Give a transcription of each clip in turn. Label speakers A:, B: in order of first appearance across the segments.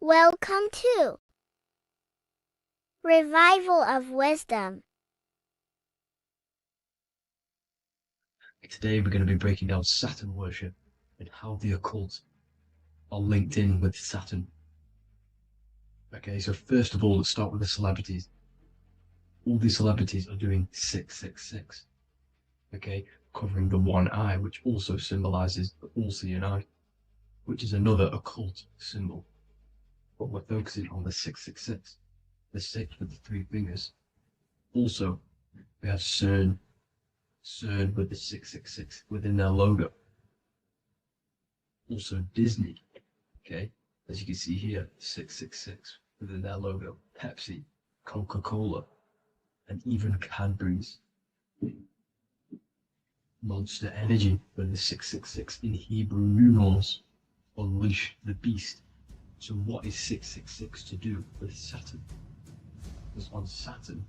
A: Welcome to Revival of Wisdom.
B: Today we're going to be breaking down Saturn worship and how the occult are linked in with Saturn. Okay, so first of all, let's start with the celebrities. All these celebrities are doing 666. Okay, covering the one eye, which also symbolizes the all-seeing eye, which is another occult symbol. But we're focusing on the 666, the 6 with the 3 fingers. Also, we have CERN with the 666 within their logo. Also Disney, okay, as you can see here, 666 within their logo. Pepsi, Coca-Cola, and even Cadbury's. Monster Energy with the 666 in Hebrew numerals. Unleash the beast. So what is 666 to do with Saturn? Because on Saturn,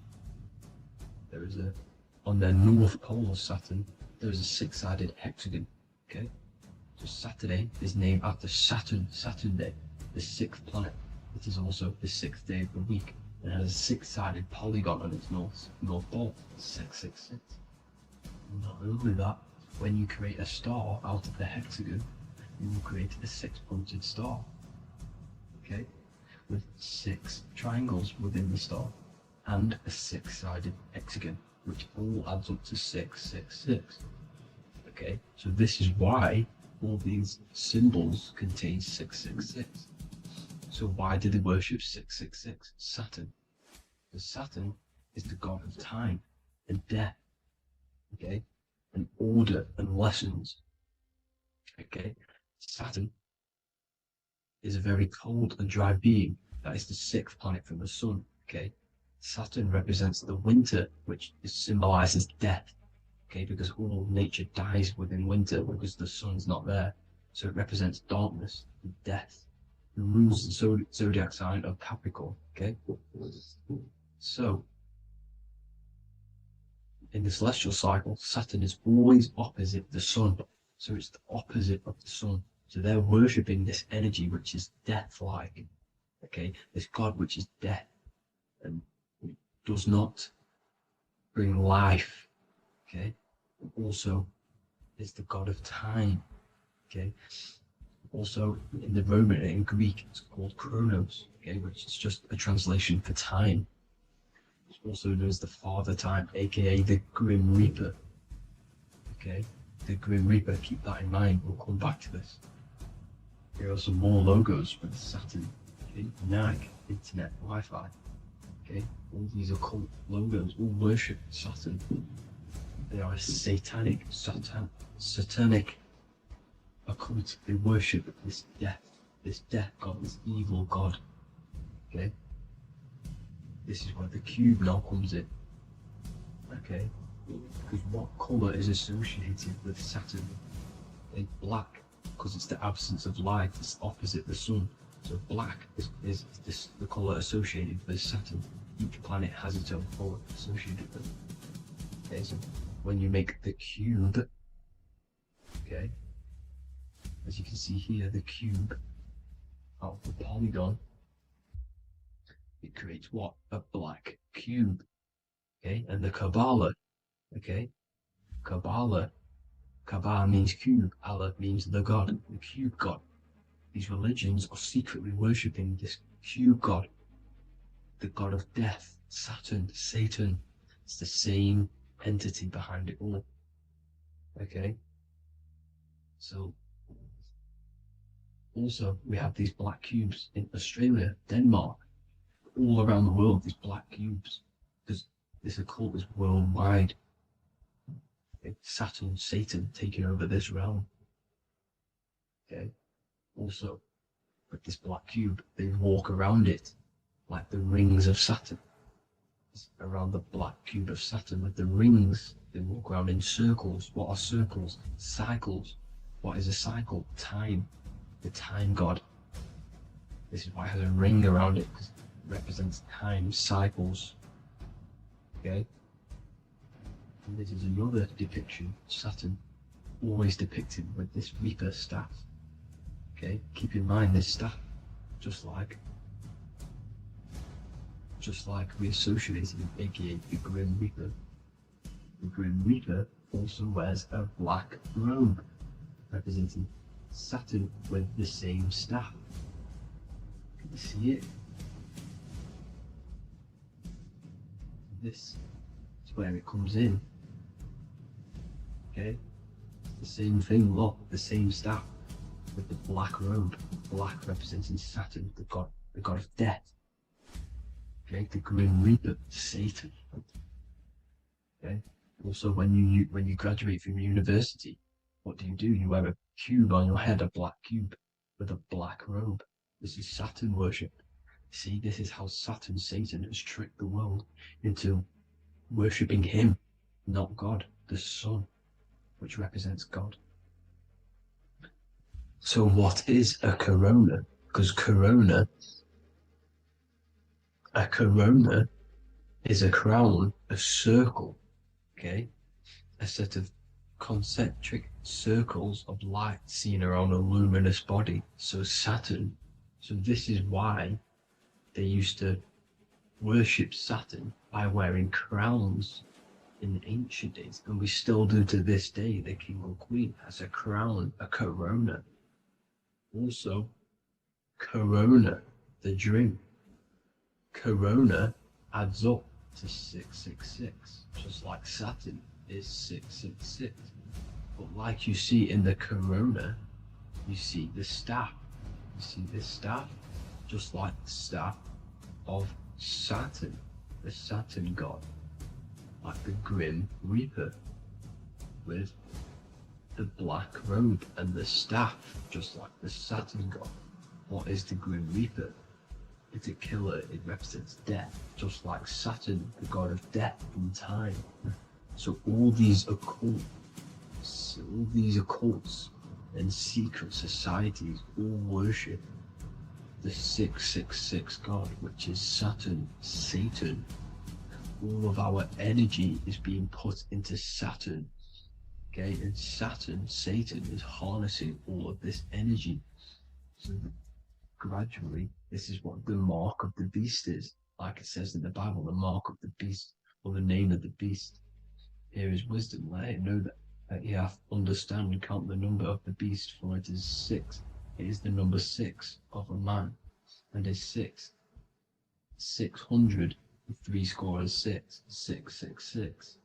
B: on the north pole of Saturn, there is a 6-sided hexagon, okay? So Saturday is named after Saturn Day, the 6th planet. It is also the 6th day of the week and has a 6-sided polygon on its north pole, 666. Not only that, when you create a star out of the hexagon, you will create a 6-pointed star, okay, with 6 triangles within the star and a 6-sided hexagon, which all adds up to 666. Okay, so this is why all these symbols contain 666. So why do they worship 666? Saturn. Because Saturn is the god of time and death, okay, and order and lessons. Okay, Saturn is a very cold and dry being. That is the 6th planet from the sun. Okay, Saturn represents the winter, which symbolizes death. Okay, because all nature dies within winter because the sun's not there. So it represents darkness and death. It rules the zodiac sign of Capricorn. Okay, so in the celestial cycle, Saturn is always opposite the sun. So it's the opposite of the sun. So they're worshipping this energy which is death-like. Okay, this god which is death and does not bring life. Okay, and also is the god of time. Okay, also in the Roman and in Greek it's called Chronos. Okay, which is just a translation for time. It's also known as the Father Time, aka the Grim Reaper. Okay, the Grim Reaper. Keep that in mind. We'll come back to this. Here are some more logos with Saturn. Okay, NAG, Internet, Wi-Fi. Okay, all these occult logos all worship Saturn. They are a satanic occult. They worship this death god, this evil god. Okay, this is where the cube now comes in. Okay, because what colour is associated with Saturn? It's black, because it's the absence of light. It's opposite the sun. So black is the colour associated with Saturn. Each planet has its own colour associated with it. Okay, so when you make the cube, okay, as you can see here, the cube out of the polygon, it creates what? A black cube. Okay, and the Kabbalah, okay, Kabbalah means cube, Allah means the god, the cube god. These religions are secretly worshipping this cube god, the god of death, Saturn, Satan. It's the same entity behind it all. Okay, so also we have these black cubes in Australia, Denmark, all around the world, these black cubes, because this occult is worldwide. It's Saturn, Satan taking over this realm. Okay, also with this black cube, they walk around it like the rings of Saturn. It's around the black cube of Saturn with the rings, they walk around in circles. What are circles? Cycles. What is a cycle? Time. The time god. This is why it has a ring around it, because it represents time, cycles. Okay, and this is another depiction of Saturn, always depicted with this Reaper staff. Okay, keep in mind this staff just like we associated with aka the Grim Reaper. The Grim Reaper also wears a black robe, representing Saturn with the same staff. Can you see it? This is where it comes in. Okay? The same thing, look, the same staff with the black robe, black representing Saturn, the god of death. Okay, the Grim Reaper, Satan. Okay. Also, when you graduate from university, what do? You wear a cube on your head, a black cube with a black robe. This is Saturn worship. See, this is how Satan has tricked the world into worshipping him, not God, the sun, which represents God. So what is a corona? Because a corona is a crown, a circle, okay? A set of concentric circles of light seen around a luminous body. So Saturn. So this is why they used to worship Saturn by wearing crowns in ancient days. And we still do to this day. The king or queen has a crown, a corona. Also, corona, the drink. Corona adds up to 666, just like Saturn is 666. But like you see in the corona, you see the staff. You see this staff, just like the staff of Saturn, the Saturn god, like the Grim Reaper, with the black robe and the staff, just like the Saturn god. What is the Grim Reaper? It's a killer, it represents death, just like Saturn, the god of death and time. So all these occults and secret societies all worship the 666 god, which is Saturn, Satan. All of our energy is being put into Saturn. Okay, and Saturn, Satan, is harnessing all of this energy. So gradually, this is what the mark of the beast is. Like it says in the Bible, the mark of the beast, or the name of the beast. Here is wisdom. Let it know that you have to understand and count the number of the beast, for it is 6. It is the number 6 of a man, and is 600, 6, 666.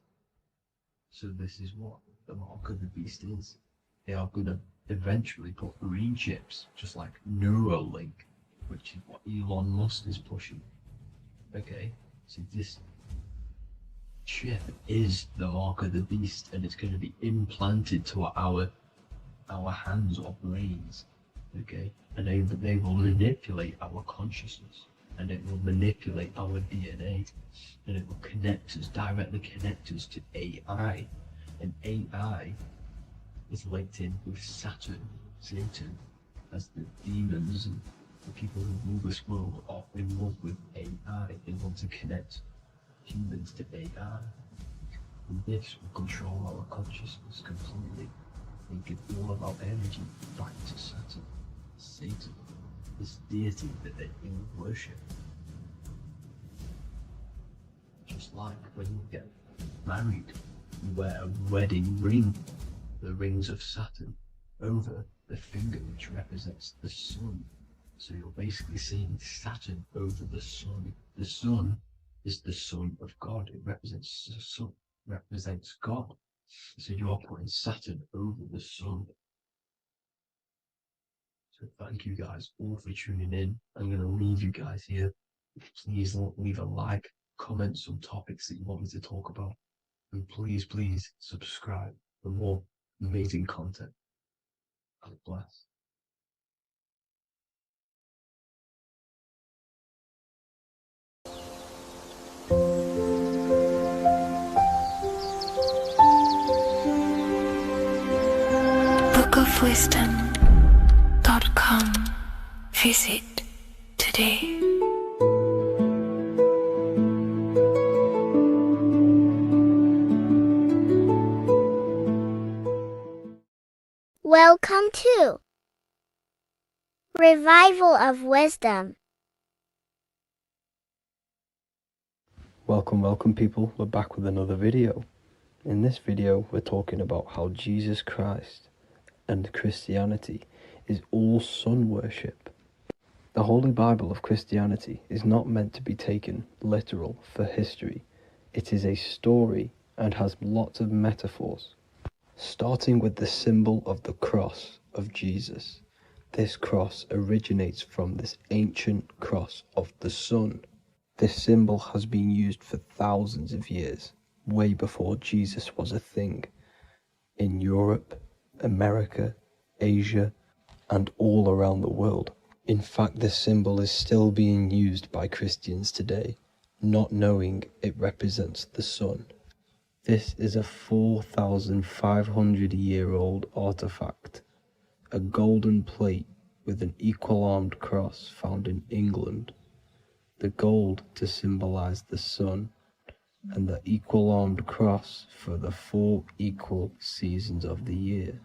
B: So this is what the mark of the beast is. They are going to eventually put green chips, just like Neuralink, which is what Elon Musk is pushing. Okay, so this chip is the mark of the beast, and it's going to be implanted to our hands or brains. Okay, and they will manipulate our consciousness, and it will manipulate our DNA, and it will directly connect us to AI, and AI is linked in with Satan, as the demons and the people who rule this world are in love with AI. They want to connect humans to AI. And this will control our consciousness completely and give all of our energy back to Satan, this deity that they all worship. Just like when you get married, you wear a wedding ring, the rings of Saturn, over the finger, which represents the sun. So you're basically seeing Saturn over the sun. The sun is the son of God. It represents the sun, represents God. So you're putting Saturn over the sun. So thank you guys all for tuning in. I'm going to leave you guys here. Please leave a like, comment some topics that you want me to talk about. And please subscribe for more amazing content. God bless.
C: bookofwisdom.com. Visit today.
A: Welcome to Revival of wisdom.
D: Welcome people, we're back with another video. In this video we're talking about how Jesus Christ and Christianity is all sun worship. The Holy Bible of Christianity is not meant to be taken literal for history. It is a story and has lots of metaphors. Starting with the symbol of the cross of Jesus. This cross originates from this ancient cross of the sun. This symbol has been used for thousands of years, way before Jesus was a thing, in Europe, America, Asia, and all around the world. In fact, this symbol is still being used by Christians today, not knowing it represents the sun. This is a 4,500-year-old artifact, a golden plate with an equal-armed cross found in England. The gold to symbolize the sun, and the equal-armed cross for the 4 equal seasons of the year.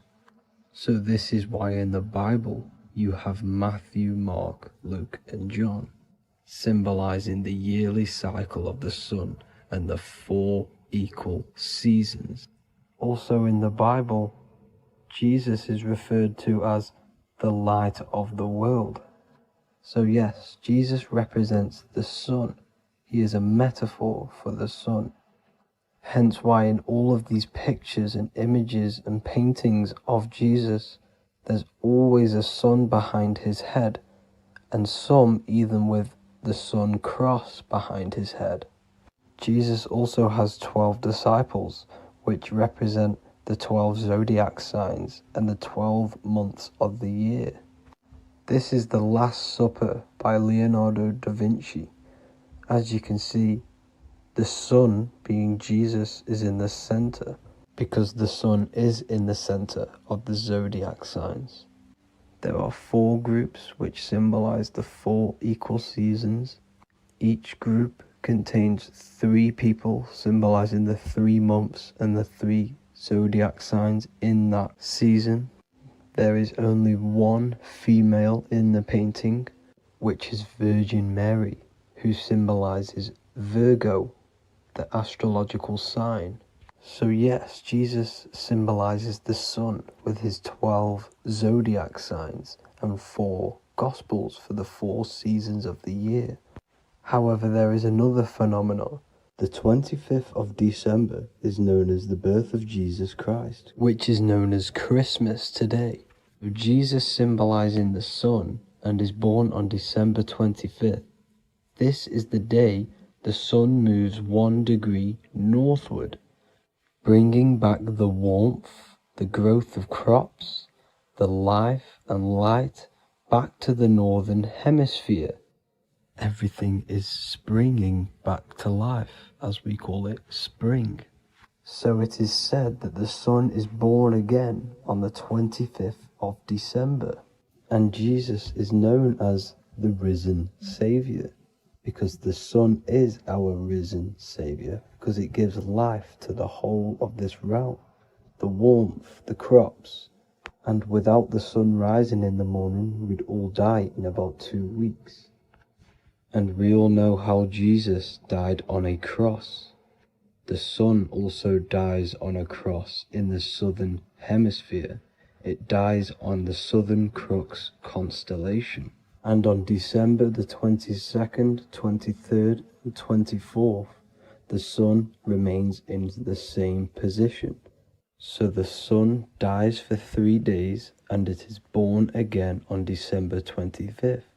D: So this is why in the Bible you have Matthew, Mark, Luke, and John, symbolizing the yearly cycle of the sun and the 4 equal seasons. Also in the Bible, Jesus is referred to as the light of the world. So yes, Jesus represents the sun. He is a metaphor for the sun. Hence why in all of these pictures and images and paintings of Jesus, there's always a sun behind his head, and some even with the sun cross behind his head. Jesus also has 12 disciples, which represent the 12 zodiac signs and the 12 months of the year. This is the Last Supper by Leonardo da Vinci. As you can see, the sun, being Jesus, is in the center, because the sun is in the center of the zodiac signs. There are 4 groups which symbolize the 4 equal seasons. Each group contains 3 people symbolizing the 3 months and the 3 zodiac signs in that season. There is only 1 female in the painting, which is Virgin Mary, who symbolizes Virgo, the astrological sign. So yes, Jesus symbolizes the sun with his 12 zodiac signs and 4 gospels for the 4 seasons of the year. However, there is another phenomenon. The 25th of December is known as the birth of Jesus Christ, which is known as Christmas today. Jesus symbolizing the sun and is born on December 25th. This is the day the sun moves 1 degree northward, bringing back the warmth, the growth of crops, the life and light back to the northern hemisphere. Everything is springing back to life, as we call it, spring. So it is said that the sun is born again on the 25th of December, and Jesus is known as the risen Saviour, because the sun is our risen Saviour, because it gives life to the whole of this realm, the warmth, the crops, and without the sun rising in the morning, we'd all die in about 2 weeks. And we all know how Jesus died on a cross. The sun also dies on a cross in the southern hemisphere. It dies on the Southern Crux constellation. And on December the 22nd, 23rd, and 24th, the sun remains in the same position. So the sun dies for 3 days, and it is born again on December 25th,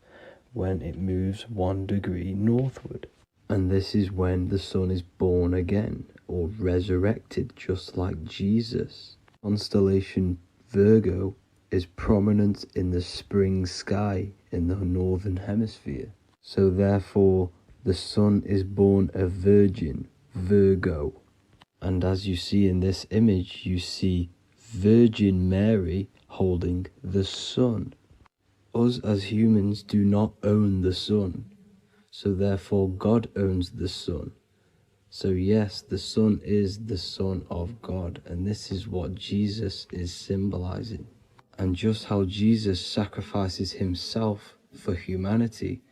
D: when it moves 1 degree northward. And this is when the sun is born again, or resurrected, just like Jesus. Constellation Virgo is prominent in the spring sky in the northern hemisphere. So therefore, the sun is born a virgin, Virgo. And as you see in this image, you see Virgin Mary holding the sun. Us as humans do not own the sun. So therefore God owns the sun. So yes, the sun is the Son of God, and this is what Jesus is symbolizing. And just how Jesus sacrifices himself for humanity,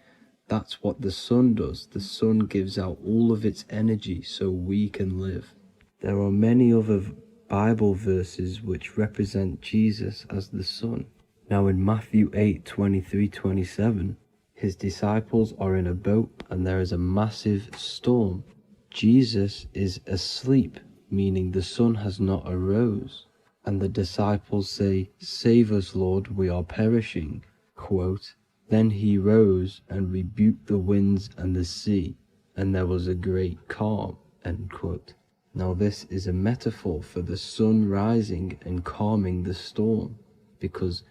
D: that's what the sun does. The sun gives out all of its energy so we can live. There are many other Bible verses which represent Jesus as the sun. Now in Matthew 8:23-27, his disciples are in a boat and there is a massive storm. Jesus is asleep, meaning the sun has not arose. And the disciples say, "Save us, Lord, we are perishing." Quote, "Then he rose and rebuked the winds and the sea, and there was a great calm." End quote. Now this is a metaphor for the sun rising and calming the storm, because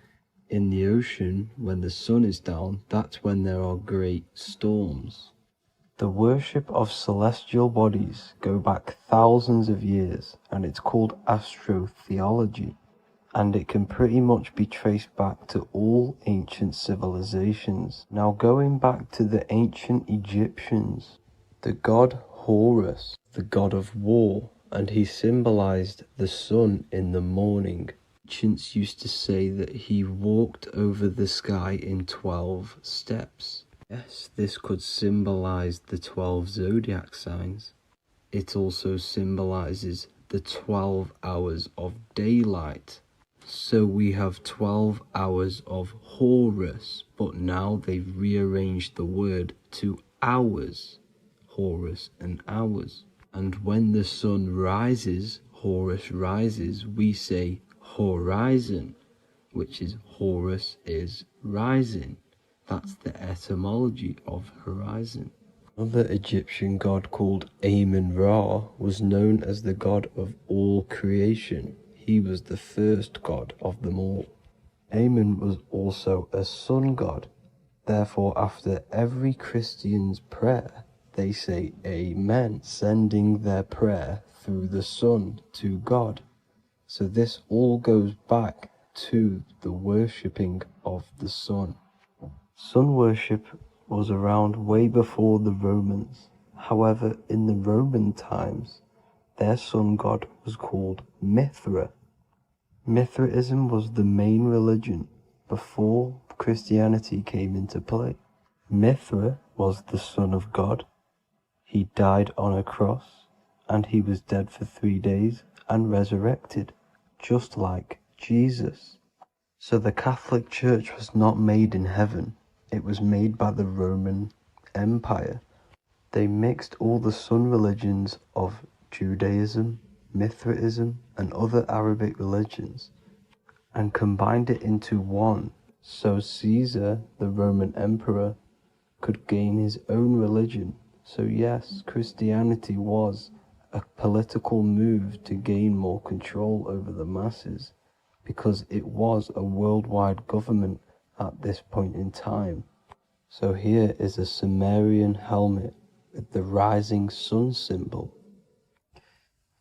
D: in the ocean, when the sun is down, that's when there are great storms. The worship of celestial bodies go back thousands of years, and it's called astrotheology, and it can pretty much be traced back to all ancient civilizations. Now going back to the ancient Egyptians, the god Horus, the god of war, and he symbolized the sun in the morning. Ancients used to say that he walked over the sky in 12 steps. Yes, this could symbolize the 12 zodiac signs. It also symbolizes the 12 hours of daylight. So we have 12 hours of Horus, but now they've rearranged the word to hours. Horus and hours. And when the sun rises, Horus rises, we say horizon, which is Horus is rising. That's the etymology of horizon. Another Egyptian god called Amun-Ra was known as the god of all creation. He was the first god of them all. Amun was also a sun god. Therefore, after every Christian's prayer, they say Amen, sending their prayer through the sun to God. So this all goes back to the worshipping of the sun. Sun worship was around way before the Romans. However, in the Roman times, their sun god was called Mithra. Mithraism was the main religion before Christianity came into play. Mithra was the son of God. He died on a cross, and he was dead for 3 days and resurrected, just like Jesus. So the Catholic Church was not made in heaven. It was made by the Roman Empire. They mixed all the sun religions of Judaism, Mithraism, and other Arabic religions, and combined it into one, so Caesar, the Roman emperor, could gain his own religion. So yes, Christianity was a political move to gain more control over the masses, because it was a worldwide government at this point in time. So here is a Sumerian helmet with the rising sun symbol.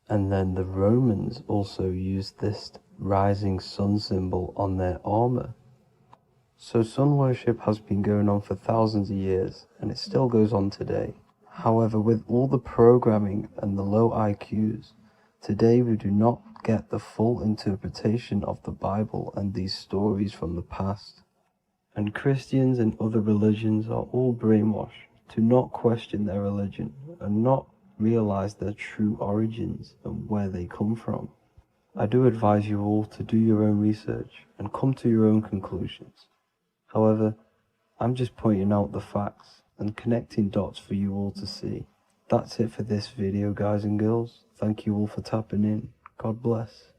D: And then the Romans also used this rising sun symbol on their armor. So sun worship has been going on for thousands of years, and it still goes on today. However, with all the programming and the low IQs, today we do not get the full interpretation of the Bible and these stories from the past. And Christians and other religions are all brainwashed to not question their religion and not realize their true origins and where they come from. I do advise you all to do your own research and come to your own conclusions. However, I'm just pointing out the facts and connecting dots for you all to see. That's it for this video, guys and girls. Thank you all for tapping in. God bless.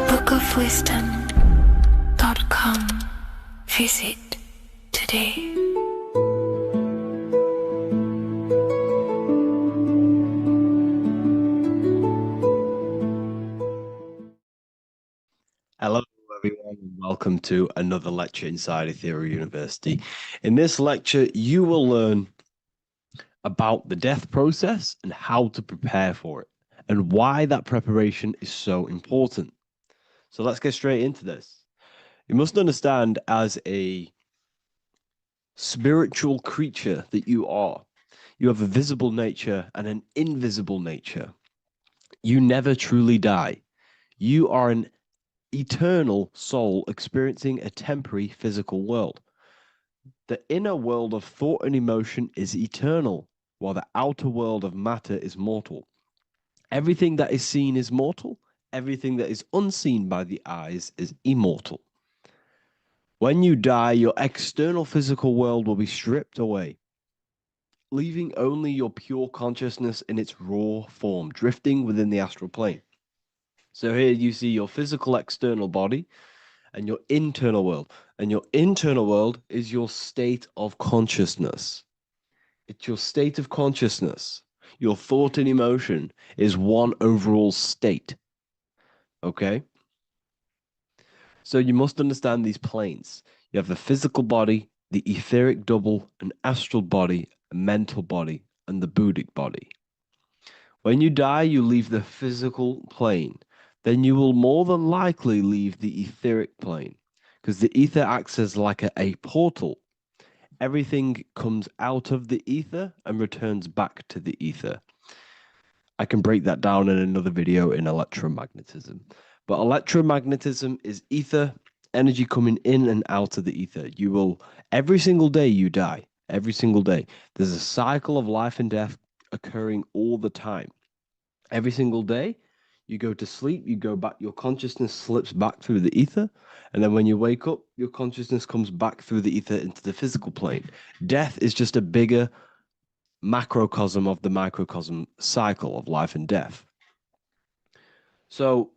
C: bookofwisdom.com. Visit today.
E: Hello, everyone, and welcome to another lecture inside Ethereal University. In this lecture, you will learn about the death process and how to prepare for it, and why that preparation is so important. So let's get straight into this. You must understand, as a spiritual creature that you are. You have a visible nature and an invisible nature. You never truly die. You are an eternal soul experiencing a temporary physical world. The inner world of thought and emotion is eternal, while the outer world of matter is mortal. Everything that is seen is mortal. Everything that is unseen by the eyes is immortal. When you die, your external physical world will be stripped away, leaving only your pure consciousness in its raw form, drifting within the astral plane. So here you see your physical external body and your internal world. And your internal world is your state of consciousness. It's your state of consciousness. Your thought and emotion is one overall state. Okay? So you must understand these planes. You have the physical body, the etheric double, an astral body, a mental body, and the Buddhic body. When you die, you leave the physical plane. Then you will more than likely leave the etheric plane because the ether acts as like a portal. Everything comes out of the ether and returns back to the ether. I can break that down in another video in electromagnetism. But electromagnetism is ether, energy coming in and out of the ether. You will, every single day you die, every single day. There's a cycle of life and death occurring all the time. Every single day, you go to sleep, you go back, your consciousness slips back through the ether. And then when you wake up, your consciousness comes back through the ether into the physical plane. Death is just a bigger macrocosm of the microcosm cycle of life and death. So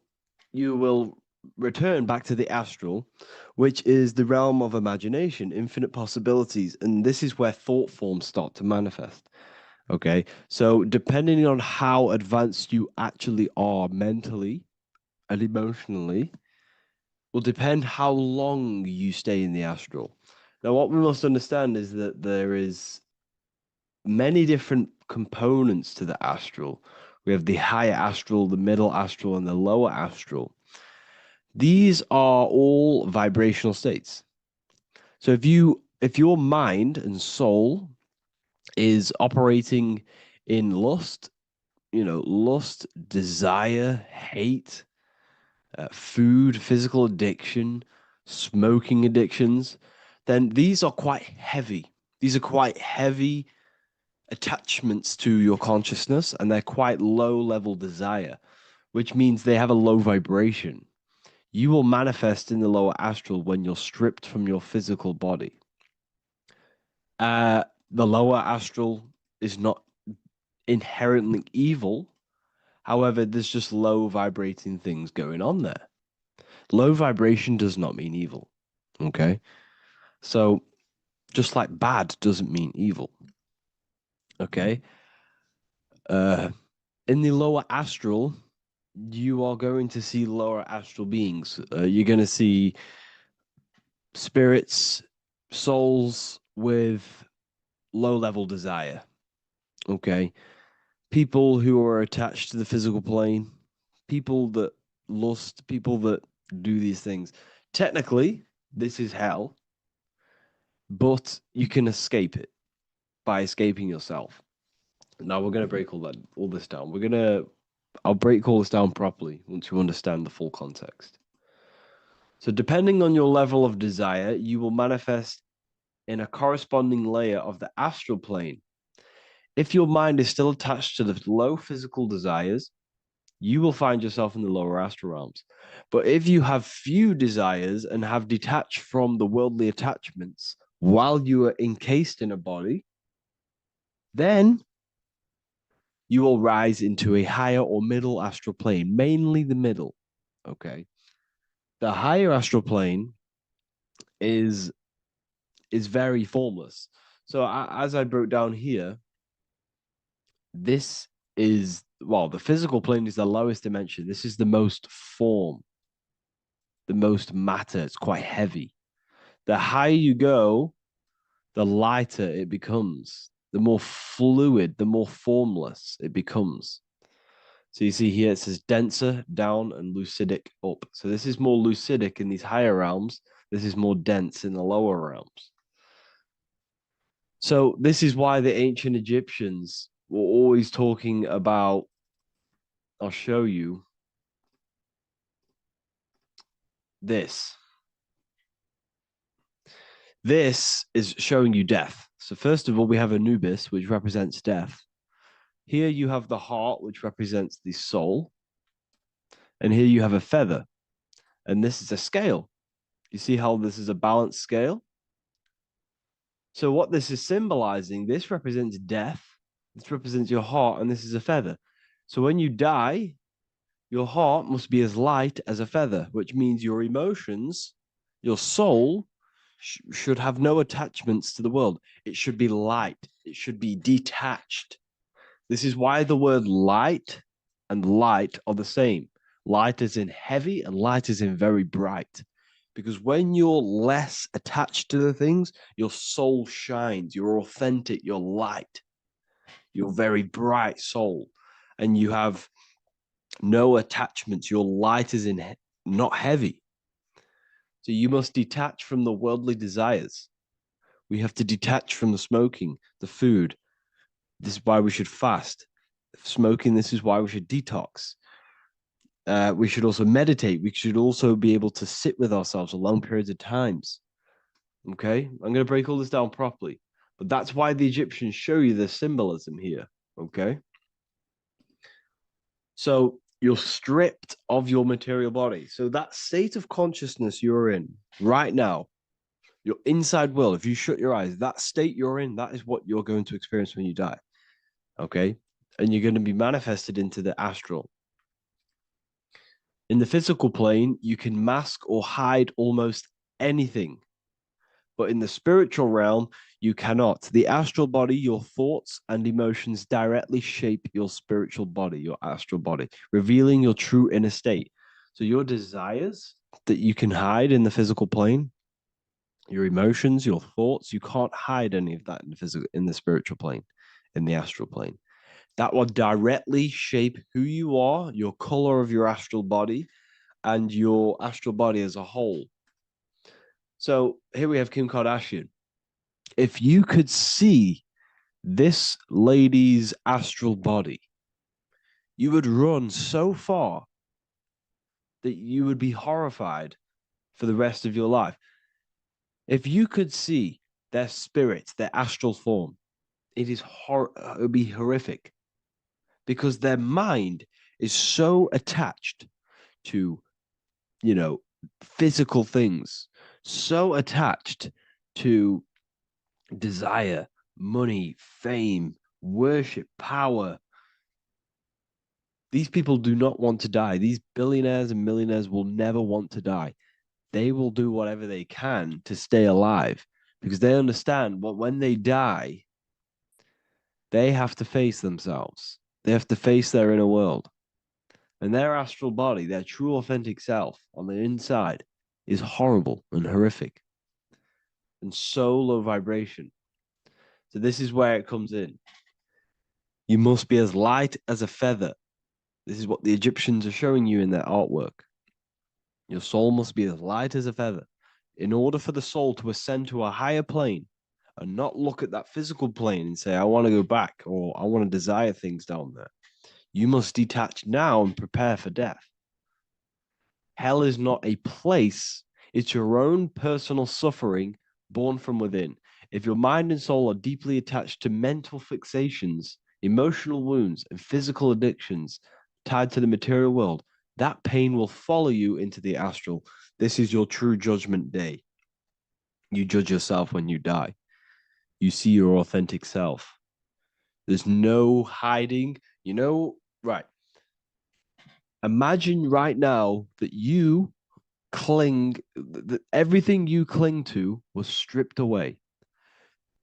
E: you will return back to the astral, which is the realm of imagination, infinite possibilities. And this is where thought forms start to manifest. Okay, so depending on how advanced you actually are mentally and emotionally, will depend how long you stay in the astral. Now, what we must understand is that there is many different components to the astral. We have the higher astral, the middle astral, and the lower astral. These are all vibrational states. So if your mind and soul is operating in lust, lust, desire, hate, food, physical addiction, smoking addictions, then these are quite heavy. These are quite heavy attachments to your consciousness, and they're quite low level desire, which means they have a low vibration. You will manifest in the lower astral when you're stripped from your physical body. The lower astral is not inherently evil. However, there's just low vibrating things going on there. Low vibration does not mean evil. Okay? So, just like bad doesn't mean evil. Okay? In the lower astral, you are going to see lower astral beings. You're going to see spirits, souls with low level desire. Okay? People who are attached to the physical plane, people that lust, people that do these things. Technically, this is hell, but you can escape it by escaping yourself. Now we're going to break all this down. I'll break all this down properly once you understand the full context. So depending on your level of desire, you will manifest in a corresponding layer of the astral plane. If your mind is still attached to the low physical desires, you will find yourself in the lower astral realms. But if you have few desires and have detached from the worldly attachments while you are encased in a body, then you will rise into a higher or middle astral plane, mainly the middle. Okay. The higher astral plane is very formless. So as I broke down here, this is, well, the physical plane is the lowest dimension. This is the most form, the most matter. It's quite heavy. The higher you go, the lighter it becomes, the more fluid, the more formless it becomes. So you see here it says denser down and lucidic up. So this is more lucidic in these higher realms. This is more dense in the lower realms. So this is why the ancient Egyptians were always talking about, I'll show you this. This is showing you death. So first of all, we have Anubis, which represents death. Here you have the heart, which represents the soul. And here you have a feather. And this is a scale. You see how this is a balanced scale? So what this is symbolizing, this represents death. This represents your heart, and this is a feather. So when you die, your heart must be as light as a feather, which means your emotions, your soul, should have no attachments to the world. It should be light. It should be detached. This is why the word light and light are the same. Light is in heavy and light is in very bright. Because when you're less attached to the things, your soul shines. You're authentic. You're light. You're very bright soul. And you have no attachments. Your light is in not heavy. So you must detach from the worldly desires. We have to detach from the smoking, the food. This is why we should fast. Smoking, this is why we should detox. We should also meditate. We should also be able to sit with ourselves for long periods of times. Okay, I'm going to break all this down properly. But that's why the Egyptians show you the symbolism here. Okay. So you're stripped of your material body. So that state of consciousness you're in right now, your inside world, if you shut your eyes, that state you're in, that is what you're going to experience when you die. Okay. And you're going to be manifested into the astral. In the physical plane, you can mask or hide almost anything. But in the spiritual realm, you cannot. The astral body, your thoughts and emotions directly shape your spiritual body, your astral body, revealing your true inner state. So your desires that you can hide in the physical plane, your emotions, your thoughts, you can't hide any of that in the spiritual plane, in the astral plane. That will directly shape who you are, your color of your astral body, and your astral body as a whole. So here we have Kim Kardashian. If you could see this lady's astral body, you would run so far that you would be horrified for the rest of your life. If you could see their spirit, their astral form, it would be horrific because their mind is so attached to, physical things, so attached to desire, money, fame, worship, power. These people do not want to die. These billionaires and millionaires will never want to die. They will do whatever they can to stay alive because they understand what when they die, they have to face themselves. They have to face their inner world. And their astral body, their true authentic self on the inside is horrible and horrific and so low vibration. So this is where it comes in. You must be as light as a feather. This is what the Egyptians are showing you in their artwork. Your soul must be as light as a feather. In order for the soul to ascend to a higher plane and not look at that physical plane and say, I want to go back or I want to desire things down there, you must detach now and prepare for death. Hell is not a place. It's your own personal suffering born from within. If your mind and soul are deeply attached to mental fixations, emotional wounds, and physical addictions tied to the material world, that pain will follow you into the astral. This is your true judgment day. You judge yourself when you die. You see your authentic self. There's no hiding. Right. Imagine right now that you that everything you cling to was stripped away.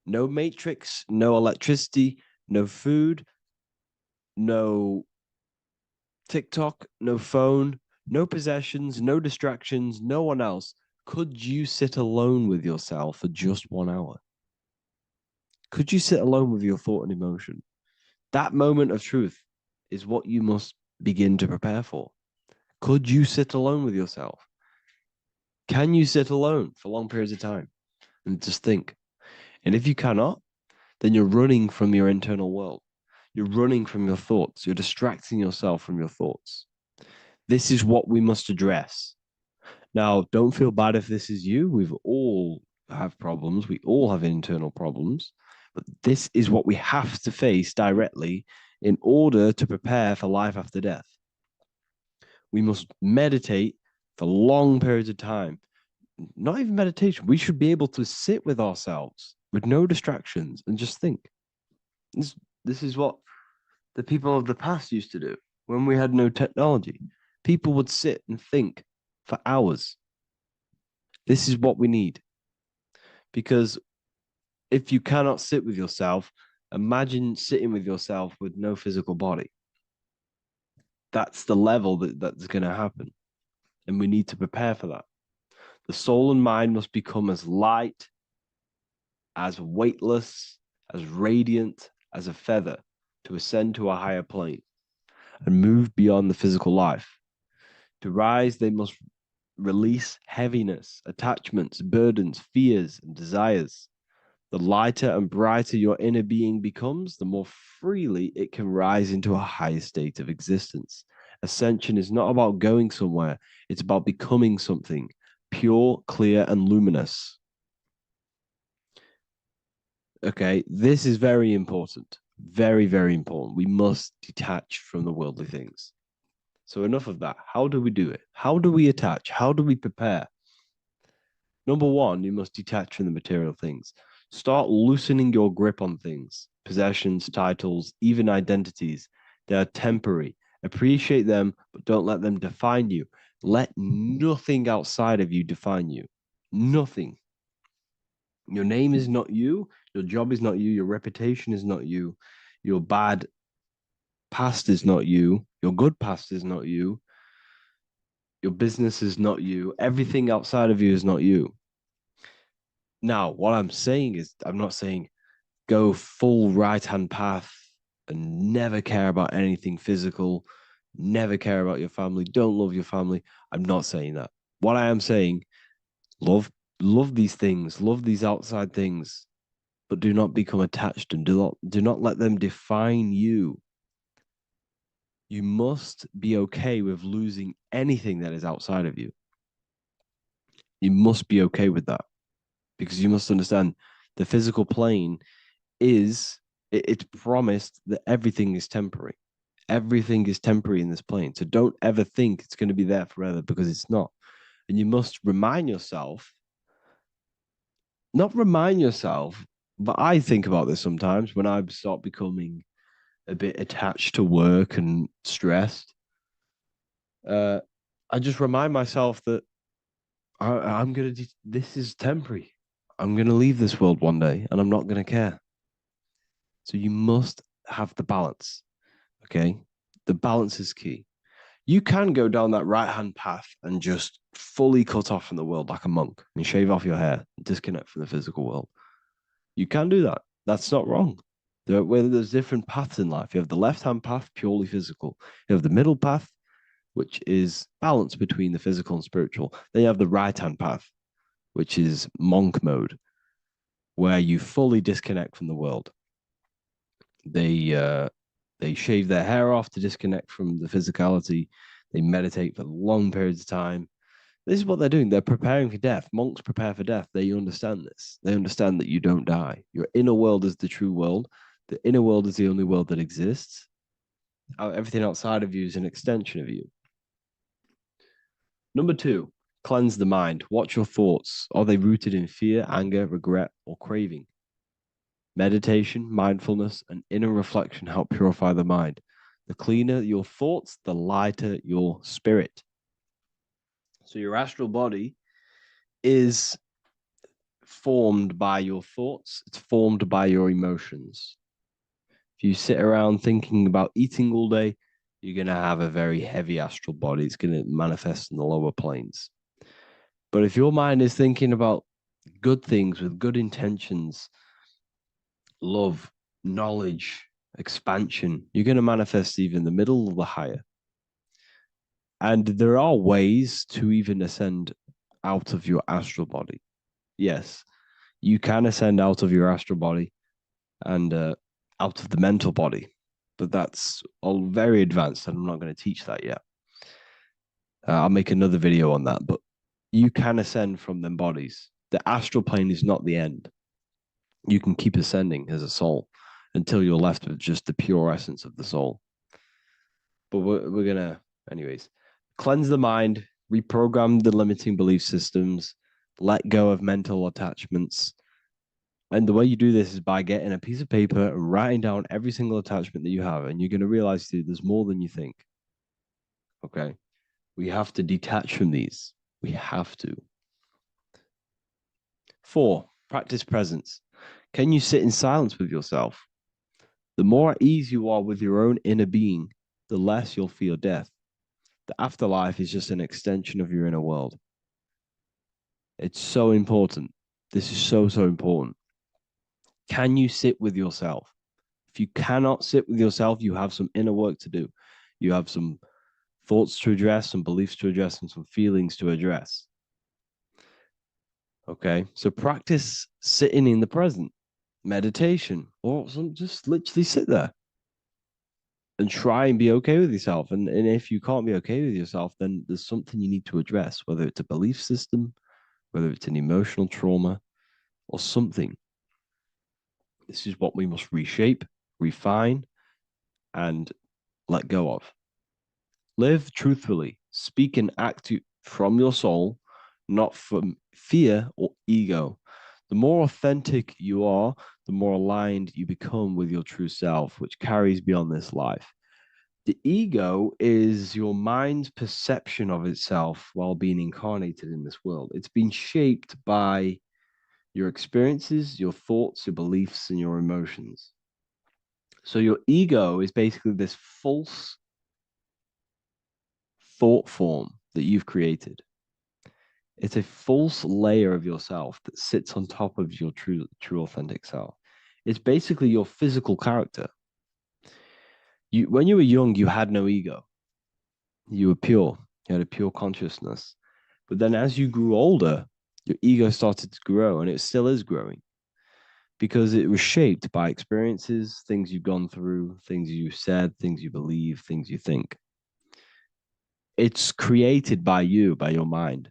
E: No matrix, no electricity, no food, no TikTok, no phone, no possessions, no distractions, no one else. Could you sit alone with yourself for just 1 hour? Could you sit alone with your thought and emotion? That moment of truth is what you must begin to prepare for. Could you sit alone with yourself? Can you sit alone for long periods of time and just think? And if you cannot, then you're running from your internal world. You're running from your thoughts. You're distracting yourself from your thoughts. This is what we must address. Now, don't feel bad if this is you. We've all have problems. We all have internal problems. But this is what we have to face directly in order to prepare for life after death. We must meditate for long periods of time. Not even meditation. We should be able to sit with ourselves with no distractions and just think. This is what the people of the past used to do when we had no technology. People would sit and think for hours. This is what we need. Because if you cannot sit with yourself, imagine sitting with yourself with no physical body. That's the level that's going to happen. And we need to prepare for that. The soul and mind must become as light, as weightless, as radiant as a feather to ascend to a higher plane and move beyond the physical life. To rise, they must release heaviness, attachments, burdens, fears, and desires. The lighter and brighter your inner being becomes, the more freely it can rise into a higher state of existence. Ascension is not about going somewhere, it's about becoming something pure, clear, and luminous. Okay, this is very important. Very, very important. We must detach from the worldly things. So enough of that. How do we do it? How do we attach? How do we prepare? Number one, you must detach from the material things. Start loosening your grip on things, possessions, titles, even identities. They are temporary. Appreciate them, but don't let them define you. Let nothing outside of you define you. Nothing. Your name is not you. Your job is not you. Your reputation is not you. Your bad past is not you. Your good past is not you. Your business is not you. Everything outside of you is not you. Now, what I'm saying is, I'm not saying go full right-hand path and never care about anything physical, never care about your family, don't love your family. I'm not saying that. What I am saying, love these things, love these outside things, but do not become attached and do not let them define you. You must be okay with losing anything that is outside of you. You must be okay with that, because you must understand the physical plane it's promised that everything is temporary. Everything is temporary in this plane. So don't ever think it's going to be there forever, because it's not. And you must remind yourself, not remind yourself, but I think about this sometimes when I start becoming a bit attached to work and stressed. I just remind myself that I'm going to, this is temporary. I'm going to leave this world one day and I'm not going to care. So you must have the balance. Okay. The balance is key. You can go down that right-hand path and just fully cut off from the world like a monk and shave off your hair, disconnect from the physical world. You can do that. That's not wrong. There's different paths in life. You have the left-hand path, purely physical. You have the middle path, which is balance between the physical and spiritual. Then you have the right-hand path, which is monk mode, where you fully disconnect from the world. They shave their hair off to disconnect from the physicality. They meditate for long periods of time. This is what they're doing. They're preparing for death. Monks prepare for death. They understand this. They understand that you don't die. Your inner world is the true world. The inner world is the only world that exists. Everything outside of you is an extension of you. Number two, cleanse the mind. Watch your thoughts. Are they rooted in fear, anger, regret, or craving? Meditation, mindfulness, and inner reflection help purify the mind. The cleaner your thoughts, the lighter your spirit. So your astral body is formed by your thoughts. It's formed by your emotions. If you sit around thinking about eating all day, you're going to have a very heavy astral body. It's going to manifest in the lower planes. But if your mind is thinking about good things with good intentions, love, knowledge, expansion, you're going to manifest even the middle or the higher. And there are ways to even ascend out of your astral body. Yes, you can ascend out of your astral body and out of the mental body. But that's all very advanced, and I'm not going to teach that yet. I'll make another video on that, but you can ascend from them bodies. The astral plane is not the end. You can keep ascending as a soul until you're left with just the pure essence of the soul. But we're going to, anyways, cleanse the mind, reprogram the limiting belief systems, let go of mental attachments. And the way you do this is by getting a piece of paper and writing down every single attachment that you have. And you're going to realize, dude, there's more than you think. Okay. We have to detach from these. We have to. 4, practice presence. Can you sit in silence with yourself? The more at ease you are with your own inner being, the less you'll feel death. The afterlife is just an extension of your inner world. It's so important. This is so, so important. Can you sit with yourself? If you cannot sit with yourself, you have some inner work to do. You have some thoughts to address, some beliefs to address, and some feelings to address. Okay, so practice sitting in the present, meditation, or just literally sit there and try and be okay with yourself. And if you can't be okay with yourself, then there's something you need to address, whether it's a belief system, whether it's an emotional trauma, or something. This is what we must reshape, refine, and let go of. Live truthfully, speak and act from your soul, not from fear or ego. The more authentic you are, the more aligned you become with your true self, which carries beyond this life. The ego is your mind's perception of itself while being incarnated in this world. It's been shaped by your experiences, your thoughts, your beliefs, and your emotions. So your ego is basically this false thought form that you've created. It's a false layer of yourself that sits on top of your true authentic self. It's basically your physical character. When you were young, you had no ego. You were pure. You had a pure consciousness. But then as you grew older, your ego started to grow, and it still is growing because it was shaped by experiences, things you've gone through, things you said, things you believe, things you think. It's created by you, by your mind.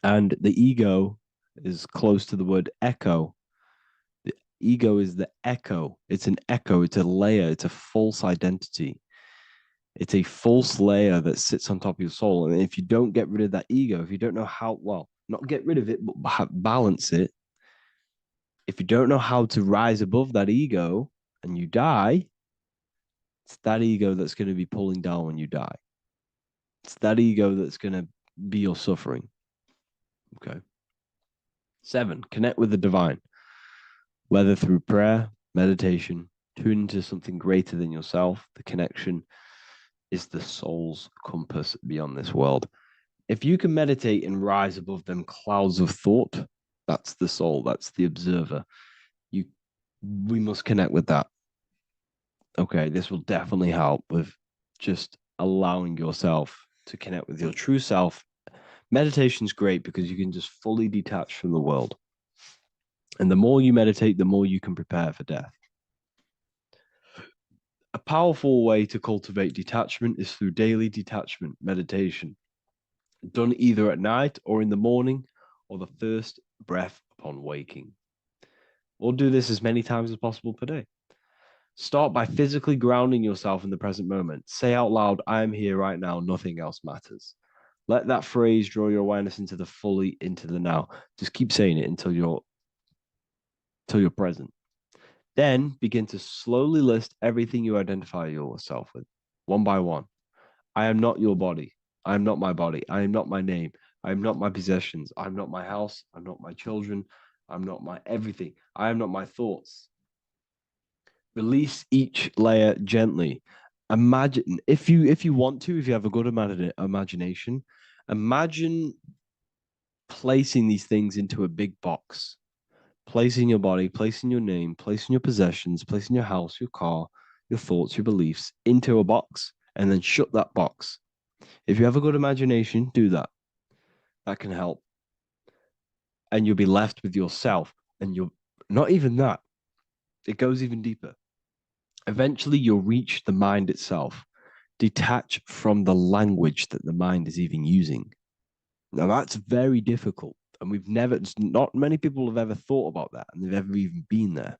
E: And the ego is close to the word echo. The ego is the echo. It's an echo. It's a layer. It's a false identity. It's a false layer that sits on top of your soul. And if you don't get rid of that ego, if you don't know how, well, not get rid of it, but balance it. If you don't know how to rise above that ego and you die, it's that ego that's going to be pulling down when you die. It's that ego that's going to be your suffering. Okay. 7, connect with the divine, whether through prayer, meditation, tune into something greater than yourself. The connection is the soul's compass beyond this world. If you can meditate and rise above them clouds of thought, that's the soul, that's the observer. We must connect with that. Okay, this will definitely help with just allowing yourself to connect with your true self. Meditation's great because you can just fully detach from the world. And the more you meditate, the more you can prepare for death. A powerful way to cultivate detachment is through daily detachment meditation, done either at night or in the morning or the first breath upon waking. Or do this as many times as possible per day. Start by physically grounding yourself in the present moment. Say out loud, I am here right now, nothing else matters. Let that phrase draw your awareness into the now. Just keep saying it until you're present. Then begin to slowly list everything you identify yourself with, one by one. I am not your body. I am not my body. I am not my name. I am not my possessions. I am not my house. I'm not my children. I'm not my everything. I am not my thoughts. Release each layer gently. Imagine, if you want to, if you have a good imagination, imagine placing these things into a big box. Placing your body, placing your name, placing your possessions, placing your house, your car, your thoughts, your beliefs into a box, and then shut that box. If you have a good imagination, do that. That can help. And you'll be left with yourself. And you're not even that. It goes even deeper. Eventually, you'll reach the mind itself. Detach from the language that the mind is even using. Now, that's very difficult. And not many people have ever thought about that, and they've ever even been there.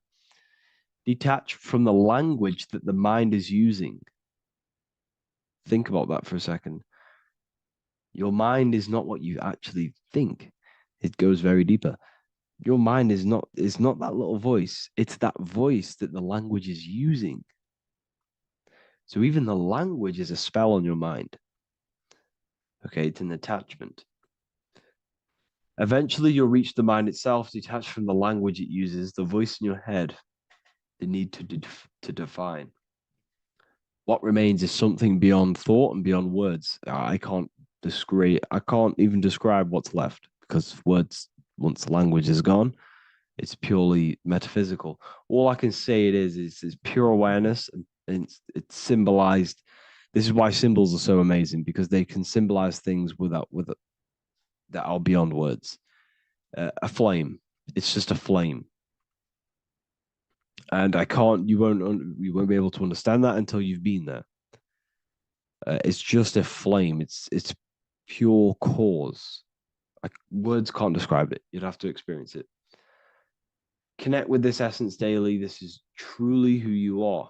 E: Detach from the language that the mind is using. Think about that for a second. Your mind is not what you actually think. It goes very deeper. Your mind is not that little voice. It's that voice that the language is using. So even the language is a spell on your mind. Okay, it's an attachment. Eventually, you'll reach the mind itself, detached from the language it uses, the voice in your head, the need to define. What remains is something beyond thought and beyond words. I can't even describe what's left, because words, once the language is gone, it's purely metaphysical. All I can say it is pure awareness, and it's symbolized. This is why symbols are so amazing, because they can symbolize things that are beyond words. A flame, it's just a flame, and you won't be able to understand that until you've been there. It's just a flame. It's pure cause. Words can't describe it. You'd have to experience it. Connect with this essence daily. This is truly who you are.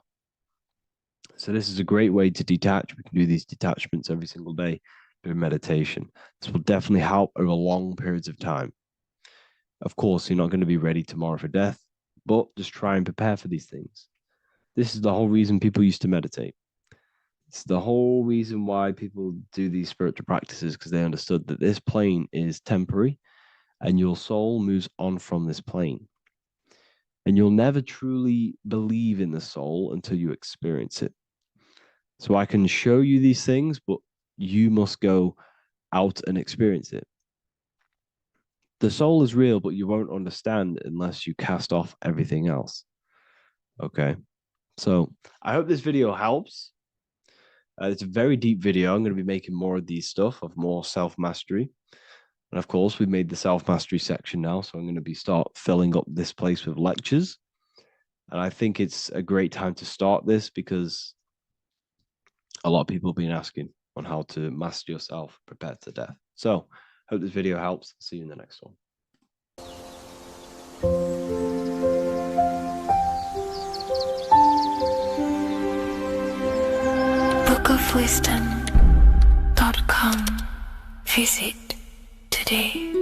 E: So this is a great way to detach. We can do these detachments every single day during meditation. This will definitely help over long periods of time. Of course, you're not going to be ready tomorrow for death, but just try and prepare for these things. This is the whole reason people used to meditate. It's the whole reason why people do these spiritual practices, because they understood that this plane is temporary and your soul moves on from this plane. And you'll never truly believe in the soul until you experience it. So I can show you these things, but you must go out and experience it. The soul is real, but you won't understand unless you cast off everything else. Okay. So I hope this video helps. It's a very deep video. I'm going to be making more of these stuff, of more self-mastery. And of course, we've made the self-mastery section now. So I'm going to start filling up this place with lectures. And I think it's a great time to start this, because a lot of people have been asking on how to master yourself, prepare to death. So hope this video helps. See you in the next one.
C: bookofwisdom.com. Visit today.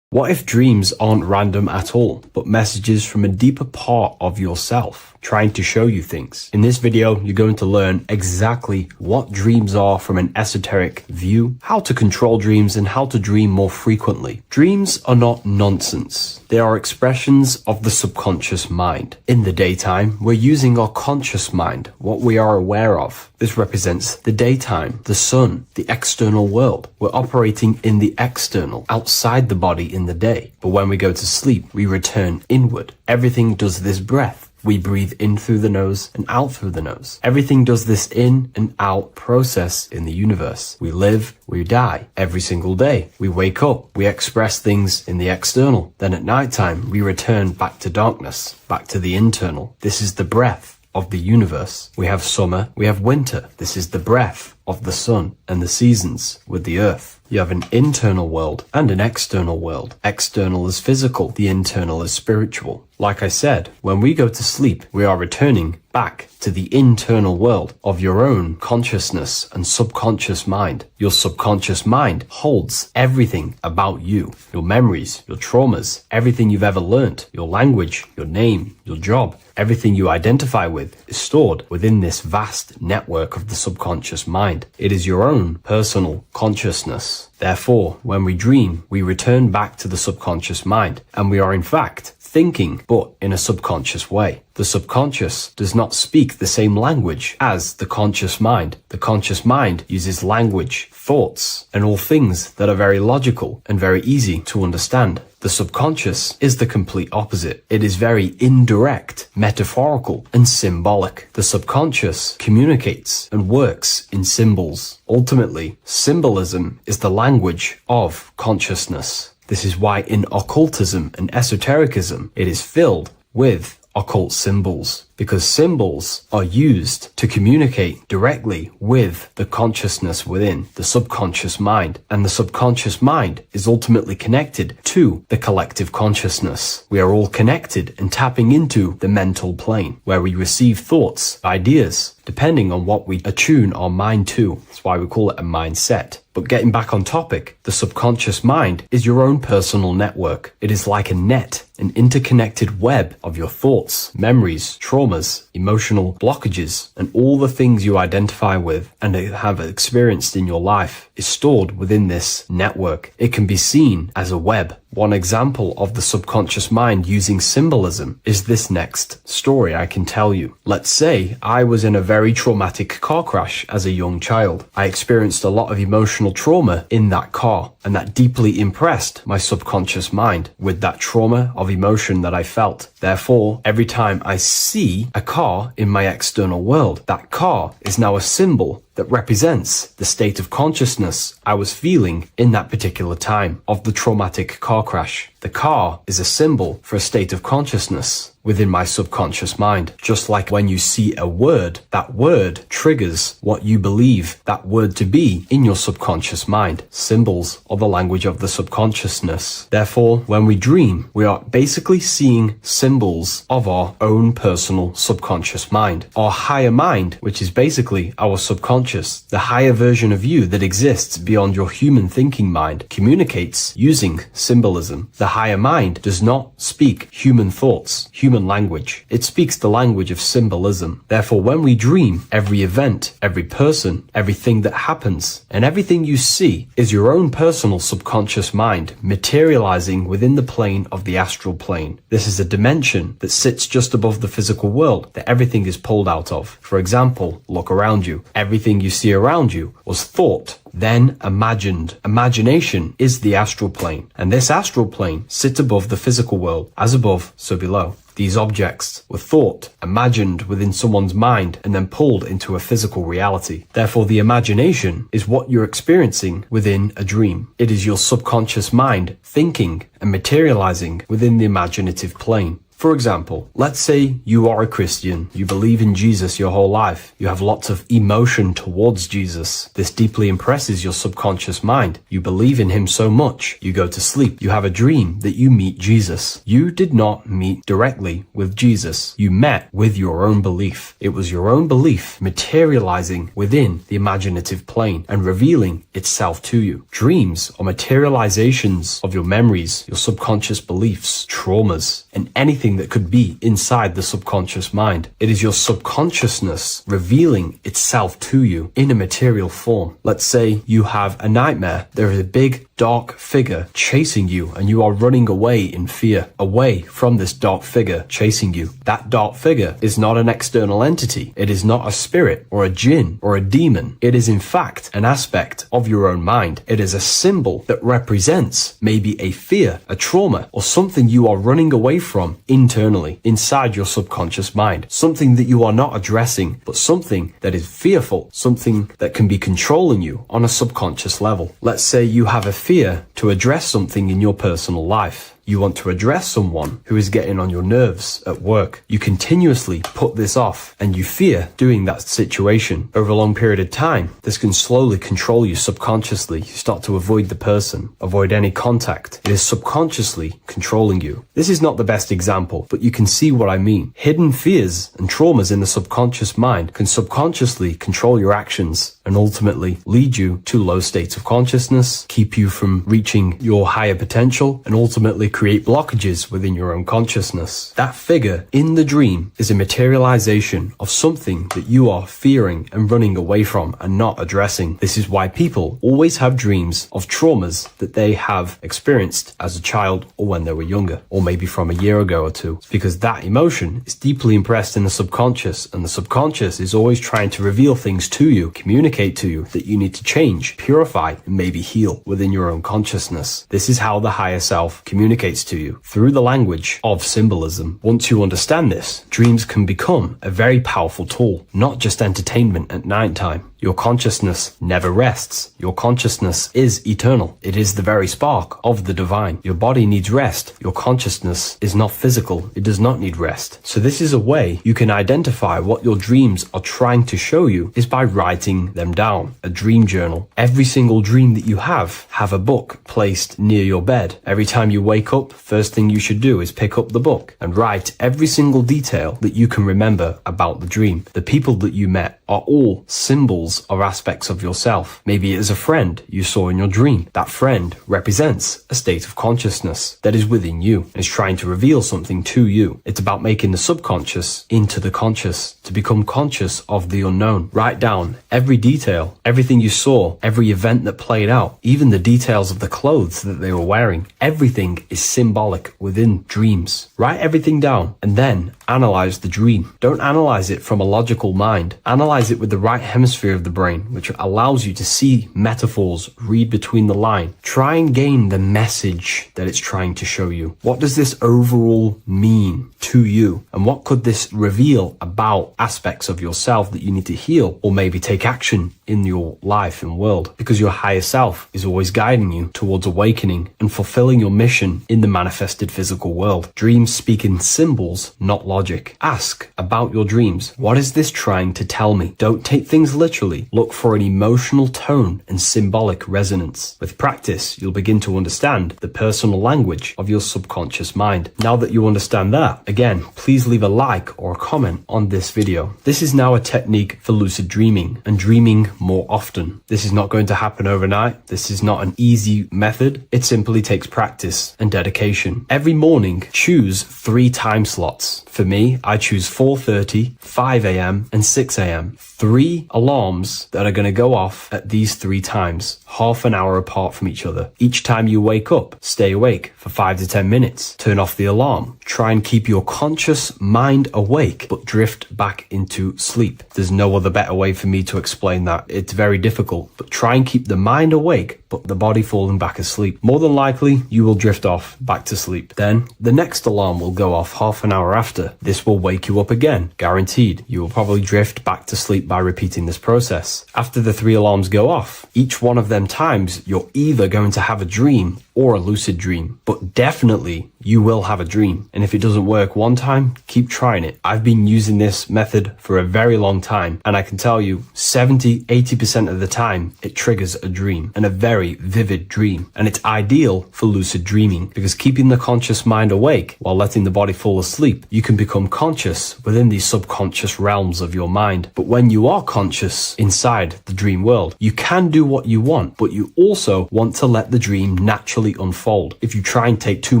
D: What if dreams aren't random at all, but messages from a deeper part of yourself, trying to show you things? In this video, you're going to learn exactly what dreams are from an esoteric view, how to control dreams, and how to dream more frequently. Dreams are not nonsense. They are expressions of the subconscious mind. In the daytime, we're using our conscious mind, what we are aware of. This represents the daytime, the sun, the external world. We're operating in the external, outside the body in the day. But when we go to sleep, we return inward. Everything does this breath. We breathe in through the nose and out through the nose. Everything does this in and out process in the universe. We live, we die every single day. We wake up, we express things in the external. Then at nighttime, we return back to darkness, back to the internal. This is the breath of the universe. We have summer, we have winter. This is the breath of the sun and the seasons with the earth. You have an internal world and an external world. External is physical, the internal is spiritual. Like I said, when we go to sleep, we are returning back to the internal world of your own consciousness and subconscious mind. Your subconscious mind holds everything about you, your memories, your traumas, everything you've ever learnt, your language, your name, your job, everything you identify with is stored within this vast network of the subconscious mind. It is your own personal consciousness. Therefore, when we dream, we return back to the subconscious mind, and we are in fact thinking, but in a subconscious way. The subconscious does not speak the same language as the conscious mind. The conscious mind uses language, thoughts, and all things that are very logical and very easy to understand. The subconscious is the complete opposite. It is very indirect, metaphorical, and symbolic. The subconscious communicates and works in symbols. Ultimately, symbolism is the language of consciousness. This is why in occultism and esotericism, it is filled with occult symbols, because symbols are used to communicate directly with the consciousness within the subconscious mind, and the subconscious mind is ultimately connected to the collective consciousness. We are all connected and tapping into the mental plane, where we receive thoughts, ideas, depending on what we attune our mind to. That's why we call it a mindset. But getting back on topic, the subconscious mind is your own personal network. It is like a net, an interconnected web of your thoughts, memories, traumas, emotional blockages, and all the things you identify with and have experienced in your life is stored within this network. It can be seen as a web. One example of the subconscious mind using symbolism is this next story I can tell you. Let's say I was in a very traumatic car crash as a young child. I experienced a lot of emotional trauma in that car, and that deeply impressed my subconscious mind with that trauma of emotion that I felt. Therefore, every time I see a car in my external world, that car is now a symbol that represents the state of consciousness I was feeling in that particular time of the traumatic car crash. The car is a symbol for a state of consciousness within my subconscious mind. Just like when you see a word, that word triggers what you believe that word to be in your subconscious mind. Symbols are the language of the subconsciousness. Therefore, when we dream, we are basically seeing symbols of our own personal subconscious mind. Our higher mind, which is basically our subconscious, the higher version of you that exists beyond your human thinking mind, communicates using symbolism. The higher mind does not speak human thoughts, human language. It speaks the language of symbolism. Therefore, when we dream, every event, every person, everything that happens, and everything you see is your own personal subconscious mind materializing within the plane of the astral plane. This is a dimension that sits just above the physical world that everything is pulled out of. For example, look around you. Everything you see around you was thought, then imagined. Imagination is the astral plane, and this astral plane sits above the physical world. As above, so below. These objects were thought, imagined within someone's mind, and then pulled into a physical reality. Therefore, the imagination is what you're experiencing within a dream. It is your subconscious mind thinking and materializing within the imaginative plane. For example, let's say you are a Christian, you believe in Jesus your whole life, you have lots of emotion towards Jesus. This deeply impresses your subconscious mind. You believe in him so much, you go to sleep, you have a dream that you meet Jesus. You did not meet directly with Jesus. You met with your own belief. It was your own belief materializing within the imaginative plane and revealing itself to you. Dreams are materializations of your memories, your subconscious beliefs, traumas, and anything that could be inside the subconscious mind. It is your subconsciousness revealing itself to you in a material form. Let's say you have a nightmare. There is a big dark figure chasing you and you are running away in fear, away from this dark figure chasing you. That dark figure is not an external entity. It is not a spirit or a jinn or a demon. It is in fact an aspect of your own mind. It is a symbol that represents maybe a fear, a trauma, or something you are running away from internally, inside your subconscious mind. Something that you are not addressing, but something that is fearful, something that can be controlling you on a subconscious level. Let's say you have a fear to address something in your personal life. You want to address someone who is getting on your nerves at work. You continuously put this off and you fear doing that situation. Over a long period of time, this can slowly control you subconsciously. You start to avoid the person, avoid any contact. It is subconsciously controlling you. This is not the best example, but you can see what I mean. Hidden fears and traumas in the subconscious mind can subconsciously control your actions and ultimately lead you to low states of consciousness, keep you from reaching your higher potential, and ultimately create blockages within your own consciousness. That figure in the dream is a materialization of something that you are fearing and running away from and not addressing. This is why people always have dreams of traumas that they have experienced as a child or when they were younger, or maybe from a year ago or two. It's because that emotion is deeply impressed in the subconscious, and the subconscious is always trying to reveal things to you, communicate to you that you need to change, purify, and maybe heal within your own consciousness. This is how the higher self communicates to you, through the language of symbolism. Once you understand this, dreams can become a very powerful tool, not just entertainment at night time. Your consciousness never rests. Your consciousness is eternal. It is the very spark of the divine. Your body needs rest. Your consciousness is not physical. It does not need rest. So this is a way you can identify what your dreams are trying to show you, is by writing them down. A dream journal. Every single dream that you have a book placed near your bed. Every time you wake up, first thing you should do is pick up the book and write every single detail that you can remember about the dream. The people that you met are all symbols or aspects of yourself. Maybe it is a friend you saw in your dream. That friend represents a state of consciousness that is within you and is trying to reveal something to you. It's about making the subconscious into the conscious, to become conscious of the unknown. Write down every detail, everything you saw, every event that played out, even the details of the clothes that they were wearing. Everything is symbolic within dreams. Write everything down and then analyze the dream. Don't analyze it from a logical mind. Analyze it with the right hemisphere of the brain, which allows you to see metaphors, read between the line. Try and gain the message that it's trying to show you. What does this overall mean to you? And what could this reveal about aspects of yourself that you need to heal or maybe take action in your life and world? Because your higher self is always guiding you towards awakening and fulfilling your mission in the manifested physical world. Dreams speak in symbols, not logic. Ask about your dreams. What is this trying to tell me? Don't take things literally. Look for an emotional tone and symbolic resonance. With practice, you'll begin to understand the personal language of your subconscious mind. Now that you understand that, again, please leave a like or a comment on this video. This is now a technique for lucid dreaming and dreaming more often. This is not going to happen overnight. This is not an easy method. It simply takes practice and dedication. Every morning, choose 3 time slots. For me, I choose 4:30, 5 a.m. and 6 a.m. 3 alarms that are going to go off at these 3 times, half an hour apart from each other. Each time you wake up, stay awake for 5 to 10 minutes. Turn off the alarm. Try and keep your conscious mind awake, but drift back into sleep. There's no other better way for me to explain that. It's very difficult, but try and keep the mind awake, but the body falling back asleep. More than likely, you will drift off back to sleep. Then the next alarm will go off half an hour after. This will wake you up again. Guaranteed. You will probably drift back to sleep by repeating this process. After the 3 alarms go off, each one of them times, you're either going to have a dream or a lucid dream, but definitely you will have a dream. And if it doesn't work one time, keep trying it. I've been using this method for a very long time, and I can tell you 70-80% of the time it triggers a dream, and a very vivid dream. And it's ideal for lucid dreaming because keeping the conscious mind awake while letting the body fall asleep, you can become conscious within these subconscious realms of your mind. But when you are conscious inside the dream world, you can do what you want, but you also want to let the dream naturally unfold. If you try and take too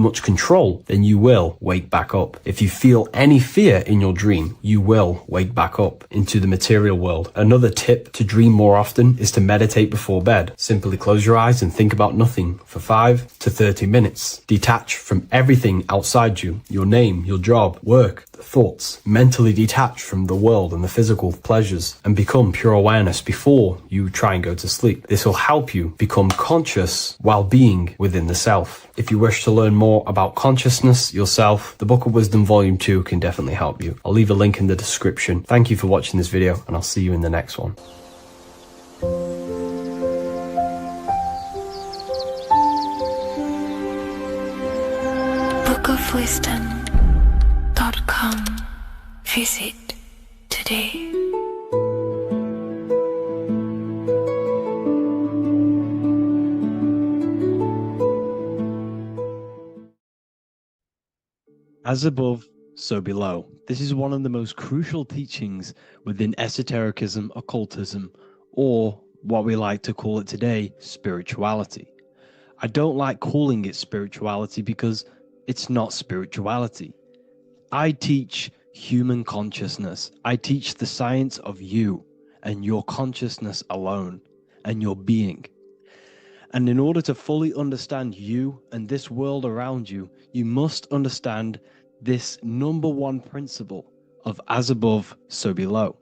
D: much control, then you will wake back up. If you feel any fear in your dream, you will wake back up into the material world. Another tip to dream more often is to meditate before bed. Simply close your eyes and think about nothing for 5 to 30 minutes. Detach from everything outside you, your name, your job, work, thoughts. Mentally detach from the world and the physical pleasures and become pure awareness before you try and go to sleep. This will help you become conscious while being within the self. If you wish to learn more about consciousness yourself, the Book of Wisdom Volume 2 can definitely help you. I'll leave a link in the description. Thank you for watching this video, and I'll see you in the next one.
C: bookofwisdom.com. Visit today.
E: As above, so below. This is one of the most crucial teachings within esotericism, occultism, or what we like to call it today, spirituality. I don't like calling it spirituality because It's not spirituality. I teach human consciousness. I teach the science of you and your consciousness alone and your being. And in order to fully understand you and this world around you, you must understand this number one principle of as above, so below.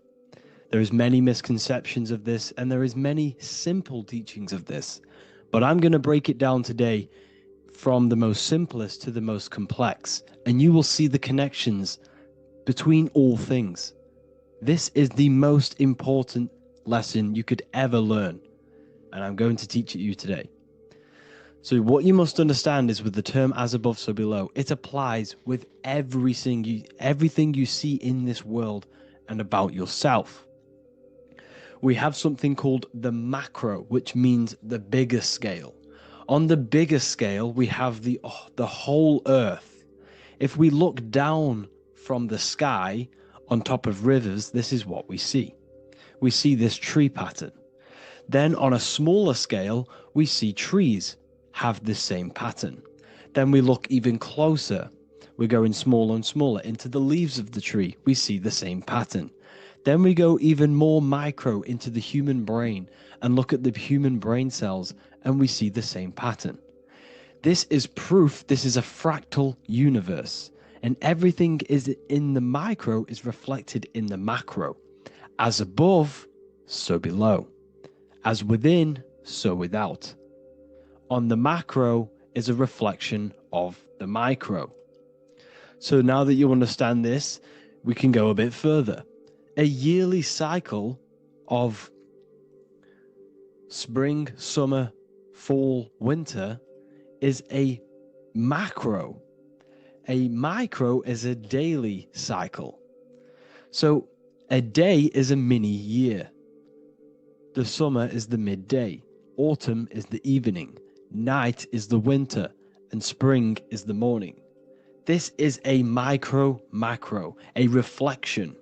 E: There is many misconceptions of this, and there is many simple teachings of this, but I'm going to break it down today from the most simplest to the most complex, and you will see the connections between all things. This is the most important lesson you could ever learn, and I'm going to teach it you today. So what you must understand is with the term as above, so below, it applies with everything you see in this world and about yourself. We have something called the macro, which means the bigger scale. On the bigger scale, we have the whole earth. If we look down from the sky on top of rivers, this is what we see. We see this tree pattern. Then on a smaller scale, we see trees have the same pattern. Then we look even closer. We're going smaller and smaller into the leaves of the tree. We see the same pattern. Then we go even more micro into the human brain and look at the human brain cells, and we see the same pattern. This is proof this is a fractal universe, and everything is in the micro is reflected in the macro. As above, so below. As within, so without. On the macro is a reflection of the micro. So now that you understand this, we can go a bit further. A yearly cycle of spring, summer, fall, winter is a macro. A micro is a daily cycle. So a day is a mini year. The summer is the midday. Autumn is the evening. Night is the winter. And spring is the morning. This is a macro, a reflection.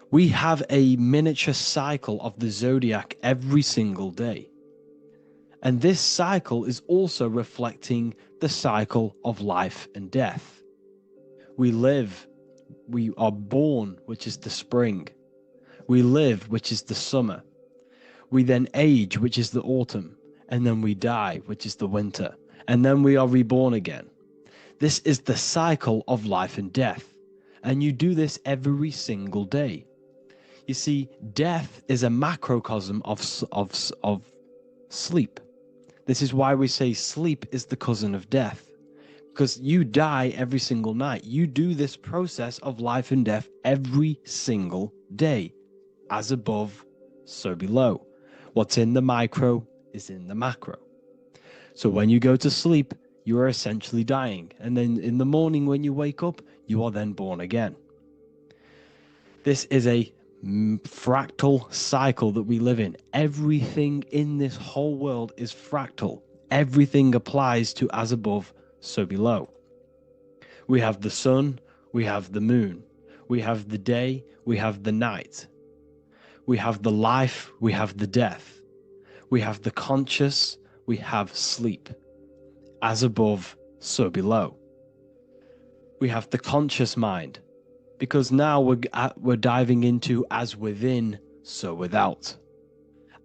E: We have a miniature cycle of the zodiac every single day. And this cycle is also reflecting the cycle of life and death. We live, we are born, which is the spring. We live, which is the summer. We then age, which is the autumn. And then we die, which is the winter. And then we are reborn again. This is the cycle of life and death. And you do this every single day. You see, death is a macrocosm of sleep. This is why we say sleep is the cousin of death. Because you die every single night. You do this process of life and death every single day. As above, so below. What's in the micro is in the macro. So when you go to sleep, you are essentially dying. And then in the morning when you wake up, you are then born again. This is a fractal cycle that we live in. Everything in this whole world is fractal. Everything applies to as above, so below. We have the sun, we have the moon, we have the day, we have the night. We have the life, we have the death. We have the conscious, we have sleep. As above, so below. We have the conscious mind, because now we're diving into as within, so without.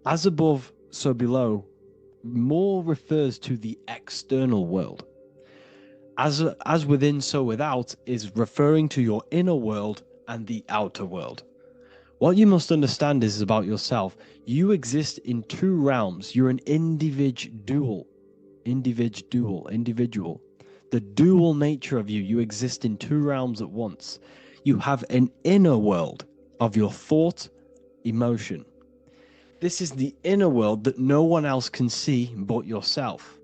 E: As above, so below more refers to the external world. As within, so without is referring to your inner world and the outer world. What you must understand is about yourself. You exist in two realms. You're an individual. The dual nature of you exist in two realms at once. You have an inner world of your thought, emotion. This is the inner world that no one else can see but yourself.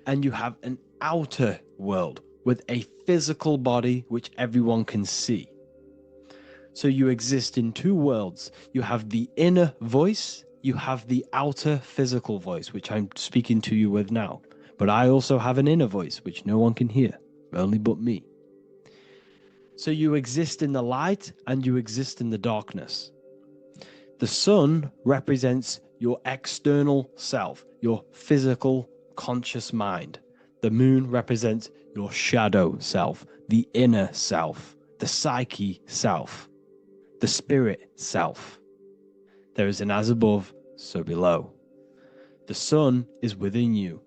E: And you have an outer world with a physical body which everyone can see. So you exist in two worlds. You have the inner voice, you have the outer physical voice, which I'm speaking to you with now. But I also have an inner voice, which no one can hear, only but me. So you exist in the light and you exist in the darkness. The sun represents your external self, your physical conscious mind. The moon represents your shadow self, the inner self, the psyche self, the spirit self. There is an as above, so below. The sun is within you.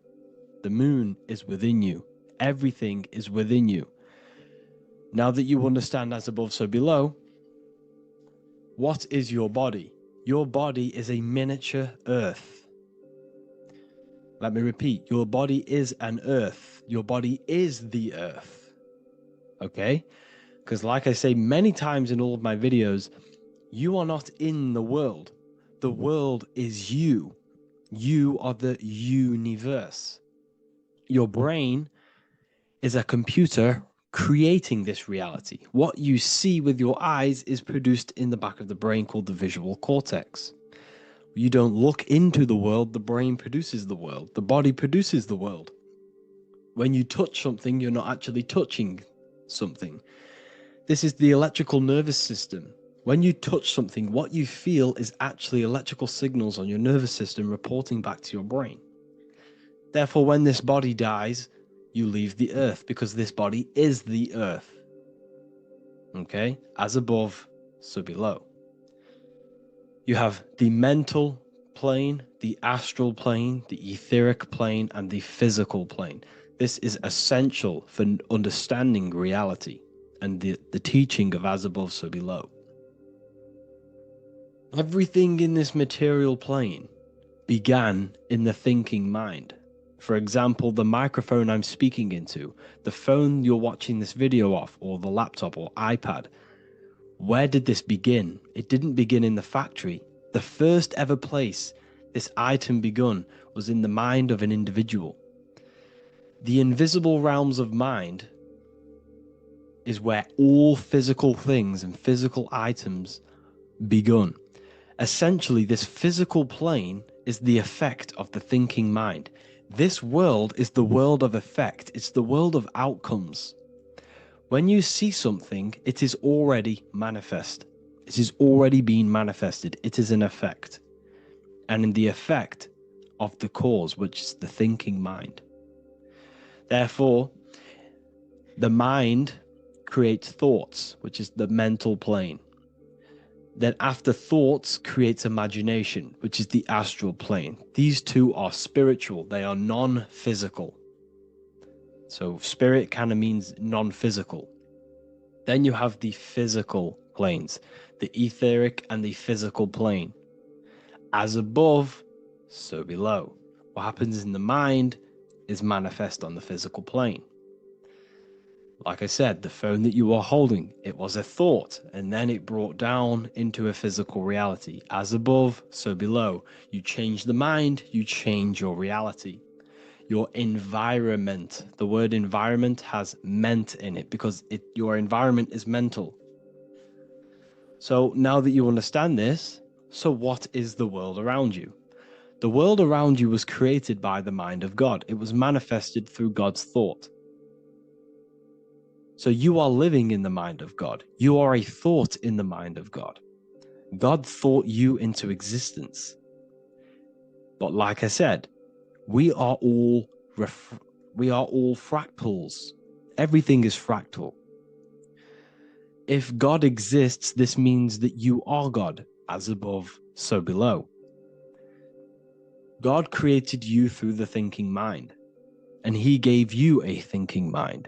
E: The moon is within you. Everything is within you. Now that you understand as above, so below, what is your body? Your body is a miniature earth. Let me repeat, your body is an earth. Your body is the earth. Okay? Because like I say many times in all of my videos, you are not in the world. The world is you. You are the universe. Your brain is a computer creating this reality. What you see with your eyes is produced in the back of the brain called the visual cortex. You don't look into the world, the brain produces the world. The body produces the world. When you touch something, you're not actually touching something. This is the electrical nervous system. When you touch something, what you feel is actually electrical signals on your nervous system reporting back to your brain. Therefore, when this body dies, you leave the earth because this body is the earth. Okay? As above, so below. You have the mental plane, the astral plane, the etheric plane, and the physical plane. This is essential for understanding reality and the teaching of as above, so below. Everything in this material plane began in the thinking mind. For example, the microphone I'm speaking into, the phone you're watching this video off, or the laptop or iPad. Where did this begin? It didn't begin in the factory. The first ever place this item begun was in the mind of an individual. The invisible realms of mind is where all physical things and physical items begun. Essentially, this physical plane is the effect of the thinking mind. This world is the world of effect. It's the world of outcomes. When you see something, it is already manifest. It is already being manifested. It is an effect. And in the effect of the cause, which is the thinking mind. Therefore, the mind creates thoughts, which is the mental plane. Then after thoughts creates imagination, which is the astral plane. These two are spiritual. They are non-physical. So spirit kind of means non-physical. Then you have the physical planes, the etheric and the physical plane. As above, so below. What happens in the mind is manifest on the physical plane. Like I said, the phone that you are holding, it was a thought, and then it brought down into a physical reality. As above, so below. You change the mind, you change your reality. Your environment, the word environment has ment in it because your environment is mental. So now that you understand this, so what is the world around you? The world around you was created by the mind of God. It was manifested through God's thought. So you are living in the mind of God. You are a thought in the mind of God. God thought you into existence. But like I said, we are all fractals. Everything is fractal. If God exists, this means that you are God, as above, so below. God created you through the thinking mind, and he gave you a thinking mind.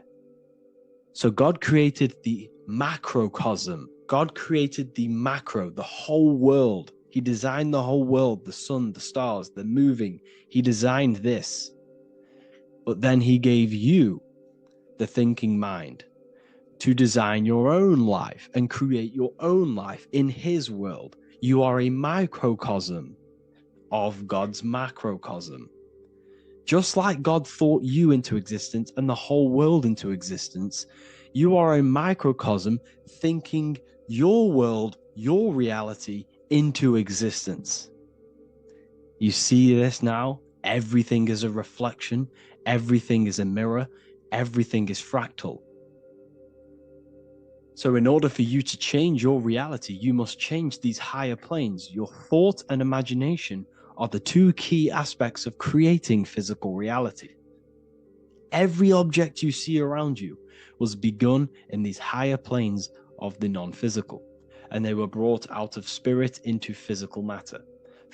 E: So God created the macrocosm. God created the macro, the whole world. He designed the whole world, the sun, the stars, the moving. He designed this. But then he gave you the thinking mind to design your own life and create your own life in his world. You are a microcosm of God's macrocosm. Just like God thought you into existence and the whole world into existence, you are a microcosm thinking your world, your reality into existence. You see this now? Everything is a reflection. Everything is a mirror. Everything is fractal. So in order for you to change your reality, you must change these higher planes. Your thought and imagination are the two key aspects of creating physical reality. Every object you see around you was begun in these higher planes of the non-physical, and they were brought out of spirit into physical matter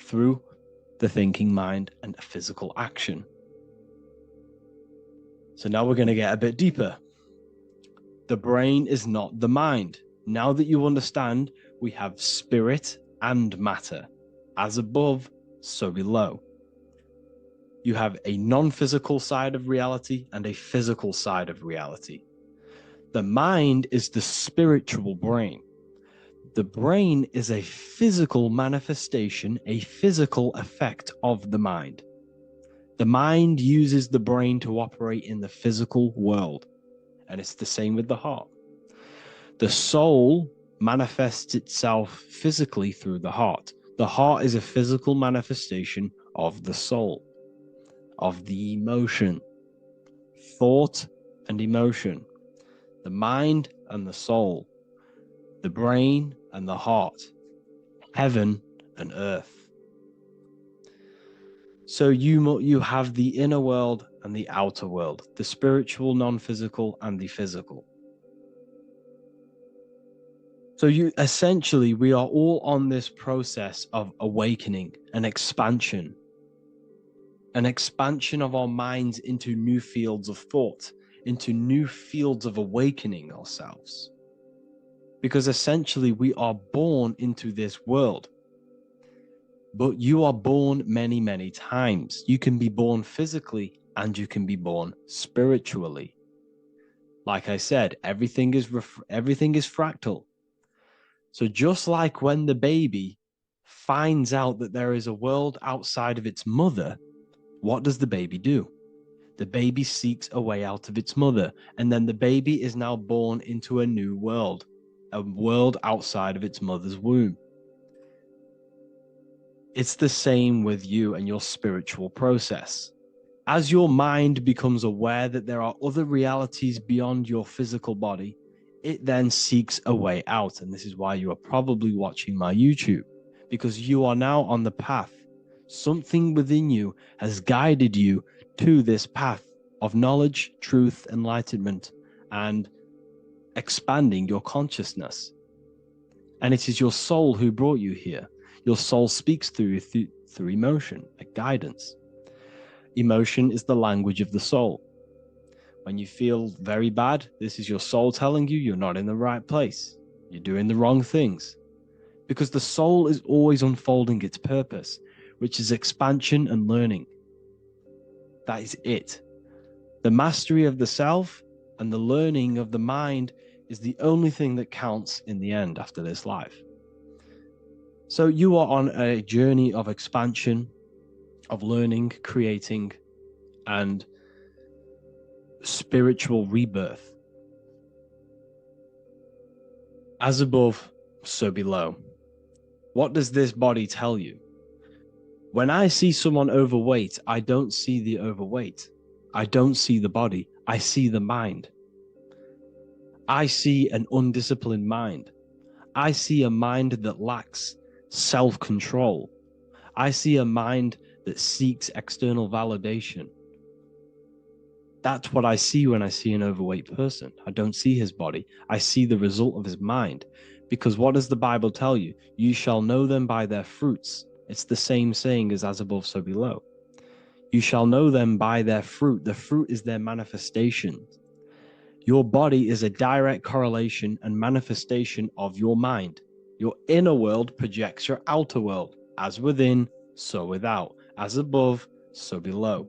E: through the thinking mind and physical action. So now we're going to get a bit deeper. The brain is not the mind. Now that you understand, we have spirit and matter. As above, so below. You have a non-physical side of reality and a physical side of reality. The mind is the spiritual brain. The brain is a physical manifestation, a physical effect of the mind. The mind uses the brain to operate in the physical world, and it's the same with the heart. The soul manifests itself physically through the heart. The heart is a physical manifestation of the soul, of the emotion, thought and emotion, the mind and the soul, the brain and the heart, heaven and earth. So you have the inner world and the outer world, the spiritual, non-physical, and the physical. So we are all on this process of awakening, an expansion of our minds into new fields of thought, into new fields of awakening ourselves. Because essentially we are born into this world. But you are born many, many times. You can be born physically and you can be born spiritually. Like I said, everything is fractal. So just like when the baby finds out that there is a world outside of its mother, what does the baby do? The baby seeks a way out of its mother, and then the baby is now born into a new world, a world outside of its mother's womb. It's the same with you and your spiritual process. As your mind becomes aware that there are other realities beyond your physical body, it then seeks a way out. And this is why you are probably watching my YouTube, because you are now on the path. Something within you has guided you to this path of knowledge, truth, enlightenment, and expanding your consciousness. And it is your soul who brought you here. Your soul speaks through emotion, like guidance. Emotion is the language of the soul. When you feel very bad, this is your soul telling you you're not in the right place. You're doing the wrong things. Because the soul is always unfolding its purpose, which is expansion and learning. That is it. The mastery of the self and the learning of the mind is the only thing that counts in the end after this life. So you are on a journey of expansion, of learning, creating, and spiritual rebirth. As above, so below. What does this body tell you? When I see someone overweight, I don't see the overweight. I don't see the body. I see the mind. I see an undisciplined mind. I see a mind that lacks self-control. I see a mind that seeks external validation. That's what I see when I see an overweight person. I don't see his body. I see the result of his mind. Because what does the Bible tell you? You shall know them by their fruits. It's the same saying as above, so below. You shall know them by their fruit. The fruit is their manifestation. Your body is a direct correlation and manifestation of your mind. Your inner world projects your outer world. As within, so without. As above, so below.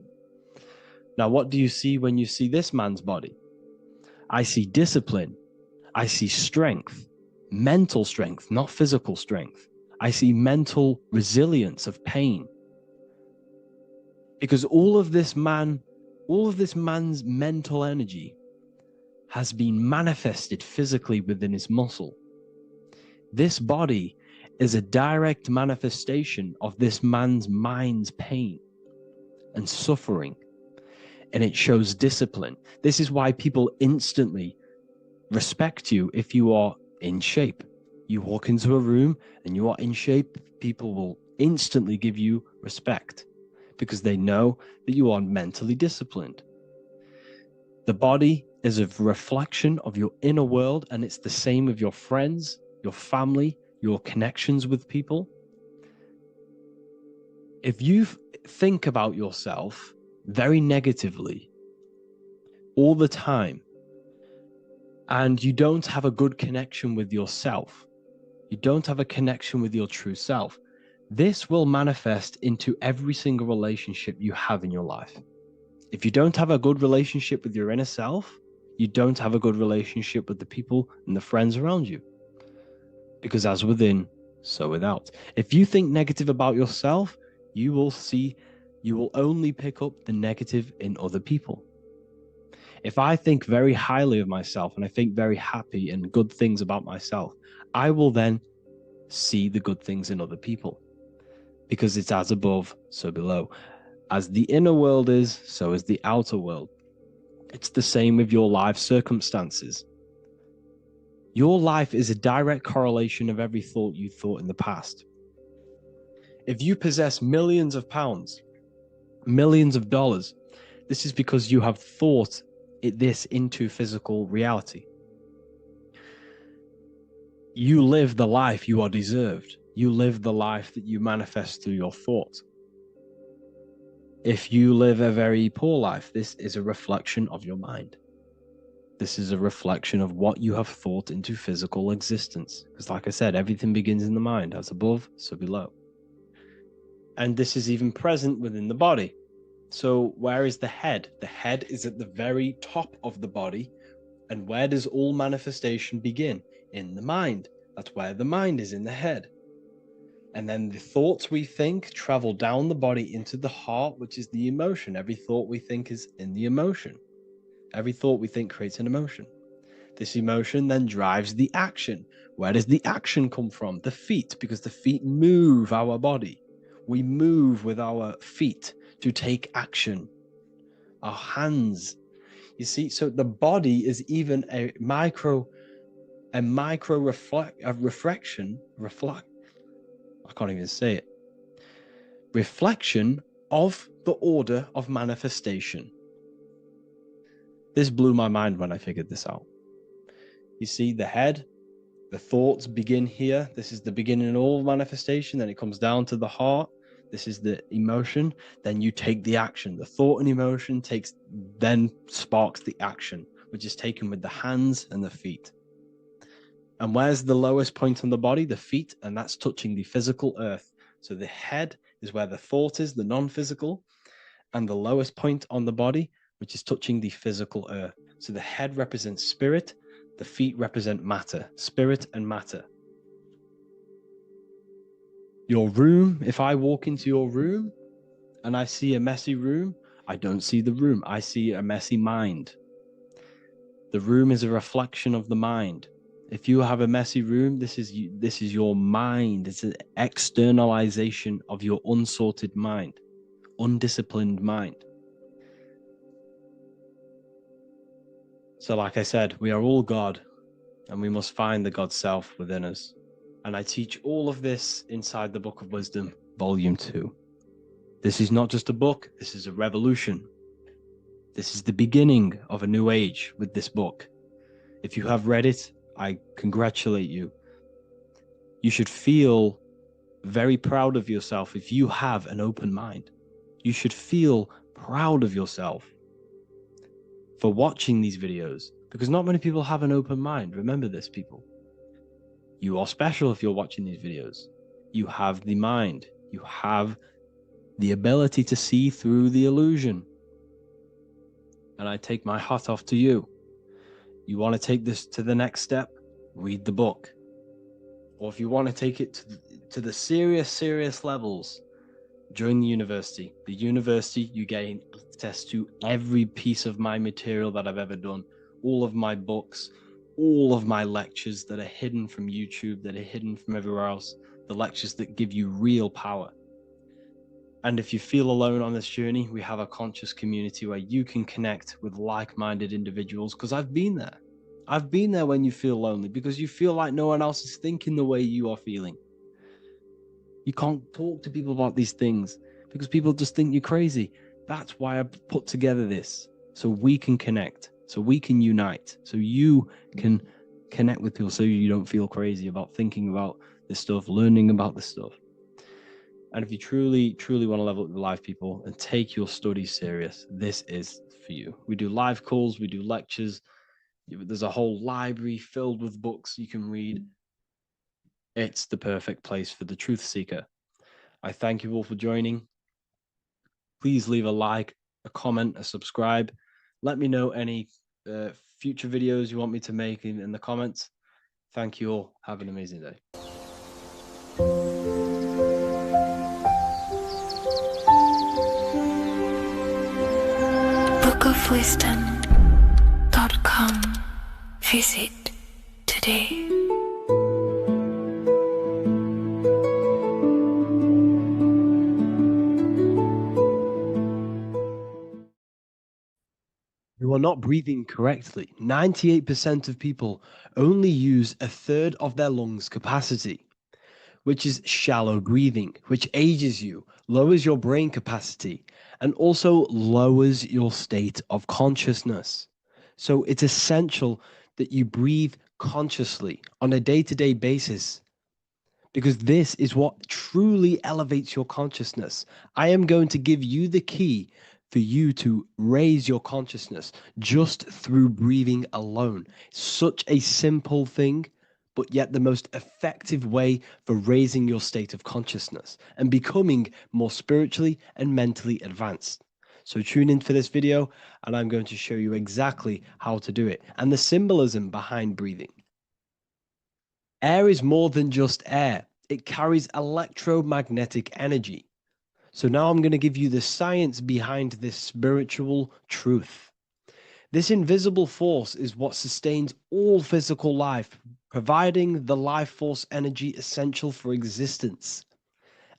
E: Now, what do you see when you see this man's body? I see discipline. I see strength. Mental strength, not physical strength. I see mental resilience of pain. Because all of this man's mental energy has been manifested physically within his muscle. This body is a direct manifestation of this man's mind's pain and suffering, and it shows discipline. This is why people instantly respect you if you are in shape. You walk into a room and you are in shape, people will instantly give you respect because they know that you are mentally disciplined. The body is a reflection of your inner world, and it's the same with your friends, your family, your connections with people. If you think about yourself very negatively all the time, and you don't have a good connection with yourself, you don't have a connection with your true self, this will manifest into every single relationship you have in your life. If you don't have a good relationship with your inner self, you don't have a good relationship with the people and the friends around you. Because as within, so without. If you think negative about yourself, you will only pick up the negative in other people. If I think very highly of myself and I think very happy and good things about myself, I will then see the good things in other people. Because it's as above, so below. As the inner world is, so is the outer world. It's the same with your life circumstances. Your life is a direct correlation of every thought you thought in the past. If you possess millions of pounds, millions of dollars, this is because you have thought this into physical reality. You live the life you are deserved. You live the life that you manifest through your thought. If you live a very poor life, this is a reflection of your mind. This is a reflection of what you have thought into physical existence. Because like I said, everything begins in the mind, as above, so below. And this is even present within the body. So where is the head? The head is at the very top of the body. And where does all manifestation begin? In the mind. That's where the mind is, in the head. And then the thoughts we think travel down the body into the heart, which is the emotion. Every thought we think is in the emotion. Every thought we think creates an emotion. This emotion then drives the action. Where does the action come from? The feet, because the feet move our body. We move with our feet to take action. Our hands. You see, so the body is even a micro reflection. I can't even say it. Reflection of the order of manifestation. This blew my mind when I figured this out. You see, the head, the thoughts begin here. This is the beginning of all manifestation. Then it comes down to the heart. This is the emotion. Then you take the action. The thought and emotion then sparks the action, which is taken with the hands and the feet. And where's the lowest point on the body? The feet, and that's touching the physical earth. So the head is where the thought is, the non-physical, and the lowest point on the body, which is touching the physical earth. So the head represents spirit, the feet represent matter, spirit and matter. Your room, if I walk into your room and I see a messy room, I don't see the room, I see a messy mind. The room is a reflection of the mind. If you have a messy room, this is your mind. It's an externalization of your unsorted mind, undisciplined mind. So like I said, we are all God, and we must find the God self within us. And I teach all of this inside the Book of Wisdom, Volume 2. This is not just a book, this is a revolution. This is the beginning of a new age with this book. If you have read it, I congratulate you. You should feel very proud of yourself if you have an open mind. You should feel proud of yourself for watching these videos, because not many people have an open mind. Remember this, people. You are special if you're watching these videos. You have the mind. You have the ability to see through the illusion. And I take my hat off to you. You want to take this to the next step? Read the book. Or if you want to take it to the serious levels, join the university. The university, you gain access to every piece of my material that I've ever done, all of my books, all of my lectures that are hidden from YouTube, that are hidden from everywhere else, the lectures that give you real power. And if you feel alone on this journey, we have a conscious community where you can connect with like-minded individuals, because I've been there. I've been there when you feel lonely, because you feel like no one else is thinking the way you are feeling. You can't talk to people about these things because people just think you're crazy. That's why I put together this, so we can connect. so we can unite, so you can connect with people, so you don't feel crazy about thinking about this stuff, learning about this stuff. And if you truly want to level up your life, people, and take your studies serious, this is for you. We do live calls, we do lectures. There's a whole library filled with books you can read. It's the perfect place for the truth seeker. I thank you all for joining. Please leave a like, a comment, a subscribe. Let me know any future videos you want me to make in the comments. Thank you all. Have an amazing day.
C: bookofwisdom.com. Visit today.
E: You are not breathing correctly. 98% of people only use a third of their lungs capacity, which is shallow breathing, which ages you, lowers your brain capacity, and also lowers your state of consciousness. So it's essential that you breathe consciously on a day-to-day basis, because this is what truly elevates your consciousness. I am going to give you the key for you to raise your consciousness just through breathing alone. Such a simple thing, but yet the most effective way for raising your state of consciousness and becoming more spiritually and mentally advanced. So tune in for this video, and I'm going to show you exactly how to do it and the symbolism behind breathing. Air is more than just air. It carries electromagnetic energy. So now I'm going to give you the science behind this spiritual truth. This invisible force is what sustains all physical life, providing the life force energy essential for existence.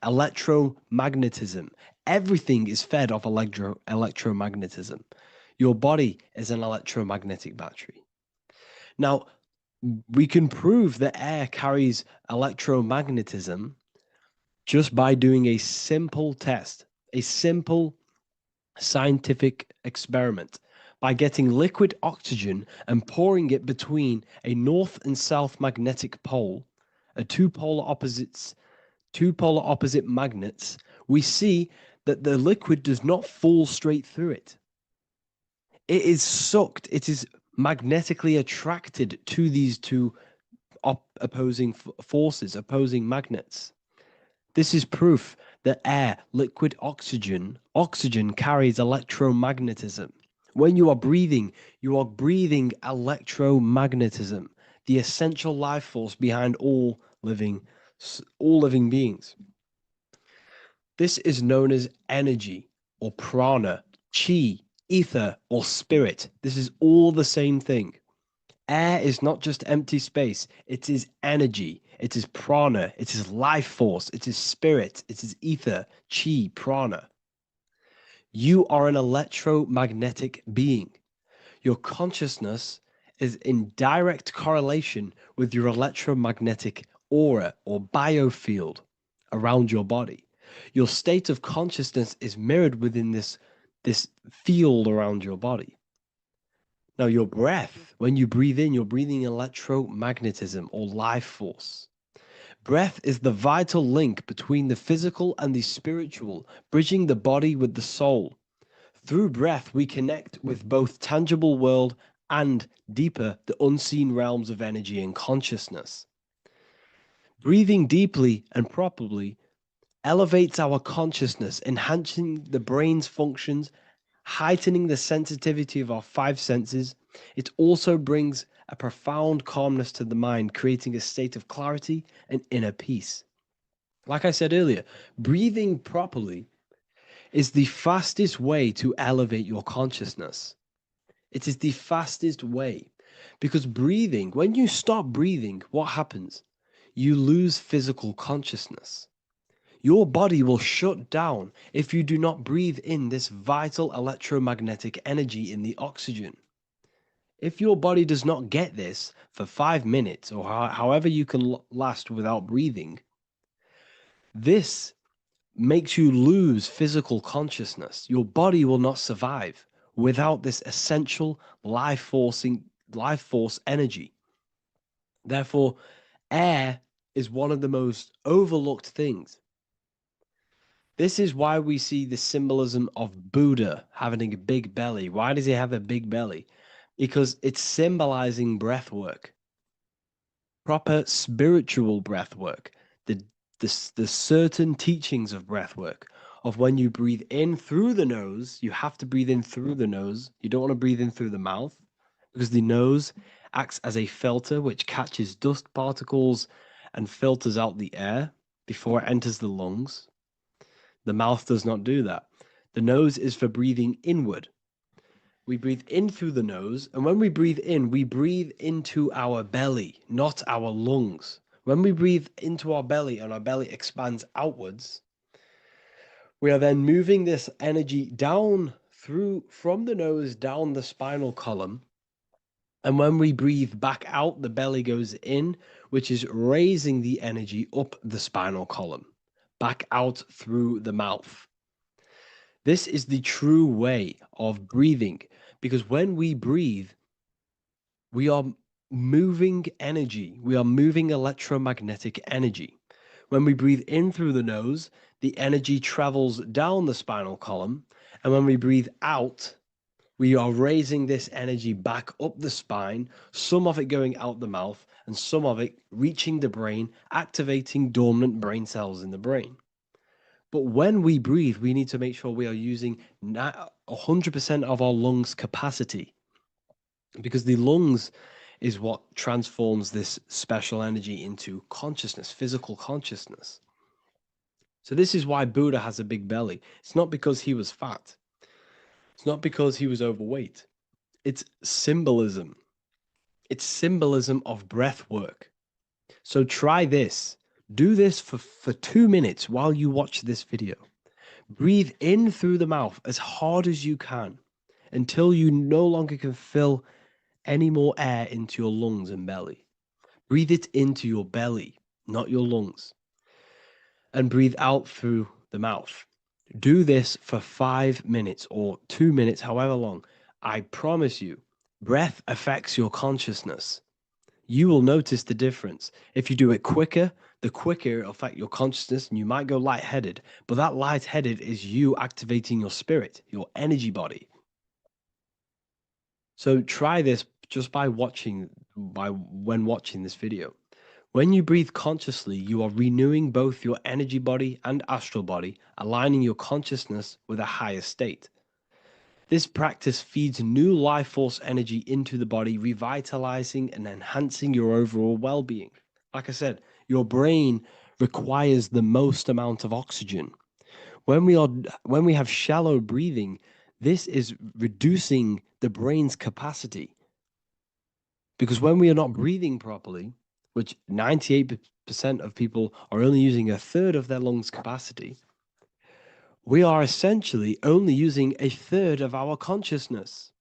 E: Electromagnetism. Everything is fed off electromagnetism. Your body is an electromagnetic battery. Now, we can prove that air carries electromagnetism just by doing a simple test, a simple scientific experiment, by getting liquid oxygen and pouring it between a north and south magnetic pole, two polar opposite magnets. We see that the liquid does not fall straight through it. It is sucked, it is magnetically attracted to these two opposing forces, opposing magnets. This is proof that air, liquid oxygen carries electromagnetism. When you are breathing electromagnetism, the essential life force behind all living beings. This is known as energy or prana, chi, ether, or spirit. This is all the same thing. Air is not just empty space. It is energy. It is prana. It is life force. It is spirit. It is ether, chi, prana. You are an electromagnetic being. Your consciousness is in direct correlation with your electromagnetic aura or biofield around your body. Your state of consciousness is mirrored within this field around your body. Now, your breath, when you breathe in, you're breathing electromagnetism or life force. Breath is the vital link between the physical and the spiritual, bridging the body with the soul. Through breath, we connect with both tangible world and deeper, the unseen realms of energy and consciousness. Breathing deeply and properly elevates our consciousness, enhancing the brain's functions, heightening the sensitivity of our five senses. It also brings a profound calmness to the mind, creating a state of clarity and inner peace. Like I said earlier, breathing properly is the fastest way to elevate your consciousness. It is the fastest way, because breathing, when you stop breathing, what happens? You lose physical consciousness. Your body will shut down if you do not breathe in this vital electromagnetic energy in the oxygen. If your body does not get this for 5 minutes or however you can last without breathing, this makes you lose physical consciousness. Your body will not survive. without this essential life force energy. Therefore, air is one of the most overlooked things. This is why we see the symbolism of Buddha having a big belly. Why does he have a big belly? Because it's symbolizing breath work, proper spiritual breath work, the, the certain teachings of breath work, of when you breathe in through the nose, you have to breathe in through the nose. You don't want to breathe in through the mouth because the nose acts as a filter which catches dust particles and filters out the air before it enters the lungs. The mouth does not do that. The nose is for breathing inward. We breathe in through the nose, and when we breathe in, we breathe into our belly, not our lungs. When we breathe into our belly and our belly expands outwards, we are then moving this energy down from the nose down the spinal column. And when we breathe back out, the belly goes in, which is raising the energy up the spinal column, back out through the mouth. This is the true way of breathing, because when we breathe, we are moving energy. We are moving electromagnetic energy. When we breathe in through the nose, the energy travels down the spinal column. And when we breathe out, we are raising this energy back up the spine, some of it going out the mouth, and some of it reaching the brain, activating dormant brain cells in the brain. But when we breathe, we need to make sure we are using 100% of our lungs' capacity, because the lungs is what transforms this special energy into consciousness, physical consciousness. So this is why Buddha has a big belly. It's not because he was fat. It's not because he was overweight. It's symbolism. It's symbolism of breath work. So try this. Do this for 2 minutes while you watch this video. Breathe in through the mouth as hard as you can until you no longer can fill any more air into your lungs and belly. Breathe it into your belly, not your lungs. And breathe out through the mouth. Do this for 5 minutes or 2 minutes, however long. I promise you, breath affects your consciousness. You will notice the difference. If you do it quicker, the quicker it'll affect your consciousness, and you might go lightheaded. But that lightheaded is you activating your spirit, your energy body. So try this just when watching this video. When you breathe consciously, you are renewing both your energy body and astral body, aligning your consciousness with a higher state. This practice feeds new life force energy into the body, revitalizing and enhancing your overall well-being. Like I said, your brain requires the most amount of oxygen. When we have shallow breathing, this is reducing the brain's capacity. Because when we are not breathing properly, which 98% of people are only using a third of their lungs capacity, we are essentially only using a third of our consciousness,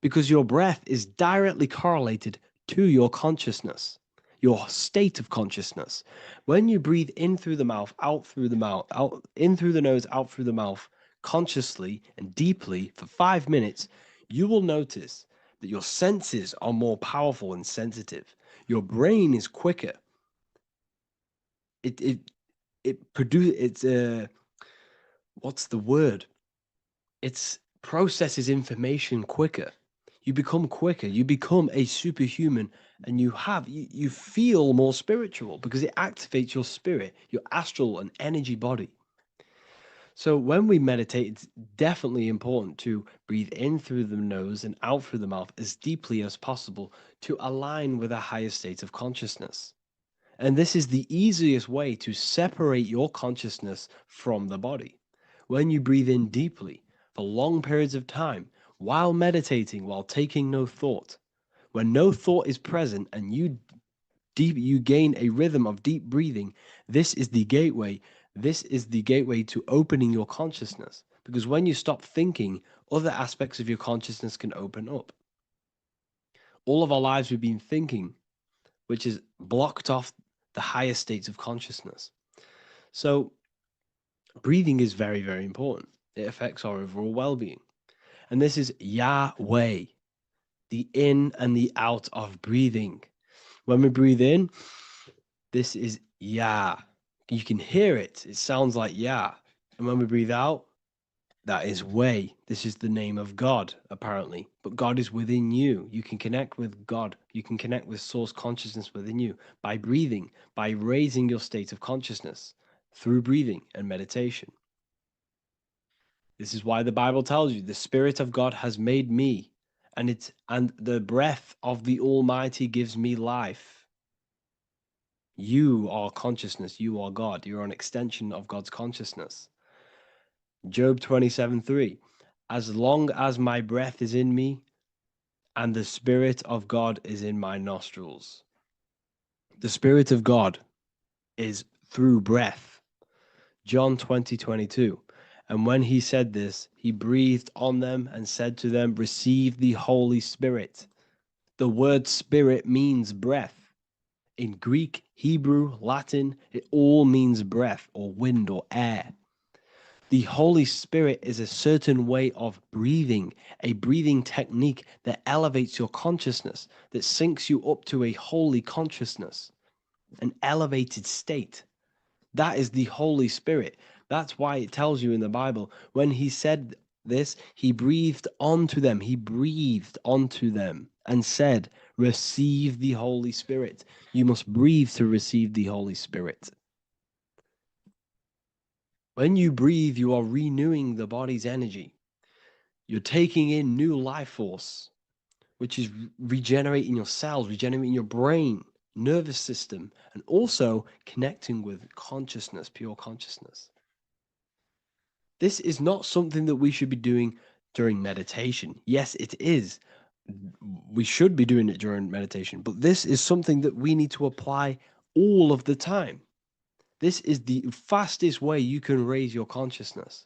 E: because your breath is directly correlated to your consciousness, your state of consciousness. When you breathe in through the mouth, out through the mouth, out in through the nose, out through the mouth, consciously and deeply for 5 minutes, you will notice that your senses are more powerful and sensitive. Your brain is quicker. What's the word? It processes information quicker. You become quicker. You become a superhuman, and you feel more spiritual because it activates your spirit, your astral and energy body. So when we meditate, it's definitely important to breathe in through the nose and out through the mouth as deeply as possible to align with a higher state of consciousness. And this is the easiest way to separate your consciousness from the body. When you breathe in deeply for long periods of time, while meditating, while taking no thought, when no thought is present and you gain a rhythm of deep breathing, this is the gateway. This is the gateway to opening your consciousness. Because when you stop thinking, other aspects of your consciousness can open up. All of our lives we've been thinking, which is blocked off the higher states of consciousness. So breathing is very, very important. It affects our overall well-being. And this is Yahweh, the in and the out of breathing. When we breathe in, this is Yah. You can hear it. It sounds like Yah. And when we breathe out, that is way. This is the name of God, apparently. But God is within you. You can connect with God. You can connect with source consciousness within you by breathing, by raising your state of consciousness through breathing and meditation. This is why the Bible tells you the Spirit of God has made me, and the breath of the Almighty gives me life. You are consciousness. You are God. You're an extension of God's consciousness. Job 27:3. As long as my breath is in me and the Spirit of God is in my nostrils. The Spirit of God is through breath. John 20:22. And when he said this, he breathed on them and said to them, receive the Holy Spirit. The word spirit means breath. In Greek, Hebrew, Latin, it all means breath or wind or air. The Holy Spirit is a certain way of breathing, a breathing technique that elevates your consciousness, that syncs you up to a holy consciousness, an elevated state. That is the Holy Spirit. That's why it tells you in the Bible, when he said this, he breathed onto them. He breathed onto them and said, receive the Holy Spirit. You must breathe to receive the Holy Spirit. When you breathe, you are renewing the body's energy. You're taking in new life force, which is regenerating your cells, regenerating your brain, nervous system, and also connecting with consciousness, pure consciousness. This is not something that we should be doing during meditation. Yes, it is. We should be doing it during meditation, but this is something that we need to apply all of the time. This is the fastest way you can raise your consciousness.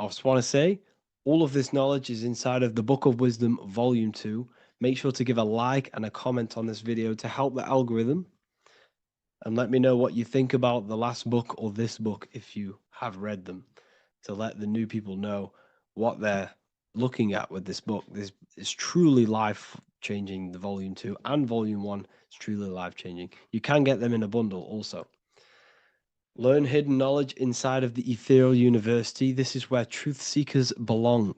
E: I just want to say, all of this knowledge is inside of the Book of Wisdom, Volume 2. Make sure to give a like and a comment on this video to help the algorithm. And let me know what you think about the last book or this book if you have read them, to let the new people know what they're looking at with this book. This is truly life-changing, the Volume 2 and Volume 1 is truly life-changing. You can get them in a bundle also. Learn hidden knowledge inside of the Ethereal University. This is where truth seekers belong.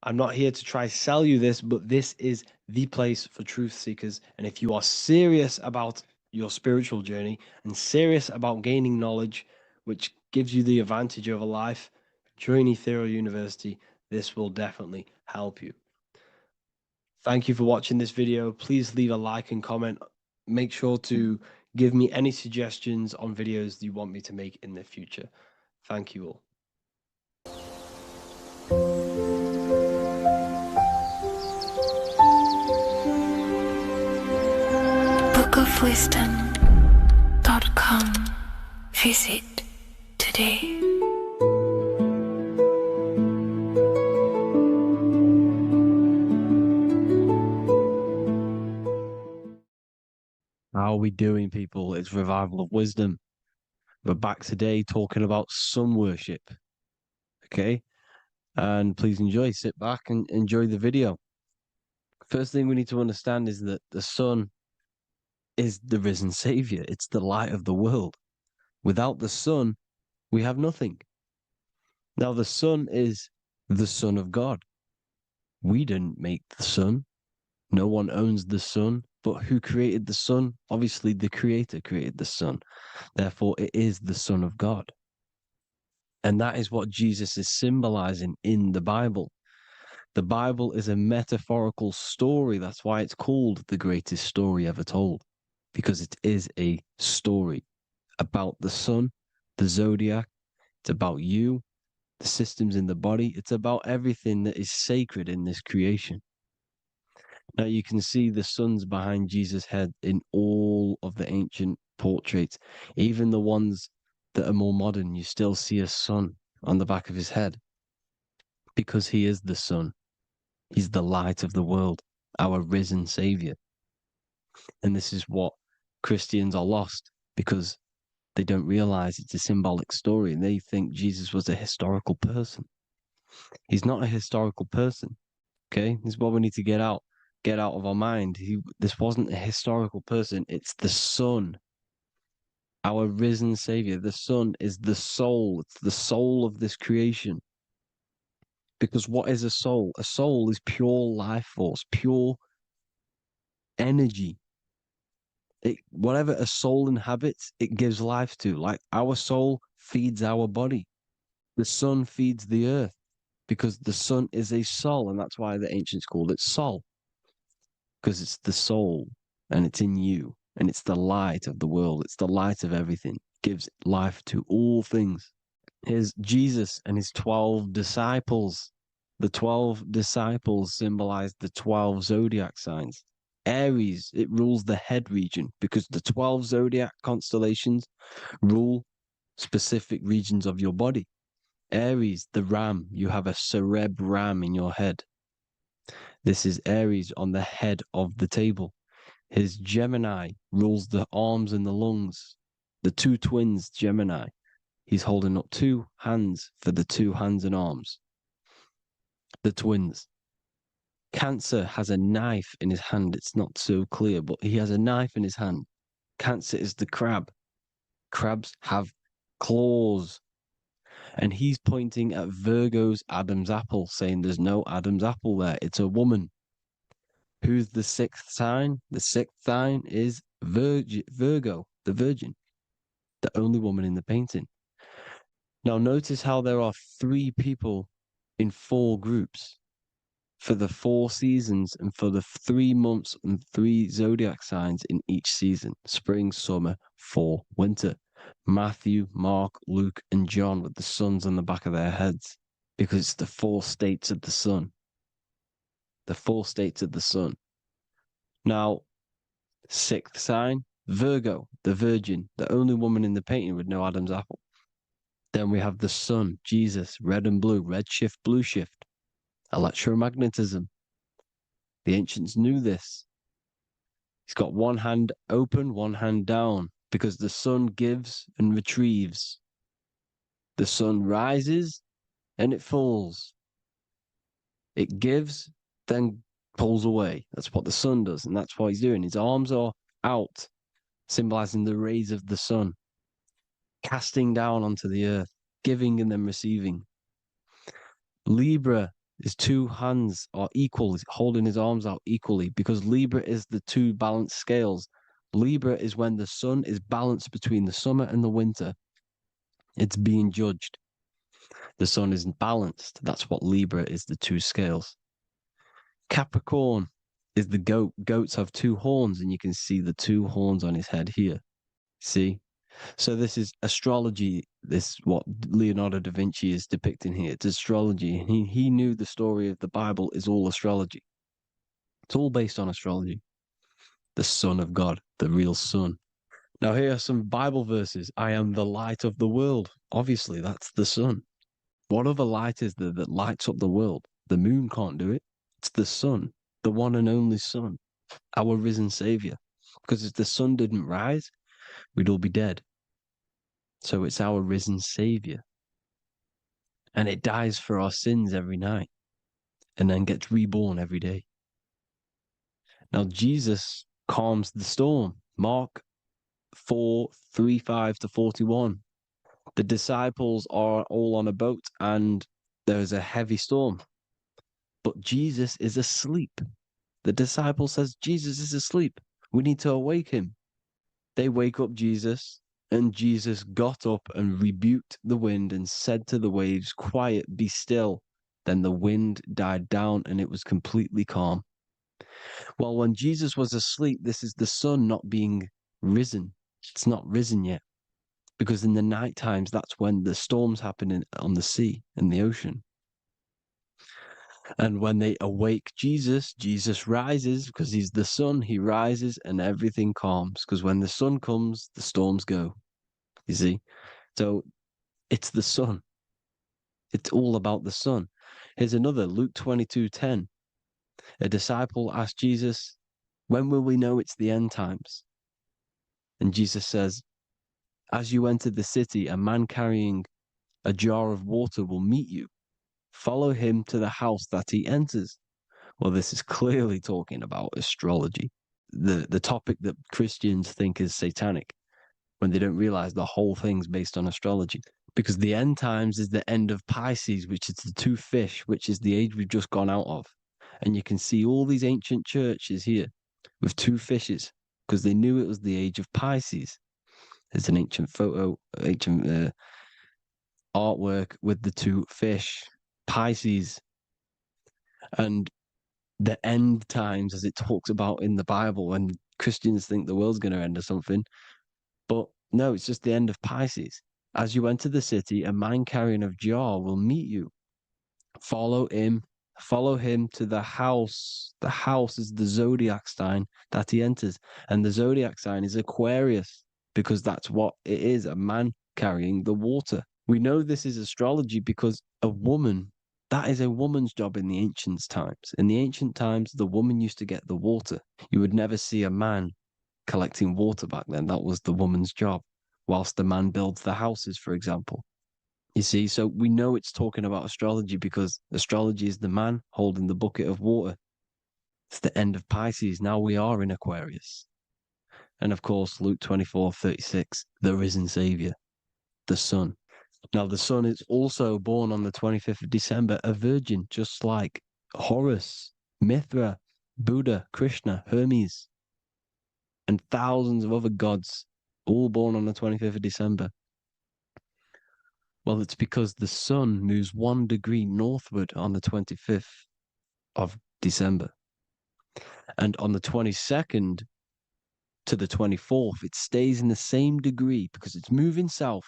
E: I'm not here to try sell you this, but this is the place for truth seekers. And if you are serious about your spiritual journey and serious about gaining knowledge, which gives you the advantage over life, join Ethereal University. This will definitely help you. Thank you for watching this video. Please leave a like and comment. Make sure to give me any suggestions on videos you want me to make in the future. Thank you all.
C: bookofwisdom.com. Visit today.
E: How are we doing, people? It's Revival of Wisdom. We're back today talking about sun worship. Okay? And please enjoy. Sit back and enjoy the video. First thing we need to understand is that the sun is the risen savior. It's the light of the world. Without the sun, we have nothing. Now, the sun is the Son of God. We didn't make the sun. No one owns the sun. But who created the sun? Obviously, the Creator created the sun. Therefore, it is the Son of God. And that is what Jesus is symbolizing in the Bible. The Bible is a metaphorical story. That's why it's called the greatest story ever told, because it is a story about the sun, the zodiac. It's about you, the systems in the body. It's about everything that is sacred in this creation. Now you can see the suns behind Jesus' head in all of the ancient portraits, even the ones that are more modern. You still see a sun on the back of his head because he is the sun. He's the light of the world, our risen savior. And this is what Christians are lost because they don't realize it's a symbolic story and they think Jesus was a historical person. He's not a historical person. Okay, this is what we need to get out of our mind. This wasn't a historical person. It's the Son, our risen Savior. The Son is the soul. It's the soul of this creation. Because what is a soul? A soul is pure life force, pure energy. Whatever a soul inhabits, it gives life to. Like our soul feeds our body. The sun feeds the earth because the sun is a soul, and that's why the ancients called it Sol, because it's the soul and it's in you, and it's the light of the world. It's the light of everything. It gives life to all things. Here's Jesus and his 12 disciples. The 12 disciples symbolize the 12 zodiac signs. Aries, it rules the head region because the 12 zodiac constellations rule specific regions of your body. Aries, the ram, you have a cerebrum in your head. This is Aries on the head of the table. His Gemini rules the arms and the lungs. The two twins, Gemini. He's holding up two hands for the two hands and arms. The twins. Cancer has a knife in his hand. It's not so clear, but he has a knife in his hand. Cancer is the crab. Crabs have claws. And he's pointing at Virgo's Adam's apple, saying there's no Adam's apple there. It's a woman. Who's the sixth sign? The sixth sign is Virgo, the virgin, the only woman in the painting. Now notice how there are 3 people in 4 groups for the 4 seasons and for the 3 months and 3 zodiac signs in each season: spring, summer, fall, winter. Matthew, Mark, Luke, and John with the suns on the back of their heads, because it's the 4 states of the sun. The 4 states of the sun. Now, 6th sign, Virgo, the virgin, the only woman in the painting with no Adam's apple. Then we have the sun, Jesus, red and blue, red shift, blue shift. Electromagnetism. The ancients knew this. He's got one hand open, one hand down, because the sun gives and retrieves. The sun rises and it falls. It gives, then pulls away. That's what the sun does, and that's what he's doing. His arms are out, symbolizing the rays of the sun, casting down onto the earth, giving and then receiving. Libra, his 2 hands are equal, he's holding his arms out equally, because Libra is the 2 balanced scales. Libra is when the sun is balanced between the summer and the winter. It's being judged. The sun isn't balanced. That's what Libra is, the 2 scales. Capricorn is the goat. Goats have 2 horns, and you can see the 2 horns on his head here. See? So this is astrology. This what Leonardo da Vinci is depicting here. It's astrology. And he knew the story of the Bible is all astrology. It's all based on astrology. The Son of God, the real Son. Now here are some Bible verses. I am the light of the world. Obviously, that's the sun. What other light is there that lights up the world? The moon can't do it. It's the sun, the one and only Son, our risen Savior. Because if the sun didn't rise, we'd all be dead. So it's our risen Savior. And it dies for our sins every night and then gets reborn every day. Now, Jesus calms the storm. Mark 4:35-41. The disciples are all on a boat and there's a heavy storm. But Jesus is asleep. The disciple says, Jesus is asleep. We need to awake him. They wake up Jesus, and Jesus got up and rebuked the wind and said to the waves, quiet, be still. Then the wind died down and it was completely calm. Well, when Jesus was asleep, this is the sun not being risen. It's not risen yet. Because in the night times, that's when the storms happen on the sea and the ocean. And when they awake Jesus, Jesus rises because he's the sun. He rises and everything calms. Because when the sun comes, the storms go. You see? So it's the sun. It's all about the sun. Here's another, Luke 22:10. A disciple asked Jesus, when will we know it's the end times? And Jesus says, as you enter the city, a man carrying a jar of water will meet you. Follow him to the house that he enters. Well, this is clearly talking about astrology, the topic that Christians think is satanic, when they don't realize the whole thing's based on astrology. Because the end times is the end of Pisces, which is the two fish, which is the age we've just gone out of. And you can see all these ancient churches here with two fishes, because they knew it was the age of Pisces. There's an ancient photo, ancient artwork with the two fish, Pisces. And the end times, as it talks about in the Bible, and Christians think the world's going to end or something. But no, it's just the end of Pisces. As you enter the city, a man carrying a jar will meet you. Follow him to the house. The house is the zodiac sign that he enters. And the zodiac sign is Aquarius, because that's what it is, a man carrying the water. We know this is astrology because a woman, that is a woman's job in the ancient times. In the ancient times, the woman used to get the water. You would never see a man collecting water back then. That was the woman's job, whilst the man builds the houses, for example. You see, so we know it's talking about astrology because astrology is the man holding the bucket of water. It's the end of Pisces. Now we are in Aquarius. And of course, Luke 24:36, the risen Savior, the Son. Now, the Son is also born on the 25th of December, a virgin, just like Horus, Mithra, Buddha, Krishna, Hermes, and thousands of other gods, all born on the 25th of December. Well, it's because the sun moves 1 degree northward on the 25th of December. And on the 22nd to the 24th, it stays in the same degree because it's moving south.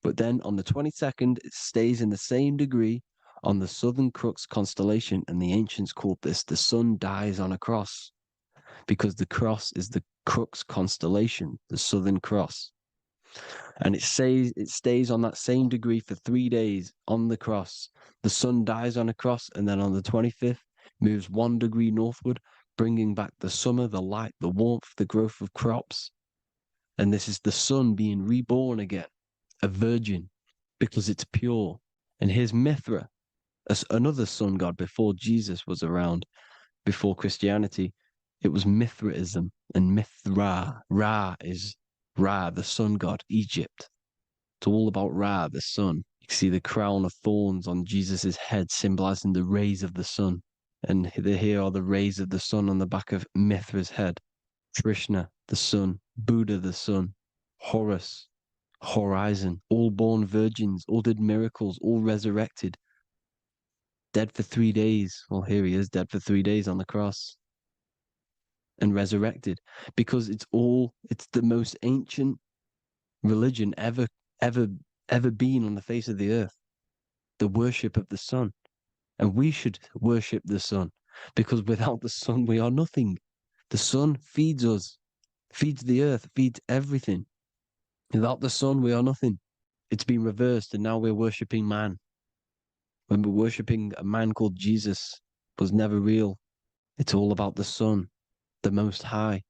E: But then on the 22nd, it stays in the same degree on the Southern Crux constellation. And the ancients called this the sun dies on a cross, because the cross is the Crux constellation, the Southern Cross. And it stays on that same degree for 3 days on the cross. The sun dies on a cross, and then on the 25th, moves 1 degree northward, bringing back the summer, the light, the warmth, the growth of crops. And this is the sun being reborn again, a virgin, because it's pure. And here's Mithra, another sun god before Jesus was around, before Christianity. It was Mithraism, and Mithra, Ra is Ra, the sun god, Egypt. It's all about Ra, the sun. You see the crown of thorns on Jesus' head, symbolizing the rays of the sun. And here are the rays of the sun on the back of Mithra's head. Krishna, the sun. Buddha, the sun. Horus, horizon. All born virgins, all did miracles, all resurrected. Dead for 3 days. Well, here he is, dead for 3 days on the cross. And resurrected, because it's the most ancient religion ever been on the face of the earth, the worship of the sun. And we should worship the sun, because without the sun we are nothing. The sun feeds us, feeds the earth, feeds everything. Without the sun we are nothing. It's been reversed, and now we're worshipping man. When we're worshipping a man called Jesus, was never real. It's all about the sun, the most high,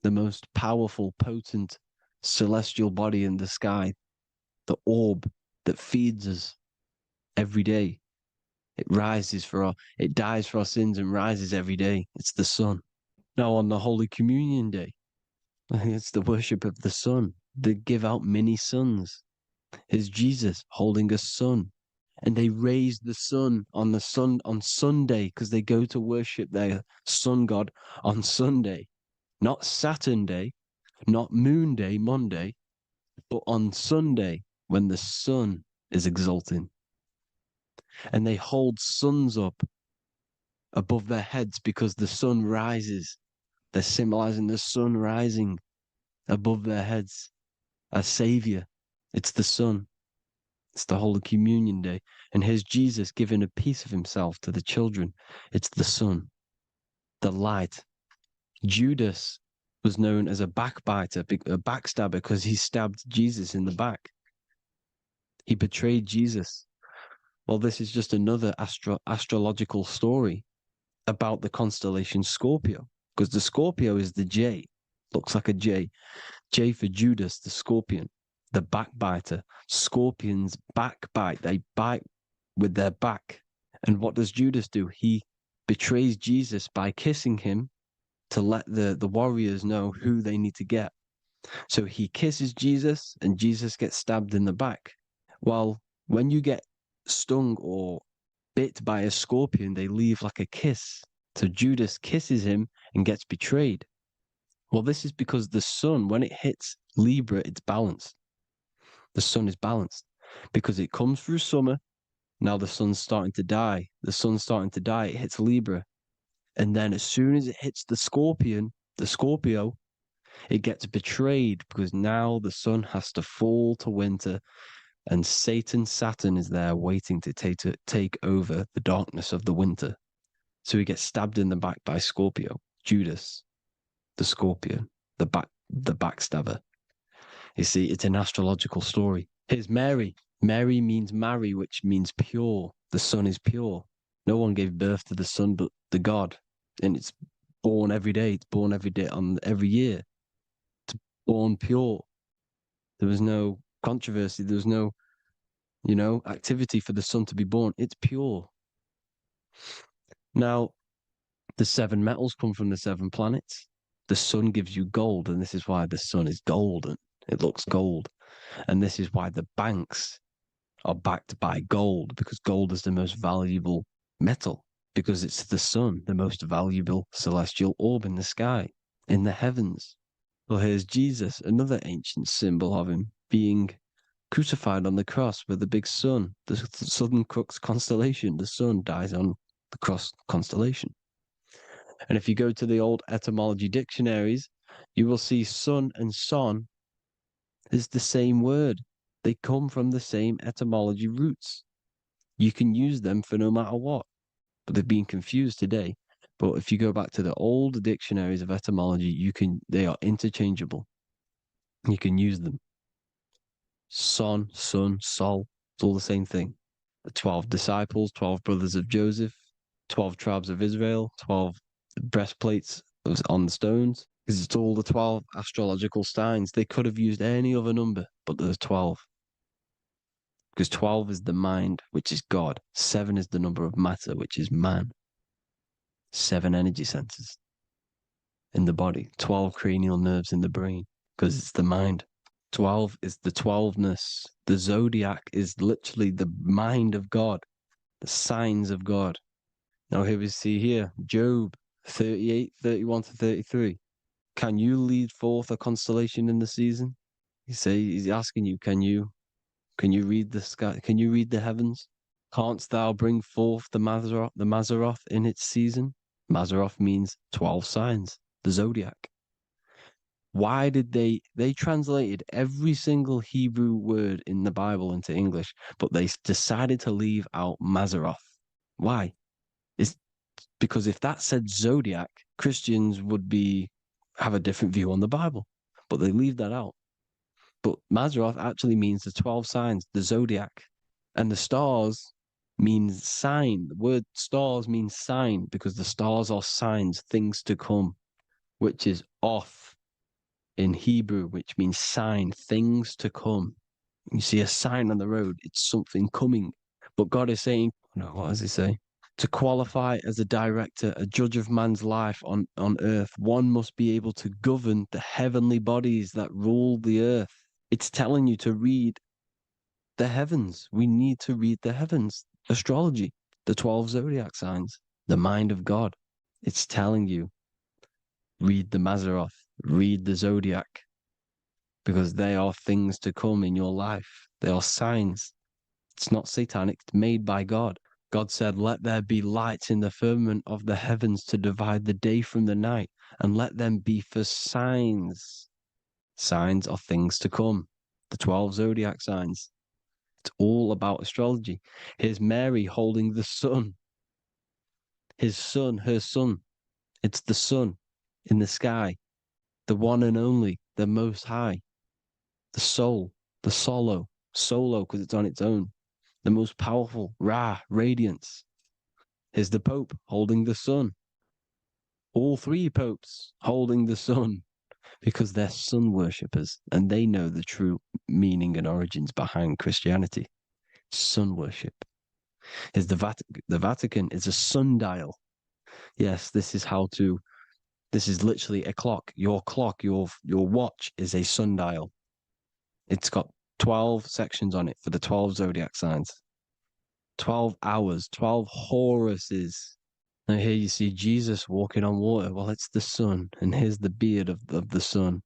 E: the most powerful, potent, celestial body in the sky, the orb that feeds us every day. It dies for our sins and rises every day. It's the sun. Now on the Holy Communion Day, it's the worship of the sun. They give out many suns. Here's Jesus holding a sun. And they raise the sun on Sunday, because they go to worship their sun god on Sunday. Not Saturn Day, not Moon Day, Monday, but on Sunday when the sun is exalting. And they hold suns up above their heads because the sun rises. They're symbolizing the sun rising above their heads as Savior. It's the sun. It's the Holy Communion Day. And here's Jesus giving a piece of himself to the children. It's the sun, the light. Judas was known as a backbiter, a backstabber, because he stabbed Jesus in the back. He betrayed Jesus. Well, this is just another astrological story about the constellation Scorpio, because the Scorpio is the J, looks like a J. J for Judas, the scorpion, the backbiter. Scorpions backbite, they bite with their back. And what does Judas do? He betrays Jesus by kissing him to let the warriors know who they need to get. So he kisses Jesus and Jesus gets stabbed in the back. Well, when you get stung or bit by a scorpion, they leave like a kiss. So Judas kisses him and gets betrayed. Well, this is because the sun, when it hits Libra, it's balanced. The sun is balanced because it comes through summer. Now the sun's starting to die. The sun's starting to die. It hits Libra. And then as soon as it hits the scorpion, the Scorpio, it gets betrayed because now the sun has to fall to winter and Saturn is there waiting to take over the darkness of the winter. So he gets stabbed in the back by Scorpio, Judas, the scorpion, the backstabber. You see, it's an astrological story. Here's Mary. Mary means marry, which means pure. The sun is pure. No one gave birth to the sun but the God. And it's born every day. It's born every day on every year. It's born pure. There was no controversy. There was no, activity for the sun to be born. It's pure. Now, the 7 metals come from the 7 planets. The sun gives you gold, and this is why the sun is golden. It looks gold. And this is why the banks are backed by gold, because gold is the most valuable metal, because it's the sun, the most valuable celestial orb in the sky, in the heavens. Well, here's Jesus, another ancient symbol of him being crucified on the cross with the big sun, the Southern Crux constellation. The sun dies on the cross constellation. And if you go to the old etymology dictionaries, you will see sun and son is the same word. They come from the same etymology roots. You can use them for no matter what, but they've been confused today. But if you go back to the old dictionaries of etymology, they are interchangeable. You can use them. Son, sun, sol, it's all the same thing. The 12 disciples, 12 brothers of Joseph, 12 tribes of Israel, 12 breastplates on the stones, because it's all the 12 astrological signs. They could have used any other number, but there's 12. Because 12 is the mind, which is God. 7 is the number of matter, which is man. 7 energy centers in the body. 12 cranial nerves in the brain, because it's the mind. 12 is the 12ness. The zodiac is literally the mind of God, the signs of God. Now here we see here, Job 38, 31 to 33. Can you lead forth a constellation in the season? He's asking you, can you read the sky? Can you read the heavens? Canst thou bring forth the Mazzaroth in its season? Mazzaroth means 12 signs, the zodiac. Why did they translated every single Hebrew word in the Bible into English, but they decided to leave out Mazzaroth? Why? It's because if that said zodiac, Christians would have a different view on the Bible, but they leave that out. But Mazzaroth actually means the 12 signs, the zodiac, and the stars means sign. The word stars means sign because the stars are signs, things to come, which is off in Hebrew, which means sign, things to come. You see a sign on the road, it's something coming. But God is saying, no, what does he say? To qualify as a director, a judge of man's life on earth, one must be able to govern the heavenly bodies that rule the earth. It's telling you to read the heavens. We need to read the heavens. Astrology, the 12 zodiac signs, the mind of God. It's telling you, read the Mazzaroth, read the zodiac, because they are things to come in your life. They are signs. It's not satanic, it's made by God. God said, let there be lights in the firmament of the heavens to divide the day from the night, and let them be for signs. Signs are things to come. The 12 zodiac signs. It's all about astrology. Here's Mary holding the sun. His son, her son. It's the sun in the sky. The one and only, the most high. The soul, the solo because it's on its own. The most powerful, Ra, radiance. Here's the Pope holding the sun. All 3 popes holding the sun because they're sun worshippers and they know the true meaning and origins behind Christianity. Sun worship. Is the Vatican is a sundial. Yes, this is literally a clock. Your watch is a sundial. It's got 12 sections on it for the 12 zodiac signs. 12 hours, 12 Horuses. Now here you see Jesus walking on water. Well, it's the sun, and here's the beard of the sun.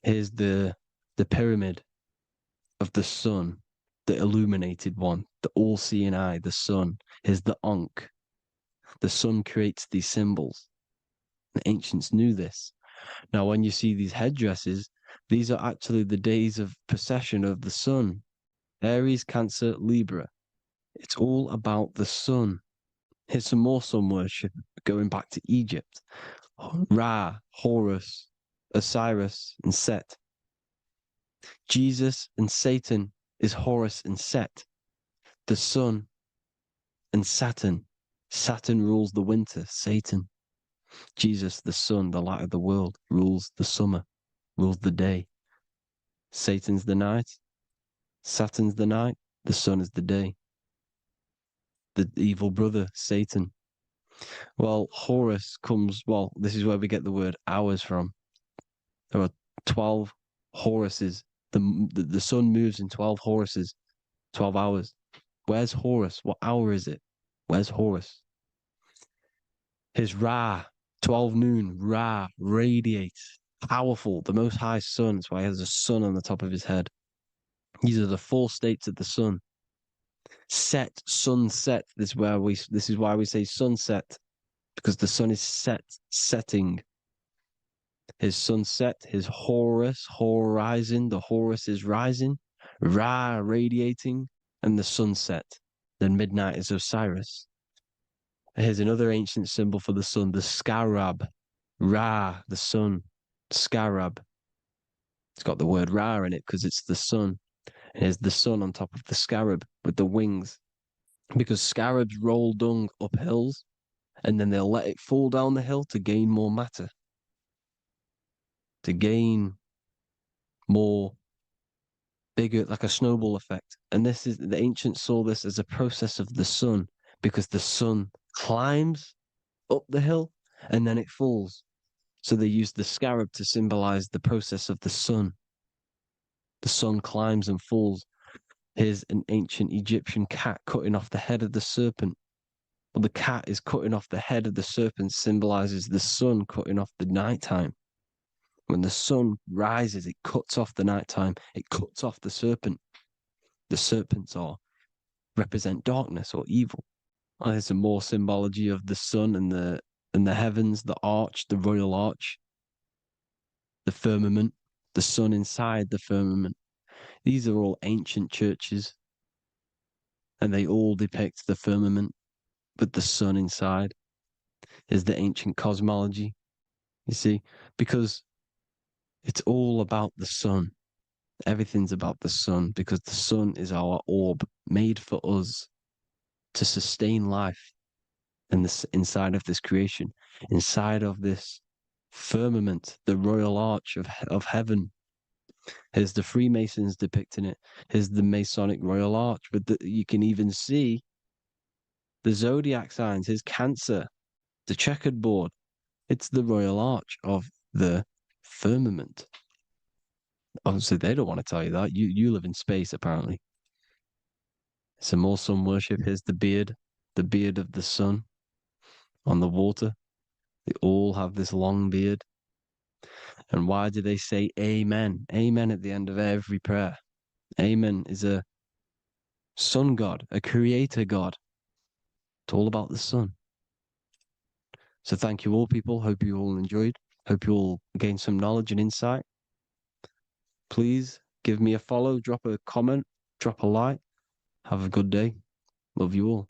E: Here's the pyramid of the sun, the illuminated one, the all-seeing eye, the sun. Here's the Ankh. The sun creates these symbols. The ancients knew this. Now, when you see these headdresses, these are actually the days of procession of the sun. Aries, Cancer, Libra. It's all about the sun. Here's some more sun worship going back to Egypt. Ra, Horus, Osiris, and Set. Jesus and Satan is Horus and Set. The sun and Saturn. Saturn rules the winter, Satan. Jesus, the sun, the light of the world, rules the summer, rules the day. Satan's the night, Saturn's the night, the sun is the day. The evil brother, Satan. Well, Horus comes, well, this is where we get the word hours from. There are 12 Horuses. The sun moves in 12 Horuses, 12 hours. Where's Horus? What hour is it? Where's Horus? His Ra, 12 noon, Ra, radiates, powerful, the most high sun. That's why he has a sun on the top of his head. These are the 4 states of the sun. Set, sunset. This is why we say sunset, because the sun is setting. His sunset, his Horus, horizon, the Horus is rising, Ra radiating, and the sunset. Then midnight is Osiris. Here's another ancient symbol for the sun, the scarab. Ra, the sun, scarab. It's got the word Ra in it because it's the sun. And here's the sun on top of the scarab with the wings. Because scarabs roll dung up hills, and then they'll let it fall down the hill to gain more matter. To gain more bigger, like a snowball effect. And the ancients saw this as a process of the sun, because the sun climbs up the hill and then it falls. So they used the scarab to symbolize the process of the sun. The sun climbs and falls. Here's an ancient Egyptian cat cutting off the head of the serpent. Well, the cat is cutting off the head of the serpent, symbolizes the sun cutting off the nighttime. When the sun rises, it cuts off the nighttime. It cuts off the serpent. The serpents represent darkness or evil. Oh, there's some more symbology of the sun and the heavens, the arch, the royal arch, the firmament, the sun inside the firmament. These are all ancient churches, and they all depict the firmament with the sun inside. Is the ancient cosmology, you see, because it's all about the sun. Everything's about the sun, because the sun is our orb made for us to sustain life in this, inside of this creation, inside of this firmament, the royal arch of heaven. Here's the Freemasons depicting it. Here's the Masonic royal arch, but you can even see the zodiac signs. Here's Cancer, the checkered board. It's the royal arch of the firmament. Obviously, they don't want to tell you that. You live in space, apparently. Some more sun worship. Here's the beard of the sun on the water. They all have this long beard. And why do they say amen? Amen at the end of every prayer. Amen is a sun god, a creator god. It's all about the sun. So thank you all, people. Hope you all enjoyed. Hope you all gained some knowledge and insight. Please give me a follow, drop a comment, drop a like. Have a good day. Love you all.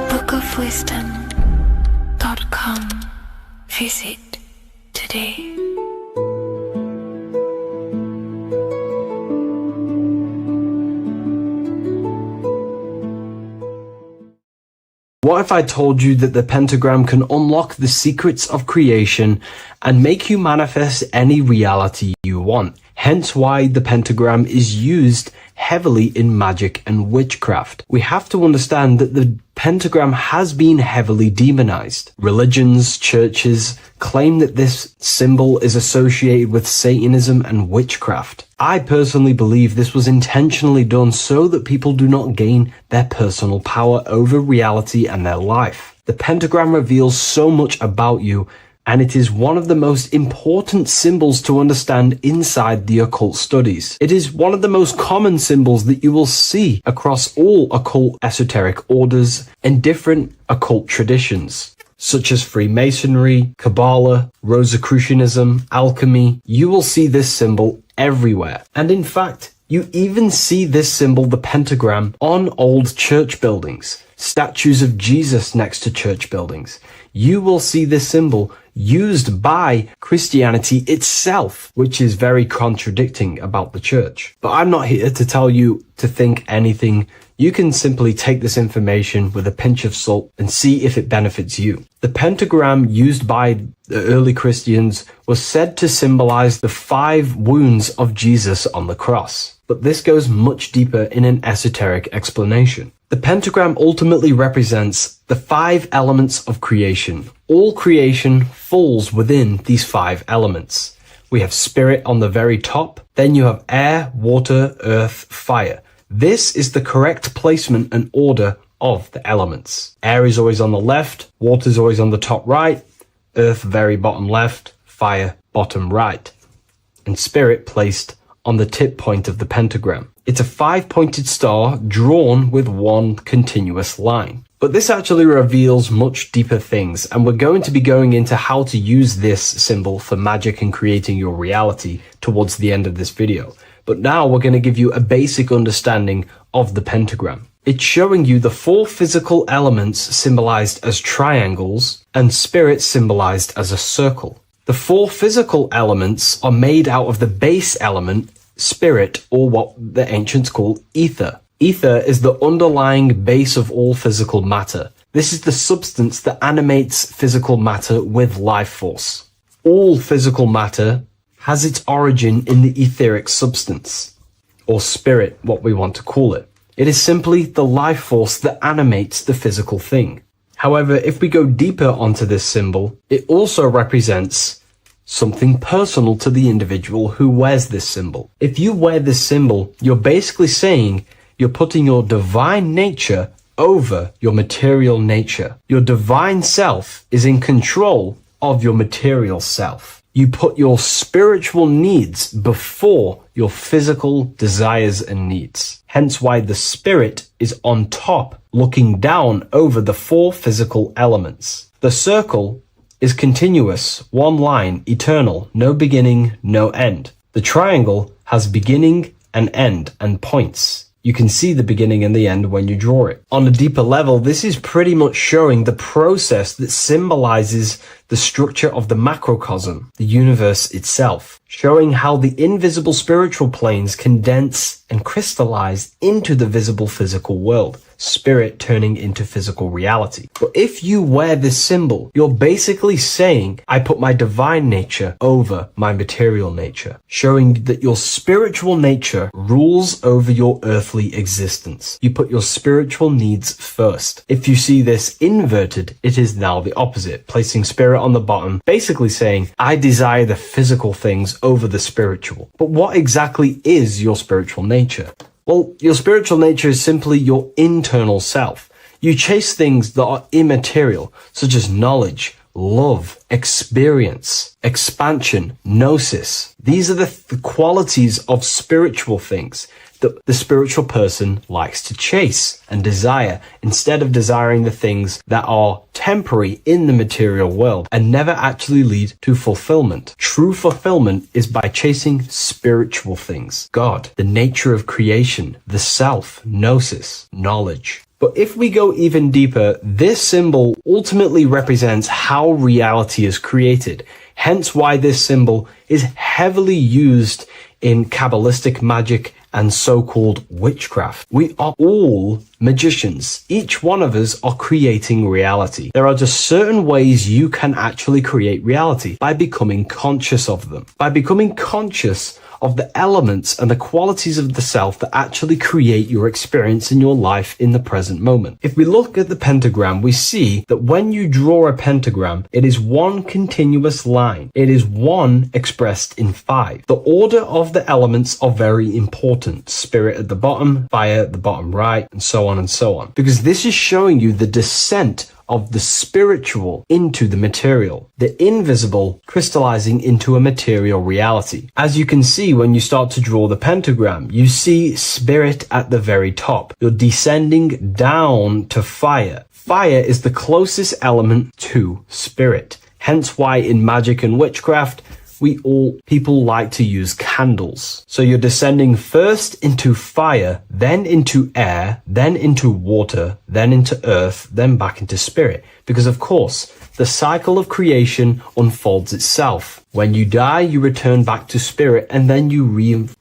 C: bookofwisdom.com. Visit today.
D: What if I told you that the pentagram can unlock the secrets of creation and make you manifest any reality you want? Hence why the pentagram is used heavily in magic and witchcraft. We have to understand that the pentagram has been heavily demonized. Religions, churches claim that this symbol is associated with Satanism and witchcraft. I personally believe this was intentionally done so that people do not gain their personal power over reality and their life. The pentagram reveals so much about you, and it is one of the most important symbols to understand inside the occult studies. It is one of the most common symbols that you will see across all occult esoteric orders and different occult traditions, such as Freemasonry, Kabbalah, Rosicrucianism, alchemy. You will see this symbol everywhere. And in fact, you even see this symbol, the pentagram, on old church buildings, statues of Jesus next to church buildings. You will see this symbol used by Christianity itself, which is very contradicting about the church. But I'm not here to tell you to think anything. You can simply take this information with a pinch of salt and see if it benefits you. The pentagram used by the early Christians was said to symbolize the 5 wounds of Jesus on the cross. But this goes much deeper in an esoteric explanation. The pentagram ultimately represents the 5 elements of creation. All creation falls within these 5 elements. We have spirit on the very top, then you have air, water, earth, fire. This is the correct placement and order of the elements. Air is always on the left, water is always on the top right, earth very bottom left, fire bottom right, and spirit placed on the tip point of the pentagram. It's a 5-pointed star drawn with one continuous line. But this actually reveals much deeper things, and we're going to be going into how to use this symbol for magic and creating your reality towards the end of this video. But now we're going to give you a basic understanding of the pentagram. It's showing you the 4 physical elements symbolized as triangles and spirit symbolized as a circle. The 4 physical elements are made out of the base element, spirit, or what the ancients called ether. Ether is the underlying base of all physical matter. This is the substance that animates physical matter with life force. All physical matter has its origin in the etheric substance, or spirit, what we want to call it. It is simply the life force that animates the physical thing. However, if we go deeper onto this symbol, it also represents something personal to the individual who wears this symbol. If you wear this symbol, you're basically saying you're putting your divine nature over your material nature. Your divine self is in control of your material self. You put your spiritual needs before your physical desires and needs. Hence why the spirit is on top, looking down over the 4 physical elements. The circle is continuous, one line, eternal, no beginning, no end. The triangle has beginning and end and points. You can see the beginning and the end when you draw it. On a deeper level, this is pretty much showing the process that symbolizes the structure of the macrocosm, the universe itself, showing how the invisible spiritual planes condense and crystallize into the visible physical world, spirit turning into physical reality. But if you wear this symbol, you're basically saying, I put my divine nature over my material nature, showing that your spiritual nature rules over your earthly existence. You put your spiritual needs first. If you see this inverted, it is now the opposite, placing spirit on the bottom, basically saying, I desire the physical things over the spiritual. But what exactly is your spiritual nature? Well, your spiritual nature is simply your internal self. You chase things that are immaterial, such as knowledge, love, experience, expansion, gnosis. These are the qualities of spiritual things that the spiritual person likes to chase and desire, instead of desiring the things that are temporary in the material world and never actually lead to fulfillment. True fulfillment is by chasing spiritual things. God, the nature of creation, the self, gnosis, knowledge. But if we go even deeper, this symbol ultimately represents how reality is created. Hence why this symbol is heavily used in Kabbalistic magic and so-called witchcraft. We are all magicians. Each one of us are creating reality. There are just certain ways you can actually create reality by becoming conscious of them, by becoming conscious of the elements and the qualities of the self that actually create your experience in your life in the present moment. If we look at the pentagram, we see that when you draw a pentagram, it is one continuous line. It is one expressed in 5. The order of the elements are very important. Spirit at the bottom, fire at the bottom right, and so on and so on. Because this is showing you the descent of the spiritual into the material, the invisible crystallizing into a material reality. As you can see, when you start to draw the pentagram, you see spirit at the very top. You're descending down to fire. Fire is the closest element to spirit. Hence why in magic and witchcraft, people like to use candles. So you're descending first into fire, then into air, then into water, then into earth, then back into spirit. Because of course, the cycle of creation unfolds itself. When you die, you return back to spirit, and then you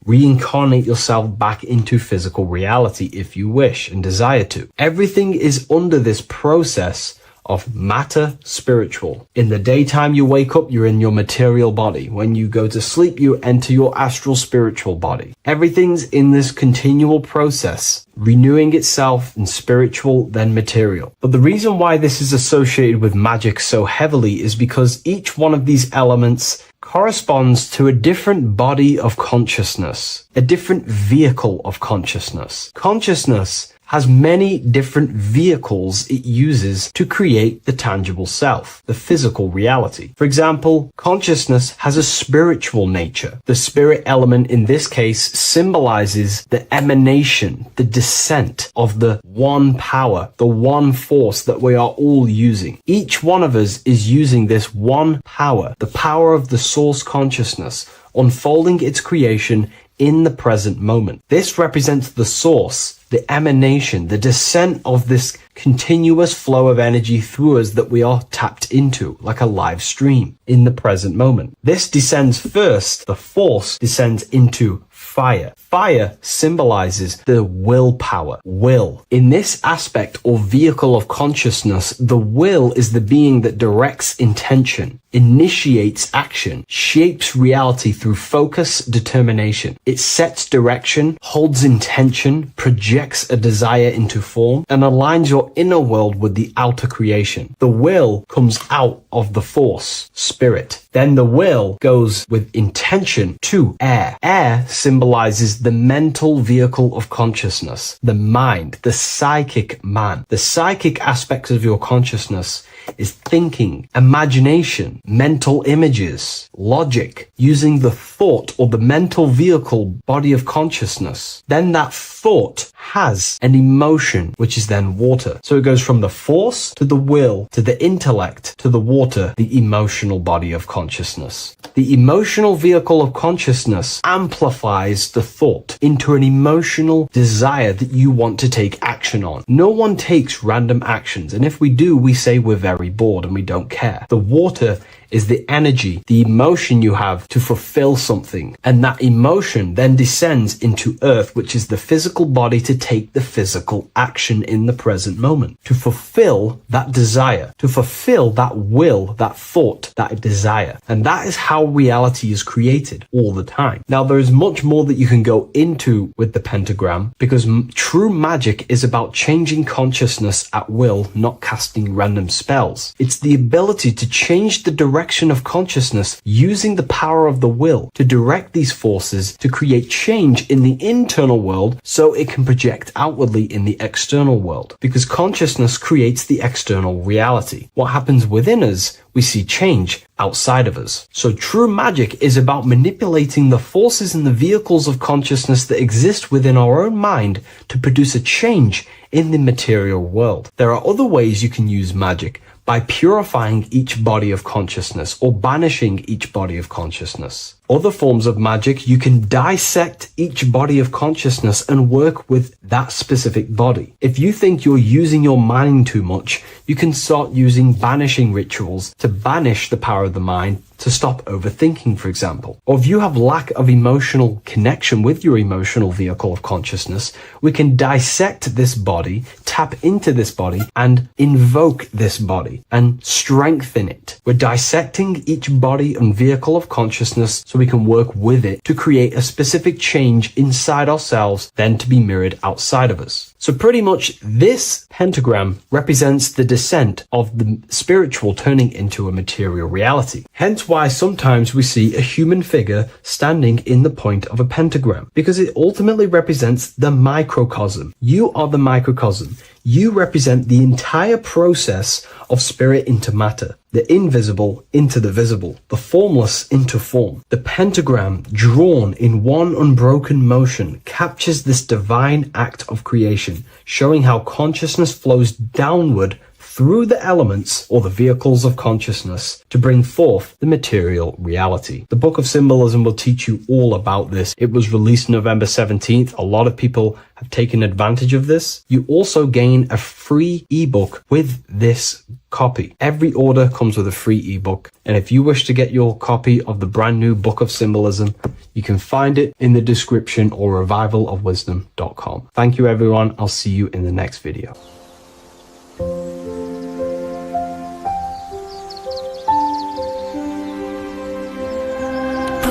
D: reincarnate yourself back into physical reality if you wish and desire to. Everything is under this process of matter spiritual. In the daytime you wake up, you're in your material body. When you go to sleep, you enter your astral spiritual body. Everything's in this continual process, renewing itself in spiritual, then material. But the reason why this is associated with magic so heavily is because each one of these elements corresponds to a different body of consciousness, a different vehicle of consciousness. Consciousness has many different vehicles it uses to create the tangible self, the physical reality. For example, consciousness has a spiritual nature. The spirit element in this case symbolizes the emanation, the descent of the one power, the one force that we are all using. Each one of us is using this one power, the power of the source consciousness, unfolding its creation in the present moment. This represents the source, the emanation, the descent of this continuous flow of energy through us that we are tapped into, like a live stream in the present moment. This descends first, the force descends into fire. Fire symbolizes the willpower, will. In this aspect or vehicle of consciousness, the will is the being that directs intention, initiates action, shapes reality through focus, determination. It sets direction, holds intention, projects a desire into form, and aligns your inner world with the outer creation. The will comes out of the force, spirit. Then the will goes with intention to air. Air symbolizes the mental vehicle of consciousness, the mind, the psychic man. The psychic aspects of your consciousness is thinking, imagination, mental images, logic, using the thought or the mental vehicle body of consciousness. Then that thought has an emotion, which is then water. So it goes from the force to the will to the intellect to the water, the emotional body of consciousness. The emotional vehicle of consciousness amplifies the thought into an emotional desire that you want to take action on. No one takes random actions, and if we do, we say we're very bored and we don't care. The water is the energy, the emotion you have to fulfill something. And that emotion then descends into earth, which is the physical body to take the physical action in the present moment, to fulfill that desire, to fulfill that will, that thought, that desire. And that is how reality is created all the time. Now, there is much more that you can go into with the pentagram, because true magic is about changing consciousness at will, not casting random spells. It's the ability to change the direction of consciousness using the power of the will to direct these forces to create change in the internal world so it can project outwardly in the external world. Because consciousness creates the external reality. What happens within us, we see change outside of us. So true magic is about manipulating the forces and the vehicles of consciousness that exist within our own mind to produce a change in the material world. There are other ways you can use magic, by purifying each body of consciousness or banishing each body of consciousness.
F: Other forms of magic, you can dissect each body of consciousness and work with that specific body. If you think you're using your mind too much, you can start using banishing rituals to banish the power of the mind, to stop overthinking, for example. Or if you have lack of emotional connection with your emotional vehicle of consciousness, we can dissect this body, tap into this body, and invoke this body and strengthen it. We're dissecting each body and vehicle of consciousness so we can work with it to create a specific change inside ourselves, then to be mirrored outside of us. So pretty much this pentagram represents the descent of the spiritual turning into a material reality. Hence why sometimes we see a human figure standing in the point of a pentagram, because it ultimately represents the microcosm. You are the microcosm. You represent the entire process of spirit into matter, the invisible into the visible, the formless into form. The pentagram, drawn in one unbroken motion, captures this divine act of creation, showing how consciousness flows downward through the elements or the vehicles of consciousness to bring forth the material reality. The Book of Symbolism will teach you all about this. It was released November 17th. A lot of people have taken advantage of this. You also gain a free ebook with this copy. Every order comes with a free ebook. And if you wish to get your copy of the brand new Book of Symbolism, you can find it in the description or revivalofwisdom.com. Thank you, everyone. I'll see you in the next video.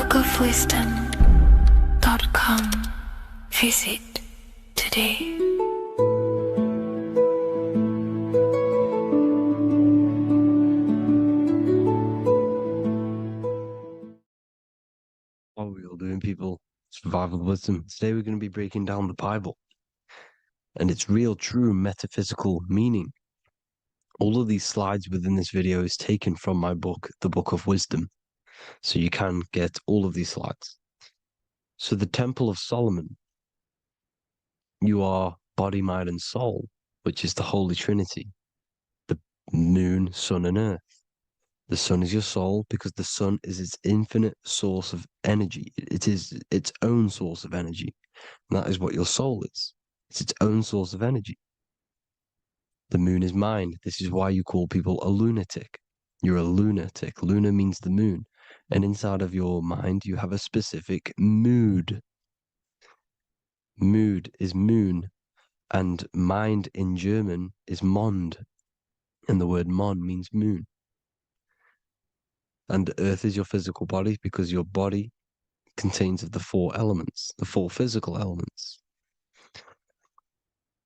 C: bookofwisdom.com. Visit today.
E: What are we all doing, people? Survival wisdom. Today we're going to be breaking down the Bible and its real, true metaphysical meaning. All of these slides within this video is taken from my book, The Book of Wisdom. So you can get all of these slides. So the Temple of Solomon, you are body, mind, and soul, which is the Holy Trinity. The moon, sun, and earth. The sun is your soul because the sun is its infinite source of energy. It is its own source of energy. And that is what your soul is. It's its own source of energy. The moon is mind. This is why you call people a lunatic. You're a lunatic. Luna means the moon. And inside of your mind, you have a specific mood. Mood is moon. And mind in German is Mond. And the word Mond means moon. And earth is your physical body because your body contains of the four elements, the four physical elements.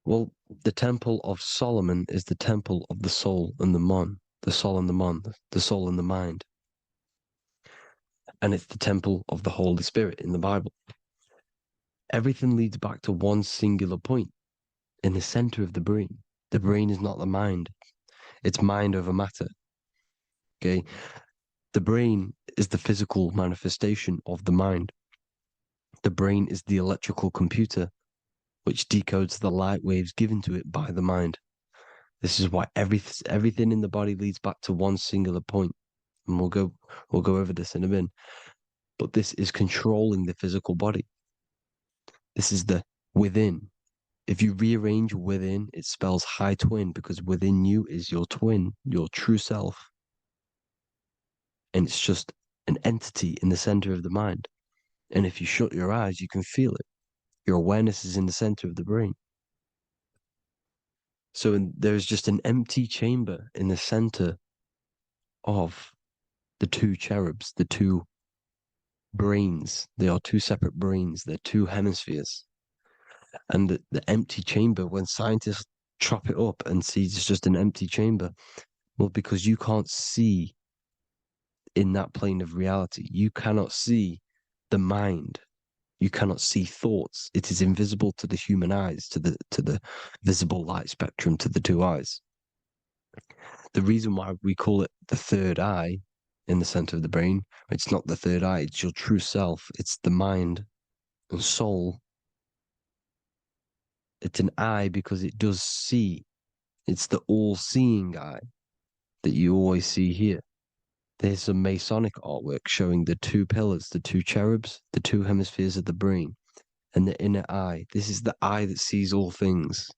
E: Well, the Temple of Solomon is the temple of the soul and the mon, the soul and the mon, the soul and the mind. And it's the temple of the Holy Spirit in the Bible. Everything leads back to one singular point in the center of the brain. The brain is not the mind. It's mind over matter. Okay? The brain is the physical manifestation of the mind. The brain is the electrical computer which decodes the light waves given to it by the mind. This is why everything in the body leads back to one singular point. And we'll go over this in a minute. But this is controlling the physical body. This is the within. If you rearrange within, it spells high twin because within you is your twin, your true self. And it's just an entity in the center of the mind. And if you shut your eyes, you can feel it. Your awareness is in the center of the brain. So there's just an empty chamber in the center of the two cherubs, the two brains. They are two separate brains. They're two hemispheres. And the empty chamber, when scientists chop it up and see it's just an empty chamber, well, because you can't see in that plane of reality. You cannot see the mind. You cannot see thoughts. It is invisible to the human eyes, to the visible light spectrum, to the two eyes. The reason why we call it the third eye in the center of the brain, it's not the third eye, it's your true self. It's the mind and soul. It's an eye because it does see. It's the all-seeing eye that you always see here. There's some Masonic artwork showing the two pillars, the two cherubs, the two hemispheres of the brain, and the inner eye. This is the eye that sees all things.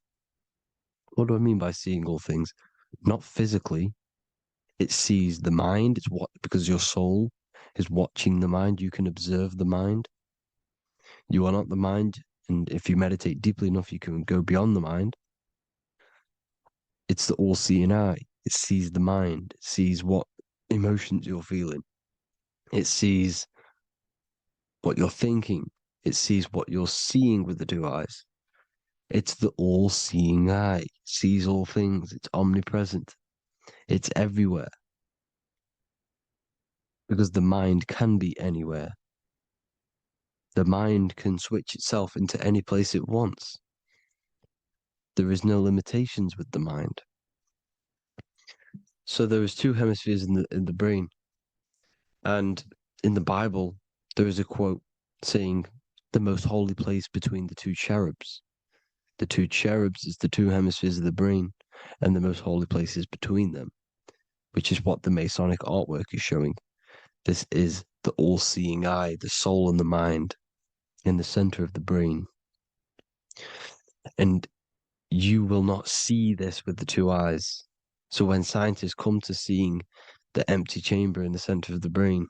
E: What do I mean by seeing all things? Not physically. It sees the mind. It's what, because your soul is watching the mind. You can observe the mind. You are not the mind. And if you meditate deeply enough, you can go beyond the mind. It's the all-seeing eye. It sees the mind. It sees what emotions you're feeling. It sees what you're thinking. It sees what you're seeing with the two eyes. It's the all-seeing eye. It sees all things. It's omnipresent. It's everywhere. Because the mind can be anywhere. The mind can switch itself into any place it wants. There is no limitations with the mind. So there is two hemispheres in the brain. And in the Bible, there is a quote saying the most holy place between the two cherubs. The two cherubs is the two hemispheres of the brain, and the most holy place is between them, which is what the Masonic artwork is showing. This is the all-seeing eye, the soul and the mind in the center of the brain. And you will not see this with the two eyes. So when scientists come to seeing the empty chamber in the center of the brain,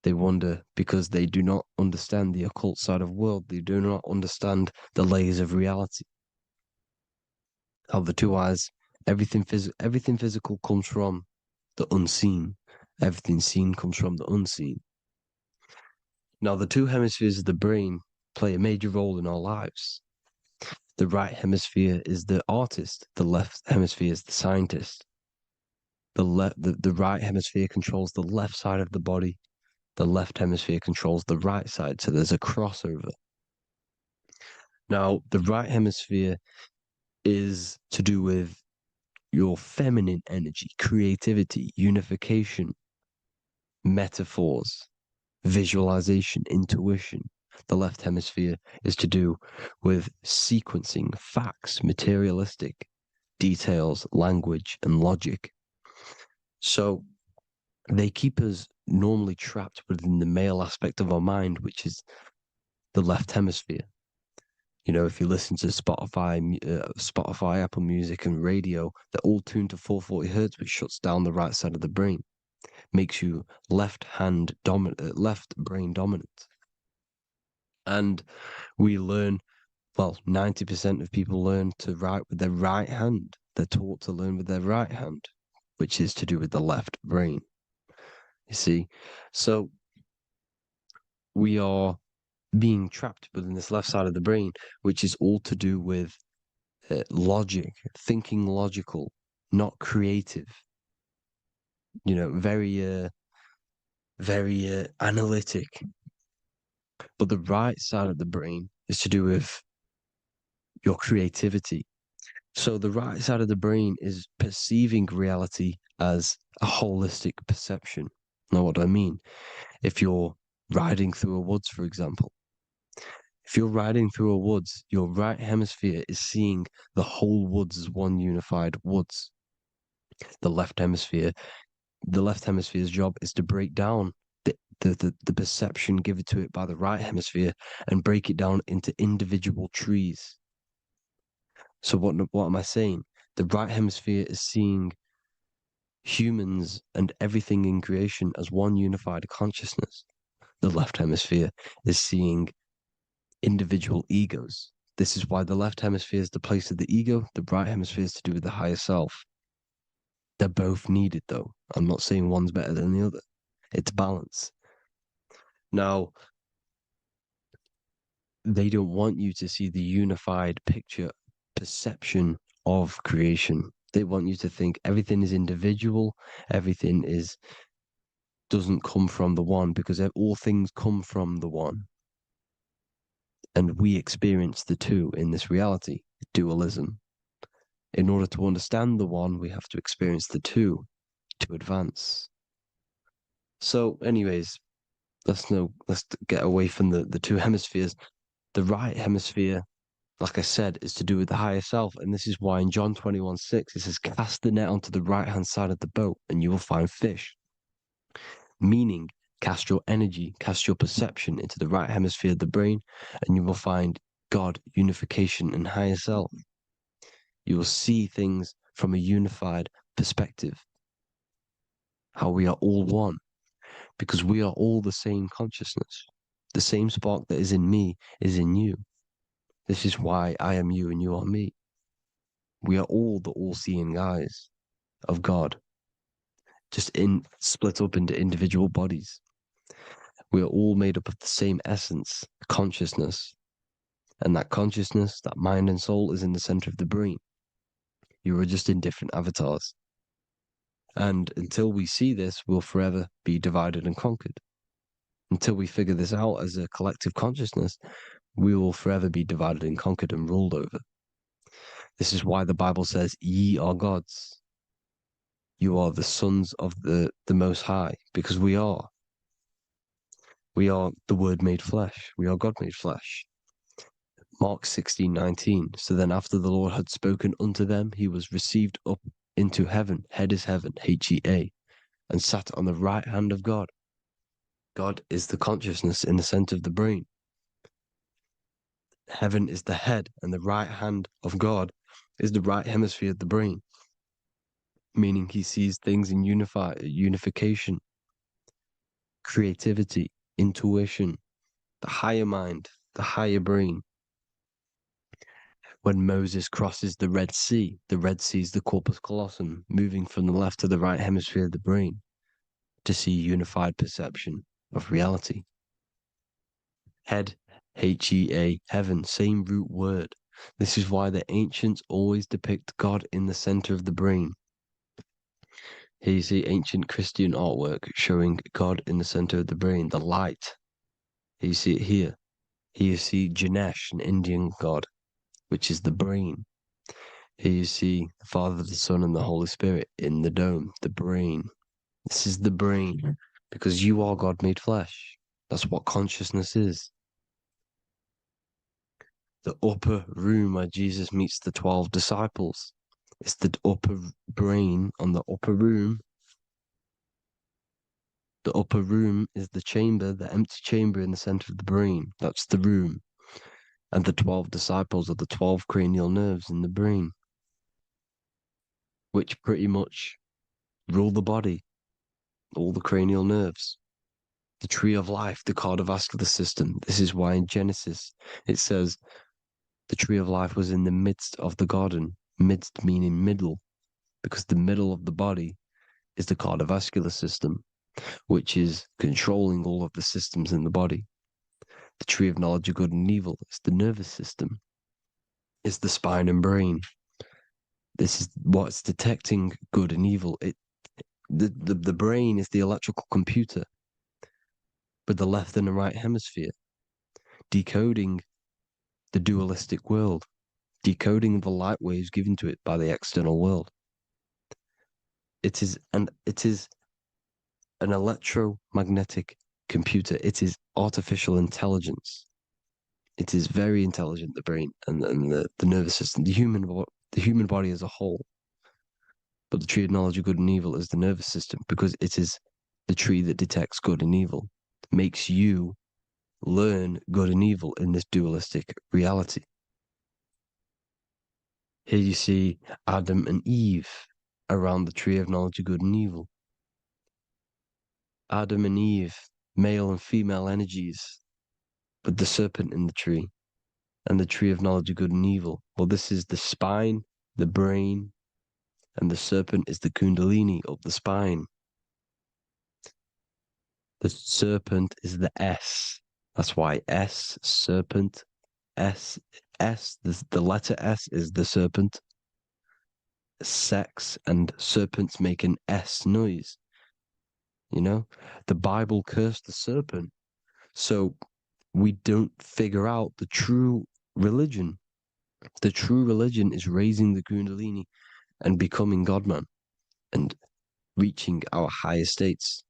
E: they wonder because they do not understand the occult side of the world. They do not understand the layers of reality. How the two eyes, everything physical comes from the unseen. Everything seen comes from the unseen. Now, the two hemispheres of the brain play a major role in our lives. The right hemisphere is the artist. The left hemisphere is the scientist. The right hemisphere controls the left side of the body. The left hemisphere controls the right side. So there's a crossover. Now, the right hemisphere is to do with your feminine energy, creativity, unification, metaphors, visualization, intuition. The left hemisphere is to do with sequencing, facts, materialistic details, language, and logic. So they keep us normally trapped within the male aspect of our mind, which is the left hemisphere. You know, if you listen to Spotify, Apple Music, and radio, they're all tuned to 440 hertz, which shuts down the right side of the brain, makes you left brain dominant. And we learn, well, 90% of people learn to write with their right hand. They're taught to learn with their right hand, which is to do with the left brain. You see, so we are being trapped within this left side of the brain, which is all to do with logic, thinking logical, not creative. You know, very analytic. But the right side of the brain is to do with your creativity. So the right side of the brain is perceiving reality as a holistic perception. Now, what do I mean? If you're riding through a woods, for example, if you're riding through a woods, your right hemisphere is seeing the whole woods as one unified woods. The left hemisphere's job is to break down the perception given to it by the right hemisphere and break it down into individual trees. So what am I saying? The right hemisphere is seeing humans and everything in creation as one unified consciousness. The left hemisphere is seeing individual egos. This is why the left hemisphere is the place of the ego, the right hemisphere is to do with the higher self. They're both needed, though. I'm not saying one's better than the other. It's balance. Now, they don't want you to see the unified picture, perception of creation. They want you to think everything is individual, everything doesn't come from the one, because all things come from the one. And we experience the two in this reality, dualism. In order to understand the one, we have to experience the two to advance. So, anyways, let's get away from the two hemispheres. The right hemisphere, like I said, is to do with the higher self. And this is why in John 21:6, it says, cast the net onto the right-hand side of the boat and you will find fish. Meaning, cast your energy, cast your perception into the right hemisphere of the brain, and you will find God, unification, and higher self. You will see things from a unified perspective. How we are all one, because we are all the same consciousness. The same spark that is in me is in you. This is why I am you and you are me. We are all the all-seeing eyes of God, just split up into individual bodies. We are all made up of the same essence, consciousness. And that consciousness, that mind and soul, is in the center of the brain. You are just in different avatars. And until we see this, we'll forever be divided and conquered. Until we figure this out as a collective consciousness, we will forever be divided and conquered and ruled over. This is why the Bible says, ye are gods. You are the sons of the Most High, because we are. We are the Word made flesh. We are God made flesh. Mark 16:19. So then after the Lord had spoken unto them, he was received up into heaven. Head is heaven, H-E-A, and sat on the right hand of God. God is the consciousness in the center of the brain. Heaven is the head, and the right hand of God is the right hemisphere of the brain, meaning he sees things in unification, creativity, intuition, the higher mind, the higher brain. When Moses crosses the Red Sea is the corpus callosum, moving from the left to the right hemisphere of the brain to see unified perception of reality. Head, H-E-A, heaven, same root word. This is why the ancients always depict God in the center of the brain. Here you see ancient Christian artwork showing God in the center of the brain, the light. Here you see it here. Here you see Ganesh, an Indian god, which is the brain. Here you see the Father, the Son, and the Holy Spirit in the dome, the brain. This is the brain, because you are God made flesh. That's what consciousness is. The upper room where Jesus meets the 12 disciples. It's the upper brain on the upper room. The upper room is the chamber, the empty chamber in the center of the brain. That's the room. And the 12 disciples are the 12 cranial nerves in the brain, which pretty much rule the body, all the cranial nerves. The tree of life, the cardiovascular system. This is why in Genesis it says the tree of life was in the midst of the garden. Midst meaning middle, because the middle of the body is the cardiovascular system, which is controlling all of the systems in the body. The tree of knowledge of good and evil is the nervous system. It's the spine and brain. This is what's detecting good and evil. The brain is the electrical computer with the left and the right hemisphere, decoding the dualistic world, decoding the light waves given to it by the external world. It is an electromagnetic computer. It is artificial intelligence. It is very intelligent, the brain and the nervous system, the human body as a whole. But the tree of knowledge of good and evil is the nervous system, because it is the tree that detects good and evil, makes you learn good and evil in this dualistic reality. Here you see Adam and Eve around the tree of knowledge of good and evil. Adam and Eve, male and female energies, but the serpent in the tree, and the tree of knowledge of good and evil. Well, this is the spine, the brain, and the serpent is the kundalini of the spine. The serpent is the S. That's why S, serpent, S, the letter S is the serpent. Sex and serpents make an S noise. You know, the Bible cursed the serpent. So we don't figure out the true religion. The true religion is raising the kundalini and becoming God-man and reaching our higher states,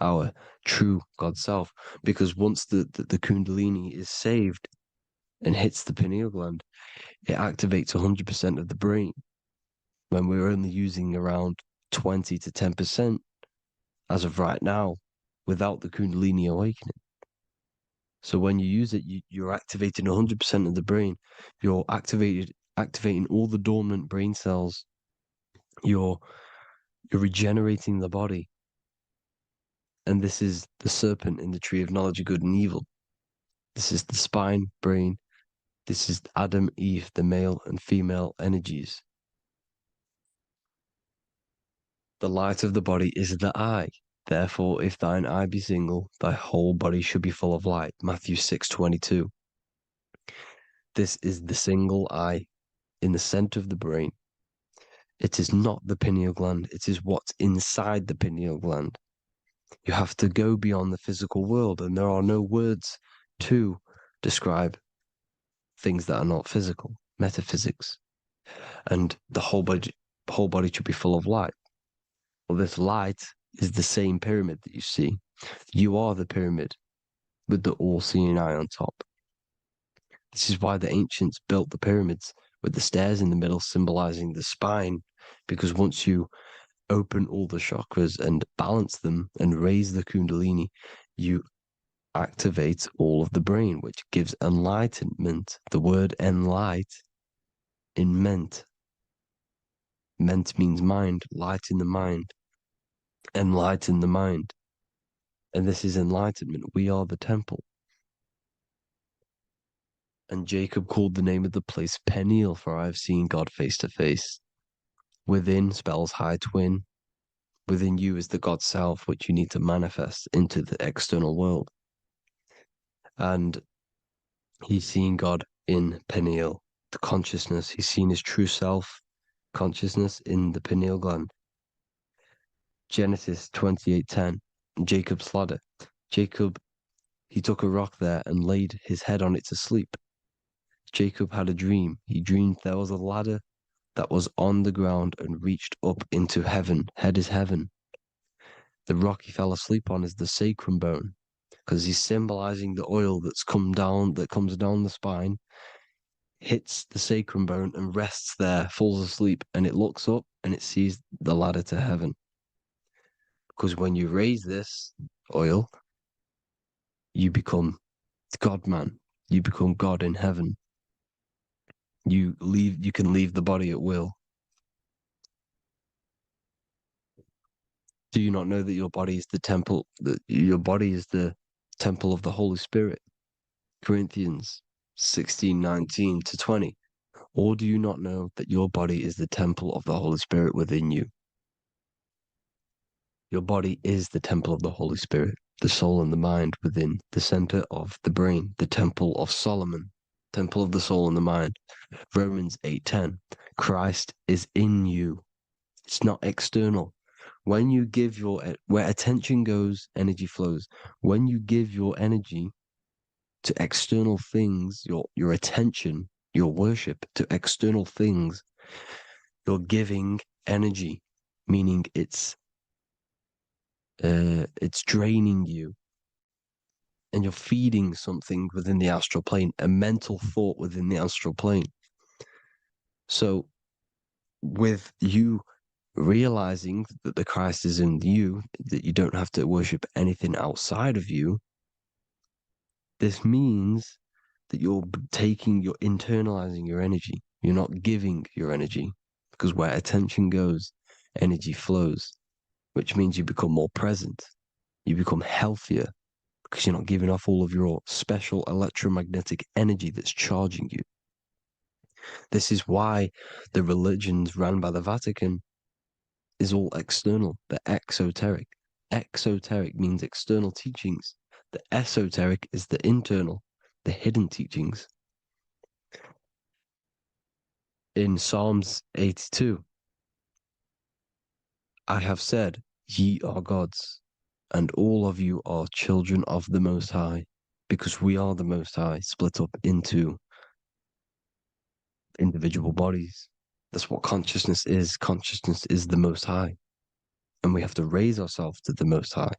E: our true God self. Because once the kundalini is saved and hits the pineal gland, it activates 100% of the brain when we're only using around 20 to 10%. as of right now without the Kundalini awakening. So when you use it, you're activating 100% of the brain. You're activating all the dormant brain cells. You're regenerating the body. And this is the serpent in the tree of knowledge of good and evil. This is the spine, brain. This is Adam, Eve, the male and female energies. The light of the body is the eye. Therefore, if thine eye be single, thy whole body should be full of light. Matthew 6:22. This is the single eye in the center of the brain. It is not the pineal gland. It is what's inside the pineal gland. You have to go beyond the physical world, and there are no words to describe things that are not physical, metaphysics. And the whole body should be full of light. Well, this light is the same pyramid that you see. You are the pyramid with the all-seeing eye on top. This is why the ancients built the pyramids with the stairs in the middle symbolizing the spine, because once you open all the chakras and balance them and raise the Kundalini, you activate all of the brain, which gives enlightenment. The word enlight in ment. Ment means mind, light in the mind. Enlighten the mind. And this is enlightenment. We are the temple. And Jacob called the name of the place Peniel, for I have seen God face to face. Within spells high twin. Within you is the God self, which you need to manifest into the external world. And he's seen God in Peniel, the consciousness. He's seen his true self, consciousness in the pineal gland. Genesis 28:10, Jacob's ladder. Jacob, he took a rock there and laid his head on it to sleep. Jacob had a dream. He dreamed there was a ladder that was on the ground and reached up into heaven. Head is heaven. The rock he fell asleep on is the sacrum bone, because he's symbolizing the oil that comes down the spine, hits the sacrum bone and rests there, falls asleep, and it looks up and it sees the ladder to heaven. Because when you raise this oil, you become God-man. You become God in heaven. You can leave the body at will. Do you not know that your body is the temple, that your body is the temple of the Holy Spirit? Corinthians 16:19-20. Or do you not know that your body is the temple of the Holy Spirit within you? Your body is the temple of the Holy Spirit, the soul and the mind within the center of the brain, the temple of Solomon, temple of the soul and the mind. Romans 8:10. Christ is in you. It's not external. When you give where attention goes, energy flows. When you give your energy to external things, your attention, your worship to external things, you're giving energy, meaning it's draining you, and you're feeding something within the astral plane, a mental thought within the astral plane. So with you realizing that the Christ is in you, that you don't have to worship anything outside of you, this means that you're internalizing your energy. You're not giving your energy, because where attention goes, energy flows, which means you become more present. You become healthier, because you're not giving off all of your special electromagnetic energy that's charging you. This is why the religions run by the Vatican is all external. They're exoteric. Exoteric means external teachings. The esoteric is the internal, the hidden teachings. In Psalms 82, I have said, ye are gods, and all of you are children of the Most High, because we are the Most High, split up into individual bodies. That's what consciousness is. Consciousness is the Most High. And we have to raise ourselves to the Most High.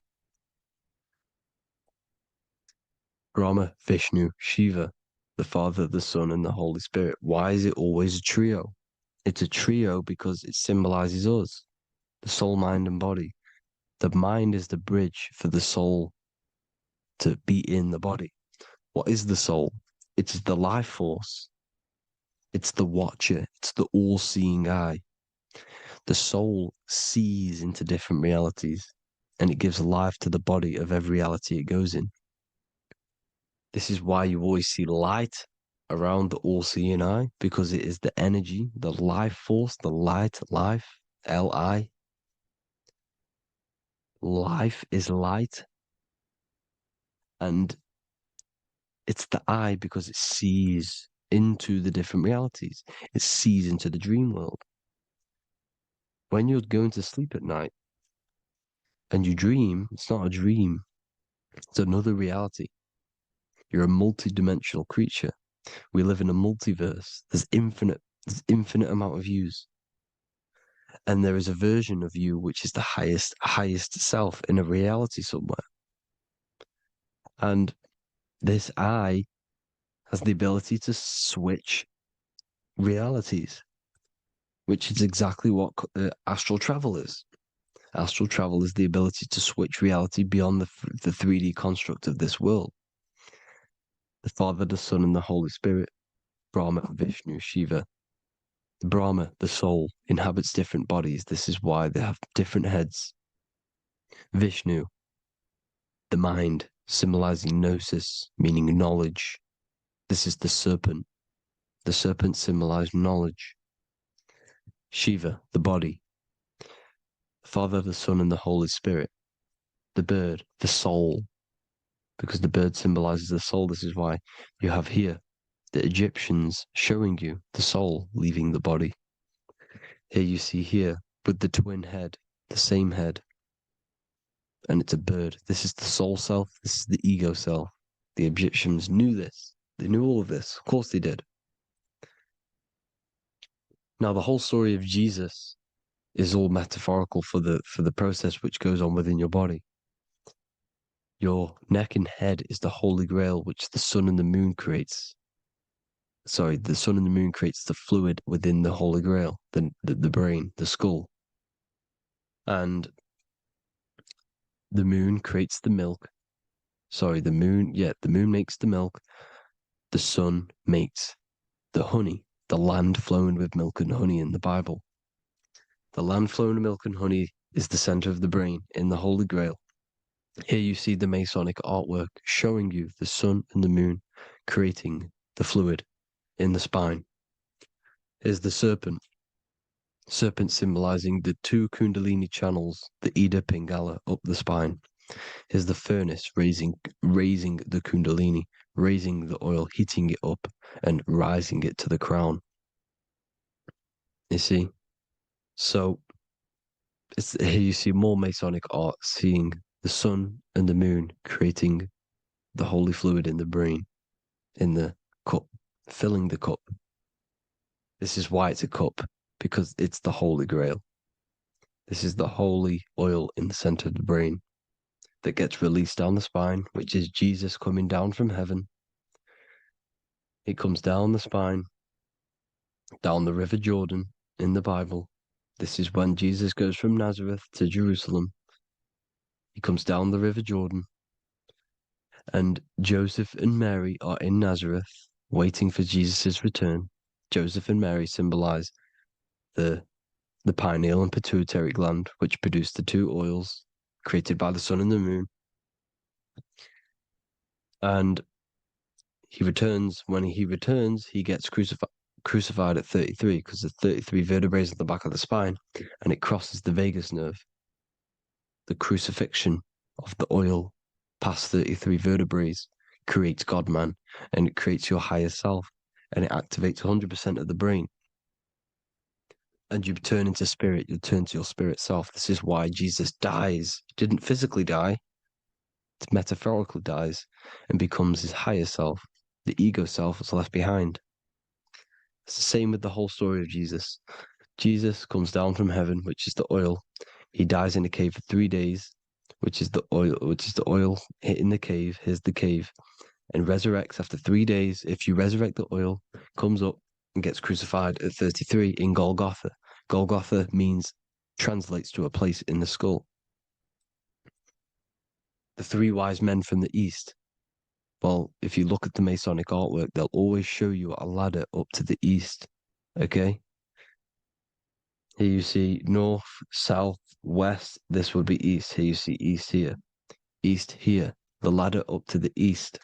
E: Brahma, Vishnu, Shiva, the Father, the Son, and the Holy Spirit. Why is it always a trio? It's a trio because it symbolizes us, the soul, mind, and body. The mind is the bridge for the soul to be in the body. What is the soul? It's the life force. It's the watcher. It's the all-seeing eye. The soul sees into different realities, and it gives life to the body of every reality it goes in. This is why you always see light around the all-seeing eye, because it is the energy, the life force, the light, life, L-I. Life is light. And it's the eye because it sees into the different realities. It sees into the dream world. When you're going to sleep at night and you dream, it's not a dream. It's another reality. You're a multi-dimensional creature. We live in a multiverse. There's infinite amount of yous. And there is a version of you which is the highest self in a reality somewhere. And this eye has the ability to switch realities, which is exactly what astral travel is. Astral travel is the ability to switch reality beyond the 3D construct of this world. The Father, the Son, and the Holy Spirit, Brahma, Vishnu, Shiva. Brahma, the soul, inhabits different bodies. This is why they have different heads. Vishnu, the mind, symbolizing gnosis, meaning knowledge. This is the serpent. The serpent symbolized knowledge. Shiva, the body. Father, the Son, and the Holy Spirit. The bird, the soul, because the bird symbolizes the soul. This is why you have here the Egyptians showing you the soul leaving the body. Here you see here with the twin head, the same head, and it's a bird. This is the soul self. This is the ego self. The Egyptians knew this. They knew all of this. Of course they did. Now the whole story of Jesus is all metaphorical for the process which goes on within your body. Your neck and head is the holy grail which the sun and the moon creates. Sorry, the sun and the moon creates the fluid within the holy grail, the brain, the skull. And the moon creates the milk. Sorry, the moon makes the milk. The sun makes the honey, the land flowing with milk and honey in the Bible. The land flowing with milk and honey is the center of the brain in the Holy Grail. Here you see the Masonic artwork showing you the sun and the moon creating the fluid in the spine. Here's the serpent. Serpent symbolizing the two Kundalini channels, the Ida Pingala up the spine. Here's the furnace raising the Kundalini, raising the oil, heating it up and rising it to the crown. You see? So here you see more Masonic art, seeing the sun and the moon creating the holy fluid in the brain, in the cup, filling the cup. This is why it's a cup, because it's the Holy Grail. This is the holy oil in the center of the brain that gets released down the spine, which is Jesus coming down from heaven. It comes down the spine, down the River Jordan in the Bible. This is when Jesus goes from Nazareth to Jerusalem. He comes down the River Jordan, and Joseph and Mary are in Nazareth waiting for Jesus' return. Joseph and Mary symbolize the pineal and pituitary gland, which produce the two oils created by the sun and the moon. And he returns. When he returns, he gets crucified at 33, because there's 33 vertebrae at the back of the spine, and it crosses the vagus nerve. The crucifixion of the oil past 33 vertebrae creates God-man, and it creates your higher self, and it activates 100% of the brain. And you turn into spirit, you turn to your spirit self. This is why Jesus dies. He didn't physically die, it metaphorically dies and becomes his higher self. The ego self is left behind. It's the same with the whole story of Jesus. Jesus comes down from heaven, which is the oil. He dies in a cave for 3 days, which is the oil hitting the cave. Here's the cave. And resurrects after 3 days. If you resurrect the oil, comes up and gets crucified at 33 in Golgotha. Golgotha translates to a place in the skull. the three wise men from the east. Well, if you look at the Masonic artwork, they'll always show you a ladder up to the east. Okay? Here you see north, south, west. This would be east. Here you see east here. East here. The ladder up to the east.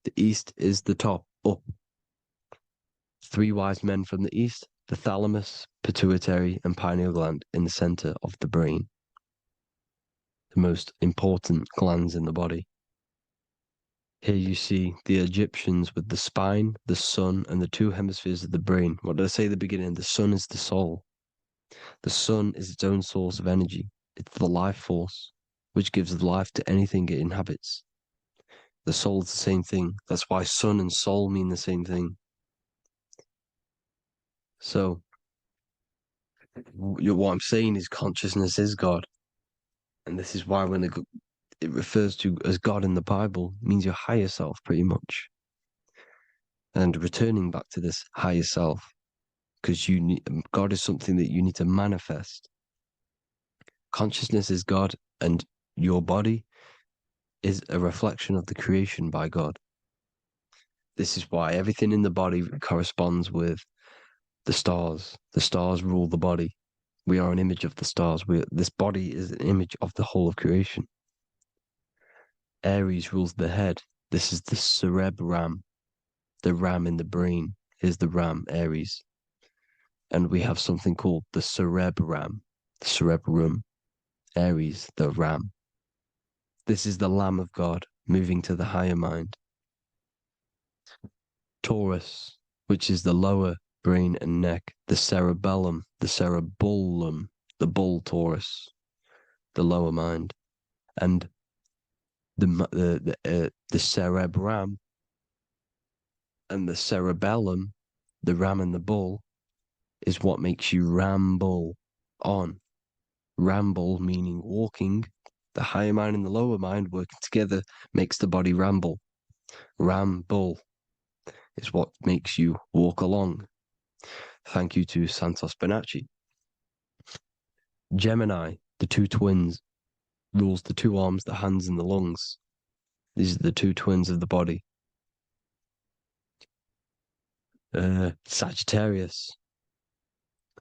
E: The east is the top, up. Three wise men from the east. The thalamus, pituitary, and pineal gland in the center of the brain. The most important glands in the body. Here you see the Egyptians with the spine, the sun, and the two hemispheres of the brain. What did I say at the beginning? The sun is the soul. The sun is its own source of energy. It's the life force, which gives life to anything it inhabits. The soul is the same thing. That's why sun and soul mean the same thing. So, what I'm saying is consciousness is God. And this is why when it refers to as God in the Bible, it means your higher self, pretty much. And returning back to this higher self, because God is something that you need to manifest. Consciousness is God, and your body is a reflection of the creation by God. This is why everything in the body corresponds with the stars. The stars rule the body. We are an image of the stars. This body is an image of the whole of creation. Aries rules the head. This is the cerebrum, the ram in the brain. Here's the ram, Aries. And we have something called the cerebrum, Aries, the ram. This is the Lamb of God moving to the higher mind. Taurus, which is the lower brain and neck, the cerebellum, the bull Taurus, the lower mind, and the cerebrum and the cerebellum, the ram and the bull, is what makes you ramble on. Ramble meaning walking. The higher mind and the lower mind working together makes the body ramble. Ramble is what makes you walk along. Thank you to Santos Bonacci. Gemini, the two twins, rules the two arms, the hands, and the lungs. These are the two twins of the body. Sagittarius,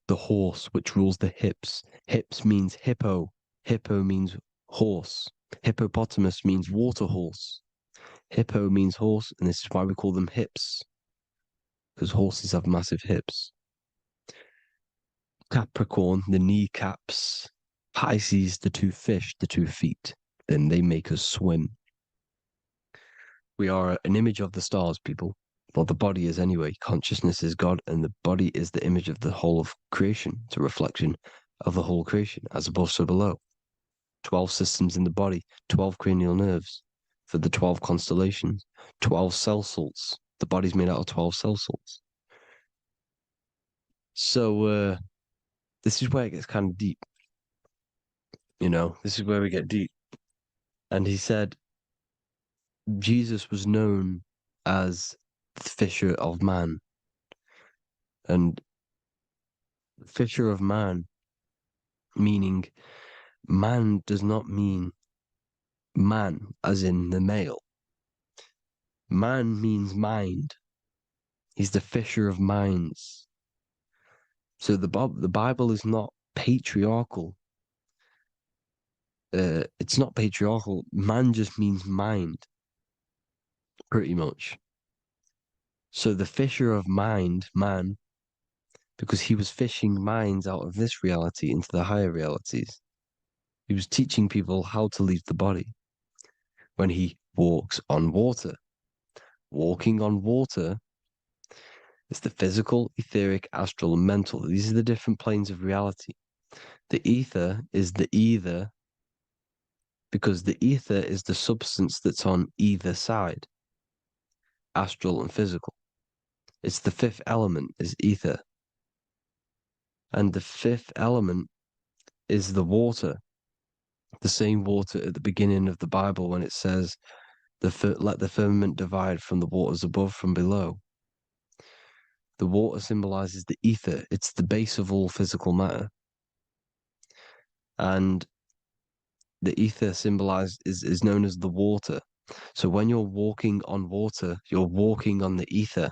E: the horse, which rules the hips. Hips means hippo. Hippo means horse. Hippopotamus means water horse. Hippo means horse, and this is why we call them hips, because horses have massive hips. Capricorn, the kneecaps. Pisces, the two fish, the 2 feet. Then they make us swim. We are an image of the stars, people. Well, the body is anyway. Consciousness is God, and the body is the image of the whole of creation. It's a reflection of the whole creation, as above, so below. 12 systems in the body, 12 cranial nerves for the 12 constellations, 12 cell salts. The body's made out of 12 cell salts. So, this is where it gets kind of deep. You know, this is where we get deep. And he said Jesus was known as the fisher of man. And fisher of man, meaning man does not mean man as in the male. Man means mind. He's the fisher of minds. So the Bible is not patriarchal. It's not patriarchal. Man just means mind, pretty much. So the fisher of mind, man, because he was fishing minds out of this reality into the higher realities. He was teaching people how to leave the body when he walks on water. Walking on water is the physical, etheric, astral, and mental. These are the different planes of reality. The ether is the either, because the ether is the substance that's on either side, astral and physical. It's the fifth element, is ether. And the fifth element is the water. The same water at the beginning of the Bible when it says, let the firmament divide from the waters above from below. The water symbolizes the ether. It's the base of all physical matter. And the ether symbolized is known as the water. So when you're walking on water, you're walking on the ether,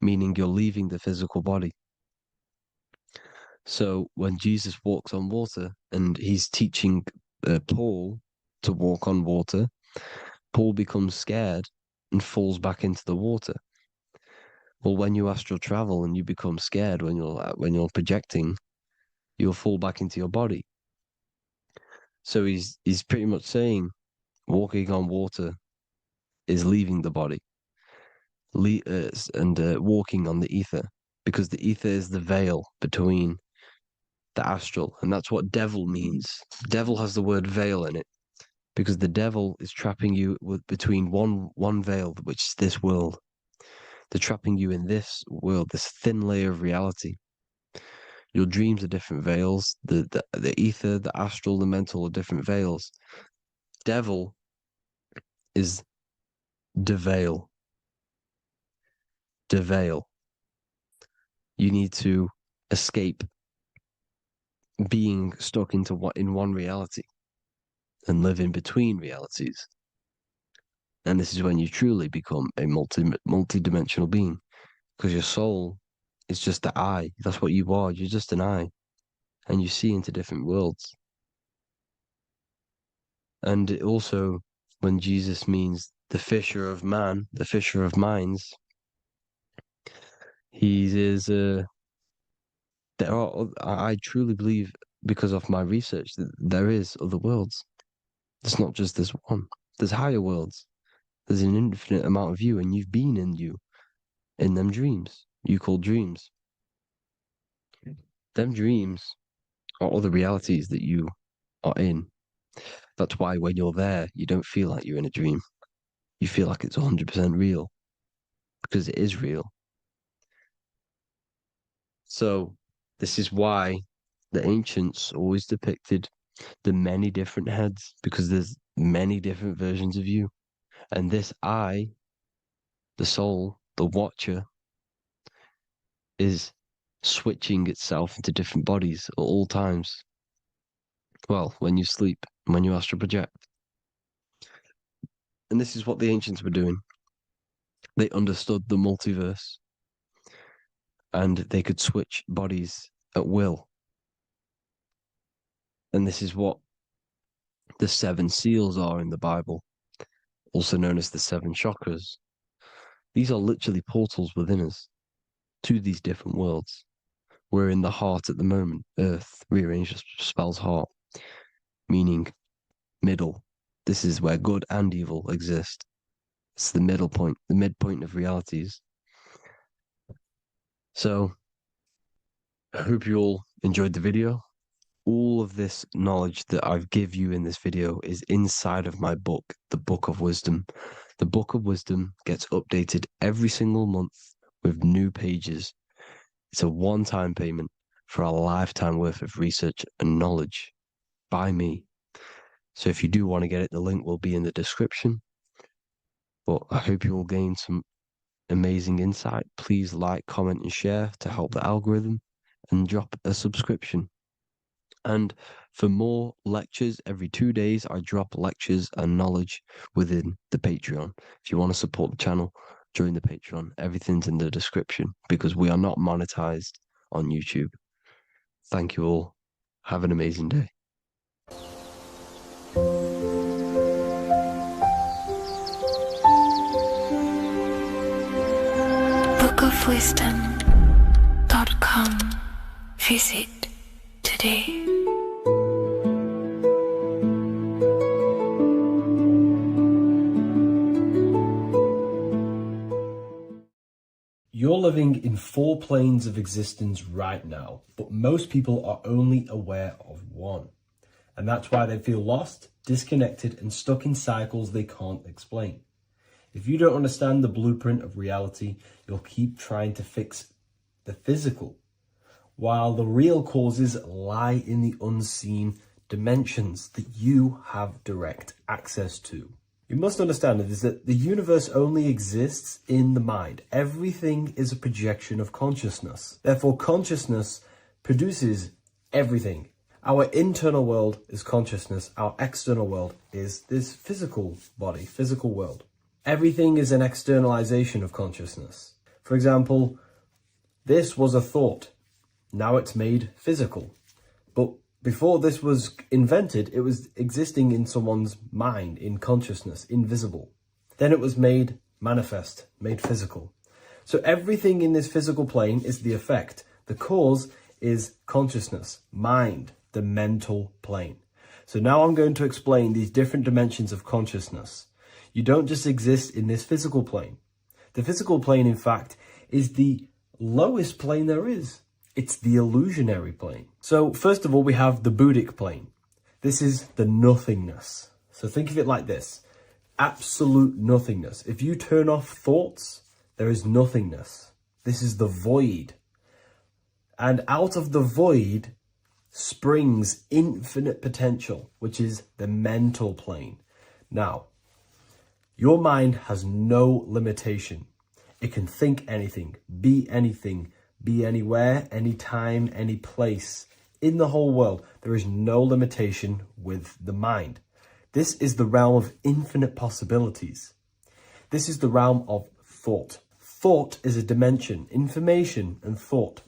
E: meaning you're leaving the physical body. So when Jesus walks on water and he's teaching Paul to walk on water, Paul becomes scared and falls back into the water. Well, when you astral travel and you become scared when you're projecting, you'll fall back into your body. So he's pretty much saying walking on water is leaving the body, and walking on the ether, because the ether is the veil between the astral, and that's what devil means. Devil has the word veil in it, because the devil is trapping you between one veil, which is this world. They're trapping you in this world, this thin layer of reality. Your dreams are different veils. The ether, the astral, the mental are different veils. Devil is the veil. The veil. You need to escape being stuck in one reality and live in between realities. And this is when you truly become a multi-dimensional being, because your soul is just the eye. That's what you are. You're just an eye, and you see into different worlds. And it also, when Jesus means the fisher of man, the fisher of minds, he is. I truly believe, because of my research, that there is other worlds. It's not just this one. There's higher worlds. There's an infinite amount of you, and you've been in them dreams you call dreams. Them dreams are other realities that you are in. That's why when you're there, you don't feel like you're in a dream. You feel like it's 100% real, because it is real. So this is why the ancients always depicted the many different heads, because there's many different versions of you. And this I, the soul, the watcher, is switching itself into different bodies at all times. Well, when you sleep, when you astral project. And this is what the ancients were doing. They understood the multiverse, and they could switch bodies at will. And this is what the 7 seals are in the Bible, also known as the 7 chakras. These are literally portals within us to these different worlds. We're in the heart at the moment. Earth, rearranged, spells heart, meaning middle. This is where good and evil exist. It's the middle point, the midpoint of realities. So, I hope you all enjoyed the video. All of this knowledge that I've give you in this video is inside of my book, the Book of Wisdom. The Book of Wisdom gets updated every single month with new pages. It's a one-time payment for a lifetime worth of research and knowledge by me. So if you do want to get it, the link will be in the description. But I hope you will gain some amazing insight. Please like, comment, and share to help the algorithm, and drop a subscription. And for more lectures, every 2 days, I drop lectures and knowledge within the Patreon. If you want to support the channel, join the Patreon. Everything's in the description, because we are not monetized on YouTube. Thank you all. Have an amazing day.
C: bookofwisdom.com. Visit today.
F: You're living in 4 planes of existence right now, but most people are only aware of one. And that's why they feel lost, disconnected, and stuck in cycles they can't explain. If you don't understand the blueprint of reality, you'll keep trying to fix the physical, while the real causes lie in the unseen dimensions that you have direct access to. You must understand is that the universe only exists in the mind. Everything is a projection of consciousness. Therefore, consciousness produces everything. Our internal world is consciousness. Our external world is this physical body, physical world. Everything is an externalization of consciousness. For example, this was a thought. Now it's made physical. But before this was invented, it was existing in someone's mind, in consciousness, invisible. Then it was made manifest, made physical. So everything in this physical plane is the effect. The cause is consciousness, mind, the mental plane. So now I'm going to explain these different dimensions of consciousness. You don't just exist in this physical plane. The physical plane, in fact, is the lowest plane there is. It's the illusionary plane. So first of all, we have the Buddhic plane. This is the nothingness. So think of it like this. Absolute nothingness. If you turn off thoughts, there is nothingness. This is the void. And out of the void springs infinite potential, which is the mental plane. Now, your mind has no limitation. It can think anything, be anywhere, anytime, any place. In the whole world, there is no limitation with the mind. This is the realm of infinite possibilities. This is the realm of thought. Thought is a dimension, information and thought.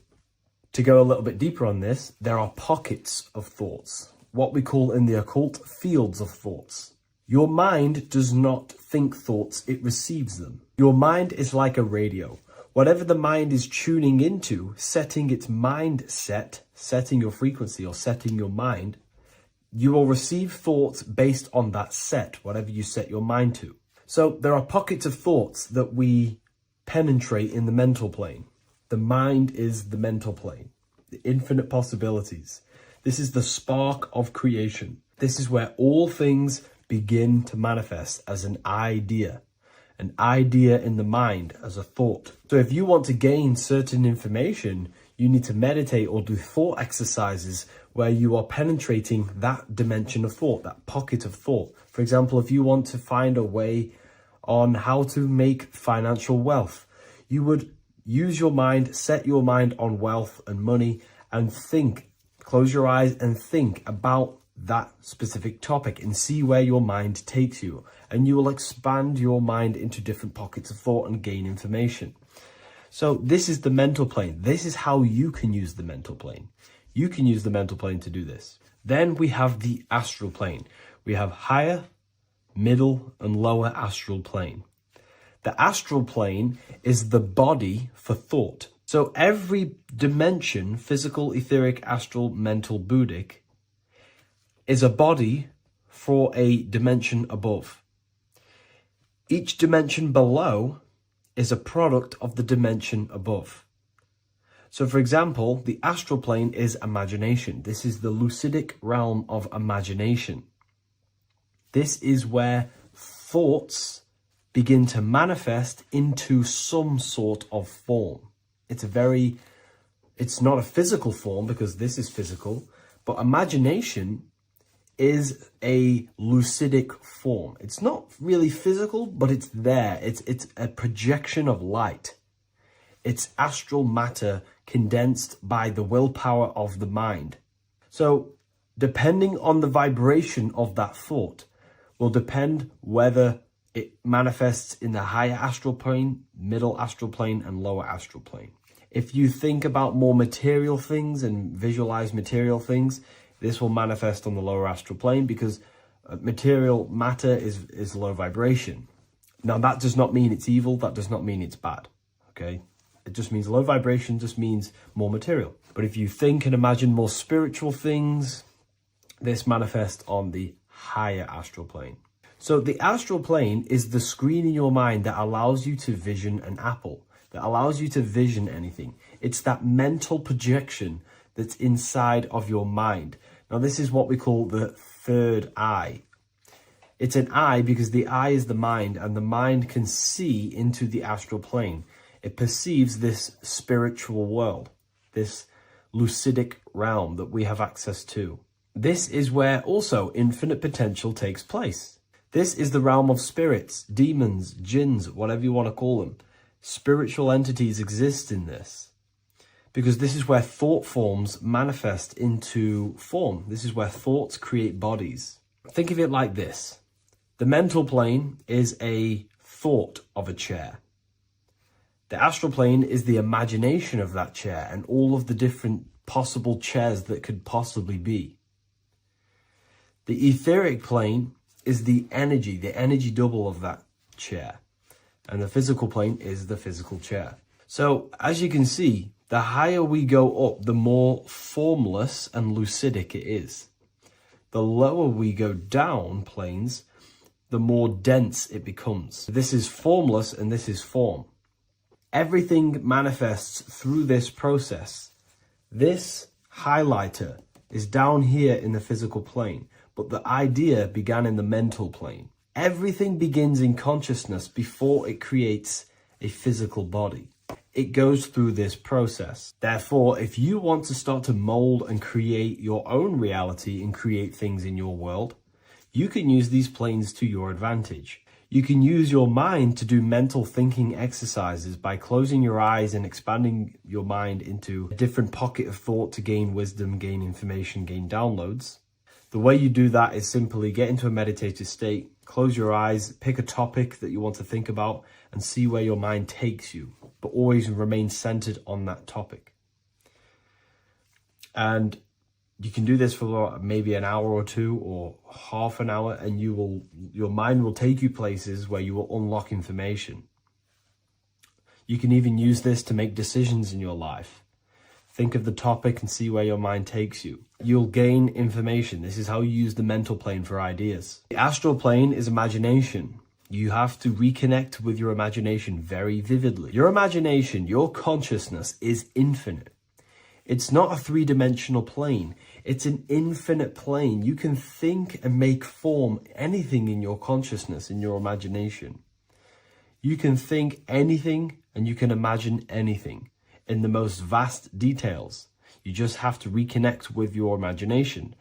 F: To go a little bit deeper on this, there are pockets of thoughts, what we call in the occult fields of thoughts. Your mind does not think thoughts, it receives them. Your mind is like a radio. Whatever the mind is tuning into, setting its mindset, setting your frequency or setting your mind, you will receive thoughts based on that set, whatever you set your mind to. So there are pockets of thoughts that we penetrate in the mental plane. The mind is the mental plane, the infinite possibilities. This is the spark of creation. This is where all things begin to manifest as an idea in the mind as a thought. So if you want to gain certain information, you need to meditate or do thought exercises where you are penetrating that dimension of thought, that pocket of thought. For example, if you want to find a way on how to make financial wealth, you would use your mind, set your mind on wealth and money and think, close your eyes and think about that specific topic and see where your mind takes you. And you will expand your mind into different pockets of thought and gain information. So this is the mental plane. This is how you can use the mental plane. You can use the mental plane to do this. Then we have the astral plane. We have higher, middle, and lower astral plane. The astral plane is the body for thought. So every dimension, physical, etheric, astral, mental, Buddhic, is a body for a dimension above. Each dimension below is a product of the dimension above. So for example, the astral plane is imagination. This is the lucidic realm of imagination. This is where thoughts begin to manifest into some sort of form. It's not a physical form because this is physical, but imagination is a lucidic form. It's not really physical, but it's there. It's a projection of light. It's astral matter condensed by the willpower of the mind. So depending on the vibration of that thought will depend whether it manifests in the higher astral plane, middle astral plane, and lower astral plane. If you think about more material things and visualize material things, this will manifest on the lower astral plane because material matter is low vibration. Now, that does not mean it's evil. That does not mean it's bad. Okay? It just means low vibration just means more material. But if you think and imagine more spiritual things, this manifests on the higher astral plane. So the astral plane is the screen in your mind that allows you to vision an apple, that allows you to vision anything. It's that mental projection that's inside of your mind. Now, this is what we call the third eye. It's an eye because the eye is the mind, and the mind can see into the astral plane. It perceives this spiritual world, this lucidic realm that we have access to. This is where also infinite potential takes place. This is the realm of spirits, demons, jinns, whatever you want to call them. Spiritual entities exist in this. because this is where thought forms manifest into form. This is where thoughts create bodies. Think of it like this. The mental plane is a thought of a chair. The astral plane is the imagination of that chair and all of the different possible chairs that could possibly be. The etheric plane is the energy double of that chair. And the physical plane is the physical chair. So as you can see, the higher we go up, the more formless and lucidic it is. The lower we go down planes, the more dense it becomes. This is formless and this is form. Everything manifests through this process. This highlighter is down here in the physical plane, but the idea began in the mental plane. Everything begins in consciousness before it creates a physical body. It goes through this process. Therefore, if you want to start to mold and create your own reality and create things in your world, you can use these planes to your advantage. You can use your mind to do mental thinking exercises by closing your eyes and expanding your mind into a different pocket of thought to gain wisdom, gain information, gain downloads. The way you do that is simply get into a meditative state, close your eyes, pick a topic that you want to think about, and see where your mind takes you, but always remain centered on that topic. And you can do this for maybe an hour or two or half an hour, and your mind will take you places where you will unlock information. You can even use this to make decisions in your life. Think of the topic and see where your mind takes you. You'll gain information. This is how you use the mental plane for ideas. The astral plane is imagination. You have to reconnect with your imagination very vividly. Your imagination, your consciousness is infinite. It's not a three-dimensional plane. It's an infinite plane. You can think and make form anything in your consciousness, in your imagination. You can think anything and you can imagine anything in the most vast details. You just have to reconnect with your imagination.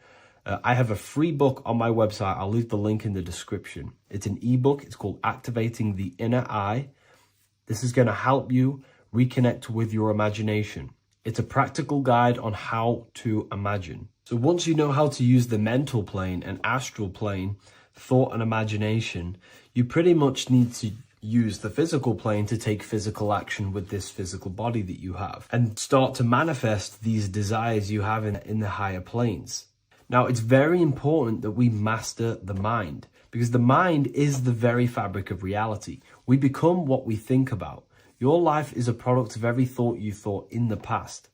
F: I have a free book on my website. I'll leave the link in the description. It's an ebook. It's called Activating the Inner Eye. This is going to help you reconnect with your imagination. It's a practical guide on how to imagine. So once you know how to use the mental plane and astral plane, thought and imagination, you pretty much need to use the physical plane to take physical action with this physical body that you have and start to manifest these desires you have in the higher planes. Now, it's very important that we master the mind, because the mind is the very fabric of reality. We become what we think about. Your life is a product of every thought you thought in the past.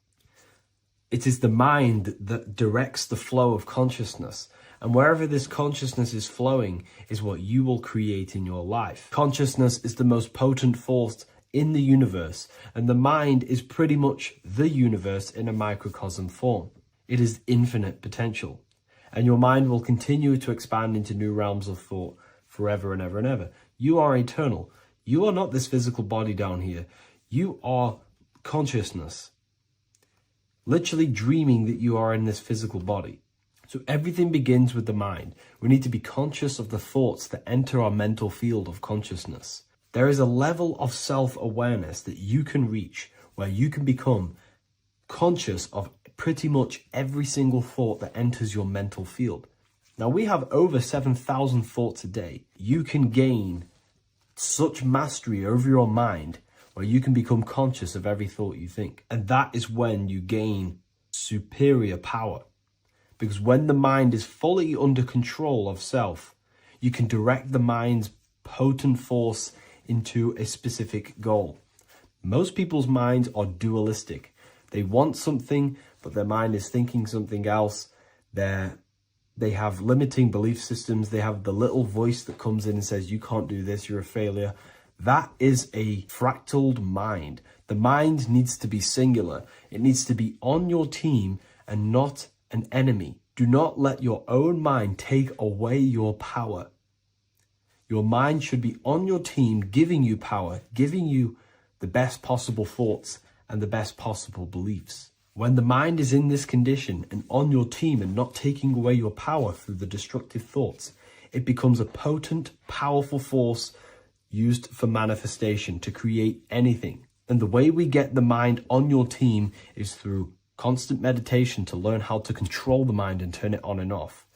F: It is the mind that directs the flow of consciousness. And wherever this consciousness is flowing is what you will create in your life. Consciousness is the most potent force in the universe, and the mind is pretty much the universe in a microcosm form. It is infinite potential, and your mind will continue to expand into new realms of thought forever and ever and ever. You are eternal. You are not this physical body down here. You are consciousness, literally dreaming that you are in this physical body. So everything begins with the mind. We need to be conscious of the thoughts that enter our mental field of consciousness. There is a level of self-awareness that you can reach where you can become conscious of pretty much every single thought that enters your mental field. Now, we have over 7,000 thoughts a day. You can gain such mastery over your mind where you can become conscious of every thought you think. And that is when you gain superior power. Because when the mind is fully under control of self, you can direct the mind's potent force into a specific goal. Most people's minds are dualistic. They want something, but their mind is thinking something else. They have limiting belief systems. They have the little voice that comes in and says, you can't do this, you're a failure. That is a fractaled mind. The mind needs to be singular. It needs to be on your team and not an enemy. Do not let your own mind take away your power. Your mind should be on your team, giving you power, giving you the best possible thoughts and the best possible beliefs. When the mind is in this condition and on your team and not taking away your power through the destructive thoughts, it becomes a potent, powerful force used for manifestation to create anything. And the way we get the mind on your team is through constant meditation to learn how to control the mind and turn it on and off.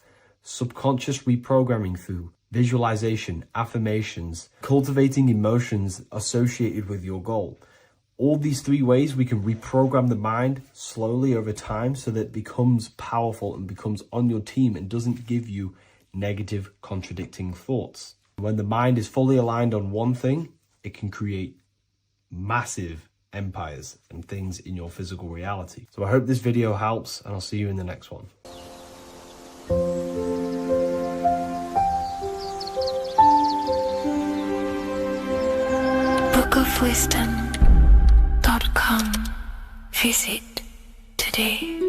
F: Subconscious reprogramming through visualization, affirmations, cultivating emotions associated with your goal. All these 3 ways we can reprogram the mind slowly over time so that it becomes powerful and becomes on your team and doesn't give you negative contradicting thoughts. When the mind is fully aligned on one thing, it can create massive empires and things in your physical reality. So I hope this video helps, and I'll see you in the next one.
C: bookofwisdom.com. Visit today.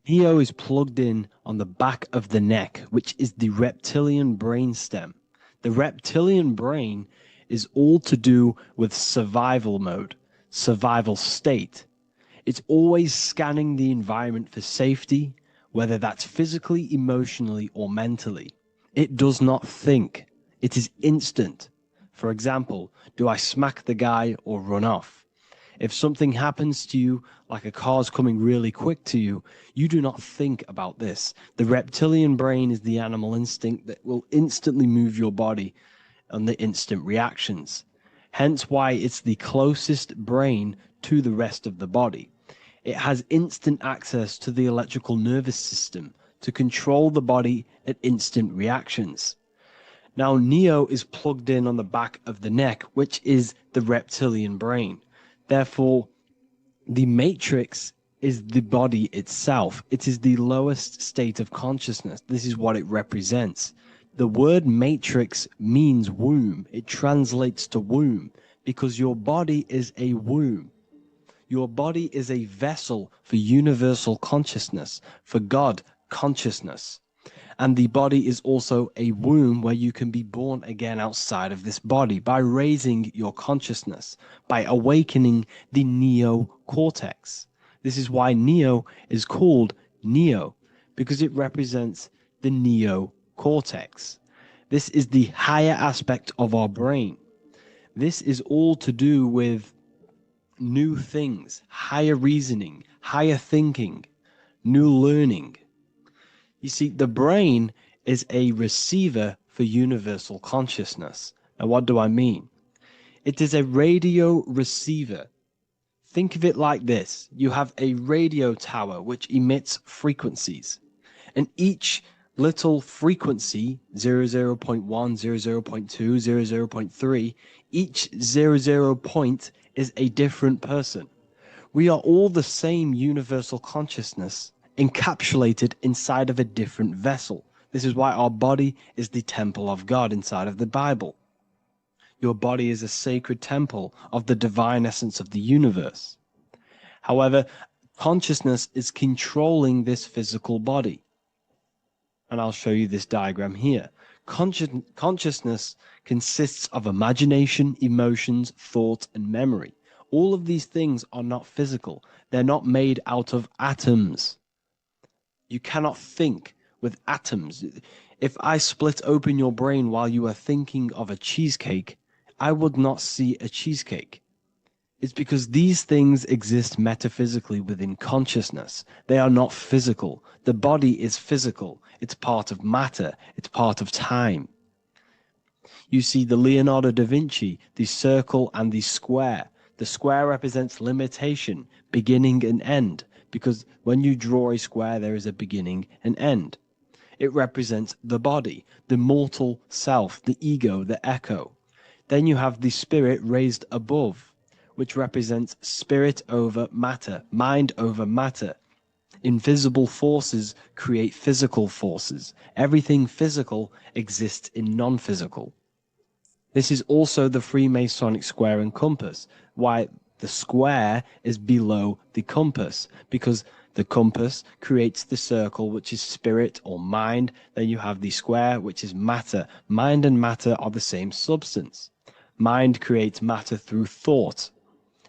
E: Neo is plugged in on the back of the neck, which is the reptilian brain stem. The reptilian brain is all to do with survival mode, survival state. It's always scanning the environment for safety, whether that's physically, emotionally, or mentally. It does not think. It is instant. For example, do I smack the guy or run off? If something happens to you, like a car's coming really quick to you, you do not think about this. The reptilian brain is the animal instinct that will instantly move your body on the instant reactions. Hence why it's the closest brain to the rest of the body. It has instant access to the electrical nervous system to control the body at instant reactions. Now, Neo is plugged in on the back of the neck, which is the reptilian brain. Therefore, the matrix is the body itself. It is the lowest state of consciousness. This is what it represents. The word matrix means womb. It translates to womb because your body is a womb. Your body is a vessel for universal consciousness, for God consciousness. And the body is also a womb where you can be born again outside of this body by raising your consciousness, by awakening the neocortex. This is why Neo is called Neo, because it represents the neocortex. This is the higher aspect of our brain. This is all to do with new things, higher reasoning, higher thinking, new learning. You see, the brain is a receiver for universal consciousness. Now, what do I mean? It is a radio receiver. Think of it like this. You have a radio tower which emits frequencies. And each little frequency, 00.1, 00.2, 00.3, each 00 point is a different person. We are all the same universal consciousness, encapsulated inside of a different vessel. This is why our body is the temple of God inside of the Bible. Your body is a sacred temple of the divine essence of the universe. However, consciousness is controlling this physical body. And I'll show you this diagram here. Consciousness consists of imagination, emotions, thought, and memory. All of these things are not physical. They're not made out of atoms. You cannot think with atoms. If I split open your brain while you are thinking of a cheesecake, I would not see a cheesecake. It's because these things exist metaphysically within consciousness. They are not physical. The body is physical. It's part of matter. It's part of time. You see the Leonardo da Vinci, the circle and the square. The square represents limitation, beginning and end, because when you draw a square, there is a beginning and end. It represents the body, the mortal self, the ego, the echo. Then you have the spirit raised above, which represents spirit over matter, mind over matter. Invisible forces create physical forces. Everything physical exists in non-physical. This is also the Freemasonic square and compass, why the square is below the compass, because the compass creates the circle, which is spirit or mind. Then you have the square, which is matter. Mind and matter are the same substance. Mind creates matter through thought.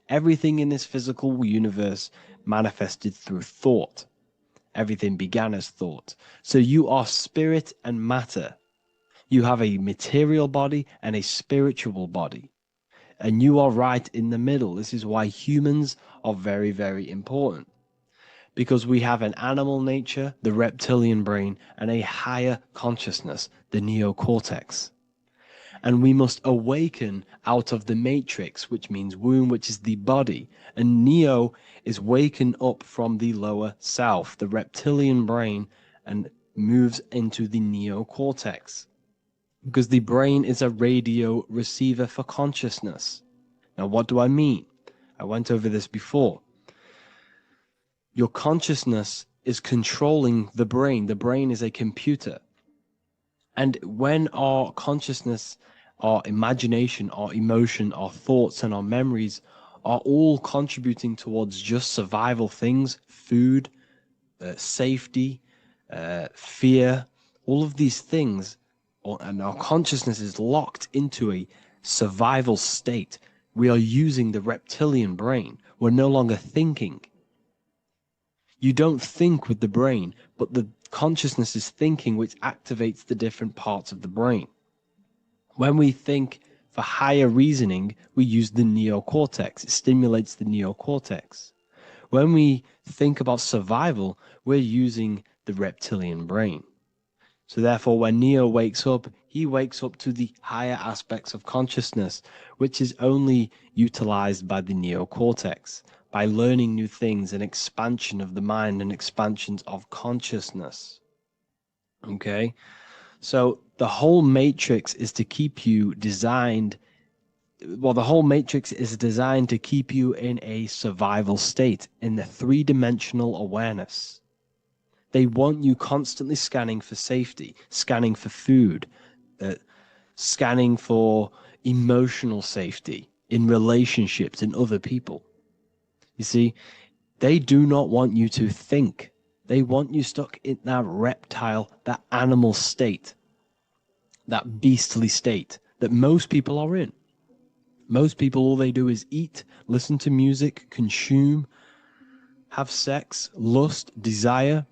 E: Everything in this physical universe manifested through thought. Everything began as thought. So you are spirit and matter. You have a material body and a spiritual body. And you are right in the middle. This is why humans are very, very important. Because we have an animal nature, the reptilian brain, and a higher consciousness, the neocortex. And we must awaken out of the matrix, which means womb, which is the body. And neo is waken up from the lower self, the reptilian brain, and moves into the neocortex. Because the brain is a radio receiver for consciousness. Now, what do I mean? I went over this before. Your consciousness is controlling the brain. The brain is a computer. And when our consciousness, our imagination, our emotion, our thoughts, and our memories are all contributing towards just survival things, food, safety, fear, all of these things, and our consciousness is locked into a survival state, we are using the reptilian brain. We're no longer thinking. You don't think with the brain, but the consciousness is thinking, which activates the different parts of the brain. When we think for higher reasoning, we use the neocortex. It stimulates the neocortex. When we think about survival, we're using the reptilian brain. So therefore, when Neo wakes up, he wakes up to the higher aspects of consciousness, which is only utilized by the neocortex, by learning new things and expansion of the mind and expansions of consciousness. Okay? So the whole matrix is to keep you designed, well, the whole matrix is designed to keep you in a survival state, in the three-dimensional awareness. They want you constantly scanning for safety, scanning for food, scanning for emotional safety in relationships in other people. You see, they do not want you to think. They want you stuck in that reptile, that animal state, that beastly state that most people are in. Most people, all they do is eat, listen to music, consume, have sex, lust, desire.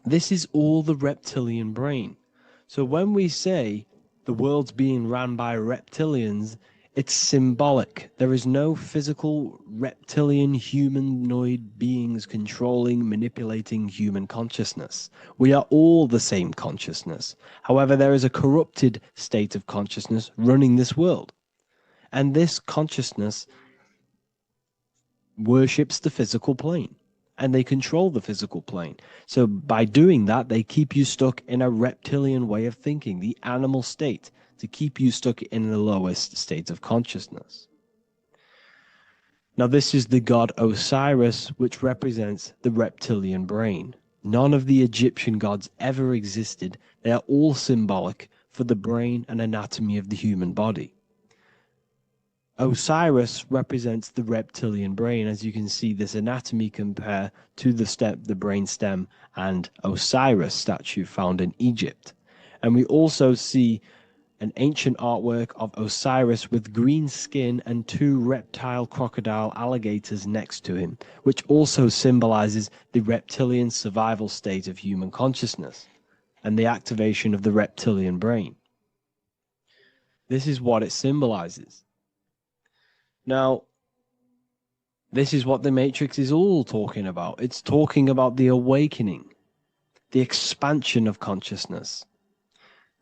E: This is all the reptilian brain. So when we say the world's being ran by reptilians, it's symbolic. There is no physical reptilian humanoid beings controlling, manipulating human consciousness. We are all the same consciousness. However, there is a corrupted state of consciousness running this world. And this consciousness worships the physical plane. And they control the physical plane. So by doing that, they keep you stuck in a reptilian way of thinking, the animal state, to keep you stuck in the lowest state of consciousness. Now, this is the god Osiris, which represents the reptilian brain. None of the Egyptian gods ever existed. They are all symbolic for the brain and anatomy of the human body. Osiris represents the reptilian brain. As you can see, this anatomy compare to the brain stem and Osiris statue found in Egypt. And we also see an ancient artwork of Osiris with green skin and two reptile crocodile alligators next to him, which also symbolizes the reptilian survival state of human consciousness and the activation of the reptilian brain. This is what it symbolizes. Now, this is what the Matrix is all talking about. It's talking about the awakening, the expansion of consciousness.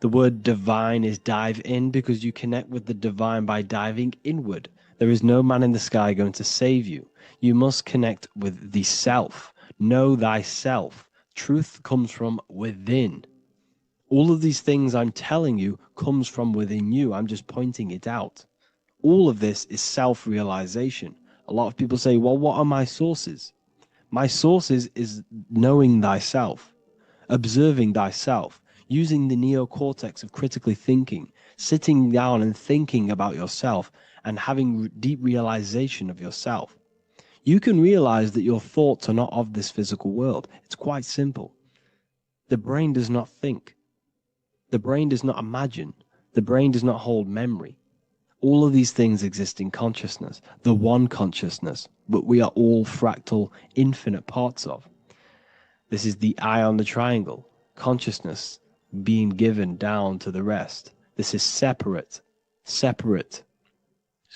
E: The word divine is dive in because you connect with the divine by diving inward. There is no man in the sky going to save you. You must connect with the self. Know thyself. Truth comes from within. All of these things I'm telling you comes from within you. I'm just pointing it out. All of this is self-realization. A lot of people say, well, what are my sources? My sources is knowing thyself, observing thyself, using the neocortex of critically thinking, sitting down and thinking about yourself and having deep realization of yourself. You can realize that your thoughts are not of this physical world. It's quite simple. The brain does not think. The brain does not imagine. The brain does not hold memory. All of these things exist in consciousness, the one consciousness, but we are all fractal, infinite parts of. This is the eye on the triangle, consciousness being given down to the rest. This is separate.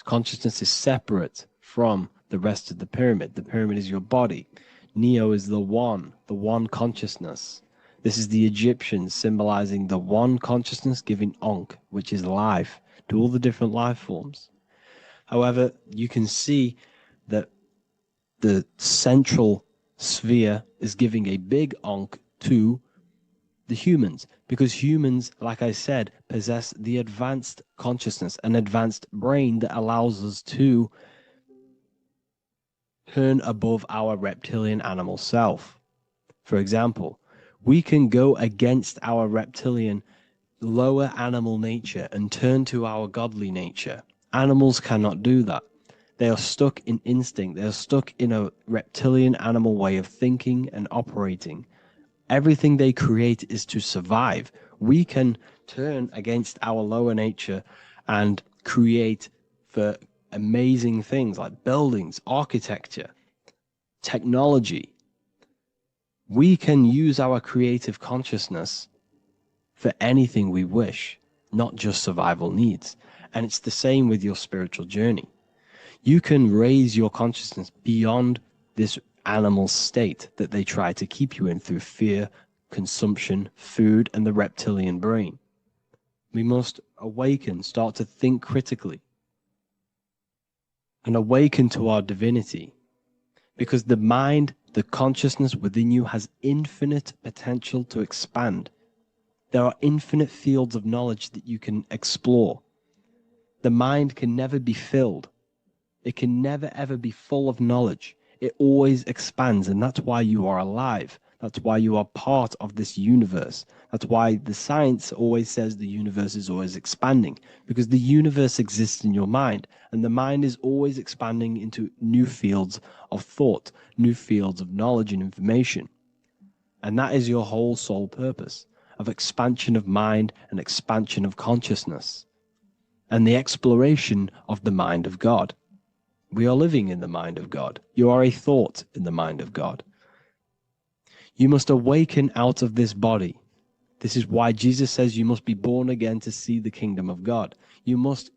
E: Consciousness is separate from the rest of the pyramid. The pyramid is your body. Neo is the one consciousness. This is the Egyptians symbolizing the one consciousness giving Ankh, which is life, to all the different life forms. However, you can see that the central sphere is giving a big Ankh to the humans, because humans, like I said, possess the advanced consciousness, an advanced brain that allows us to turn above our reptilian animal self. For example, we can go against our reptilian lower animal nature and turn to our godly nature. Animals cannot do that. They are stuck in instinct. They are stuck in a reptilian animal way of thinking and operating. Everything they create is to survive. We can turn against our lower nature and create for amazing things like buildings, architecture, technology. We can use our creative consciousness for anything we wish, not just survival needs. And it's the same with your spiritual journey. You can raise your consciousness beyond this animal state that they try to keep you in through fear, consumption, food, and the reptilian brain. We must awaken, start to think critically, and awaken to our divinity, because the mind, the consciousness within you has infinite potential to expand. There are infinite fields of knowledge that you can explore. The mind can never be filled. It can never ever be full of knowledge. It always expands, and that's why you are alive. That's why you are part of this universe. That's why the science always says the universe is always expanding, because the universe exists in your mind, and the mind is always expanding into new fields of thought, new fields of knowledge and information. And that is your whole sole purpose, of expansion of mind and expansion of consciousness, and the exploration of the mind of God. We are living in the mind of God. You are a thought in the mind of God. You must awaken out of this body. This is why Jesus says you must be born again to see the kingdom of God. You must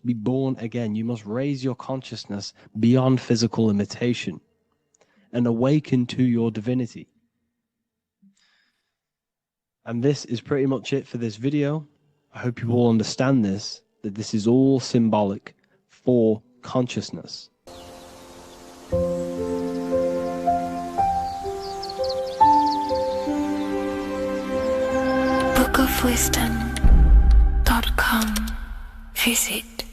E: be born again. You must raise your consciousness beyond physical limitation and awaken to your divinity. And this is pretty much it for this video. I hope you all understand this, that this is all symbolic for consciousness.
C: bookofwisdom.com. Visit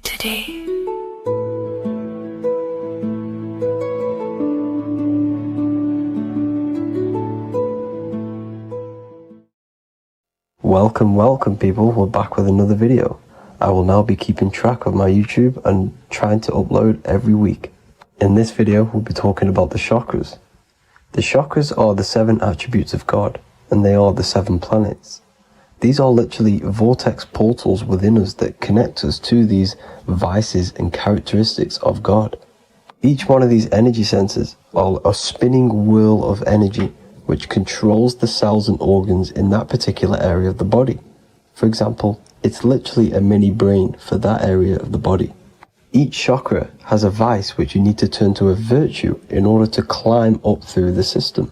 C: today.
D: Welcome people, we're back with another video. I will now be keeping track of my YouTube and trying to upload every week. In this video, we'll be talking about the chakras. The chakras are the 7 attributes of God, and they are the 7 planets. These are literally vortex portals within us that connect us to these vices and characteristics of God. Each one of these energy centers are a spinning wheel of energy which controls the cells and organs in that particular area of the body. For example, it's literally a mini brain for that area of the body. Each chakra has a vice which you need to turn to a virtue in order to climb up through the system.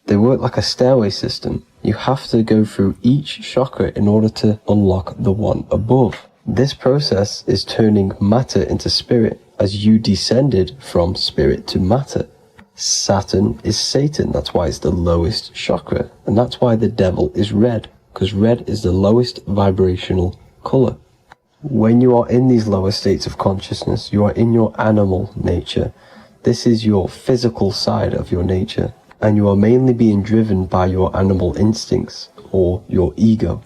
D: They work like a stairway system. You have to go through each chakra in order to unlock the one above. This process is turning matter into spirit as you descended from spirit to matter. Saturn is Satan, that's why it's the lowest chakra, and that's why the devil is red, because red is the lowest vibrational color. When you are in these lower states of consciousness, you are in your animal nature. This is your physical side of your nature, and you are mainly being driven by your animal instincts or your ego.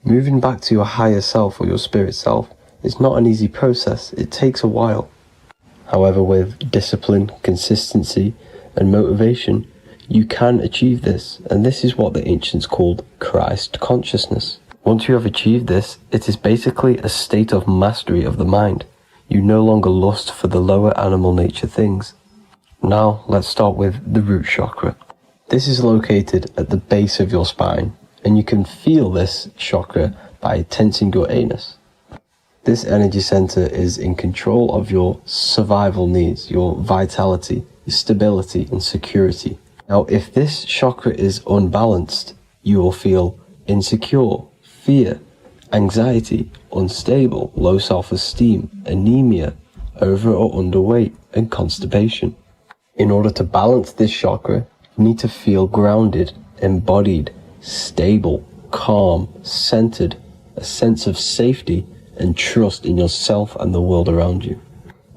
D: Moving back to your higher self or your spirit self is not an easy process. It takes a while. However, with discipline, consistency, and motivation, you can achieve this, and this is what the ancients called Christ consciousness. Once you have achieved this, it is basically a state of mastery of the mind. You no longer lust for the lower animal nature things. Now, let's start with the root chakra. This is located at the base of your spine, and you can feel this chakra by tensing your anus. This energy center is in control of your survival needs, your vitality, your stability, and security. Now, if this chakra is unbalanced, you will feel insecure, fear, anxiety, unstable, low self-esteem, anemia, over or underweight, and constipation. In order to balance this chakra, you need to feel grounded, embodied, stable, calm, centered, a sense of safety and trust in yourself and the world around you.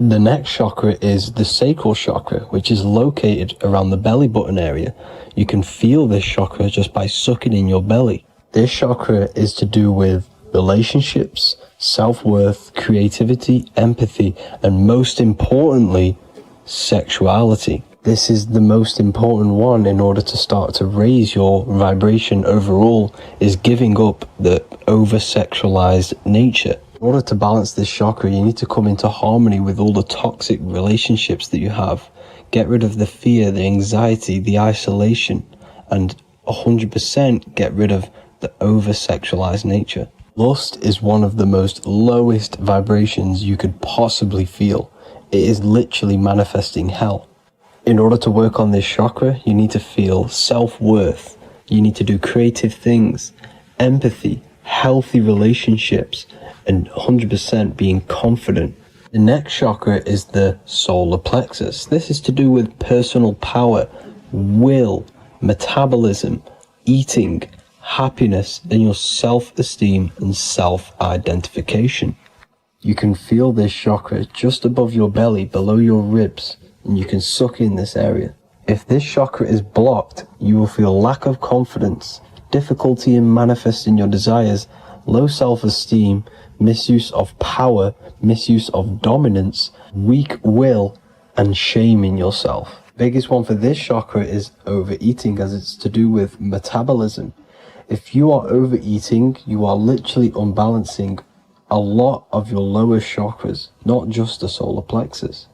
D: The next chakra is the sacral chakra, which is located around the belly button area. You can feel this chakra just by sucking in your belly. This chakra is to do with relationships, self-worth, creativity, empathy, and most importantly, sexuality. This is the most important one in order to start to raise your vibration overall, is giving up the over-sexualized nature. In order to balance this chakra, you need to come into harmony with all the toxic relationships that you have. Get rid of the fear, the anxiety, the isolation, and 100% get rid of the over-sexualized nature. Lust is one of the most lowest vibrations you could possibly feel. It is literally manifesting hell. In order to work on this chakra, you need to feel self-worth. You need to do creative things, empathy, healthy relationships, and 100% being confident. The next chakra is the solar plexus. This is to do with personal power, will, metabolism, eating, happiness, and your self-esteem and self-identification. You can feel this chakra just above your belly, below your ribs, and you can suck in this area. If this chakra is blocked, you will feel lack of confidence, difficulty in manifesting your desires, low self-esteem, misuse of power, misuse of dominance, weak will, and shame in yourself. Biggest one for this chakra is overeating, as it's to do with metabolism. If you are overeating, you are literally unbalancing a lot of your lower chakras, not just the solar plexus.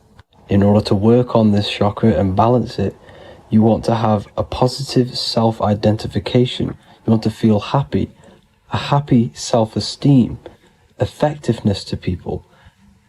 D: In order to work on this chakra and balance it, you want to have a positive self-identification. You want to feel happy, a happy self-esteem, effectiveness to people,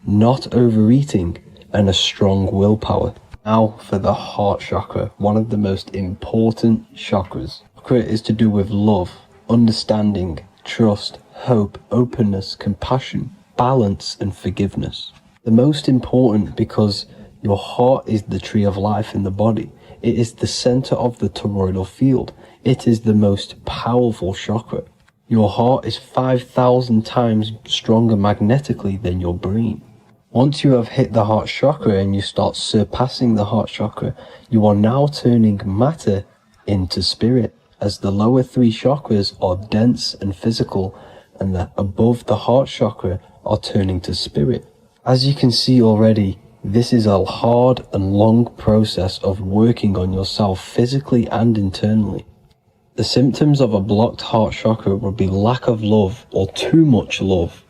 D: not overeating, and a strong willpower. Now for the heart chakra, one of the most important chakras. Chakra is to do with love, understanding, trust, hope, openness, compassion, balance, and forgiveness. The most important because your heart is the tree of life in the body. It is the center of the toroidal field. It is the most powerful chakra. Your heart is 5,000 times stronger magnetically than your brain. Once you have hit the heart chakra and you start surpassing the heart chakra, you are now turning matter into spirit, as the lower three chakras are dense and physical, and the above the heart chakra are turning to spirit. As you can see already, this is a hard and long process of working on yourself physically and internally. The symptoms of a blocked heart chakra would be lack of love or too much love,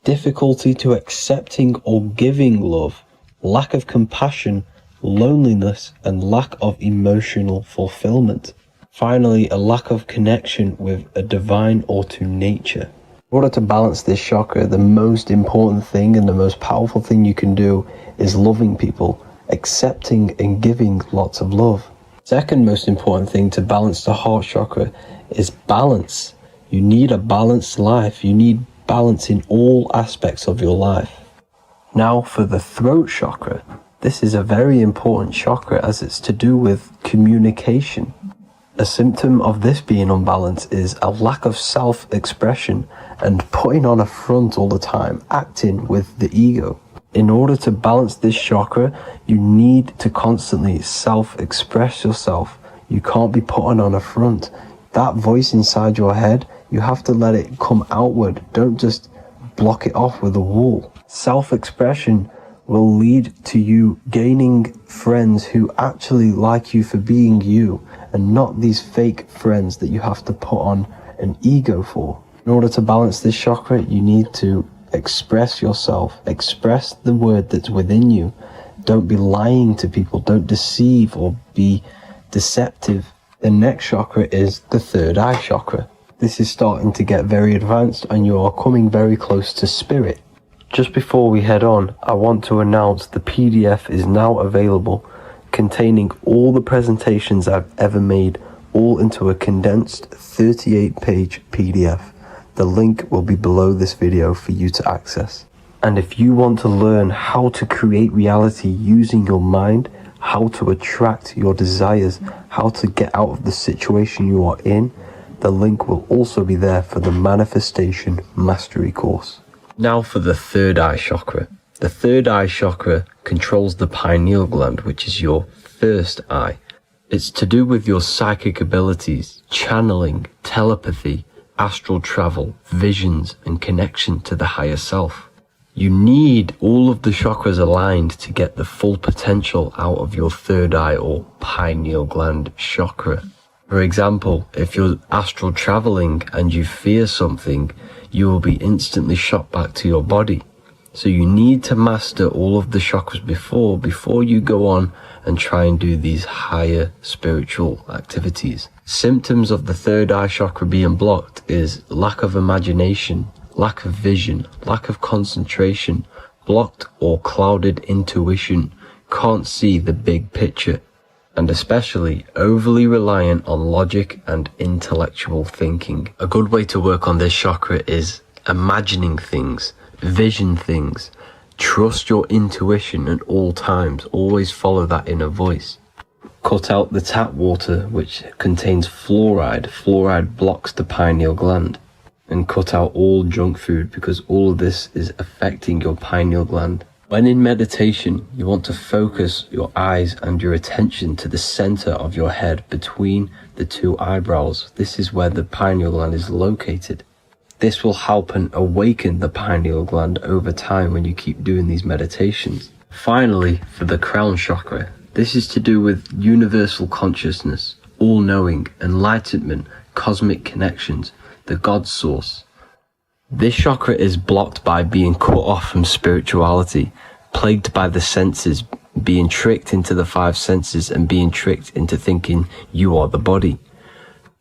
D: difficulty to accepting or giving love, lack of compassion, loneliness, and lack of emotional fulfillment. Finally, a lack of connection with a divine or to nature. In order to balance this chakra, the most important thing and the most powerful thing you can do is loving people, accepting and giving lots of love. Second most important thing to balance the heart chakra is balance. You need a balanced life. You need balance in all aspects of your life. Now for the throat chakra. This is a very important chakra as it's to do with communication. A symptom of this being unbalanced is a lack of self-expression and putting on a front all the time, acting with the ego. In order to balance this chakra, you need to constantly self-express yourself. You can't be putting on a front. That voice inside your head, you have to let it come outward. Don't just block it off with a wall. Self-expression will lead to you gaining friends who actually like you for being you, and not these fake friends that you have to put on an ego for. In order to balance this chakra, you need to express yourself, express the word that's within you. Don't be lying to people, don't deceive or be deceptive. The next chakra is the third eye chakra. This is starting to get very advanced and you are coming very close to spirit. Just before we head on, I want to announce the PDF is now available, containing all the presentations I've ever made, all into a condensed 38-page PDF. The link will be below this video for you to access. And if you want to learn how to create reality using your mind, how to attract your desires, how to get out of the situation you are in, the link will also be there for the Manifestation Mastery course. Now for the third eye chakra. The third eye chakra controls the pineal gland, which is your first eye. It's to do with your psychic abilities, channeling, telepathy, astral travel, visions, and connection to the higher self. You need all of the chakras aligned to get the full potential out of your third eye or pineal gland chakra. For example, if you're astral traveling and you fear something, you will be instantly shot back to your body. So you need to master all of the chakras before you go on and try and do these higher spiritual activities. Symptoms of the third eye chakra being blocked is lack of imagination, lack of vision, lack of concentration, blocked or clouded intuition, can't see the big picture, and especially overly reliant on logic and intellectual thinking. A good way to work on this chakra is imagining things, vision things, trust your intuition at all times, always follow that inner voice. Cut out the tap water which contains fluoride. Fluoride blocks the pineal gland. And cut out all junk food because all of this is affecting your pineal gland. When in meditation, you want to focus your eyes and your attention to the center of your head between the two eyebrows. This is where the pineal gland is located. This will help and awaken the pineal gland over time when you keep doing these meditations. Finally, for the crown chakra, this is to do with universal consciousness, all-knowing, enlightenment, cosmic connections, the God source. This chakra is blocked by being cut off from spirituality, plagued by the senses, being tricked into the five senses and being tricked into thinking you are the body.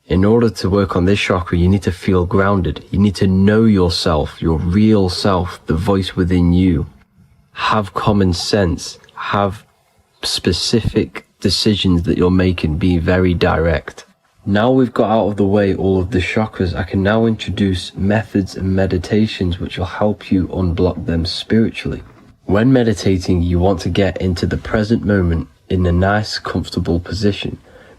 D: In order to work on this chakra, you need to feel grounded. You need to know yourself, your real self, the voice within you. Have common sense, have specific decisions that you're making, be very direct. Now we've got out of the way all of the chakras, I can now introduce methods and meditations which will help you unblock them spiritually. When meditating, you want to get into the present moment in a nice, comfortable position.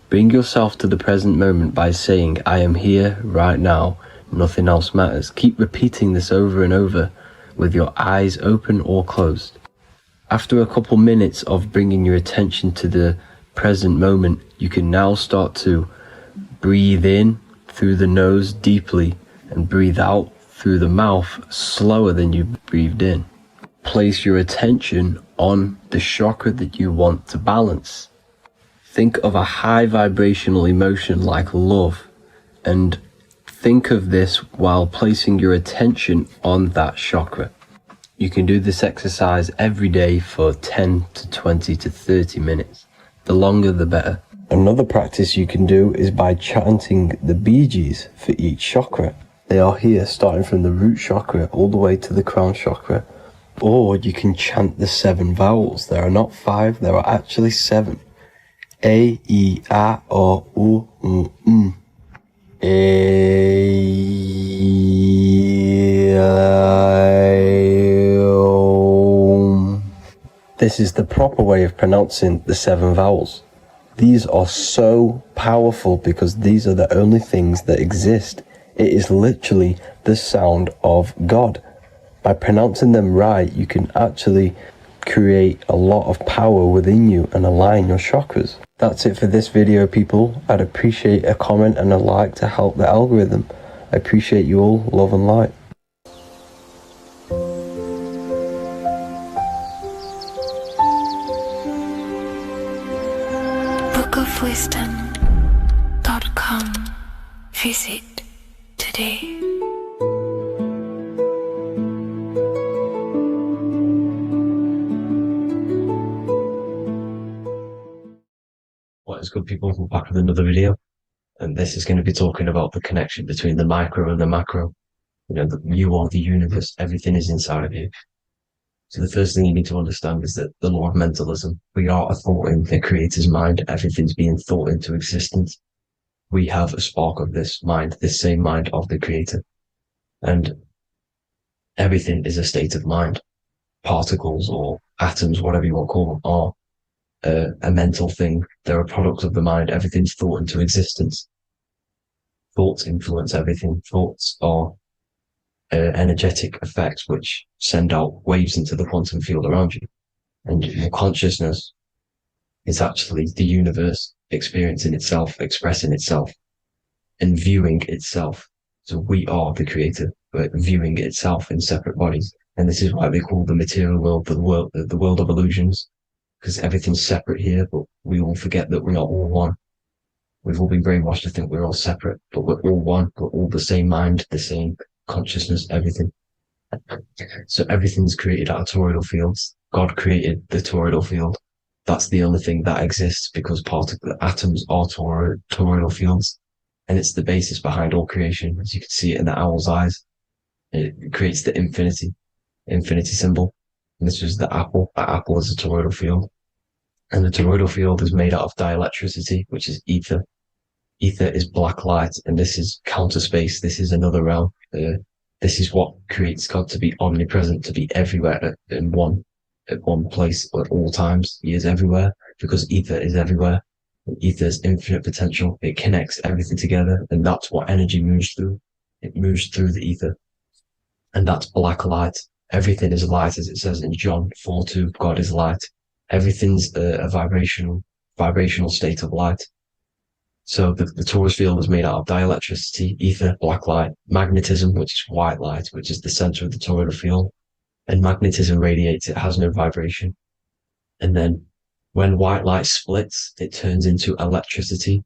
D: Bring yourself to the present moment by saying, I am here right now, nothing else matters. Keep repeating this over and over with your eyes open or closed. After a couple minutes of bringing your attention to the present moment, you can now start to breathe in through the nose deeply and breathe out through the mouth slower than you breathed in. Place your attention on the chakra that you want to balance. Think of a high vibrational emotion like love and think of this while placing your attention on that chakra. You can do this exercise every day for 10 to 20 to 30 minutes. The longer the better. Another practice you can do is by chanting the Bee Gees for each chakra. They are here starting from the root chakra all the way to the crown chakra. Or you can chant the 7 vowels. There are not 5, there are actually 7. A, E, A, O, U, M. A, I, O. This is the proper way of pronouncing the 7 vowels. These are so powerful because these are the only things that exist. It is literally the sound of God. By pronouncing them right, you can actually create a lot of power within you and align your chakras. That's it for this video, people. I'd appreciate a comment and a like to help the algorithm. I appreciate you all. Love and light.
C: bookofwisdom.com. Visit today.
B: What is good, people? We're back with another video. And this is going to be talking about the connection between the micro and the macro. You are the universe. Everything is inside of you. So the first thing you need to understand is that the law of mentalism, we are a thought in the creator's mind. Everything's being thought into existence. We have a spark of this mind, this same mind of the creator. And everything is a state of mind. Particles or atoms, whatever you want to call them, are a mental thing. They're a product of the mind. Everything's thought into existence. Thoughts influence everything. Thoughts are energetic effects which send out waves into the quantum field around you. And your consciousness is actually the universe experiencing itself, expressing itself, and viewing itself. So we are the creator, but viewing itself in separate bodies. And this is why they call the material world the world of illusions, because everything's separate here, but we all forget that we're not all one. We've all been brainwashed to think we're all separate, but we're all one. We're all the same mind, the same consciousness, everything. So everything's created out of toroidal fields. God created the toroidal field. That's the only thing that exists because the atoms are toroidal fields. And it's the basis behind all creation. As you can see it in the owl's eyes, it creates the infinity symbol. And this was the apple. That apple is a toroidal field. And the toroidal field is made out of dielectricity, which is ether. Ether is black light, and this is counter space. This is another realm. This is what creates God to be omnipresent, to be everywhere at one place at all times. He is everywhere because ether is everywhere. Ether's infinite potential. It connects everything together, and that's what energy moves through. It moves through the ether, and that's black light. Everything is light, as it says in John 4:2. God is light. Everything's a vibrational state of light. So the torus field is made out of dielectricity, ether, black light, magnetism, which is white light, which is the center of the toroidal field. And magnetism radiates, it has no vibration. And then when white light splits, it turns into electricity,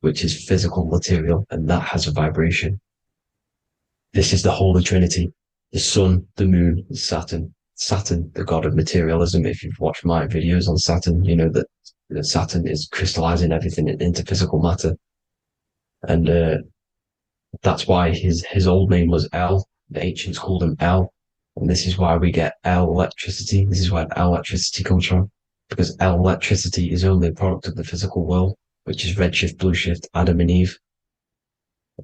B: which is physical material, and that has a vibration. This is the Holy Trinity, the sun, the moon, Saturn. Saturn, the god of materialism. If you've watched my videos on Saturn, you know that Saturn is crystallizing everything into physical matter. And that's why his old name was El. The ancients called him El. And this is why we get El electricity. This is where El electricity comes from. Because El electricity is only a product of the physical world, which is redshift, blueshift, Adam and Eve.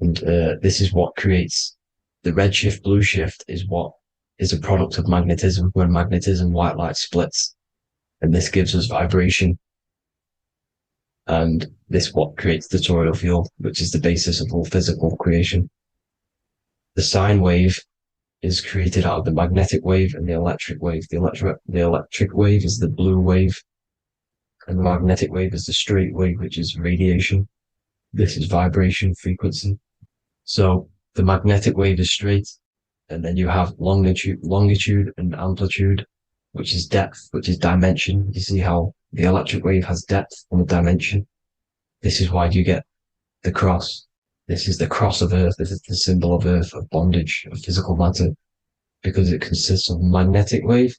B: And this is what creates the redshift, blueshift is what is a product of magnetism. When magnetism, white light splits. And this gives us vibration. And this what creates the toroidal field, which is the basis of all physical creation. The sine wave is created out of the magnetic wave and the electric wave. The electric wave is the blue wave, and the magnetic wave is the straight wave, which is radiation. This is vibration frequency. So the magnetic wave is straight, and then you have longitude and amplitude, which is depth, which is dimension. You see how the electric wave has depth and a dimension. This is why you get the cross. This is the cross of Earth. This is the symbol of Earth, of bondage, of physical matter, because it consists of magnetic wave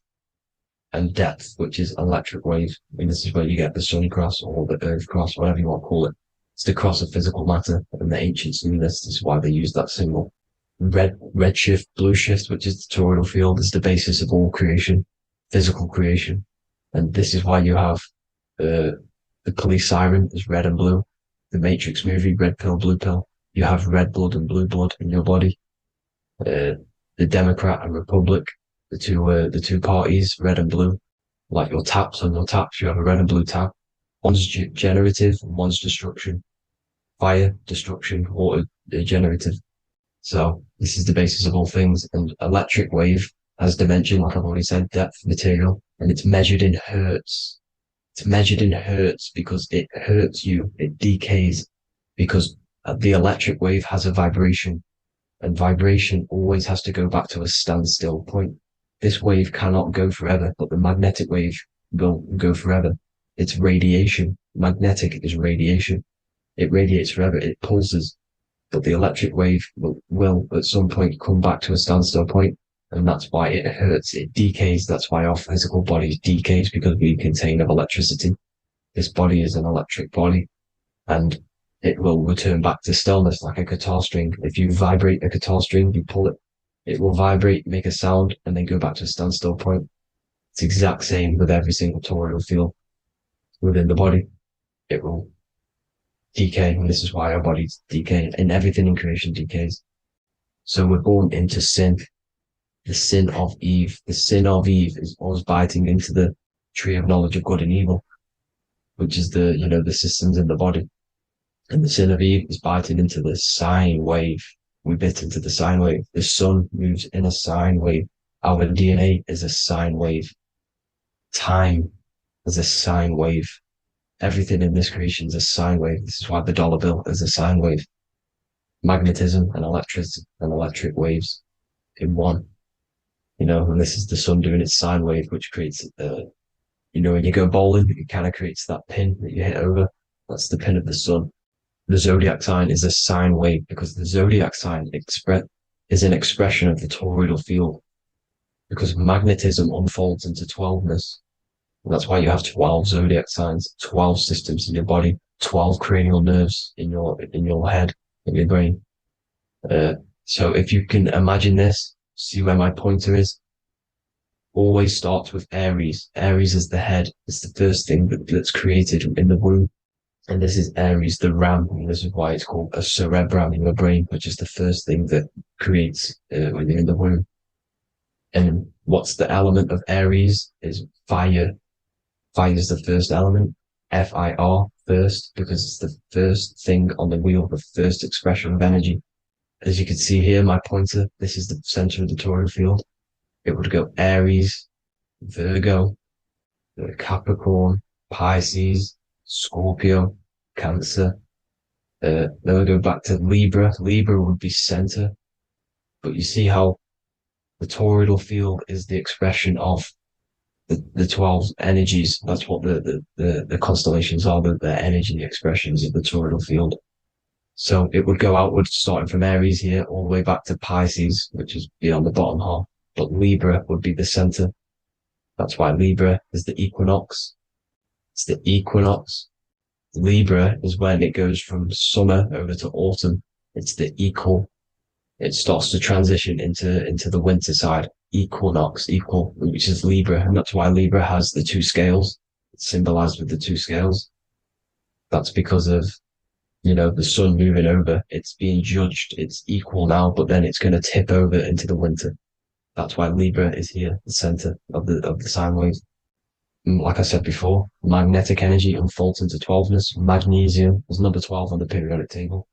B: and depth, which is electric wave. I mean, this is where you get the sun cross or the Earth cross, whatever you want to call it. It's the cross of physical matter, and the ancients knew this. This is why they used that symbol. Redshift, blueshift, which is the toroidal field, is the basis of all creation, physical creation. And this is why you have the police siren is red and blue. The Matrix movie, red pill, blue pill. You have red blood and blue blood in your body. The Democrat and Republic, the two parties, red and blue. Like your taps on your taps, you have a red and blue tap. One's generative, one's destruction. Fire, destruction, water, generative. So this is the basis of all things. And electric wave has dimension, like I've already said, depth, material, and it's measured in hertz. It's measured in hertz because it hurts you. It decays because the electric wave has a vibration, and vibration always has to go back to a standstill point. This wave cannot go forever, but the magnetic wave will go forever. It's radiation. Magnetic is radiation. It radiates forever. It pulses. But the electric wave will at some point come back to a standstill point, and that's why it hurts. It decays. That's why our physical body decays, because we contain of electricity. This body is an electric body, and it will return back to stillness like a guitar string. If you vibrate a guitar string, you pull it, it will vibrate, make a sound, and then go back to a standstill point. It's the exact same with every single toroidal field within the body. It will decay, and this is why our bodies decay, and everything in creation decays. So we're born into sin, the sin of Eve. The sin of Eve is us biting into the tree of knowledge of good and evil, which is the, the systems in the body. And the sin of Eve is biting into the sine wave. We bit into the sine wave. The sun moves in a sine wave. Our DNA is a sine wave. Time is a sine wave. Everything in this creation is a sine wave. This is why the dollar bill is a sine wave. Magnetism and electricity and electric waves in one. And this is the sun doing its sine wave, which creates, when you go bowling, it kind of creates that pin that you hit over. That's the pin of the sun. The zodiac sign is a sine wave because the zodiac sign is an expression of the toroidal field, because magnetism unfolds into 12ness. And that's why you have 12 zodiac signs, 12 systems in your body, 12 cranial nerves in your head, in your brain. So if you can imagine this, see where my pointer is. Always starts with Aries. Aries is the head. It's the first thing that's created in the womb. And this is Aries, the ram. And this is why it's called a cerebrum in your brain, which is the first thing that creates when you're in the womb. And what's the element of Aries is fire. Fire is the first element. Fire, first, because it's the first thing on the wheel, the first expression of energy. As you can see here, my pointer, this is the center of the toroidal field. It would go Aries, Virgo, Capricorn, Pisces, Scorpio, Cancer. Then we go back to Libra. Libra would be center. But you see how the toroidal field is the expression of the 12 energies. That's what the constellations are, the energy expressions of the toroidal field. So it would go outwards, starting from Aries here, all the way back to Pisces, which is beyond the bottom half. But Libra would be the center. That's why Libra is the equinox. It's the equinox. Libra is when it goes from summer over to autumn. It's the equal. It starts to transition into the winter side. Equinox, equal, which is Libra. And that's why Libra has the two scales. It's symbolized with the two scales. That's because of, the sun moving over. It's being judged. It's equal now, but then it's going to tip over into the winter. That's why Libra is here, the center of the sine wave. Like I said before, magnetic energy unfolds into 12ness. Magnesium is number 12 on the periodic table.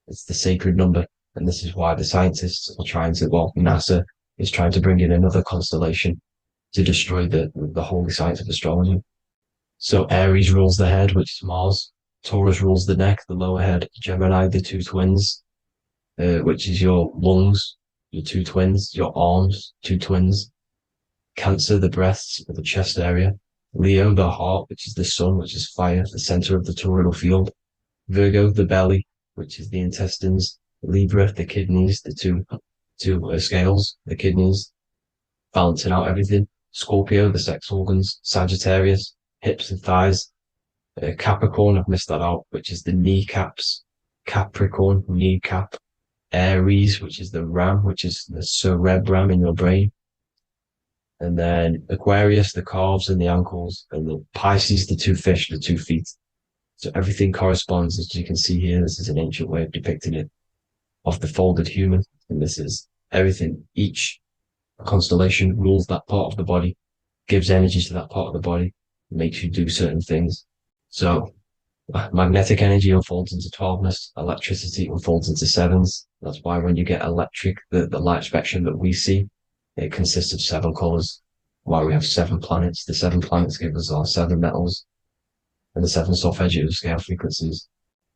B: It's the sacred number. And this is why the scientists are NASA is trying to bring in another constellation to destroy the holy science of astrology. So Aries rules the head, which is Mars. Taurus rules the neck, the lower head. Gemini, the two twins, which is your lungs, your two twins, your arms, two twins. Cancer, the breasts, or the chest area. Leo, the heart, which is the sun, which is fire, the center of the toroidal field. Virgo, the belly, which is the intestines. Libra, the kidneys, the two scales, the kidneys, balancing out everything. Scorpio, the sex organs. Sagittarius, hips and thighs. Capricorn, I've missed that out, which is the kneecaps. Capricorn, kneecap. Aries, which is the ram, which is the cerebrum in your brain. And then Aquarius, the calves and the ankles. And the Pisces, the two fish, the 2 feet. So everything corresponds, as you can see here. This is an ancient way of depicting it, of the folded human. And this is everything. Each constellation rules that part of the body, gives energy to that part of the body, makes you do certain things. So magnetic energy unfolds into 12ness, electricity unfolds into 7s. That's why when you get electric, the light spectrum that we see, it consists of 7 colors. Why we have 7 planets. The 7 planets give us our 7 metals and the 7 solfeggio of scale frequencies.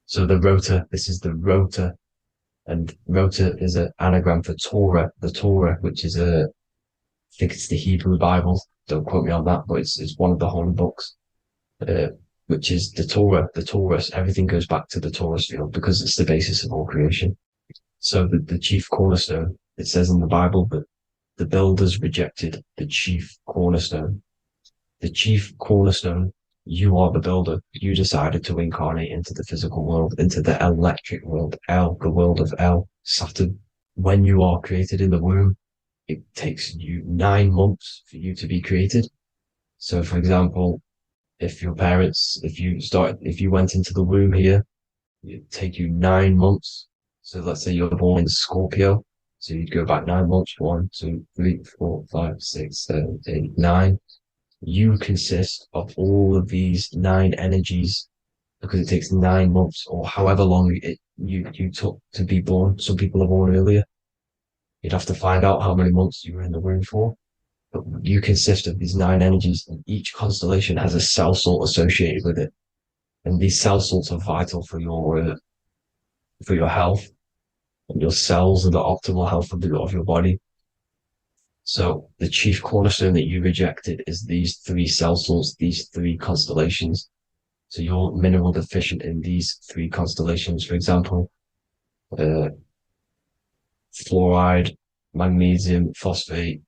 B: So the rotor, this is the rotor. And rotor is an anagram for Torah, the Torah, which is I think it's the Hebrew Bible. Don't quote me on that, but it's one of the holy books, which is the Torah, the Taurus. Everything goes back to the Taurus field because it's the basis of all creation. So the chief cornerstone, it says in the Bible that the builders rejected the chief cornerstone. The chief cornerstone
G: You are the builder. You decided to incarnate into the physical world, into the electric world, the world of Saturn. When you are created in the womb, it takes you 9 months for you to be created. So, for example, if you went into the womb here, it'd take you 9 months. So let's say you're born in Scorpio. So you'd go back 9 months, 1, 2, 3, 4, 5, 6, 7, 8, 9. You consist of all of these 9 energies because it takes 9 months or however long you took to be born. Some people are born earlier. You'd have to find out how many months you were in the womb for. But you consist of these 9 energies, and each constellation has a cell salt associated with it. And these cell salts are vital for your health, and your cells and the optimal health of your body. So the chief cornerstone that you rejected is these 3 cell salts, these 3 constellations. So you're mineral deficient in these 3 constellations. For example, fluoride, magnesium, phosphate,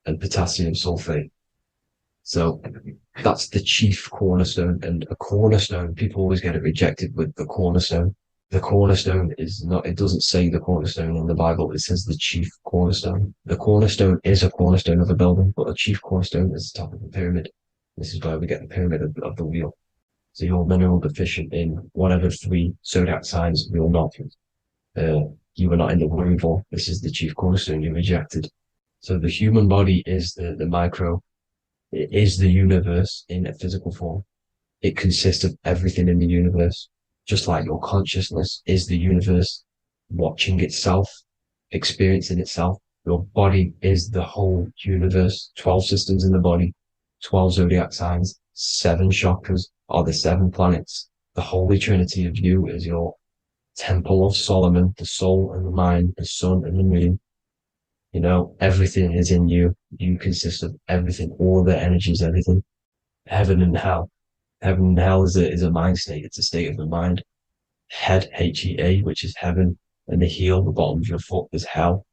G: and potassium sulfate. So that's the chief cornerstone. And a cornerstone, people always get it rejected with the cornerstone. The cornerstone is not, it doesn't say the cornerstone in the Bible, it says the chief cornerstone. The cornerstone is a cornerstone of a building, but the chief cornerstone is the top of the pyramid. This is where we get the pyramid of the wheel. So you're mineral deficient in whatever 3 zodiac signs you're not. You were not in the womb for. This is the chief cornerstone you rejected. So the human body is the micro. It is the universe in a physical form. It consists of everything in the universe. Just like your consciousness is the universe watching itself, experiencing itself. Your body is the whole universe. 12 systems in the body, 12 zodiac signs, 7 chakras are the 7 planets. The Holy Trinity of you is your Temple of Solomon, the soul and the mind, the sun and the moon. You know, everything is in you. You consist of everything, all the energies, everything. Heaven and hell. Heaven and hell is a mind state. It's a state of the mind. Head, H-E-A, which is heaven, and the heel, the bottom of your foot, is hell.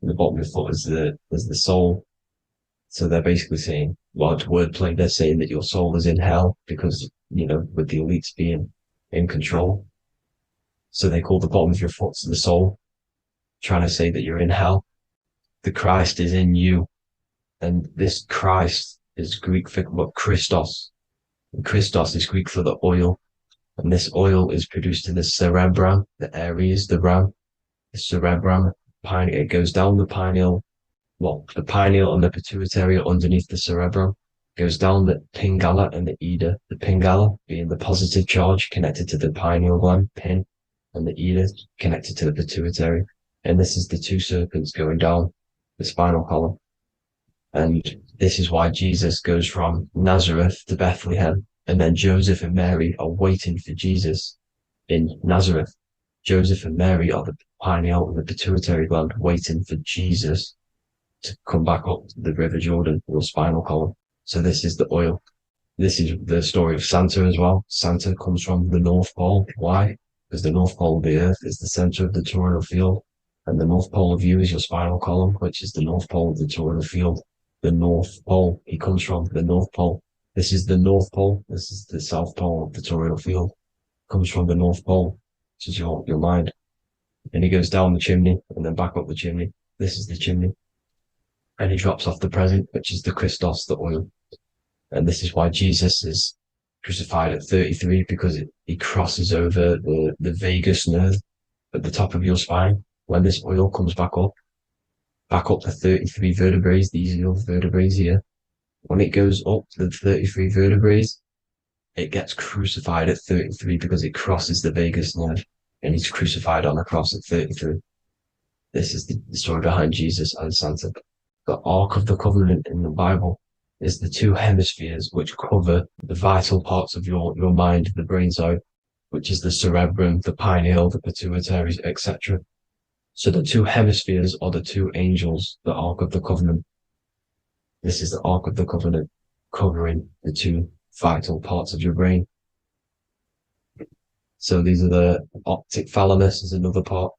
G: And the bottom of your foot is the soul. So they're basically saying, well, it's wordplay. They're saying that your soul is in hell because, you know, with the elites being in control. So they call the bottom of your foot the soul, trying to say that you're in hell. The Christ is in you. And this Christ is Greek for what? Christos. And Christos is Greek for the oil. And this oil is produced in the cerebrum, the Aries, the ram, the cerebrum. It goes down the pineal. Well, the pineal and the pituitary are underneath the cerebrum. Goes down the pingala and the ida. The pingala being the positive charge connected to the pineal gland, pin, and the ida connected to the pituitary. And this is the 2 serpents going down the spinal column. And this is why Jesus goes from Nazareth to Bethlehem, and then Joseph and Mary are waiting for Jesus in Nazareth. Joseph and Mary are the pineal and the pituitary gland waiting for Jesus to come back up the River Jordan, or spinal column. So this is the oil. This is the story of Santa as well. Santa comes from the North Pole. Why? Because the North Pole of the Earth is the center of the toroidal field, and the North Pole of you is your spinal column, which is the North Pole of the toroidal field. The North Pole, he comes from the North Pole. This is the North Pole. This is the South Pole of the toroidal field. Comes from the North Pole, which is your mind. And he goes down the chimney and then back up the chimney. This is the chimney. And he drops off the present, which is the Christos, the oil. And this is why Jesus is crucified at 33, because he crosses over the vagus nerve at the top of your spine. When this oil comes back up the 33 vertebrae, these are your vertebrae here. When it goes up the 33 vertebrae, it gets crucified at 33 because it crosses the vagus nerve, and he's crucified on a cross at 33. This is the story behind Jesus and Santa. The Ark of the Covenant in the Bible is the 2 hemispheres which cover the vital parts of your mind, the brain side, which is the cerebrum, the pineal, the pituitary, etc. So the 2 hemispheres are the 2 angels, the Ark of the Covenant. This is the Ark of the Covenant covering the 2 vital parts of your brain. So these are the optic thalamus is another part,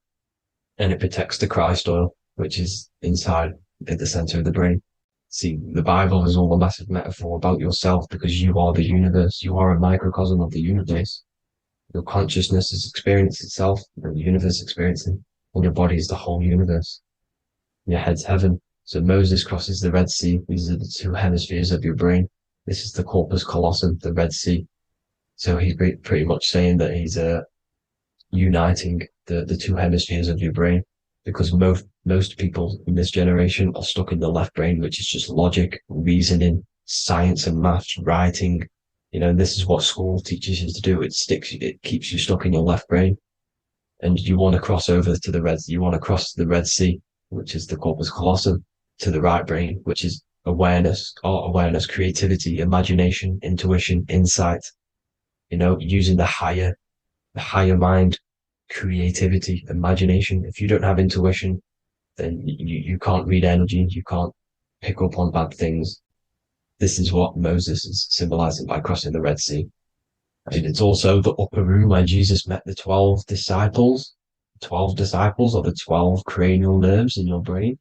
G: and it protects the Christ oil, which is inside at the center of the brain. See, the Bible is all a massive metaphor about yourself because you are the universe. You are a microcosm of the universe. Your consciousness is experiencing itself, and the universe experiencing, and your body is the whole universe. Your head's heaven. So Moses crosses the Red Sea. These are the two hemispheres of your brain. This is the corpus callosum, the Red Sea. So he's pretty much saying that he's uniting the two hemispheres of your brain, because most people in this generation are stuck in the left brain, which is just logic, reasoning, science and maths, writing. This is what school teaches you to do. It keeps you stuck in your left brain. And you want to cross over to you want to cross the Red Sea, which is the corpus callosum, to the right brain, which is awareness, art awareness, creativity, imagination, intuition, insight, using the higher mind, creativity, imagination. If you don't have intuition, then you can't read energy, you can't pick up on bad things. This is what Moses is symbolizing by crossing the Red Sea. And it's also the upper room where Jesus met the 12 disciples. 12 disciples are the 12 cranial nerves in your brain.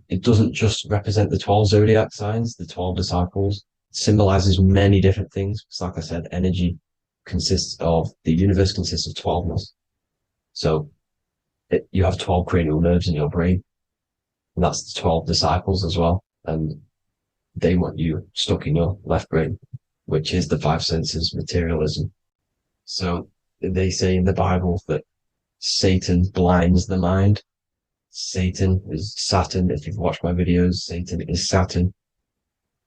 G: It doesn't just represent the 12 zodiac signs, the 12 disciples. It symbolizes many different things. It's like I said, the universe consists of 12ness. So you have 12 cranial nerves in your brain, and that's the 12 disciples as well. And they want you stuck in your left brain, which is the five senses, materialism. So they say in the Bible that Satan blinds the mind. Satan is Saturn. If you've watched my videos, Satan is Saturn.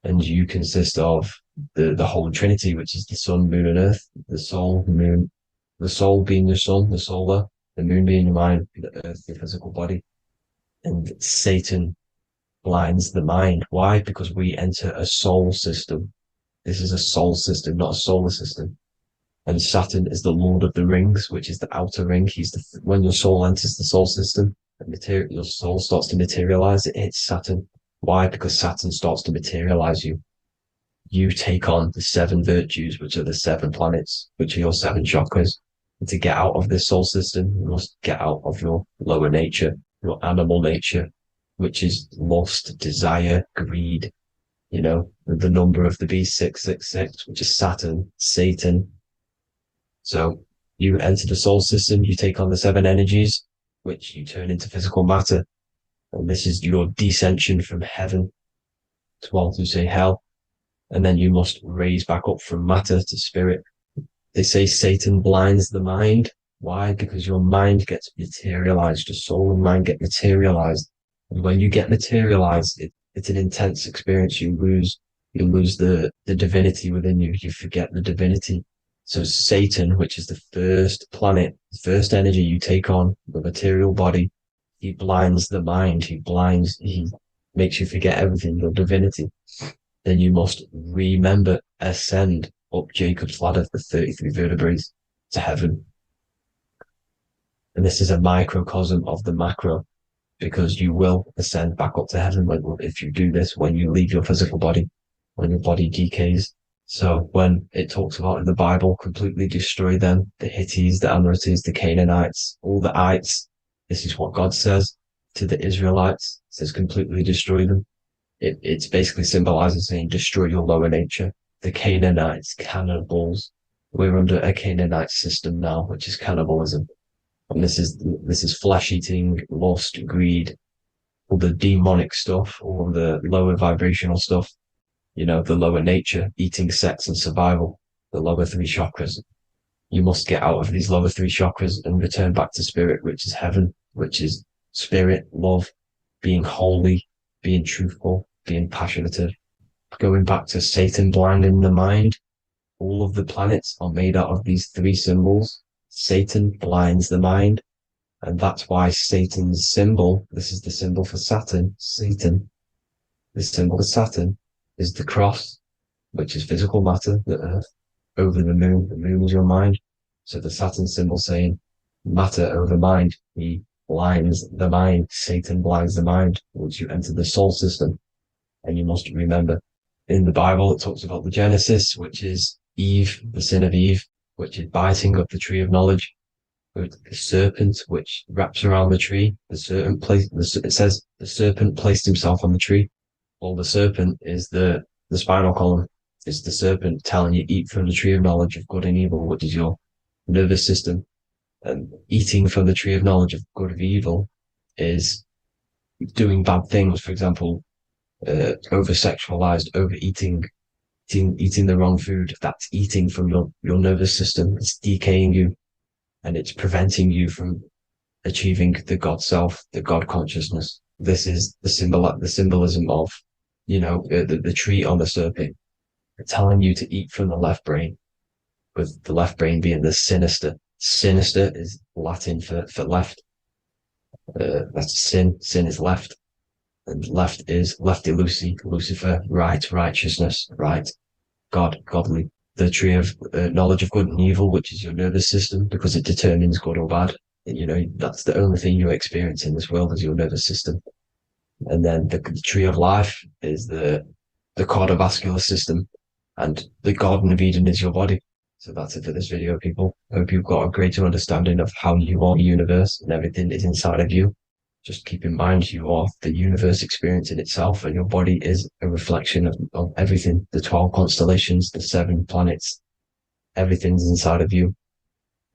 G: And you consist of the Holy Trinity, which is the sun, moon, and earth. The soul, moon, the soul being your sun, the solar, the moon being your mind, the earth, your physical body. And Satan blinds the mind. Why? Because we enter a soul system. This is a soul system, not a solar system. And Saturn is the Lord of the Rings, which is the outer ring. When your soul enters the soul system, your soul starts to materialize. It hits Saturn. Why? Because Saturn starts to materialize you. You take on the 7 virtues, which are the 7 planets, which are your 7 chakras. And to get out of this soul system, you must get out of your lower nature, your animal nature, which is lust, desire, greed. The number of the beast, 666, which is Saturn, Satan. So you enter the soul system, you take on the 7 energies, which you turn into physical matter. And this is your descension from heaven to all who say hell. And then you must raise back up from matter to spirit. They say Satan blinds the mind. Why? Because your mind gets materialized. Your soul and mind get materialized. And when you get materialized, it's an intense experience. You lose the divinity within you. You forget the divinity. So Satan, which is the first planet, the first energy you take on, the material body, he blinds the mind. He makes you forget everything, your divinity. Then you must remember, ascend up Jacob's ladder, the 33 vertebrae, to heaven. And this is a microcosm of the macro, because you will ascend back up to heaven if you do this, when you leave your physical body, when your body decays. So when it talks about in the Bible, completely destroy them, the Hittites, the Amorites, the Canaanites, all the ites, this is what God says to the Israelites. It says completely destroy them. It's basically symbolizing saying destroy your lower nature. The Canaanites, cannibals. We're under a Canaanite system now, which is cannibalism. And this is flesh eating, lust, greed, all the demonic stuff, all the lower vibrational stuff. The lower nature, eating, sex, and survival, the lower 3 chakras. You must get out of these lower 3 chakras and return back to spirit, which is heaven, which is spirit, love, being holy, being truthful, being passionate. Going back to Satan blinding the mind, all of the planets are made out of these 3 symbols. Satan blinds the mind, and that's why Satan's symbol, this is the symbol for Saturn, Satan, the symbol for Saturn is the cross, which is physical matter, the earth, over the moon. The moon is your mind. So the Saturn symbol saying matter over mind. He blinds the mind. Satan blinds the mind once you enter the soul system. And you must remember, in the Bible, it talks about the Genesis, which is Eve, the sin of Eve, which is biting of the tree of knowledge. The serpent, which wraps around the tree. It says the serpent placed himself on the tree. Well, the serpent is the spinal column. It's the serpent telling you eat from the tree of knowledge of good and evil, which is your nervous system. And eating from the tree of knowledge of good and evil is doing bad things. For example, over-sexualized, overeating, eating the wrong food. That's eating from your nervous system. It's decaying you, and it's preventing you from achieving the God self, the God consciousness. This is the symbolism of, the tree on the serpent, telling you to eat from the left brain, with the left brain being the sinister. Sinister is Latin for left. That's sin. Sin is left. And left is lefty Lucy, Lucifer, right, righteousness, right, God, godly. The tree of knowledge of good and evil, which is your nervous system, because it determines good or bad. That's the only thing you experience in this world is your nervous system. And then the tree of life is the cardiovascular system, and the Garden of Eden is your body. So that's it for this video, people. Hope you've got a greater understanding of how you are the universe and everything is inside of you. Just keep in mind you are the universe experience in itself, and your body is a reflection of everything. The 12 constellations, the 7 planets, everything's inside of you.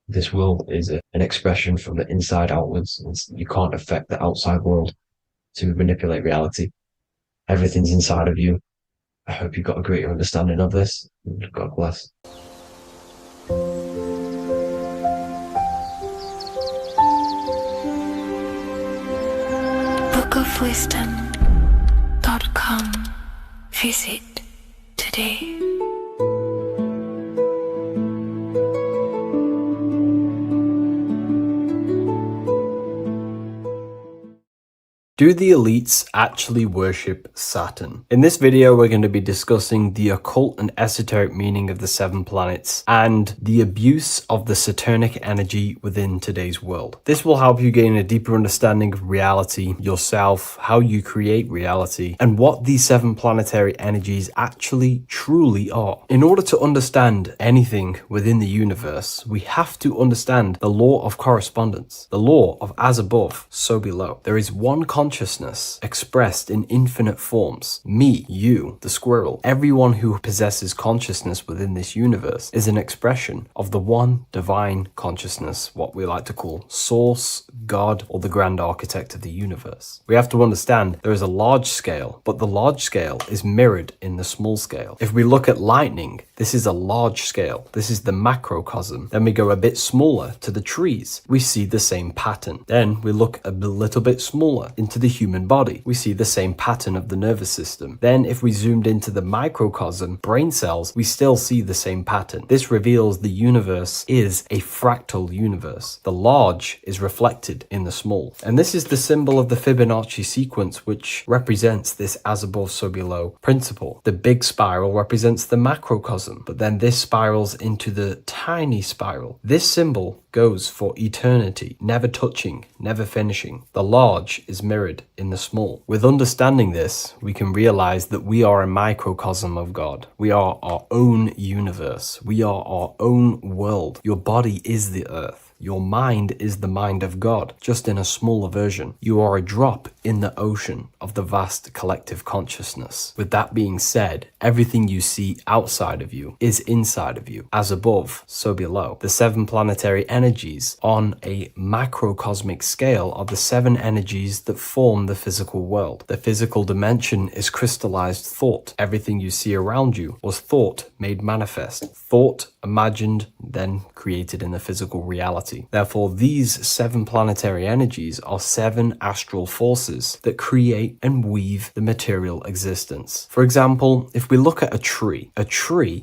G: This world is an expression from the inside outwards. You can't affect the outside world to manipulate reality. Everything's inside of you. I hope you got a greater understanding of this. God bless.
C: bookofwisdom.com. Visit today.
F: Do the elites actually worship Saturn? In this video, we're going to be discussing the occult and esoteric meaning of the 7 planets and the abuse of the Saturnic energy within today's world. This will help you gain a deeper understanding of reality, yourself, how you create reality, and what these 7 planetary energies actually truly are. In order to understand anything within the universe, we have to understand the law of correspondence, the law of as above, so below. There is one consciousness expressed in infinite forms. Me, you, the squirrel, everyone who possesses consciousness within this universe is an expression of the one divine consciousness, what we like to call Source, God, or the grand architect of the universe. We have to understand there is a large scale, but the large scale is mirrored in the small scale. If we look at lightning, this is a large scale. This is the macrocosm. Then we go a bit smaller to the trees. We see the same pattern. Then we look a little bit smaller into the human body. We see the same pattern of the nervous system. Then if we zoomed into the microcosm, brain cells, we still see the same pattern. This reveals the universe is a fractal universe. The large is reflected in the small. And this is the symbol of the Fibonacci sequence, which represents this as above, so below principle. The big spiral represents the macrocosm, but then this spirals into the tiny spiral. This symbol goes for eternity, never touching, never finishing. The large is mirrored in the small. With understanding this, we can realize that we are a microcosm of God. We are our own universe. We are our own world. Your body is the earth. Your mind is the mind of God, just in a smaller version. You are a drop in the ocean of the vast collective consciousness. With that being said, everything you see outside of you is inside of you. As above, so below. The 7 planetary energies on a macrocosmic scale are the 7 energies that form the physical world. The physical dimension is crystallized thought. Everything you see around you was thought made manifest. Thought imagined, then created in the physical reality. Therefore, these 7 planetary energies are 7 astral forces that create and weave the material existence. For example, if we look at a tree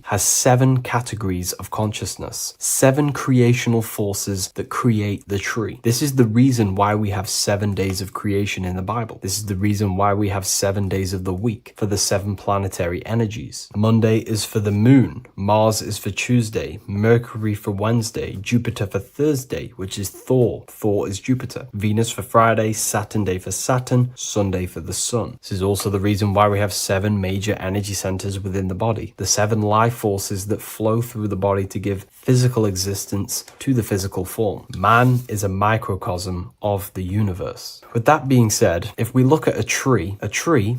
F: has 7 categories of consciousness, 7 creational forces that create the tree. This is the reason why we have 7 days of creation in the Bible. This is the reason why we have 7 days of the week for the 7 planetary energies. Monday is for the moon, Mars is for Tuesday, Mercury for Wednesday, Jupiter for Thursday, Thursday, which is Thor. Thor is Jupiter. Venus for Friday, Saturn day for Saturn, Sunday for the Sun. This is also the reason why we have 7 major energy centers within the body, the 7 life forces that flow through the body to give physical existence to the physical form. Man is a microcosm of the universe. With that being said, if we look at a tree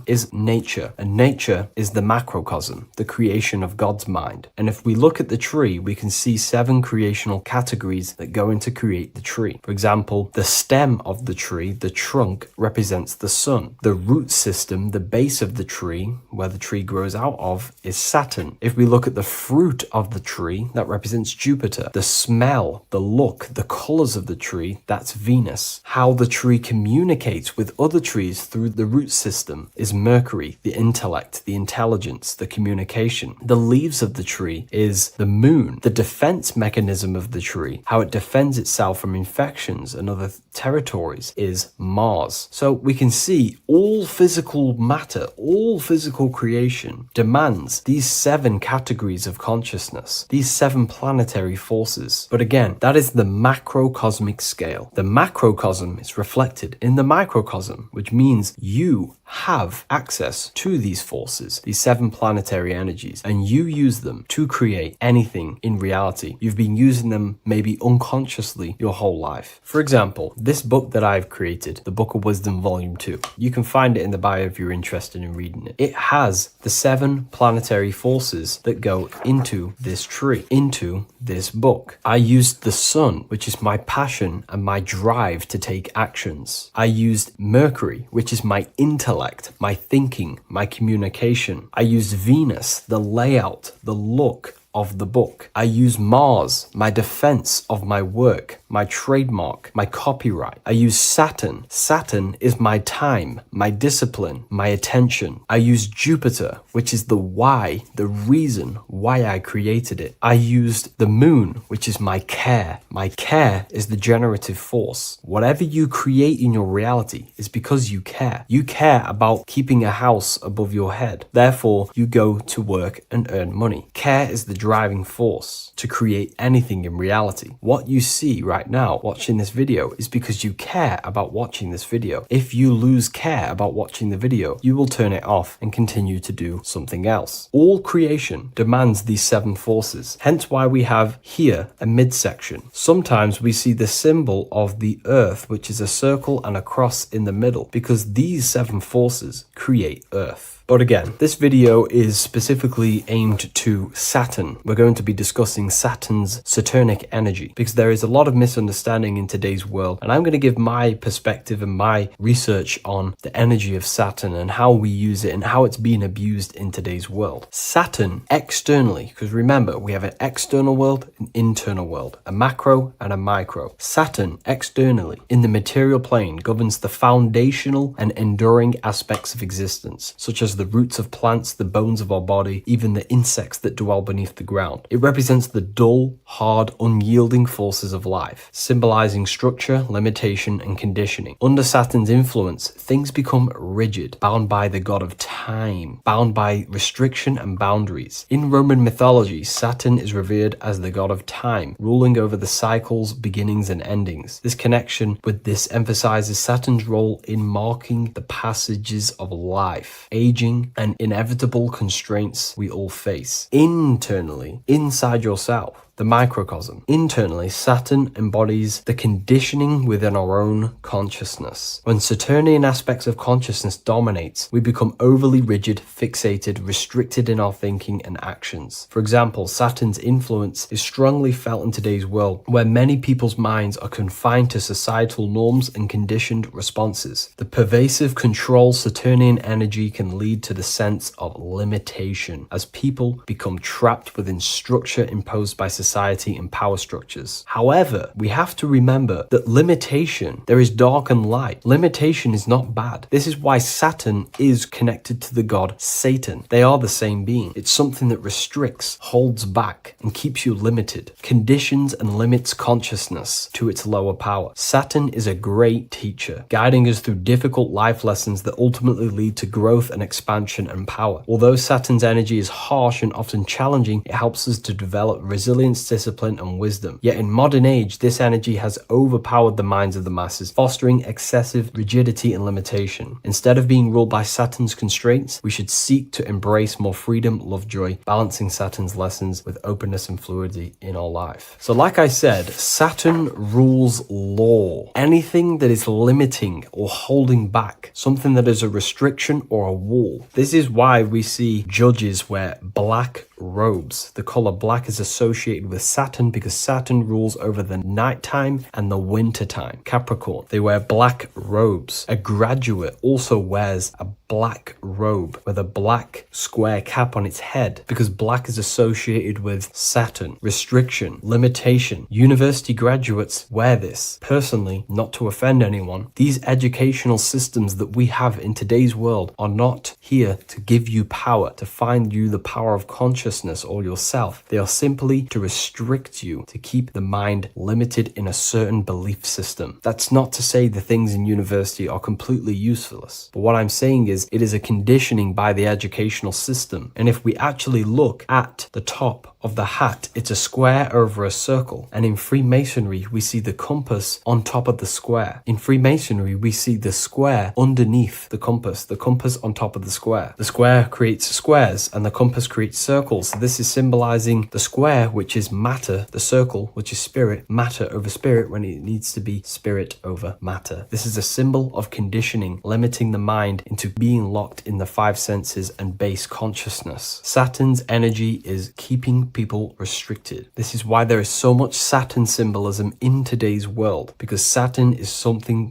F: is nature, and nature is the macrocosm, the creation of God's mind. And if we look at the tree, we can see 7 creational categories that go into create the tree. For example, the stem of the tree, the trunk, represents the sun. The root system, the base of the tree, where the tree grows out of, is Saturn. If we look at the fruit of the tree, that represents Jupiter. The smell, the look, the colors of the tree, that's Venus. How the tree communicates with other trees through the root system is Mercury, the intellect, the intelligence, the communication. The leaves of the tree is the moon. The defense mechanism of the tree, how it defends itself from infections and other territories, is Mars. So we can see all physical matter, all physical creation demands these 7 categories of consciousness, these 7 planetary forces. But again, that is the macrocosmic scale. The macrocosm is reflected in the microcosm, which means you have access to these forces, these 7 planetary energies, and you use them to create anything in reality. You've been using them maybe unconsciously your whole life. For example, this book that I've created, the Book of Wisdom Volume 2, you can find it in the bio if you're interested in reading it. It has the 7 planetary forces that go into this tree, into this book. I used the sun, which is my passion and my drive to take actions. I used Mercury, which is my intellect, my thinking, my communication. I used Venus, the layout, the look of the book. I use Mars, my defense of my work, my trademark, my copyright. I use Saturn. Saturn is my time, my discipline, my attention. I use Jupiter, which is the why, the reason why I created it. I used the moon, which is my care. My care is the generative force. Whatever you create in your reality is because you care. You care about keeping a house above your head. Therefore, you go to work and earn money. Care is the driving force to create anything in reality. What you see right now watching this video is because you care about watching this video. If you lose care about watching the video, you will turn it off and continue to do something else. All creation demands these 7 forces, hence why we have here a midsection. Sometimes we see the symbol of the earth, which is a circle and a cross in the middle, because these 7 forces create earth. But again, this video is specifically aimed to Saturn. We're going to be discussing Saturn's Saturnic energy because there is a lot of misunderstanding in today's world, and I'm going to give my perspective and my research on the energy of Saturn and how we use it and how it's being abused in today's world. Saturn externally, because remember, we have an external world, an internal world, a macro and a micro. Saturn externally in the material plane governs the foundational and enduring aspects of existence, such as the roots of plants, the bones of our body, even the insects that dwell beneath the ground. It represents the dull, hard, unyielding forces of life, symbolizing structure, limitation, and conditioning. Under Saturn's influence, things become rigid, bound by the god of time, bound by restriction and boundaries. In Roman mythology, Saturn is revered as the god of time, ruling over the cycles, beginnings, and endings. This connection with this emphasizes Saturn's role in marking the passages of life, aging, and inevitable constraints we all face. Internally, inside yourself, the microcosm. Internally, Saturn embodies the conditioning within our own consciousness. When Saturnian aspects of consciousness dominates, we become overly rigid, fixated, restricted in our thinking and actions. For example, Saturn's influence is strongly felt in today's world, where many people's minds are confined to societal norms and conditioned responses. The pervasive control Saturnian energy can lead to the sense of limitation, as people become trapped within structure imposed by society and power structures. However, we have to remember that limitation, there is dark and light. Limitation is not bad. This is why Saturn is connected to the god Satan. They are the same being. It's something that restricts, holds back, and keeps you limited, conditions and limits consciousness to its lower power. Saturn is a great teacher, guiding us through difficult life lessons that ultimately lead to growth and expansion and power. Although Saturn's energy is harsh and often challenging, it helps us to develop resilience experience, discipline, and wisdom. Yet in modern age, this energy has overpowered the minds of the masses, fostering excessive rigidity and limitation. Instead of being ruled by Saturn's constraints, we should seek to embrace more freedom, love, joy, balancing Saturn's lessons with openness and fluidity in our life. So like I said, Saturn rules law. Anything that is limiting or holding back, something that is a restriction or a wall. This is why we see judges wear black robes. The color black is associated with Saturn because Saturn rules over the nighttime and the winter time. Capricorn, they wear black robes. A graduate also wears a black robe with a black square cap on its head because black is associated with Saturn, restriction, limitation. University graduates wear this. Personally, not to offend anyone, these educational systems that we have in today's world are not here to give you power, to find you the power of consciousness or yourself. They are simply to restrict you, to keep the mind limited in a certain belief system. That's not to say the things in university are completely useless, but what I'm saying is it is a conditioning by the educational system. And if we actually look at the top of the hat, it's a square over a circle. And in Freemasonry, we see the compass on top of the square. In Freemasonry, we see the square underneath the compass on top of the square. The square creates squares and the compass creates circles. So this is symbolizing the square, which is matter, the circle, which is spirit, matter over spirit when it needs to be spirit over matter. This is a symbol of conditioning, limiting the mind into being locked in the five senses and base consciousness. Saturn's energy is keeping people restricted. This is why there is so much Saturn symbolism in today's world, because Saturn is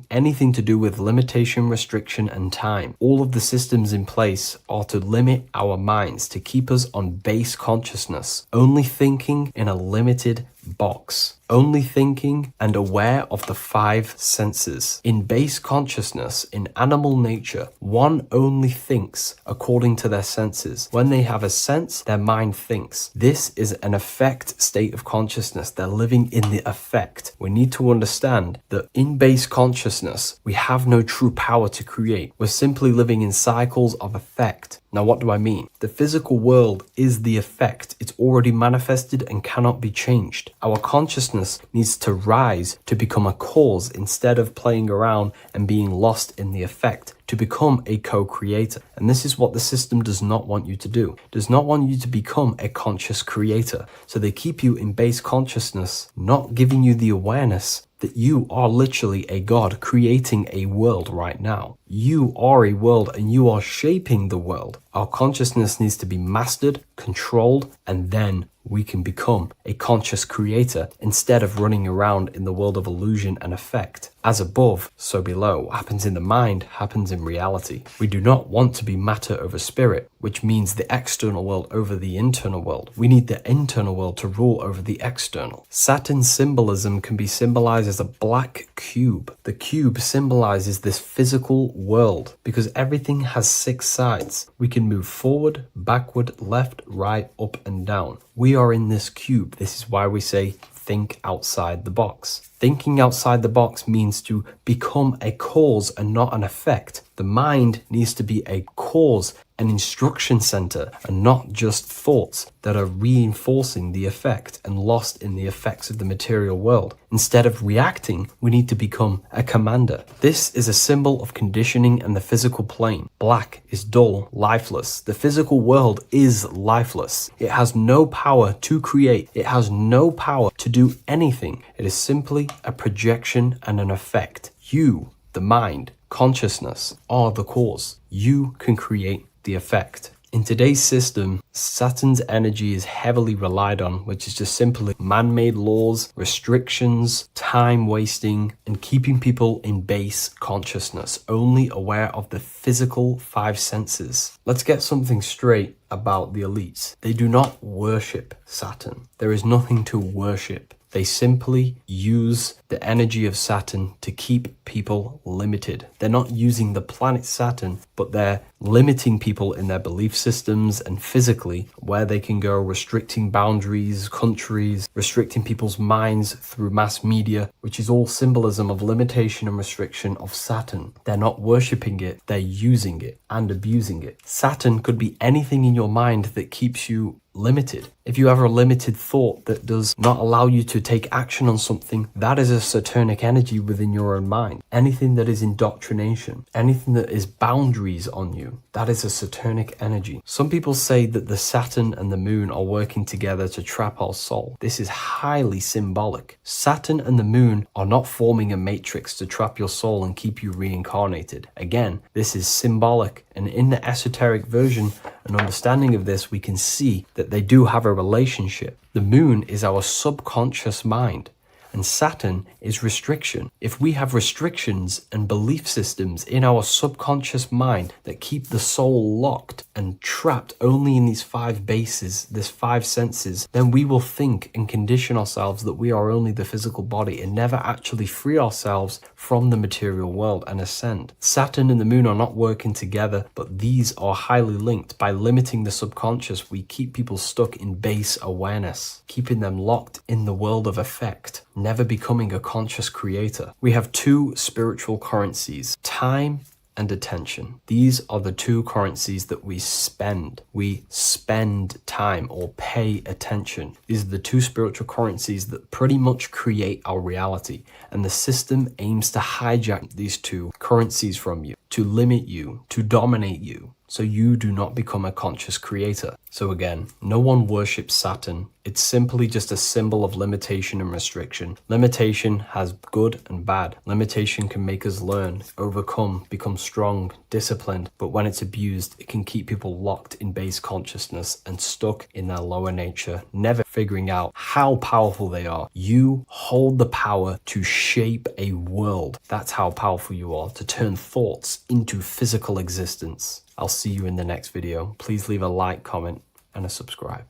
F: anything to do with limitation, restriction, and time. All of the systems in place are to limit our minds, to keep us on base consciousness, only thinking in a limited box, only thinking and aware of the five senses. In base consciousness, in animal nature, one only thinks according to their senses. When they have a sense, their mind thinks. This is an affect state of consciousness. They're living in the affect. We need to understand that in base consciousness, we have no true power to create. We're simply living in cycles of affect. Now, what do I mean? The physical world is the effect. It's already manifested and cannot be changed. Our consciousness needs to rise to become a cause instead of playing around and being lost in the effect, to become a co-creator. And this is what the system does not want you to do. It does not want you to become a conscious creator. So they keep you in base consciousness, not giving you the awareness that you are literally a god creating a world right now. You are a world and you are shaping the world. Our consciousness needs to be mastered, controlled, and then we can become a conscious creator instead of running around in the world of illusion and effect. As above, so below. What happens in the mind happens in reality. We do not want to be matter over spirit, which means the external world over the internal world. We need the internal world to rule over the external. Saturn symbolism can be symbolized as a black cube. The cube symbolizes this physical world because everything has 6 sides. We can move forward, backward, left, right, up, and down. We are in this cube. This is why we say think outside the box. Thinking outside the box means to become a cause and not an effect. The mind needs to be a cause, an instruction center, and not just thoughts that are reinforcing the effect and lost in the effects of the material world. Instead of reacting, we need to become a commander. This is a symbol of conditioning and the physical plane. Black is dull, lifeless. The physical world is lifeless. It has no power to create. It has no power to do anything. It is simply a projection and an effect. You, the mind, consciousness, are the cause. You can create the effect. In today's system, Saturn's energy is heavily relied on, which is just simply man-made laws, restrictions, time wasting, and keeping people in base consciousness, only aware of the physical 5 senses. Let's get something straight about the elites. They do not worship Saturn. There is nothing to worship. They simply use the energy of Saturn to keep people limited. They're not using the planet Saturn, but they're limiting people in their belief systems and physically where they can go, restricting boundaries, countries, restricting people's minds through mass media, which is all symbolism of limitation and restriction of Saturn. They're not worshipping it, they're using it and abusing it. Saturn could be anything in your mind that keeps you limited. If you have a limited thought that does not allow you to take action on something, that is a Saturnic energy within your own mind. Anything that is indoctrination, anything that is boundaries on you, that is a Saturnic energy. Some people say that the Saturn and the moon are working together to trap our soul. This is highly symbolic. Saturn and the moon are not forming a matrix to trap your soul and keep you reincarnated. Again, this is symbolic, and in the esoteric version and understanding of this, we can see that they do have a relationship. The moon is our subconscious mind, and Saturn is restriction. If we have restrictions and belief systems in our subconscious mind that keep the soul locked and trapped only in these 5 bases, these 5 senses, then we will think and condition ourselves that we are only the physical body and never actually free ourselves from the material world and ascend. Saturn and the moon are not working together, but these are highly linked. By limiting the subconscious, we keep people stuck in base awareness, keeping them locked in the world of effect, never becoming a conscious creator. We have 2 spiritual currencies, time and attention. These are the 2 currencies that we spend. We spend time or pay attention. These are the 2 spiritual currencies that pretty much create our reality. And the system aims to hijack these 2 currencies from you, to limit you, to dominate you, so you do not become a conscious creator. So again, no one worships Saturn. It's simply just a symbol of limitation and restriction. Limitation has good and bad. Limitation can make us learn, overcome, become strong, disciplined, but when it's abused, it can keep people locked in base consciousness and stuck in their lower nature, never figuring out how powerful they are. You hold the power to shape a world. That's how powerful you are, to turn thoughts into physical existence. I'll see you in the next video. Please leave a like, comment, and a subscribe.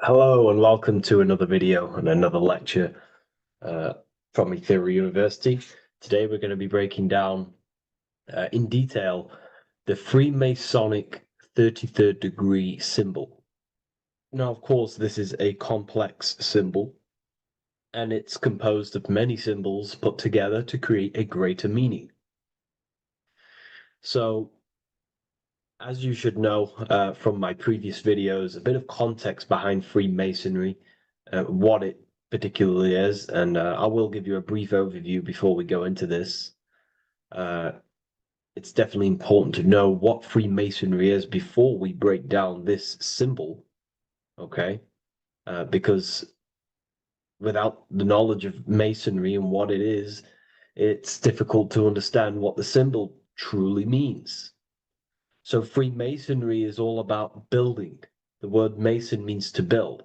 E: Hello and welcome to another video and another lecture from Ethereal University. Today we're going to be breaking down in detail the Freemasonic 33rd degree symbol. Now, of course, this is a complex symbol, and it's composed of many symbols put together to create a greater meaning. So, as you should know from my previous videos, a bit of context behind Freemasonry, what it particularly is, and I will give you a brief overview before we go into this. It's definitely important to know what Freemasonry is before we break down this symbol, okay? Because without the knowledge of Masonry and what it is, it's difficult to understand what the symbol truly means. So Freemasonry is all about building. The word Mason means to build.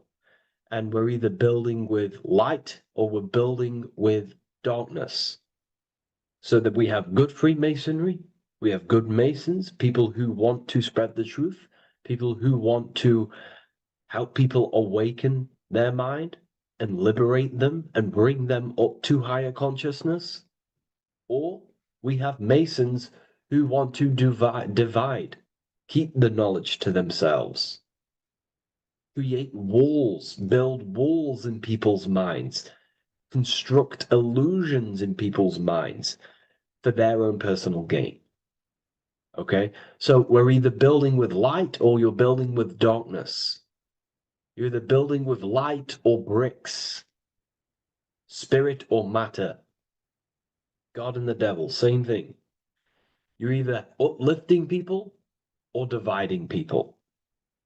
E: And we're either building with light or we're building with darkness. So that we have good Freemasonry, we have good Masons, people who want to spread the truth, people who want to help people awaken their mind and liberate them and bring them up to higher consciousness. Or we have Masons who want to divide, keep the knowledge to themselves, create walls, build walls in people's minds, construct illusions in people's minds for their own personal gain. Okay, so we're either building with light or you're building with darkness. You're either building with light or bricks, spirit or matter. God and the devil, same thing. You're either uplifting people or dividing people.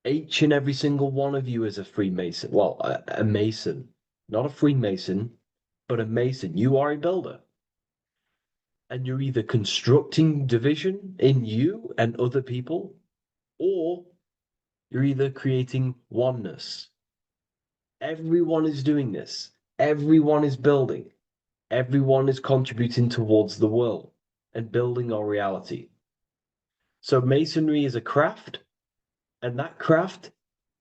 E: Each and every single one of you is a Freemason. Well, a Mason. Not a Freemason, but a Mason. You are a builder. And you're either constructing division in you and other people, or you're either creating oneness. Everyone is doing this. Everyone is building. Everyone is contributing towards the world and building our reality. So Masonry is a craft, and that craft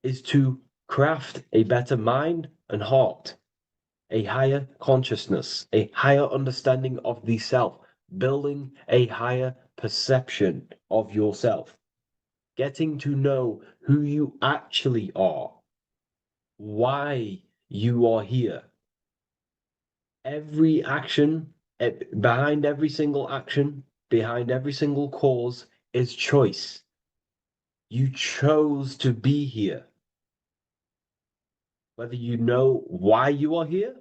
E: is to craft a better mind and heart, a higher consciousness, a higher understanding of the self, building a higher perception of yourself, getting to know who you actually are, why you are here. Every action, behind every single action, behind every single cause is choice.
F: You chose to be here. Whether you know why you are here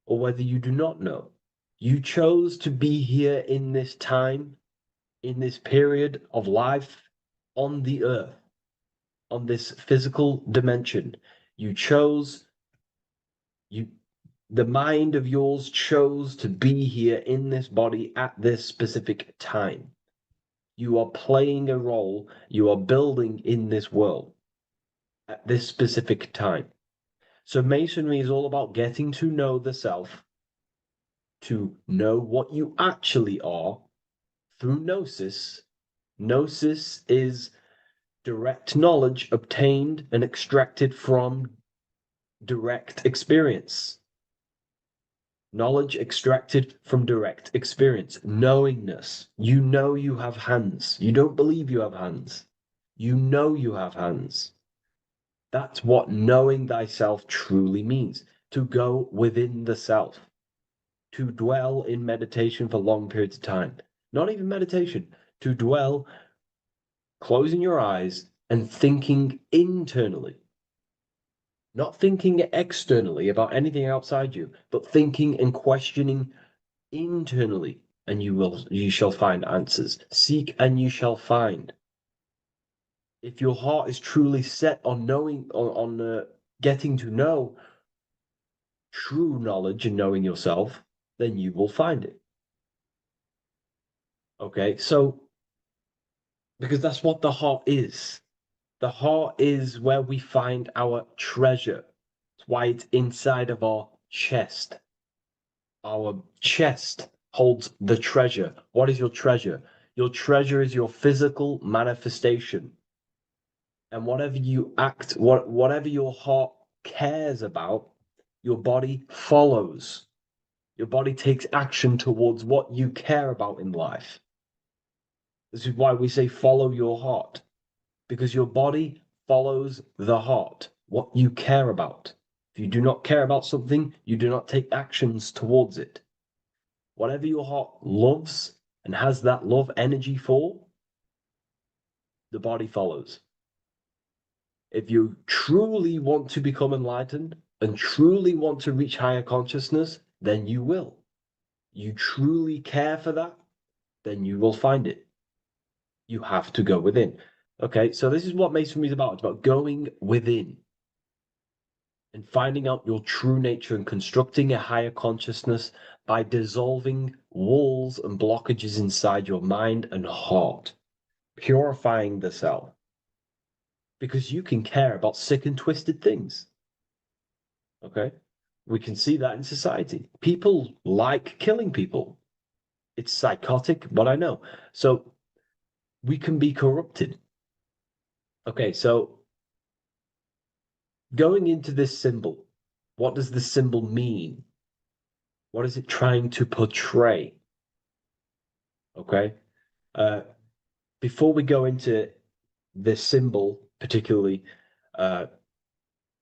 F: or whether you do not know, you chose to be here in this time, in this period of life on the earth, on this physical dimension. You chose, you, the mind of yours chose to be here in this body at this specific time. You are playing a role, you are building in this world at this specific time. So Masonry is all about getting to know the self, to know what you actually are through gnosis. Gnosis is direct knowledge obtained and extracted from direct experience. Knowledge extracted from direct experience. Knowingness. You know you have hands. You don't believe you have hands. You know you have hands. That's what knowing thyself truly means. To go within the self. To dwell in meditation for long periods of time. Not even meditation. To dwell, closing your eyes and thinking internally. Not thinking externally about anything outside you, but thinking and questioning internally, and you shall find answers. Seek and you shall find. If your heart is truly set on knowing, on getting to know true knowledge and knowing yourself, then you will find it. Okay, so because that's what the heart is. The heart is where we find our treasure. That's why it's inside of our chest. Our chest holds the treasure. What is your treasure? Your treasure is your physical manifestation. And whatever you act, whatever your heart cares about, your body follows. Your body takes action towards what you care about in life. This is why we say follow your heart, because your body follows the heart, what you care about. If you do not care about something, you do not take actions towards it. Whatever your heart loves and has that love energy for, the body follows. If you truly want to become enlightened and truly want to reach higher consciousness, then you will. You truly care for that, then you will find it. You have to go within. Okay, so this is what Masonry is about. It's about going within and finding out your true nature and constructing a higher consciousness by dissolving walls and blockages inside your mind and heart, purifying the self. Because you can care about sick and twisted things. Okay? We can see that in society. People like killing people. It's psychotic, but I know. So we can be corrupted. Okay, so going into this symbol, what does the symbol mean? What is it trying to portray? Okay. Before we go into this symbol, particularly,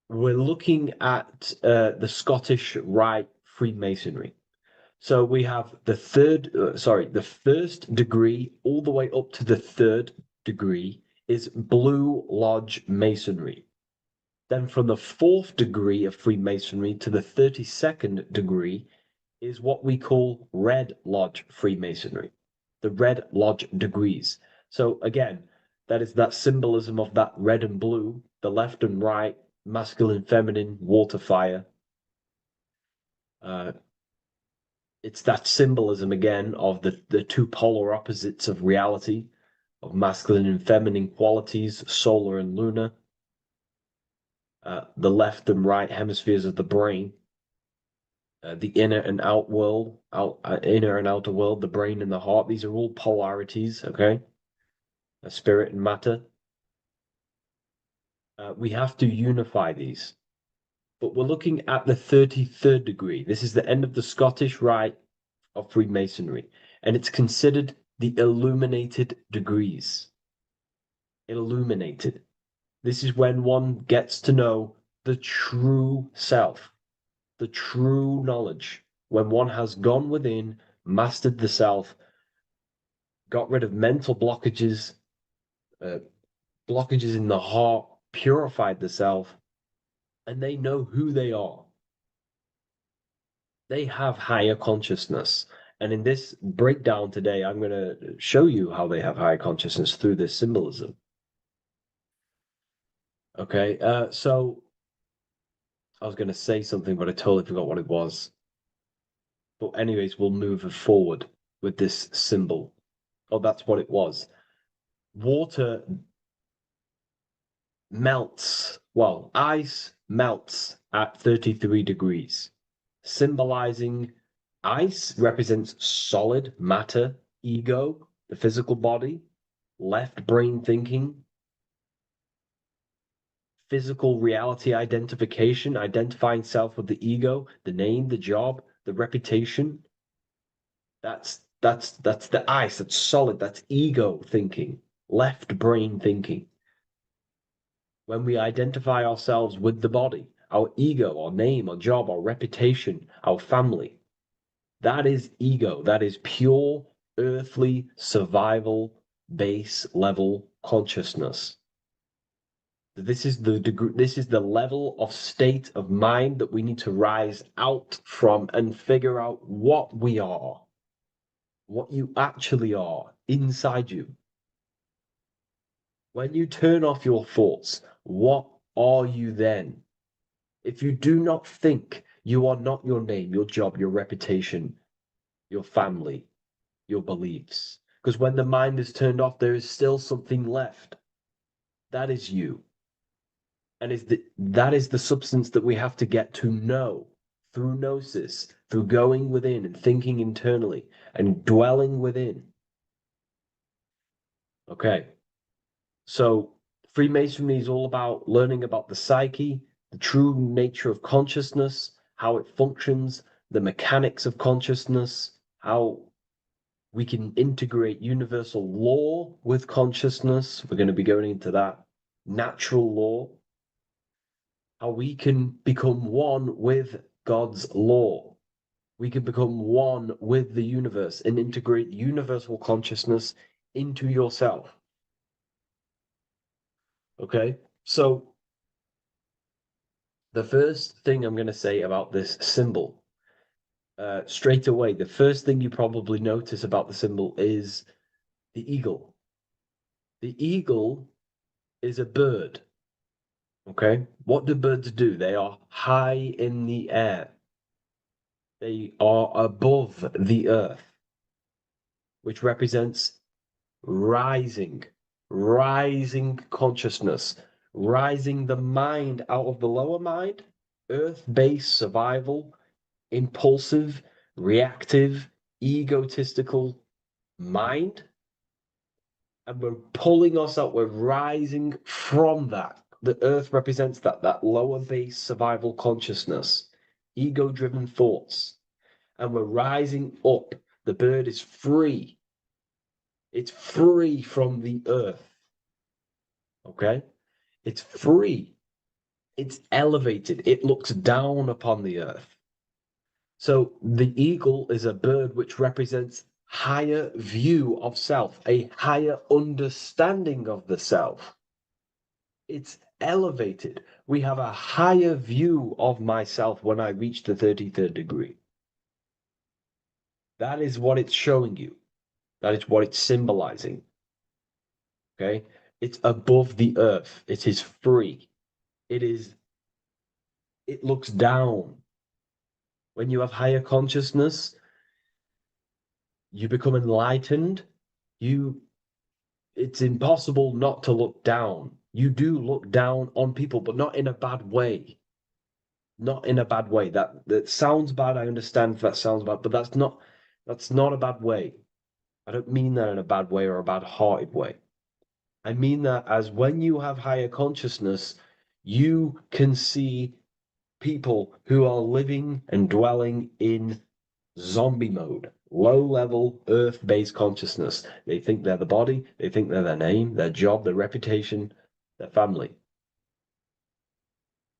F: we're looking at the Scottish Rite Freemasonry. So we have the first degree all the way up to the third degree is Blue Lodge Masonry. Then from the fourth degree of Freemasonry to the 32nd degree is what we call Red Lodge Freemasonry, the Red Lodge degrees. So again, that is that symbolism of that red and blue, the left and right, masculine, feminine, water, fire. It's that symbolism again of the two polar opposites of reality, of masculine and feminine qualities, solar and lunar. The left and right hemispheres of the brain, the inner and out world, inner and outer world, the brain and the heart. These are all polarities, okay? Spirit and matter. We have to unify these. But we're looking at the 33rd degree. This is the end of the Scottish Rite of Freemasonry, and it's considered the illuminated degrees. Illuminated. This is when one gets to know the true self, the true knowledge, when one has gone within, mastered the self, got rid of mental blockages,
E: blockages in the heart purified the self, and they know who they are. They have higher consciousness. And in this breakdown today, I'm going to show you how they have higher consciousness through this symbolism. Okay, so I was going to say something, but I totally forgot what it was. But anyways, we'll move forward with this symbol. Oh, that's what it was. Water melts, well, ice melts at 33 degrees, symbolizing ice represents solid matter, ego, the physical body, left brain thinking, physical reality identification, identifying self with the ego, the name, the job, the reputation. That's the ice, that's solid, that's ego thinking, left brain thinking. When we identify ourselves with the body, our ego, our name, our job, our reputation, our family, that is ego. That is pure earthly survival base level consciousness. This is the degree, this is the level of state of mind that we need to rise out from and figure out what we are, what you actually are inside you. When you turn off your thoughts, what are you then? If you do not think, you are not your name, your job, your reputation, your family, your beliefs. Because when the mind is turned off, there is still something left. That is you. And that is the substance that we have to get to know through gnosis, through going within and thinking internally and dwelling within. Okay. So Freemasonry is all about learning about the psyche, the true nature of consciousness, how it functions, the mechanics of consciousness, how we can integrate universal law with consciousness. We're going to be going into that. Natural law, how we can become one with God's law. We can become one with the universe and integrate universal consciousness into yourself. Okay, so the first thing I'm going to say about this symbol, straight away, the first thing you probably notice about the symbol is the eagle. The eagle is a bird. Okay, what do birds do? They are high in the air. They are above the earth, which represents rising, rising consciousness, rising the mind out of the lower mind, earth-based survival, impulsive, reactive, egotistical mind. And we're pulling us up, we're rising from that. The earth represents that lower base survival consciousness, ego-driven thoughts. And we're rising up. The bird is free. It's free from the earth. Okay? It's free. It's elevated. It looks down upon the earth. So the eagle is a bird which represents higher view of self, a higher understanding of the self. It's elevated. We have a higher view of myself when I reach the 33rd degree. That is what it's showing you. That is what it's symbolizing. Okay? It's above the earth. It is free. It looks down. When you have higher consciousness, you become enlightened. It's impossible not to look down. You do look down on people, but not in a bad way. Not in a bad way. That sounds bad. I understand if that sounds bad, but that's not a bad way. I don't mean that in a bad way or a bad-hearted way. I mean that as when you have higher consciousness, you can see people who are living and dwelling in zombie mode, low-level earth-based consciousness. They think they're the body, they think they're their name, their job, their reputation, their family.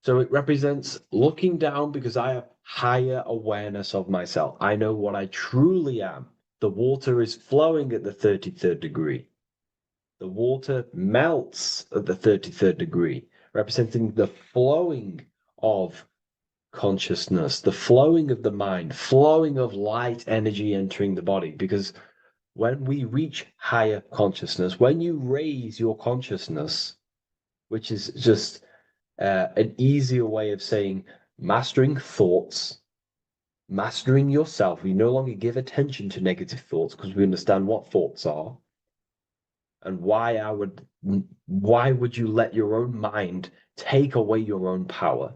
E: So it represents looking down because I have higher awareness of myself. I know what I truly am. The water is flowing at the 33rd degree. The water melts at the 33rd degree, representing the flowing of consciousness, the flowing of the mind, flowing of light energy entering the body. Because when we reach higher consciousness, when you raise your consciousness, which is just an easier way of saying mastering thoughts, mastering yourself, we no longer give attention to negative thoughts because we understand what thoughts are and why would you let your own mind take away your own power?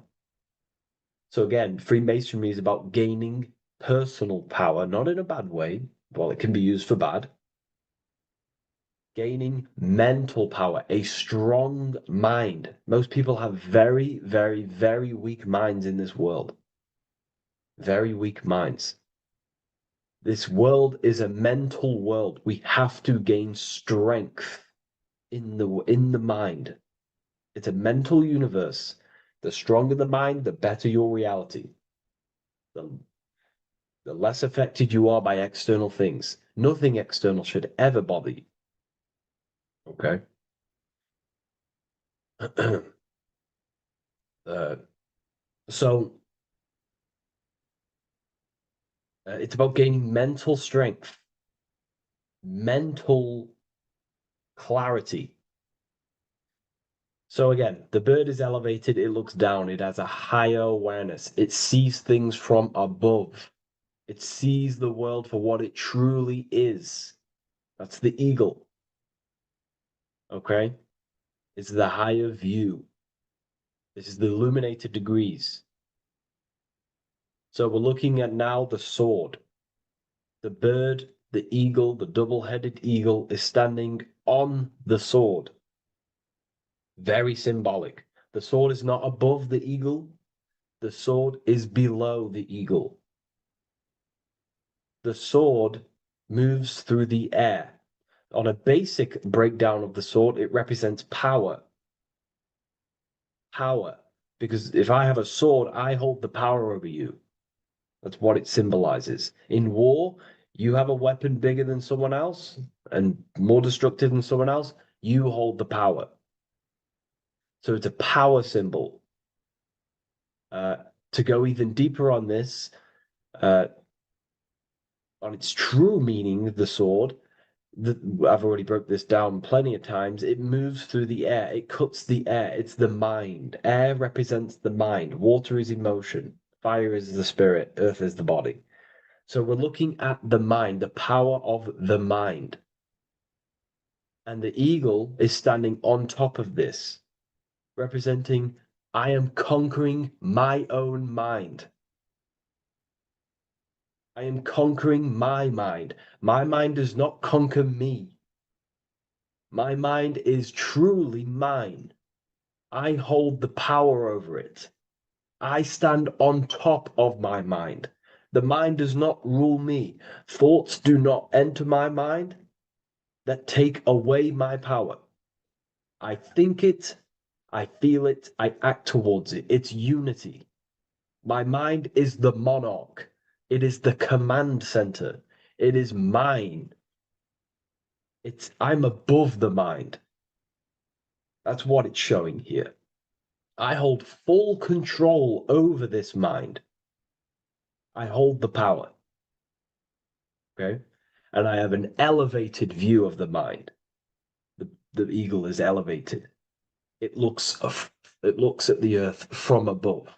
E: So again, Freemasonry is about gaining personal power, not in a bad way. Well, it can be used for bad. Gaining mental power, a strong mind. Most people have very, very, very weak minds in this world. Very weak minds. This world is a mental world. We have to gain strength in the mind. It's a mental universe. The stronger the mind, the better your reality. The less affected you are by external things. Nothing external should ever bother you. Okay? So it's about gaining mental strength, mental clarity. So again, the bird is elevated, it looks down, it has a higher awareness, it sees things from above, it sees the world for what it truly is. That's the eagle. Okay? It's the higher view. This is the illuminated degrees. So we're looking at now the sword. The bird, the eagle, the double-headed eagle is standing on the sword. Very symbolic. The sword is not above the eagle. The sword is below the eagle. The sword moves through the air. On a basic breakdown of the sword, it represents power. Power. Because if I have a sword, I hold the power over you. That's what it symbolizes. In war, you have a weapon bigger than someone else and more destructive than someone else, you hold the power. So it's a power symbol. To go even deeper on this, on its true meaning, the sword, I've already broke this down plenty of times. It moves through the air. It cuts the air. It's the mind. Air represents the mind. Water is emotion. Fire is the spirit. Earth is the body. So we're looking at the mind, the power of the mind. And the eagle is standing on top of this, representing, I am conquering my own mind. I am conquering my mind. My mind does not conquer me. My mind is truly mine. I hold the power over it. I stand on top of my mind. The mind does not rule me. Thoughts do not enter my mind that take away my power. I think it, I feel it, I act towards it. It's unity. My mind is the monarch. It is the command center. It is mine. I'm above the mind. That's what it's showing here. I hold full control over this mind. I hold the power. Okay? And I have an elevated view of the mind. The eagle is elevated. It looks at the earth from above.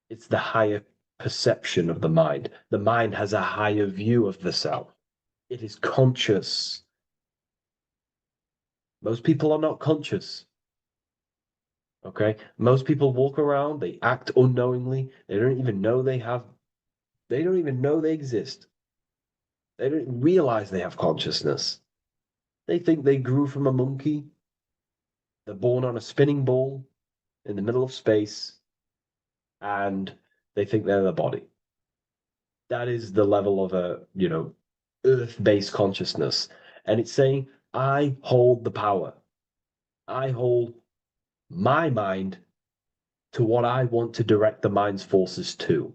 E: It's the higher perception of the mind. The mind has a higher view of the self. It is conscious. Most people are not conscious. Okay? Most people walk around, they act unknowingly, they don't even know they exist. They don't realize they have consciousness. They think they grew from a monkey. They're born on a spinning ball in the middle of space, and they think they're the body. That is the level of earth-based consciousness. And it's saying, I hold the power. I hold my mind to what I want to direct the mind's forces to.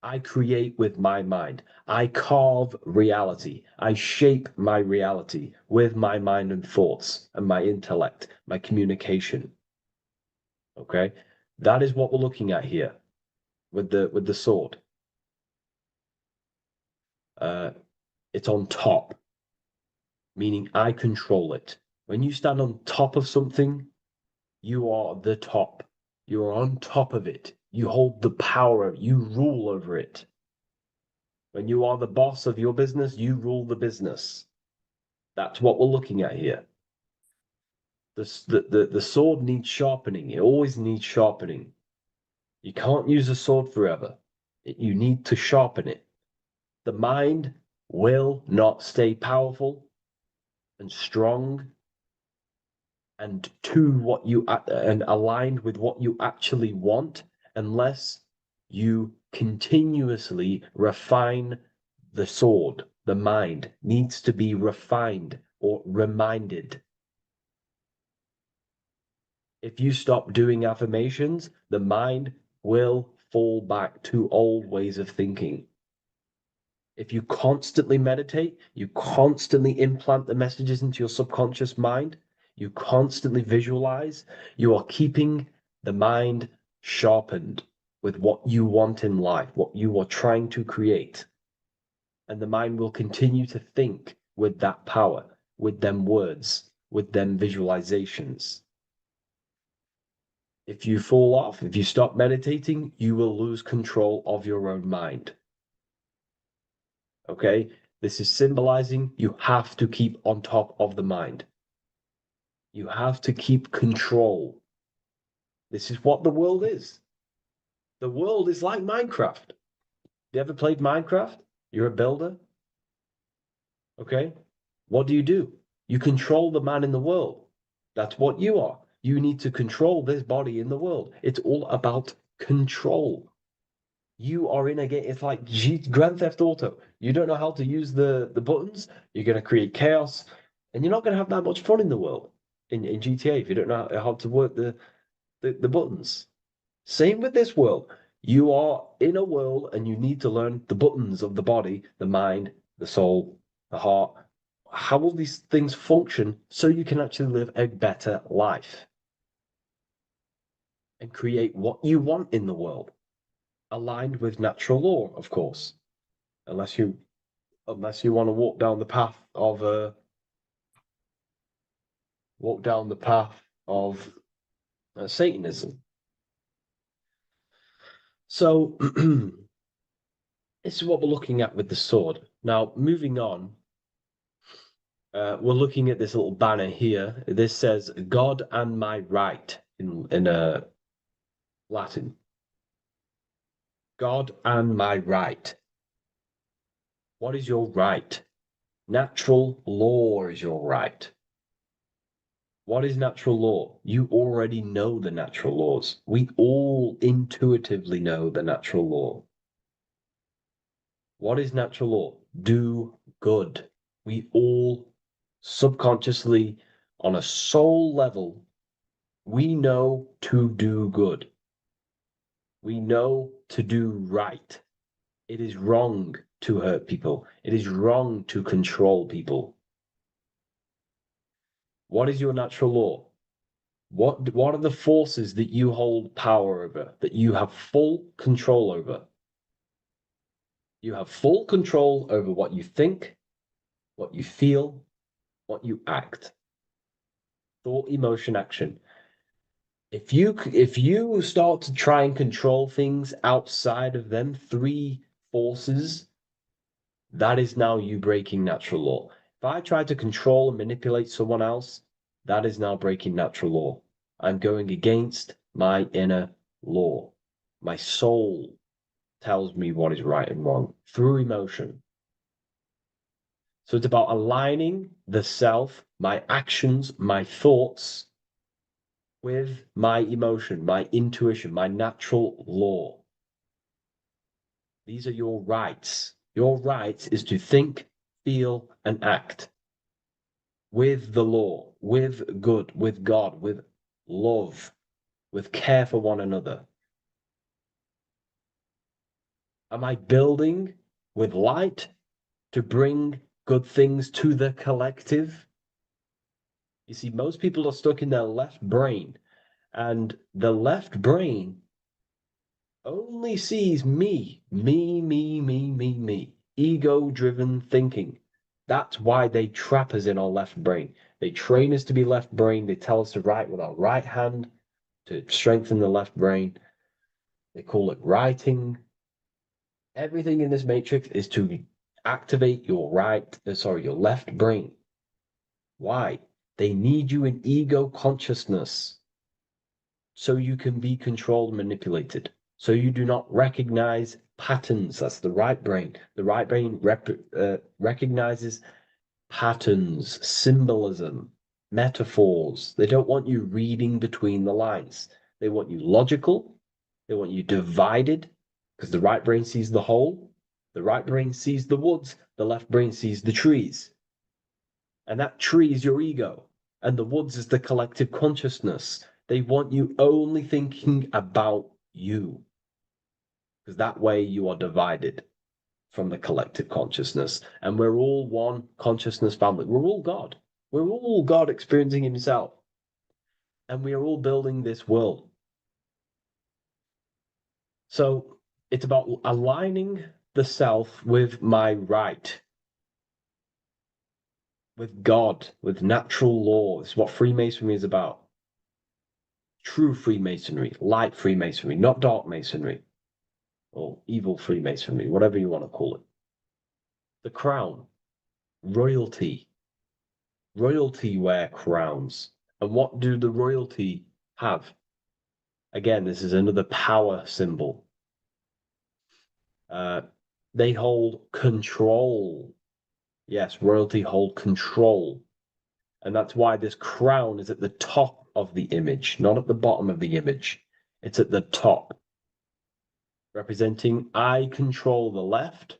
E: I create with my mind. I carve reality. I shape my reality with my mind and thoughts and my intellect, my communication. Okay? That is what we're looking at here with the sword. It's on top, meaning I control it. When you stand on top of something, you are the top. You are on top of it. You hold the power. You rule over it. When you are the boss of your business, you rule the business. That's what we're looking at here. The sword needs sharpening. It always needs sharpening. You can't use a sword forever. You need to sharpen it. The mind will not stay powerful and strong and and aligned with what you actually want unless you continuously refine the sword. The mind needs to be refined or reminded. If you stop doing affirmations, the mind will fall back to old ways of thinking. If you constantly meditate, you constantly implant the messages into your subconscious mind, you constantly visualize, you are keeping the mind sharpened with what you want in life, what you are trying to create. And the mind will continue to think with that power, with them words, with them visualizations. If you fall off, if you stop meditating, you will lose control of your own mind. Okay? This is symbolizing you have to keep on top of the mind. You have to keep control. This is what the world is. The world is like Minecraft. You ever played Minecraft? You're a builder. Okay? What do? You control the man in the world. That's what you are. You need to control this body in the world. It's all about control. You are in a game. It's like Grand Theft Auto. You don't know how to use the buttons. You're going to create chaos, and you're not going to have that much fun in the world in GTA if you don't know how to work the buttons. Same with this world. You are in a world, and you need to learn the buttons of the body, the mind, the soul, the heart. How will these things function so you can actually live a better life and create what you want in the world? Aligned with natural law, of course, unless you want to walk down the path of Satanism. So this is what we're looking at with the sword. Now, moving on, we're looking at this little banner here. This says "God and my right" in Latin. God and my right. What is your right? Natural law is your right. What is natural law? You already know the natural laws. We all intuitively know the natural law. What is natural law? Do good. We all subconsciously, on a soul level, we know to do good. We know to do right. It is wrong to hurt people. It is wrong to control people. What is your natural law? What are the forces that you hold power over, that you have full control over? You have full control over what you think, what you feel, what you act. Thought, emotion, action. If you start to try and control things outside of them three forces, that is now you breaking natural law. If I try to control and manipulate someone else, that is now breaking natural law. I'm going against my inner law. My soul tells me what is right and wrong through emotion. So it's about aligning the self, my actions, my thoughts with my emotion, my intuition, my natural law. These are your rights. Your rights is to think, feel, and act with the law, with good, with God, with love, with care for one another.
F: Am I building with light to bring good things to the collective? You see, most people are stuck in their left brain, and the left brain only sees me, me, ego-driven thinking. That's why they trap us in our left brain. They train us to be left brain. They tell us to write with our right hand to strengthen the left brain. They call it writing. Everything in this matrix is to activate your your left brain. Why? They need you in ego consciousness so you can be controlled and manipulated. So you do not recognize patterns. That's the right brain. The right brain recognizes patterns, symbolism, metaphors. They don't want you reading between the lines. They want you logical. They want you divided because the right brain sees the whole. The right brain sees the woods. The left brain sees the trees. And that tree is your ego. And the woods is the collective consciousness. They want you only thinking about you. Because that way you are divided from the collective consciousness. And we're all one consciousness family. We're all God. We're all God experiencing himself. And we are all building this world. So it's about aligning the self with my right, with God, with natural law. It's what Freemasonry is about. True Freemasonry, light Freemasonry, not dark Masonry or evil Freemasonry, whatever you want to call it. The crown, royalty. Royalty wear crowns. And what do the royalty have? Again, this is another power symbol. They hold control. Yes, royalty hold control. And that's why this crown is at the top of the image, not at the bottom of the image. It's at the top, representing I control the left,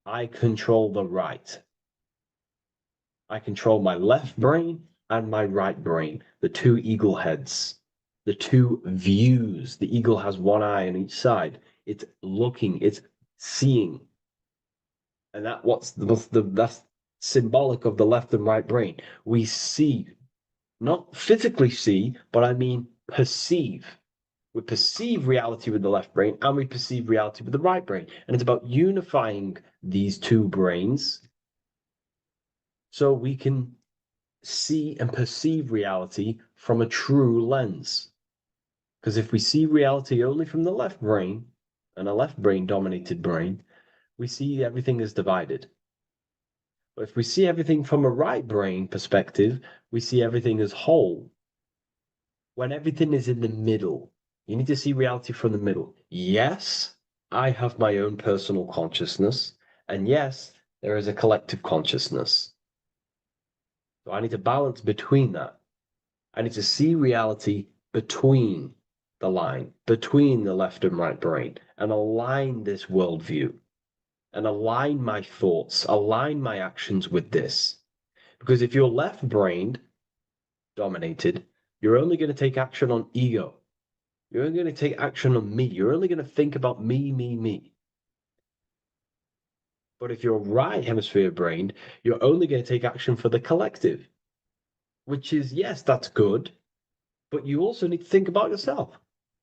F: I control the right. I control my left brain and my right brain, the two eagle heads, the two views. The eagle has one eye on each side. It's looking, it's seeing. And that's symbolic of the left and right brain. We see, not physically see, but I mean perceive. We perceive reality with the left brain and we perceive reality with the right brain. And it's about unifying these two brains so we can see and perceive reality from a true lens. Because if we see reality only from the left brain, and a left brain dominated brain, we see everything as divided. But if we see everything from a right brain perspective, we see everything as whole. When everything is in the middle, you need to see reality from the middle. Yes, I have my own personal consciousness, and yes, there is a collective consciousness. So I need to balance between that. I need to see reality between the line, between the left and right brain, and align this worldview, and align my thoughts, align my actions with this. Because if you're left-brained dominated, you're only going to take action on ego. You're only going to take action on me. You're only going to think about me. But if you're right hemisphere brained, you're only going to take action for the collective, which is, yes, that's good, but you also need to think about yourself.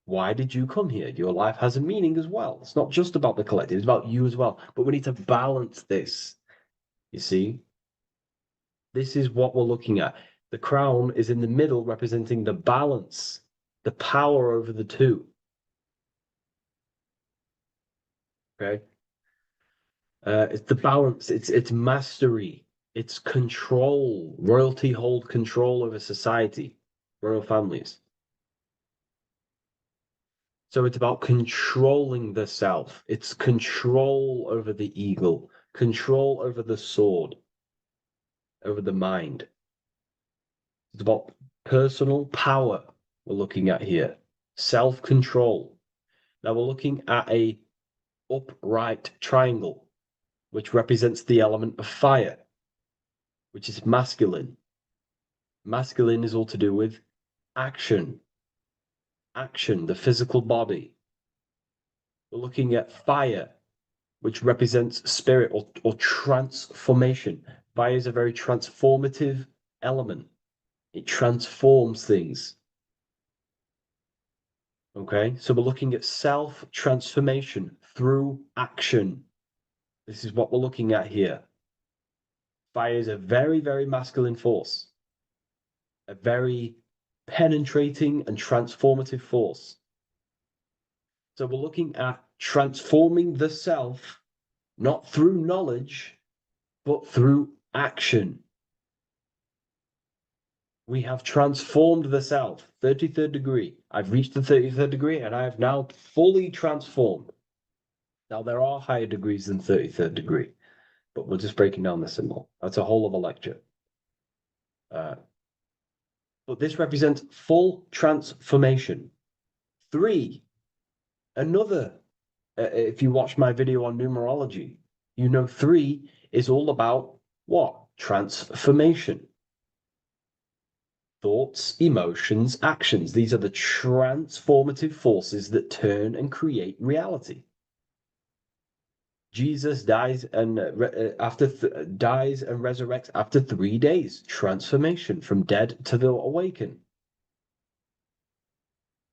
F: Why did you come here? Your life has a meaning as well. It's not just about the collective, it's about you as well. But we need to balance this. You see? This is what we're looking at. The crown is in the middle, representing the balance, the power over the two. Okay? It's the balance, it's mastery, it's control. Royalty hold control over society, royal families. So it's about controlling the self. It's control over the eagle, control over the sword, over the mind. It's about personal power we're looking at here. Self-control. Now we're looking at a upright triangle, which represents the element of fire, which is masculine. Masculine is all to do with action. Action, the physical body. We're looking at fire,
E: which represents spirit or transformation. Fire is a very transformative element. It transforms things. Okay, so we're looking at self-transformation through action. This is what we're looking at here. Fire is a very, very masculine force, a very penetrating and transformative force. So we're looking at transforming the self, not through knowledge, but through action. We have transformed the self, 33rd degree. I've reached the 33rd degree and I have now fully transformed. Now, there are higher degrees than 33rd degree, but we're just breaking down the symbol. That's a whole of a lecture. But this represents full transformation. 3, another, if you watch my video on numerology, you know 3 is all about what? Transformation. Thoughts, emotions, actions. These are the transformative forces that turn and create reality. Jesus dies and dies and resurrects after 3 days. Transformation from dead to the awakened.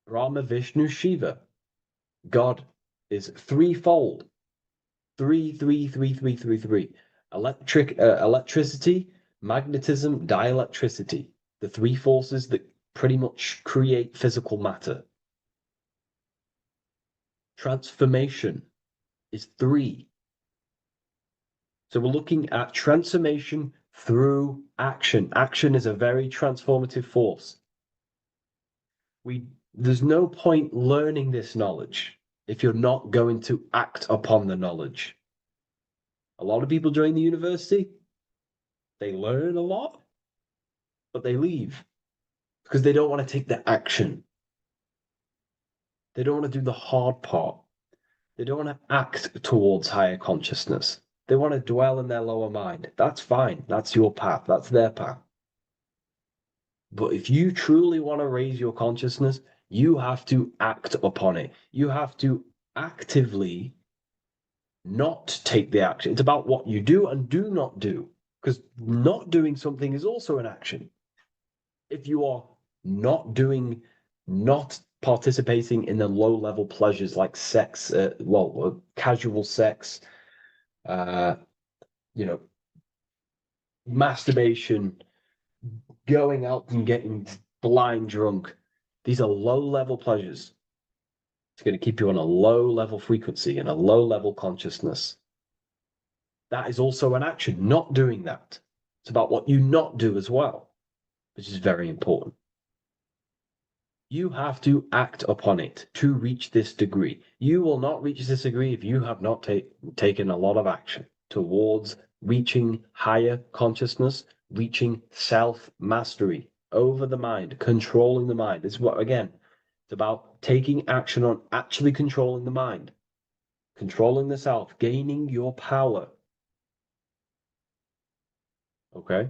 E: Brahma, Vishnu, Shiva. God is threefold. 3, 3, 3, 3, 3, 3. Electricity, magnetism, dielectricity. The 3 forces that pretty much create physical matter. Transformation is 3. So we're looking at transformation through action. Action is a very transformative force. There's no point learning this knowledge if you're not going to act upon the knowledge. A lot of people join the university, they learn a lot, but they leave because they don't want to take the action. They don't want to do the hard part. They don't want to act towards higher consciousness. They want to dwell in their lower mind. That's fine. That's your path. That's their path. But if you truly want to raise your consciousness, you have to act upon it. You have to actively not take the action. It's about what you do and do not do, because not doing something is also an action. If you are not participating in the low level pleasures like sex, casual sex, masturbation, going out and getting blind drunk. These are low level pleasures. It's going to keep you on a low level frequency and a low level consciousness. That is also an action, not doing that. It's about what you not do as well, which is very important. You have to act upon it to reach this degree. You will not reach this degree if you have not taken a lot of action towards reaching higher consciousness, reaching self-mastery over the mind, controlling the mind. This is what, again, it's about taking action on actually controlling the mind, controlling the self, gaining your power. Okay?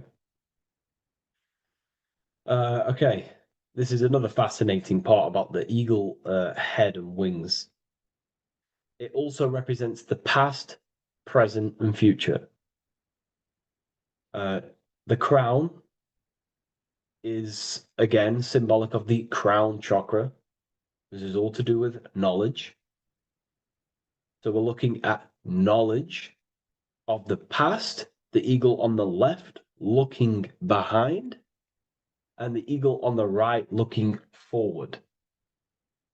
E: Okay. This is another fascinating part about the eagle head and wings. It also represents the past, present, and future. The crown is, again, symbolic of the crown chakra. This is all to do with knowledge. So we're looking at knowledge of the past, the eagle on the left looking behind, and the eagle on the right looking forward.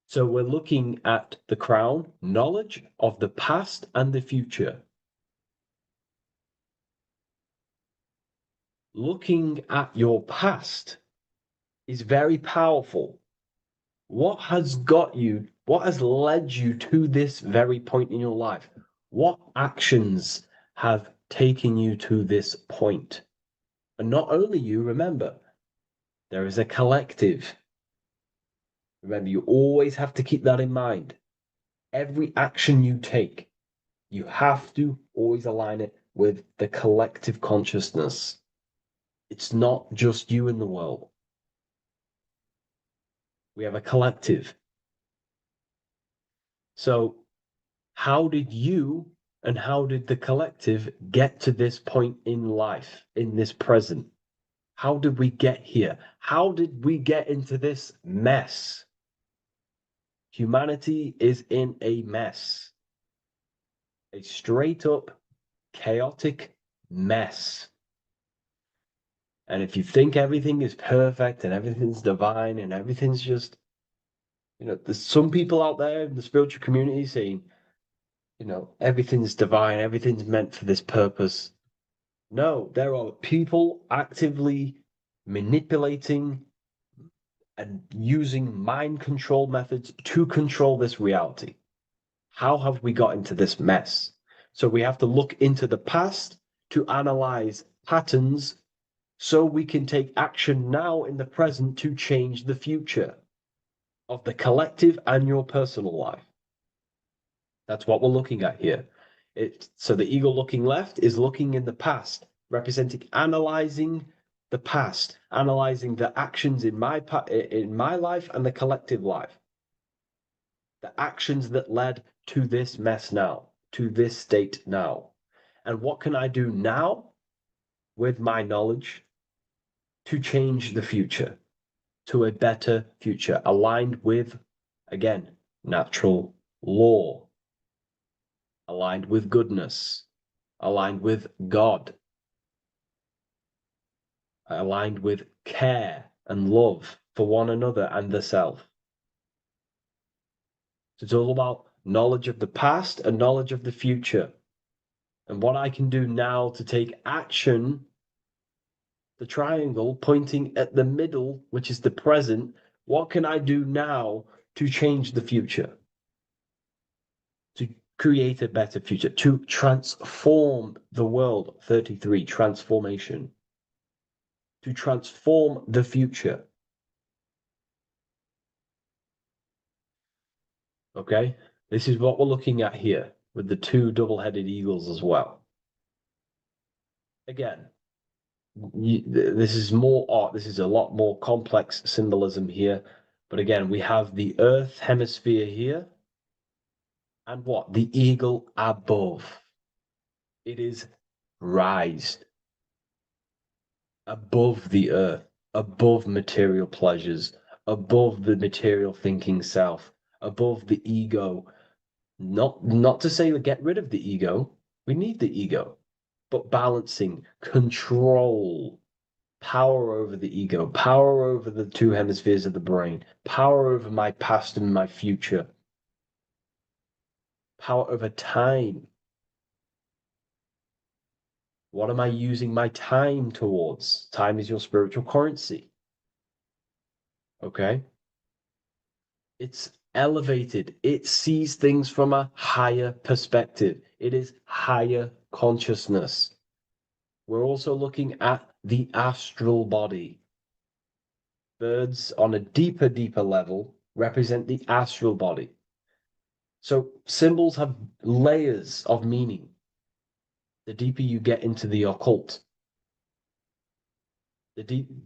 E: So we're looking at the crown, knowledge of the past and the future. Looking at your past is very powerful. What has led you to this very point in your life? What actions have taken you to this point? And not only you, remember, there is a collective. Remember, you always have to keep that in mind. Every action you take, you have to always align it with the collective consciousness. It's not just you in the world. We have a collective. So how did you
F: And how did the collective get to this point in life, in this present? How did we get here? How did we get into this mess? Humanity is in a mess. A straight up chaotic mess. And if you think everything is perfect and everything's divine and everything's just, there's some people out there in the spiritual community saying, everything's divine, everything's meant for this purpose. No, there are people actively manipulating and using mind control methods to control this reality. How have we got into this mess? So we have to look into the past to analyze patterns so we can take action now in the present to change the future of the collective and your personal life. That's what we're looking at here. So the eagle looking left is looking in the past, representing analyzing the past, analyzing the actions in my life and the collective life. The actions that led to this mess now, to this state now. And what can I do now with my knowledge to change the future to a better future, aligned with, again, natural law, aligned with goodness, aligned with God, aligned with care and love for one another and the self. So it's all about knowledge of the past and knowledge of the future. And what I can do now to take action, the triangle pointing at the middle, which is the present, what can I do now to change the future? To create a better future, to transform the world. 33, transformation. To transform the future. Okay, this is what we're looking at here with the two double-headed eagles as well. Again, this is more art. This is a lot more complex symbolism here. But again, we have the Earth hemisphere here. And what? The eagle above. It is raised above the earth, above material pleasures, above the material thinking self, above the ego. Not to say get rid of the ego. We need the ego, but balancing, control, power over the ego, power over the two hemispheres of the brain, power over my past and my future, power over time. What am I using my time towards? Time is your spiritual currency. Okay? It's elevated. It sees things from a higher perspective. It is higher consciousness. We're also looking at the astral body. Birds on a deeper level represent the astral body. So symbols have layers of meaning. The deeper you get into the occult.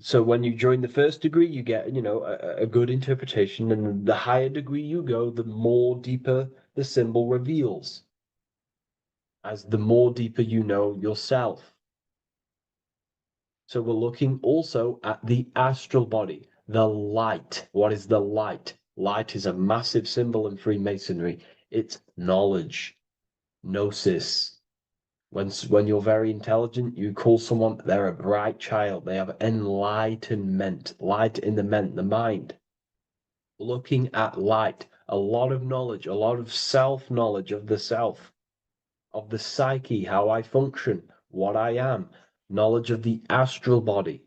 F: So when you join the first degree, you get, a good interpretation, and the higher degree you go, the more deeper the symbol reveals, as the more deeper you know yourself. So we're looking also at the astral body, the light. What is the light? Light is a massive symbol in Freemasonry. It's knowledge, gnosis. When you're very intelligent, you call someone, they're a bright child. They have enlightenment, light in the mind. Looking at light, a lot of knowledge, a lot of self-knowledge of the self, of the psyche, how I function, what I am, knowledge of the astral body,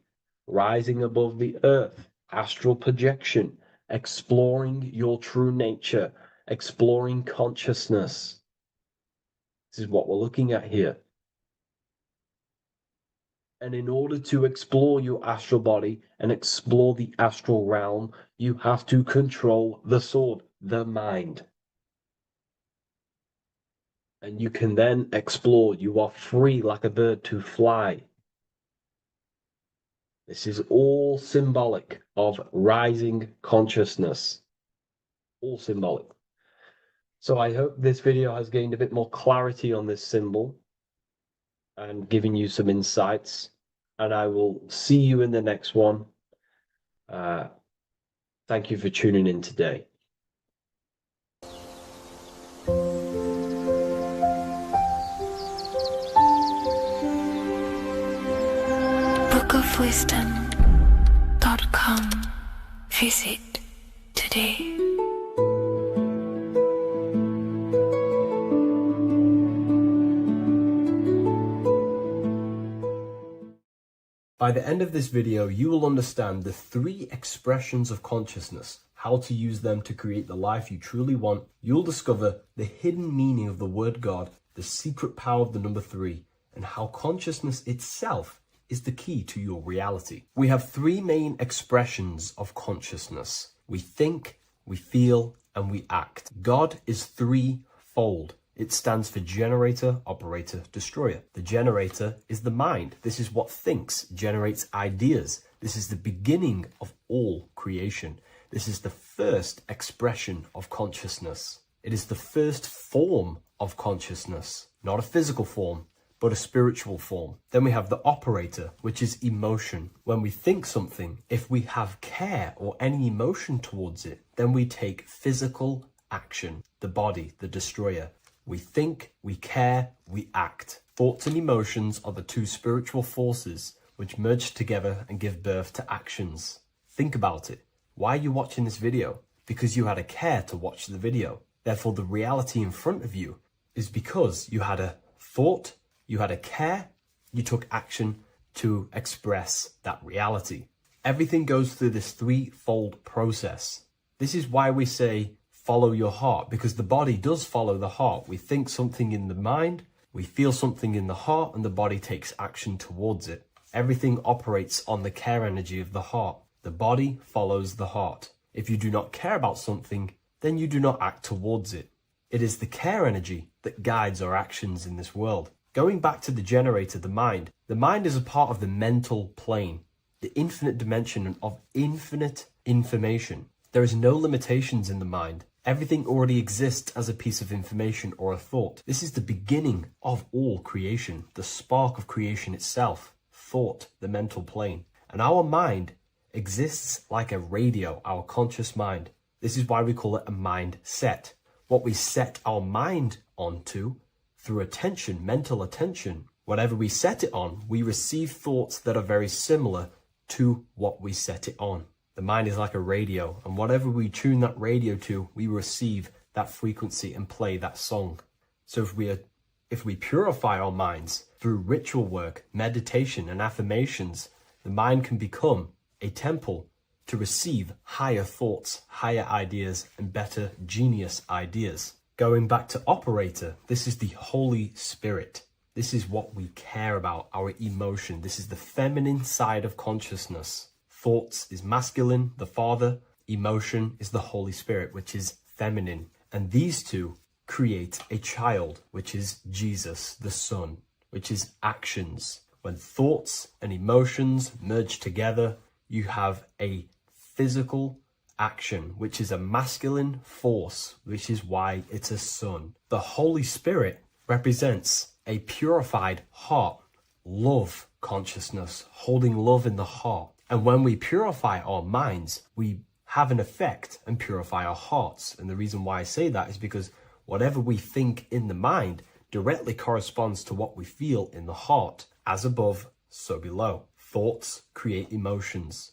F: rising above the earth, astral projection, exploring your true nature, exploring consciousness. This is what we're looking at here. And in order to explore your astral body and explore the astral realm, you have to control the sword, the mind. And you can then explore. You are free like a bird to fly. This is all symbolic of rising consciousness. All symbolic. So I hope this video has gained a bit more clarity on this symbol and given you some insights. And I will see you in the next one. Thank you for tuning in today.
C: bookofwisdom.com. Visit today.
F: By the end of this video, you will understand the 3 expressions of consciousness, how to use them to create the life you truly want. You'll discover the hidden meaning of the word God, the secret power of the number 3, and how consciousness itself is the key to your reality. We have 3 main expressions of consciousness. We think, we feel, and we act. God is 3-fold. It stands for generator, operator, destroyer. The generator is the mind. This is what thinks, generates ideas. This is the beginning of all creation. This is the first expression of consciousness. It is the first form of consciousness, not a physical form, but a spiritual form. Then we have the operator, which is emotion. When we think something, if we have care or any emotion towards it, then we take physical action. The body, the destroyer. We think, we care, we act. Thoughts and emotions are the 2 spiritual forces which merge together and give birth to actions. Think about it. Why are you watching this video? Because you had a care to watch the video. Therefore, the reality in front of you is because you had a thought, you had a care, you took action to express that reality. Everything goes through this 3-fold process. This is why we say, follow your heart, because the body does follow the heart. We think something in the mind, we feel something in the heart, and the body takes action towards it. Everything operates on the care energy of the heart. The body follows the heart. If you do not care about something, then you do not act towards it. It is the care energy that guides our actions in this world. Going back to the generator, the mind is a part of the mental plane, the infinite dimension of infinite information. There is no limitations in the mind. Everything already exists as a piece of information or a thought. This is the beginning of all creation, the spark of creation itself, thought, the mental plane. And our mind exists like a radio, our conscious mind. This is why we call it a mindset. What we set our mind onto through attention, mental attention, whatever we set it on, we receive thoughts that are very similar to what we set it on. The mind is like a radio, and whatever we tune that radio to, we receive that frequency and play that song. So if we purify our minds through ritual work, meditation, and affirmations, the mind can become a temple to receive higher thoughts, higher ideas, and better genius ideas. Going back to operator, this is the Holy Spirit. This is what we care about, our emotion. This is the feminine side of consciousness. Thoughts is masculine, the Father. Emotion is the Holy Spirit, which is feminine. And these 2 create a child, which is Jesus, the Son, which is actions. When thoughts and emotions merge together, you have a physical action, which is a masculine force, which is why it's a son. The Holy Spirit represents a purified heart, love consciousness, holding love in the heart. And when we purify our minds, we have an effect and purify our hearts. And the reason why I say that is because whatever we think in the mind directly corresponds to what we feel in the heart. As above, so below. Thoughts create emotions.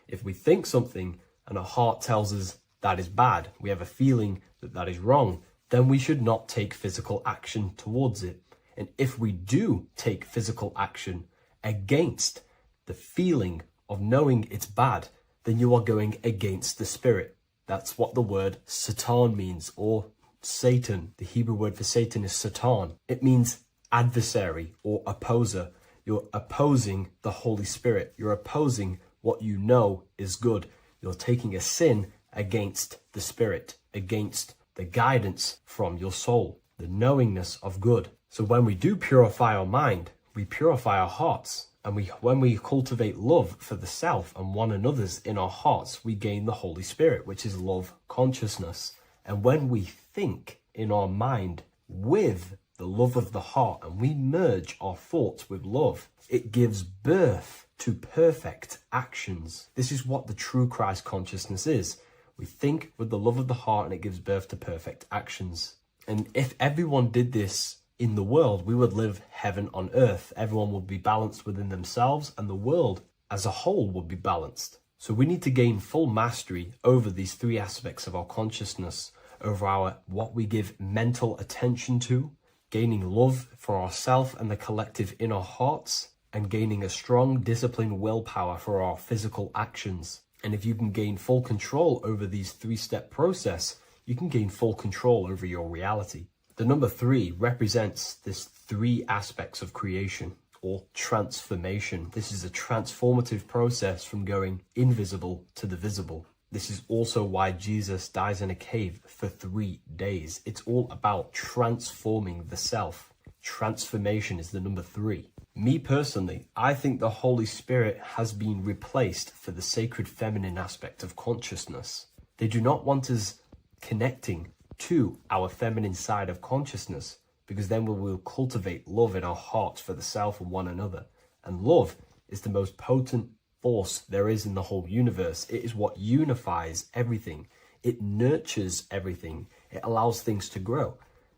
F: If we think something and our heart tells us that is bad, we have a feeling that that is wrong, then we should not take physical action towards it. And if we do take physical action against the feeling of knowing it's bad, then you are going against the spirit. That's what the word Satan means, or Satan. The Hebrew word for Satan is Satan. It means adversary or opposer. You're opposing the Holy Spirit. You're opposing what you know is good. You're taking a sin against the Spirit, against the guidance from your soul, the knowingness of good. So when we do purify our mind, we purify our hearts. And when we cultivate love for the self and one another's in our hearts, we gain the Holy Spirit, which is love consciousness. And when we think in our mind with the love of the heart and we merge our thoughts with love, it gives birth to perfect actions. This is what the true Christ consciousness is. We think with the love of the heart and it gives birth to perfect actions. And if everyone did this in the world, we would live heaven on earth. Everyone would be balanced within themselves and the world as a whole would be balanced. So we need to gain full mastery over these three aspects of our consciousness, over our what we give mental attention to, gaining love for ourselves and the collective in our hearts, and gaining a strong disciplined willpower for our physical actions. And if you can gain full control over these three-step process, you can gain full control over your reality. The number 3 represents this 3 aspects of creation or transformation. This is a transformative process from going invisible to the visible. This is also why Jesus dies in a cave for 3 days. It's all about transforming the self. Transformation is the number 3. Me personally, I think the Holy Spirit has been replaced for the sacred feminine aspect of consciousness. They do not want us connecting to our feminine side of consciousness, because then we will cultivate love in our hearts for the self and one another. And love is the most potent force there is in the whole universe. It is what unifies everything. It nurtures everything. It allows things to grow.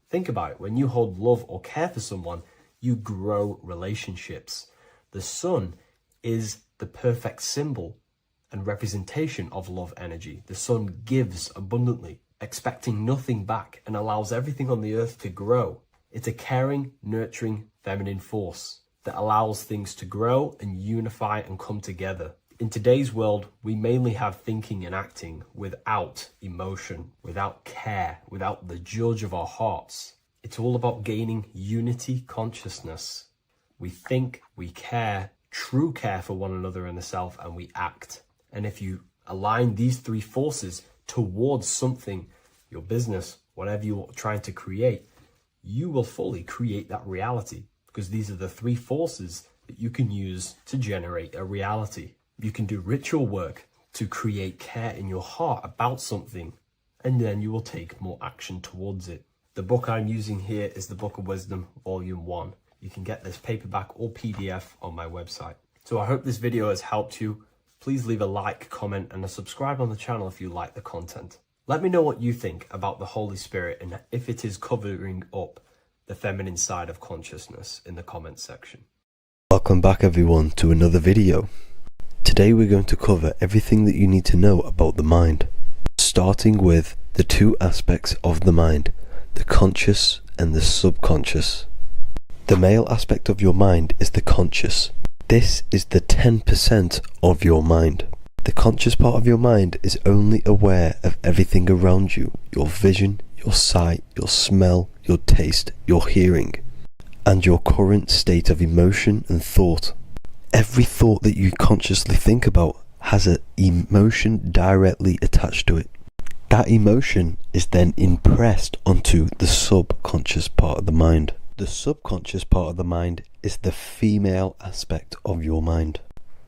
F: Think about it. When you hold love or care for someone, you grow relationships. The sun is the perfect symbol and representation of love energy. The sun gives abundantly, expecting nothing back, and allows everything on the earth to grow. It's a caring, nurturing, feminine force that allows things to grow and unify and come together. In today's world, we mainly have thinking and acting without emotion, without care, without the judge of our hearts. It's all about gaining unity consciousness. We think, we care, true care for one another and the self, and we act. And if you align these 3 forces towards something, your business, whatever you're trying to create, you will fully create that reality, because these are the 3 forces that you can use to generate a reality. You can do ritual work to create care in your heart about something, and then you will take more action towards it. The book I'm using here is the Book of Wisdom, Volume 1. You can get this paperback or PDF on my website. So I hope this video has helped you. Please leave a like, comment, and a subscribe on the channel if you like the content. Let me know what you think about the Holy Spirit and if it is covering up the feminine side of consciousness in the comments section.
D: Welcome back everyone to another video. Today we're going to cover everything that you need to know about the mind, starting with the 2 aspects of the mind, the conscious and the subconscious. The male aspect of your mind is the conscious. This is the 10% of your mind. The conscious part of your mind is only aware of everything around you, your vision, your sight, your smell, your taste, your hearing, and your current state of emotion and thought. Every thought that you consciously think about has an emotion directly attached to it. That emotion is then impressed onto the subconscious part of the mind. The subconscious part of the mind is the female aspect of your mind.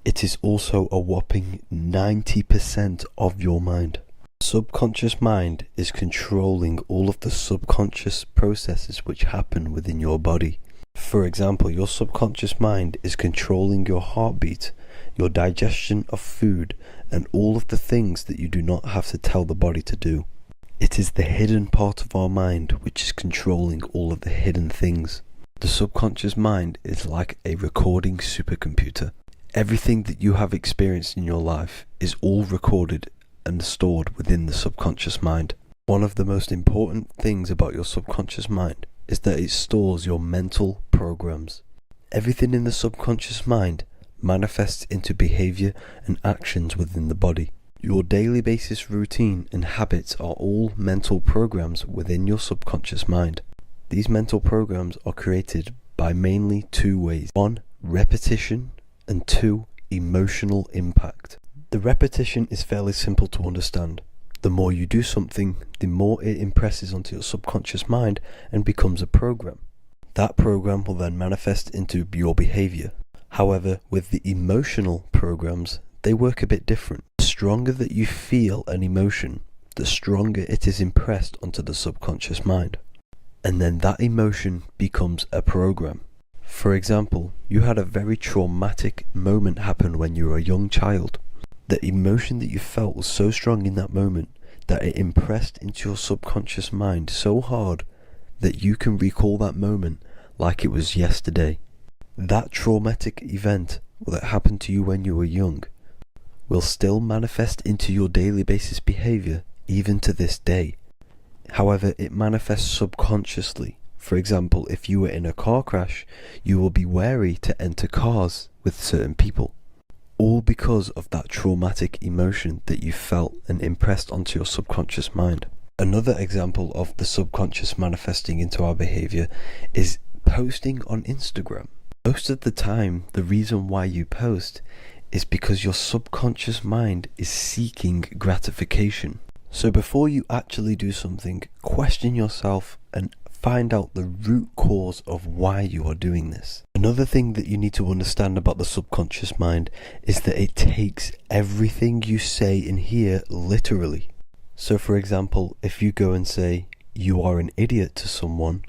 D: It is also a whopping 90% of your mind. Subconscious mind is controlling all of the subconscious processes which happen within your body. For example, your subconscious mind is controlling your heartbeat, your digestion of food, and all of the things that you do not have to tell the body to do. It is the hidden part of our mind which is controlling all of the hidden things. The subconscious mind is like a recording supercomputer. Everything that you have experienced in your life is all recorded and stored within the subconscious mind. One of the most important things about your subconscious mind is that it stores your mental programs. Everything in the subconscious mind manifests into behavior and actions within the body. Your daily basis routine and habits are all mental programs within your subconscious mind. These mental programs are created by mainly 2 ways. 1, repetition, and 2, emotional impact. The repetition is fairly simple to understand. The more you do something, the more it impresses onto your subconscious mind and becomes a program. That program will then manifest into your behavior. However, with the emotional programs, they work a bit different. The stronger that you feel an emotion, the stronger it is impressed onto the subconscious mind. And then that emotion becomes a program. For example, you had a very traumatic moment happen when you were a young child. The emotion that you felt was so strong in that moment that it impressed into your subconscious mind so hard that you can recall that moment like it was yesterday. That traumatic event that happened to you when you were young will still manifest into your daily basis behavior even to this day. However, it manifests subconsciously. For example, if you were in a car crash, you will be wary to enter cars with certain people, all because of that traumatic emotion that you felt and impressed onto your subconscious mind. Another example of the subconscious manifesting into our behavior is posting on Instagram. Most of the time, the reason why you post is because your subconscious mind is seeking gratification. So before you actually do something, question yourself and find out the root cause of why you are doing this. Another thing that you need to understand about the subconscious mind is that it takes everything you say in here literally. So for example, if you go and say, "You are an idiot" to someone,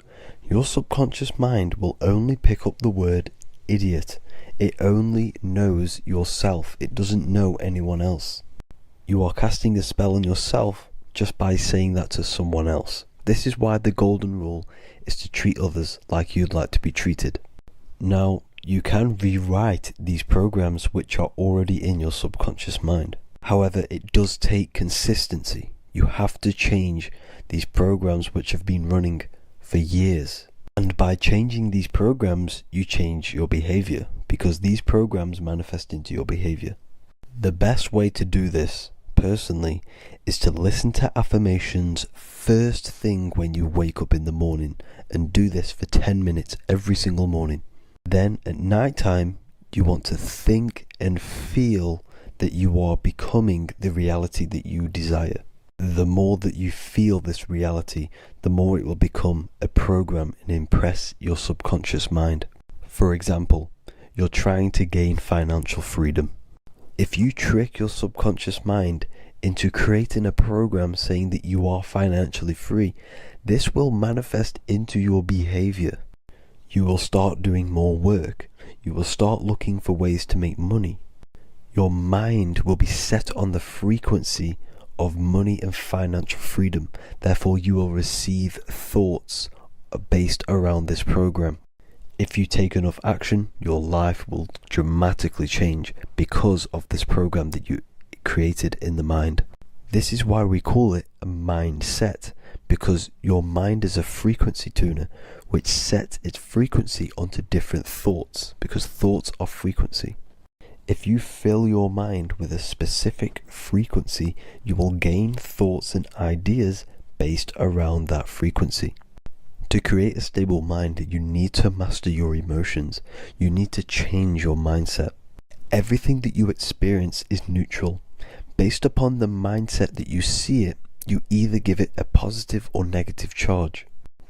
D: your subconscious mind will only pick up the word idiot. It only knows yourself. It doesn't know anyone else. You are casting a spell on yourself just by saying that to someone else. This is why the golden rule is to treat others like you'd like to be treated. Now, you can rewrite these programs which are already in your subconscious mind. However, it does take consistency. You have to change these programs which have been running for years. And by changing these programs, you change your behavior, because these programs manifest into your behavior. The best way to do this, personally, is to listen to affirmations first thing when you wake up in the morning, and do this for 10 minutes every single morning. Then at night time, you want to think and feel that you are becoming the reality that you desire. The more that you feel this reality, the more it will become a program and impress your subconscious mind. For example, you're trying to gain financial freedom. If you trick your subconscious mind into creating a program saying that you are financially free, this will manifest into your behavior. You will start doing more work. You will start looking for ways to make money. Your mind will be set on the frequency of money and financial freedom. Therefore, you will receive thoughts based around this program. If you take enough action, your life will dramatically change because of this program that you created in the mind. This is why we call it a mindset, because your mind is a frequency tuner which sets its frequency onto different thoughts, because thoughts are frequency. If you fill your mind with a specific frequency, you will gain thoughts and ideas based around that frequency. To create a stable mind, you need to master your emotions. You need to change your mindset. Everything that you experience is neutral. Based upon the mindset that you see it, you either give it a positive or negative charge.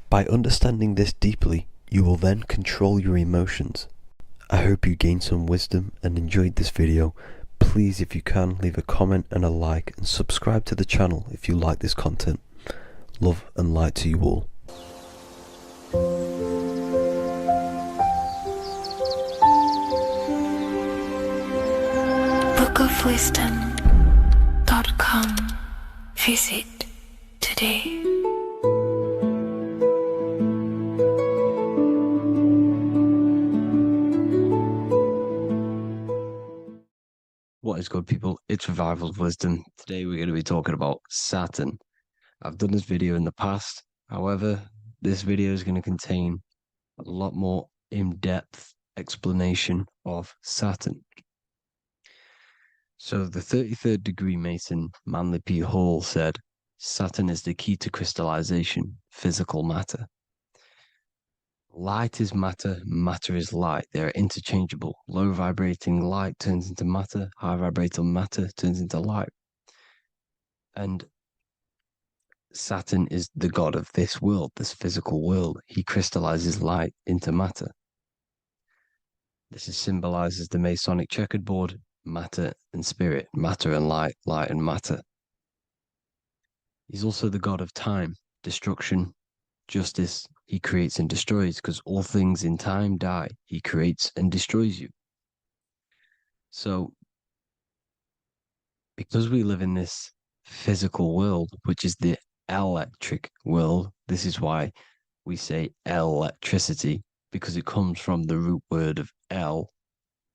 D: By understanding this deeply, you will then control your emotions. I hope you gained some wisdom and enjoyed this video. Please, if you can, leave a comment and a like, and subscribe to the channel if you like this content. Love and light to you all.
C: bookofwisdom.com. Visit today.
E: What is good, people? It's Revival of Wisdom. Today we're going to be talking about Saturn. I've done this video in the past. However, this video is going to contain a lot more in-depth explanation of Saturn. So the 33rd degree Mason, Manly P. Hall, said, Saturn is the key to crystallization, physical matter. Light is matter, matter is light. They are interchangeable. Low vibrating light turns into matter, high vibrating matter turns into light. And Saturn is the god of this world, this physical world. He crystallizes light into matter. This is symbolized as the Masonic checkerboard, matter and spirit, matter and light, light and matter. He's also the god of time, destruction, justice. He creates and destroys because all things in time die. He creates and destroys you. So, because we live in this physical world, which is the electric world, this is why we say electricity, because it comes from the root word of El,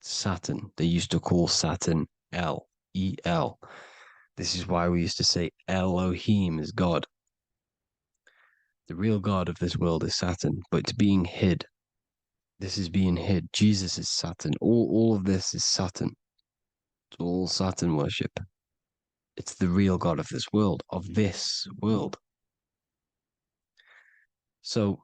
E: Saturn. They used to call Saturn El, E-L. This is why we used to say Elohim is God. The real God of this world is Saturn, but it's being hid. This is being hid. Jesus is Saturn. All of this is Saturn. It's all Saturn worship. It's the real God of this world, So,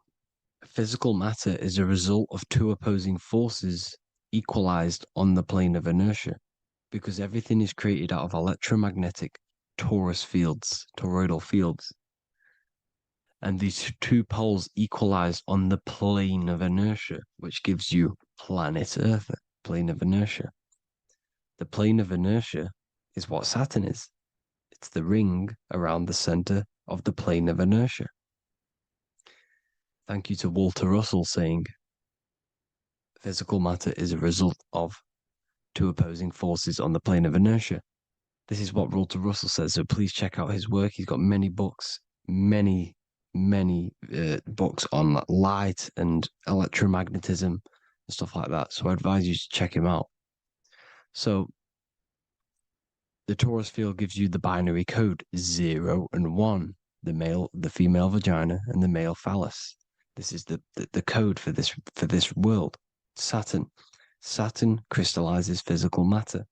E: physical matter is a result of two opposing forces equalized on the plane of inertia, because everything is created out of electromagnetic toroidal fields. And these two poles equalize on the plane of inertia, which gives you planet Earth, plane of inertia. The plane of inertia is what Saturn is. It's the ring around the center of the plane of inertia. Thank you to Walter Russell saying, physical matter is a result of two opposing forces on the plane of inertia. This is what Walter Russell says, so please check out his work. He's got many books, many books on light and electromagnetism and stuff like that. So I advise you to check him out. So the torus field gives you the binary code 0 and 1, the female vagina and the male phallus. This is the code for this world. Saturn crystallizes physical matter.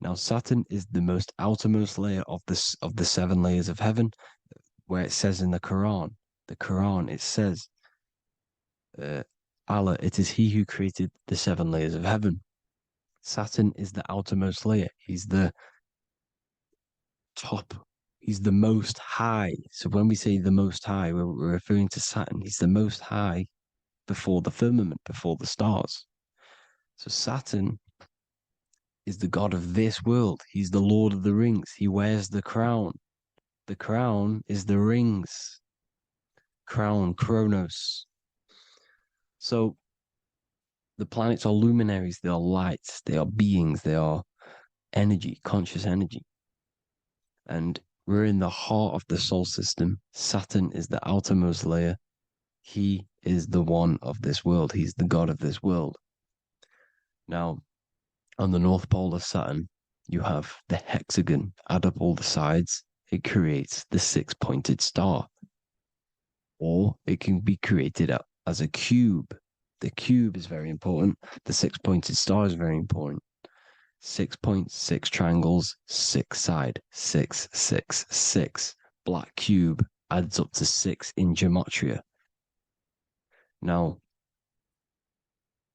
E: Now Saturn is the most outermost layer of the 7 layers of heaven, where it says in the Quran, it says, Allah, it is He who created the 7 layers of heaven. Saturn is the outermost layer. He's the top. He's the most high. So when we say the most high, we're referring to Saturn. He's the most high before the firmament, before the stars. So Saturn is the god of this world. He's the Lord of the Rings. He wears the crown. The crown is the rings. Crown, Kronos. So the planets are luminaries. They are lights. They are beings. They are energy, conscious energy. And we're in the heart of the solar system. Saturn is the outermost layer. He is the one of this world. He's the god of this world. Now, on the North Pole of Saturn, you have the hexagon. Add up all the sides. It creates the 6-pointed star. Or it can be created as a cube. The cube is very important. The 6-pointed star is very important. 6 points, 6 triangles, 6 side, 6, 6, 6. Black cube adds up to 6 in gematria. Now,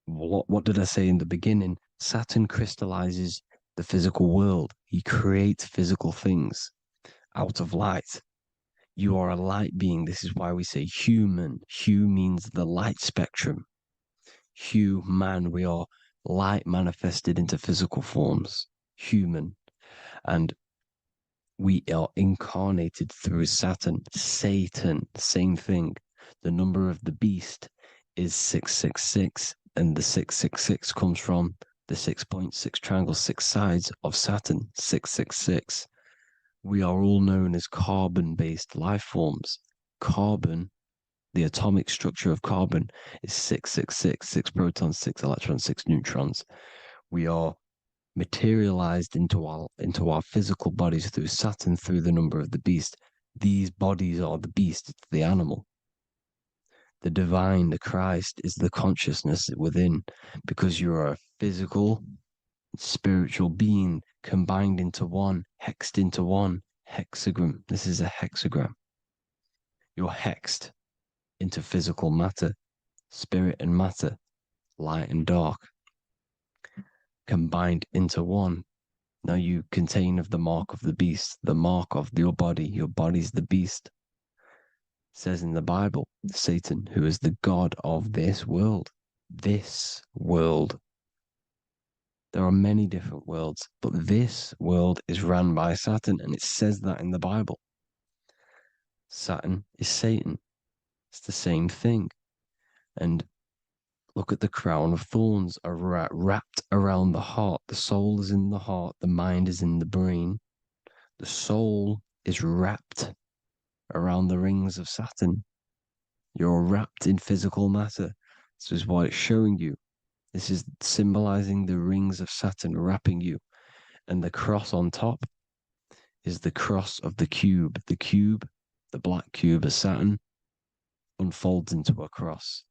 E: what did I say in the beginning? Saturn crystallizes the physical world. He creates physical things out of light. You are a light being. This is why we say human. Hue means the light spectrum. Hue, man, we are light manifested into physical forms. Human. And we are incarnated through Saturn. Satan, same thing. The number of the beast is 666, and the 666 comes from the 6.6 triangle, 6 sides of Saturn, 666. We are all known as carbon-based life forms. Carbon, the atomic structure of carbon, is 666, 6 protons, 6 electrons, 6 neutrons. We are materialized into our physical bodies through Saturn, through the number of the beast. These bodies are the beast, it's the animal. The divine, the Christ, is the consciousness within, because you are a physical, spiritual being combined into one, hexed into one. Hexagram. This is a hexagram. You're hexed into physical matter, spirit and matter, light and dark, combined into one. Now you contain of the mark of the beast, the mark of your body. Your body's the beast. It says in the Bible, Satan, who is the god of this world. This world. There are many different worlds, but this world is run by Saturn, and it says that in the Bible. Saturn is Satan. It's the same thing. And look at the crown of thorns are wrapped around the heart. The soul is in the heart. The mind is in the brain. The soul is wrapped around the rings of Saturn. You're wrapped in physical matter. This is what it's showing you. This is symbolizing the rings of Saturn wrapping you. And the cross on top is the cross of the cube. The cube, the black cube of Saturn, unfolds into a cross.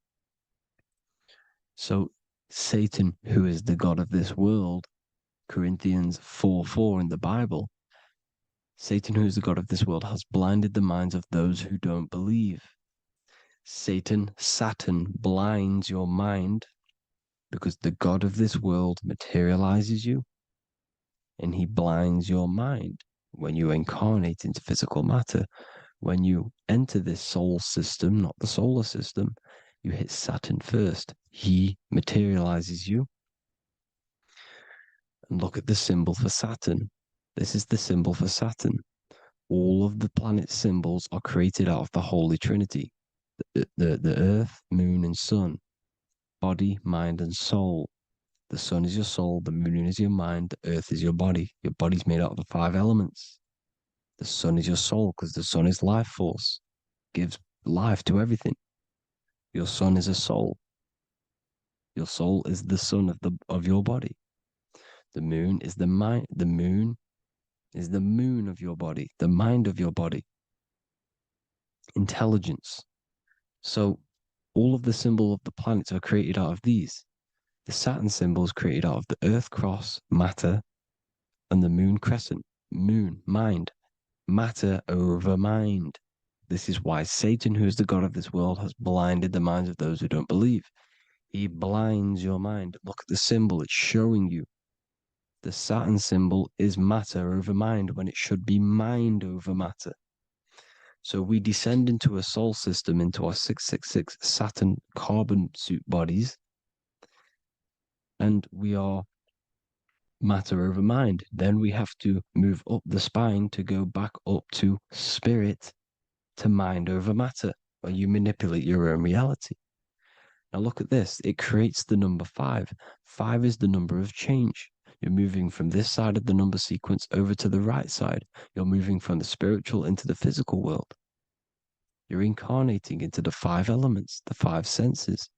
E: So Satan, who is the god of this world, Corinthians 4:4 in the Bible, Satan, who is the god of this world, has blinded the minds of those who don't believe. Satan blinds your mind because the god of this world materializes you and he blinds your mind when you incarnate into physical matter. When you enter this soul system, not the solar system, you hit Saturn first. He materializes you. And look at the symbol for Saturn. This is the symbol for Saturn. All of the planet symbols are created out of the Holy Trinity. The Earth, Moon, and Sun. Body, mind, and soul. The sun is your soul, the moon is your mind, the earth is your body. Your body's made out of the 5 elements. The sun is your soul because the sun is life force, gives life to everything. Your sun is a soul. Your soul is the sun of your body. The moon is the mind. The moon is the moon of your body, the mind of your body. Intelligence. So all of the symbol of the planets are created out of these. The Saturn symbol is created out of the Earth cross, matter, and the moon crescent, moon, mind, matter over mind. This is why Satan, who is the god of this world, has blinded the minds of those who don't believe. He blinds your mind. Look at the symbol, it's showing you. The Saturn symbol is matter over mind when it should be mind over matter. So we descend into a soul system, into our 666 Saturn carbon suit bodies, and we are matter over mind. Then we have to move up the spine to go back up to spirit, to mind over matter, where you manipulate your own reality. Now look at this. It creates the number 5. 5 is the number of change. You're moving from this side of the number sequence over to the right side. You're moving from the spiritual into the physical world. You're incarnating into the 5 elements, the 5 senses.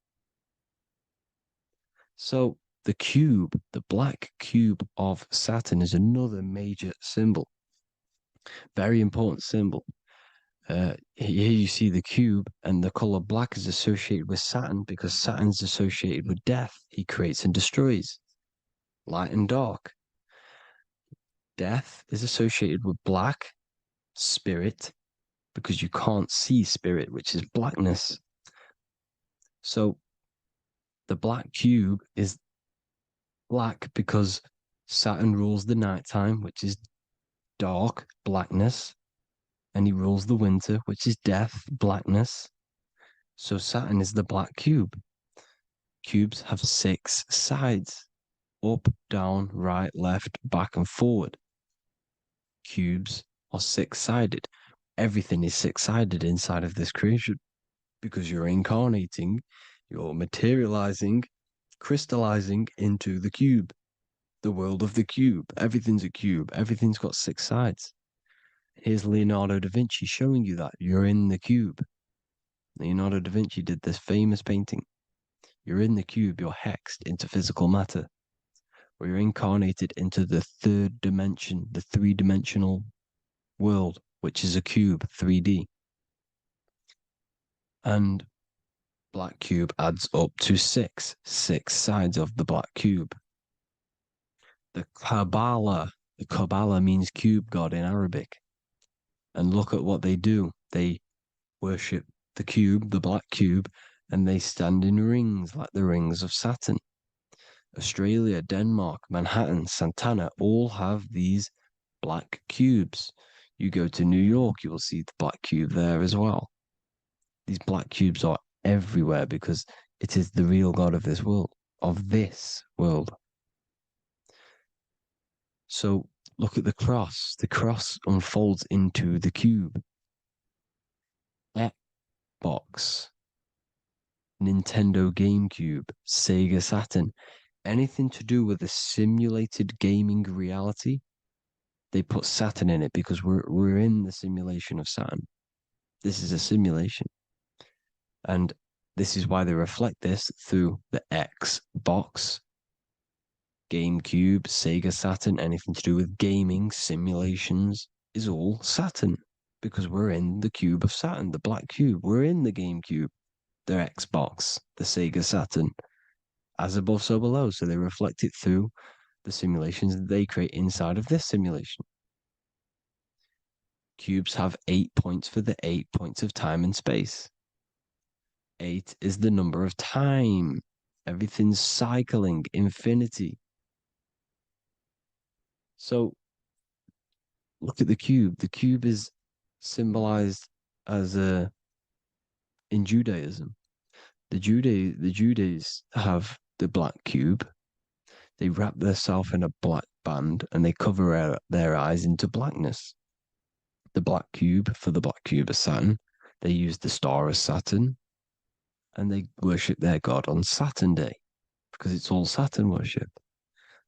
E: So the cube, the black cube of Saturn, is another major symbol. Very important symbol. Here you see the cube, and the color black is associated with Saturn because Saturn's associated with death. He creates and destroys, light and dark. Death is associated with black, spirit, because you can't see spirit, which is blackness. So the black cube is black because Saturn rules the nighttime, which is dark, blackness, and he rules the winter, which is death, blackness. So Saturn is the black cube. Cubes have 6 sides: up, down, right, left, back, and forward. Cubes are 6-sided. Everything is 6-sided inside of this creation because you're incarnating, you're materializing, crystallizing into the cube, the world of the cube. Everything's a cube. Everything's got 6 sides. Here's Leonardo da Vinci showing you that you're in the cube. Leonardo da Vinci did this famous painting. You're in the cube, you're hexed into physical matter, or you're incarnated into the 3rd dimension, the 3-dimensional world, which is a cube, 3D. And black cube adds up to 6 sides of the black cube. The Kabbalah means cube god in Arabic. And look at what they do. They worship the cube, the black cube, and they stand in rings like the rings of Saturn. Australia, Denmark, Manhattan, Santana all have these black cubes. You go to New York, you will see the black cube there as well. These black cubes are everywhere because it is the real God of this world, So look at the cross. The cross unfolds into the cube. Xbox, Nintendo GameCube, Sega Saturn, anything to do with a simulated gaming reality, they put Saturn in it because we're in the simulation of Saturn. This is a simulation. And this is why they reflect this through the Xbox, GameCube, Sega Saturn, anything to do with gaming, simulations, is all Saturn. Because we're in the cube of Saturn, the black cube. We're in the GameCube, the Xbox, the Sega Saturn. As above, so below. So they reflect it through the simulations that they create inside of this simulation. Cubes have 8 points for the 8 points of time and space. 8 is the number of time. Everything's cycling, infinity. So look at the cube. The cube is symbolized as in Judaism. The Judays have the black cube. They wrap themselves in a black band and they cover their eyes into blackness. The black cube for the black cube of Saturn. They use the star of Saturn and they worship their god on Saturn Day because it's all Saturn worship.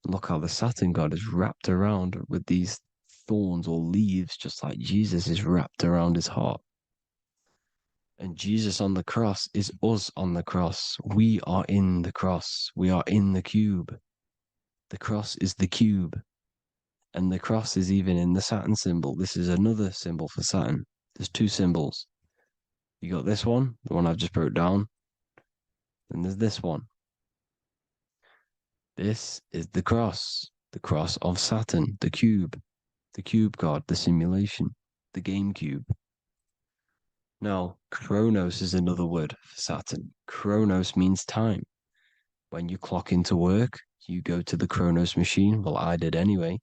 E: Look how the Saturn god is wrapped around with these thorns or leaves, just like Jesus is wrapped around his heart. And Jesus on the cross is us on the cross. We are in the cross. We are in the cube. The cross is the cube. And the cross is even in the Saturn symbol. This is another symbol for Saturn. There's two symbols. You got this one, the one I've just wrote down. And there's this one. This is the cross of Saturn, the cube god, the simulation, the game cube. Now, Chronos is another word for Saturn. Chronos means time. When you clock into work, you go to the Chronos machine. Well, I did anyway.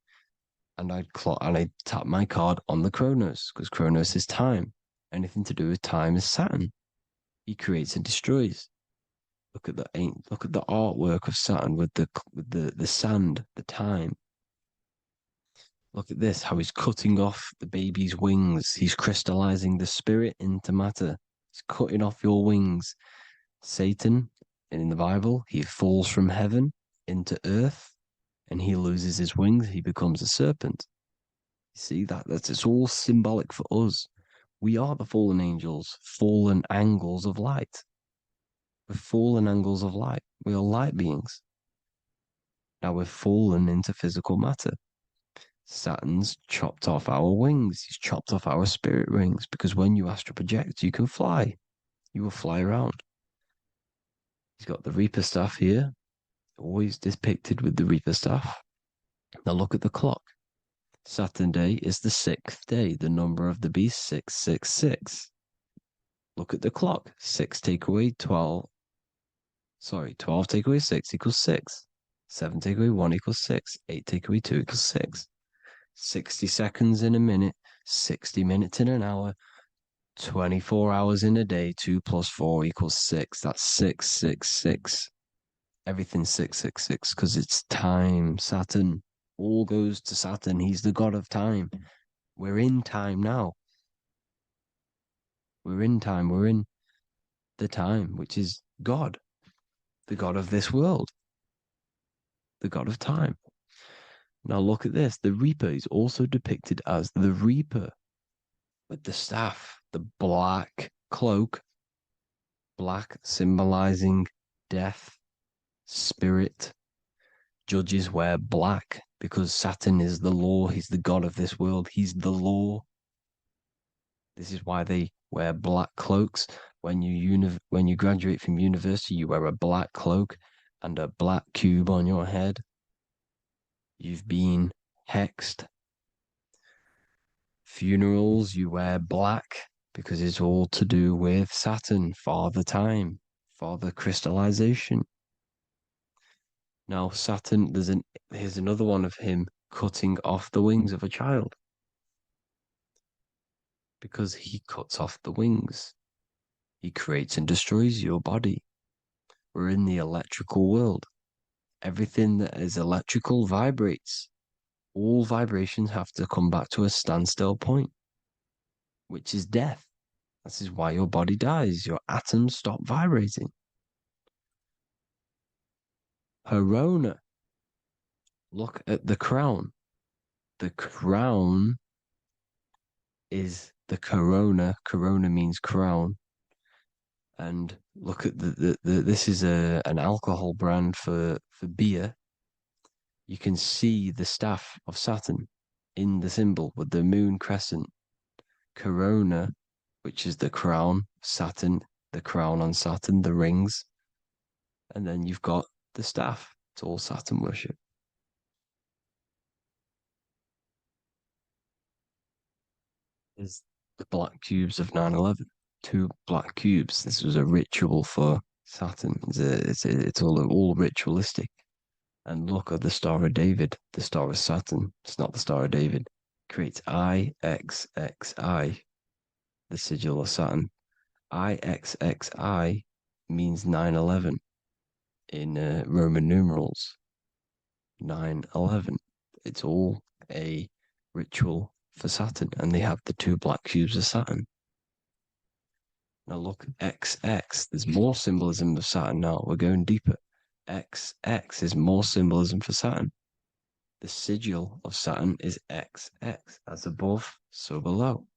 E: And I tap my card on the Chronos because Chronos is time. Anything to do with time is Saturn. He creates and destroys. Look at the artwork of Saturn with the sand, the time. Look at this, how he's cutting off the baby's wings. He's crystallizing the spirit into matter. He's cutting off your wings. Satan, in the Bible, he falls from heaven into earth and he loses his wings. He becomes a serpent. You see it's all symbolic for us. We are the fallen angels, fallen angles of light. We're fallen angles of light. We are light beings. Now we're fallen into physical matter. Saturn's chopped off our wings. He's chopped off our spirit wings because when you astral project, you can fly. You will fly around. He's got the Reaper staff here, always depicted with the Reaper staff. Now look at the clock. Saturn Day is the 6th day. The number of the beast, 666. Look at the clock. 6 take away 12. 12 take away 6 equals 6. 7 take away 1 equals 6. 8 take away 2 equals 6. 60 seconds in a minute, 60 minutes in an hour, 24 hours in a day, 2 plus 4 equals 6. That's 666. Everything's 666 because it's time. Saturn. All goes to Saturn. He's the god of time. We're in time now. We're in time. We're in the time, which is God, the god of this world, the god of time. Now look at this. The Reaper is also depicted as the Reaper with the staff, the black cloak, black symbolizing death, spirit. Judges wear black because Saturn is the law. He's the god of this world. He's the law. This is why they wear black cloaks. When you graduate from university, you wear a black cloak and a black cube on your head. You've been hexed. Funerals, you wear black because it's all to do with Saturn, Father Time, Father Crystallization. Now, Saturn, here's another one of him cutting off the wings of a child. Because he cuts off the wings. He creates and destroys your body. We're in the electrical world. Everything that is electrical vibrates. All vibrations have to come back to a standstill point, which is death. This is why your body dies. Your atoms stop vibrating. Corona. Look at the crown. The crown is the corona. Corona means crown. And look at this is an alcohol brand for beer. You can see the staff of Saturn in the symbol with the moon crescent. Corona, which is the crown, Saturn, the crown on Saturn, the rings. And then you've got the staff. It's all Saturn worship. Is the black cubes of 9/11. 2 black cubes. This was a ritual for Saturn. It's all ritualistic. And look at the Star of David, the Star of Saturn. It's not the Star of David. Creates IXXI, the sigil of Saturn. IXXI means 9/11 in Roman numerals. 9/11. It's all a ritual for Saturn, and they have the 2 black cubes of Saturn. Now look, XX. There's more symbolism of Saturn now. We're going deeper. XX is more symbolism for Saturn. The sigil of Saturn is XX, as above, so below.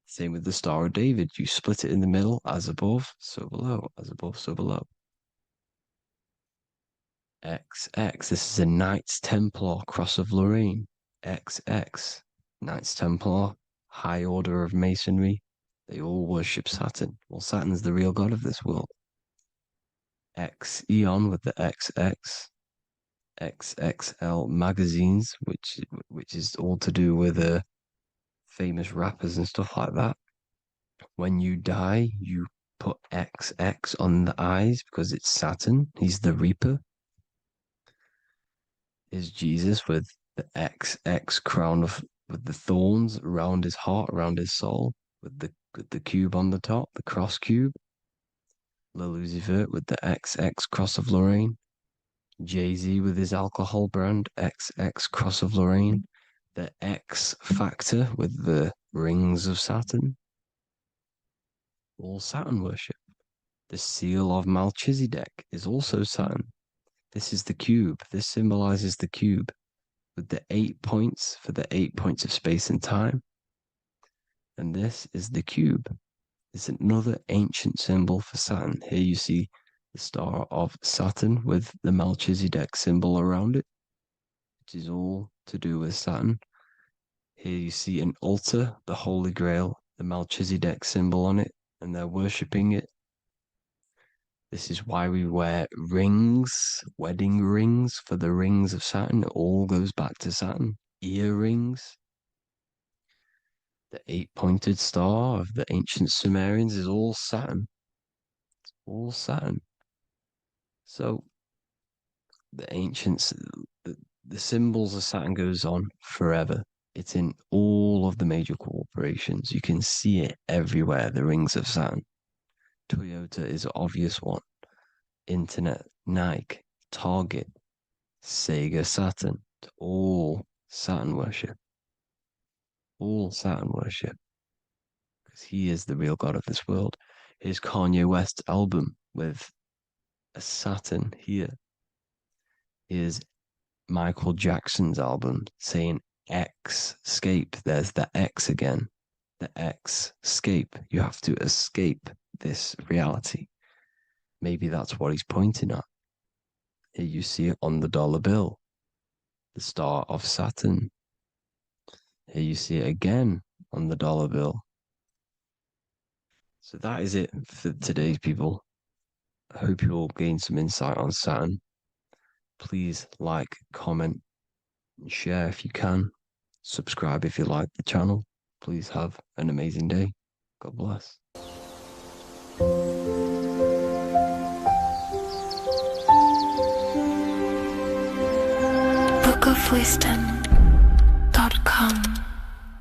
E: Same with the Star of David. You split it in the middle, as above, so below, as above, so below. XX, this is a Knights Templar Cross of Lorraine. XX, Knights Templar, High Order of Masonry. They all worship Saturn. Well, Saturn's the real god of this world. X Eon with the XX. XXL magazines, which is all to do with famous rappers and stuff like that. When you die, you put XX on the eyes because it's Saturn. He's the Reaper. Is Jesus with the XX crown with the thorns around his heart, around his soul, with the cube on the top, the cross cube. Le Lucifer with the XX Cross of Lorraine. Jay-Z with his alcohol brand, XX Cross of Lorraine. The X Factor with the rings of Saturn. All Saturn worship. The seal of Melchizedek is also Saturn. This is the cube. This symbolizes the cube with the 8 points for the 8 points of space and time. And this is the cube. It's another ancient symbol for Saturn. Here you see the star of Saturn with the Melchizedek symbol around it, which is all to do with Saturn. Here you see an altar, the Holy Grail, the Melchizedek symbol on it, and they're worshipping it. This is why we wear rings, wedding rings for the rings of Saturn. It all goes back to Saturn. Earrings. The 8-pointed star of the ancient Sumerians is all Saturn. It's all Saturn. So the ancients, the symbols of Saturn goes on forever. It's in all of the major corporations. You can see it everywhere, the rings of Saturn. Toyota is an obvious one. Internet, Nike, Target, Sega, Saturn. It's all Saturn worship. All Saturn worship. Because he is the real god of this world. Here's Kanye West's album with a Saturn here. Here's Michael Jackson's album saying escape. There's the X again. The X, escape. You have to escape this reality. Maybe that's what he's pointing at. Here you see it on the dollar bill. The star of Saturn. Here you see it again on the dollar bill. So that is it for today's people. I hope you all gain some insight on Saturn. Please like, comment, and share if you can. Subscribe if you like the channel. Please have an amazing day. God bless.
C: bookofwisdom.com.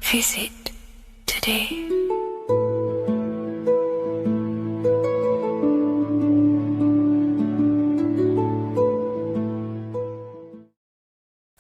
C: Visit today.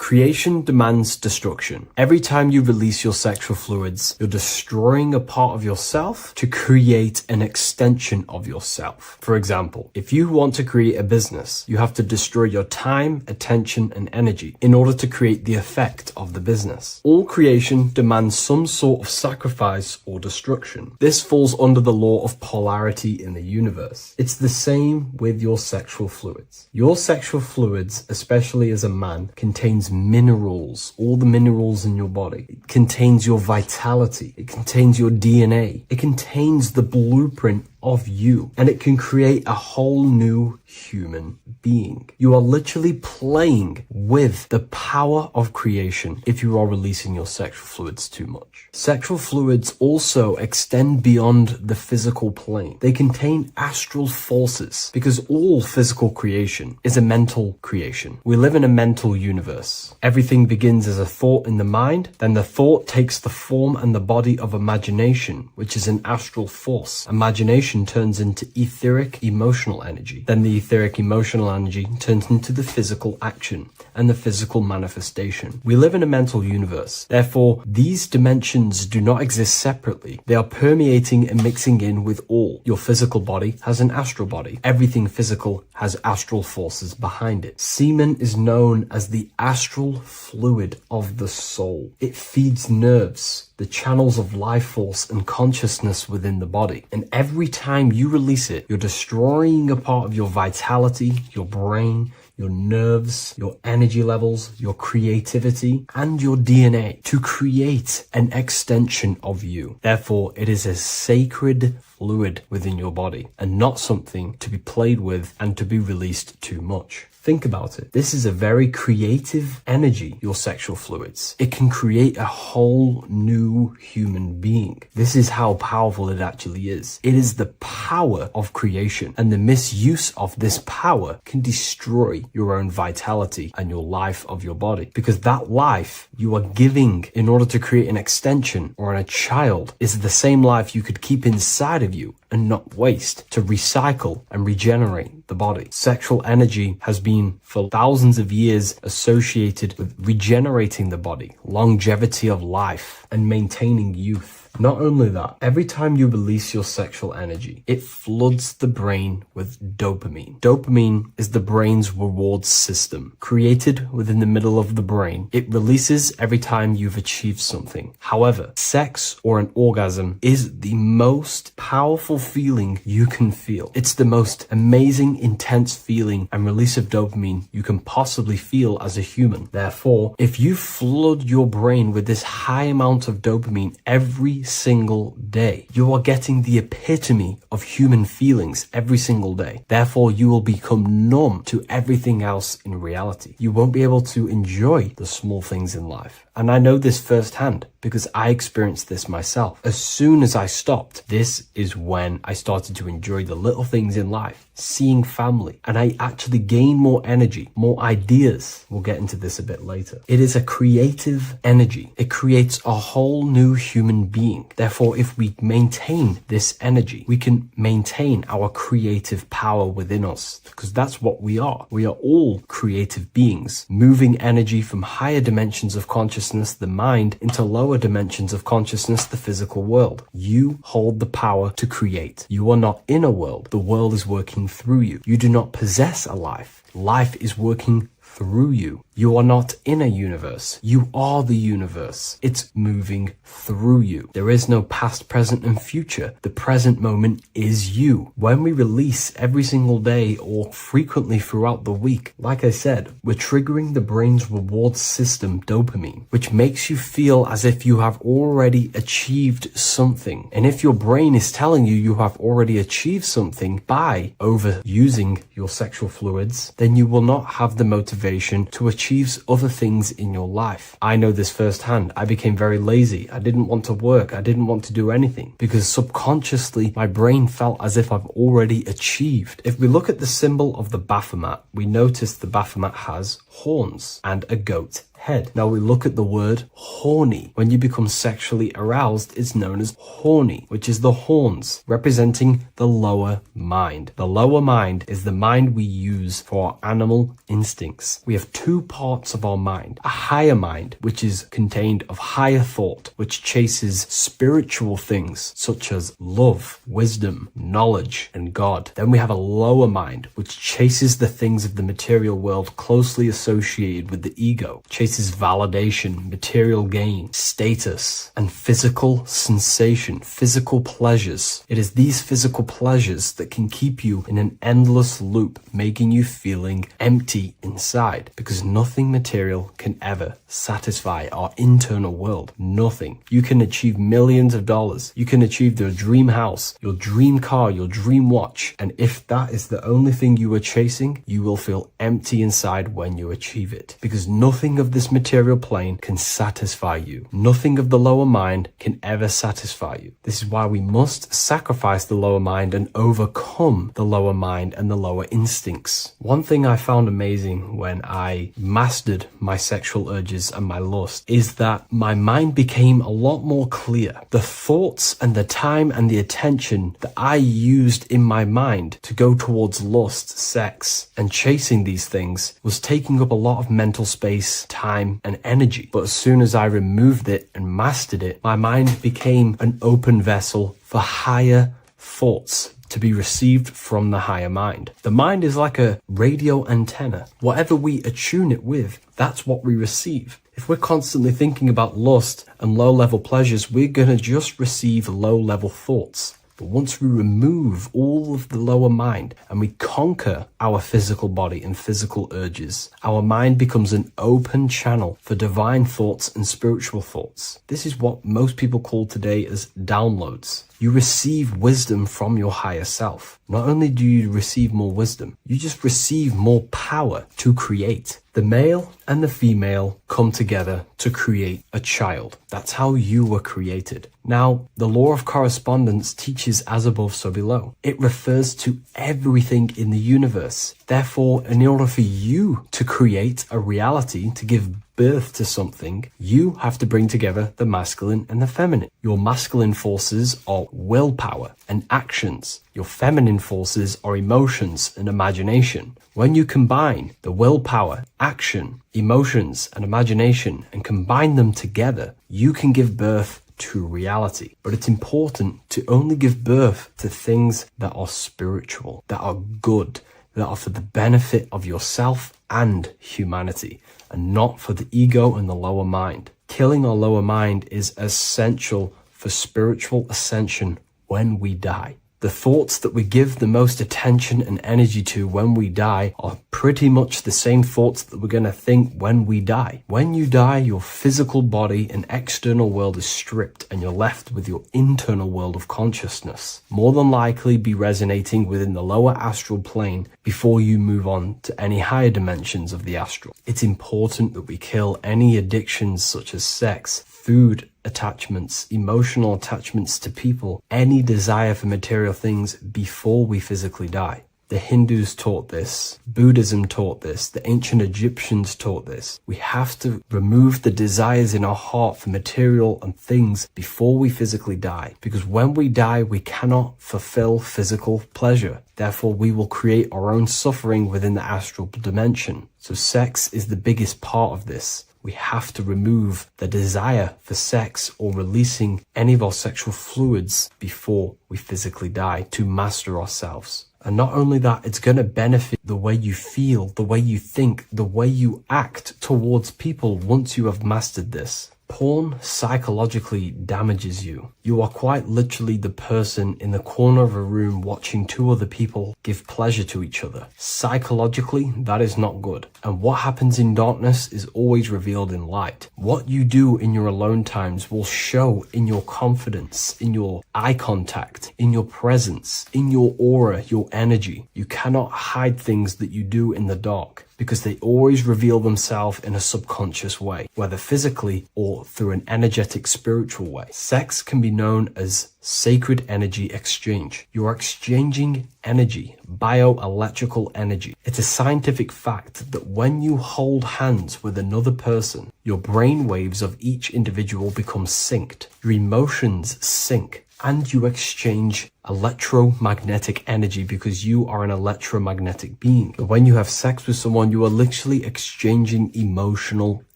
F: Creation demands destruction. Every time you release your sexual fluids, you're destroying a part of yourself to create an extension of yourself. For example, if you want to create a business, you have to destroy your time, attention, and energy in order to create the effect of the business. All creation demands some sort of sacrifice or destruction. This falls under the law of polarity in the universe. It's the same with your sexual fluids. Your sexual fluids, especially as a man, contains minerals, all the minerals in your body. It contains your vitality. It contains your DNA. It contains the blueprint of you, and it can create a whole new human being. You are literally playing with the power of creation if you are releasing your sexual fluids too much. Sexual fluids also extend beyond the physical plane. They contain astral forces because all physical creation is a mental creation. We live in a mental universe. Everything begins as a thought in the mind, then the thought takes the form and the body of imagination, which is an astral force. Imagination turns into etheric emotional energy. Then the etheric emotional energy turns into the physical action and the physical manifestation. We live in a mental universe. Therefore, these dimensions do not exist separately. They are permeating and mixing in with all. Your physical body has an astral body. Everything physical has astral forces behind it. Semen is known as the astral fluid of the soul. It feeds nerves, the channels of life force and consciousness within the body. And every time you release it, you're destroying a part of your vitality, your brain, your nerves, your energy levels, your creativity, and your DNA to create an extension of you. Therefore, it is a sacred fluid within your body and not something to be played with and to be released too much. Think about it. This is a very creative energy, your sexual fluids. It can create a whole new human being. This is how powerful it actually is. It is the power of creation, and the misuse of this power can destroy your own vitality and your life of your body, because that life you are giving in order to create an extension or a child is the same life you could keep inside of you and not waste to recycle and regenerate the body. Sexual energy has been for thousands of years associated with regenerating the body, longevity of life, and maintaining youth. Not only that, every time you release your sexual energy, it floods the brain with dopamine. Dopamine is the brain's reward system, created within the middle of the brain. It releases every time you've achieved something. However, sex or an orgasm is the most powerful feeling you can feel. It's the most amazing, intense feeling and release of dopamine you can possibly feel as a human. Therefore, if you flood your brain with this high amount of dopamine every single day, you are getting the epitome of human feelings every single day. Therefore, you will become numb to everything else in reality. You won't be able to enjoy the small things in life. And I know this firsthand because I experienced this myself. As soon as I stopped, this is when I started to enjoy the little things in life, seeing family, and I actually gained more energy, more ideas. We'll get into this a bit later. It is a creative energy. It creates a whole new human being. Therefore, if we maintain this energy, we can maintain our creative power within us, because that's what we are. We are all creative beings, moving energy from higher dimensions of consciousness, the mind, into lower dimensions of consciousness, the physical world. You hold the power to create. You are not in a world. The world is working through you. You do not possess a life. Life is working through you. You are not in a universe. You are the universe. It's moving through you. There is no past, present, and future. The present moment is you. When we release every single day or frequently throughout the week, like I said, we're triggering the brain's reward system, dopamine, which makes you feel as if you have already achieved something. And if your brain is telling you you have already achieved something by overusing your sexual fluids, then you will not have the motivation to achieve other things in your life. I know this firsthand. I became very lazy. I didn't want to work. I didn't want to do anything because subconsciously my brain felt as if I've already achieved. If we look at the symbol of the Baphomet, we notice the Baphomet has horns and a goat head. Now we look at the word horny. When you become sexually aroused, it's known as horny, which is the horns, representing the lower mind. The lower mind is the mind we use for our animal instincts. We have two parts of our mind. A higher mind, which is contained of higher thought, which chases spiritual things such as love, wisdom, knowledge, and God. Then we have a lower mind, which chases the things of the material world closely associated with the ego, chases validation, material gain, status, and physical sensation, physical pleasures. It is these physical pleasures that can keep you in an endless loop, making you feeling empty inside, because nothing material can ever satisfy our internal world. Nothing. You can achieve millions of dollars. You can achieve your dream house, your dream car, your dream watch. And if that is the only thing you are chasing, you will feel empty inside when you achieve it, because nothing of this material plane can satisfy you. Nothing of the lower mind can ever satisfy you. This is why we must sacrifice the lower mind and overcome the lower mind and the lower instincts. One thing I found amazing when I mastered my sexual urges and my lust is that my mind became a lot more clear. The thoughts and the time and the attention that I used in my mind to go towards lust, sex, and chasing these things was taking up a lot of mental space, time, and energy. But as soon as I removed it and mastered it, my mind became an open vessel for higher thoughts to be received from the higher mind. The mind is like a radio antenna. Whatever we attune it with, that's what we receive. If we're constantly thinking about lust and low-level pleasures, we're going to just receive low-level thoughts. But once we remove all of the lower mind and we conquer our physical body and physical urges, our mind becomes an open channel for divine thoughts and spiritual thoughts. This is what most people call today as downloads. You receive wisdom from your higher self. Not only do you receive more wisdom, you just receive more power to create. The male and the female come together to create a child. That's how you were created. Now, the law of correspondence teaches as above, so below. It refers to everything in the universe. Therefore, in order for you to create a reality, to give birth to something, you have to bring together the masculine and the feminine. Your masculine forces are willpower and actions. Your feminine forces are emotions and imagination. When you combine the willpower, action, emotions, and imagination and combine them together, you can give birth to reality. But it's important to only give birth to things that are spiritual, that are good, that are for the benefit of yourself and humanity, and not for the ego and the lower mind. Killing our lower mind is essential for spiritual ascension when we die. The thoughts that we give the most attention and energy to when we die are pretty much the same thoughts that we're going to think when we die. When you die, your physical body and external world is stripped and you're left with your internal world of consciousness, more than likely be resonating within the lower astral plane before you move on to any higher dimensions of the astral. It's important that we kill any addictions such as sex, food attachments, emotional attachments to people, any desire for material things before we physically die. The Hindus taught this, Buddhism taught this, the ancient Egyptians taught this. We have to remove the desires in our heart for material and things before we physically die, because when we die, we cannot fulfill physical pleasure. Therefore, we will create our own suffering within the astral dimension. So sex is the biggest part of this. We have to remove the desire for sex or releasing any of our sexual fluids before we physically die to master ourselves. And not only that, it's going to benefit the way you feel, the way you think, the way you act towards people once you have mastered this. Porn psychologically damages you. You are quite literally the person in the corner of a room watching two other people give pleasure to each other. Psychologically, that is not good. And what happens in darkness is always revealed in light. What you do in your alone times will show in your confidence, in your eye contact, in your presence, in your aura, your energy. You cannot hide things that you do in the dark. because they always reveal themselves in a subconscious way, whether physically or through an energetic spiritual way. Sex can be known as sacred energy exchange. You are exchanging energy, bioelectrical energy. It's a scientific fact that when you hold hands with another person, your brain waves of each individual become synced. Your emotions sync, and you exchange electromagnetic energy because you are an electromagnetic being. When you have sex with someone, you are literally exchanging emotional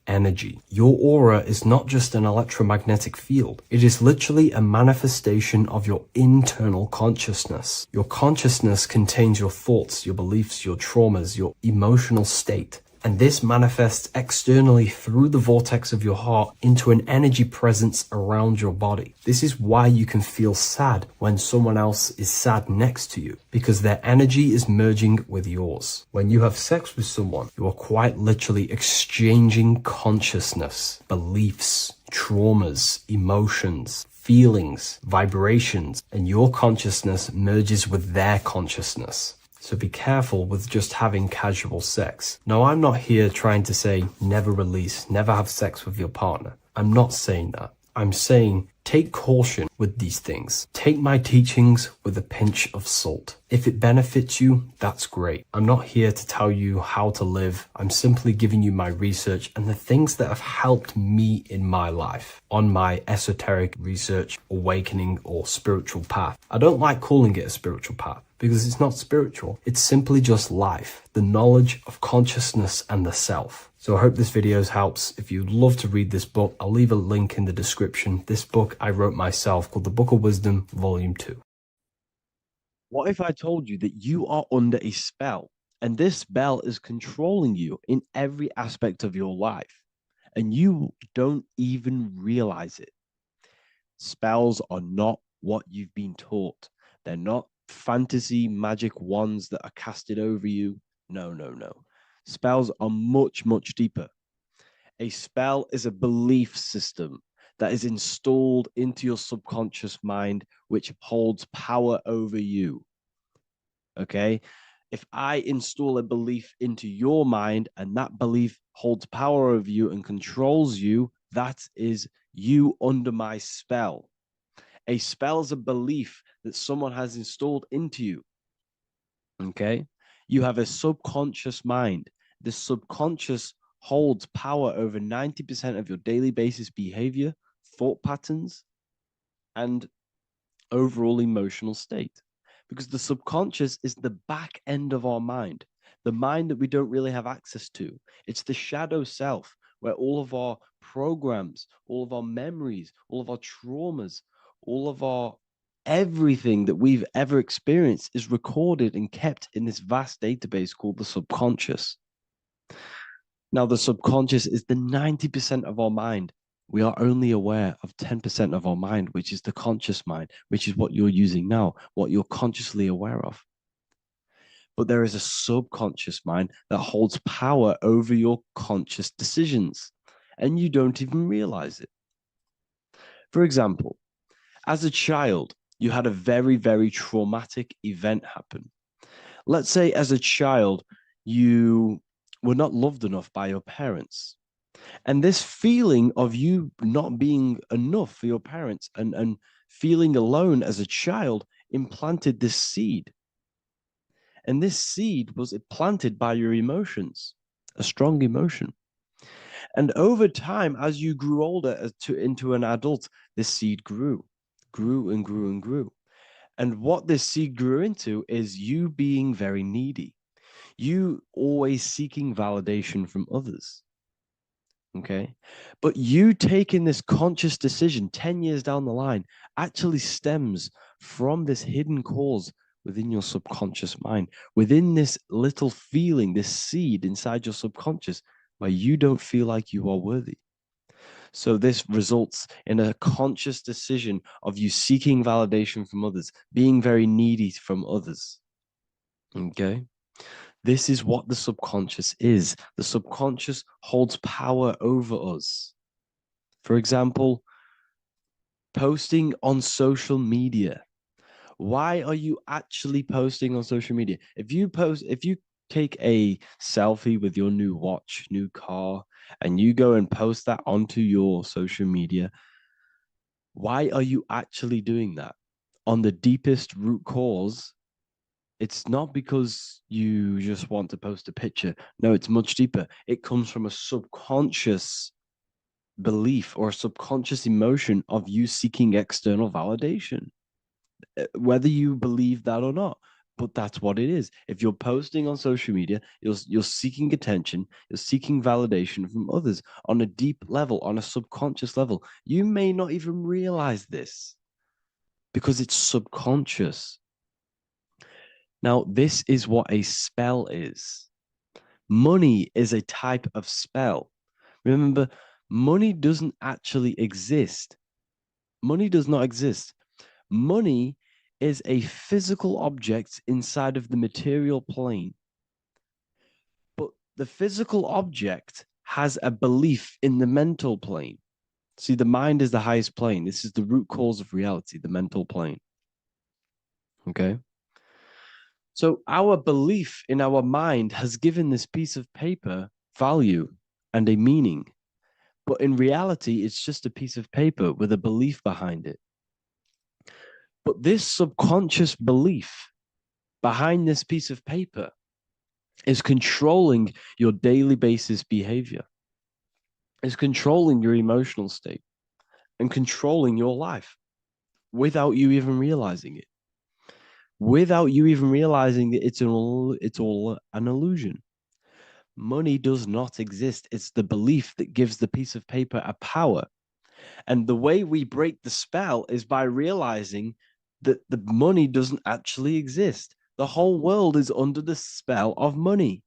F: energy. Your aura is not just an electromagnetic field. It is literally a manifestation of your internal consciousness. Your consciousness contains your thoughts, your beliefs, your traumas, your emotional state. And this manifests externally through the vortex of your heart into an energy presence around your body. This is why you can feel sad when someone else is sad next to you, because their energy is merging with yours. When you have sex with someone, you are quite literally exchanging consciousness, beliefs, traumas, emotions, feelings, vibrations, and your consciousness merges with their consciousness. So be careful with just having casual sex. Now, I'm not here trying to say never release, never have sex with your partner. I'm not saying that. I'm saying take caution with these things. Take my teachings with a pinch of salt. If it benefits you, that's great. I'm not here to tell you how to live. I'm simply giving you my research and the things that have helped me in my life on my esoteric research, awakening, or spiritual path. I don't like calling it a spiritual path, because it's not spiritual. It's simply just life, the knowledge of consciousness and the self. So I hope this video helps. If you'd love to read this book, I'll leave a link in the description. This book I wrote myself called The Book of Wisdom, Volume 2.
E: What if I told you that you are under a spell and this spell is controlling you in every aspect of your life and you don't even realize it? Spells are not what you've been taught. They're not fantasy magic wands that are casted over you. No, no, no. Spells are much, much deeper. A spell is a belief system that is installed into your subconscious mind, which holds power over you. Okay? If I install a belief into your mind and that belief holds power over you and controls you, that is you under my spell. A spell is a belief that someone has installed into you. Okay? You have a subconscious mind. The subconscious holds power over 90% of your daily basis behavior, thought patterns, and overall emotional state. Because the subconscious is the back end of our mind, the mind that we don't really have access to. It's the shadow self, where all of our programs, all of our memories, all of our traumas, all of our everything that we've ever experienced is recorded and kept in this vast database called the subconscious. Now, the subconscious is the 90% of our mind. We are only aware of 10% of our mind, which is the conscious mind, which is what you're using now, what you're consciously aware of. But there is a subconscious mind that holds power over your conscious decisions, and you don't even realize it. For example, as a child, you had a very, very traumatic event happen. Let's say as a child, you were not loved enough by your parents. And this feeling of you not being enough for your parents and feeling alone as a child implanted this seed. And this seed was planted by your emotions, a strong emotion. And over time, as you grew older into an adult, this seed grew and grew and grew. And what this seed grew into is you being very needy. You always seeking validation from others. Okay. But you taking this conscious decision 10 years down the line actually stems from this hidden cause within your subconscious mind, within this little feeling, this seed inside your subconscious where you don't feel like you are worthy. So this results in a conscious decision of you seeking validation from others, being very needy from others. Okay. This is what the subconscious is. The subconscious holds power over us. For example, posting on social media. Why are you actually posting on social media? If you take a selfie with your new watch, new car, and you go and post that onto your social media, why are you actually doing that? On the deepest root cause, it's not because you just want to post a picture. No, it's much deeper. It comes from a subconscious belief or a subconscious emotion of you seeking external validation, whether you believe that or not. But that's what it is. If you're posting on social media, you're seeking attention, you're seeking validation from others on a deep level, on a subconscious level. You may not even realize this because it's subconscious. Now, this is what a spell is. Money is a type of spell. Remember, money doesn't actually exist. Money does not exist. Money is a physical object inside of the material plane. But the physical object has a belief in the mental plane. See, the mind is the highest plane. This is the root cause of reality, the mental plane. Okay? So our belief in our mind has given this piece of paper value and a meaning. But in reality, it's just a piece of paper with a belief behind it. But this subconscious belief behind this piece of paper is controlling your daily basis behavior, is controlling your emotional state and controlling your life without you even realizing it. Without you even realizing that it's all an illusion. Money does not exist. It's the belief that gives the piece of paper a power. And the way we break the spell is by realizing that the money doesn't actually exist. The whole world is under the spell of money,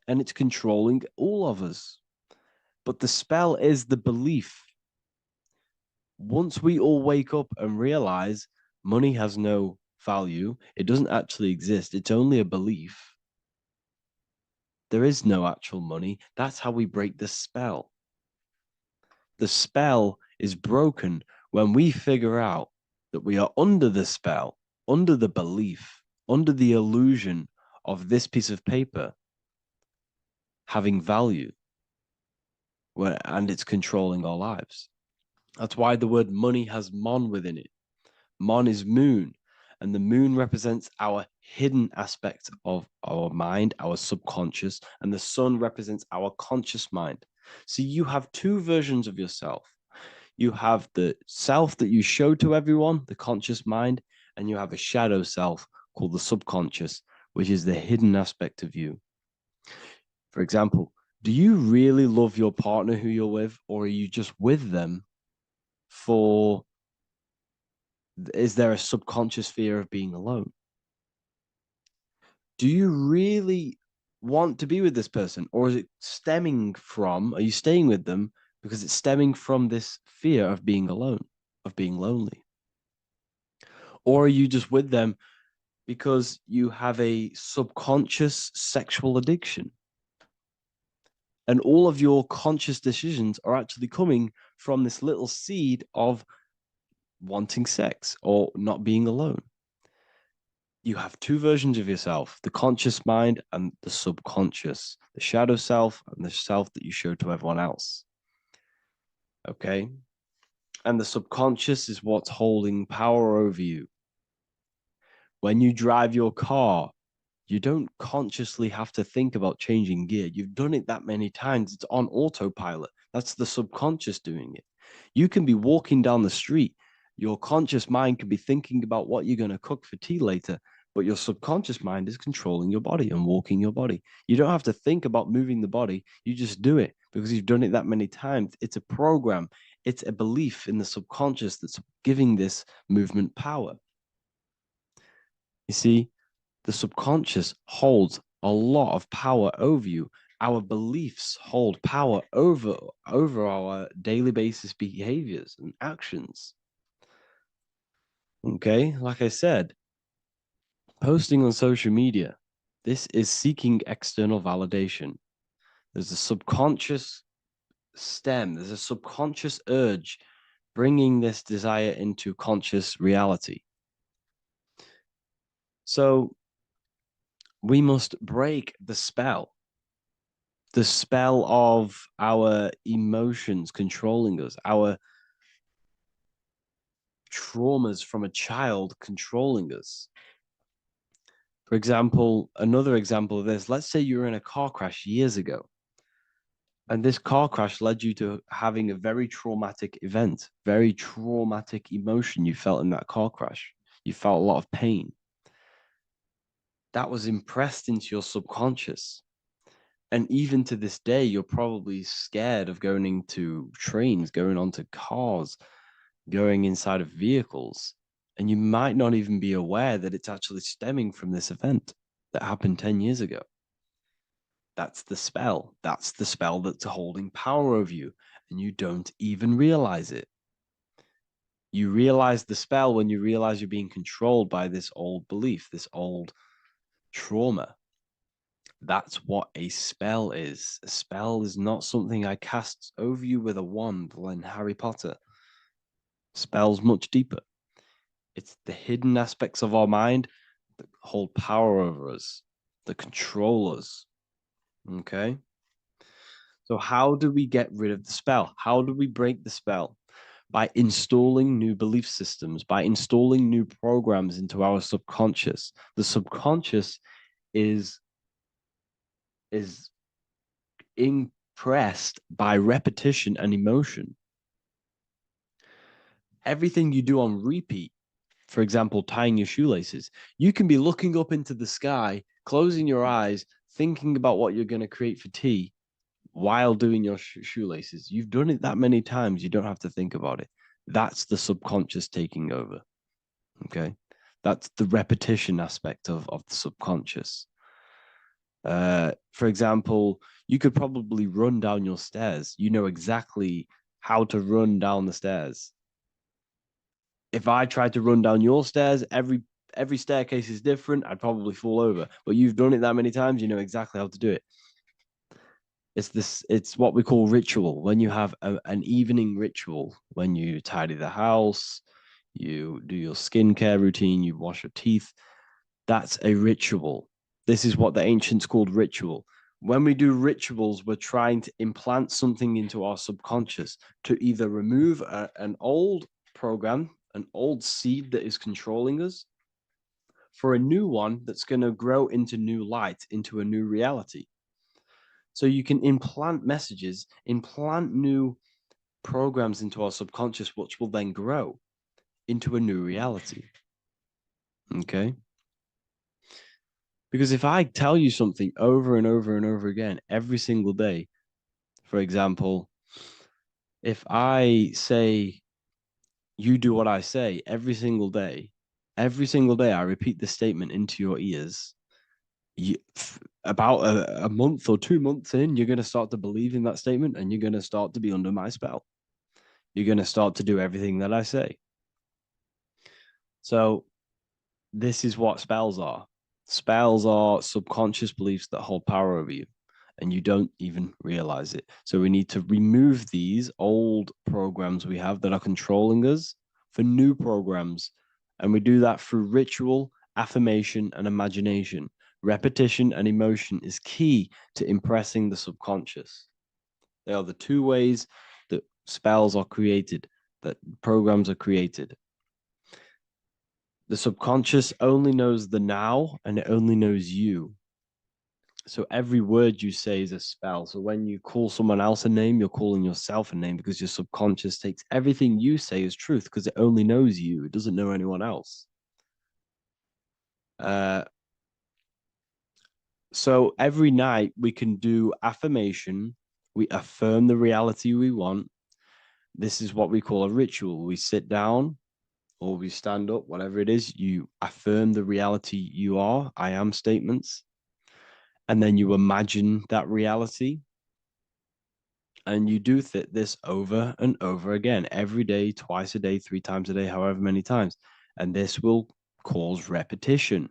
E: and it's controlling all of us. But the spell is the belief. Once we all wake up and realize money has no value, it doesn't actually exist, it's only a belief. There is no actual money. That's how we break the spell. The spell is broken when we figure out that we are under the spell, under the belief, under the illusion of this piece of paper having value, and it's controlling our lives. That's why the word money has mon within it. Mon is moon, and the moon represents our hidden aspect of our mind, our subconscious, and the sun represents our conscious mind. So you have two versions of yourself. You have the self that you show to everyone, the conscious mind, and you have a shadow self called the subconscious, which is the hidden aspect of you. For example, do you really love your partner who you're with, or are you just with them for, is there a subconscious fear of being alone? Do you really want to be with this person, or is it stemming from, are you staying with them because it's stemming from this fear of being alone, of being lonely? Or are you just with them because you have a subconscious sexual addiction? And all of your conscious decisions are actually coming from this little seed of wanting sex or not being alone. You have two versions of yourself, the conscious mind and the subconscious, the shadow self and the self that you show to everyone else. Okay? And the subconscious is what's holding power over you. When you drive your car, you don't consciously have to think about changing gear. You've done it that many times. It's on autopilot. That's the subconscious doing it. You can be walking down the street. Your conscious mind can be thinking about what you're going to cook for tea later, but your subconscious mind is controlling your body and walking your body. You don't have to think about moving the body. You just do it because you've done it that many times. It's a program. It's a belief in the subconscious that's giving this movement power. You see, the subconscious holds a lot of power over you. Our beliefs hold power over our daily basis behaviors and actions. Okay, like I said, posting on social media, this is seeking external validation. There's a subconscious stem, there's a subconscious urge bringing this desire into conscious reality. So we must break the spell of our emotions controlling us, our traumas from a child controlling us. For example, another example of this, let's say you were in a car crash years ago, and this car crash led you to having a very traumatic event, very traumatic emotion you felt in that car crash. You felt a lot of pain. That was impressed into your subconscious. And even to this day, you're probably scared of going into trains, going onto cars, going inside of vehicles. And you might not even be aware that it's actually stemming from this event that happened 10 years ago. That's the spell. That's the spell that's holding power over you. And you don't even realize it. You realize the spell when you realize you're being controlled by this old belief, this old trauma. That's what a spell is. A spell is not something I cast over you with a wand like Harry Potter. Spell's much deeper. It's the hidden aspects of our mind that hold power over us, that control us. Okay? So how do we get rid of the spell? How do we break the spell? By installing new belief systems, by installing new programs into our subconscious. The subconscious is impressed by repetition and emotion. Everything you do on repeat, for example, tying your shoelaces, you can be looking up into the sky, closing your eyes, thinking about what you're going to create for tea while doing your shoelaces. You've done it that many times, you don't have to think about it. That's the subconscious taking over. Okay. That's the repetition aspect of the subconscious. For example, you could probably run down your stairs. You know exactly how to run down the stairs. If I tried to run down your stairs, every staircase is different. I'd probably fall over. But you've done it that many times, you know exactly how to do it. It's what we call ritual. When you have an evening ritual, when you tidy the house, you do your skincare routine, you wash your teeth, that's a ritual. This is what the ancients called ritual. When we do rituals, we're trying to implant something into our subconscious to either remove an old program, an old seed that is controlling us, for a new one that's going to grow into new light, into a new reality. So you can implant messages, implant new programs into our subconscious, which will then grow into a new reality. Okay? Because if I tell you something over and over and over again every single day, for example, if I say, you do what I say every single day I repeat this statement into your ears, about a month or 2 months in, you're going to start to believe in that statement and you're going to start to be under my spell. You're going to start to do everything that I say. So this is what spells are. Spells are subconscious beliefs that hold power over you, and you don't even realize it. So we need to remove these old programs we have that are controlling us for new programs. And we do that through ritual, affirmation, and imagination. Repetition and emotion is key to impressing the subconscious. They are the two ways that spells are created, that programs are created. The subconscious only knows the now, and it only knows you. So every word you say is a spell. So when you call someone else a name, you're calling yourself a name, because your subconscious takes everything you say as truth, because it only knows you. It doesn't know anyone else. So every night we can do affirmation. We affirm the reality we want. This is what we call a ritual. We sit down or we stand up, whatever it is, you affirm the reality you are, I am statements. And then you imagine that reality. And you do this over and over again, every day, twice a day, 3 times a day, however many times. And this will cause repetition.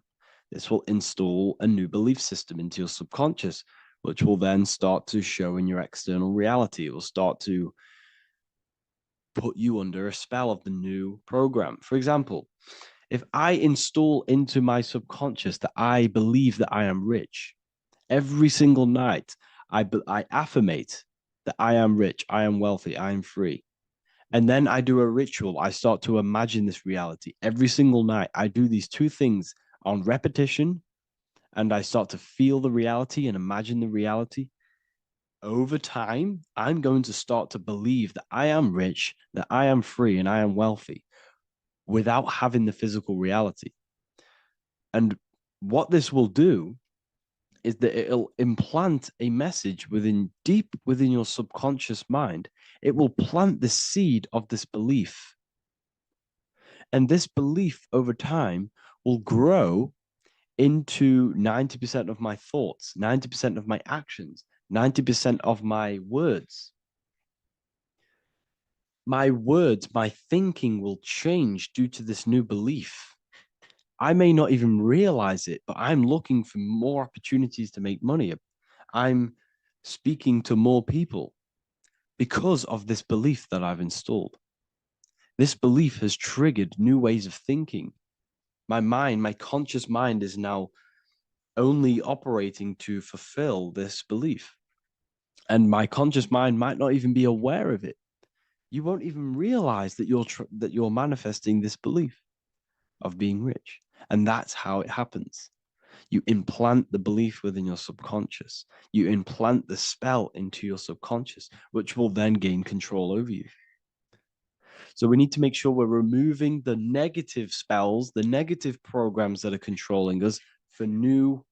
E: This will install a new belief system into your subconscious, which will then start to show in your external reality. It will start to put you under a spell of the new program. For example, If I install into my subconscious that I believe that I am rich, every single night I affirmate that I am rich, I am wealthy, I am free. And then I do a ritual. I start to imagine this reality. Every single night, I do these two things on repetition, and I start to feel the reality and imagine the reality. Over time, I'm going to start to believe that I am rich, that I am free, and I am wealthy without having the physical reality. And what this will do is that it'll implant a message deep within your subconscious mind. It will plant the seed of this belief. And this belief over time will grow into 90% of my thoughts, 90% of my actions, 90% of my words. My words, my thinking will change due to this new belief. I may not even realize it, but I'm looking for more opportunities to make money. I'm speaking to more people because of this belief that I've installed. This belief has triggered new ways of thinking. My mind, my conscious mind is now only operating to fulfill this belief. And my conscious mind might not even be aware of it. You won't even realize that you're manifesting this belief of being rich. And that's how it happens. You implant the belief within your subconscious. You implant the spell into your subconscious, which will then gain control over you. So we need to make sure we're removing the negative spells, the negative programs that are controlling us for new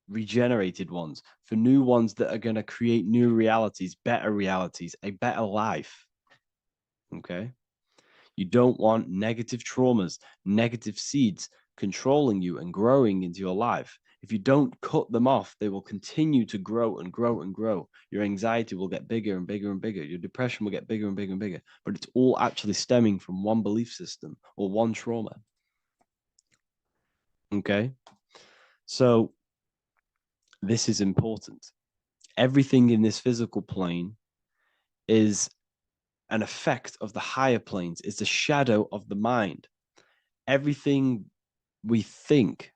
E: regenerated ones, for new ones that are going to create new realities, a better life. Okay? You don't want negative traumas, negative seeds controlling you and growing into your life. If you don't cut them off, they will continue to grow and grow and grow. Your anxiety will get bigger and bigger and bigger. Your depression will get bigger and bigger and bigger. But it's all actually stemming from one belief system or one trauma. Okay? So this is important. Everything in this physical plane is an effect of the higher planes, it's a shadow of the mind. Everything we think,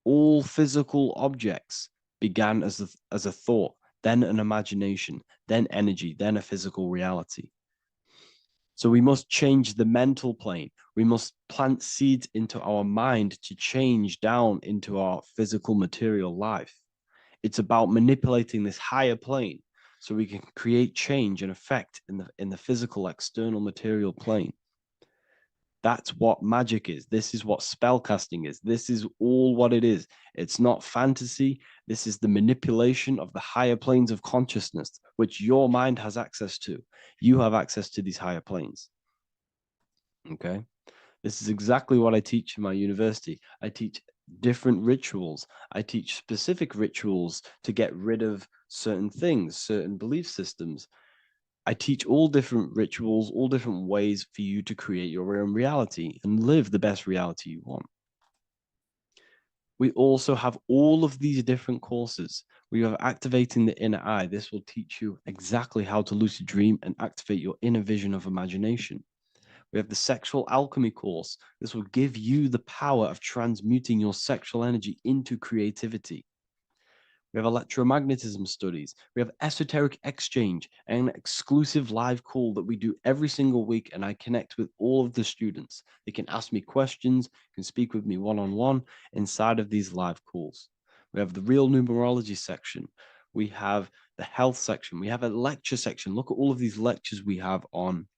E: all physical objects began as a thought, then an imagination, then energy, then a physical reality. So we must change the mental plane. We must plant seeds into our mind to change down into our physical material life. It's about manipulating this higher plane so we can create change and effect in the physical external material plane. That's what magic is. This is what spellcasting is. This is all what it is. It's not fantasy. This is the manipulation of the higher planes of consciousness, which your mind has access to. You have access to these higher planes. Okay? This is exactly what I teach in my university. I teach different rituals. I teach specific rituals to get rid of certain things, certain belief systems. I teach all different rituals, all different ways for you to create your own reality and live the best reality you want. We also have all of these different courses. We have activating the inner eye. This will teach you exactly how to lucid dream and activate your inner vision of imagination. We have the sexual alchemy course. This will give you the power of transmuting your sexual energy into creativity. We have electromagnetism studies. We have esoteric exchange and an exclusive live call that we do every single week. And I connect with all of the students. They can ask me questions, can speak with me one-on-one inside of these live calls. We have the real numerology section. We have the health section. We have a lecture section. Look at all of these lectures we have on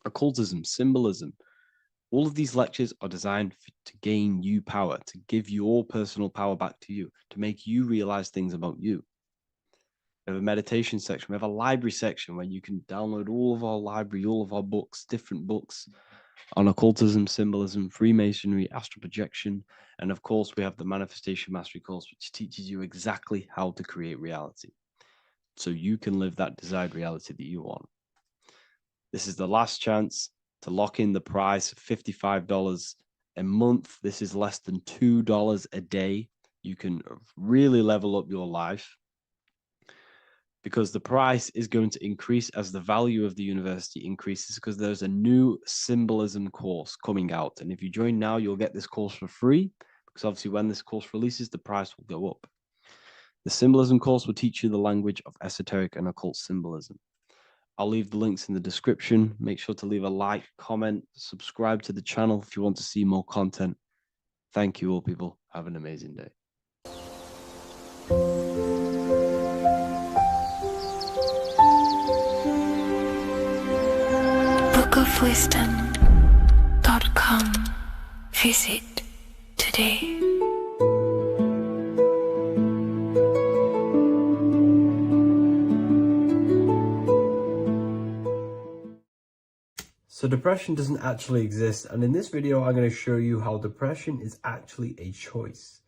E: occultism, symbolism. All of these lectures are designed to gain you power, to give your personal power back to you, to make you realize things about you. We have a meditation section. We have a library section where you can download all of our library, all of our books, different books on occultism, symbolism, Freemasonry, astral projection. And of course, we have the Manifestation Mastery course, which teaches you exactly how to create reality so you can live that desired reality that you want. This is the last chance to lock in the price of $55 a month. This is less than $2 a day. You can really level up your life. because the price is going to increase as the value of the university increases, because there's a new symbolism course coming out. And if you join now, you'll get this course for free, because obviously when this course releases, the price will go up. The symbolism course will teach you the language of esoteric and occult symbolism. I'll leave the links in the description. Make sure to leave a like, comment, subscribe to the channel if you want to see more content. Thank you all, people. Have an amazing day.
C: bookofwisdom.com. Visit today.
F: So depression doesn't actually exist, and in this video I'm going to show you how depression is actually a choice.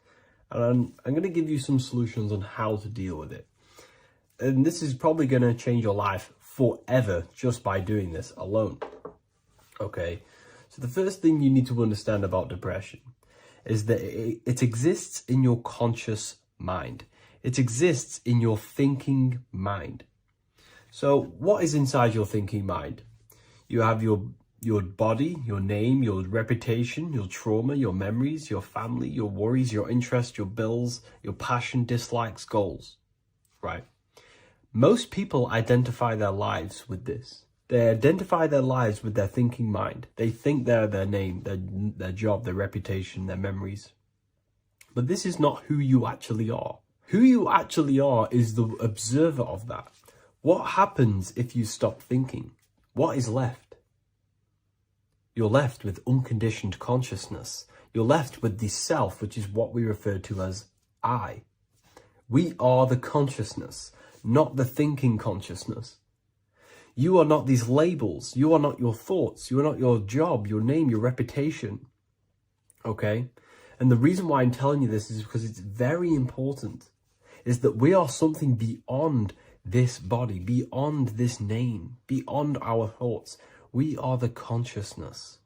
F: And I'm going to give you some solutions on how to deal with it. And this is probably going to change your life forever just by doing this alone. Okay, so the first thing you need to understand about depression is that it exists in your conscious mind. It exists in your thinking mind. So what is inside your thinking mind? You have your body, your name, your reputation, your trauma, your memories, your family, your worries, your interests, your bills, your passion, dislikes, goals, right? Most people identify their lives with this. They identify their lives with their thinking mind. They think they're their name, their job, their reputation, their memories. But this is not who you actually are. Who you actually are is the observer of that. What happens if you stop thinking? What is left? You're left with unconditioned consciousness. You're left with the self, which is what we refer to as I. We are the consciousness, not the thinking consciousness. You are not these labels. You are not your thoughts. You are not your job, your name, your reputation. Okay? And the reason why I'm telling you this is because it's very important, is that we are something beyond this body, beyond this name, beyond our thoughts. We are the consciousness.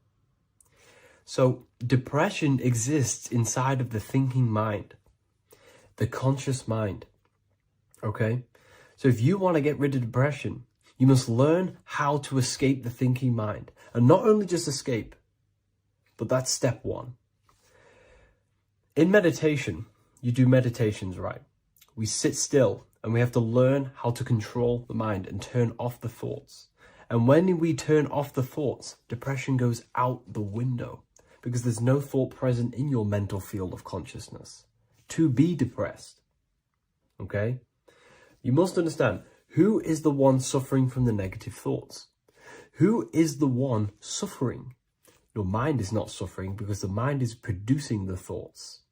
F: So depression exists inside of the thinking mind, the conscious mind. Okay? So if you want to get rid of depression, you must learn how to escape the thinking mind. And not only just escape, but that's step one. In meditation, you do meditations, right? We sit still and we have to learn how to control the mind and turn off the thoughts. And when we turn off the thoughts, depression goes out the window because there's no thought present in your mental field of consciousness to be depressed. Okay? You must understand, who is the one suffering from the negative thoughts? Who is the one suffering? Your mind is not suffering because the mind is producing the thoughts.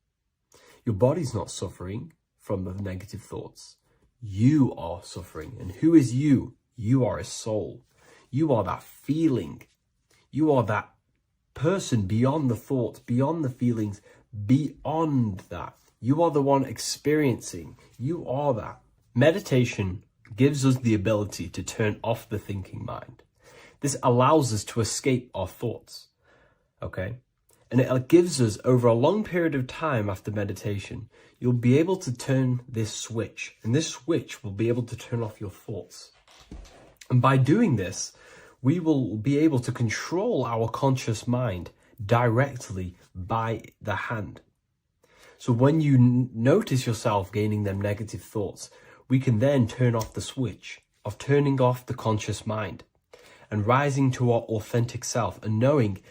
F: Your body's not suffering from the negative thoughts. You are suffering. And who is you? You are a soul. You are that feeling. You are that person beyond the thoughts, beyond the feelings, beyond that. You are the one experiencing. You are that. Meditation gives us the ability to turn off the thinking mind. This allows us to escape our thoughts. Okay? And it gives us, over a long period of time after meditation, you'll be able to turn this switch. And this switch will be able to turn off your thoughts. And by doing this, we will be able to control our conscious mind directly by the hand. So when you notice yourself gaining them negative thoughts, we can then turn off the switch of turning off the conscious mind and rising to our authentic self and knowing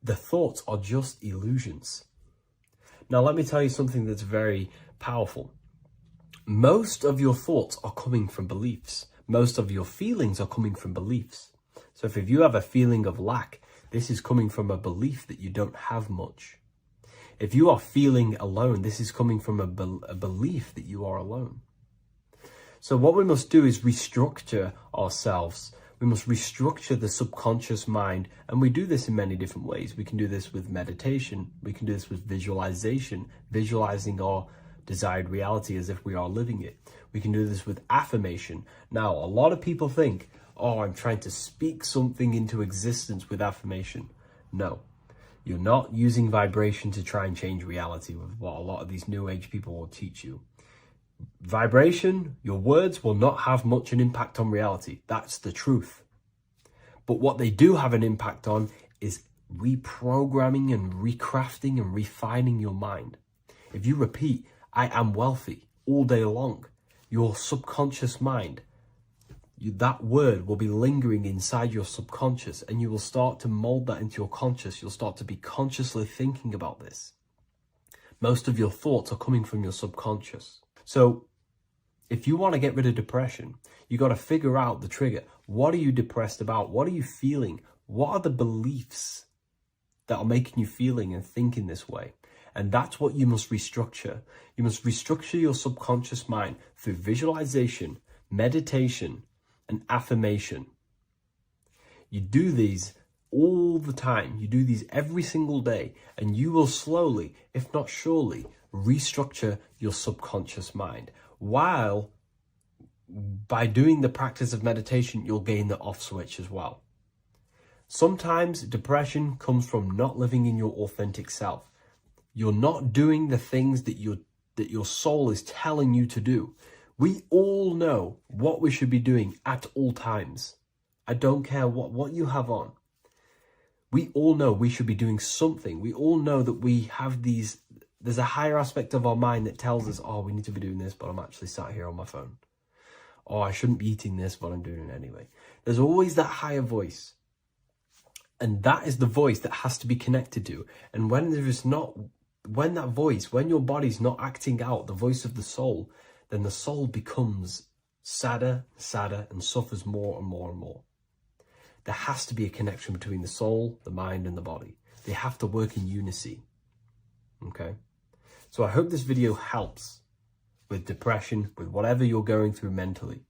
F: the thoughts are just illusions. Now, let me tell you something that's very powerful. Most of your thoughts are coming from beliefs. Most of your feelings are coming from beliefs. So if you have a feeling of lack, this is coming from a belief that you don't have much. If you are feeling alone, this is coming from a belief that you are alone. So what we must do is restructure ourselves. We must restructure the subconscious mind. And we do this in many different ways. We can do this with meditation. We can do this with visualization, visualizing our desired reality as if we are living it. We can do this with affirmation. Now, a lot of people think, oh, I'm trying to speak something into existence with affirmation. No, you're not using vibration to try and change reality with what a lot of these new age people will teach you. Vibration, your words will not have much an impact on reality. That's the truth. But what they do have an impact on is reprogramming and recrafting and refining your mind. If you repeat, I am wealthy all day long, your subconscious mind, that word will be lingering inside your subconscious, and you will start to mold that into your conscious. You'll start to be consciously thinking about this. Most of your thoughts are coming from your subconscious. So if you want to get rid of depression, you got to figure out the trigger. What are you depressed about? What are you feeling? What are the beliefs that are making you feeling and thinking this way? And that's what you must restructure. You must restructure your subconscious mind through visualization, meditation, and affirmation. You do these all the time. You do these every single day, and you will slowly, if not surely, restructure your subconscious mind. While by doing the practice of meditation, you'll gain the off switch as well. Sometimes depression comes from not living in your authentic self. You're not doing the things that your soul is telling you to do. We all know what we should be doing at all times. I don't care what you have on. We all know we should be doing something. We all know that we have there's a higher aspect of our mind that tells us, oh, we need to be doing this, but I'm actually sat here on my phone. Oh, I shouldn't be eating this, but I'm doing it anyway. There's always that higher voice. And that is the voice that has to be connected to. And when your body's not acting out the voice of the soul, then the soul becomes sadder, and suffers more and more and more. There has to be a connection between the soul, the mind, and the body. They have to work in unison. Okay? So I hope this video helps with depression, with whatever you're going through mentally.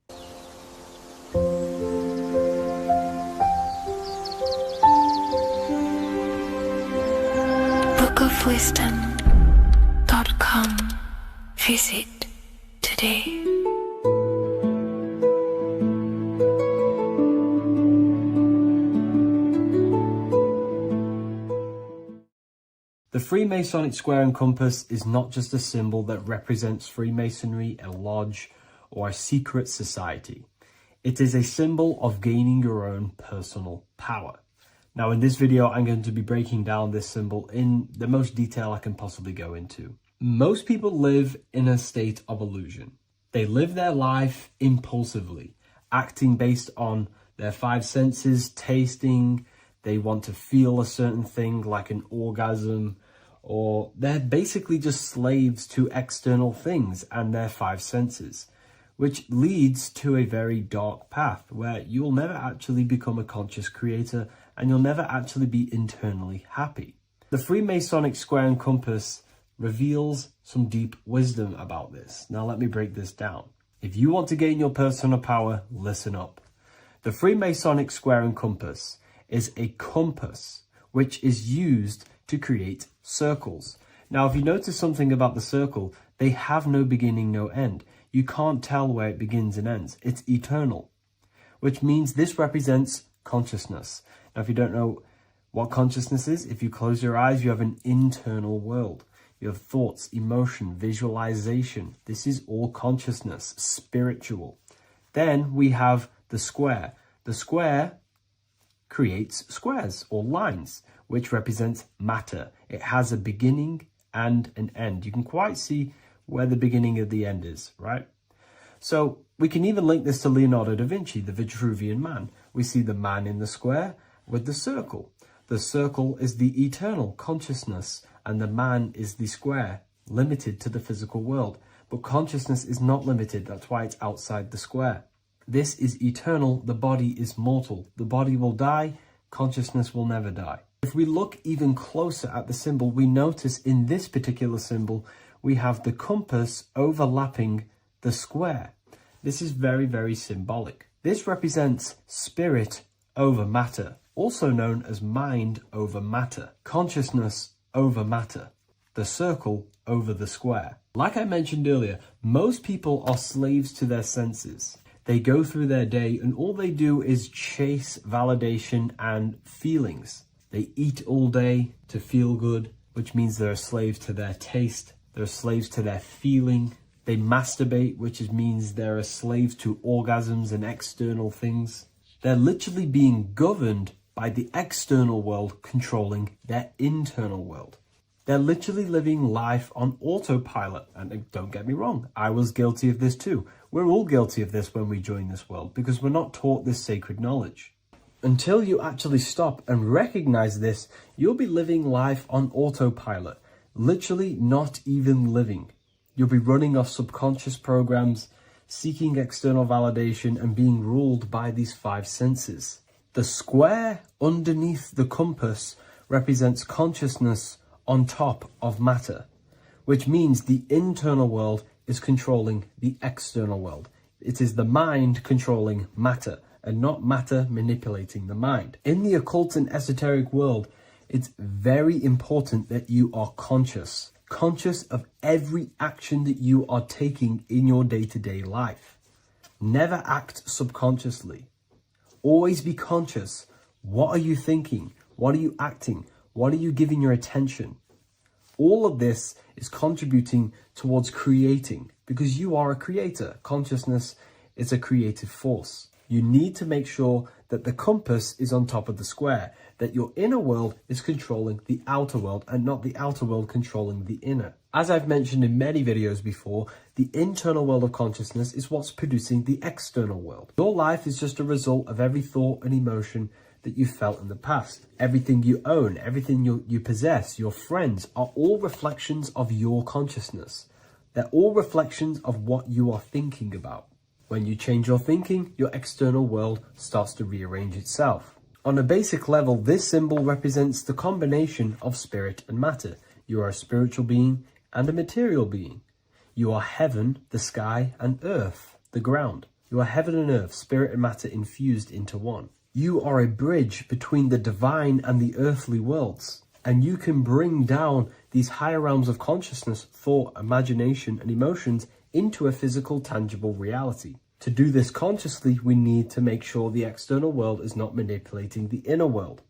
C: bookofwisdom.com. Visit today.
F: The Freemasonic square and compass is not just a symbol that represents Freemasonry, a lodge, or a secret society. It is a symbol of gaining your own personal power. Now, in this video, I'm going to be breaking down this symbol in the most detail I can possibly go into. Most people live in a state of illusion. They live their life impulsively, acting based on their five senses, tasting. They want to feel a certain thing like an orgasm, or they're basically just slaves to external things and their five senses, which leads to a very dark path where you'll never actually become a conscious creator and you'll never actually be internally happy. The Freemasonic square and compass reveals some deep wisdom about this. Now let me break this down. If you want to gain your personal power, listen up. The Freemasonic square and compass is a compass which is used to create circles. Now, if you notice something about the circle, they have no beginning, no end. You can't tell where it begins and ends. It's eternal, which means this represents consciousness. Now, if you don't know what consciousness is, if you close your eyes, you have an internal world. You have thoughts, emotion, visualization. This is all consciousness, spiritual. Then we have the square. The square creates squares or lines, which represents matter. It has a beginning and an end. You can quite see where the beginning of the end is, right? So we can even link this to Leonardo da Vinci, the Vitruvian Man. We see the man in the square with the circle. The circle is the eternal consciousness, and the man is the square, limited to the physical world. But consciousness is not limited. That's why it's outside the square. This is eternal. The body is mortal. The body will die. Consciousness will never die. If we look even closer at the symbol, we notice in this particular symbol, we have the compass overlapping the square. This is very, very symbolic. This represents spirit over matter, also known as mind over matter, consciousness over matter, the circle over the square. Like I mentioned earlier, most people are slaves to their senses. They go through their day and all they do is chase validation and feelings. They eat all day to feel good, which means they're a slave to their taste. They're slaves to their feeling. They masturbate, which means they're a slave to orgasms and external things. They're literally being governed by the external world controlling their internal world. They're literally living life on autopilot. And don't get me wrong, I was guilty of this too. We're all guilty of this when we join this world because we're not taught this sacred knowledge. Until you actually stop and recognize this, you'll be living life on autopilot, literally not even living. You'll be running off subconscious programs, seeking external validation and being ruled by these 5 senses. The square underneath the compass represents consciousness on top of matter, which means the internal world is controlling the external world. It is the mind controlling matter and not matter manipulating the mind. In the occult and esoteric world, it's very important that you are conscious of every action that you are taking in your day-to-day life. Never act subconsciously. Always be conscious. What are you thinking? What are you acting? What are you giving your attention? All of this is contributing towards creating because you are a creator. Consciousness is a creative force. You need to make sure that the compass is on top of the square, that your inner world is controlling the outer world and not the outer world controlling the inner. As I've mentioned in many videos before, the internal world of consciousness is what's producing the external world. Your life is just a result of every thought and emotion that you felt in the past. Everything you own, everything you possess, your friends are all reflections of your consciousness. They're all reflections of what you are thinking about. When you change your thinking, your external world starts to rearrange itself. On a basic level, this symbol represents the combination of spirit and matter. You are a spiritual being and a material being. You are heaven, the sky, and earth, the ground. You are heaven and earth, spirit and matter infused into one. You are a bridge between the divine and the earthly worlds. And you can bring down these higher realms of consciousness, thought, imagination, and emotions into a physical, tangible reality. To do this consciously, we need to make sure the external world is not manipulating the inner world.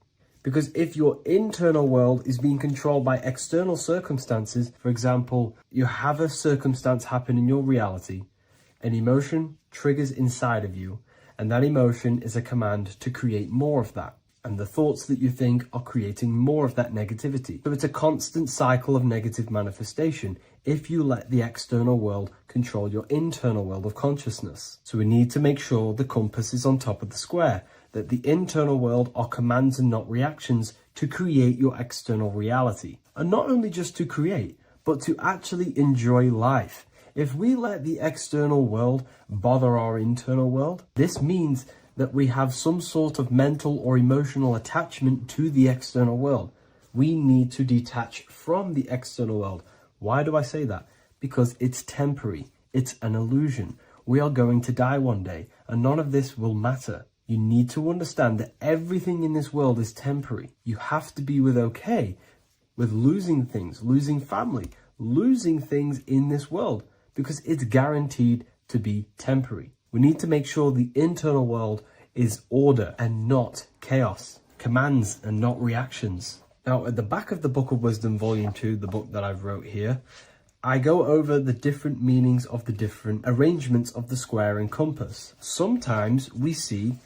F: Because if your internal world is being controlled by external circumstances, for example, you have a circumstance happen in your reality, an emotion triggers inside of you, and that emotion is a command to create more of that. And the thoughts that you think are creating more of that negativity. So it's a constant cycle of negative manifestation if you let the external world control your internal world of consciousness. So we need to make sure the compass is on top of the square, that the internal world are commands and not reactions to create your external reality. And not only just to create, but to actually enjoy life. If we let the external world bother our internal world, this means that we have some sort of mental or emotional attachment to the external world. We need to detach from the external world. Why do I say that? Because it's temporary. It's an illusion. We are going to die one day, and none of this will matter. You need to understand that everything in this world is temporary. You have to be okay with losing things, losing family, losing things in this world, because it's guaranteed to be temporary. We need to make sure the internal world is order and not chaos, commands and not reactions. Now, at the back of the Book of Wisdom, Volume 2, the book that I've wrote here, I go over the different meanings of the different arrangements of the square and compass. Sometimes we see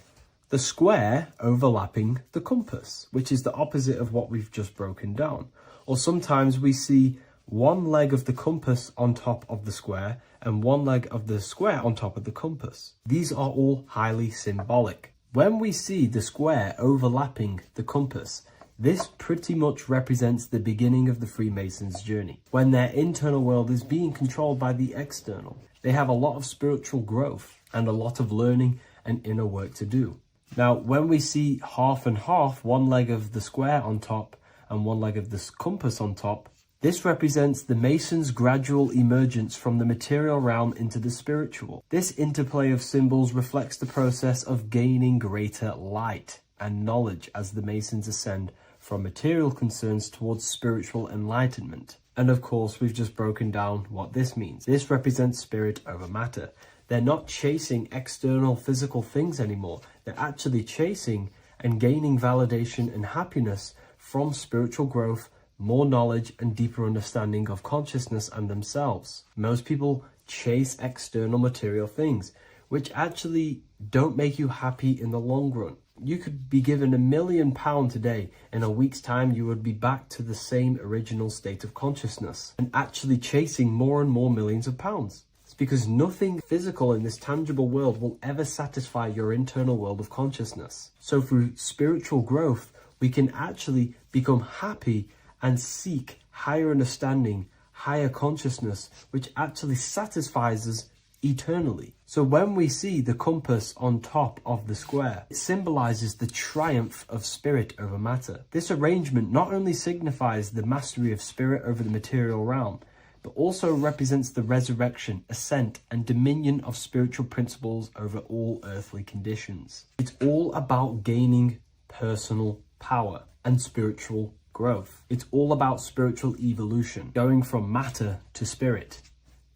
F: the square overlapping the compass, which is the opposite of what we've just broken down. Or sometimes we see one leg of the compass on top of the square and one leg of the square on top of the compass. These are all highly symbolic. When we see the square overlapping the compass, this pretty much represents the beginning of the Freemasons' journey, when their internal world is being controlled by the external. They have a lot of spiritual growth and a lot of learning and inner work to do. Now, when we see half and half, one leg of the square on top and one leg of the compass on top, this represents the Masons' gradual emergence from the material realm into the spiritual. This interplay of symbols reflects the process of gaining greater light and knowledge as the Masons ascend from material concerns towards spiritual enlightenment. And of course, we've just broken down what this means. This represents spirit over matter. They're not chasing external physical things anymore. They're actually chasing and gaining validation and happiness from spiritual growth, more knowledge and deeper understanding of consciousness and themselves. Most people chase external material things, which actually don't make you happy in the long run. You could be given £1 million today, in a week's time you would be back to the same original state of consciousness and actually chasing more and more millions of pounds. It's because nothing physical in this tangible world will ever satisfy your internal world of consciousness. So through spiritual growth, we can actually become happy and seek higher understanding, higher consciousness, which actually satisfies us eternally. So when we see the compass on top of the square, it symbolizes the triumph of spirit over matter. This arrangement not only signifies the mastery of spirit over the material realm, but also represents the resurrection, ascent, and dominion of spiritual principles over all earthly conditions. It's all about gaining personal power and spiritual growth. It's all about spiritual evolution, going from matter to spirit.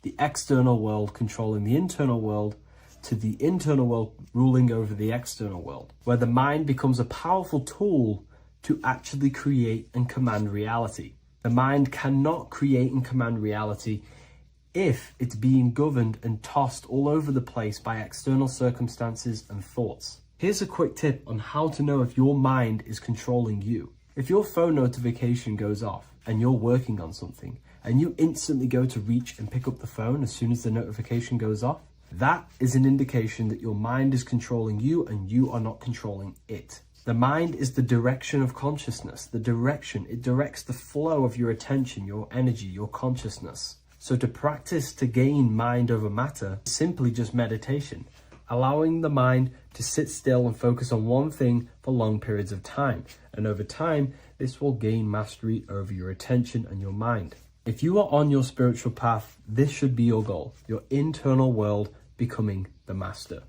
F: The external world controlling the internal world, to the internal world ruling over the external world, where the mind becomes a powerful tool to actually create and command reality. The mind cannot create and command reality if it's being governed and tossed all over the place by external circumstances and thoughts. Here's a quick tip on how to know if your mind is controlling you. If your phone notification goes off and you're working on something, and you instantly go to reach and pick up the phone as soon as the notification goes off, that is an indication that your mind is controlling you and you are not controlling it. The mind is the direction of consciousness. The direction, it directs the flow of your attention, your energy, your consciousness. So to practice to gain mind over matter is simply just meditation, allowing the mind to sit still and focus on one thing for long periods of time. And over time, this will gain mastery over your attention and your mind. If you are on your spiritual path, this should be your goal. Your internal world becoming the master.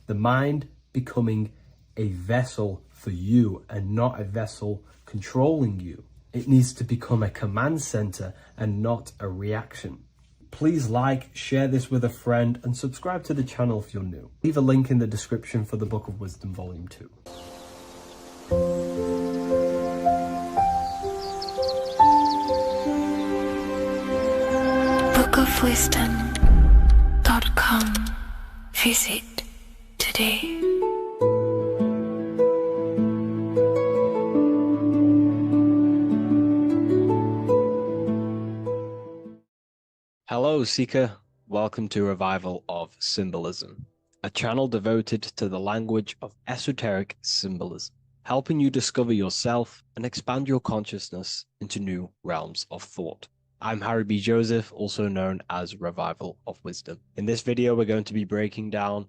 F: The mind becoming a vessel for you and not a vessel controlling you. It needs to become a command center and not a reaction. Please like, share this with a friend, and subscribe to the channel if you're new. Leave a link in the description for the Book of Wisdom Volume 2.
C: bookofwisdom.com. Visit today.
E: Hello, Seeker. Welcome to Revival of Symbolism, a channel devoted to the language of esoteric symbolism, helping you discover yourself and expand your consciousness into new realms of thought. I'm Harry B. Joseph, also known as Revival of Wisdom. In this video, we're going to be breaking down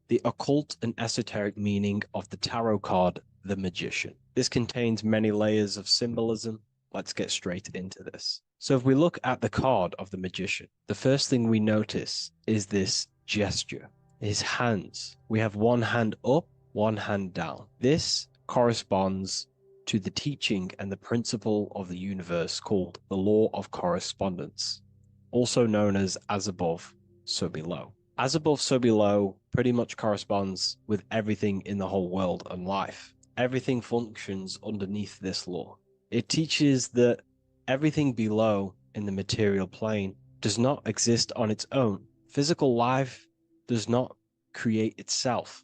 E: the occult and esoteric meaning of the tarot card, the Magician. This contains many layers of symbolism. Let's get straight into this. So if we look at the card of the Magician, the first thing we notice is this gesture, his hands. We have one hand up, one hand down. This corresponds to the teaching and the principle of the universe called the law of correspondence, also known as above, so below. As above, so below pretty much corresponds with everything in the whole world and life. Everything functions underneath this law. It teaches that everything below in the material plane does not exist on its own. Physical life does not create itself.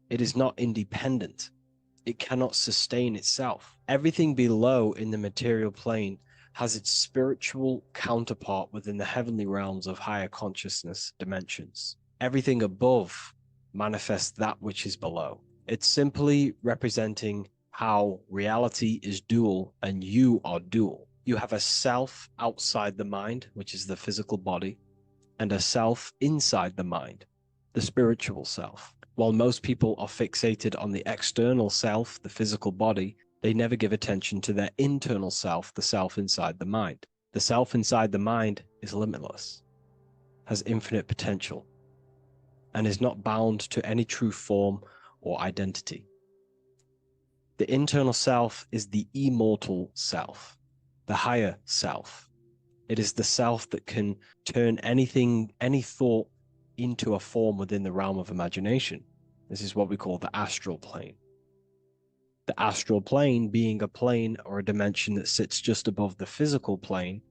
E: It is not independent. It cannot sustain itself. Everything below in the material plane has its spiritual counterpart within the heavenly realms of higher consciousness dimensions. Everything above manifests that which is below. It's simply representing how reality is dual and you are dual. You have a self outside the mind, which is the physical body, and a self inside the mind, the spiritual self. While most people are fixated on the external self, the physical body, they never give attention to their internal self, the self inside the mind. The self inside the mind is limitless, has infinite potential, and is not bound to any true form or identity. The internal self is the immortal self, the higher self. It is the self that can turn anything, any thought, into a form within the realm of imagination. This is what we call the astral plane. The astral plane being a plane or a dimension that sits just above the physical plane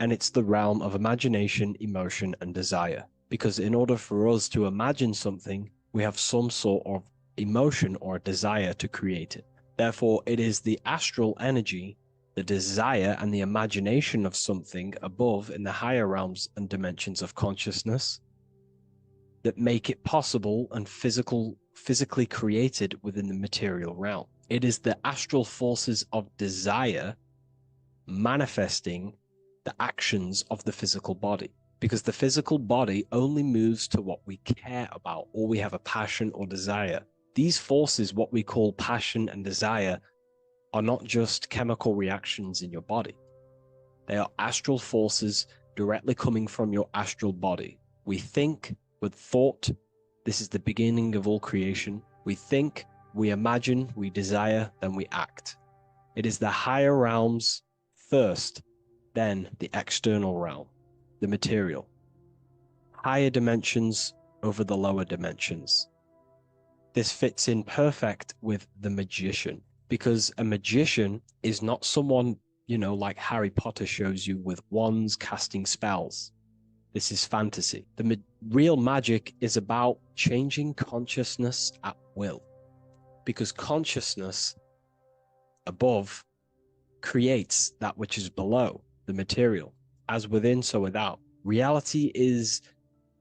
E: and it's the realm of imagination, emotion, and desire. Because in order for us to imagine something, we have some sort of emotion or desire to create it. Therefore, it is the astral energy, the desire, and the imagination of something above in the higher realms and dimensions of consciousness that make it possible and physically created within the material realm. It is the astral forces of desire manifesting the actions of the physical body, because the physical body only moves to what we care about or we have a passion or desire. These forces, what we call passion and desire, are not just chemical reactions in your body. They are astral forces directly coming from your astral body. We think with thought. This is the beginning of all creation. We think, we imagine, we desire, then we act. It is the higher realms first, then the external realm, the material. Higher dimensions over the lower dimensions. This fits in perfect with the magician, because a magician is not someone, like Harry Potter shows you with wands casting spells. This is fantasy. The real magic is about changing consciousness at will, because consciousness above creates that which is below, the material. As within, so without. Reality is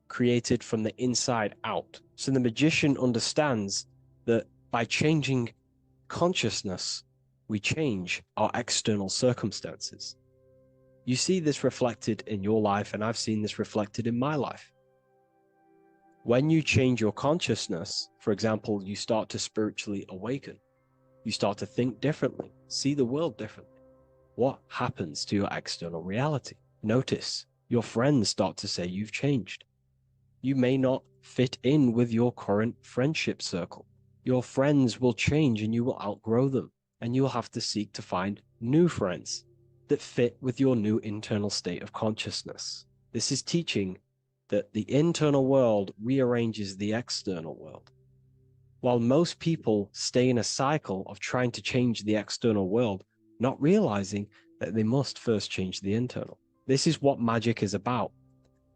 E: created from the inside out. So the magician understands that by changing consciousness, we change our external circumstances. You see this reflected in your life, and I've seen this reflected in my life. When you change your consciousness, for example, you start to spiritually awaken. You start to think differently, see the world differently. What happens to your external reality? Notice your friends start to say you've changed. You may not fit in with your current friendship circle. Your friends will change and you will outgrow them, and you will have to seek to find new friends that fit with your new internal state of consciousness. This is teaching that the internal world rearranges the external world. While most people stay in a cycle of trying to change the external world, not realizing that they must first change the internal. This is what magic is about.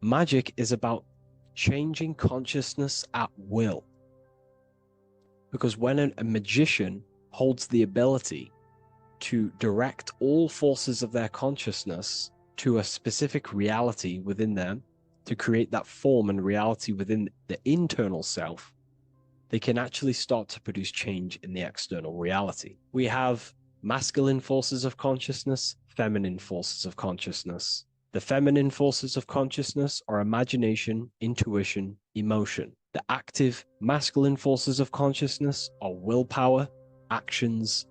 E: Magic is about changing consciousness at will. Because when a magician holds the ability to direct all forces of their consciousness to a specific reality within them, to create that form and reality within the internal self, they can actually start to produce change in the external reality. We have masculine forces of consciousness, feminine forces of consciousness. The feminine forces of consciousness are imagination, intuition, emotion. The active masculine forces of consciousness are willpower, actions,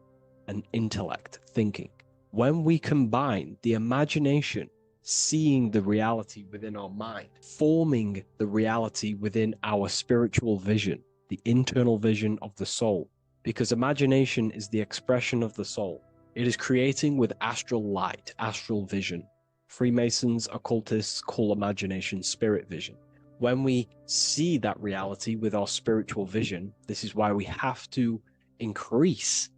E: and intellect, thinking. When we combine the imagination, seeing the reality within our mind, forming the reality within our spiritual vision, the internal vision of the soul, because imagination is the expression of the soul. It is creating with astral light, astral vision. Freemasons, occultists call imagination spirit vision. When we see that reality with our spiritual vision, this is why we have to increase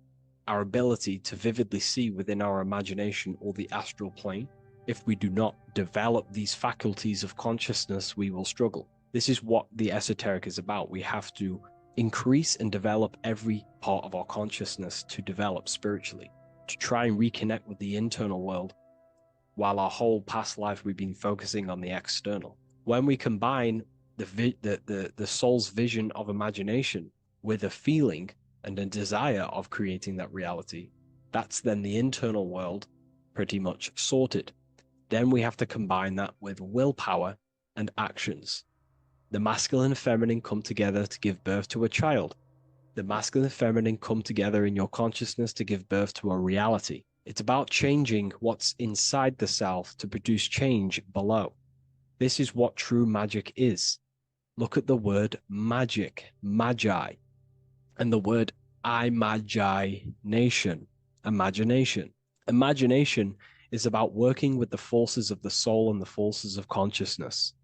E: our ability to vividly see within our imagination or the astral plane. If we do not develop these faculties of consciousness, we will struggle. This is what the esoteric is about. We have to increase and develop every part of our consciousness to develop spiritually, to try and reconnect with the internal world, while our whole past life we've been focusing on the external. When we combine the soul's vision of imagination with a feeling and a desire of creating that reality, that's then the internal world pretty much sorted. Then we have to combine that with willpower and actions. The masculine and feminine come together to give birth to a child. The masculine and feminine come together in your consciousness to give birth to a reality. It's about changing what's inside the self to produce change below. This is what true magic is. Look at the word magic, magi, and the word imagination, imagination. Imagination is about working with the forces of the soul and the forces of consciousness,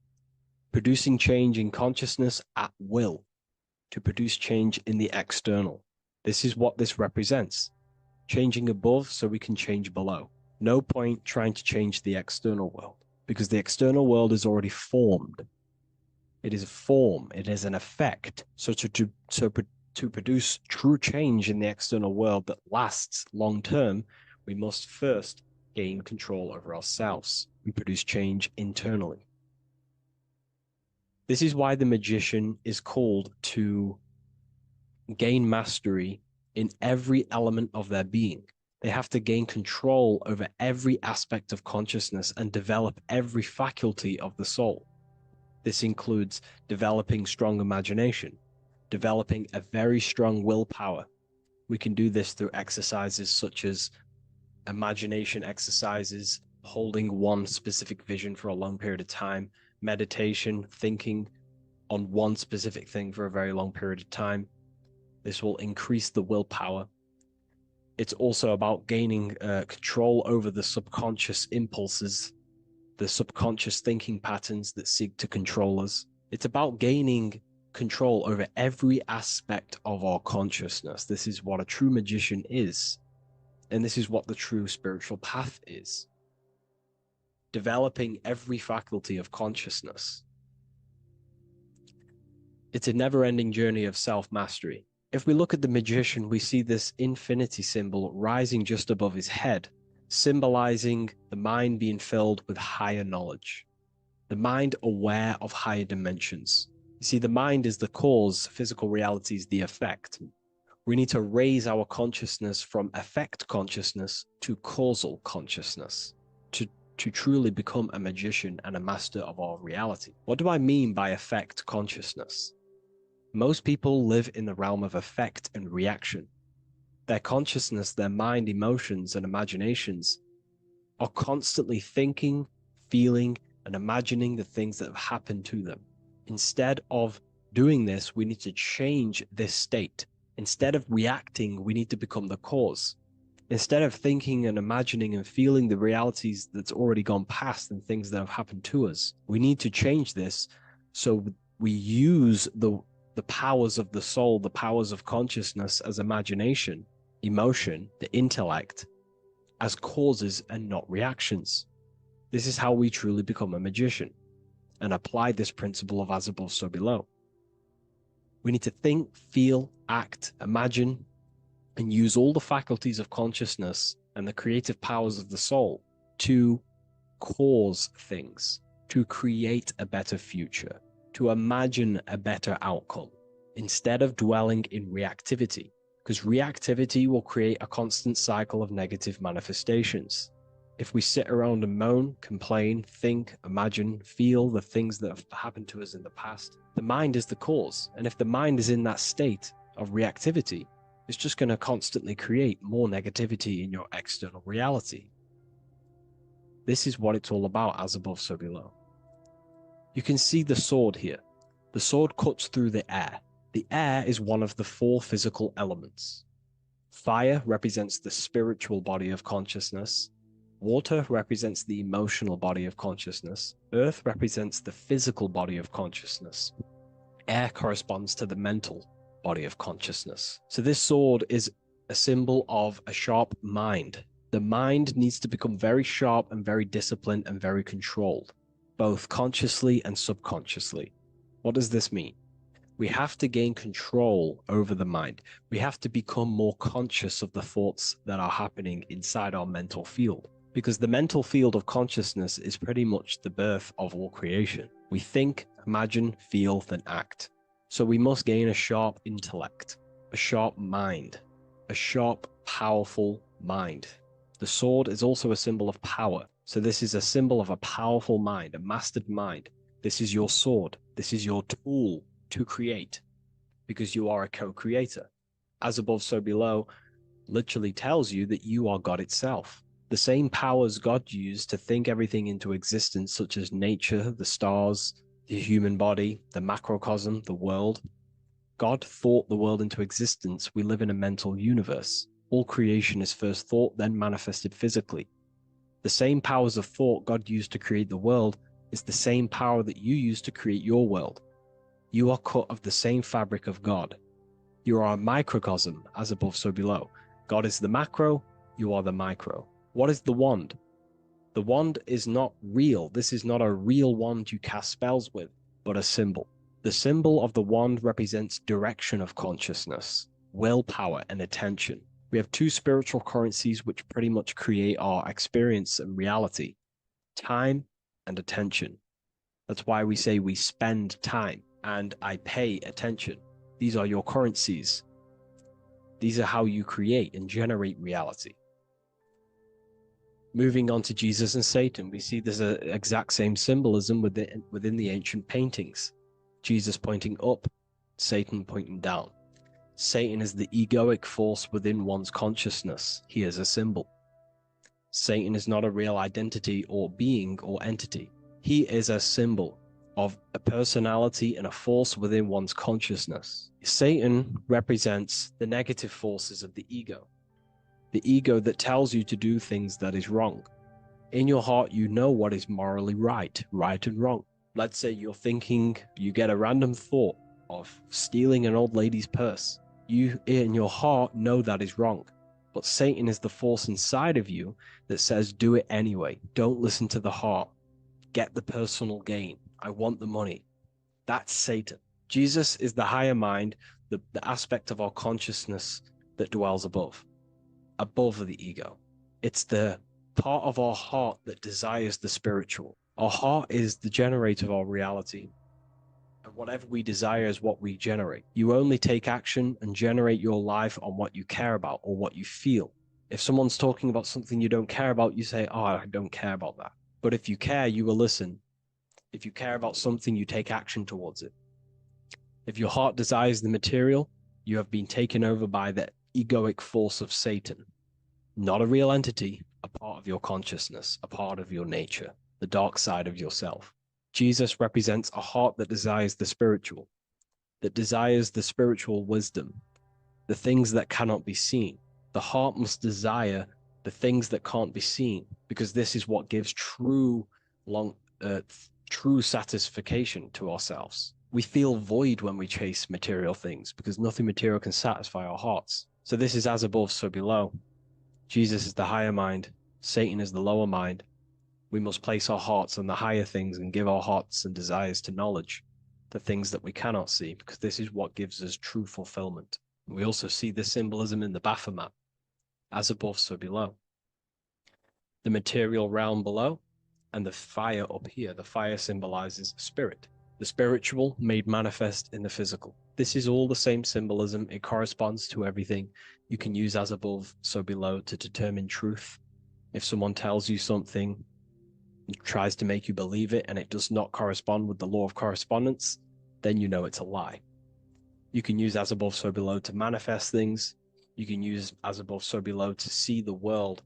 E: producing change in consciousness at will to produce change in the external. This is what this represents. Changing above so we can change below. No point trying to change the external world, because the external world is already formed. It is a form, it is an effect. So to produce true change in the external world that lasts long term, we must first gain control over ourselves and produce change internally. This is why the magician is called to gain mastery in every element of their being. They have to gain control over every aspect of consciousness and develop every faculty of the soul. This includes developing strong imagination, developing a very strong willpower. We can do this through exercises such as imagination exercises, holding one specific vision for a long period of time, meditation, thinking on one specific thing for a very long period of time. This will increase the willpower. It's also about gaining control over the subconscious impulses, the subconscious thinking patterns that seek to control us. It's about gaining control over every aspect of our consciousness. This is what a true magician is. And this is what the true spiritual path is. Developing every faculty of consciousness. It's a never-ending journey of self-mastery. If we look at the magician, we see this infinity symbol rising just above his head, symbolizing the mind being filled with higher knowledge. The mind aware of higher dimensions. You see, the mind is the cause, physical reality is the effect. We need to raise our consciousness from effect consciousness to causal consciousness to truly become a magician and a master of our reality. What do I mean by effect consciousness? Most people live in the realm of effect and reaction. Their consciousness, their mind, emotions, and imaginations are constantly thinking, feeling, and imagining the things that have happened to them. Instead of doing this, we need to change this state. Instead of reacting, we need to become the cause. Instead of thinking and imagining and feeling the realities that's already gone past and things that have happened to us, we need to change this so we use the powers of the soul, the powers of consciousness as imagination, emotion, the intellect, as causes and not reactions. This is how we truly become a magician and apply this principle of as above, so below. We need to think, feel, act, imagine, and use all the faculties of consciousness and the creative powers of the soul to cause things, to create a better future, to imagine a better outcome, instead of dwelling in reactivity, because reactivity will create a constant cycle of negative manifestations. If we sit around and moan, complain, think, imagine, feel the things that have happened to us in the past, the mind is the cause. And if the mind is in that state of reactivity, it's just going to constantly create more negativity in your external reality. This is what it's all about, as above, so below. You can see the sword here. The sword cuts through the air. The air is one of the 4 physical elements. Fire represents the spiritual body of consciousness. Water represents the emotional body of consciousness. Earth represents the physical body of consciousness. Air corresponds to the mental body of consciousness. So this sword is a symbol of a sharp mind. The mind needs to become very sharp and very disciplined and very controlled, both consciously and subconsciously. What does this mean? We have to gain control over the mind. We have to become more conscious of the thoughts that are happening inside our mental field, because the mental field of consciousness is pretty much the birth of all creation. We think, imagine, feel, then act. So we must gain a sharp intellect, a sharp mind, a sharp, powerful mind. The sword is also a symbol of power. So this is a symbol of a powerful mind, a mastered mind. This is your sword. This is your tool to create, because you are a co-creator. As above, so below literally tells you that you are God itself. The same powers God used to think everything into existence, such as nature, the stars, the human body, the macrocosm, the world. God thought the world into existence. We live in a mental universe. All creation is first thought, then manifested physically. The same powers of thought God used to create the world is the same power that you use to create your world. You are cut of the same fabric of God. You are a microcosm, as above, so below. God is the macro, you are the micro. What is the wand? The wand is not real. This is not a real wand you cast spells with, but a symbol. The symbol of the wand represents direction of consciousness, willpower, and attention. We have two spiritual currencies which pretty much create our experience and reality: time and attention. That's why we say we spend time and I pay attention. These are your currencies. These are how you create and generate reality. Moving on to Jesus and Satan, we see there's an exact same symbolism within the ancient paintings. Jesus pointing up, Satan pointing down. Satan is the egoic force within one's consciousness. He is a symbol. Satan is not a real identity or being or entity. He is a symbol of a personality and a force within one's consciousness. Satan represents the negative forces of the ego that tells you to do things that is wrong. In your heart, you know what is morally right and wrong. Let's say you're thinking, you get a random thought of stealing an old lady's purse. You, in your heart, know that is wrong. But Satan is the force inside of you that says, do it anyway. Don't listen to the heart. Get the personal gain. I want the money. That's Satan. Jesus is the higher mind, the aspect of our consciousness that dwells above the ego. It's the part of our heart that desires the spiritual. Our heart is the generator of our reality. And whatever we desire is what we generate. You only take action and generate your life on what you care about or what you feel. If someone's talking about something you don't care about, you say, oh, I don't care about that. But if you care, you will listen. If you care about something, you take action towards it. If your heart desires the material, you have been taken over by the egoic force of Satan. Not a real entity, a part of your consciousness, a part of your nature, the dark side of yourself. Jesus represents a heart that desires the spiritual wisdom, the things that cannot be seen. The heart must desire the things that can't be seen, because this is what gives true satisfaction to ourselves. We feel void when we chase material things because nothing material can satisfy our hearts. So this is as above, so below. Jesus is the higher mind. Satan is the lower mind. We must place our hearts on the higher things and give our hearts and desires to knowledge, the things that we cannot see, because this is what gives us true fulfillment. We also see this symbolism in the Baphomet. As above, so below. The material realm below and the fire up here. The fire symbolizes spirit. The spiritual made manifest in the physical. This is all the same symbolism. It corresponds to everything. You can use as above, so below to determine truth. If someone tells you something, tries to make you believe it, and it does not correspond with the law of correspondence, then you know it's a lie. You can use as above, so below to manifest things. You can use as above, so below to see the world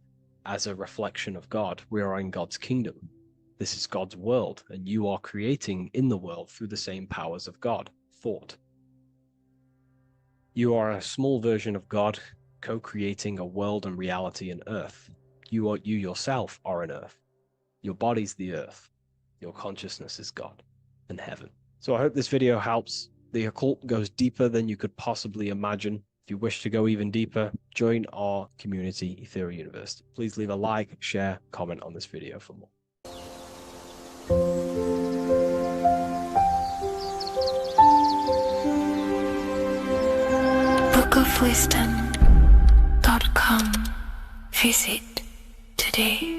E: as a reflection of God. We are in God's kingdom. This is God's world, and you are creating in the world through the same powers of God, thought. You are a small version of God, co-creating a world and reality in earth. You yourself are an earth. Your body's the earth. Your consciousness is God and heaven. So I hope this video helps. The occult goes deeper than you could possibly imagine. If you wish to go even deeper, join our community, Ethereal University. Please leave a like, share, comment on this video for more.
C: bookofwisdom.com. Visit today.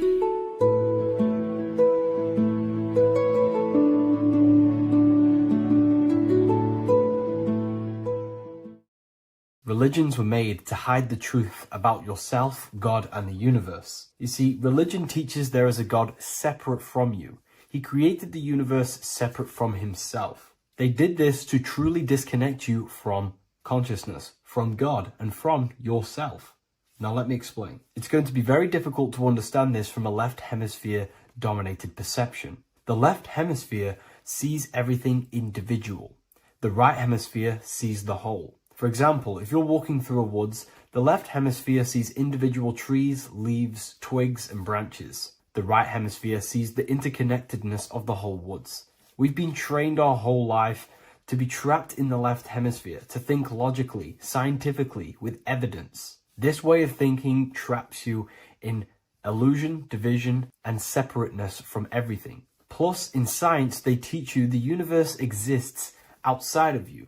F: Religions were made to hide the truth about yourself, God, and the universe. You see, religion teaches there is a God separate from you. He created the universe separate from himself. They did this to truly disconnect you from consciousness, from God, and from yourself. Now let me explain. It's going to be very difficult to understand this from a left hemisphere dominated perception. The left hemisphere sees everything individual. The right hemisphere sees the whole. For example, if you're walking through a woods, the left hemisphere sees individual trees, leaves, twigs, and branches. The right hemisphere sees the interconnectedness of the whole woods. We've been trained our whole life to be trapped in the left hemisphere, to think logically, scientifically, with evidence. This way of thinking traps you in illusion, division, and separateness from everything. Plus, in science, they teach you the universe exists outside of you.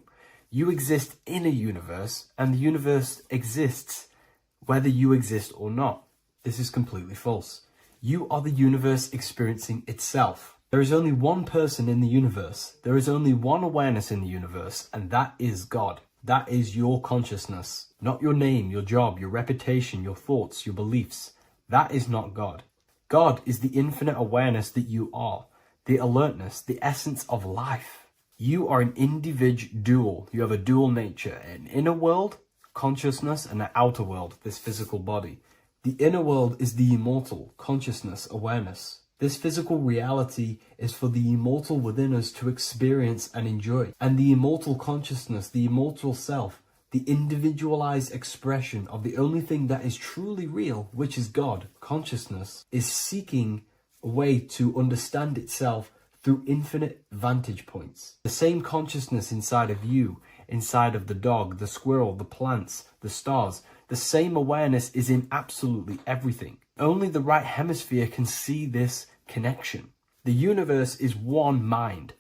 F: You exist in a universe, and the universe exists whether you exist or not. This is completely false. You are the universe experiencing itself. There is only one person in the universe. There is only one awareness in the universe, and that is God. That is your consciousness, not your name, your job, your reputation, your thoughts, your beliefs. That is not God. God is the infinite awareness that you are, the alertness, the essence of life. You are an individual. You have a dual nature, an inner world, consciousness, and an outer world, this physical body. The inner world is the immortal, consciousness, awareness. This physical reality is for the immortal within us to experience and enjoy. And the immortal consciousness, the immortal self, the individualized expression of the only thing that is truly real, which is God, consciousness, is seeking a way to understand itself through infinite vantage points. The same consciousness inside of you, inside of the dog, the squirrel, the plants, the stars, the same awareness is in absolutely everything. Only the right hemisphere can see this connection. The universe is one mind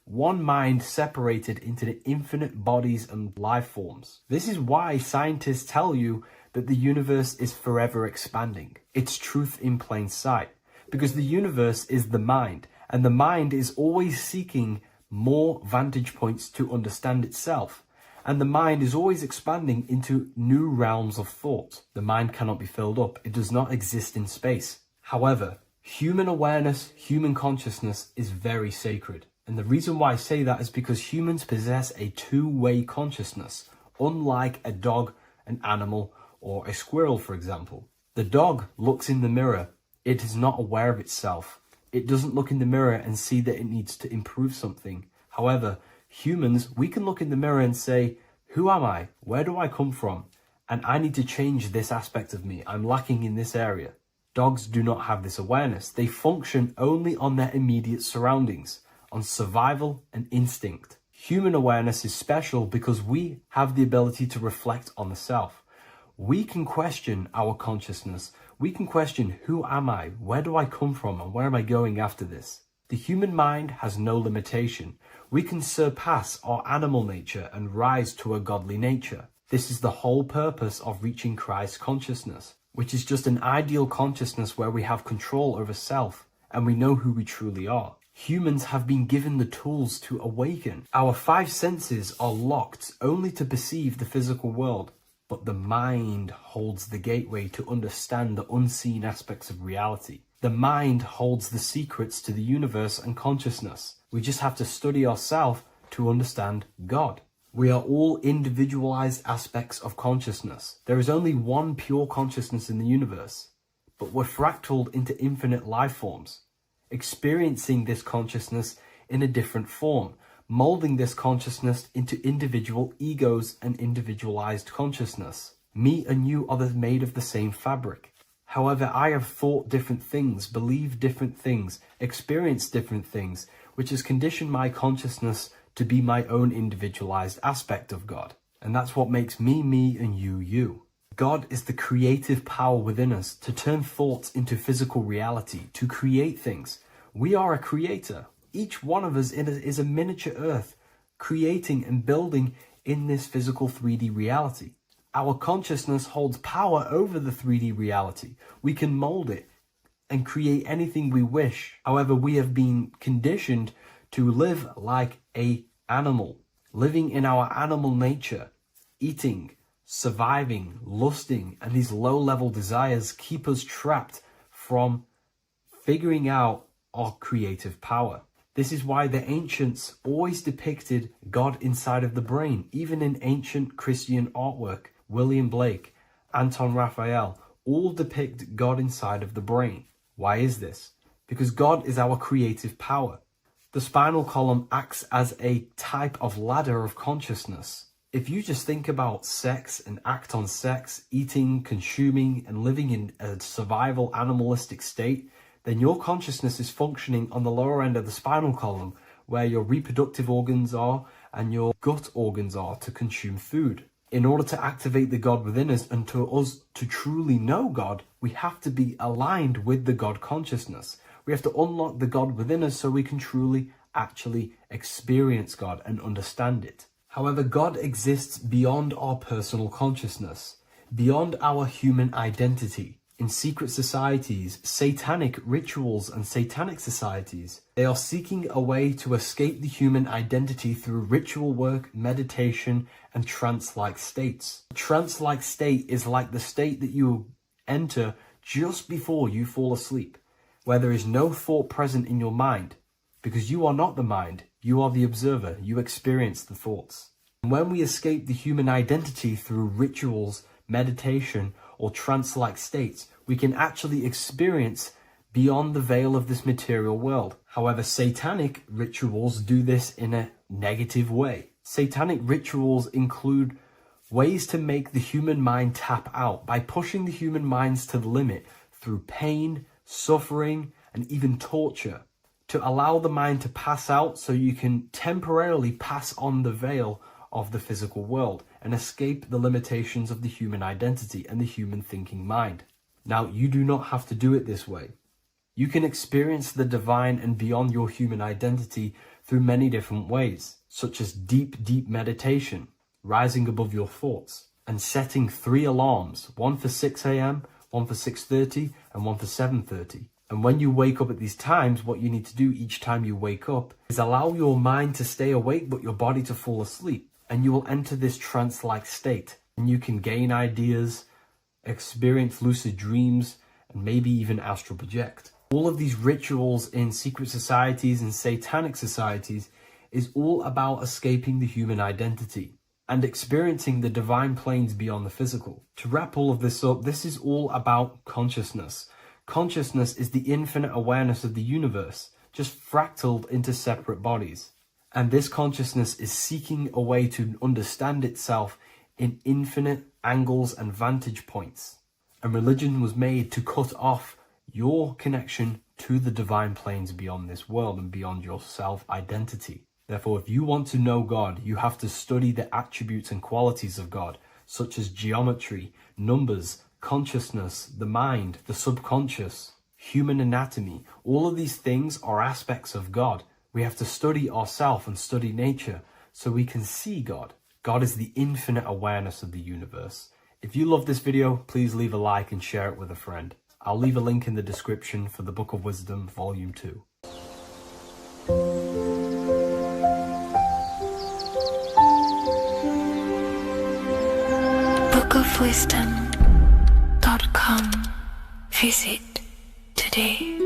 F: separated into the infinite bodies and life forms. This is why scientists tell you that the universe is forever expanding. It's truth in plain sight. Because the universe is the mind, and the mind is always seeking more vantage points to understand itself. And the mind is always expanding into new realms of thought. The mind cannot be filled up. It does not exist in space. However, human awareness, human consciousness is very sacred. And the reason why I say that is because humans possess a two-way consciousness, unlike a dog, an animal, or a squirrel, for example. The dog looks in the mirror. It is not aware of itself. It doesn't look in the mirror and see that it needs to improve something. However, humans, we can look in the mirror and say, who am I? Where do I come from? And I need to change this aspect of me. I'm lacking in this area. Dogs do not have this awareness. They function only on their immediate surroundings, on survival and instinct. Human awareness is special because we have the ability to reflect on the self. We can question our consciousness. We can question, who am I? Where do I come from? And where am I going after this? The human mind has no limitation. We can surpass our animal nature and rise to a godly nature. This is the whole purpose of reaching Christ consciousness, which is just an ideal consciousness where we have control over self and we know who we truly are. Humans have been given the tools to awaken. Our five senses are locked only to perceive the physical world, but the mind holds the gateway to understand the unseen aspects of reality. The mind holds the secrets to the universe and consciousness. We just have to study ourselves to understand God. We are all individualized aspects of consciousness. There is only one pure consciousness in the universe, but we're fractaled into infinite life forms, experiencing this consciousness in a different form, molding this consciousness into individual egos and individualized consciousness. Me and you are made of the same fabric. However, I have thought different things, believed different things, experienced different things, which has conditioned my consciousness to be my own individualized aspect of God. And that's what makes me, me, and you, you. God is the creative power within us to turn thoughts into physical reality, to create things. We are a creator. Each one of us is a miniature earth, creating and building in this physical 3D reality. Our consciousness holds power over the 3D reality. We can mold it and create anything we wish. However, we have been conditioned to live like an animal, living in our animal nature, eating, surviving, lusting, and these low-level desires keep us trapped from figuring out our creative power. This is why the ancients always depicted God inside of the brain. Even in ancient Christian artwork, William Blake, Anton Raphael, all depict God inside of the brain. Why is this? Because God is our creative power. The spinal column acts as a type of ladder of consciousness. If you just think about sex and act on sex, eating, consuming, and living in a survival animalistic state, then your consciousness is functioning on the lower end of the spinal column, where your reproductive organs are and your gut organs are to consume food. In order to activate the God within us and to us to truly know God, we have to be aligned with the God consciousness. We have to unlock the God within us so we can truly actually experience God and understand it. However, God exists beyond our personal consciousness, beyond our human identity. In secret societies, satanic rituals and satanic societies, they are seeking a way to escape the human identity through ritual work, meditation, and trance-like states. A trance-like state is like the state that you enter just before you fall asleep, where there is no thought present in your mind, because you are not the mind, you are the observer, you experience the thoughts. And when we escape the human identity through rituals, meditation, or trance-like states, we can actually experience beyond the veil of this material world. However, satanic rituals do this in a negative way. Satanic rituals include ways to make the human mind tap out by pushing the human minds to the limit through pain, suffering, and even torture, to allow the mind to pass out so you can temporarily pass on the veil of the physical world and escape the limitations of the human identity and the human thinking mind. Now, you do not have to do it this way. You can experience the divine and beyond your human identity through many different ways, such as deep, deep meditation, rising above your thoughts, and setting 3 alarms, one for 6 a.m., one for 6:30, and one for 7:30. And when you wake up at these times, what you need to do each time you wake up is allow your mind to stay awake but your body to fall asleep. And you will enter this trance-like state. And you can gain ideas, experience lucid dreams, and maybe even astral project. All of these rituals in secret societies and satanic societies is all about escaping the human identity and experiencing the divine planes beyond the physical. To wrap all of this up, this is all about consciousness. Consciousness is the infinite awareness of the universe, just fractaled into separate bodies. And this consciousness is seeking a way to understand itself in infinite angles and vantage points. And religion was made to cut off your connection to the divine planes beyond this world and beyond your self-identity. Therefore, if you want to know God, you have to study the attributes and qualities of God, such as geometry, numbers, consciousness, the mind, the subconscious, human anatomy. All of these things are aspects of God. We have to study ourselves and study nature so we can see God. God is the infinite awareness of the universe. If you love this video, please leave a like and share it with a friend. I'll leave a link in the description for the Book of Wisdom, Volume 2.
C: bookofwisdom.com. Visit today.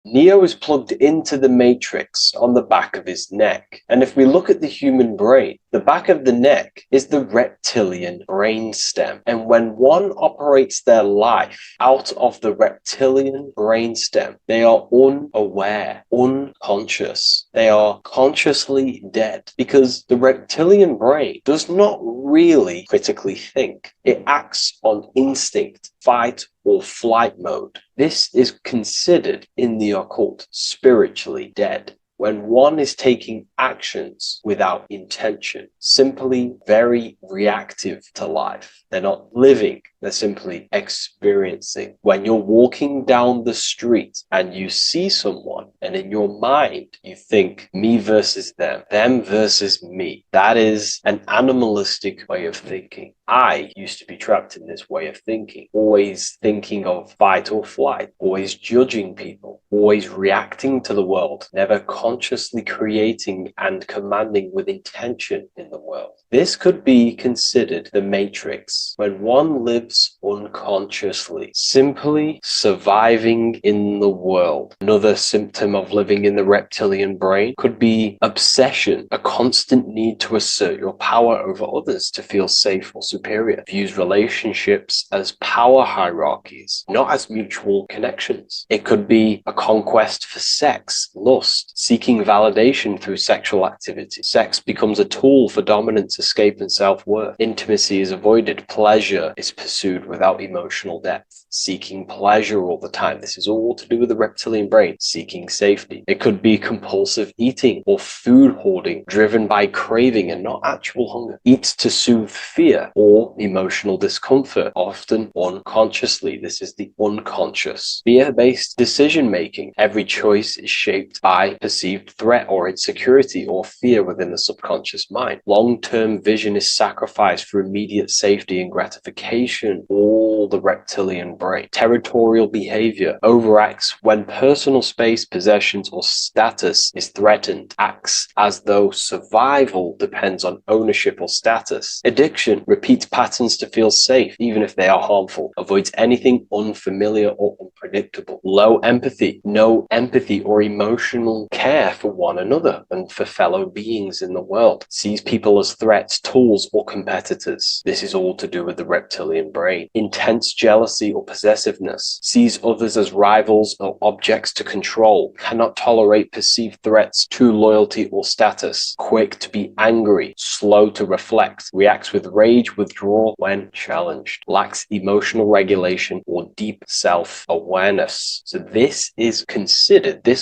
E: Neo is plugged into the matrix on the back of his neck. And if we look at the human brain, the back of the neck is the reptilian brain stem. And when one operates their life out of the reptilian brain stem, they are unaware, unconscious. They are consciously dead because the reptilian brain does not really critically think. It acts on instinct, fight or flight mode. This is considered in the occult spiritually dead. When one is taking actions without intention, simply very reactive to life. They're not living, they're simply experiencing. When you're walking down the street and you see someone, and in your mind you think me versus them versus me. That is an animalistic way of thinking. I used to be trapped in this way of thinking, always thinking of fight or flight, always judging people, always reacting to the world, never consciously creating and commanding with intention in the world. This could be considered the matrix, when one lives unconsciously, simply surviving in the world. Another symptom of living in the reptilian brain could be obsession, a constant need to assert your power over others to feel safe or superior. Views relationships as power hierarchies, not as mutual connections. It could be a conquest for sex, lust, seeking validation through sexual activity. Sex becomes a tool for dominance, escape, and self-worth. Intimacy is avoided. Pleasure is pursued without emotional depth. seeking pleasure all the time. This is all to do with the reptilian brain, seeking safety. It could be compulsive eating or food hoarding, driven by craving and not actual hunger. Eats to soothe fear or emotional discomfort, often unconsciously. This is the unconscious. Fear-based decision making. Every choice is shaped by perceived threat or insecurity or fear within the subconscious mind. Long-term vision is sacrificed for immediate safety and gratification. All the reptilian brain. Territorial behavior overacts when personal space, possessions, or status is threatened. Acts as though survival depends on ownership or status. Addiction repeats patterns to feel safe, even if they are harmful. Avoids anything unfamiliar or unpredictable. Low empathy. No empathy or emotional care for one another and for fellow beings in the world. Sees people as threats, tools, or competitors. This is all to do with the reptilian brain. Intense jealousy or possessiveness. Sees others as rivals or objects to control. Cannot tolerate perceived threats to loyalty or status. Quick to be angry. Slow to reflect. Reacts with rage, withdrawal when challenged. Lacks emotional regulation or deep self-awareness. So this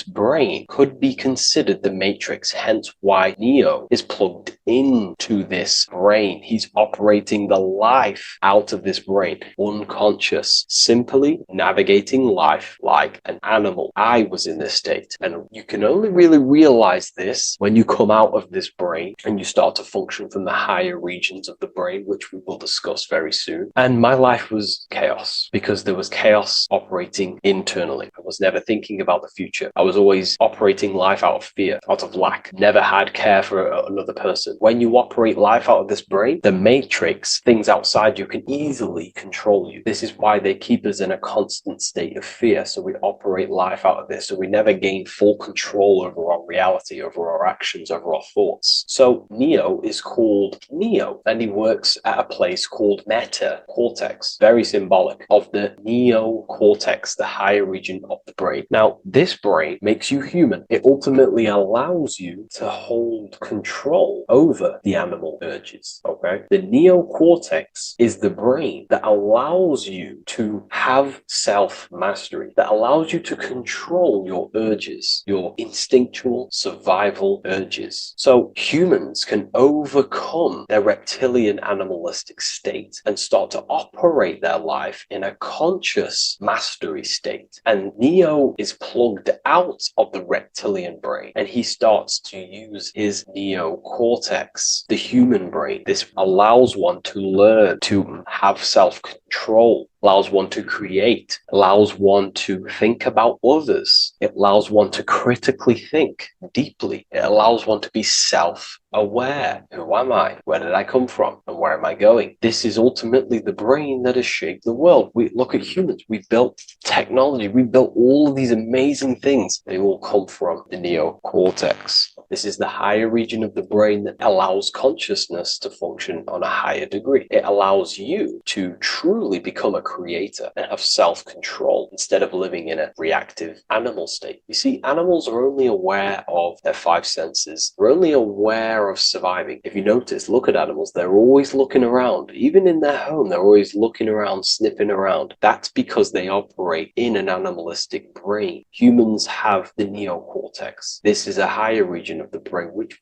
E: brain could be considered the matrix, hence why Neo is plugged into this brain. He's operating the life out of this brain, unconscious, simply navigating life like an animal. I was in this state, and you can only really realize this when you come out of this brain and you start to function from the higher regions of the brain, which we will discuss very soon. And my life was chaos because there was chaos operating internally. I was never thinking about the future. I was always operating life out of fear, out of lack. Never had care for another person. When you operate life out of this brain, the matrix, things outside you, can easily control you. This is why they keep us in a constant state of fear. So we operate life out of this. So we never gain full control over our reality, over our actions, over our thoughts. So Neo is called Neo, and he works at a place called meta cortex, very symbolic of the neocortex, the higher region of the brain. Now, this brain makes you human. It ultimately allows you to hold control over the animal urges, okay? The neocortex is the brain that allows you to have self-mastery, that allows you to control your urges, your instinctual survival urges. So humans can overcome their reptilian animalistic state and start to operate their life in a conscious mastery state. And Neo is plugged out of the reptilian brain, and he starts to use his neocortex, the human brain. This allows one to learn to have self-control, allows one to create, allows one to think about others. It allows one to critically think deeply. It allows one to be self-aware. Who am I? Where did I come from? And where am I going? This is ultimately the brain that has shaped the world. We look at humans. We built technology. We built all of these amazing things. They all come from the neocortex. This is the higher region of the brain that allows consciousness to function on a higher degree. It allows you to truly become a creator and have self-control instead of living in a reactive animal state. You see, animals are only aware of their five senses. They're only aware of surviving. If you notice, look at animals, they're always looking around. Even in their home, they're always looking around, sniffing around. That's because they operate in an animalistic brain. Humans have the neocortex. This is a higher region of the brain, which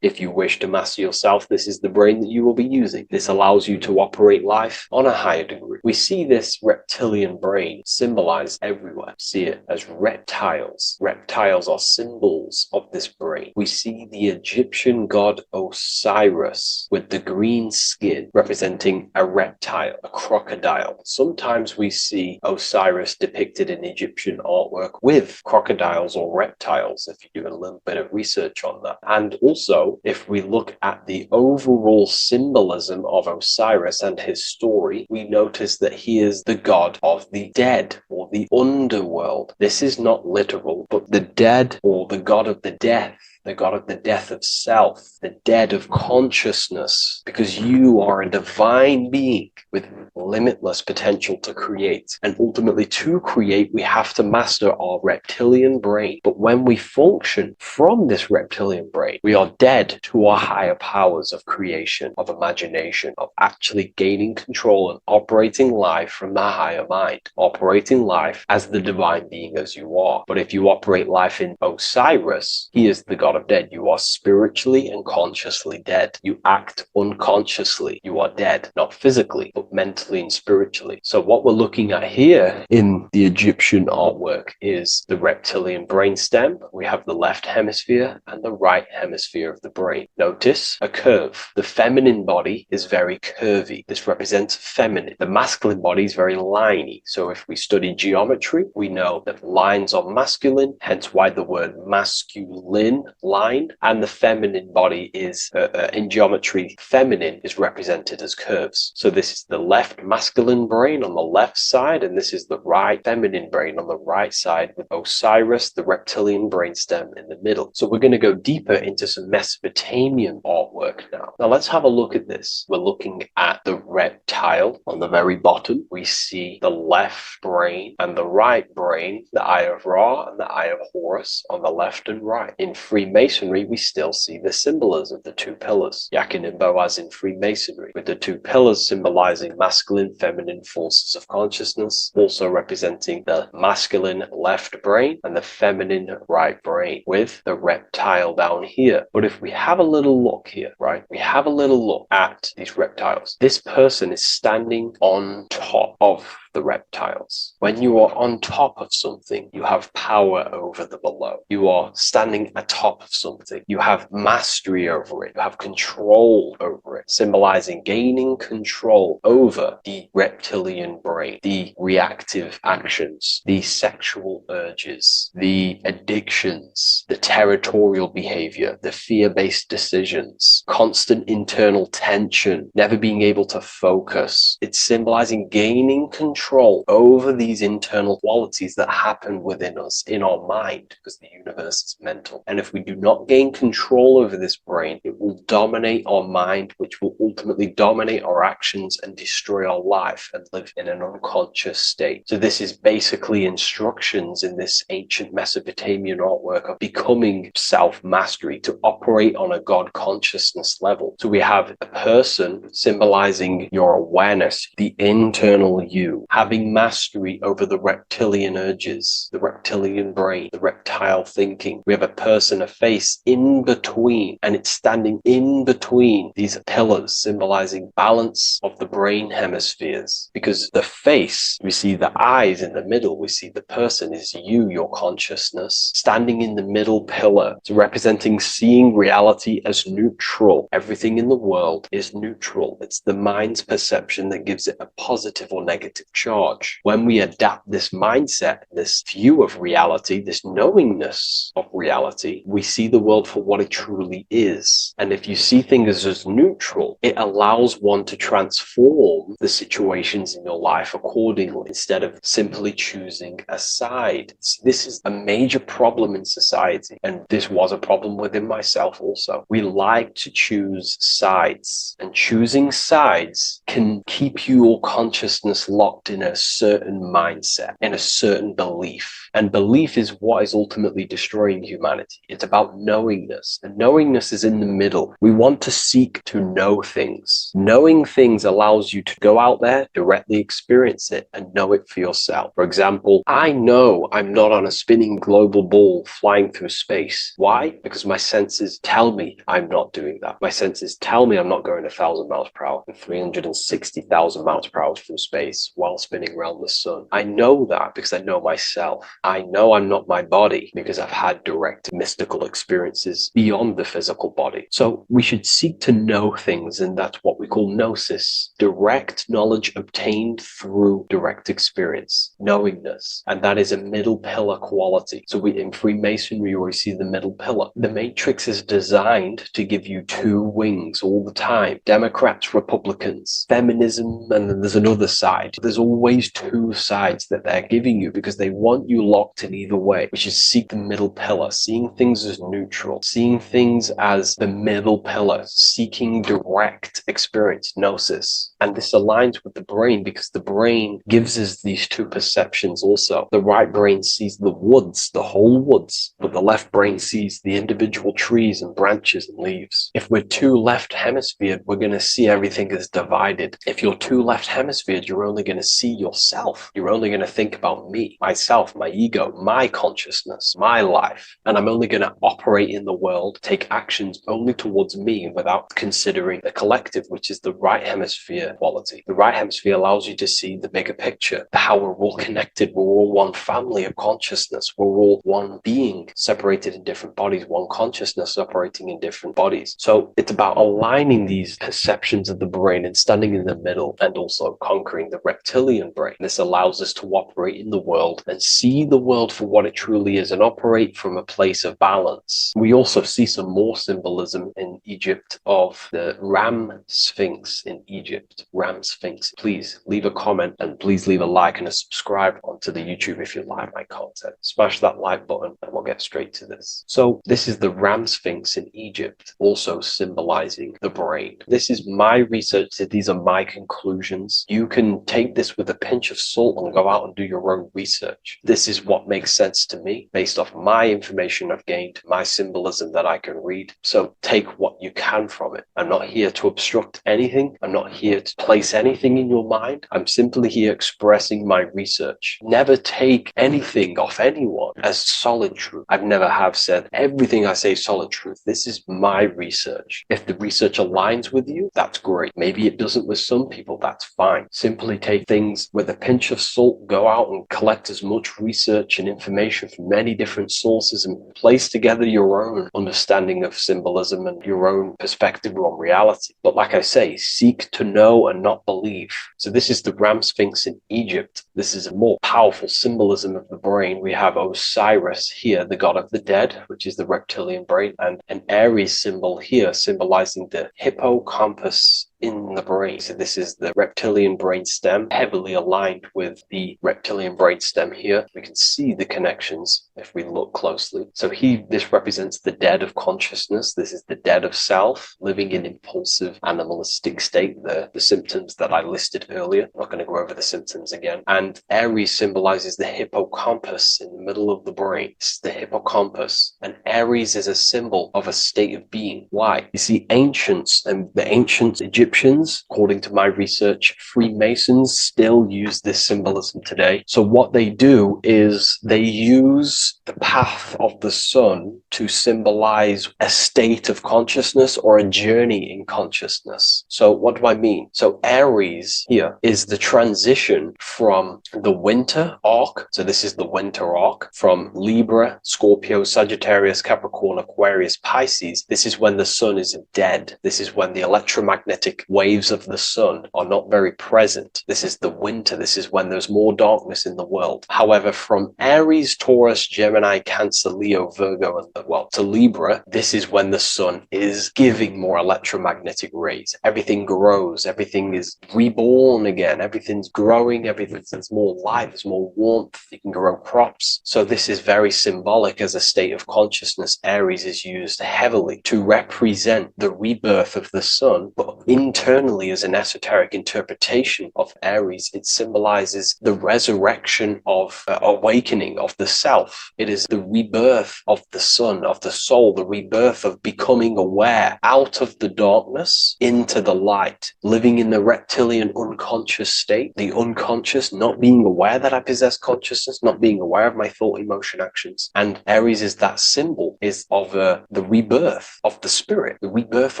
E: if you wish to master yourself, this is the brain that you will be using. This allows you to operate life on a higher degree. We see this reptilian brain symbolized everywhere. See it as reptiles. Reptiles are symbols of this brain. We see the Egyptian god Osiris with the green skin representing a reptile, a crocodile. Sometimes we see Osiris depicted in Egyptian artwork with crocodiles or reptiles, if you do a little bit of research on that. And also, if we look at the overall symbolism of Osiris and his story, we notice that he is the god of the dead or the underworld. This is not literal, but the dead or the god of the death, the god of the death of self, the dead of consciousness, because you are a divine being with limitless potential to create. And ultimately, to create, we have to master our reptilian brain. But when we function from this reptilian brain, we are dead to our higher powers of creation, of imagination, of actually gaining control and operating life from the higher mind, operating life as the divine being as you are. But if you operate life in Osiris, he is the god of dead. You are spiritually and consciously dead. You act unconsciously. You are dead, not physically, but mentally and spiritually. So what we're looking at here in the Egyptian artwork is the reptilian brainstem. We have the left hemisphere and the right hemisphere of the brain. Notice a curve. The feminine body is very curvy. This represents feminine. The masculine body is very liney. So if we study geometry, we know that lines are masculine, hence why the word masculine, line, and the feminine body is, in geometry, feminine is represented as curves. So this is the left masculine brain on the left side, and this is the right feminine brain on the right side, with Osiris, the reptilian brainstem, in the middle. So we're going to go deeper into some Mesopotamian artwork now. Now let's have a look at this. We're looking at the reptile on the very bottom. We see the left brain and the right brain, the Eye of Ra and the Eye of Horus on the left and right. In Freemasonry, we still see the symbolism of the two pillars, Yakin and Boaz in Freemasonry, with the two pillars symbolizing masculine, feminine forces of consciousness, also representing the masculine left brain and the feminine right brain, with the reptile down here. But if we have a little look here, right, we have a little look at these reptiles. This person is standing on top of the reptiles. When you are on top of something, you have power over the below. You are standing atop of something. You have mastery over it. You have control over it, symbolizing gaining control over the reptilian brain, the reactive actions, the sexual urges, the addictions, the territorial behavior, the fear-based decisions, constant internal tension, never being able to focus. It's symbolizing gaining control over these internal qualities that happen within us, in our mind, because the universe is mental. And if we do not gain control over this brain, it will dominate our mind, which will ultimately dominate our actions and destroy our life and live in an unconscious state. So this is basically instructions in this ancient Mesopotamian artwork of becoming self-mastery, to operate on a God consciousness level. So we have a person symbolizing your awareness, the internal you, having mastery over the reptilian urges, the reptilian brain, the reptile thinking. We have a person, a face in between, and it's standing in between these pillars, symbolizing balance of the brain hemispheres. Because the face, we see the eyes in the middle, we see the person is you, your consciousness, standing in the middle pillar. So representing seeing reality as neutral. Everything in the world is neutral. It's the mind's perception that gives it a positive or negative charge. When we adapt this mindset, this view of reality, this knowingness of reality, we see the world for what it truly is. And if you see things as neutral, it allows one to transform the situations in your life accordingly, instead of simply choosing a side. This is a major problem in society, and this was a problem within myself also. We like to choose sides, and choosing sides can keep your consciousness locked in a certain mindset, in a certain belief. And belief is what is ultimately destroying humanity. It's about knowingness, and knowingness is in the middle. We want to seek to know things. Knowing things allows you to go out there, directly experience it, and know it for yourself. For example, I know I'm not on a spinning global ball flying through space. Why? Because my senses tell me I'm not doing that. My senses tell me I'm not going 1,000 miles per hour and 360,000 miles per hour through space while spinning around the sun. I know that because I know myself. I know I'm not my body because I've had direct mystical experiences beyond the physical body. So we should seek to know things, and that's what we call gnosis, direct knowledge obtained through direct experience, knowingness. And that is a middle pillar quality. So in Freemasonry, we see the middle pillar. The matrix is designed to give you two wings all the time. Democrats, Republicans, feminism, and then there's another side. There's always two sides that they're giving you because they want you locked in either way, which is seek the middle pillar, seeing things as neutral, seeing things as the middle pillar, seeking direct direct experience, gnosis. And this aligns with the brain because the brain gives us these two perceptions also. The right brain sees the woods, the whole woods, but the left brain sees the individual trees and branches and leaves. If we're too left hemisphered, we're going to see everything as divided. If you're too left hemisphered, you're only going to see yourself. You're only going to think about me, myself, my ego, my consciousness, my life. And I'm only going to operate in the world, take actions only towards me without considering the collective, which is the right hemisphere quality. The right hemisphere allows you to see the bigger picture, how we're all connected. We're all one family of consciousness. We're all one being separated in different bodies, one consciousness operating in different bodies. So it's about aligning these perceptions of the brain and standing in the middle, and also conquering the reptilian brain. This allows us to operate in the world and see the world for what it truly is and operate from a place of balance. We also see some more symbolism in Egypt of the Ram Sphinx in Egypt. Ram Sphinx. Please leave a comment and please leave a like and a subscribe onto the YouTube if you like my content. Smash that like button and we'll get straight to this. So this is the Ram Sphinx in Egypt, also symbolizing the brain. This is my research. These are my conclusions. You can take this with a pinch of salt and go out and do your own research. This is what makes sense to me based off my information I've gained, my symbolism that I can read. So take what you can from it. I'm not here to obstruct anything. I'm not here to place anything in your mind. I'm simply here expressing my research. Never take anything off anyone as solid truth. I've never have said everything I say is solid truth. This is my research. If the research aligns with you, that's great. Maybe it doesn't with some people, that's fine. Simply take things with a pinch of salt, go out and collect as much research and information from many different sources and place together your own understanding of symbolism and your own perspective on reality. But like I say, seek to know and not believe. So this is the Ram Sphinx in Egypt. This is a more powerful symbolism of the brain. We have Osiris here, the god of the dead, which is the reptilian brain, and an Aries symbol here symbolizing the hippocampus in the brain. So this is the reptilian brain stem, heavily aligned with the reptilian brain stem here. We can see the connections if we look closely. So this represents the dead of consciousness. This is the dead of self, living in impulsive, animalistic state, the symptoms that I listed earlier. I'm not going to go over the symptoms again. And Aries symbolizes the hippocampus in the middle of the brain. It's the hippocampus. And Aries is a symbol of a state of being. Why? You see, ancients and the ancient Egyptians, according to my research, Freemasons still use this symbolism today. So what they do is they use the path of the sun to symbolize a state of consciousness or a journey in consciousness. So what do I mean? So Aries here is the transition from the winter arc. So this is the winter arc from Libra, Scorpio, Sagittarius, Capricorn, Aquarius, Pisces. This is when the sun is dead. This is when the electromagnetic waves of the sun are not very present. This is the winter. This is when there's more darkness in the world. However, from Aries, Taurus, Gemini, Cancer, Leo, Virgo, and to Libra, this is when the sun is giving more electromagnetic rays. Everything grows. Everything is reborn again. Everything's growing. There's more light. There's more warmth. You can grow crops. So this is very symbolic as a state of consciousness. Aries is used heavily to represent the rebirth of the sun, but internally as an esoteric interpretation of Aries, it symbolizes the resurrection of awakening of the self. It is the rebirth of the sun, of the soul, the rebirth of becoming aware out of the darkness into the light, living in the reptilian unconscious state, the unconscious, not being aware that I possess consciousness, not being aware of my thought, emotion, actions. And Aries is that symbol of the rebirth of the spirit, the rebirth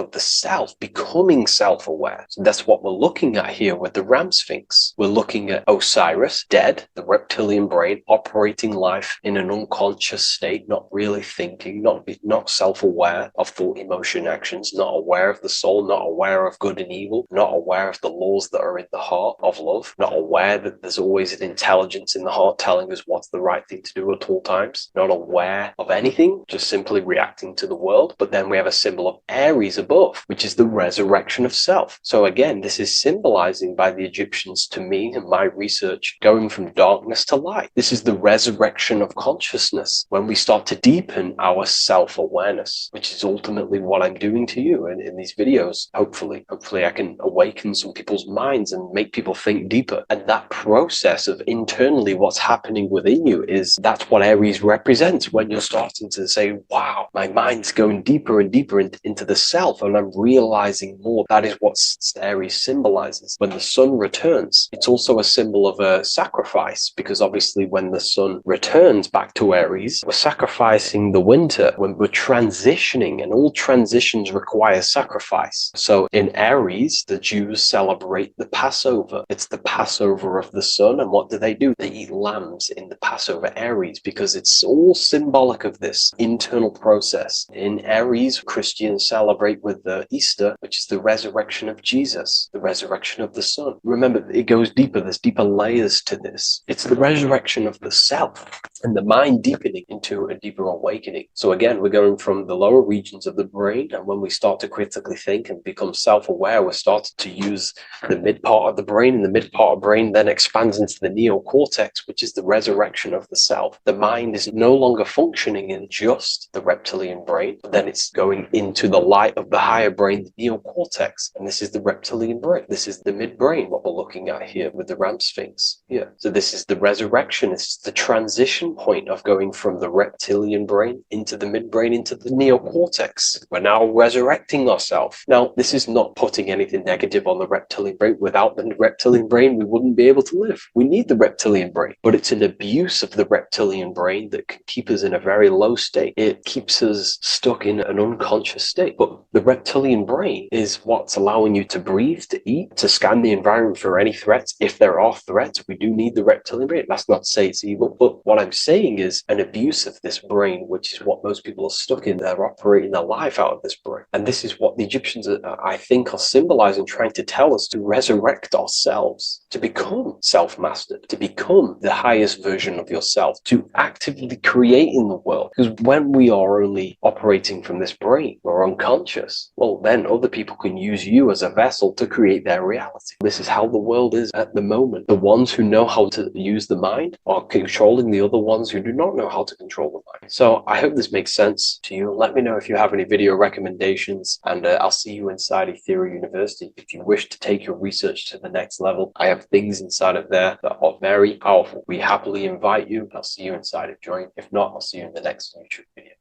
E: of the self, becoming self-aware. So that's what we're looking at here with the Ram Sphinx. We're looking at Osiris, dead, the reptilian brain, operating life in an unconscious state, not really thinking, not self-aware of thought, emotion, actions, not aware of the soul, not aware of good and evil, not aware of the laws that are in the heart of love, not aware that there's always an intelligence in the heart telling us what's the right thing to do at all times, not aware of anything, just simply reacting to the world. But then we have a symbol of Aries above, which is the resurrection of self. So again, this is symbolizing by the Egyptians to me and my research going from darkness to light. This is the resurrection of consciousness when we start to deepen our self-awareness, which is ultimately what I'm doing to you in these videos. Hopefully I can awaken some people's minds and make people think deeper. And that process of internally what's happening within you that's what Aries represents when you're starting to say, wow, my mind's going deeper and deeper into the self, and I'm realizing more. That is what Aries symbolizes. When the sun returns, it's also a symbol of a sacrifice, because obviously when the sun returns back to Aries, we're sacrificing the winter, when we're transitioning, and all transitions require sacrifice. So in Aries, the Jews celebrate the Passover. It's the Passover of the sun, and what do? They eat lambs in the Passover Aries, because it's all symbolic of this internal process. In Aries, Christians celebrate with the Easter, which is the resurrection of Jesus, the resurrection of the sun. Remember, it goes deeper. There's deeper layers to this. It's the resurrection of the self and the mind deepening into a deeper awakening. So again, we're going from the lower regions of the brain, and when we start to critically think and become self-aware, we're starting to use the mid part of the brain, and the mid part of the brain then expands into the neocortex, which is the resurrection of the self. The mind is no longer functioning in just the reptilian brain, but then it's going into the light of the higher brain, the neocortex, and this is the reptilian brain. This is the midbrain, what we're looking at here with the Ram Sphinx. Yeah. So this is the resurrection. It's the transition point of going from the reptilian brain into the midbrain into the neocortex. We're now resurrecting ourselves. Now, this is not putting anything negative on the reptilian brain. Without the reptilian brain, we wouldn't be able to live. We need the reptilian brain, but it's an abuse of the reptilian brain that can keep us in a very low state. It keeps us stuck in an unconscious state. But the reptilian brain is what's allowing you to breathe, to eat, to scan the environment for any threats. If there are threats, we do need the reptilian brain. That's not to say it's evil, but what I'm saying is an abuse of this brain, which is what most people are stuck in. They're operating their life out of this brain. And this is what the Egyptians, I think, are symbolizing, trying to tell us to resurrect ourselves, to become self-mastered, to become the highest version of yourself, to actively create in the world. Because when we are only operating from this brain, we're unconscious, well, then other people can use you as a vessel to create their reality. This is how the world is at the moment. The ones who know how to use the mind are controlling the other ones who do not know how to control the mind. So I hope this makes sense to you. Let me know if you have any video recommendations, and I'll see you inside Ethereal University. If you wish to take your research to the next level, I have things inside of there that are very powerful. We happily invite you. I'll see you inside of Join. If not, I'll see you in the next YouTube video.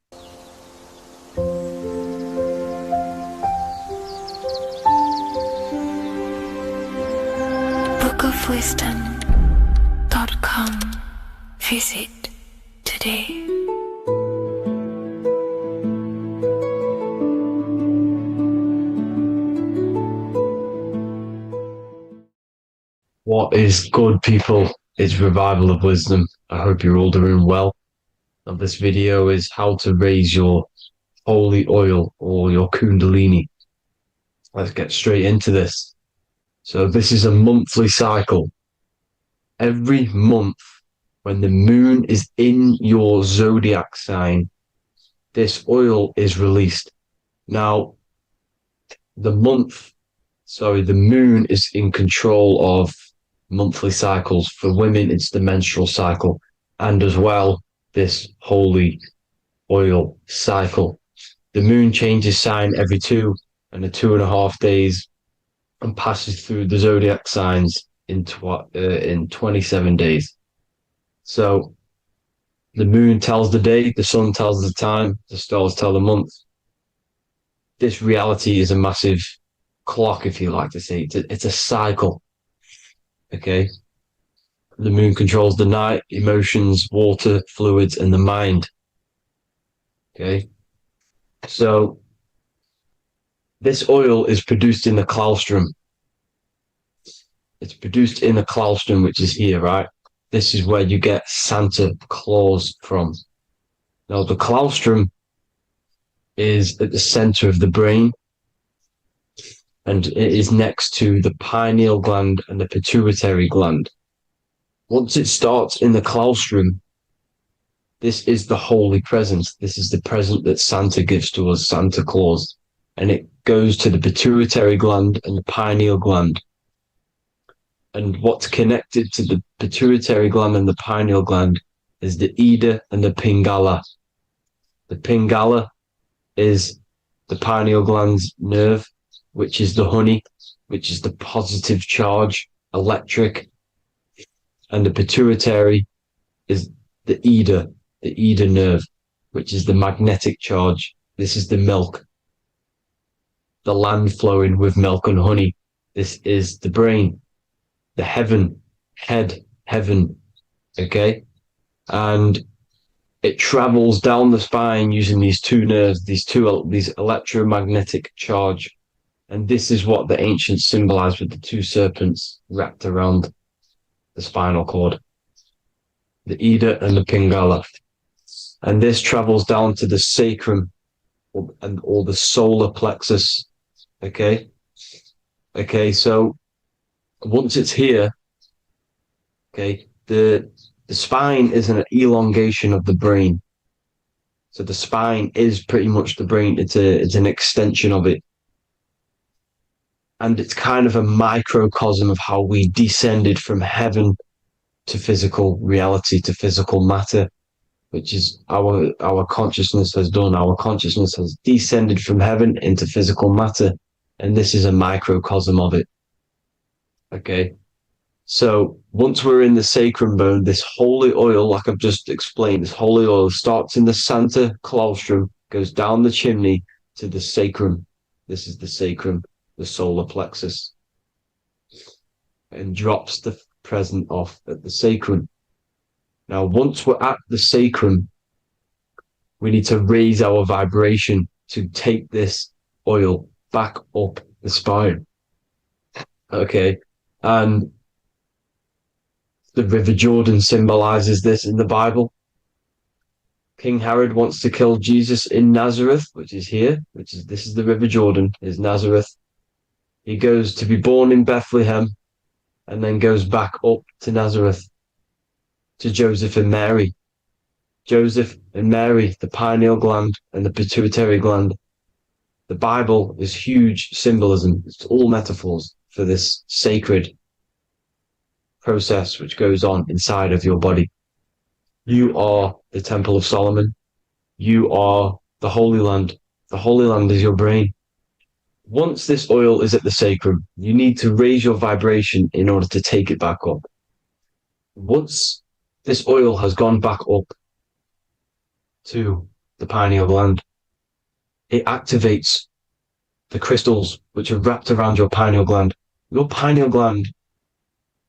C: bookofwisdom.com. Visit today.
G: What is good, people? It's Revival of Wisdom. I hope you're all doing well. Now, this video is how to raise your holy oil or your kundalini. Let's get straight into this. So this is a monthly cycle. Every month, when the moon is in your zodiac sign, this oil is released. Now, the moon is in control of monthly cycles. For women, it's the menstrual cycle, and as well, this holy oil cycle. The moon changes sign every 2.5 days and passes through the zodiac signs in 27 days. So the moon tells the day, the sun tells the time, the stars tell the month. This reality is a massive clock, if you like to say. It's a cycle. Okay. The moon controls the night, emotions, water, fluids, and the mind. Okay. So this oil is produced in the claustrum. It's produced in the claustrum, which is here, right? This is where you get Santa Claus from. Now, the claustrum is at the center of the brain, and it is next to the pineal gland and the pituitary gland. Once it starts in the claustrum, this is the holy presence. This is the present that Santa gives to us, Santa Claus. And it
F: goes to the pituitary gland and the pineal gland. And what's connected to the pituitary gland and the pineal gland is the Ida and the Pingala. The Pingala is the pineal gland's nerve, which is the honey, which is the positive charge, electric. And the pituitary is the Ida nerve, which is the magnetic charge. This is the milk, the land flowing with milk and honey. This is the brain, the heaven, heaven, okay? And it travels down the spine using these two nerves, these electromagnetic charge. And this is what the ancients symbolized with the two serpents wrapped around the spinal cord, the Ida and the Pingala. And this travels down to the sacrum or the solar plexus. Okay. So once it's here, okay, the spine is an elongation of the brain. So the spine is pretty much the brain. It's an extension of it. And it's kind of a microcosm of how we descended from heaven to physical reality, to physical matter, which is our consciousness has done. Our consciousness has descended from heaven into physical matter. And this is a microcosm of it. Okay. So once we're in the sacrum bone, this holy oil, like I've just explained, this holy oil starts in the Santa Claustrum, goes down the chimney to the sacrum. This is the sacrum, the solar plexus, and drops the present off at the sacrum. Now, once we're at the sacrum, we need to raise our vibration to take this oil back up the spine. Okay. And the River Jordan symbolizes this in the Bible. King Herod wants to kill Jesus in Nazareth, which is here, this is the River Jordan, is Nazareth. He goes to be born in Bethlehem and then goes back up to Nazareth to Joseph and Mary. Joseph and Mary, the pineal gland and the pituitary gland. The Bible is huge symbolism. It's all metaphors for this sacred process which goes on inside of your body. You are the Temple of Solomon. You are the Holy Land. The Holy Land is your brain. Once this oil is at the sacrum, you need to raise your vibration in order to take it back up. Once this oil has gone back up to the pineal gland, it activates the crystals which are wrapped around your pineal gland. Your pineal gland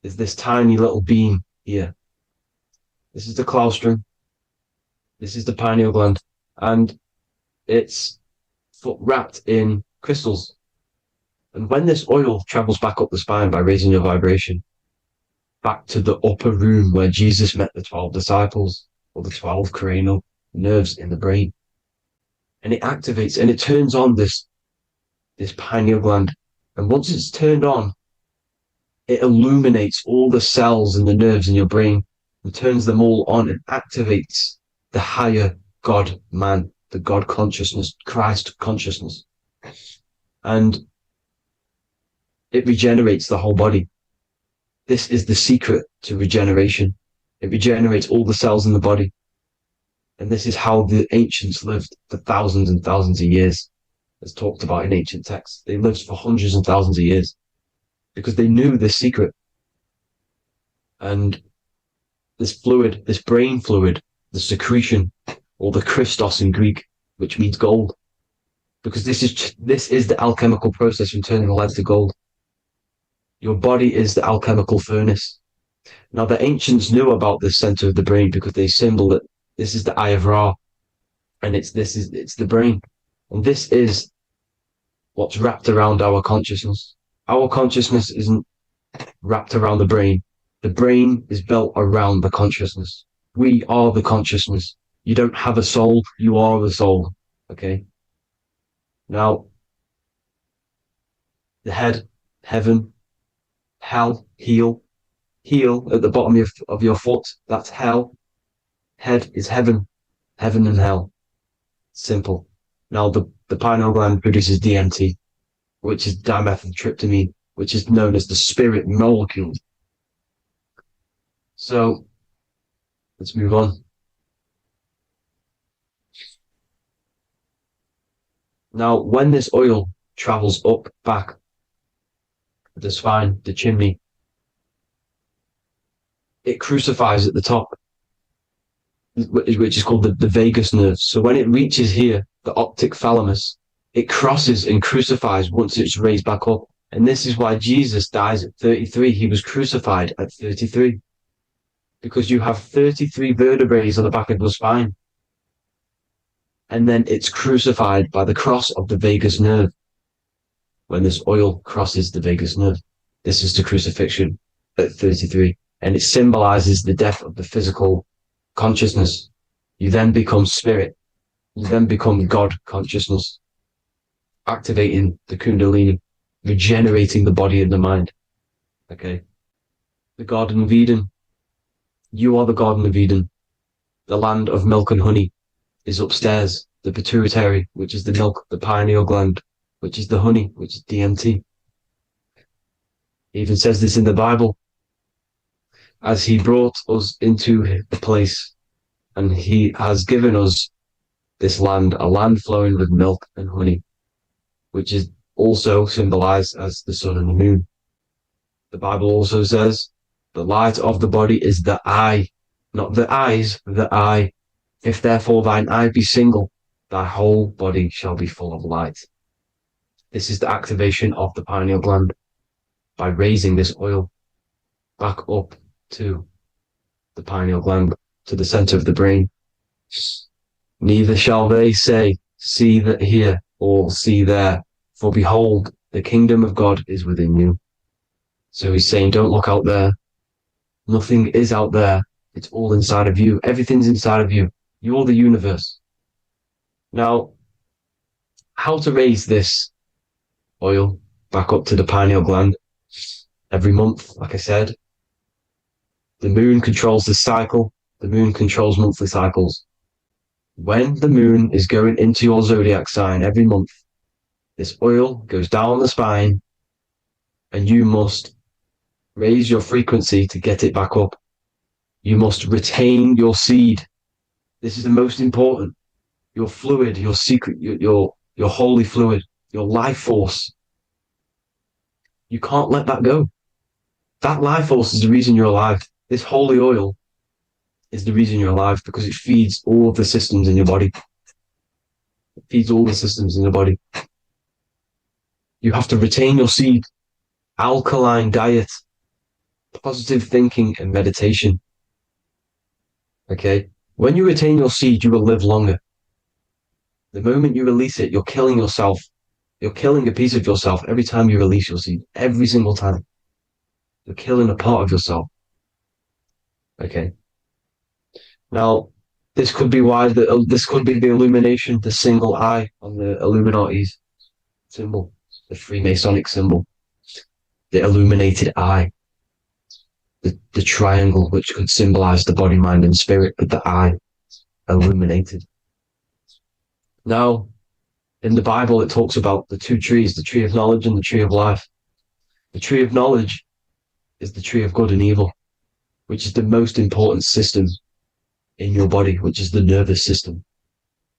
F: is this tiny little beam here. This is the claustrum. This is the pineal gland. And it's wrapped in crystals. And when this oil travels back up the spine by raising your vibration, back to the upper room where Jesus met the 12 disciples, or the 12 cranial nerves in the brain, and it activates and it turns on this pineal gland. And once it's turned on, it illuminates all the cells and the nerves in your brain and turns them all on and activates the higher God man, the God consciousness, Christ consciousness. And it regenerates the whole body. This is the secret to regeneration. It regenerates all the cells in the body. And this is how the ancients lived for thousands and thousands of years, as talked about in ancient texts. They lived for hundreds and thousands of years because they knew this secret. And this fluid, this brain fluid, the secretion, or the Christos in Greek, which means gold, because this is the alchemical process from turning lead to gold. Your body is the alchemical furnace. Now, the ancients knew about this center of the brain because they symboled it. This is the Eye of Ra, and it's the brain. And this is what's wrapped around our consciousness. Our consciousness isn't wrapped around the brain. The brain is built around the consciousness. We are the consciousness. You don't have a soul, you are the soul. Okay? Now, the head, heaven, hell, heel at the bottom of your foot, that's hell. Head is heaven and hell. Simple. Now, the pineal gland produces DMT,
G: which is dimethyltryptamine, which is known as the spirit molecule. So let's move on. Now, when this oil travels up, back, the spine, the chimney, it crucifies at the top, which is called the vagus nerve. So when it reaches here, the optic thalamus, it crosses and crucifies once it's raised back up. And this is why Jesus dies at 33. He was crucified at 33. Because you have 33 vertebrae on the back of your spine. And then it's crucified by the cross of the vagus nerve. When this oil crosses the vagus nerve, this is the crucifixion at 33. And it symbolizes the death of the physical consciousness. You then become spirit. You then become God consciousness, activating the Kundalini, regenerating the body and the mind. Okay. The Garden of Eden. You are the Garden of Eden. The land of milk and honey is upstairs. The pituitary, which is the milk, the pineal gland, which is the honey, which is DMT. It even says this in the Bible. As he brought us into the place, and he has given us this land, a land flowing with milk and honey, which is also symbolized as the sun and the moon. The Bible also says, the light of the body is the eye, not the eyes, the eye. If therefore thine eye be single, thy whole body shall be full of light. This is the activation of the pineal gland by raising this oil back up to the pineal gland, to the center of the brain. Neither shall they say, see that here, or see there, for behold, the kingdom of God is within you. So he's saying, don't look out there. Nothing is out there. It's all inside of you. Everything's inside of you. You're the universe. Now, how to raise this oil back up to the pineal gland? Every month, like I said. The moon controls the cycle. The moon controls monthly cycles. When the moon is going into your zodiac sign every month, this oil goes down the spine and you must raise your frequency to get it back up. You must retain your seed. This is the most important. Your fluid, your secret, your holy fluid, your life force. You can't let that go. That life force is the reason you're alive. This holy oil is the reason you're alive, because it feeds all of the systems in your body. It feeds all the systems in your body. You have to retain your seed, alkaline diet, positive thinking and meditation. Okay? When you retain your seed, you will live longer. The moment you release it, you're killing yourself. You're killing a piece of yourself every time you release your seed. Every single time. You're killing a part of yourself. Okay? Now, this could be why this could be the illumination, the single eye on the Illuminati's symbol, the Freemasonic symbol, the illuminated eye, the triangle, which could symbolize the body, mind, and spirit, but the eye illuminated. Now, in the Bible, it talks about the two trees, the tree of knowledge and the tree of life. The tree of knowledge is the tree of good and evil, which is the most important system in your body, which is the nervous system.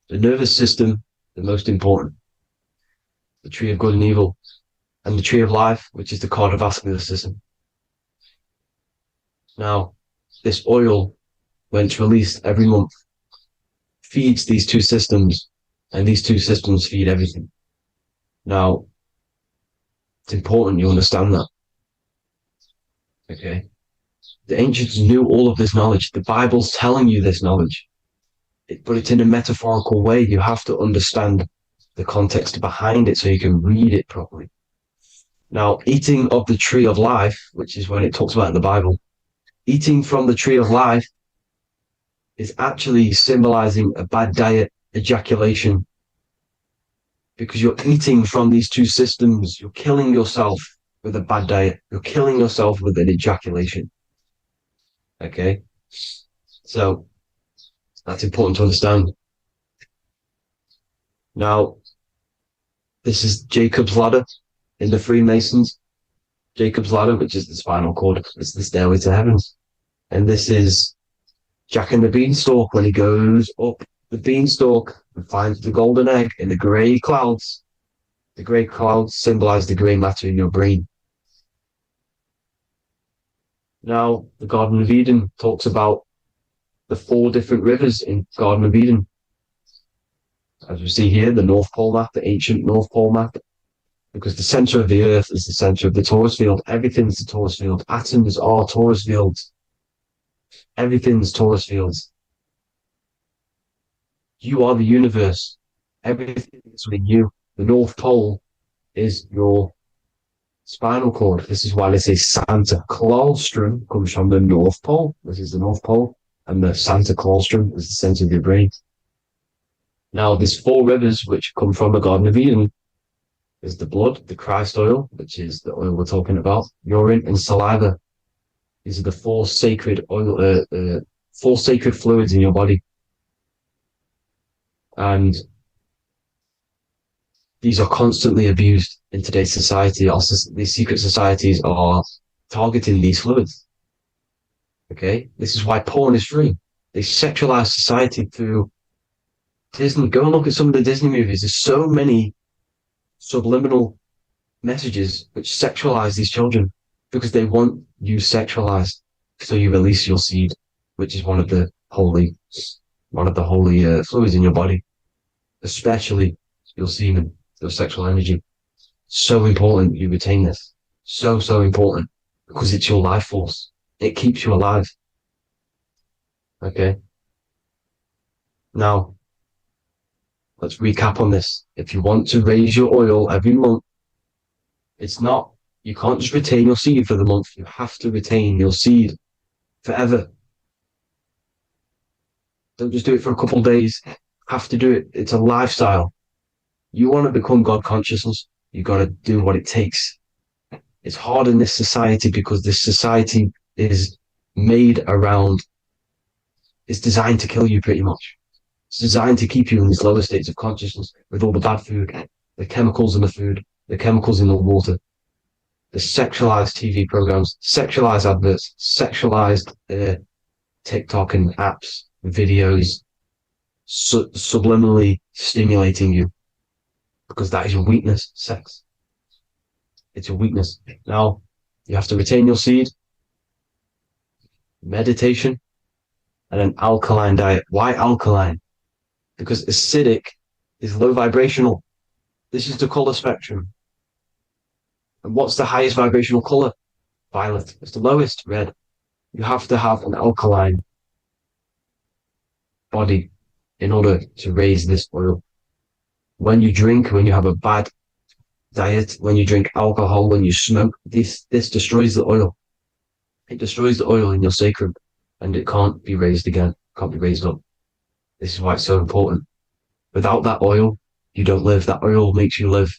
G: The nervous system, the most important. The tree of good and evil. And the tree of life, which is the cardiovascular system. Now, this oil, when it's released every month, feeds these two systems, and these two systems feed everything. Now, it's important you understand that. Okay? The ancients knew all of this knowledge. The Bible's telling you this knowledge. But it's in a metaphorical way. You have to understand the context behind it so you can read it properly. Now, eating of the tree of life, which is when it talks about in the Bible, eating from the tree of life is actually symbolizing a bad diet, ejaculation, because you're eating from these two systems. You're killing yourself with a bad diet. You're killing yourself with an ejaculation. Okay? So, that's important to understand. Now, this is Jacob's ladder. In the Freemasons, Jacob's ladder, which is the spinal cord, is the stairway to heaven. And this is Jack and the Beanstalk when he goes up the beanstalk and finds the golden egg in the grey clouds. The grey clouds symbolize the grey matter in your brain. Now, the Garden of Eden talks about the 4 different rivers in Garden of Eden. As we see here, the North Pole map, the ancient North Pole map, because the center of the earth is the center of the torus field. Everything's the torus field. Atoms are torus fields. Everything's torus fields. You are the universe. Everything is within you. The North Pole is your spinal cord. This is why they say Santa Claustrum comes from the North Pole. This is the North Pole. And the Santa Claustrum is the center of your brain. Now, there's 4 rivers which come from the Garden of Eden. There's the blood, the Christ oil, which is the oil we're talking about, urine, and saliva. These are the 4 sacred oil, 4 sacred fluids in your body. And these are constantly abused in today's society. Also, these secret societies are targeting these fluids. Okay? This is why porn is free. They sexualize society through Disney. Go and look at some of the Disney movies. There's so many subliminal messages which sexualize these children because they want you sexualized. So you release your seed, which is one of the holy fluids in your body, especially your semen, your sexual energy. So important you retain this. So important because it's your life force. It keeps you alive. Okay. Now, let's recap on this. If you want to raise your oil every month, you can't just retain your seed for the month. You have to retain your seed forever. Don't just do it for a couple of days. You have to do it. It's a lifestyle. You want to become God consciousness, you got to do what it takes. It's hard in this society because this society is made around, it's designed to kill you pretty much. It's designed to keep you in these lower states of consciousness with all the bad food, the chemicals in the food, the chemicals in the water, the sexualized TV programs, sexualized adverts, sexualized TikTok and apps, videos, subliminally stimulating you because that is your weakness, sex. It's your weakness. Now, you have to retain your seed, meditation, and an alkaline diet. Why alkaline? Because acidic is low vibrational. This is the color spectrum. And what's the highest vibrational color? Violet. It's the lowest, red. You have to have an alkaline body in order to raise this oil. When you drink, when you have a bad diet, when you drink alcohol, when you smoke, this destroys the oil. It destroys the oil in your sacrum and it can't be raised again, can't be raised up. This is why it's so important. Without that oil, you don't live. That oil makes you live.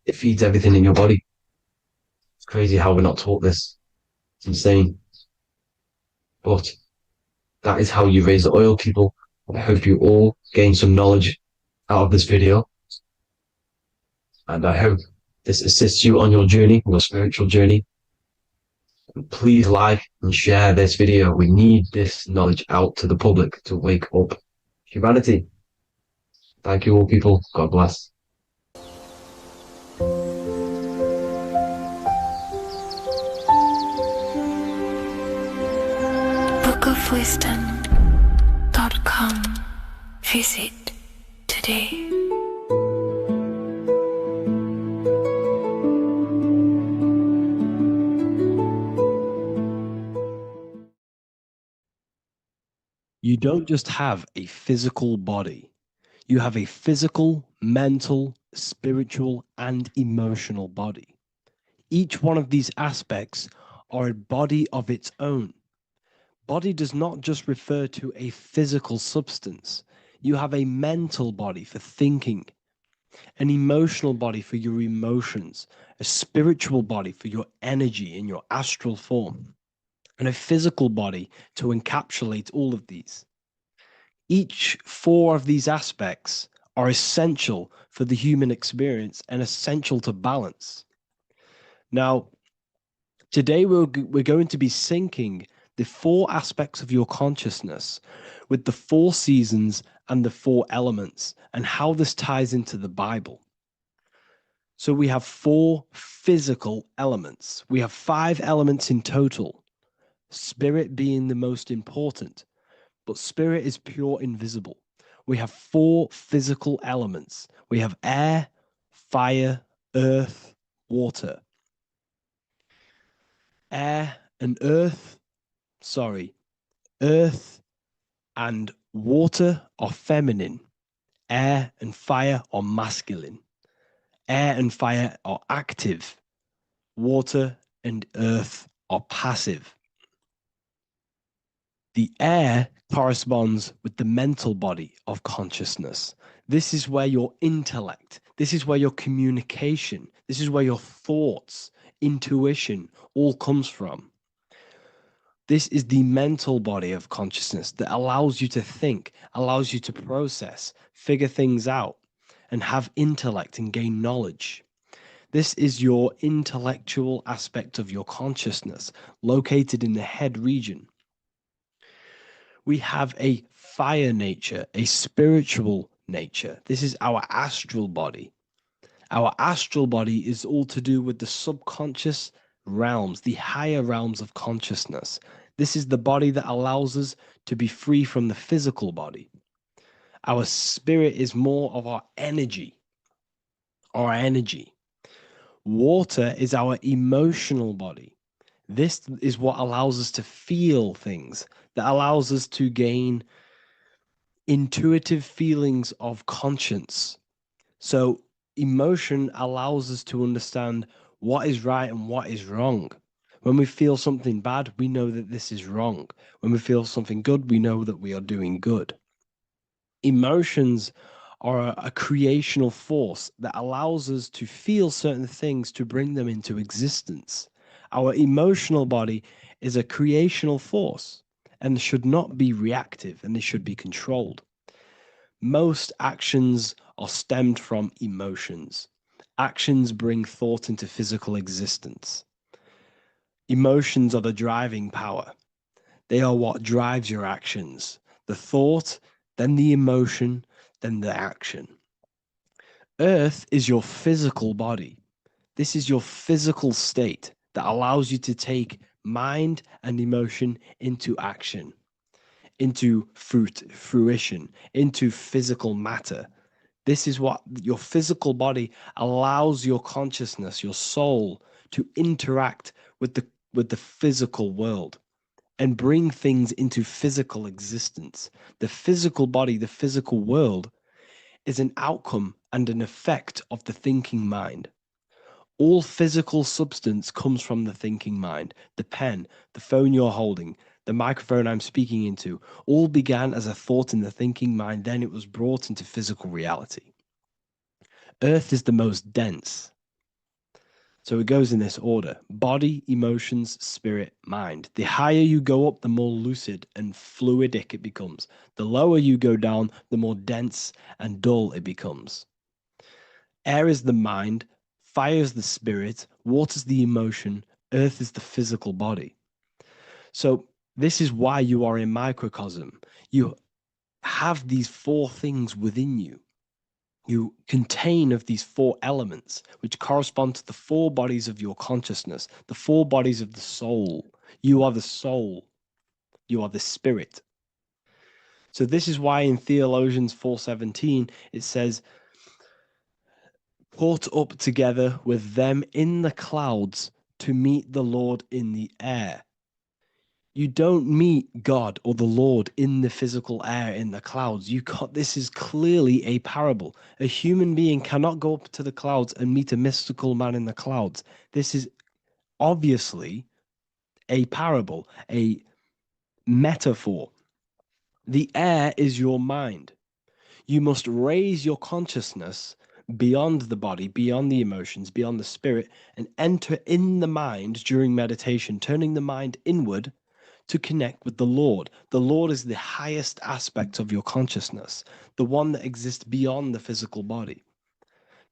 G: It feeds everything in your body. It's crazy how we're not taught this. It's insane. But that is how you raise the oil, people. I hope you all gain some knowledge out of this video. And I hope this assists you on your journey, your spiritual journey. And please like and share this video. We need this knowledge out to the public to wake up humanity. Thank you all, people. God bless.
C: bookofwisdom.com. Visit today.
E: You don't just have a physical body. You have a physical, mental, spiritual, and emotional body. Each one of these aspects are a body of its own. Body does not just refer to a physical substance. You have a mental body for thinking, an emotional body for your emotions, a spiritual body for your energy in your astral form, and a physical body to encapsulate all of these. Each 4 of these aspects are essential for the human experience and essential to balance. Now, today we're going to be syncing the 4 aspects of your consciousness with the 4 seasons and the 4 elements and how this ties into the Bible. So we have 4 physical elements. We have 5 elements in total, spirit being the most important, but spirit is pure invisible. We have 4 physical elements. We have air, fire, earth, water. Earth and water are feminine. Air and fire are masculine. Air and fire are active. Water and earth are passive. The air corresponds with the mental body of consciousness. This is where your intellect, this is where your communication, this is where your thoughts, intuition all comes from. This is the mental body of consciousness that allows you to think, allows you to process, figure things out, and have intellect and gain knowledge. This is your intellectual aspect of your consciousness, located in the head region. We have a fire nature, a spiritual nature. This is our astral body. Our astral body is all to do with the subconscious realms, the higher realms of consciousness. This is the body that allows us to be free from the physical body. Our spirit is more of our energy. Water is our emotional body. This is what allows us to feel things, that allows us to gain intuitive feelings of conscience. So emotion allows us to understand what is right and what is wrong. When we feel something bad, we know that this is wrong. When we feel something good, we know that we are doing good. Emotions are a creational force that allows us to feel certain things to bring them into existence. Our emotional body is a creational force and should not be reactive, and they should be controlled. Most actions are stemmed from emotions. Actions bring thought into physical existence. Emotions are the driving power. They are what drives your actions. The thought, then the emotion, then the action. Earth is your physical body. This is your physical state that allows you to take mind and emotion into action, into fruition, into physical matter. This is what your physical body allows your consciousness, your soul, to interact with the physical world and bring things into physical existence. The physical body, the physical world, is an outcome and an effect of the thinking mind. All physical substance comes from the thinking mind. The pen, the phone you're holding, the microphone I'm speaking into, all began as a thought in the thinking mind, then it was brought into physical reality. Earth is the most dense. So it goes in this order: body, emotions, spirit, mind. The higher you go up, the more lucid and fluidic it becomes. The lower you go down, the more dense and dull it becomes. Air is the mind, fire is the spirit, water is the emotion, earth is the physical body. So this is why you are a microcosm. You have these 4 things within you. You contain of these 4 elements, which correspond to the 4 bodies of your consciousness, the 4 bodies of the soul. You are the soul. You are the spirit. So this is why in Theologians 4:17, it says, caught up together with them in the clouds to meet the Lord in the air. You don't meet God or the Lord in the physical air, in the clouds. This is clearly a parable. A human being cannot go up to the clouds and meet a mystical man in the clouds. This is obviously a parable, a metaphor. The air is your mind. You must raise your consciousness beyond the body, beyond the emotions, beyond the spirit, and enter in the mind during meditation, turning the mind inward to connect with the Lord. The Lord is the highest aspect of your consciousness, the one that exists beyond the physical body,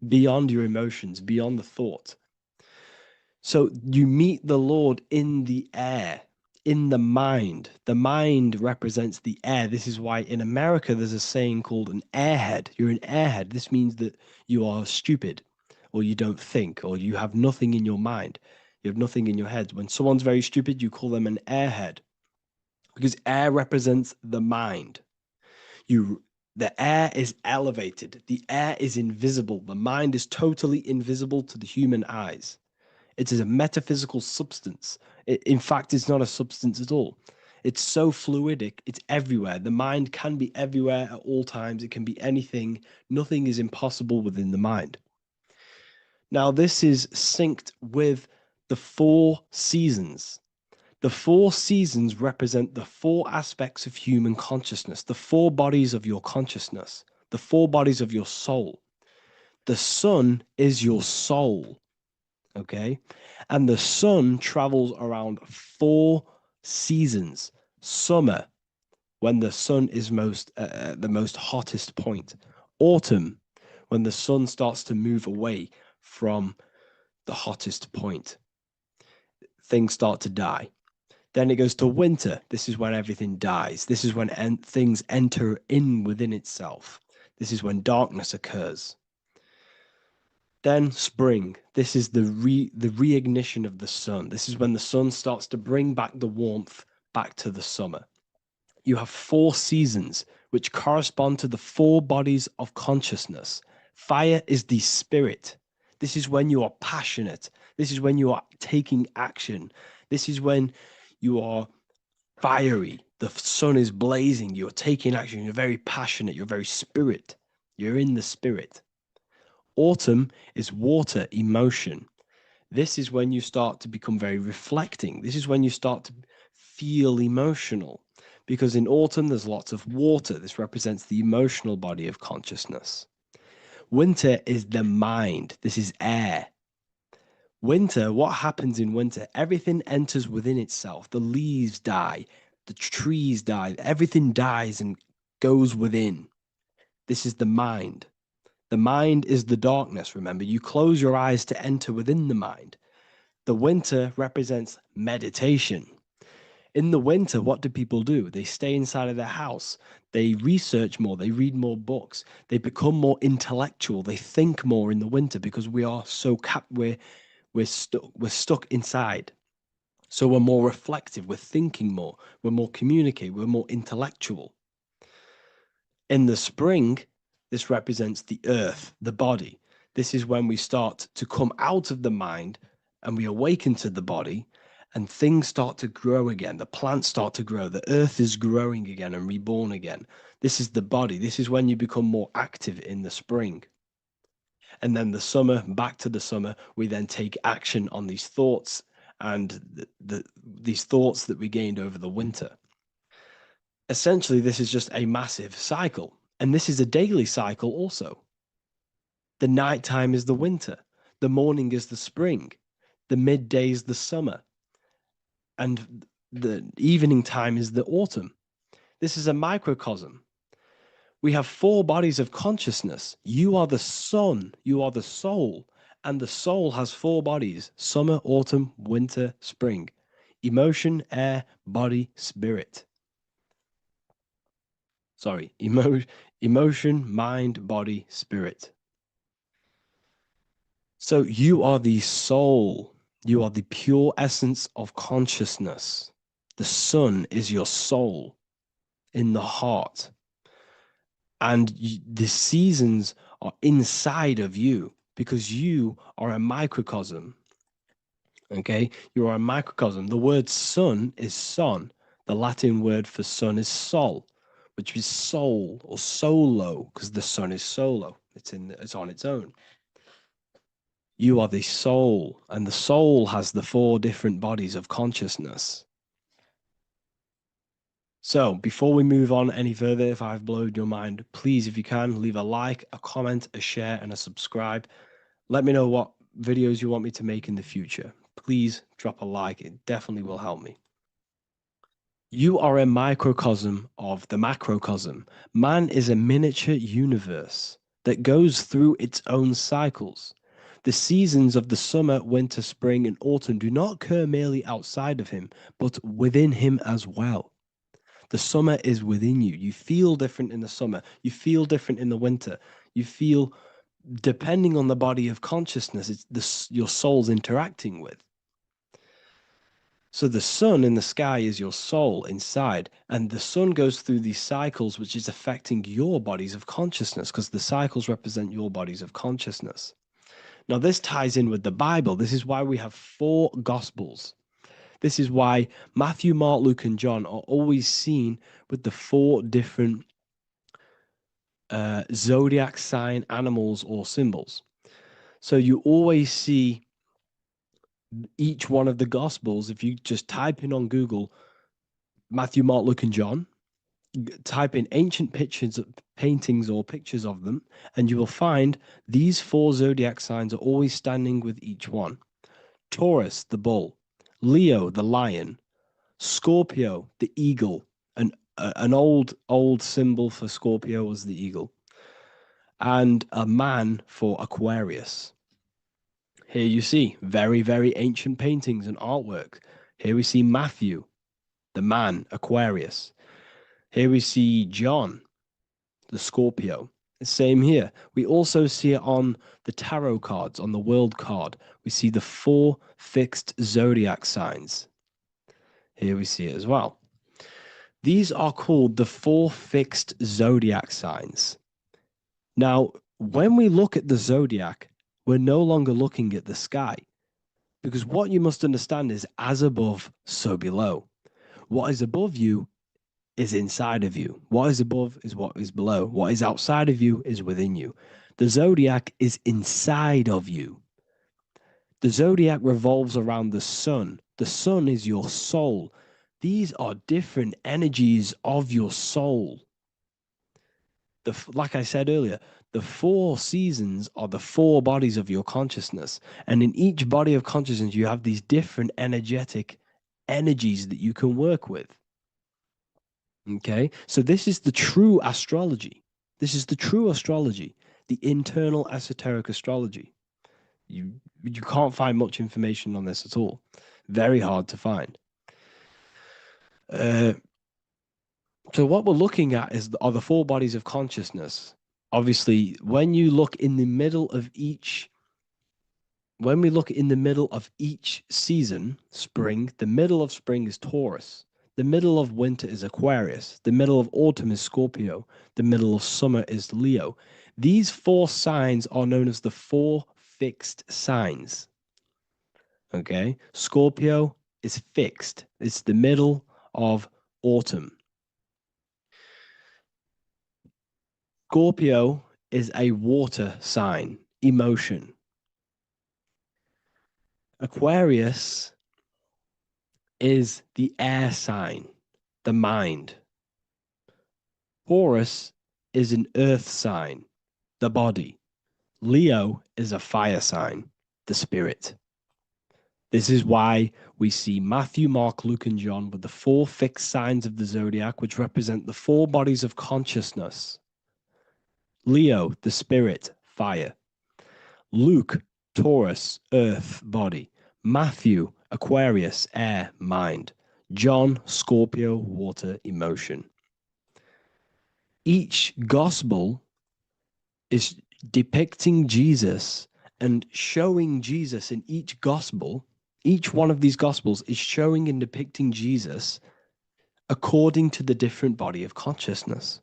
E: beyond your emotions, beyond the thought. So you meet the Lord in the air, in the mind. The mind represents the air. This is why in America there's a saying called an airhead. You're an airhead. This means that you are stupid, or you don't think, or you have nothing in your mind. You have nothing in your head. When someone's very stupid, you call them an airhead, because air represents the mind. The air is elevated. The air is invisible. The mind is totally invisible to the human eyes. It is a metaphysical substance. In fact, it's not a substance at all. It's so fluidic. It's everywhere. The mind can be everywhere at all times. It can be anything. Nothing is impossible within the mind. Now, this is synced with the 4 seasons. The 4 seasons represent the 4 aspects of human consciousness, the 4 bodies of your consciousness, the 4 bodies of your soul. The sun is your soul, okay? And the sun travels around 4 seasons. Summer, when the sun is the most hottest point. Autumn, when the sun starts to move away from the hottest point. Things start to die. Then it goes to winter. This is when everything dies. This is when things enter in within itself. This is when darkness occurs. Then spring. This is the reignition of the sun. This is when the sun starts to bring back the warmth back to the summer. You have 4 seasons, which correspond to the 4 bodies of consciousness. Fire is the spirit. This is when you are passionate. This is when you are taking action. This is when you are fiery. The sun is blazing. You're taking action. You're very passionate. You're very spirit. You're in the spirit. Autumn is water, emotion. This is when you start to become very reflecting. This is when you start to feel emotional. Because in autumn, there's lots of water. This represents the emotional body of consciousness. Winter is the mind. This is air. Winter, what happens in winter? Everything enters within itself. The leaves die, the trees die, everything dies and goes within. This is the mind. The mind is the darkness, remember. You close your eyes to enter within the mind. The winter represents meditation. In the winter, what do people do? They stay inside of their house. They research more. They read more books. They become more intellectual. They think more in the winter because we are so we're stuck inside. So we're more reflective. We're thinking more. We're more communicative. We're more intellectual. In the spring, this represents the earth, the body. This is when we start to come out of the mind and we awaken to the body, and things start to grow again. The plants start to grow. The earth is growing again and reborn again. This is the body. This is when you become more active in the spring. And then the summer, back to the summer, we then take action on these thoughts and these thoughts that we gained over the winter. Essentially, this is just a massive cycle. And this is a daily cycle also. The nighttime is the winter. The morning is the spring. The midday is the summer. And the evening time is the autumn. This is a microcosm. We have 4 bodies of consciousness. You are the sun, you are the soul, and the soul has 4 bodies: summer, autumn, winter, spring. Emotion, air, body, spirit. Sorry, emotion, mind, body, spirit. So you are the soul. You are the pure essence of consciousness. The sun is your soul in the heart. And the seasons are inside of you because you are a microcosm. Okay? You are a microcosm. The word sun is son. The Latin word for sun is sol, which is soul or solo, because the sun is solo. It's on its own. You are the soul, and the soul has the 4 different bodies of consciousness. So before we move on any further, if I've blown your mind, please, if you can, leave a like, a comment, a share, and a subscribe. Let me know what videos you want me to make in the future. Please drop a like. It definitely will help me. You are a microcosm of the macrocosm. Man is a miniature universe that goes through its own cycles. The seasons of the summer, winter, spring, and autumn do not occur merely outside of him, but within him as well. The summer is within you. You feel different in the summer. You feel different in the winter. You feel, depending on the body of consciousness, it's your soul's interacting with. So the sun in the sky is your soul inside, and the sun goes through these cycles, which is affecting your bodies of consciousness, because the cycles represent your bodies of consciousness. Now, this ties in with the Bible. This is why we have 4 Gospels. This is why Matthew, Mark, Luke, and John are always seen with the 4 different zodiac sign animals or symbols. So you always see each one of the Gospels. If you just type in on Google Matthew, Mark, Luke, and John, type in ancient pictures, paintings, or pictures of them, and you will find these 4 zodiac signs are always standing with each one. Taurus, the bull; Leo, the lion; Scorpio, the eagle. An old symbol for Scorpio was the eagle, and a man for Aquarius. Here you see very, very ancient paintings and artwork. Here we see Matthew, the man, Aquarius. Here we see John, the Scorpio. Same here. We also see it on the tarot cards, on the world card. We see the 4 fixed zodiac signs. Here we see it as well. These are called the 4 fixed zodiac signs. Now, when we look at the zodiac, we're no longer looking at the sky, because what you must understand is as above, so below. What is above you is inside of you. What is above is what is below. What is outside of you is within you. The zodiac is inside of you. The zodiac revolves around the sun. The sun is your soul. These are different energies of your soul. Like I said earlier, the 4 seasons are the 4 bodies of your consciousness. And in each body of consciousness, you have these different energetic energies that you can work with. Okay, so this is the true astrology. This is the true astrology, the internal esoteric astrology. You can't find much information on this at all. Very hard to find. So what we're looking at are the 4 bodies of consciousness. Obviously, when you look in the middle of each, when we look in the middle of each season, spring, the middle of spring is Taurus. The middle of winter is Aquarius. The middle of autumn is Scorpio. The middle of summer is Leo. These 4 signs are known as the 4 fixed signs. Okay, Scorpio is fixed. It's the middle of autumn. Scorpio is a water sign, emotion. Aquarius is the air sign, the mind. Taurus is an earth sign, the body. Leo is a fire sign, the spirit. This is why we see Matthew, Mark, Luke, and John with the 4 fixed signs of the zodiac, which represent the 4 bodies of consciousness. Leo, the spirit, fire. Luke, Taurus, earth, body. Matthew, Aquarius, air, mind. John, Scorpio, water, emotion. Each gospel is depicting Jesus and showing Jesus in each gospel. Each one of these gospels is showing and depicting Jesus according to the different body of consciousness.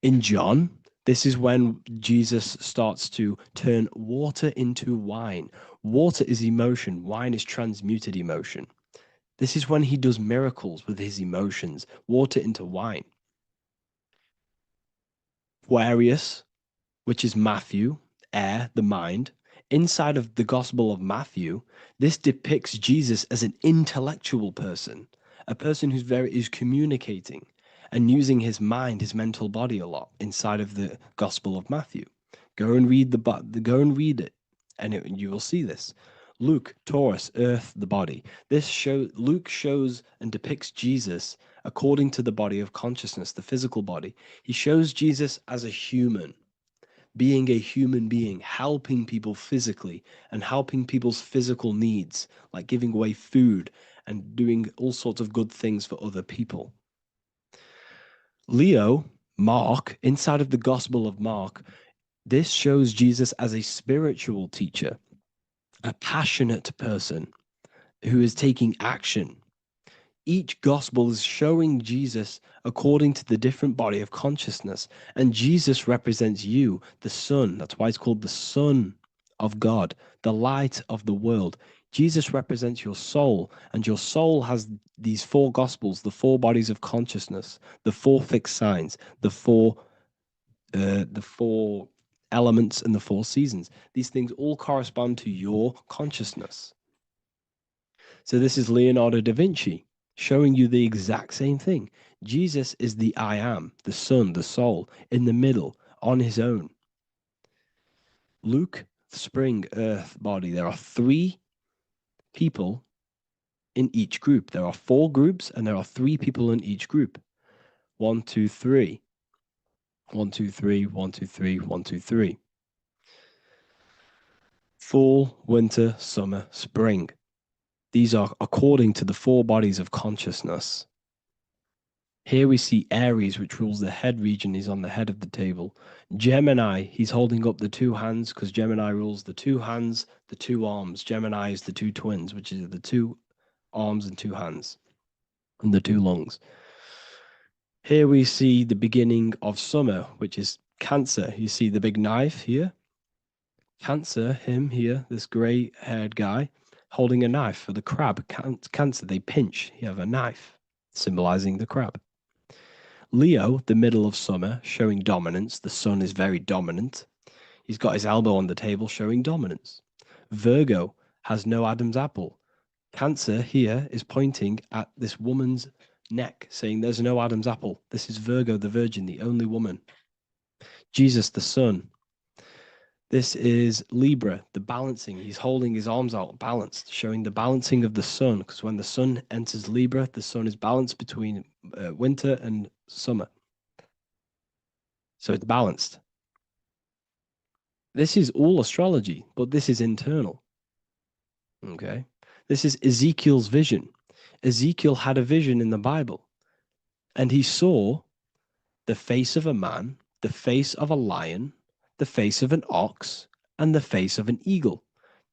E: In John, this is when Jesus starts to turn water into wine. Water is emotion. Wine is transmuted emotion. This is when he does miracles with his emotions, water into wine. Aquarius, which is Matthew, air, the mind. Inside of the Gospel of Matthew, this depicts Jesus as an intellectual person, a person who's communicating and using his mind, his mental body a lot inside of the Gospel of Matthew. Go and read it, and you will see this. Luke, Taurus, earth, the body. Luke shows and depicts Jesus according to the body of consciousness, the physical body. He shows Jesus as a human. being a human being, helping people physically and helping people's physical needs, like giving away food and doing all sorts of good things for other people. Leo, Mark, inside of the Gospel of Mark, this shows Jesus as a spiritual teacher, a passionate person who is taking action. Each gospel is showing Jesus according to the different body of consciousness. And Jesus represents you, the Son. That's why it's called the Son of God, the light of the world. Jesus represents your soul, and your soul has these four gospels, the four bodies of consciousness, the four fixed signs, the four elements, and the four seasons. These things all correspond to your consciousness. So this is Leonardo da Vinci showing you the exact same thing. Jesus is the I am, the Son, the soul, in the middle, on his own. Luke, spring, earth, body. There are three people in each group. There are four groups, and there are three people in each group. 1, 2, 3. 1, 2, 3, 1, 2, 3, 1, 2, 3. Fall, winter, summer, spring. These are according to the four bodies of consciousness. Here we see Aries, which rules the head region. He's on the head of the table. Gemini, he's holding up the two hands because Gemini rules the two hands, the two arms. Gemini is the two twins, which is the two arms and two hands, and the two lungs. Here we see the beginning of summer, which is Cancer. You see the big knife here. Cancer, him here, this gray-haired guy, holding a knife for the crab. Cancer, they pinch. You have a knife, symbolizing the crab. Leo, the middle of summer, showing dominance. The sun is very dominant. He's got his elbow on the table, showing dominance. Virgo has no Adam's apple. Cancer here is pointing at this woman's neck, saying there's no Adam's apple. This is Virgo, the virgin, the only woman. Jesus, the sun. This is Libra, the balancing. He's holding his arms out, balanced, showing the balancing of the sun. Because when the sun enters Libra, the sun is balanced between winter and summer. So it's balanced. This is all astrology, but this is internal. Okay. This is Ezekiel's vision. Ezekiel had a vision in the Bible, and he saw the face of a man, the face of a lion, the face of an ox, and the face of an eagle.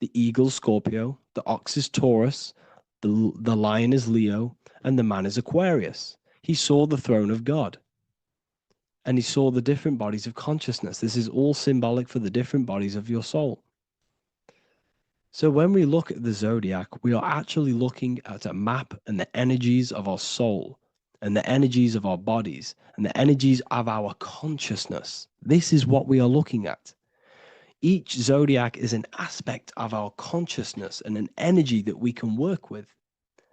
E: The eagle is Scorpio, the ox is Taurus, the lion is Leo, and the man is Aquarius. He saw the throne of God, and he saw the different bodies of consciousness. This is all symbolic for the different bodies of your soul. So when we look at the zodiac, we are actually looking at a map and the energies of our soul, and the energies of our bodies, and the energies of our consciousness. This is what we are looking at. Each zodiac is an aspect of our consciousness and an energy that we can work with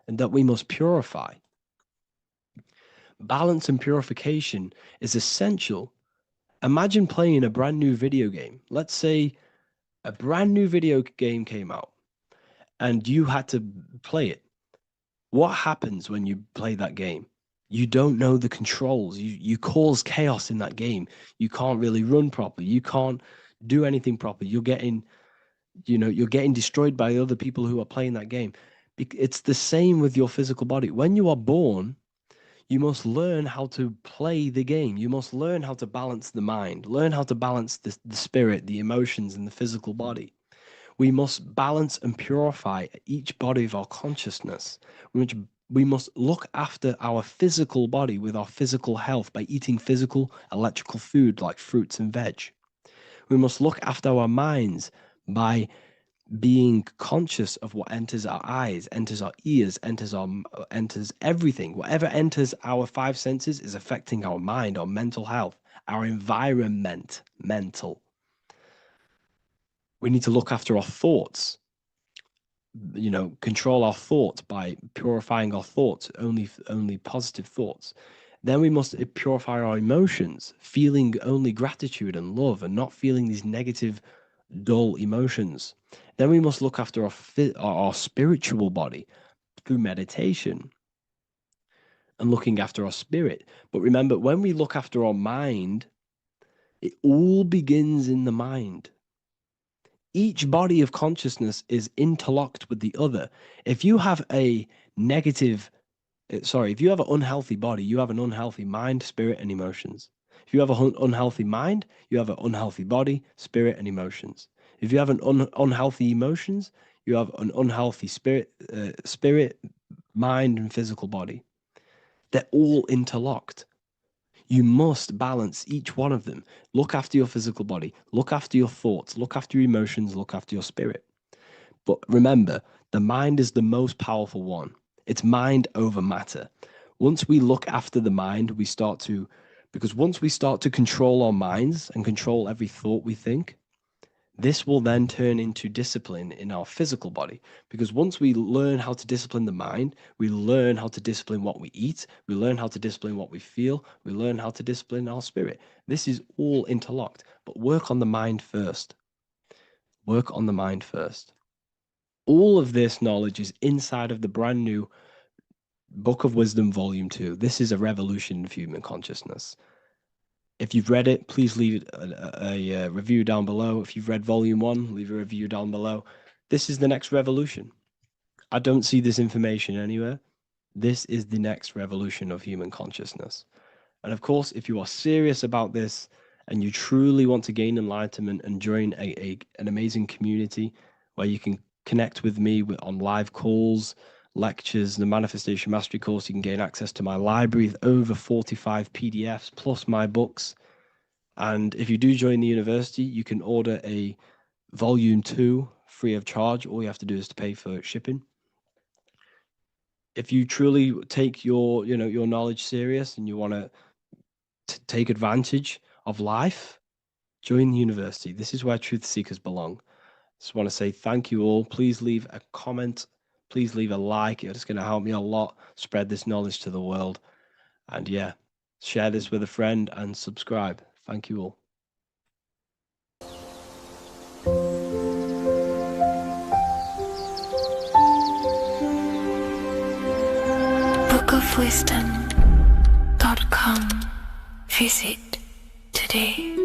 E: and that we must purify. Balance and purification is essential. Imagine playing a brand new video game. Let's say a brand new video game came out and you had to play it. What happens when you play that game? You don't know the controls. You cause chaos in that game. You can't really run properly. You can't do anything properly. You're getting destroyed by other people who are playing that game. It's the same with your physical body. When you are born, you must learn how to play the game. You must learn how to balance the mind, learn how to balance the spirit, the emotions, and the physical body. We must balance and purify each body of our consciousness. We must look after our physical body with our physical health by eating physical, electrical food like fruits and veg. We must look after our minds by being conscious of what enters our eyes, enters our ears, enters everything. Whatever enters our five senses is affecting our mind, our mental health, our environment, mental. We need to look after our thoughts. Control our thoughts by purifying our thoughts, only positive thoughts. Then we must purify our emotions, feeling only gratitude and love and not feeling these negative, dull emotions. Then we must look after our spiritual body through meditation and looking after our spirit. But remember, when we look after our mind, It all begins in the mind. Each body of consciousness is interlocked with the other. If you have a if you have an unhealthy body, you have an unhealthy mind, spirit, and emotions. If you have an unhealthy mind, you have an unhealthy body, spirit, and emotions. If you have an unhealthy emotions, you have an unhealthy spirit, mind, and physical body. They're all interlocked. You must balance each one of them. Look after your physical body, look after your thoughts, look after your emotions, look after your spirit. But remember, the mind is the most powerful one. It's mind over matter. Once we look after the mind, because once we start to control our minds and control every thought we think, this will then turn into discipline in our physical body. Because once we learn how to discipline the mind, we learn how to discipline what we eat, we learn how to discipline what we feel, we learn how to discipline our spirit. This is all interlocked, but work on the mind first. Work on the mind first. All of this knowledge is inside of the brand new Book of Wisdom, Volume 2. This is a revolution in human consciousness. If you've read it, please leave a review down below. If you've read Volume 1, leave a review down below. This is the next revolution. I don't see this information anywhere. This is the next revolution of human consciousness. And of course, if you are serious about this and you truly want to gain enlightenment and join an amazing community where you can connect with me on live calls, lectures, the Manifestation Mastery course, you can gain access to my library with over 45 PDFs plus my books. And if you do join the university, you can order a Volume 2 free of charge. All you have to do is to pay for shipping. If you truly take your knowledge serious and you want to take advantage of life, join the university. This is where truth seekers belong. Just want to say thank you all. Please leave a comment. Please leave a like. It's going to help me a lot spread this knowledge to the world. And yeah, share this with a friend and subscribe. Thank you all.
C: bookofwisdom.com. Visit today.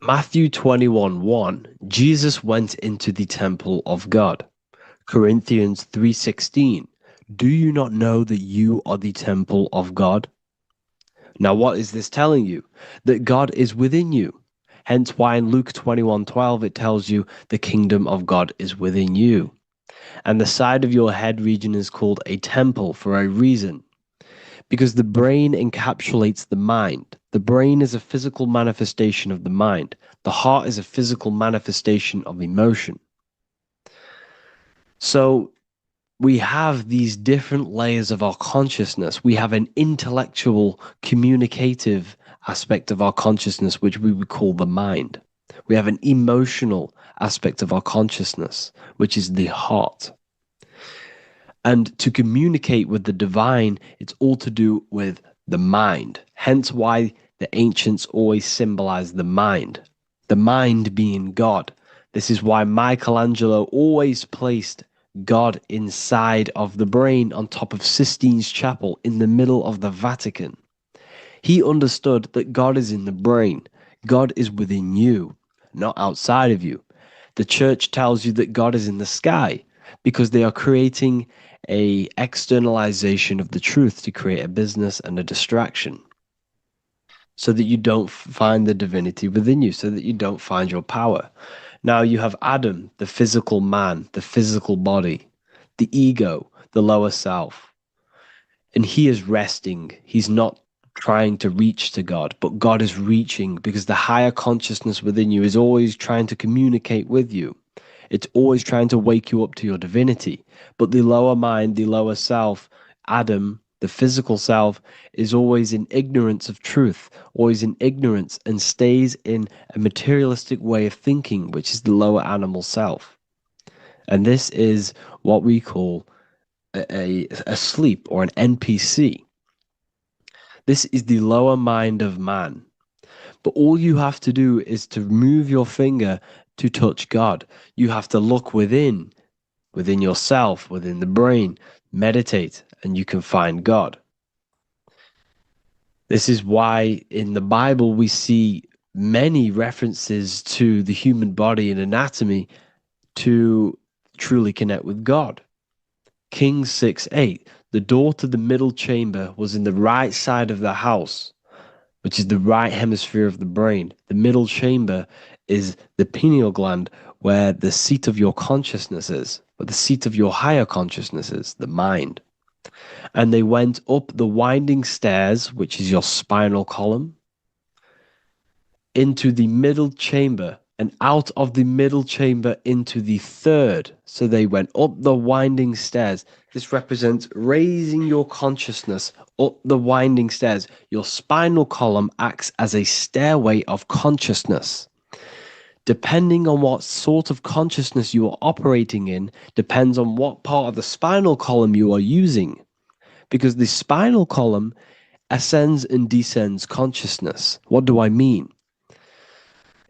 E: Matthew 21:1, Jesus went into the temple of God. Corinthians 3:16, do you not know that you are the temple of God? Now what is this telling you? That God is within you. Hence why in Luke 21:12 it tells you the kingdom of God is within you. And the side of your head region is called a temple for a reason. Because the brain encapsulates the mind. The brain is a physical manifestation of the mind. The heart is a physical manifestation of emotion. So we have these different layers of our consciousness. We have an intellectual, communicative aspect of our consciousness, which we would call the mind. We have an emotional aspect of our consciousness, which is the heart. And to communicate with the divine, it's all to do with the mind. Hence why the ancients always symbolize the mind being God. This is why Michelangelo always placed God inside of the brain on top of Sistine Chapel in the middle of the Vatican. He understood that God is in the brain. God is within you, not outside of you. The church tells you that God is in the sky because they are creating a externalization of the truth to create a business and a distraction so that you don't find the divinity within you, so that you don't find your power. Now you have Adam, the physical man, the physical body, the ego, the lower self. And he is resting. He's not trying to reach to God, but God is reaching because the higher consciousness within you is always trying to communicate with you. It's always trying to wake you up to your divinity. But the lower mind, the lower self, Adam, the physical self, is always in ignorance of truth, always in ignorance, and stays in a materialistic way of thinking, which is the lower animal self. And this is what we call a sleep or an NPC. This is the lower mind of man. But all you have to do is to move your finger to touch God. You have to look within yourself, within the brain, meditate, and you can find God. This is why in the Bible we see many references to the human body and anatomy to truly connect with God. Kings 6:8, the door to the middle chamber was in the right side of the house, which is the right hemisphere of the brain. The middle chamber is the pineal gland, where the seat of your consciousness is, where the seat of your higher consciousness is, the mind. And they went up the winding stairs, which is your spinal column, into the middle chamber, and out of the middle chamber into the third. So they went up the winding stairs. This represents raising your consciousness up the winding stairs. Your spinal column acts as a stairway of consciousness. Depending on what sort of consciousness you are operating in, depends on what part of the spinal column you are using. Because the spinal column ascends and descends consciousness. What do I mean?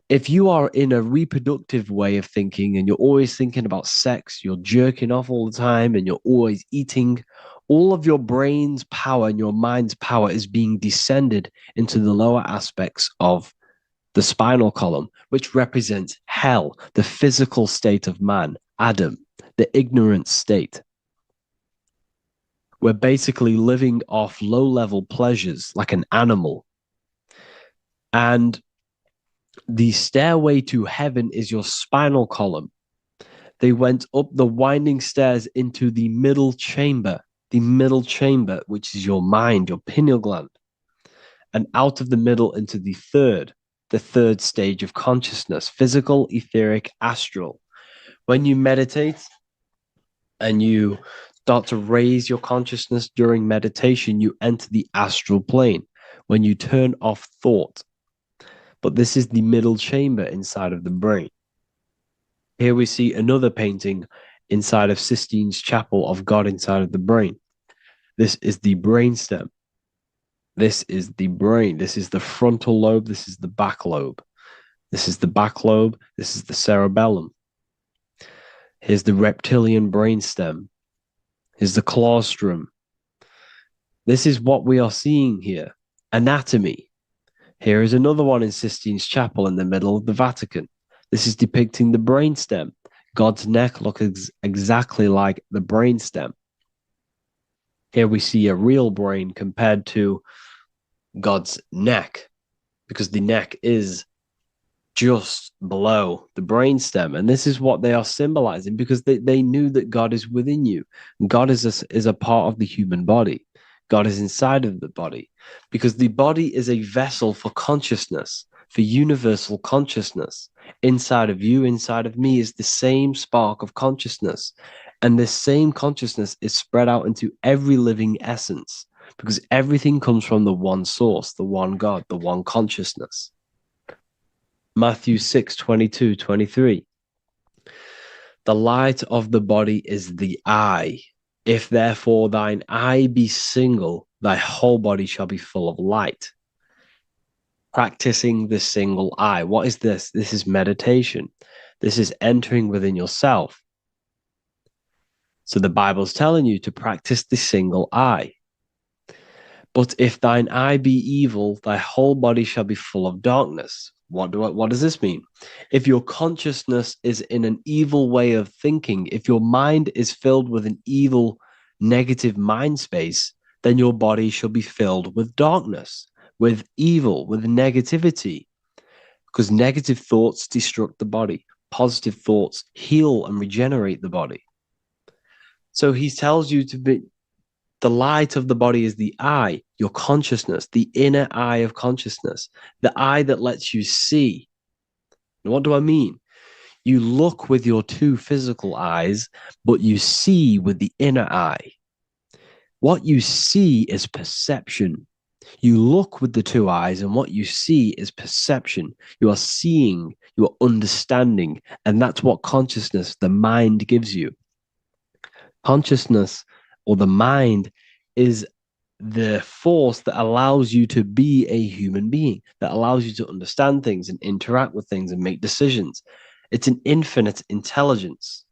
E: If you are in a reproductive way of thinking and you're always thinking about sex, you're jerking off all the time and you're always eating, all of your brain's power and your mind's power is being descended into the lower aspects of the spinal column, which represents hell, the physical state of man, Adam, the ignorant state. We're basically living off low-level pleasures like an animal. And the stairway to heaven is your spinal column. They went up the winding stairs into the middle chamber, which is your mind, your pineal gland, and out of the middle into the third stage of consciousness, physical, etheric, astral. When you meditate and you start to raise your consciousness during meditation, you enter the astral plane when you turn off thought. But this is the middle chamber inside of the brain. Here we see another painting inside of Sistine's chapel of God inside of the brain. This is the brainstem. This is the brain. This is the frontal lobe. This is the back lobe. This is the back lobe. This is the cerebellum. Here's the reptilian brainstem. Here's the claustrum. This is what we are seeing here. Anatomy. Here is another one in Sistine's chapel in the middle of the Vatican. This is depicting the brainstem. God's neck looks exactly like the brainstem. Here we see a real brain compared to God's neck, because the neck is just below the brainstem. And this is what they are symbolizing, because they knew that God is within you. God is a part of the human body. God is inside of the body, because the body is a vessel for consciousness, for universal consciousness. Inside of you, inside of me is the same spark of consciousness. And this same consciousness is spread out into every living essence, because everything comes from the one source, the one God, the one consciousness. Matthew 6:22-23. The light of the body is the eye. If therefore thine eye be single, thy whole body shall be full of light. Practicing the single eye. What is this? This is meditation. This is entering within yourself. So the Bible's telling you to practice the single eye. But if thine eye be evil, thy whole body shall be full of darkness. What does this mean? If your consciousness is in an evil way of thinking, if your mind is filled with an evil, negative mind space, then your body shall be filled with darkness, with evil, with negativity. Because negative thoughts destruct the body. Positive thoughts heal and regenerate the body. So he tells you to be, the light of the body is the eye, your consciousness, the inner eye of consciousness, the eye that lets you see. And what do I mean? You look with your two physical eyes, but you see with the inner eye. What you see is perception. You look with the two eyes, and what you see is perception. You are seeing, you are understanding, and that's what consciousness, the mind, gives you. Consciousness, or the mind, is the force that allows you to be a human being, that allows you to understand things and interact with things and make decisions. It's an infinite intelligence.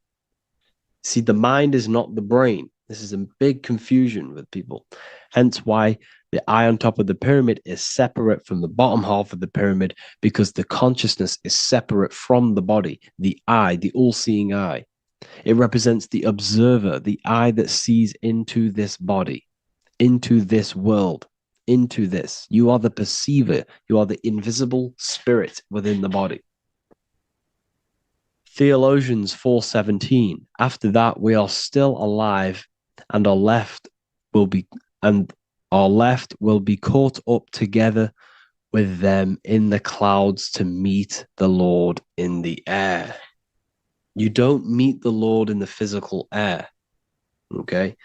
E: See, the mind is not the brain. This is a big confusion with people. Hence why the eye on top of the pyramid is separate from the bottom half of the pyramid, because the consciousness is separate from the body, the eye, the all-seeing eye. It represents the observer, the eye that sees into this body, into this world, into this. You are the perceiver. You are the invisible spirit within the body. Theologians 4:17. After that, we are still alive, and our left will be caught up together with them in the clouds to meet the Lord in the air. You don't meet the Lord in the physical air. Okay?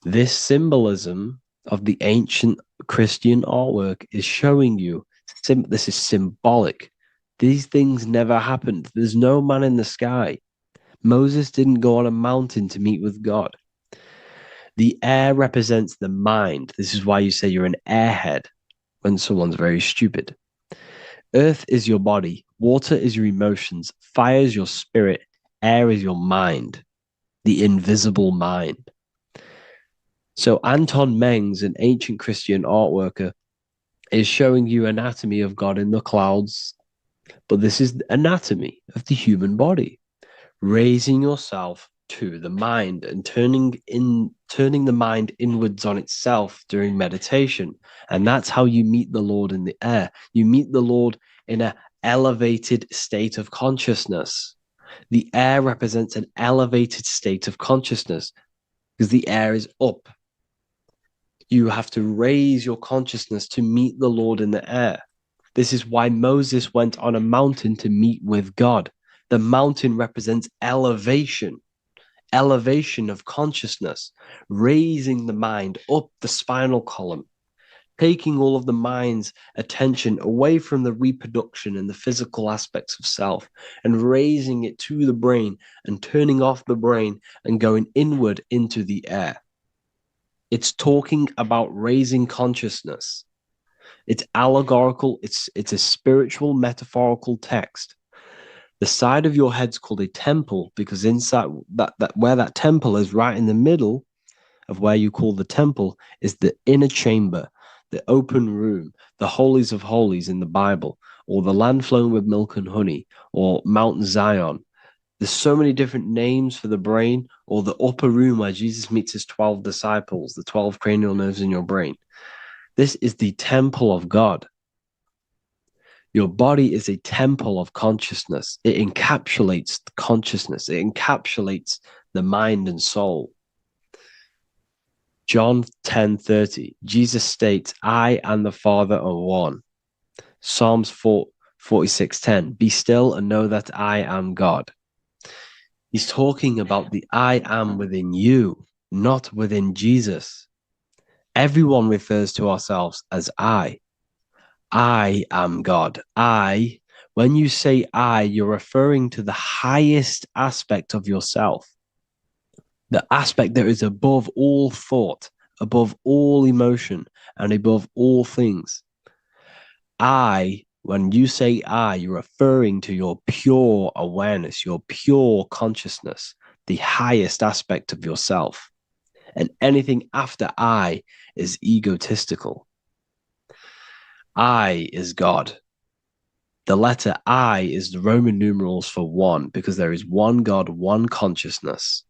E: This symbolism of the ancient Christian artwork is showing you this is symbolic. These things never happened. There's no man in the sky. Moses didn't go on a mountain to meet with God. The air represents the mind. This is why you say you're an airhead when someone's very stupid. Earth is your body. Water is your emotions. Fire is your spirit. Air is your mind, the invisible mind. So Anton Mengs, an ancient Christian art worker, is showing you anatomy of God in the clouds. But this is anatomy of the human body, raising yourself to the mind and turning the mind inwards on itself during meditation. And that's how you meet the Lord in the air. You meet the Lord in an elevated state of consciousness. The air represents an elevated state of consciousness because the air is up. You have to raise your consciousness to meet the Lord in the air. This is why Moses went on a mountain to meet with God. The mountain represents elevation of consciousness, raising the mind up the spinal column, taking all of the mind's attention away from the reproduction and the physical aspects of self and raising it to the brain and turning off the brain and going inward into the air. It's talking about raising consciousness. It's allegorical. It's a spiritual, metaphorical text. The side of your head's called a temple because inside that where that temple is, right in the middle of where you call the temple, is the inner chamber, the open room, the holies of holies in the Bible, or the land flowing with milk and honey, or Mount Zion. There's so many different names for the brain, or the upper room where Jesus meets his 12 disciples, the 12 cranial nerves in your brain. This is the temple of God. Your body is a temple of consciousness. It encapsulates the consciousness. It encapsulates the mind and soul. John 10:30, Jesus states, I and the Father are one. Psalms 46:10, be still and know that I am God. He's talking about the I am within you, not within Jesus. Everyone refers to ourselves as I. I am God. When you say I, you're referring to the highest aspect of yourself. The aspect that is above all thought, above all emotion, and above all things. When you say I, you're referring to your pure awareness, your pure consciousness, the highest aspect of yourself. And anything after I is egotistical. I is God. The letter I is the Roman numerals for one, because there is one God, one consciousness.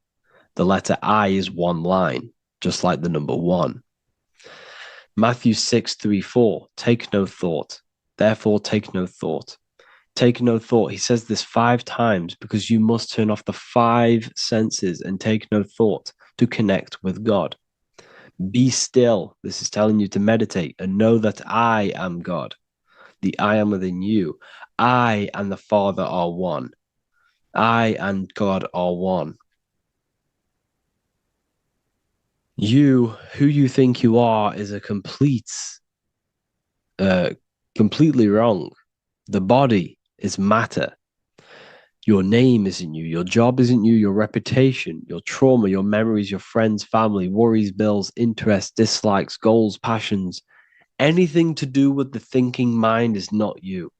E: The letter I is one line, just like the number one. Matthew 6:3-4, take no thought. Therefore, take no thought. Take no thought. He says this 5 times because you must turn off the 5 senses and take no thought to connect with God. Be still. This is telling you to meditate and know that I am God. The I am within you. I and the Father are one. I and God are one. You, who you think you are, is a completely wrong. The body is matter. Your name isn't you. Your job isn't you. Your reputation, your trauma, your memories, your friends, family, worries, bills, interests, dislikes, goals, passions. Anything to do with the thinking mind is not you.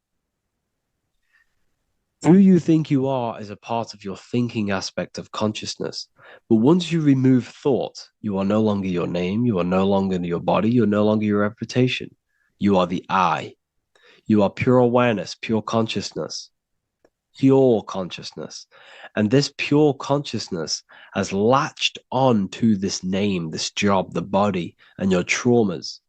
E: Who you think you are is a part of your thinking aspect of consciousness. But once you remove thought, you are no longer your name, you are no longer your body, you're no longer your reputation. You are the I. You are pure awareness, pure consciousness, pure consciousness. And this pure consciousness has latched on to this name, this job, the body, and your traumas.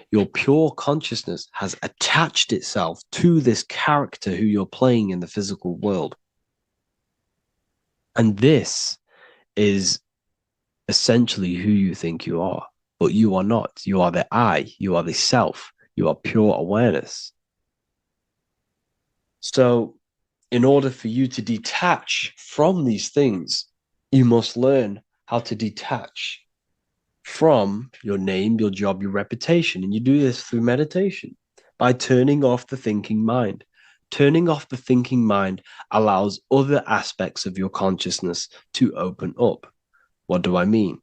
E: Your pure consciousness has attached itself to this character who you're playing in the physical world. And this is essentially who you think you are, but you are not. You are the I, you are the self, you are pure awareness. So, in order for you to detach from these things, you must learn how to detach from your name, your job, your reputation. And you do this through meditation by turning off the thinking mind. Turning off the thinking mind allows other aspects of your consciousness to open up. What do I mean?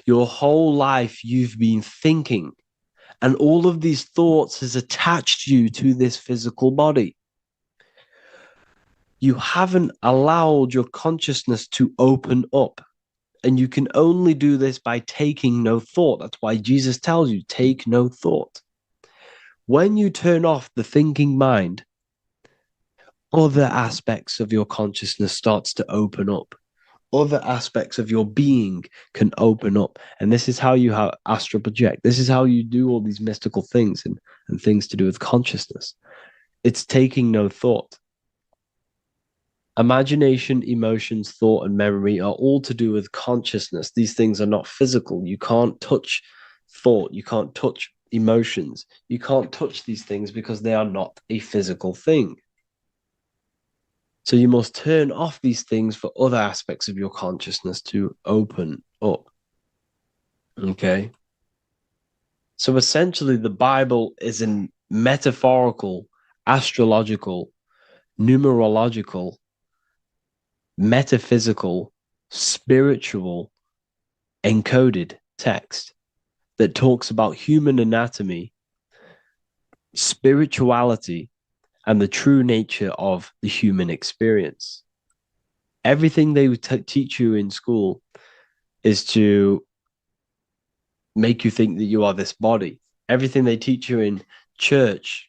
E: Your whole life you've been thinking, and all of these thoughts has attached you to this physical body. You haven't allowed your consciousness to open up. And you can only do this by taking no thought. That's why Jesus tells you, take no thought. When you turn off the thinking mind, other aspects of your consciousness starts to open up. Other aspects of your being can open up. And this is how you astral project. This is how you do all these mystical things and things to do with consciousness. It's taking no thought. Imagination, emotions, thought, and memory are all to do with consciousness. These things are not physical. You can't touch thought. You can't touch emotions. You can't touch these things because they are not a physical thing. So you must turn off these things for other aspects of your consciousness to open up. Okay? So essentially, the Bible is a metaphorical, astrological, numerological, metaphysical, spiritual, encoded text that talks about human anatomy, spirituality, and the true nature of the human experience. Everything they teach you in school is to make you think that you are this body. Everything they teach you in church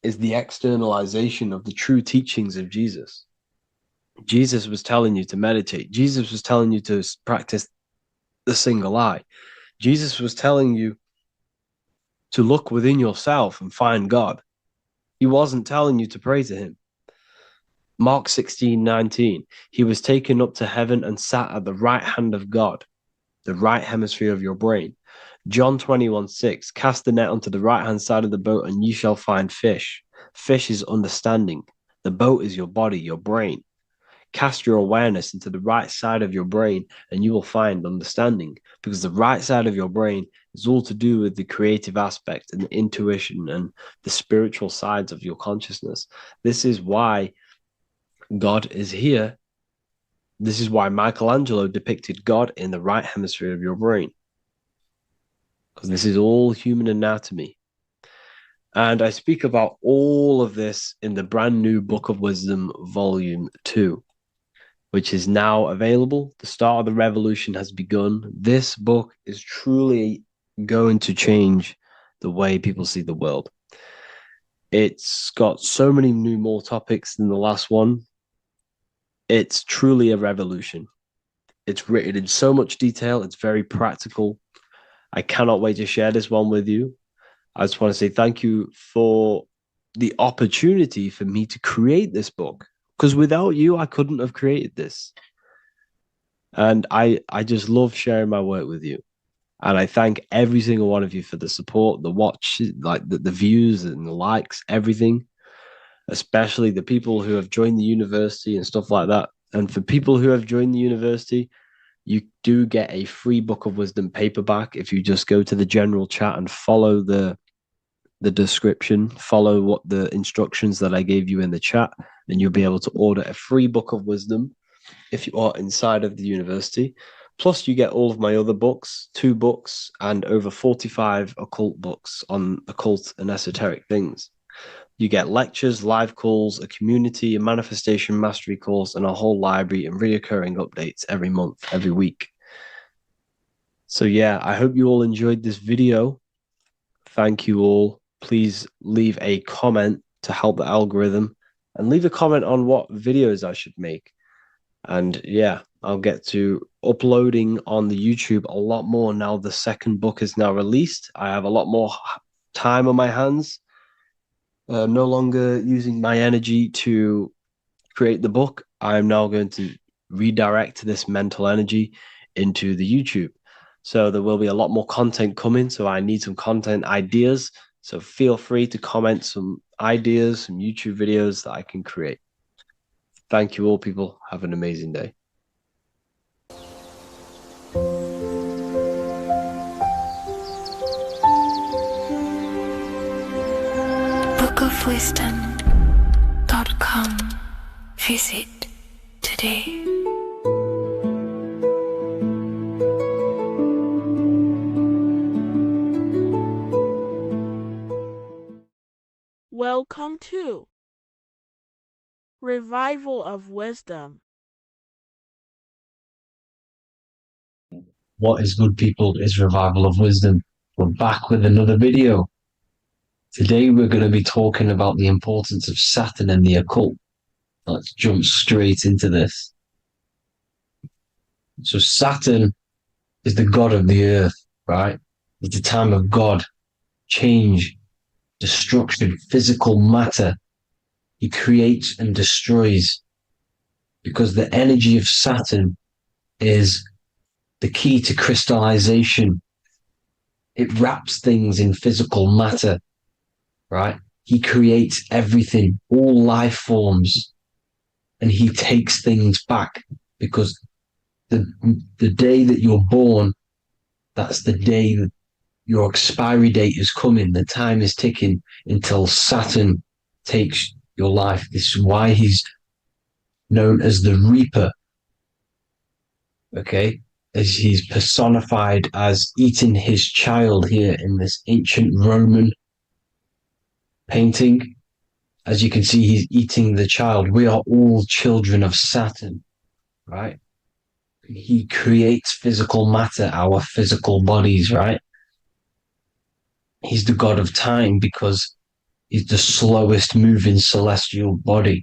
E: is the externalization of the true teachings of Jesus. Jesus was telling you to meditate. Jesus was telling you to practice the single eye. Jesus was telling you to look within yourself and find God. He wasn't telling you to pray to him. Mark 16:19, he was taken up to heaven and sat at the right hand of God, the right hemisphere of your brain. John 21:6, cast the net onto the right hand side of the boat and you shall find fish. Fish is understanding. The boat is your body, your brain. Cast your awareness into the right side of your brain and you will find understanding, because the right side of your brain is all to do with the creative aspect and the intuition and the spiritual sides of your consciousness. This is why God is here. This is why Michelangelo depicted God in the right hemisphere of your brain, because this is all human anatomy. And I speak about all of this in the brand new Book of Wisdom, Volume 2, which is now available. The start of the revolution has begun. This book is truly going to change the way people see the world. It's got so many new more topics than the last one. It's truly a revolution. It's written in so much detail. It's very practical. I cannot wait to share this one with you. I just want to say thank you for the opportunity for me to create this book, because without you, I couldn't have created this. And I just love sharing my work with you. And I thank every single one of you for the support, the watch, like the views and the likes, everything, especially the people who have joined the university and stuff like that. And for people who have joined the university, you do get a free Book of Wisdom paperback if you just go to the general chat and follow the description, follow what the instructions that I gave you in the chat, and you'll be able to order a free Book of Wisdom if you are inside of the university. Plus, you get all of my other books, 2 books, and over 45 occult books on occult and esoteric things. You get lectures, live calls, a community, a manifestation mastery course, and a whole library and reoccurring updates every month, every week. So yeah, I hope you all enjoyed this video. Thank you all. Please leave a comment to help the algorithm, and leave a comment on what videos I should make. And yeah, I'll get to uploading on the YouTube a lot more now the second book is now released. I have a lot more time on my hands. No longer using my energy to create the book. I'm now going to redirect this mental energy into the YouTube. So there will be a lot more content coming. So I need some content ideas. So feel free to comment some ideas, some YouTube videos that I can create. Thank you all, people. Have an amazing day.
C: bookofwisdom.com. Visit today.
H: Welcome to Revival of Wisdom.
G: What is good, people? Is Revival of Wisdom. We're back with another video. Today we're going to be talking about the importance of Saturn and the occult. Let's jump straight into this. So Saturn is the god of the earth, right? It's the time of God, change, destruction, physical matter. He creates and destroys, because the energy of Saturn is the key to crystallization. It wraps things in physical matter, right? He creates everything, all life forms, and he takes things back, because the day that you're born, that's the day that your expiry date is coming. The time is ticking until Saturn takes your life. This is why he's known as the Reaper. Okay? As he's personified as eating his child here in this ancient Roman painting. As you can see, he's eating the child. We are all children of Saturn, right? He creates physical matter, our physical bodies, right? He's the god of time because he's the slowest moving celestial body.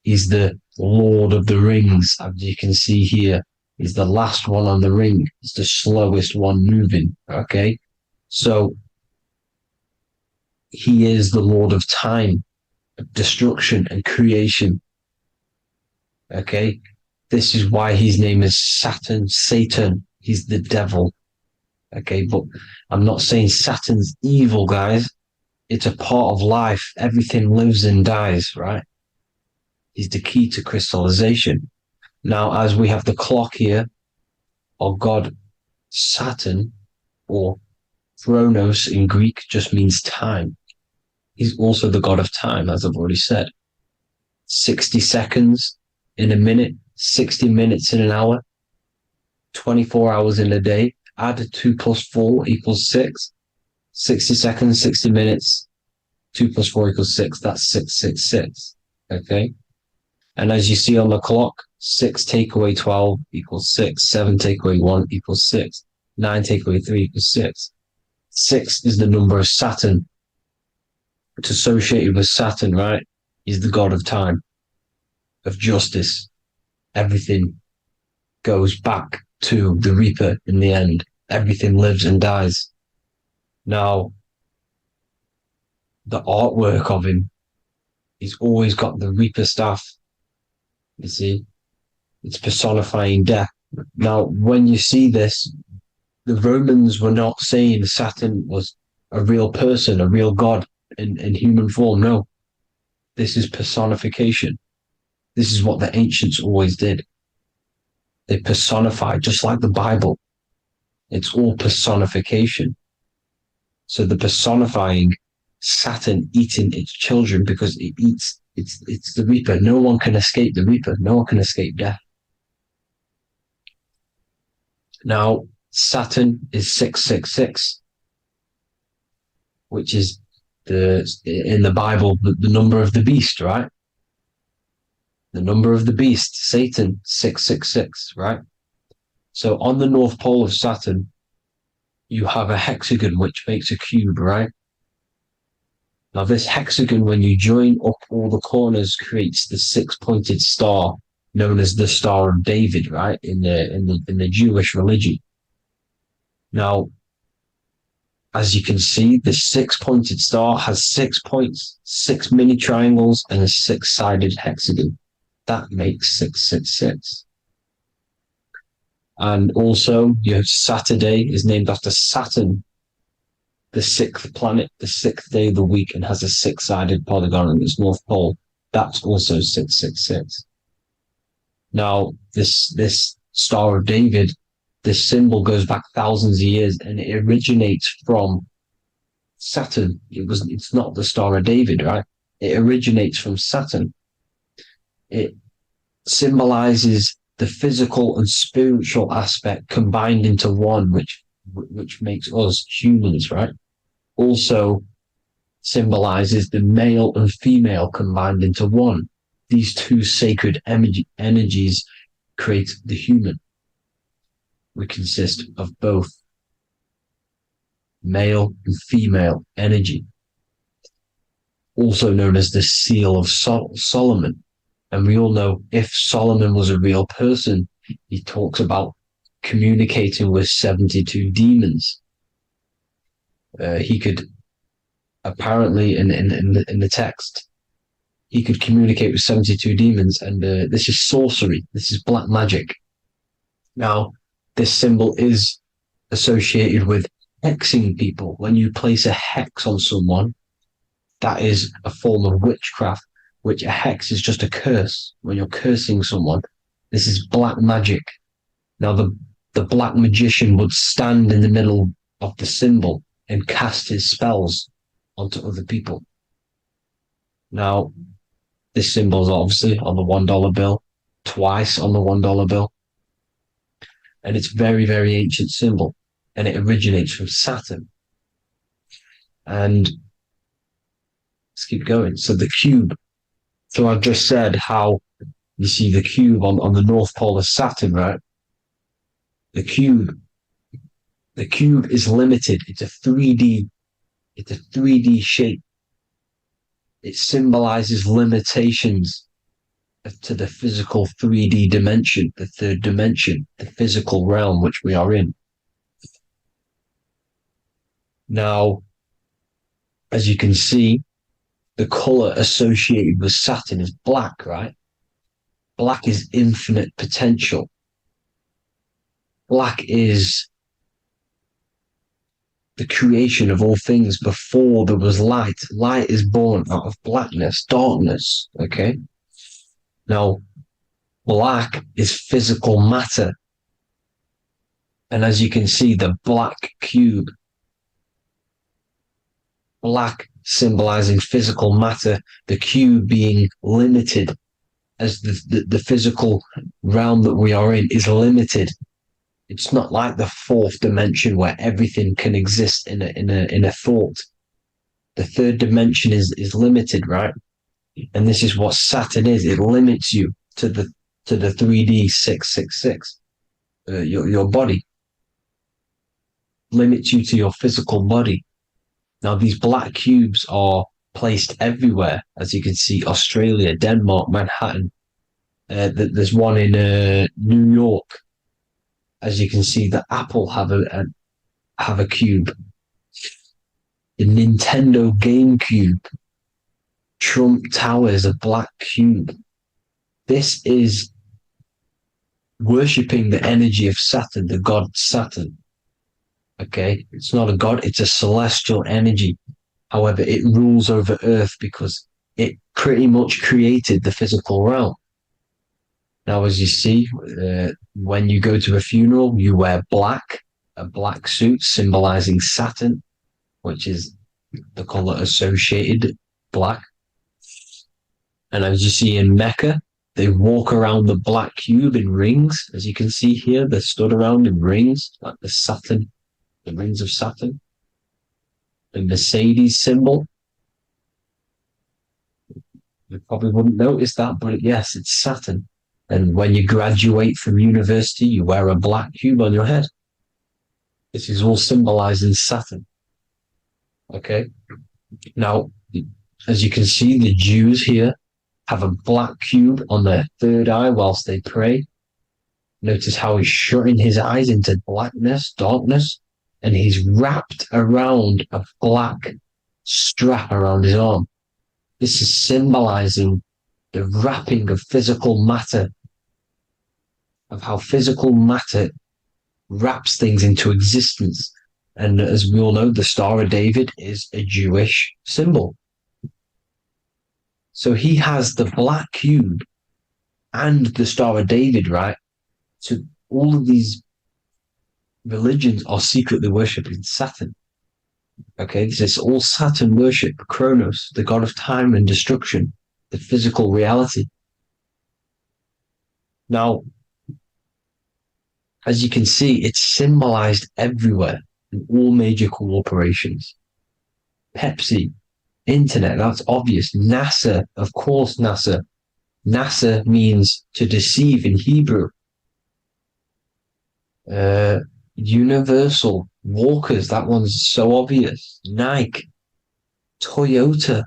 G: He's the Lord of the Rings, as you can see here. He's the last one on the ring. He's the slowest one moving, okay? So he is the Lord of time, destruction and creation, okay? This is why his name is Saturn, Satan. He's the devil, okay? But I'm not saying Saturn's evil, guys. It's a part of life. Everything lives and dies, right? He's the key to crystallization. Now, as we have the clock here, our god Saturn, or Chronos in Greek, just means time. He's also the god of time, as I've already said. 60 seconds in a minute, 60 minutes in an hour, 24 hours in a day. Add 2 plus 4 equals 6. 60 seconds, 60 minutes, 2 plus 4 equals 6. That's 666. Okay? And as you see on the clock, 6 take away 12 equals 6. 7 take away 1 equals 6. 9 take away 3 equals 6. 6 is the number of Saturn. It's associated with Saturn, right? He's the god of time, of justice. Everything goes back to the Reaper in the end. Everything lives and dies. Now, the artwork of him, he's always got the Reaper staff. You see, it's personifying death. Now, when you see this, the Romans were not saying Saturn was a real person, a real god in human form. No, this is personification. This is what the ancients always did. They personified, just like the Bible. It's all personification. So the personifying Saturn eating its children because it eats, it's the Reaper. No one can escape the Reaper. No one can escape death. Now, Saturn is 666, which is in the Bible, the number of the beast, right? The number of the beast, Satan, 666, right? So on the North Pole of Saturn, you have a hexagon which makes a cube, right? Now this hexagon, when you join up all the corners, creates the six-pointed star known as the Star of David, right? In the Jewish religion. Now, as you can see, the six-pointed star has 6 points, 6 mini triangles, and a six-sided hexagon. That makes 666. And also, your Saturday is named after Saturn, the sixth planet, the sixth day of the week, and has a six-sided polygon on its north pole. That's also 666. Now, this Star of David, this symbol goes back thousands of years, and it originates from Saturn. It's not the Star of David, right? It originates from Saturn. It symbolizes the physical and spiritual aspect combined into one, which makes us humans, right? Also symbolizes the male and female combined into one. These two sacred energies create the human. We consist of both male and female energy, also known as the Seal of Solomon. And we all know if Solomon was a real person, he talks about communicating with 72 demons. He could apparently, in the text, he could communicate with 72 demons, and this is sorcery. This is black magic. Now, this symbol is associated with hexing people. When you place a hex on someone, that is a form of witchcraft, which a hex is just a curse. When you're cursing someone, this is black magic. Now, the black magician would stand in the middle of the symbol and cast his spells onto other people. Now, this symbol is obviously on the $1 bill, twice on the $1 bill. And it's very, very ancient symbol. And it originates from Saturn. And let's keep going. So the cube. So I've just said how you see the cube on the North Pole of Saturn, right? The cube is limited. It's a 3D shape. It symbolizes limitations to the physical 3D dimension, the third dimension, the physical realm which we are in. Now, as you can see, the color associated with Saturn is black, right? Black is infinite potential. Black is the creation of all things before there was light. Light is born out of blackness, darkness, okay? Now, black is physical matter. And as you can see, the black cube, black symbolizing physical matter, the cube being limited, as the physical realm that we are in is limited. It's not like the fourth dimension where everything can exist in a thought. The third dimension is limited, right? And this is what Saturn is. It limits you to the 3D 666. Your body limits you to your physical body. Now, these black cubes are placed everywhere. As you can see, Australia, Denmark, Manhattan. There's one in New York. As you can see, the Apple have a cube. The Nintendo GameCube. Trump Tower is a black cube. This is worshipping the energy of Saturn, the god Saturn. Okay, it's not a god, it's a celestial energy. However, it rules over Earth because it pretty much created the physical realm. Now, as you see, when you go to a funeral, you wear black, a black suit symbolizing Saturn, which is the color associated, black. And as you see in Mecca, they walk around the black cube in rings. As you can see here, they're stood around in rings, like the rings of Saturn. The Mercedes symbol You probably wouldn't notice that, but yes, it's Saturn. And when you graduate from university, you wear a black cube on your head. This is all symbolizing Saturn. Okay. Now, as you can see, the Jews here have a black cube on their third eye whilst they pray. Notice how he's shutting his eyes into blackness, darkness, and he's wrapped around a black strap around his arm. This is symbolizing the wrapping of physical matter, of how physical matter wraps things into existence. And as we all know, the Star of David is a Jewish symbol. So he has the black cube and the Star of David, right? So all of these religions are secretly worshipping Saturn. Okay, this is all Saturn worship, Kronos, the god of time and destruction, the physical reality. Now, as you can see, it's symbolized everywhere in all major corporations. Pepsi, internet, that's obvious. NASA, of course, NASA. NASA means to deceive in Hebrew. Universal, Walkers, that one's so obvious. Nike, Toyota.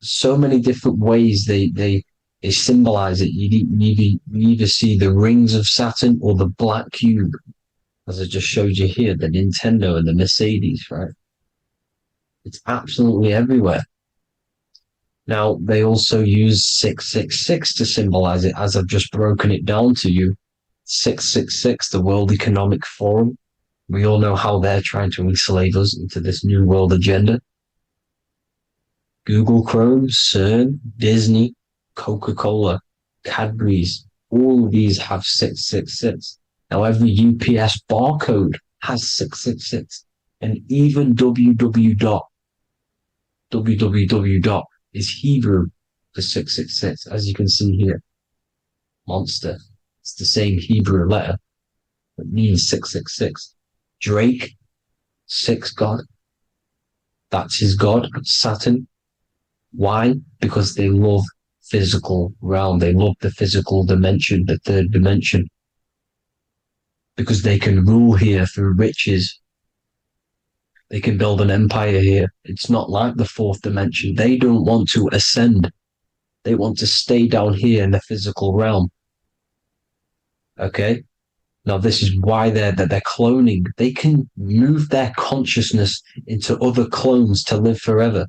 G: So many different ways they symbolize it. You either see the rings of Saturn or the black cube, as I just showed you here, the Nintendo and the Mercedes, right? It's absolutely everywhere. Now, they also use 666 to symbolize it, as I've just broken it down to you. 666, the World Economic Forum. We all know how they're trying to enslave us into this new world agenda. Google Chrome, CERN, Disney, Coca-Cola, Cadbury's, all of these have 666. Now, every UPS barcode has 666. And even www. Is Hebrew for 666, as you can see here. Monster. It's the same Hebrew letter that means 666. Drake, 6 God. That's his God, Saturn. Why? Because they love physical realm. They love the physical dimension, the third dimension. Because they can rule here through riches. They can build an empire here. It's not like the fourth dimension. They don't want to ascend. They want to stay down here in the physical realm. Okay? Now, this is why they're cloning. They can move their consciousness into other clones to live forever.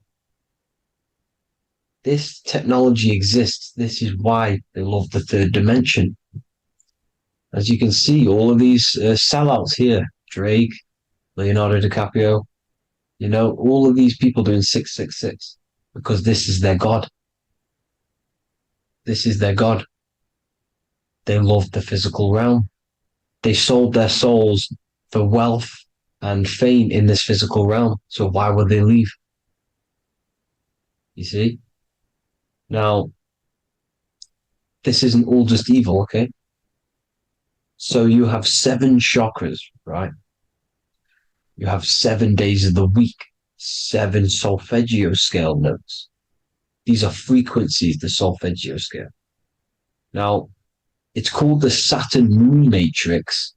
G: This technology exists. This is why they love the third dimension. As you can see, all of these sellouts here, Drake, Leonardo DiCaprio, you know, all of these people doing 666 because this is their God. This is their God. They love the physical realm. They sold their souls for wealth and fame in this physical realm. So why would they leave? You see? Now, this isn't all just evil, okay? So you have 7 chakras, right? You have 7 days of the week, 7 solfeggio scale notes. These are frequencies, the solfeggio scale. Now, it's called the Saturn moon matrix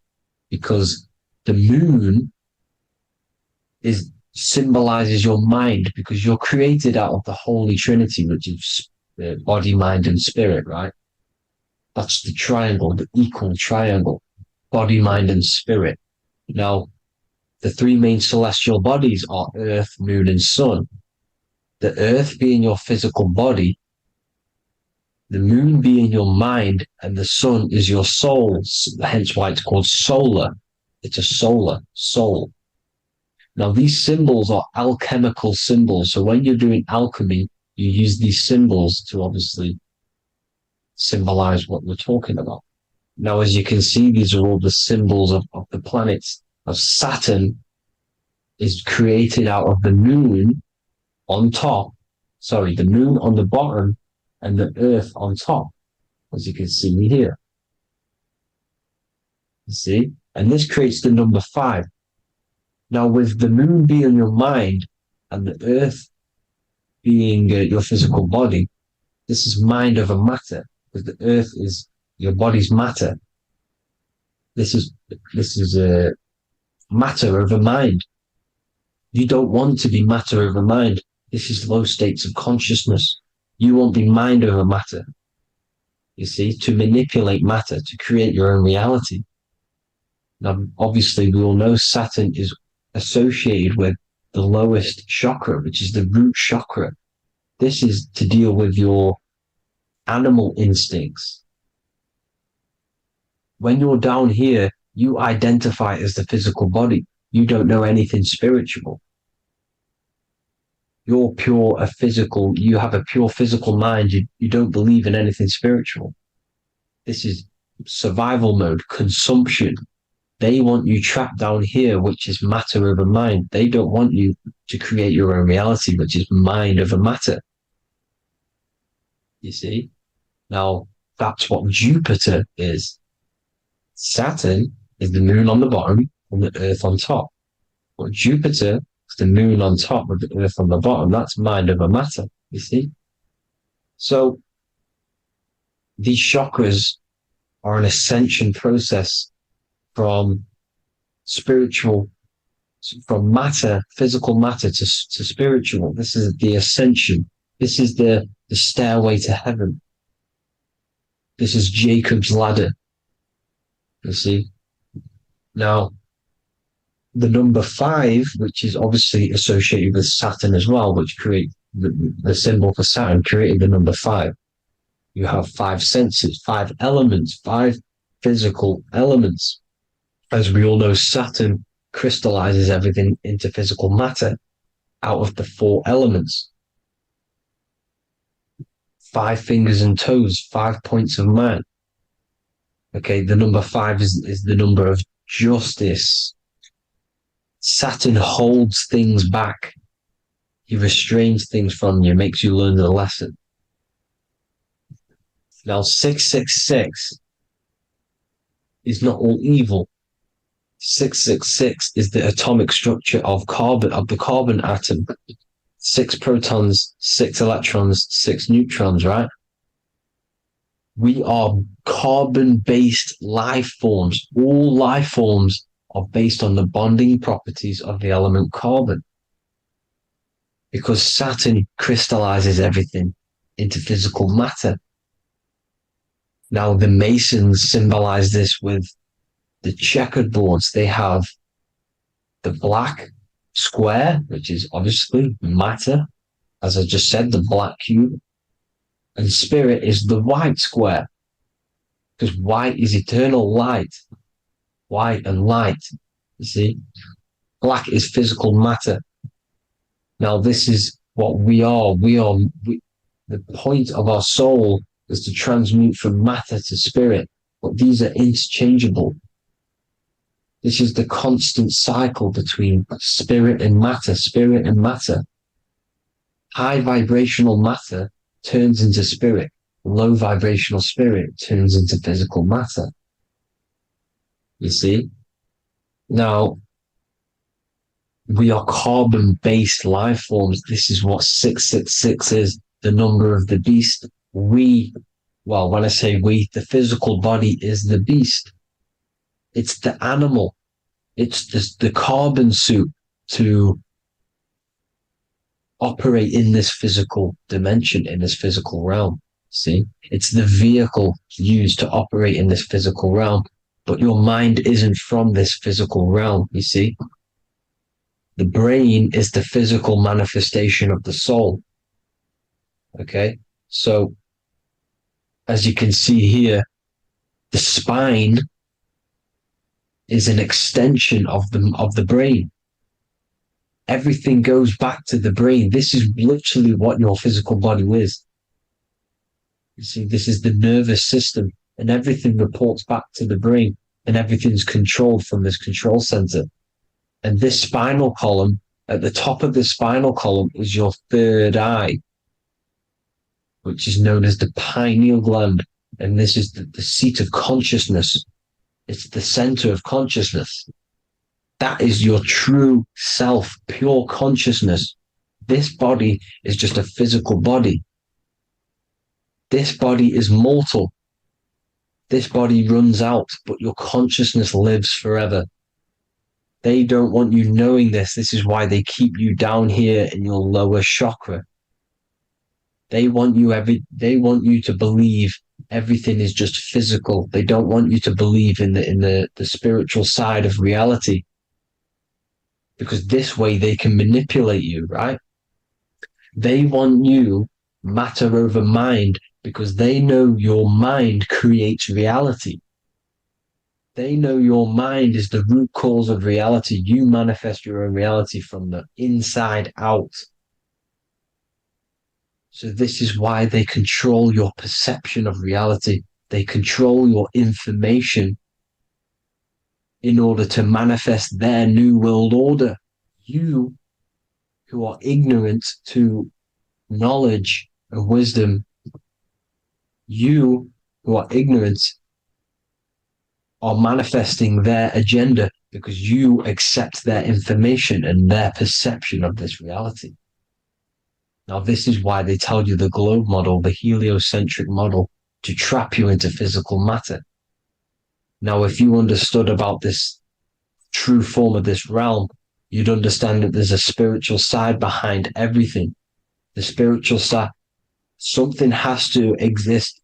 G: because the moon symbolizes your mind, because you're created out of the Holy Trinity, which is body, mind, and spirit, right? That's the triangle, the equal triangle, body, mind, and spirit. Now, the 3 main celestial bodies are Earth, Moon, and Sun. The Earth being your physical body, the Moon being your mind, and the Sun is your soul, hence why it's called solar. It's a solar soul. Now, these symbols are alchemical symbols. So when you're doing alchemy, you use these symbols to obviously symbolize what we're talking about. Now, as you can see, these are all the symbols of the planets. Now, Saturn is created out of the moon on top, the moon on the bottom and the earth on top, as you can see here. You see? And this creates the number 5. Now, with the moon being your mind and the earth being your physical body, this is mind over matter, because the earth is your body's matter. This is a matter over mind. You don't want to be matter over mind. This is low states of consciousness. You won't be mind over matter. You see, to manipulate matter, to create your own reality. Now, obviously, we all know Saturn is associated with the lowest chakra, which is the root chakra. This is to deal with your animal instincts. When you're down here, you identify as the physical body. You don't know anything spiritual. You're you have a pure physical mind. You don't believe in anything spiritual. This is survival mode, consumption. They want you trapped down here, which is matter over mind. They don't want you to create your own reality, which is mind over matter. You see? Now, that's what Jupiter is. Saturn is the moon on the bottom and the earth on top. But Jupiter is the moon on top with the earth on the bottom. That's mind over matter, you see? So, these chakras are an ascension process from matter, physical matter to spiritual. This is the ascension. This is the stairway to heaven. This is Jacob's ladder. You see? Now, the number 5, which is obviously associated with Saturn as well, which create the symbol for Saturn, created the number 5. You have 5 senses, 5 elements, 5 physical elements. As we all know, Saturn crystallizes everything into physical matter out of the 4 elements. 5 fingers and toes, 5 points of man. Okay, the number 5 is the number of justice. Saturn holds things back. He restrains things from you, makes you learn the lesson. Now, 666 is not all evil. 666 is the atomic structure of the carbon atom. 6 protons, 6 electrons, 6 neutrons, right? We are carbon-based life forms. All life forms are based on the bonding properties of the element carbon. Because Saturn crystallizes everything into physical matter. Now, the Masons symbolize this with the checkered boards. They have the black square, which is obviously matter. As I just said, the black cube. And spirit is the white square. Because white is eternal light. White and light. You see? Black is physical matter. Now, this is what we are. The point of our soul is to transmute from matter to spirit. But these are interchangeable. This is the constant cycle between spirit and matter, spirit and matter. High vibrational matter turns into spirit. Low vibrational spirit turns into physical matter. You see? Now, we are carbon-based life forms. This is what 666 is, the number of the beast. When I say we, the physical body is the beast. It's the animal. It's the carbon suit to operate in this physical dimension, in this physical realm. See? It's the vehicle used to operate in this physical realm. But your mind isn't from this physical realm, you see? The brain is the physical manifestation of the soul. Okay? So, as you can see here, the spine is an extension of the brain. Everything goes back to the brain. This is literally what your physical body is. You see, this is the nervous system, and everything reports back to the brain, and everything's controlled from this control center. And this spinal column, at the top of the spinal column, is your third eye, which is known as the pineal gland. And this is the seat of consciousness. It's the center of consciousness. That is your true self, pure consciousness. This body is just a physical body. This body is mortal. This body runs out, but your consciousness lives forever. They don't want you knowing this. This is why they keep you down here in your lower chakra. They want you to believe everything is just physical. They don't want you to believe in the spiritual side of reality. Because this way they can manipulate you, right? They want you matter over mind because they know your mind creates reality. They know your mind is the root cause of reality. You manifest your own reality from the inside out. So this is why they control your perception of reality. They control your information in order to manifest their new world order. You, who are ignorant to knowledge and wisdom, you who are ignorant are manifesting their agenda because you accept their information and their perception of this reality. Now, this is why they tell you the globe model, the heliocentric model, to trap you into physical matter. Now, if you understood about this true form of this realm, you'd understand that there's a spiritual side behind everything. The spiritual side, something has to exist.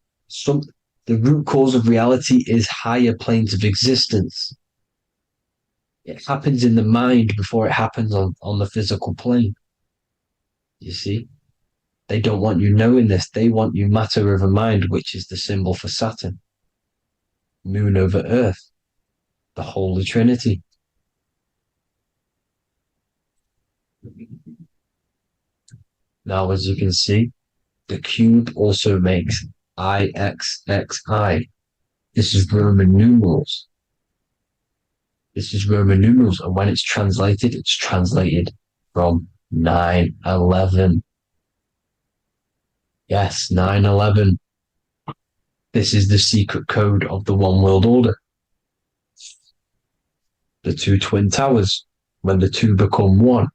G: The root cause of reality is higher planes of existence. It happens in the mind before it happens on the physical plane. You see? They don't want you knowing this. They want you matter over mind, which is the symbol for Saturn. Moon over Earth. The Holy Trinity. Now, as you can see, the cube also makes IXXI. This is Roman numerals. This is Roman numerals, and when it's translated from 9/11. Yes, 9/11. This is the secret code of the One World Order. The two twin towers, when the two become one.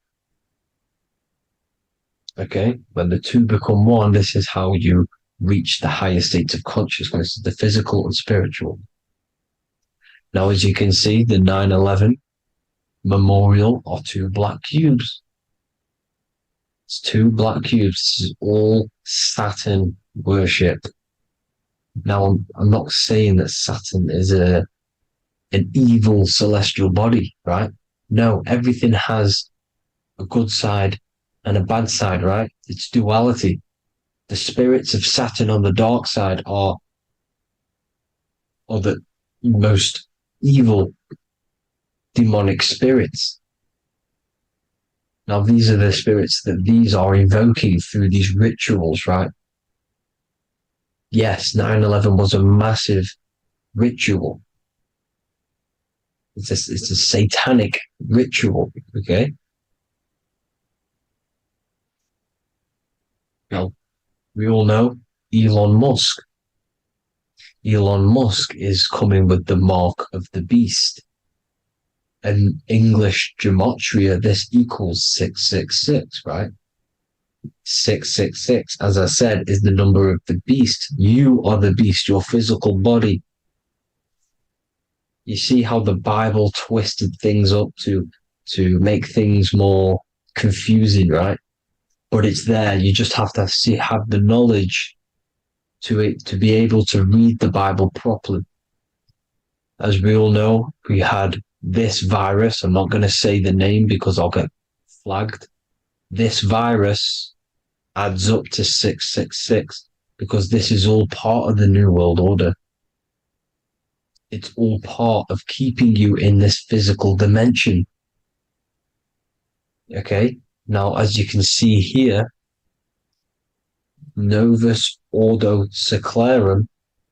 G: Okay, when the two become one, this is how you reach the higher states of consciousness, the physical and spiritual. Now, as you can see, the 9/11 memorial are two black cubes. It's two black cubes. This is all Saturn worship. Now, I'm not saying that Saturn is an evil celestial body, right? No, everything has a good side and a bad side, right? It's duality. The spirits of Saturn on the dark side are the most evil demonic spirits. Now, these are the spirits that these are invoking through these rituals, right? Yes, 9/11 was a massive ritual. It's a satanic ritual, okay? Now, we all know Elon Musk. Elon Musk is coming with the mark of the beast. In English gematria, this equals 666, right? 666, as I said, is the number of the beast. You are the beast, your physical body. You see how the Bible twisted things up to make things more confusing, right? But it's there. You just have to have the knowledge to be able to read the Bible properly. As we all know, we had this virus. I'm not going to say the name because I'll get flagged. This virus adds up to 666 because this is all part of the New World Order. It's all part of keeping you in this physical dimension. Okay? Now, as you can see here, Novus Ordo Seclorum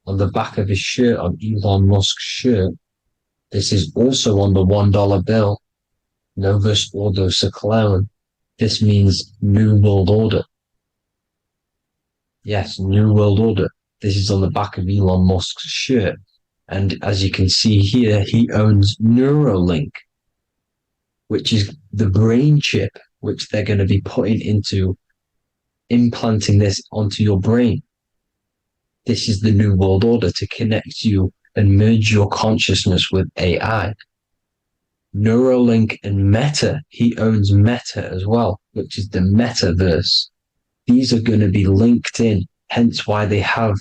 G: on the back of his shirt, on Elon Musk's shirt. This is also on the $1 bill. Novus Ordo Seclorum. This means New World Order. Yes, New World Order. This is on the back of Elon Musk's shirt. And as you can see here, he owns Neuralink, which is the brain chip which they're going to be putting into implanting this onto your brain. This is the New World Order to connect you and merge your consciousness with AI. Neuralink and Meta, he owns Meta as well, which is the metaverse. These are going to be linked in, hence why they have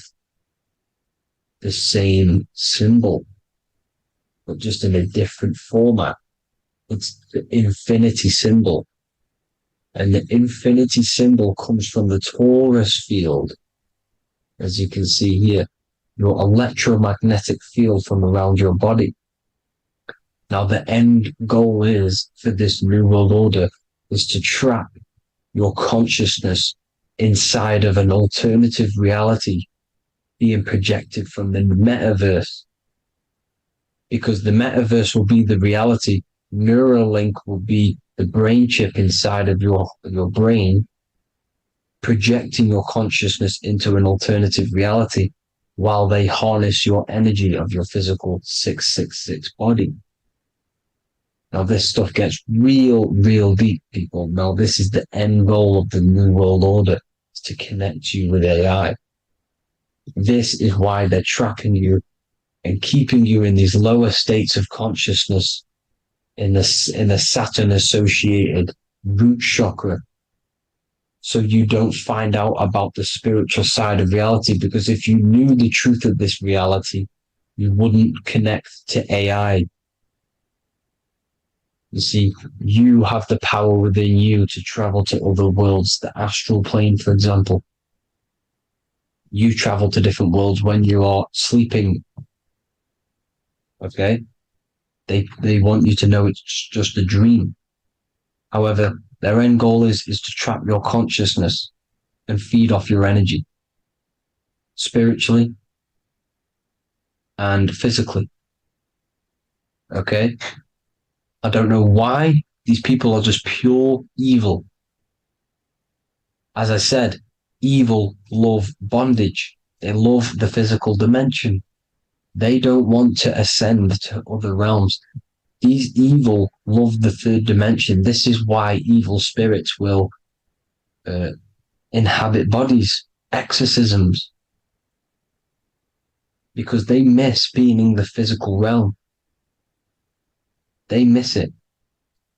G: the same symbol, but just in a different format. It's the infinity symbol. And the infinity symbol comes from the torus field, as you can see here, your electromagnetic field from around your body. Now, the end goal is for this New World Order is to trap your consciousness inside of an alternative reality being projected from the metaverse. Because the metaverse will be the reality, Neuralink will be the brain chip inside of your brain, projecting your consciousness into an alternative reality while they harness your energy of your physical 666 body. Now, this stuff gets real deep, people. Now, this is the end goal of the New World Order, is to connect you with AI. This is why they're trapping you and keeping you in these lower states of consciousness in the Saturn-associated root chakra, so you don't find out about the spiritual side of reality. Because if you knew the truth of this reality, you wouldn't connect to AI. You see, you have the power within you to travel to other worlds, the astral plane, for example. You travel to different worlds when you are sleeping. Okay? They want you to know it's just a dream. However, their end goal is to trap your consciousness and feed off your energy, spiritually and physically. Okay? I don't know why these people are just pure evil. As I said, evil love bondage. They love the physical dimension. They don't want to ascend to other realms. These evil love the third dimension. This is why evil spirits will inhabit bodies, exorcisms, because they miss being in the physical realm. They miss it.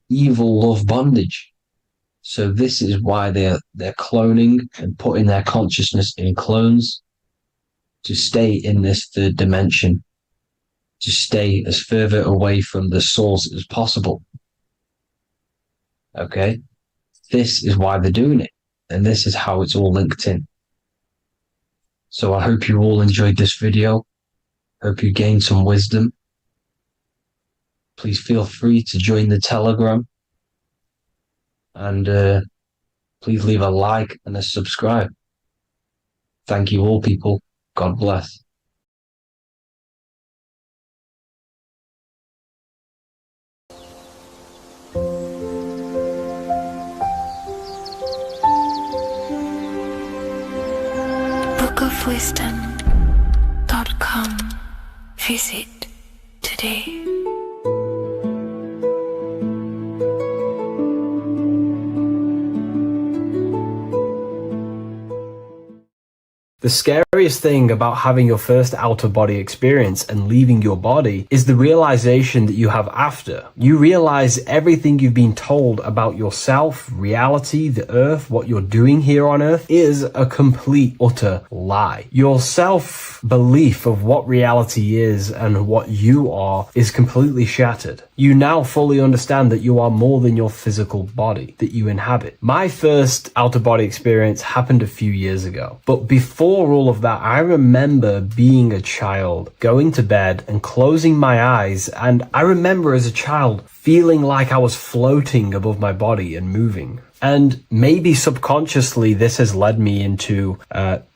G: Evil love bondage. So this is why they're cloning and putting their consciousness in clones to stay in this third dimension, to stay as further away from the source as possible. Okay? This is why they're doing it. And this is how it's all linked in. So I hope you all enjoyed this video. Hope you gained some wisdom. Please feel free to join the Telegram. And please leave a like and a subscribe. Thank you all, people. God bless.
C: bookofwisdom.com. Visit today.
F: The scariest thing about having your first out-of-body experience and leaving your body is the realization that you have after. You realize everything you've been told about yourself, reality, the earth, what you're doing here on earth is a complete, utter lie. Your self-belief of what reality is and what you are is completely shattered. You now fully understand that you are more than your physical body that you inhabit. My first out-of-body experience happened a few years ago, but before all of that, I remember being a child, going to bed and closing my eyes, and I remember as a child feeling like I was floating above my body and moving. And maybe subconsciously this has led me into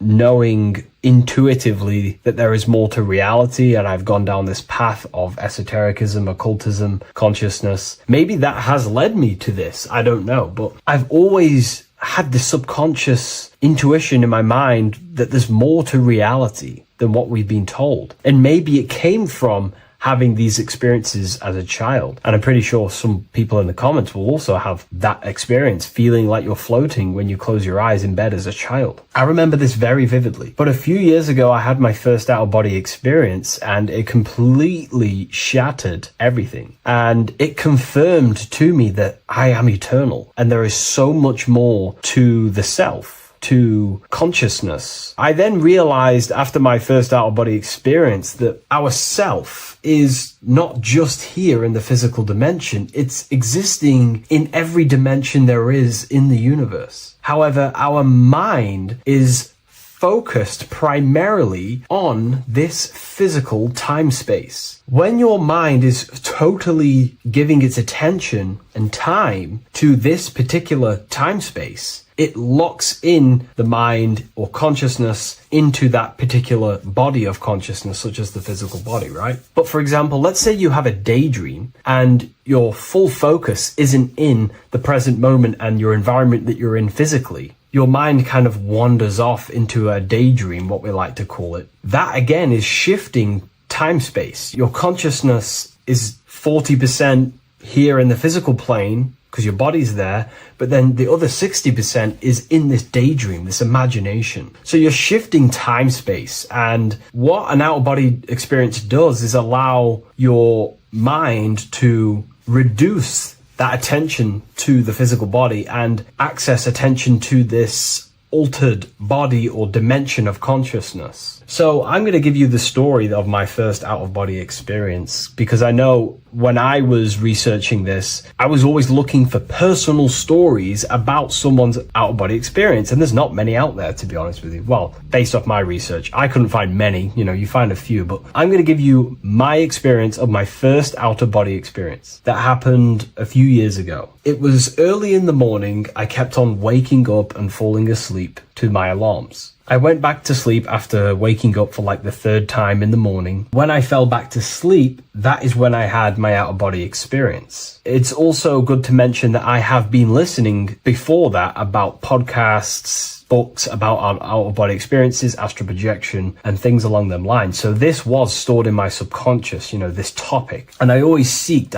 F: knowing intuitively that there is more to reality, and I've gone down this path of esotericism, occultism, consciousness. Maybe that has led me to this, I don't know, but I've always had this subconscious intuition in my mind that there's more to reality than what we've been told. And maybe it came from having these experiences as a child. And I'm pretty sure some people in the comments will also have that experience, feeling like you're floating when you close your eyes in bed as a child. I remember this very vividly. But a few years ago, I had my first out-of-body experience, and it completely shattered everything. And it confirmed to me that I am eternal, and there is so much more to the self, to consciousness. I then realized after my first out-of-body experience that our self is not just here in the physical dimension, it's existing in every dimension there is in the universe. However, our mind is focused primarily on this physical time space. When your mind is totally giving its attention and time to this particular time space, it locks in the mind or consciousness into that particular body of consciousness, such as the physical body, right? But for example, let's say you have a daydream and your full focus isn't in the present moment and your environment that you're in physically. Your mind kind of wanders off into a daydream, what we like to call it. That again is shifting time space. Your consciousness is 40% here in the physical plane because your body's there, but then the other 60% is in this daydream, this imagination. So you're shifting time space, and what an out-of-body experience does is allow your mind to reduce that attention to the physical body and access attention to this altered body or dimension of consciousness. So I'm going to give you the story of my first out-of-body experience, because I know when I was researching this, I was always looking for personal stories about someone's out-of-body experience, and there's not many out there, to be honest with you. Well, based off my research, I couldn't find many. You find a few, but I'm going to give you my experience of my first out-of-body experience that happened a few years ago. It was early in the morning. I kept on waking up and falling asleep to my alarms. I went back to sleep after waking up for like the third time in the morning. When I fell back to sleep, that is when I had my out-of-body experience. It's also good to mention that I have been listening before that about podcasts, books about our out-of-body experiences, astral projection, and things along them lines. So this was stored in my subconscious, this topic. And I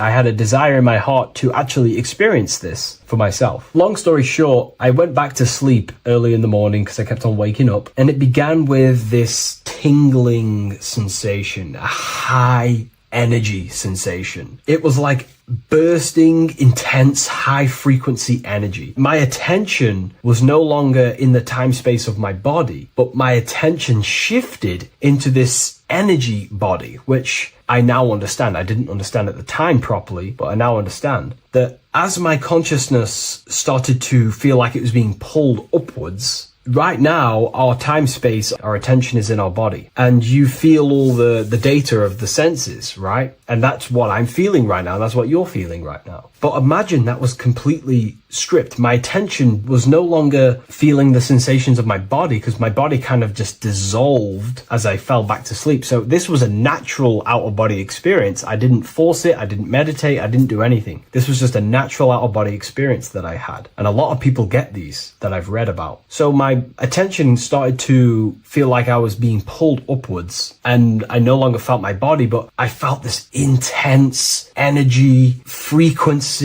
F: had a desire in my heart to actually experience this for myself. Long story short, I went back to sleep early in the morning because I kept on waking up, and it began with this tingling sensation, a high energy sensation. It was like bursting, intense, high frequency energy. My attention was no longer in the time space of my body, but my attention shifted into this energy body, which I now understand. I didn't understand at the time properly, but I now understand that as my consciousness started to feel like it was being pulled upwards, right now, our time space, our attention is in our body, and you feel all the data of the senses, right? And that's what I'm feeling right now. That's what you're feeling right now. But imagine that was completely stripped. My attention was no longer feeling the sensations of my body because my body kind of just dissolved as I fell back to sleep. So this was a natural out-of-body experience. I didn't force it. I didn't meditate. I didn't do anything. This was just a natural out-of-body experience that I had. And a lot of people get these that I've read about. So my attention started to feel like I was being pulled upwards, and I no longer felt my body, but I felt this intense energy, frequency,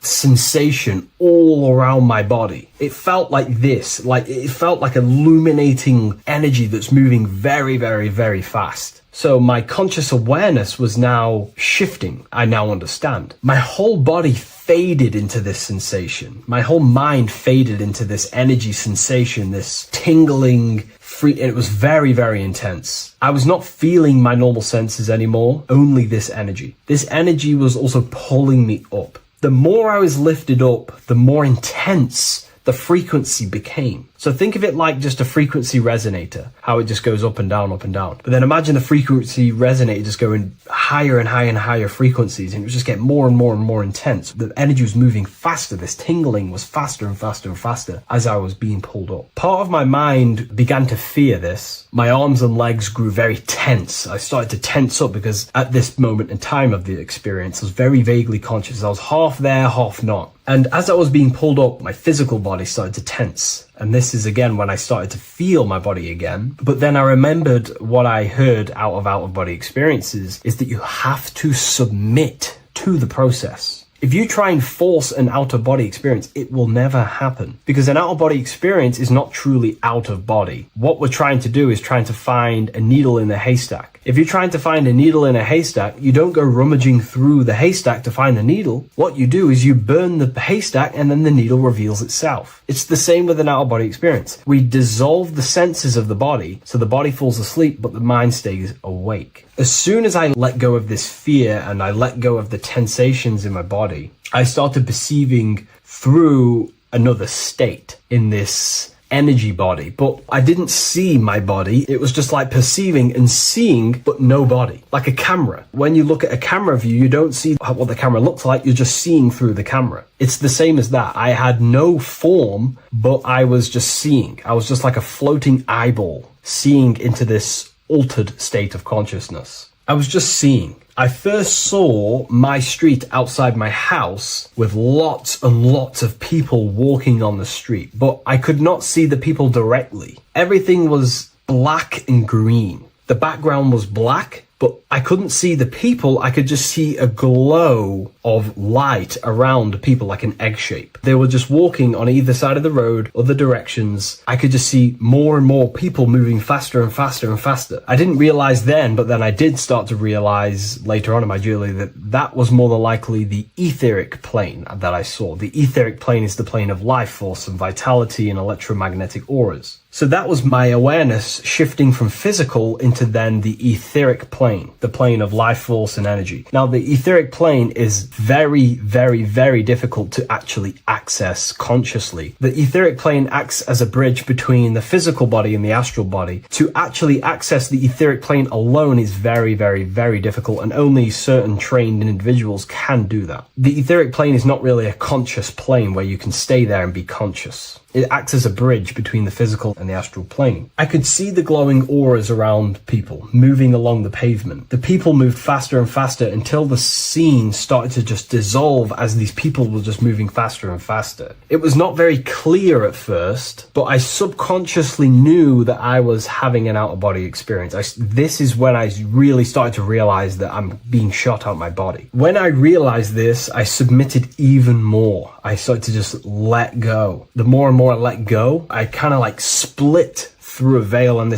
F: sensation all around my body. It felt like this, it felt like illuminating energy that's moving very, very, very fast. So my conscious awareness was now shifting. I now understand. My whole body faded into this sensation. My whole mind faded into this energy sensation, this tingling, free, and it was very, very intense. I was not feeling my normal senses anymore, only this energy. This energy was also pulling me up. The more I was lifted up, the more intense the frequency became. So think of it like just a frequency resonator, how it just goes up and down, up and down. But then imagine the frequency resonator just going higher and higher and higher frequencies, and it was just getting more and more and more intense. The energy was moving faster. This tingling was faster and faster and faster as I was being pulled up. Part of my mind began to fear this. My arms and legs grew very tense. I started to tense up because at this moment in time of the experience, I was very vaguely conscious. I was half there, half not. And as I was being pulled up, my physical body started to tense. And this is again when I started to feel my body again. But then I remembered what I heard out of body experiences is that you have to submit to the process. If you try and force an out-of-body experience, it will never happen, because an out-of-body experience is not truly out of body. What we're trying to do is trying to find a needle in a haystack. If you're trying to find a needle in a haystack, you don't go rummaging through the haystack to find the needle. What you do is you burn the haystack and then the needle reveals itself. It's the same with an out-of-body experience. We dissolve the senses of the body, so the body falls asleep, but the mind stays awake. As soon as I let go of this fear and I let go of the tensations in my body, I started perceiving through another state in this energy body, but I didn't see my body. It was just like perceiving and seeing, but no body, like a camera. When you look at a camera view, you don't see what the camera looks like. You're just seeing through the camera. It's the same as that. I had no form, but I was just seeing. I was just like a floating eyeball, seeing into this altered state of consciousness. I was just seeing. I first saw my street outside my house with lots and lots of people walking on the street, but I could not see the people directly. Everything was black and green. The background was black, but I couldn't see the people. I could just see a glow of light around the people, like an egg shape. They were just walking on either side of the road, other directions. I could just see more and more people moving faster and faster and faster. I didn't realize then, but then I did start to realize later on in my journey that that was more than likely the etheric plane that I saw. The etheric plane is the plane of life force and vitality and electromagnetic auras. So that was my awareness shifting from physical into then the etheric plane, the plane of life force and energy. Now, the etheric plane is very, very, very difficult to actually access consciously. The etheric plane acts as a bridge between the physical body and the astral body. To actually access the etheric plane alone is very, very, very difficult, and only certain trained individuals can do that. The etheric plane is not really a conscious plane where you can stay there and be conscious. It acts as a bridge between the physical and the astral plane. I could see the glowing auras around people moving along the pavement. The people moved faster and faster until the scene started to just dissolve as these people were just moving faster and faster. It was not very clear at first, but I subconsciously knew that I was having an out-of-body experience. This is when I really started to realize that I'm being shot out my body. When I realized this, I submitted even more. I started to just let go. The more and more I let go, I kind of like split through a veil, and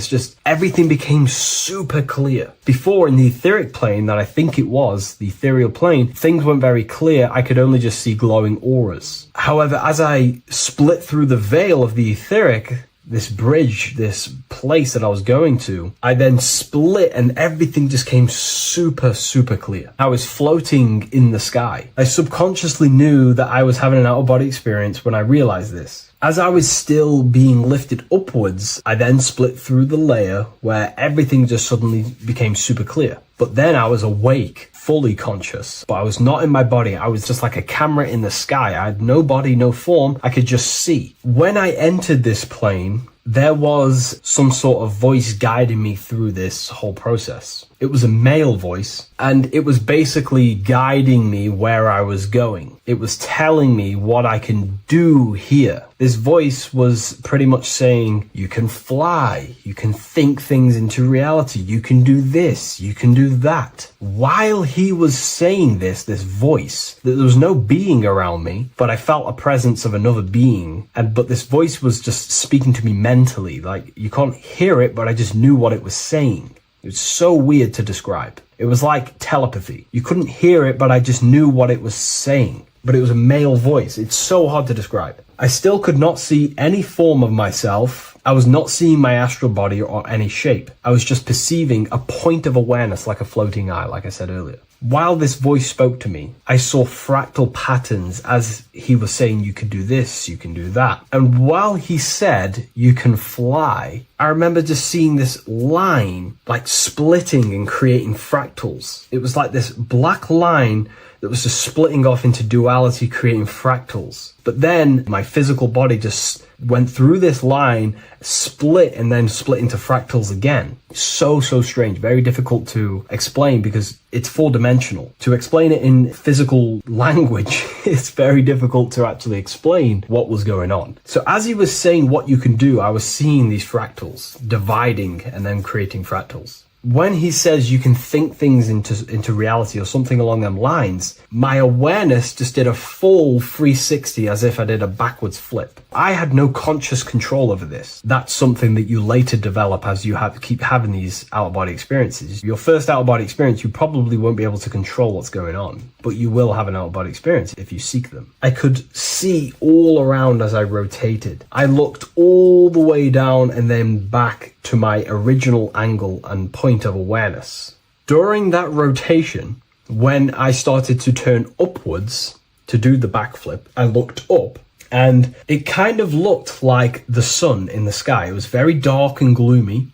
F: everything became super clear. Before, in the etheric plane that I think it was, the ethereal plane, things weren't very clear. I could only just see glowing auras. However, as I split through the veil of the etheric, this bridge, this place that I was going to, I then split and everything just came super, super clear. I was floating in the sky. I subconsciously knew that I was having an out-of-body experience when I realized this. As I was still being lifted upwards, I then split through the layer where everything just suddenly became super clear. But then I was awake, fully conscious, but I was not in my body. I was just like a camera in the sky. I had no body, no form. I could just see. When I entered this plane, there was some sort of voice guiding me through this whole process. It was a male voice, and it was basically guiding me where I was going. It was telling me what I can do here. This voice was pretty much saying, you can fly, you can think things into reality, you can do this, you can do that. While he was saying this voice, there was no being around me, but I felt a presence of another being. But this voice was just speaking to me mentally. Like, you can't hear it, but I just knew what it was saying. It was so weird to describe. It was like telepathy. You couldn't hear it, but I just knew what it was saying. But it was a male voice. It's so hard to describe. I still could not see any form of myself. I was not seeing my astral body or any shape. I was just perceiving a point of awareness like a floating eye, like I said earlier. While this voice spoke to me, I saw fractal patterns as he was saying, you can do this, you can do that. And while he said, you can fly, I remember just seeing this line like splitting and creating fractals. It was like this black line that was just splitting off into duality, creating fractals. But then my physical body just went through this line, split, and then split into fractals again. So strange, very difficult to explain because it's 4-dimensional. To explain it in physical language, it's very difficult to actually explain what was going on. So as he was saying what you can do, I was seeing these fractals dividing and then creating fractals. When he says you can think things into reality or something along them lines, my awareness just did a full 360 as if I did a backwards flip. I had no conscious control over this. That's something that you later develop as you keep having these out-of-body experiences. Your first out-of-body experience, you probably won't be able to control what's going on, but you will have an out-of-body experience if you seek them. I could see all around as I rotated. I looked all the way down and then back to my original angle and point of awareness. During that rotation, when I started to turn upwards to do the backflip, I looked up and it kind of looked like the sun in the sky. It was very dark and gloomy.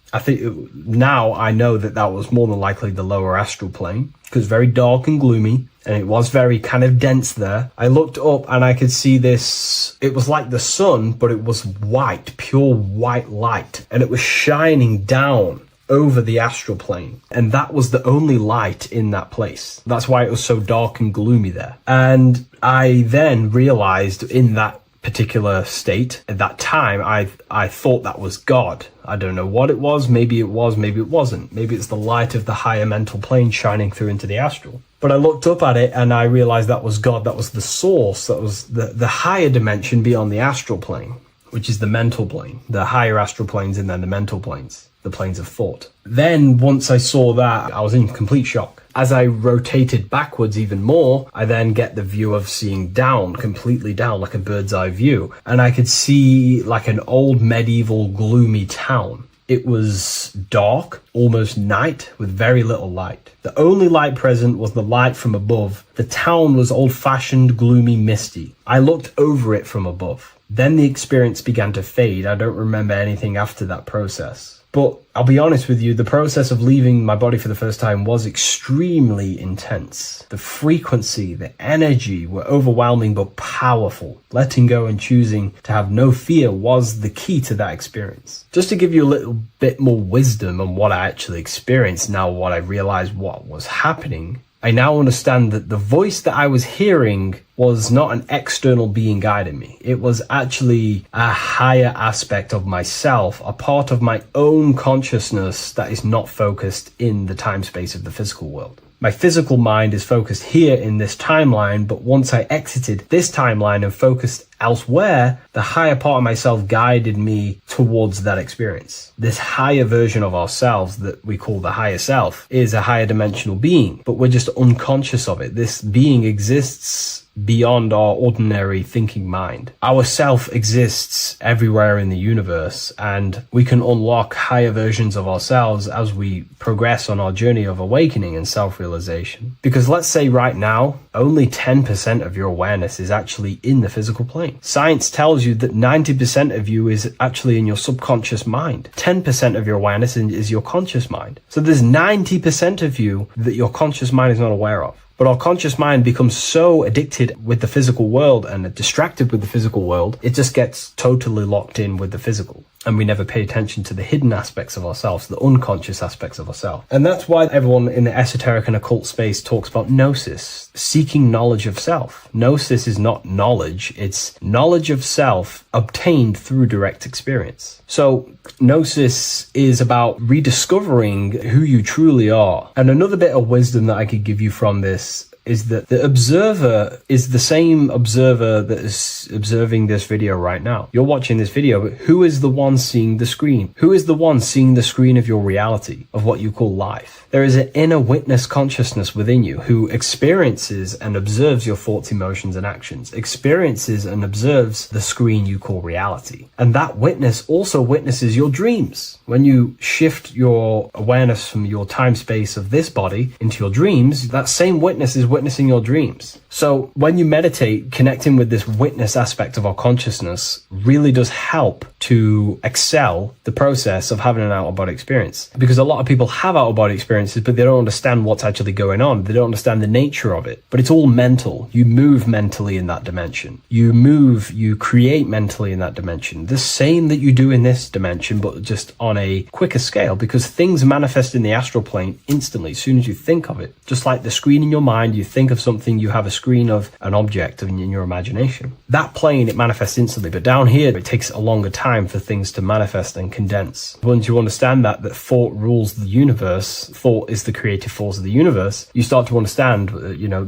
F: Now I know that was more than likely the lower astral plane because very dark and gloomy, and it was very kind of dense there. I looked up and I could see this. It was like the sun, but it was white, pure white light, and it was shining down over the astral plane, and that was the only light in that place. That's why it was so dark and gloomy there. And I then realized in that particular state at that time, I thought that was God. I don't know what it was. Maybe it was, maybe it wasn't. Maybe it's the light of the higher mental plane shining through into the astral. But I looked up at it and I realized that was God. That was the source. That was the higher dimension beyond the astral plane, which is the mental plane. The higher astral planes and then the mental planes, the planes of thought. Then once I saw that, I was in complete shock. As I rotated backwards even more, I then get the view of seeing down, completely down, like a bird's eye view. And I could see like an old medieval gloomy town. It was dark, almost night, with very little light. The only light present was the light from above. The town was old-fashioned, gloomy, misty. I looked over it from above. Then the experience began to fade. I don't remember anything after that process. But I'll be honest with you, the process of leaving my body for the first time was extremely intense. The frequency, the energy were overwhelming but powerful. Letting go and choosing to have no fear was the key to that experience. Just to give you a little bit more wisdom on what I actually experienced now, what I realized what was happening, I now understand that the voice that I was hearing was not an external being guiding me. It was actually a higher aspect of myself, a part of my own consciousness that is not focused in the time space of the physical world. My physical mind is focused here in this timeline, but once I exited this timeline and focused elsewhere, the higher part of myself guided me towards that experience. This higher version of ourselves that we call the higher self is a higher dimensional being, but we're just unconscious of it. This being exists beyond our ordinary thinking mind. Our self exists everywhere in the universe, and we can unlock higher versions of ourselves as we progress on our journey of awakening and self-realization. Because let's say right now, only 10% of your awareness is actually in the physical plane. Science tells you that 90% of you is actually in your subconscious mind. 10% of your awareness is your conscious mind. So there's 90% of you that your conscious mind is not aware of. But our conscious mind becomes so addicted with the physical world and distracted with the physical world, it just gets totally locked in with the physical. And we never pay attention to the hidden aspects of ourselves, the unconscious aspects of ourselves. And that's why everyone in the esoteric and occult space talks about gnosis, seeking knowledge of self. Gnosis is not knowledge, it's knowledge of self obtained through direct experience. So gnosis is about rediscovering who you truly are. And another bit of wisdom that I could give you from this is that the observer is the same observer that is observing this video right now. You're watching this video, but who is the one seeing the screen? Who is the one seeing the screen of your reality, of what you call life? There is an inner witness consciousness within you who experiences and observes your thoughts, emotions, and actions, experiences and observes the screen you call reality. And that witness also witnesses your dreams. When you shift your awareness from your time space of this body into your dreams, that same witness is witnessing your dreams. So when you meditate, connecting with this witness aspect of our consciousness really does help to excel the process of having an out-of-body experience. Because a lot of people have out-of-body experiences, but they don't understand what's actually going on. They don't understand the nature of it. But it's all mental. You move mentally in that dimension. You create mentally in that dimension. The same that you do in this dimension, but just on a quicker scale, because things manifest in the astral plane instantly as soon as you think of it. Just like the screen in your mind, you think of something, you have a screen of an object in your imagination. That plane, it manifests instantly, but down here, it takes a longer time for things to manifest and condense. Once you understand that thought rules the universe, thought is the creative force of the universe, you start to understand,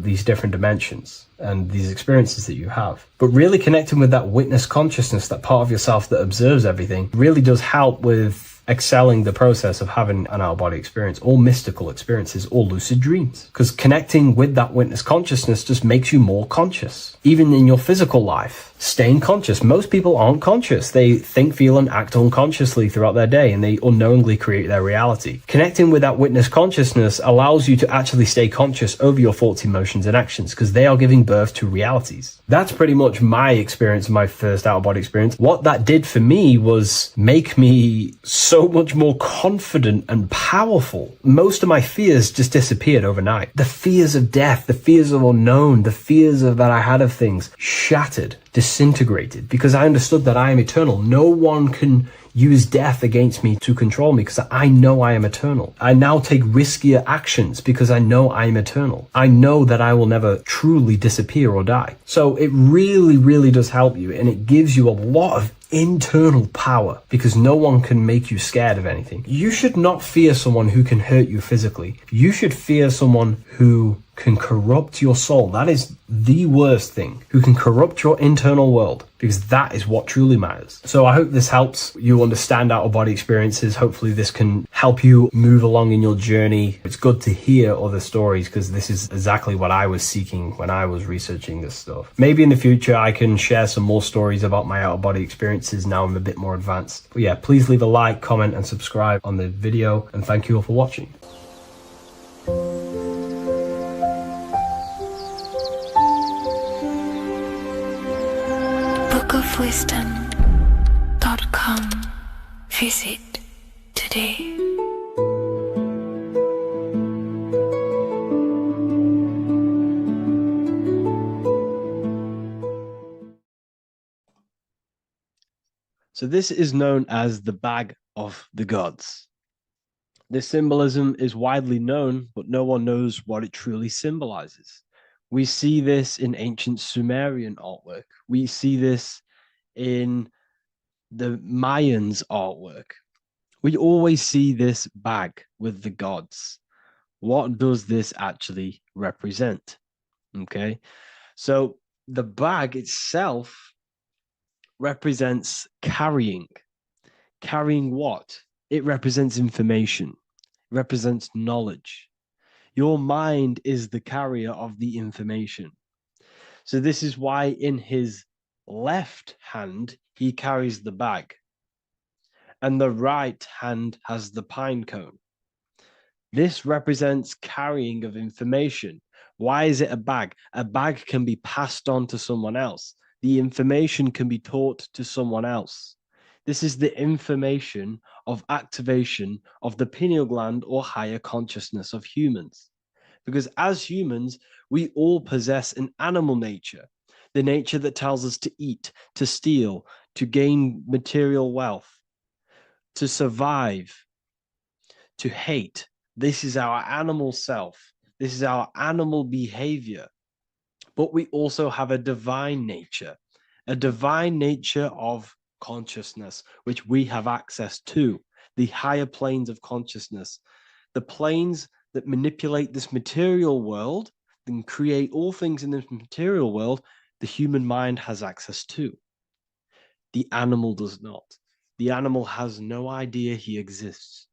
F: these different dimensions and these experiences that you have. But really connecting with that witness consciousness, that part of yourself that observes everything, really does help with excelling the process of having an out-of-body experience, or mystical experiences, or lucid dreams. Because connecting with that witness consciousness just makes you more conscious. Even in your physical life, staying conscious. Most people aren't conscious. They think, feel, and act unconsciously throughout their day, and they unknowingly create their reality. Connecting with that witness consciousness allows you to actually stay conscious over your thoughts, emotions, and actions, because they are giving birth to realities. That's pretty much my experience, my first out-of-body experience. What that did for me was make me so much more confident and powerful. Most of my fears just disappeared overnight. The fears of death, the fears of unknown, the fears that I had of things shattered, disintegrated, because I understood that I am eternal. No one can use death against me to control me, because I know I am eternal. I now take riskier actions because I know I am eternal. I know that I will never truly disappear or die. So it really, really does help you, and it gives you a lot of internal power, because no one can make you scared of anything. You should not fear someone who can hurt you physically. You should fear someone who can corrupt your soul. That is the worst thing, who can corrupt your internal world, because that is what truly matters. So I hope this helps you understand out-of-body experiences. Hopefully this can help you move along in your journey. It's good to hear other stories, because this is exactly what I was seeking when I was researching this stuff. Maybe in the future I can share some more stories about my out-of-body experiences now I'm a bit more advanced. But yeah, please leave a like, comment, and subscribe on the video, and thank you all for watching.
C: bookofwisdom.com. Visit today.
E: So this is known as the bag of the gods. This symbolism is widely known, but no one knows what it truly symbolizes. We see this in ancient Sumerian artwork. We see this in the Mayans' artwork. We always see this bag with the gods. What does this actually represent? Okay, so the bag itself represents carrying. Carrying what? It represents information. It represents knowledge. Your mind is the carrier of the information. So this is why in his left hand, he carries the bag, and the right hand has the pine cone. This represents carrying of information. Why is it a bag? A bag can be passed on to someone else. The information can be taught to someone else. This is the information of activation of the pineal gland or higher consciousness of humans. Because as humans, we all possess an animal nature, the nature that tells us to eat, to steal, to gain material wealth, to survive, to hate. This is our animal self. This is our animal behavior. But we also have a divine nature of consciousness, which we have access to, the higher planes of consciousness, the planes that manipulate this material world and create all things in this material world. The human mind has access to. The animal does not. The animal has no idea he exists.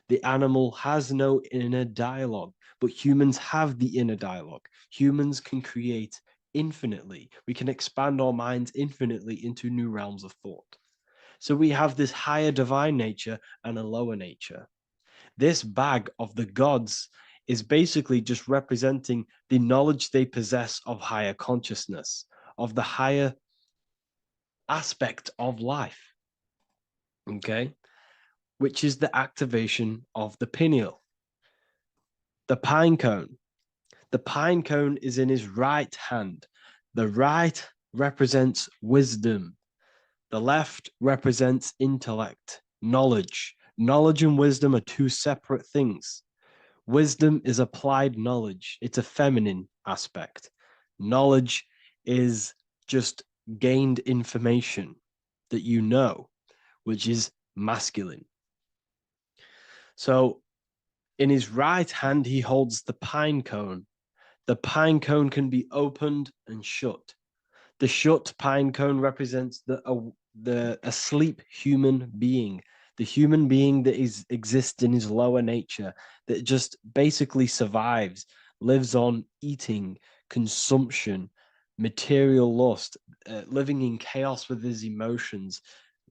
E: The animal has no inner dialogue, but humans have the inner dialogue. Humans can create infinitely. We can expand our minds infinitely into new realms of thought. So we have this higher divine nature and a lower nature. This bag of the gods is basically just representing the knowledge they possess of higher consciousness, of the higher aspect of life, okay, which is the activation of the pineal. The pine cone. The pine cone is in his right hand. The right represents wisdom. The left represents intellect, knowledge. Knowledge and wisdom are two separate things. Wisdom is applied knowledge. It's a feminine aspect. Knowledge is just gained information that you know, which is masculine. So in his right hand, he holds the pine cone. The pine cone can be opened and shut. The shut pine cone represents the asleep human being, the human being that exists in his lower nature, that just basically survives, lives on eating, consumption, material lust, living in chaos with his emotions,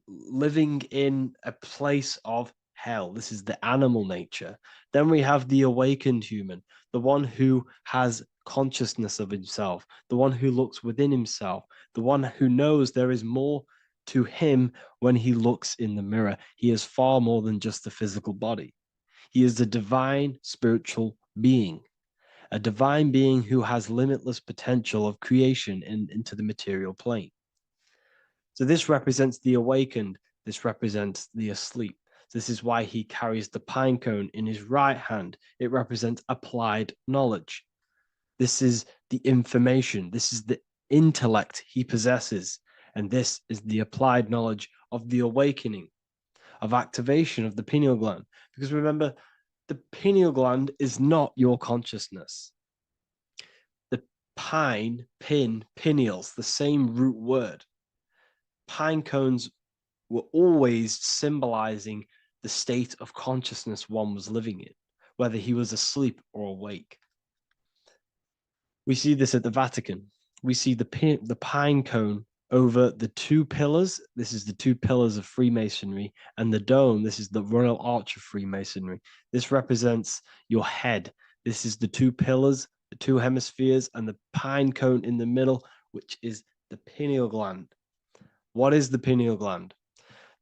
E: living in a place of hell. This is the animal nature. Then we have the awakened human, the one who has consciousness of himself, the one who looks within himself, the one who knows there is more to him when he looks in the mirror. He is far more than just the physical body. He is a divine spiritual being, a divine being who has limitless potential of creation into the material plane. So this represents the awakened. This represents the asleep. This is why he carries the pine cone in his right hand. It represents applied knowledge. This is the information. This is the intellect he possesses. And this is the applied knowledge of the awakening, of activation of the pineal gland. Because remember, the pineal gland is not your consciousness. The pine, pineals, the same root word. Pine cones were always symbolizing the state of consciousness one was living in, whether he was asleep or awake. We see this at the Vatican. We see the pine cone over the two pillars. This is the two pillars of Freemasonry, and the dome. This is the Royal Arch of Freemasonry. This represents your head. This is the two pillars, the two hemispheres, and the pine cone in the middle, which is the pineal gland. What is the pineal gland?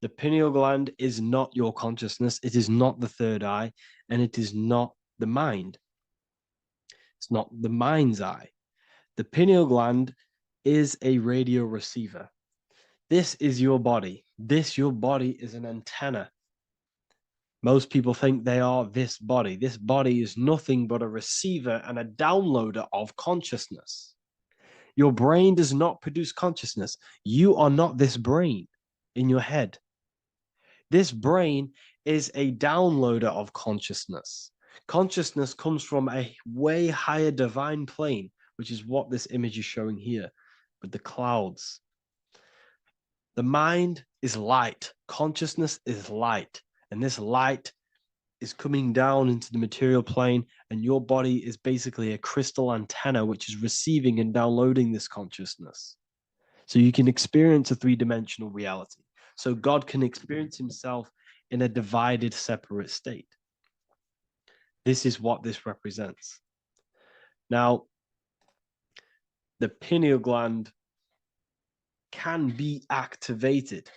E: The pineal gland is not your consciousness. It is not the third eye, and it is not the mind. It's not the mind's eye. The pineal gland is a radio receiver. This is your body. Your body is an antenna. Most people think they are this body. This body is nothing but a receiver and a downloader of consciousness. Your brain does not produce consciousness. You are not this brain in your head. This brain is a downloader of consciousness. Consciousness comes from a way higher divine plane, which is what this image is showing here with the clouds. The mind is light. Consciousness is light. And this light is coming down into the material plane, and your body is basically a crystal antenna which is receiving and downloading this consciousness. So you can experience a three-dimensional reality. So God can experience himself in a divided, separate state. This is what this represents. Now, the pineal gland can be activated,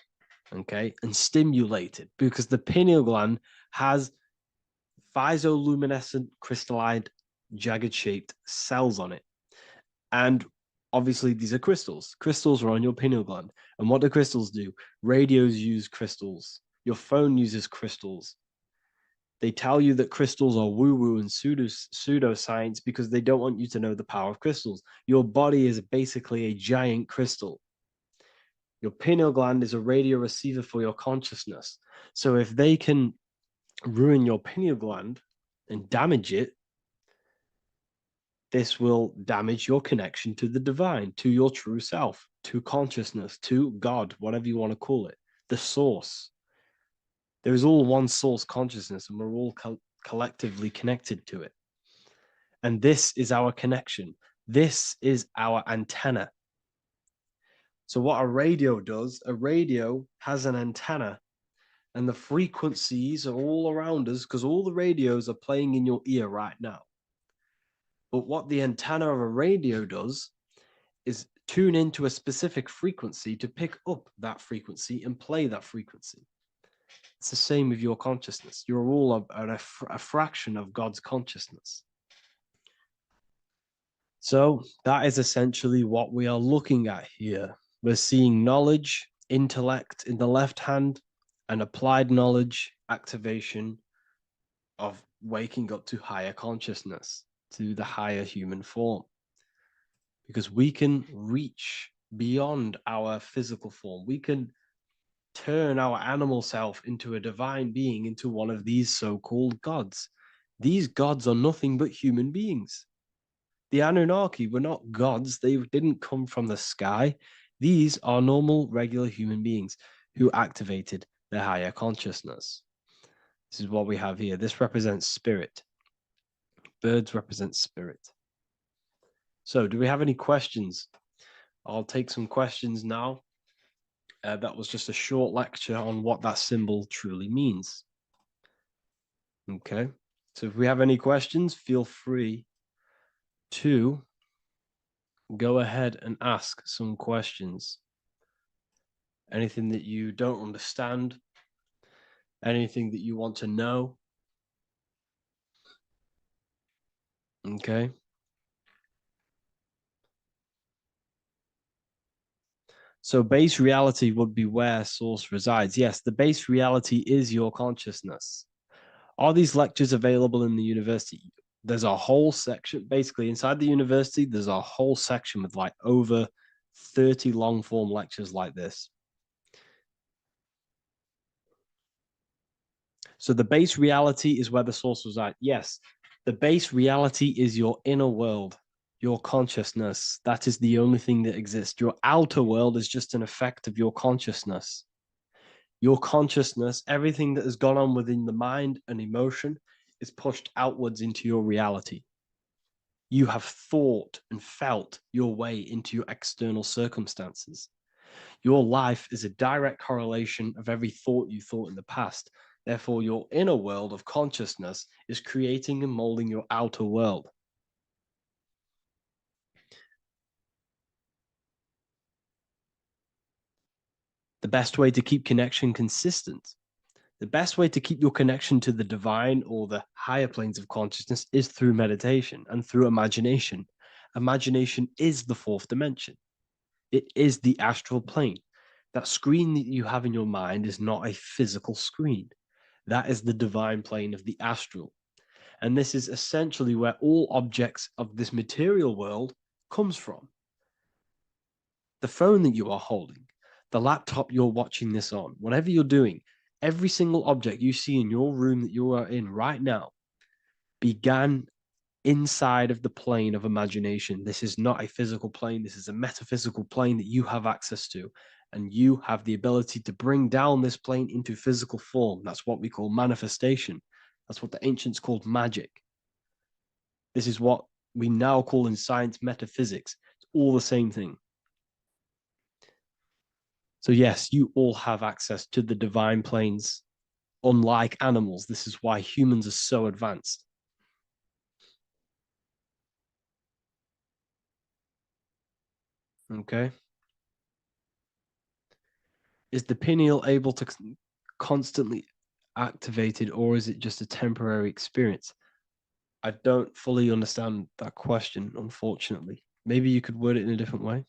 E: okay, and stimulated, because the pineal gland has phytoluminescent crystalline jagged shaped cells on it. And obviously these are crystals. Crystals are on your pineal gland. And what do crystals do? Radios use crystals. Your phone uses crystals. They tell you that crystals are woo-woo and pseudoscience because they don't want you to know the power of crystals. Your body is basically a giant crystal. Your pineal gland is a radio receiver for your consciousness. So if they can ruin your pineal gland and damage it, this will damage your connection to the divine, to your true self, to consciousness, to God, whatever you want to call it, the source. There is all one source consciousness, and we're all collectively connected to it. And this is our connection. This is our antenna. So what a radio does, a radio has an antenna, and the frequencies are all around us because all the radios are playing in your ear right now. But what the antenna of a radio does is tune into a specific frequency to pick up that frequency and play that frequency. It's the same with your consciousness. You're all a fraction of God's consciousness. So that is essentially what we are looking at here. We're seeing knowledge, intellect in the left hand, and applied knowledge, activation of waking up to higher consciousness, to the higher human form. Because we can reach beyond our physical form. We can turn our animal self into a divine being, into one of these so-called gods. These gods are nothing but human beings. The Anunnaki were not gods. They didn't come from the sky. These are normal, regular human beings who activated their higher consciousness. This is what we have here. This represents spirit. Birds represent spirit. So do we have any questions? I'll take some questions now. That was just a short lecture on what that symbol truly means. Okay. So if we have any questions, feel free to go ahead and ask some questions. Anything that you don't understand, anything that you want to know. Okay. So base reality would be where source resides. Yes, the base reality is your consciousness. Are these lectures available in the university? There's a whole section, basically inside the university, there's a whole section with like over 30 long form lectures like this. So the base reality is where the source resides. Yes, the base reality is your inner world, your consciousness. That is the only thing that exists. Your outer world is just an effect of your consciousness. Your consciousness, everything that has gone on within the mind and emotion, is pushed outwards into your reality. You have thought and felt your way into your external circumstances. Your life is a direct correlation of every thought you thought in the past. Therefore, your inner world of consciousness is creating and molding your outer world. The best way to keep connection consistent, the best way to keep your connection to the divine or the higher planes of consciousness is through meditation and through imagination. Imagination is the fourth dimension. It is the astral plane. That screen that you have in your mind is not a physical screen. That is the divine plane of the astral. And this is essentially where all objects of this material world comes from. The phone that you are holding, the laptop you're watching this on, whatever you're doing, every single object you see in your room that you are in right now began inside of the plane of imagination. This is not a physical plane. This is a metaphysical plane that you have access to. And you have the ability to bring down this plane into physical form. That's what we call manifestation. That's what the ancients called magic. This is what we now call in science metaphysics. It's all the same thing. So yes, you all have access to the divine planes. Unlike animals, this is why humans are so advanced. Okay. Is the pineal able to constantly activated, or is it just a temporary experience? I don't fully understand that question, unfortunately. Maybe you could word it in a different way.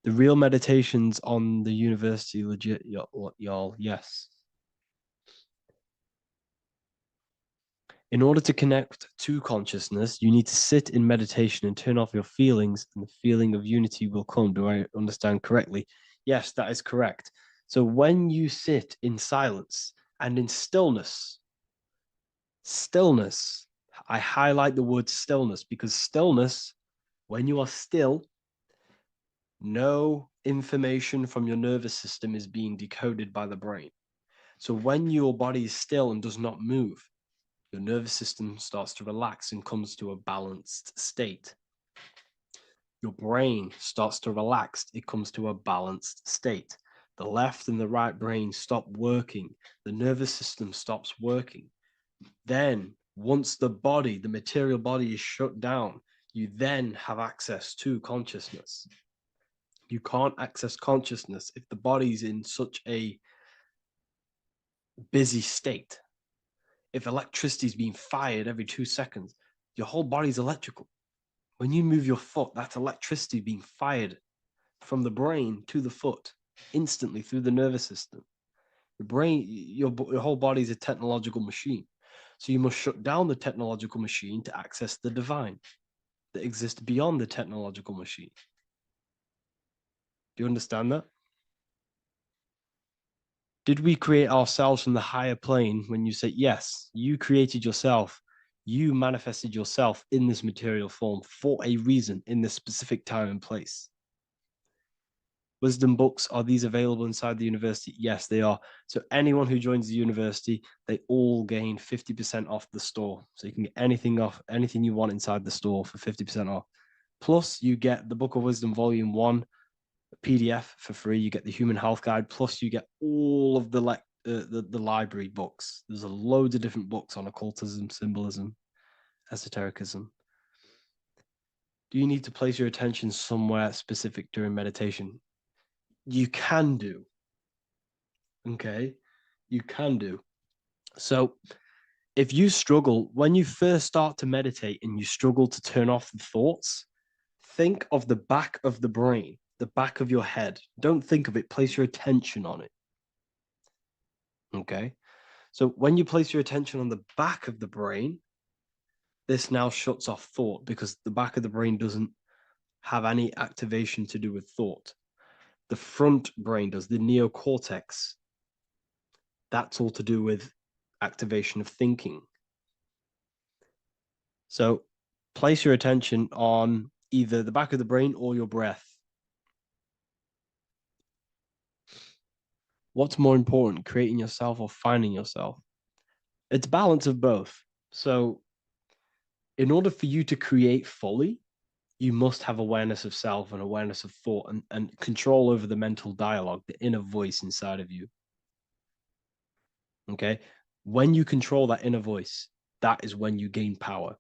E: The real meditations on the university, legit, y'all, yes. In order to connect to consciousness, you need to sit in meditation and turn off your feelings, and the feeling of unity will come. Do I understand correctly? Yes, that is correct. So when you sit in silence and in stillness, I highlight the word stillness because stillness, when you are still, no information from your nervous system is being decoded by the brain. So when your body is still and does not move, your nervous system starts to relax and comes to a balanced state. Your brain starts to relax, it comes to a balanced state. The left and the right brain stop working. The nervous system stops working. Then
F: Once the body, the material body is shut down, you then have access to consciousness. You can't access consciousness if the body's in such a busy state. If electricity is being fired every 2 seconds, your whole body's electrical. When you move your foot, that's electricity being fired from the brain to the foot instantly through the nervous system. Your brain, your whole body is a technological machine. So you must shut down the technological machine to access the divine that exists beyond the technological machine. Do you understand that? Did we create ourselves from the higher plane? When you say yes, you created yourself, you manifested yourself in this material form for a reason in this specific time and place. Wisdom books, are these available inside the university? Yes, they are. So anyone who joins the university, they all gain 50% off the store. So you can get anything off, anything you want inside the store for 50% off. Plus, you get the Book of Wisdom Volume 1 PDF for free. You get the Human Health Guide. Plus, you get all of the library books. There's a loads of different books on occultism, symbolism, esotericism. Do you need to place your attention somewhere specific during meditation? You can do. Okay, you can do. So if you struggle, when you first start to meditate and you struggle to turn off the thoughts, think of the back of the brain, the back of your head. Don't think of it, place your attention on it. Okay, so when you place your attention on the back of the brain, this now shuts off thought because the back of the brain doesn't have any activation to do with thought. The front brain does, the neocortex. That's all to do with activation of thinking. So place your attention on either the back of the brain or your breath. What's more important, creating yourself or finding yourself? It's balance of both. So in order for you to create fully, you must have awareness of self and awareness of thought and control over the mental dialogue, the inner voice inside of you. Okay. When you control that inner voice, that is when you gain power.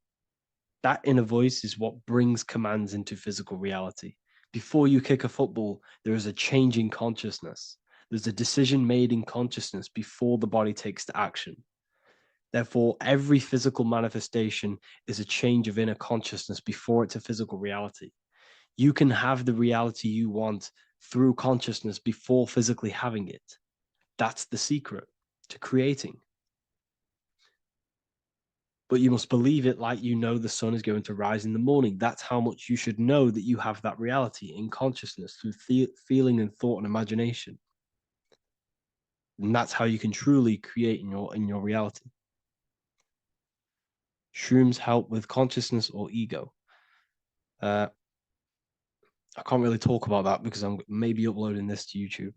F: That inner voice is what brings commands into physical reality. Before you kick a football, there is a change in consciousness. There's a decision made in consciousness before the body takes to action. Therefore, every physical manifestation is a change of inner consciousness before it's a physical reality. You can have the reality you want through consciousness before physically having it. That's the secret to creating. But you must believe it like you know the sun is going to rise in the morning. That's how much you should know that you have that reality in consciousness through feeling and thought and imagination. And that's how you can truly create in your reality. Shrooms help with consciousness or ego. I can't really talk about that because I'm maybe uploading this to YouTube,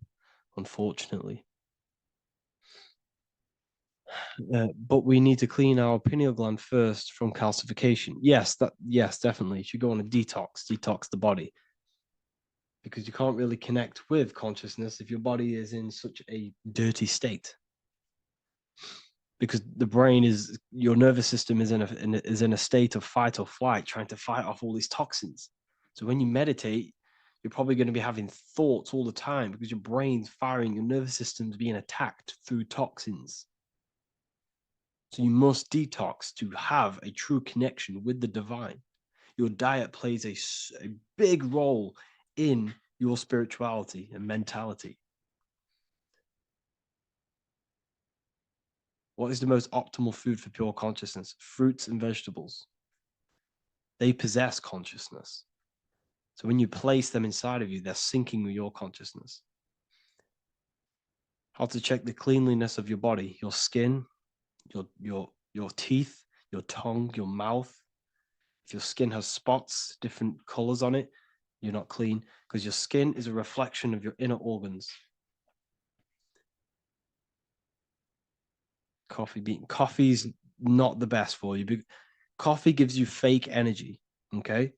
F: unfortunately. But we need to clean our pineal gland first from calcification. Yes, definitely. You should go on a detox the body. Because you can't really connect with consciousness if your body is in such a dirty state. Because the brain is, your nervous system is in a state of fight or flight, trying to fight off all these toxins. So when you meditate, you're probably going to be having thoughts all the time because your brain's firing, your nervous system's being attacked through toxins. So you must detox to have a true connection with the divine. Your diet plays a big role in your spirituality and mentality. What is the most optimal food for pure consciousness? Fruits and vegetables. They possess consciousness. So when you place them inside of you, they're syncing with your consciousness. How to check the cleanliness of your body, your skin, your teeth, your tongue, your mouth. If your skin has spots, different colors on it, you're not clean because your skin is a reflection of your inner organs. Coffee's not the best for you. Coffee gives you fake energy. Okay.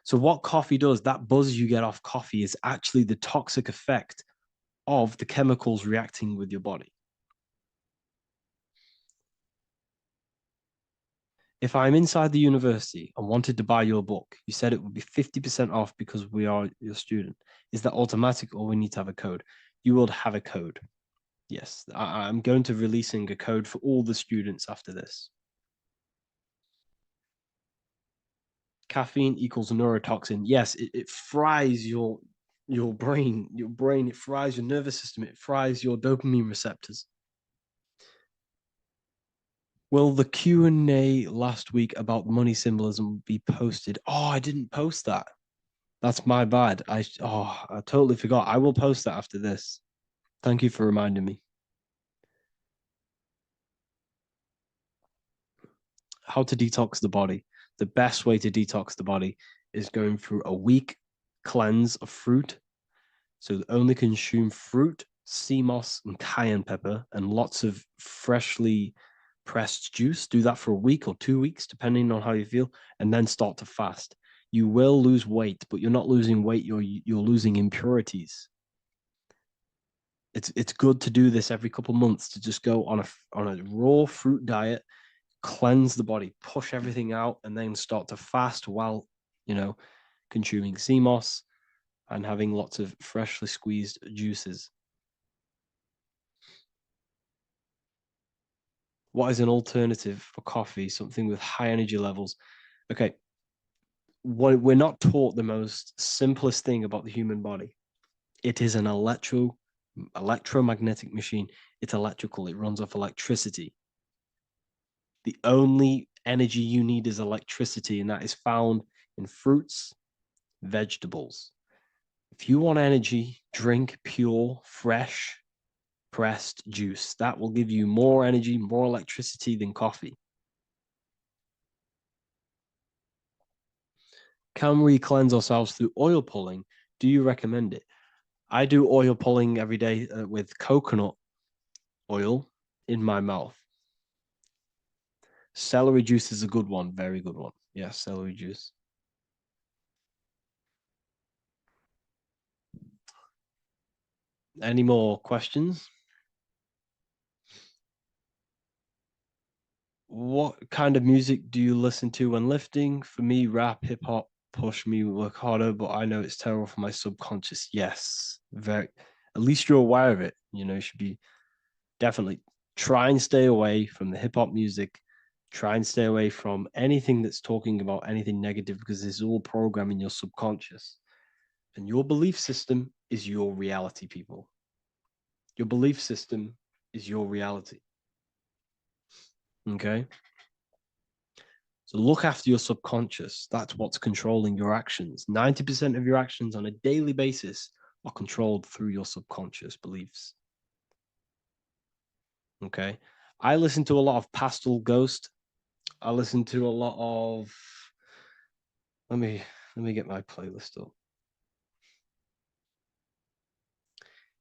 F: So what coffee does, that buzz you get off coffee is actually the toxic effect of the chemicals reacting with your body.
E: If I'm inside the university and wanted to buy your book, you said it would be 50% off because we are your student. Is that automatic or we need to have a code? You will have a code. Yes, I'm going to releasing a code for all the students after this. Caffeine equals neurotoxin. Yes, it fries your brain, it fries your nervous system, it fries your dopamine receptors. Will the Q&A last week about money symbolism be posted? Oh, I didn't post that. That's my bad. I totally forgot. I will post that after this. Thank you for reminding me. How to detox the body. The best way to detox the body is going through a week cleanse of fruit. So only consume fruit, sea moss, and cayenne pepper, and lots of freshly pressed juice. Do that for a week or 2 weeks, depending on how you feel, and then start to fast. You will lose weight, but you're not losing weight. You're losing impurities. It's good to do this every couple months, to just go on a raw fruit diet, cleanse the body, push everything out, and then start to fast while consuming sea moss and having lots of freshly squeezed juices. What is an alternative for coffee? Something with high energy levels. Okay, we're not taught the most simplest thing about the human body. It is an electromagnetic machine. It's electrical. It runs off electricity. The only energy you need is electricity, and that is found in fruits, vegetables. If you want energy, drink pure, fresh, pressed juice. That will give you more energy, more electricity than coffee. Can we cleanse ourselves through oil pulling? Do you recommend it? I do oil pulling every day with coconut oil in my mouth. Celery juice is a good one, very good one. Yeah, celery juice. Any more questions? What kind of music do you listen to when lifting? For me, rap, hip hop push me work harder, but I know it's terrible for my subconscious. Yes, very. At least you're aware of it. You should be definitely try and stay away from the hip hop music. Try and stay away from anything that's talking about anything negative, because it's all programming your subconscious. And your belief system is your reality, people. Your belief system is your reality. Okay. So look after your subconscious. That's what's controlling your actions. 90% of your actions on a daily basis are controlled through your subconscious beliefs. Okay. I listen to a lot of Pastel Ghost. I listen to a lot of let me get my playlist up.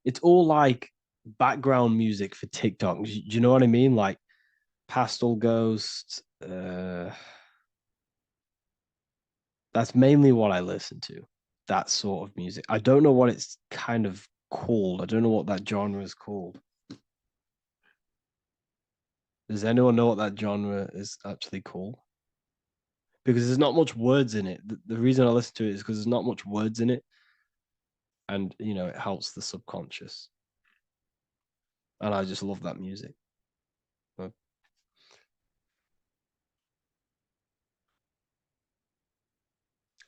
E: It's all like background music for TikTok. Do you know what I mean? Like Pastel Ghost. That's mainly what I listen to. That sort of music. I don't know what it's kind of called. I don't know what that genre is called. Does anyone know what that genre is actually called? Because there's not much words in it. The reason I listen to it is because there's not much words in it. And, it helps the subconscious. And I just love that music.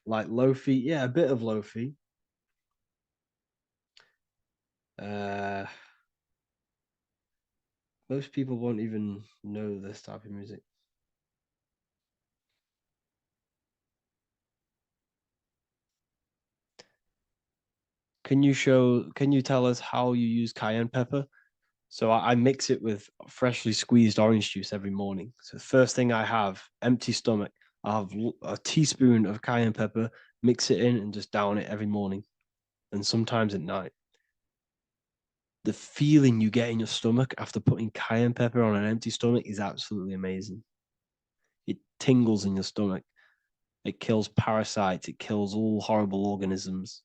E: Like Lofi. Yeah, a bit of Lofi. Most people won't even know this type of music. Can you tell us how you use cayenne pepper? So I mix it with freshly squeezed orange juice every morning. So the first thing I have, empty stomach, I have a teaspoon of cayenne pepper, mix it in and just down it every morning. And sometimes at night. The feeling you get in your stomach after putting cayenne pepper on an empty stomach is absolutely amazing. It tingles in your stomach. It kills parasites. It kills all horrible organisms.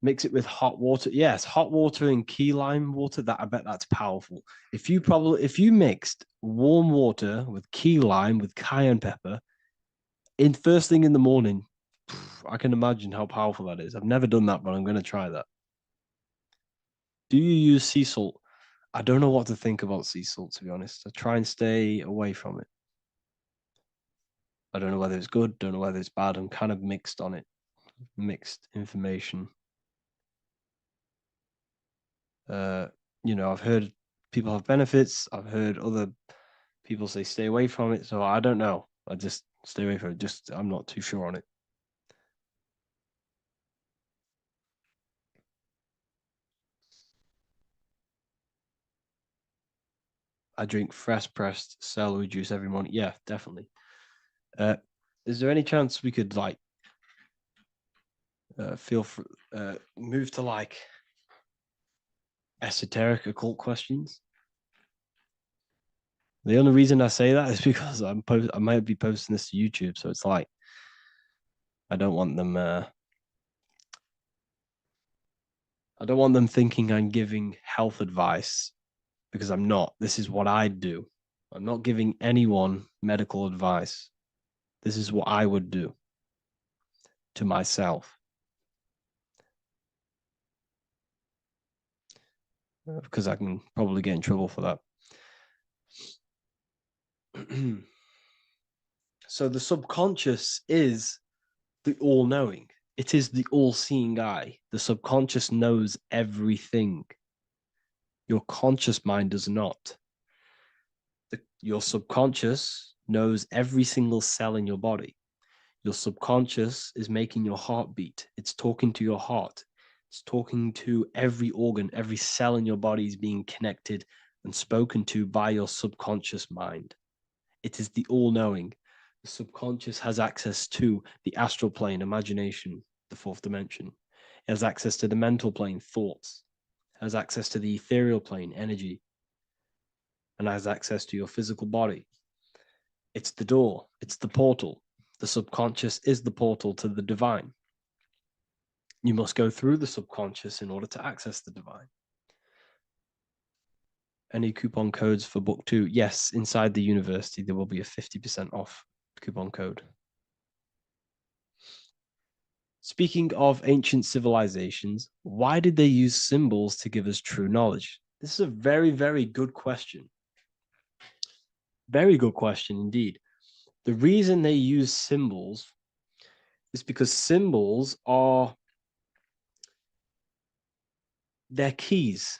E: Mix it with hot water. Yes, hot water and key lime water. That I bet that's powerful. If you mixed warm water with key lime with cayenne pepper in first thing in the morning, I can imagine how powerful that is. I've never done that, but I'm going to try that. Do you use sea salt? I don't know what to think about sea salt, to be honest. I try and stay away from it. I don't know whether it's good, don't know whether it's bad. I'm kind of mixed on it. Mixed information. I've heard people have benefits. I've heard other people say stay away from it. So I don't know. I just stay away from it. I'm not too sure on it. I drink fresh pressed celery juice every morning. Yeah, definitely. Is there any chance we could move to esoteric occult questions? The only reason I say that is because I might be posting this to YouTube, so it's I don't want them. I don't want them thinking I'm giving health advice, because I'm not. This is what I do. I'm not giving anyone medical advice. This is what I would do to myself. Because I can probably get in trouble for that. So the subconscious is the all-knowing. It is the all-seeing eye. The subconscious knows everything. Your conscious mind does not. Your subconscious knows every single cell in your body. Your subconscious is making your heart beat. It's talking to your heart. It's talking to every organ, every cell in your body is being connected and spoken to by your subconscious mind. It is the all-knowing. The subconscious has access to the astral plane, imagination, the fourth dimension. It has access to the mental plane, thoughts. It has access to the ethereal plane, energy. And has access to your physical body. It's the door. It's the portal. The subconscious is the portal to the divine. You must go through the subconscious in order to access the divine. Any coupon codes for book 2? Yes, inside the university, there will be a 50% off coupon code. Speaking of ancient civilizations, why did they use symbols to give us true knowledge? This is a very, very good question. Very good question indeed. The reason they use symbols is because symbols are their keys.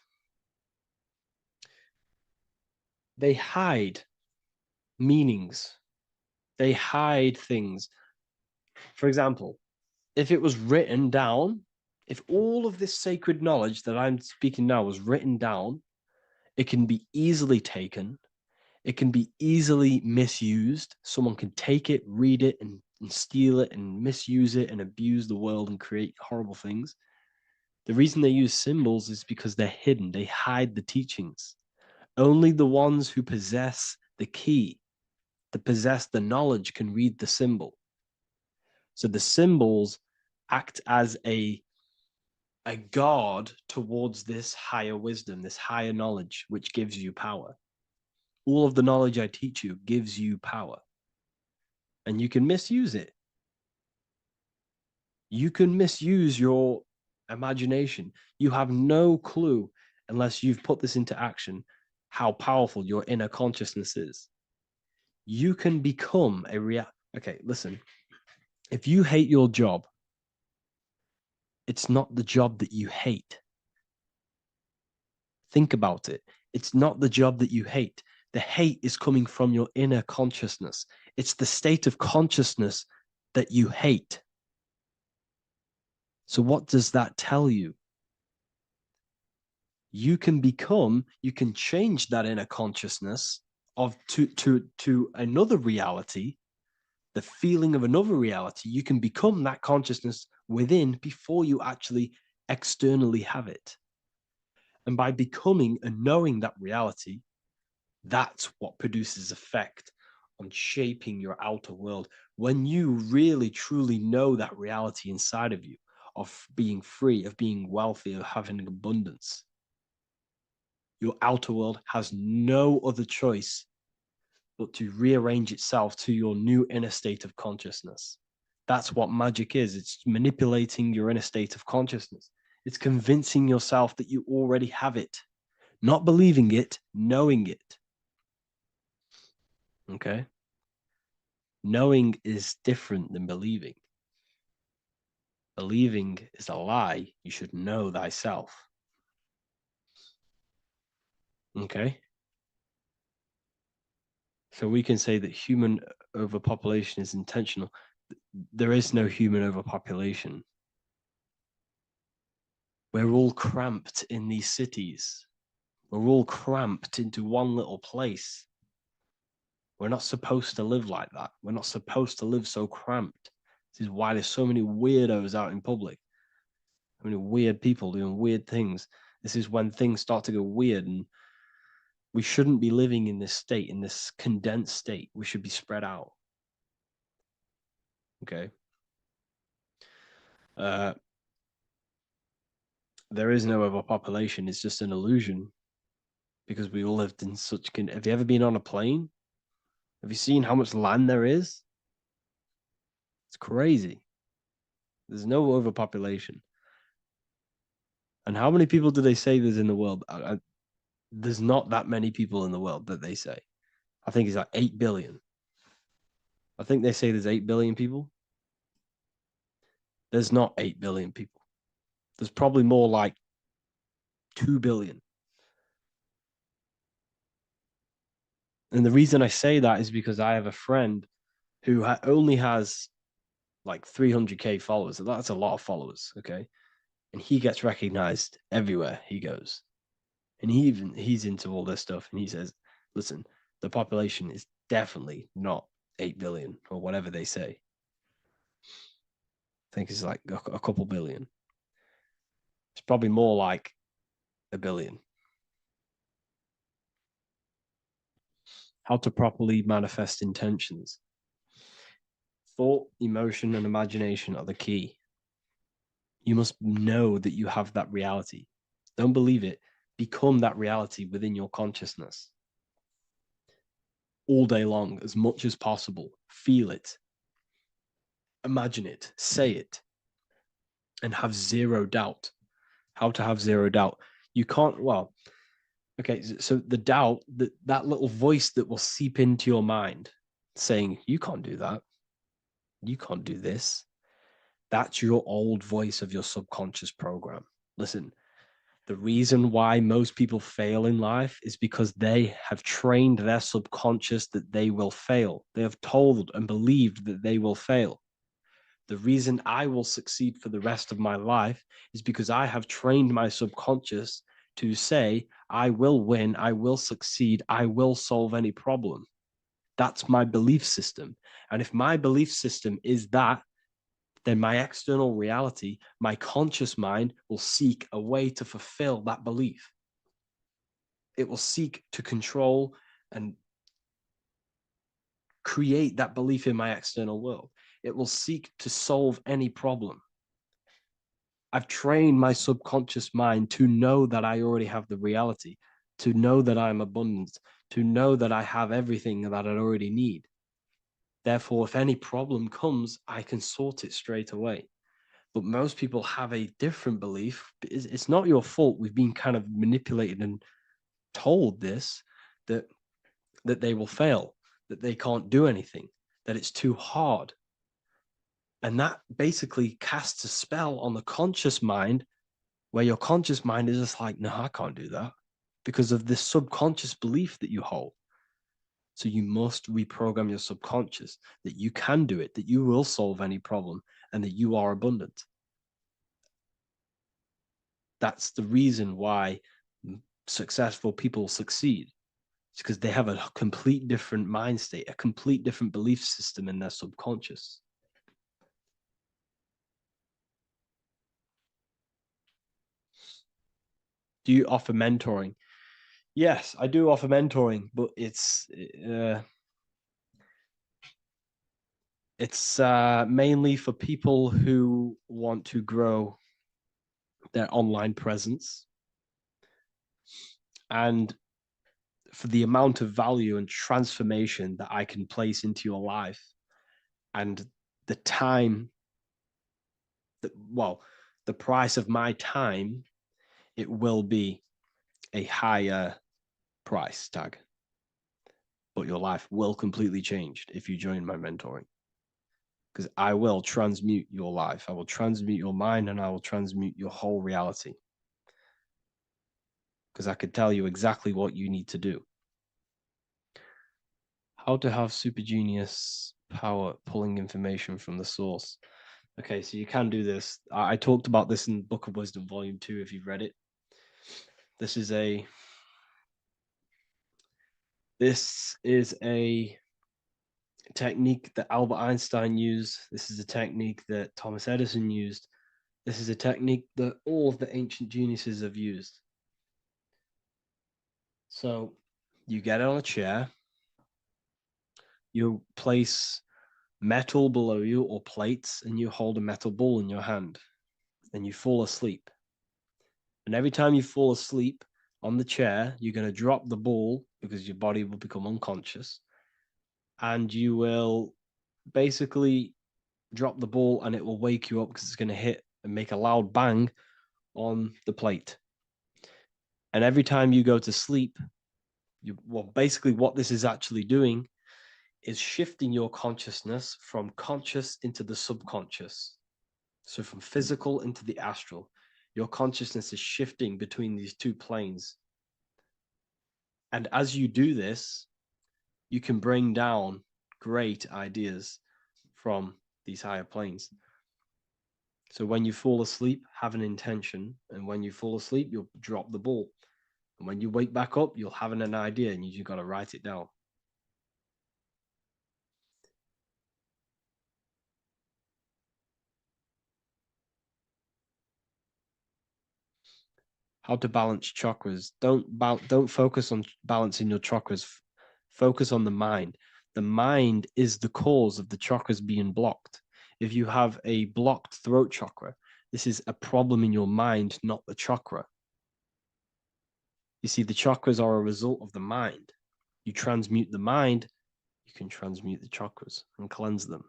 E: They hide meanings. They hide things. For example, if it was written down, if all of this sacred knowledge that I'm speaking now was written down, it can be easily taken. It can be easily misused. Someone can take it, read it, and steal it and misuse it and abuse the world and create horrible things. The reason they use symbols is because they're hidden. They hide the teachings. Only the ones who possess the key, that possess the knowledge, can read the symbol. So the symbols act as a guard towards this higher wisdom, this higher knowledge, which gives you power. All of the knowledge I teach you gives you power. And you can misuse it. You can misuse your imagination. You have no clue, unless you've put this into action, how powerful your inner consciousness is. You can become Okay, listen. If you hate your job, it's not the job that you hate. Think about it. It's not the job that you hate. The hate is coming from your inner consciousness. It's the state of consciousness that you hate. So what does that tell you? You can change that inner consciousness to another reality, the feeling of another reality. You can become that consciousness within before you actually externally have it. And by becoming and knowing that reality, that's what produces effect on shaping your outer world. When you really, truly know that reality inside of you, of being free, of being wealthy, of having abundance. Your outer world has no other choice but to rearrange itself to your new inner state of consciousness. That's what magic is. It's manipulating your inner state of consciousness. It's convincing yourself that you already have it, not believing it, knowing it. Okay? Knowing is different than believing. Believing is a lie. You should know thyself. Okay? So we can say that human overpopulation is intentional. There is no human overpopulation. We're all cramped in these cities. We're all cramped into one little place. We're not supposed to live like that. We're not supposed to live so cramped. This is why there's so many weirdos out in public. So many weird people doing weird things. This is when things start to go weird, and we shouldn't be living in this state, in this condensed state. We should be spread out. Okay. There is no overpopulation. It's just an illusion because we all lived in such. Have you ever been on a plane? Have you seen how much land there is? It's crazy. There's no overpopulation. And how many people do they say there's in the world? There's not that many people in the world that they say. I think it's like 8 billion. I think they say there's 8 billion people. There's not 8 billion people. There's probably more like 2 billion. And the reason I say that is because I have a friend who only has like 300K followers. So that's a lot of followers, okay? And he gets recognized everywhere he goes. And he's into all this stuff. And he says, listen, the population is definitely not 8 billion or whatever they say. I think it's like a couple billion. It's probably more like 1 billion. How to properly manifest intentions. Thought, emotion, and imagination are the key. You must know that you have that reality. Don't believe it. Become that reality within your consciousness. All day long, as much as possible. Feel it. Imagine it. Say it. And have zero doubt. How to have zero doubt. You can't, well, okay, so the doubt, that little voice that will seep into your mind saying, you can't do that. You can't do this. That's your old voice of your subconscious program. Listen, the reason why most people fail in life is because they have trained their subconscious that they will fail. They have told and believed that they will fail. The reason I will succeed for the rest of my life is because I have trained my subconscious to say, I will win, I will succeed, I will solve any problem. That's my belief system. And if my belief system is that, then my external reality, my conscious mind will seek a way to fulfill that belief. It will seek to control and create that belief in my external world. It will seek to solve any problem. I've trained my subconscious mind to know that I already have the reality, to know that I'm abundant, to know that I have everything that I already need. Therefore, if any problem comes, I can sort it straight away. But most people have a different belief. It's not your fault. We've been kind of manipulated and told this, that they will fail, that they can't do anything, that it's too hard. And that basically casts a spell on the conscious mind, where your conscious mind is just like, no, I can't do that, because of this subconscious belief that you hold. So you must reprogram your subconscious that you can do it, that you will solve any problem, and that you are abundant. That's the reason why successful people succeed. It's because they have a complete different mind state, a complete different belief system in their subconscious. Do you offer mentoring? Yes, I do offer mentoring, but it's It's mainly for people who want to grow their online presence, and for the amount of value and transformation that I can place into your life, and the time that, well, the price of my time, it will be a higher price tag, but your life will completely change if you join my mentoring, because I will transmute your life. I will transmute your mind, and I will transmute your whole reality, because I could tell you exactly what you need to do. How to have super genius power pulling information from the source. Okay, so you can do this. I talked about this in Book of Wisdom, Volume 2, if you've read it. This is a technique that Albert Einstein used. This is a technique that Thomas Edison used. This is a technique that all of the ancient geniuses have used. So you get on a chair, you place metal below you or plates, and you hold a metal ball in your hand, and you fall asleep. And every time you fall asleep on the chair, you're going to drop the ball because your body will become unconscious, and you will basically drop the ball and it will wake you up because it's going to hit and make a loud bang on the plate. And every time you go to sleep, basically what this is actually doing is shifting your consciousness from conscious into the subconscious. So from physical into the astral, your consciousness is shifting between these two planes. And as you do this, you can bring down great ideas from these higher planes. So when you fall asleep, have an intention. And when you fall asleep, you'll drop the ball. And when you wake back up, you'll have an idea, and you just got to write it down. How to balance chakras. Don't focus on balancing your chakras. Focus on the mind. The mind is the cause of the chakras being blocked. If you have a blocked throat chakra, this is a problem in your mind, not the chakra. You see, the chakras are a result of the mind. You transmute the mind, you can transmute the chakras and cleanse them.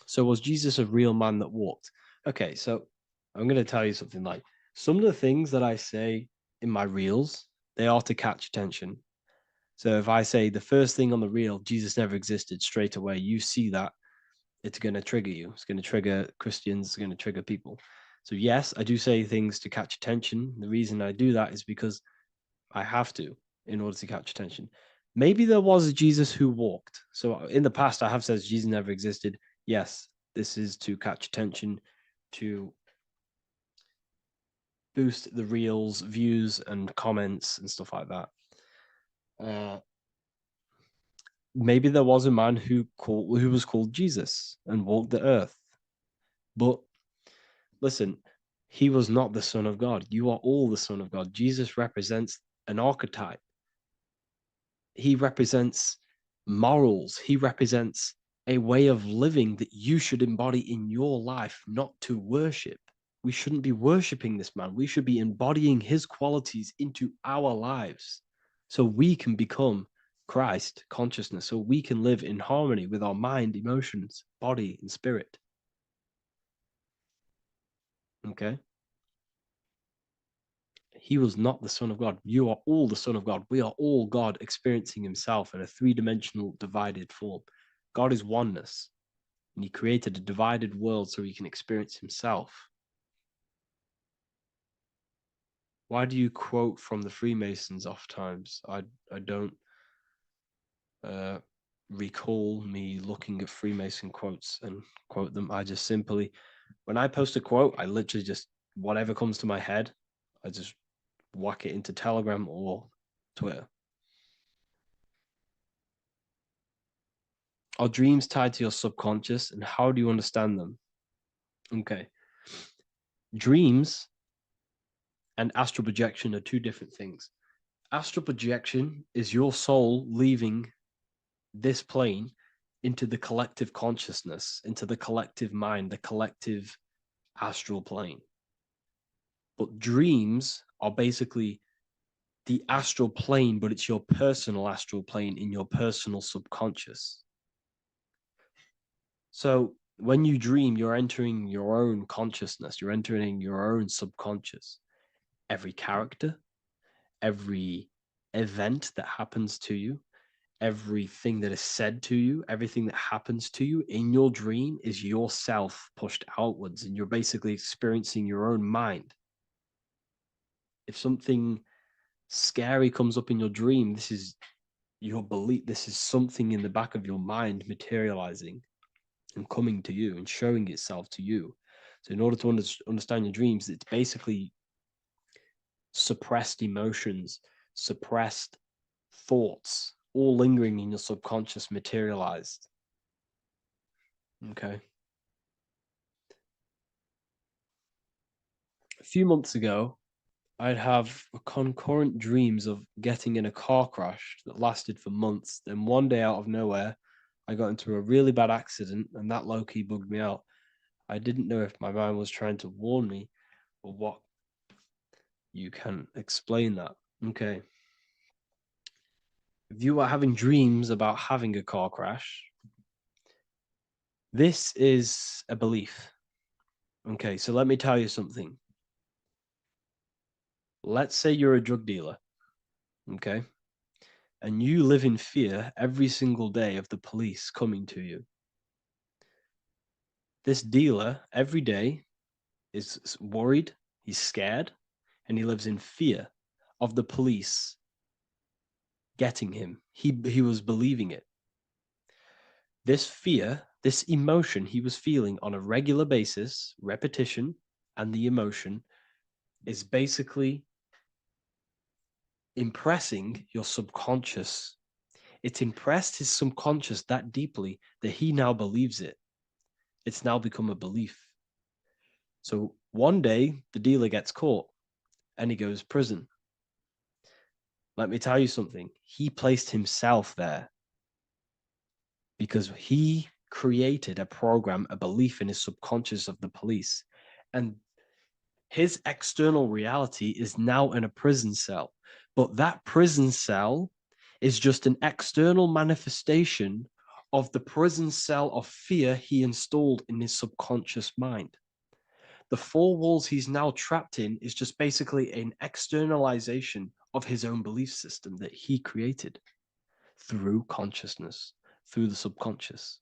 E: So was Jesus a real man that walked? Okay, so I'm going to tell you something. Like, some of the things that I say in my reels, they are to catch attention. So if I say the first thing on the reel, Jesus never existed, straight away, you see that, it's going to trigger you. It's going to trigger Christians. It's going to trigger people. So yes, I do say things to catch attention. The reason I do that is because I have to, in order to catch attention. Maybe there was a Jesus who walked. So in the past, I have said Jesus never existed. Yes, this is to catch attention, to boost the reels, views, and comments and stuff like that. Maybe there was a man who was called Jesus and walked the earth. But listen, he was not the Son of God. You are all the Son of God. Jesus represents an archetype. He represents morals. He represents a way of living that you should embody in your life, not to worship. We shouldn't be worshiping this man. We should be embodying his qualities into our lives so we can become Christ consciousness, so we can live in harmony with our mind, emotions, body, and spirit. Okay? He was not the Son of God. You are all the Son of God. We are all God experiencing himself in a three-dimensional divided form. God is oneness, and he created a divided world so he can experience himself. Why do you quote from the Freemasons oft times? I don't recall me looking at Freemason quotes and quote them. I just simply, when I post a quote, I literally just, whatever comes to my head, I just whack it into Telegram or Twitter. Are dreams tied to your subconscious, and how do you understand them? Okay. Dreams and astral projection are two different things. Astral projection is your soul leaving this plane into the collective consciousness, into the collective mind, the collective astral plane. But dreams are basically the astral plane, but it's your personal astral plane in your personal subconscious. So when you dream, you're entering your own consciousness, you're entering your own subconscious. Every character, every event that happens to you, everything that is said to you, everything that happens to you in your dream is yourself pushed outwards, and you're basically experiencing your own mind. If something scary comes up in your dream, this is your belief, this is something in the back of your mind materializing and coming to you and showing itself to you. So in order to understand your dreams, it's basically suppressed emotions, suppressed thoughts, all lingering in your subconscious materialized. Okay. A few months ago, I'd have concurrent dreams of getting in a car crash that lasted for months. Then one day out of nowhere, I got into a really bad accident, and that low-key bugged me out. I didn't know if my mind was trying to warn me or what. You can explain that. Okay. If you are having dreams about having a car crash, this is a belief. Okay, so let me tell you something. Let's say you're a drug dealer, okay? And you live in fear every single day of the police coming to you. This dealer every day is worried, he's scared, and he lives in fear of the police getting him. He was believing it. This fear, this emotion he was feeling on a regular basis, repetition, and the emotion is basically impressing your subconscious. It's impressed his subconscious that deeply that he now believes it. It's now become a belief. So one day the dealer gets caught and he goes to prison. Let me tell you something. He placed himself there because he created a program, a belief in his subconscious of the police. And his external reality is now in a prison cell. But that prison cell is just an external manifestation of the prison cell of fear he installed in his subconscious mind. The four walls he's now trapped in is just basically an externalization of his own belief system that he created through consciousness, through the subconscious.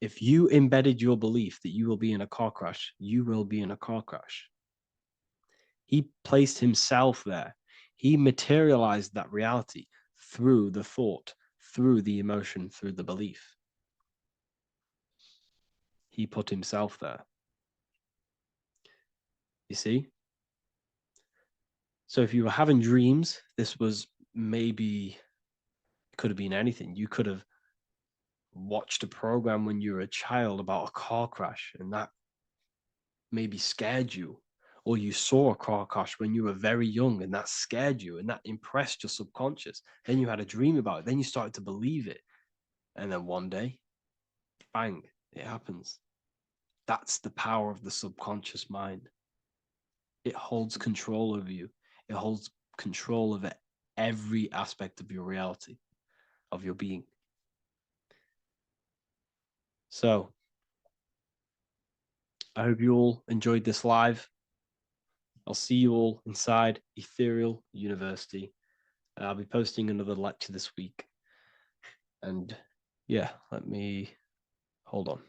E: If you embedded your belief that you will be in a car crash, you will be in a car crash. He placed himself there. He materialized that reality through the thought, through the emotion, through the belief. He put himself there. You see? So if you were having dreams, this was maybe, it could have been anything. You could have watched a program when you were a child about a car crash, and that maybe scared you. Or you saw a car crash when you were very young, and that scared you, and that impressed your subconscious. Then you had a dream about it. Then you started to believe it. And then one day, bang, it happens. That's the power of the subconscious mind. It holds control over you. It holds control over every aspect of your reality, of your being. So, I hope you all enjoyed this live. I'll see you all inside Ethereal University. I'll be posting another lecture this week. And yeah, let me hold on.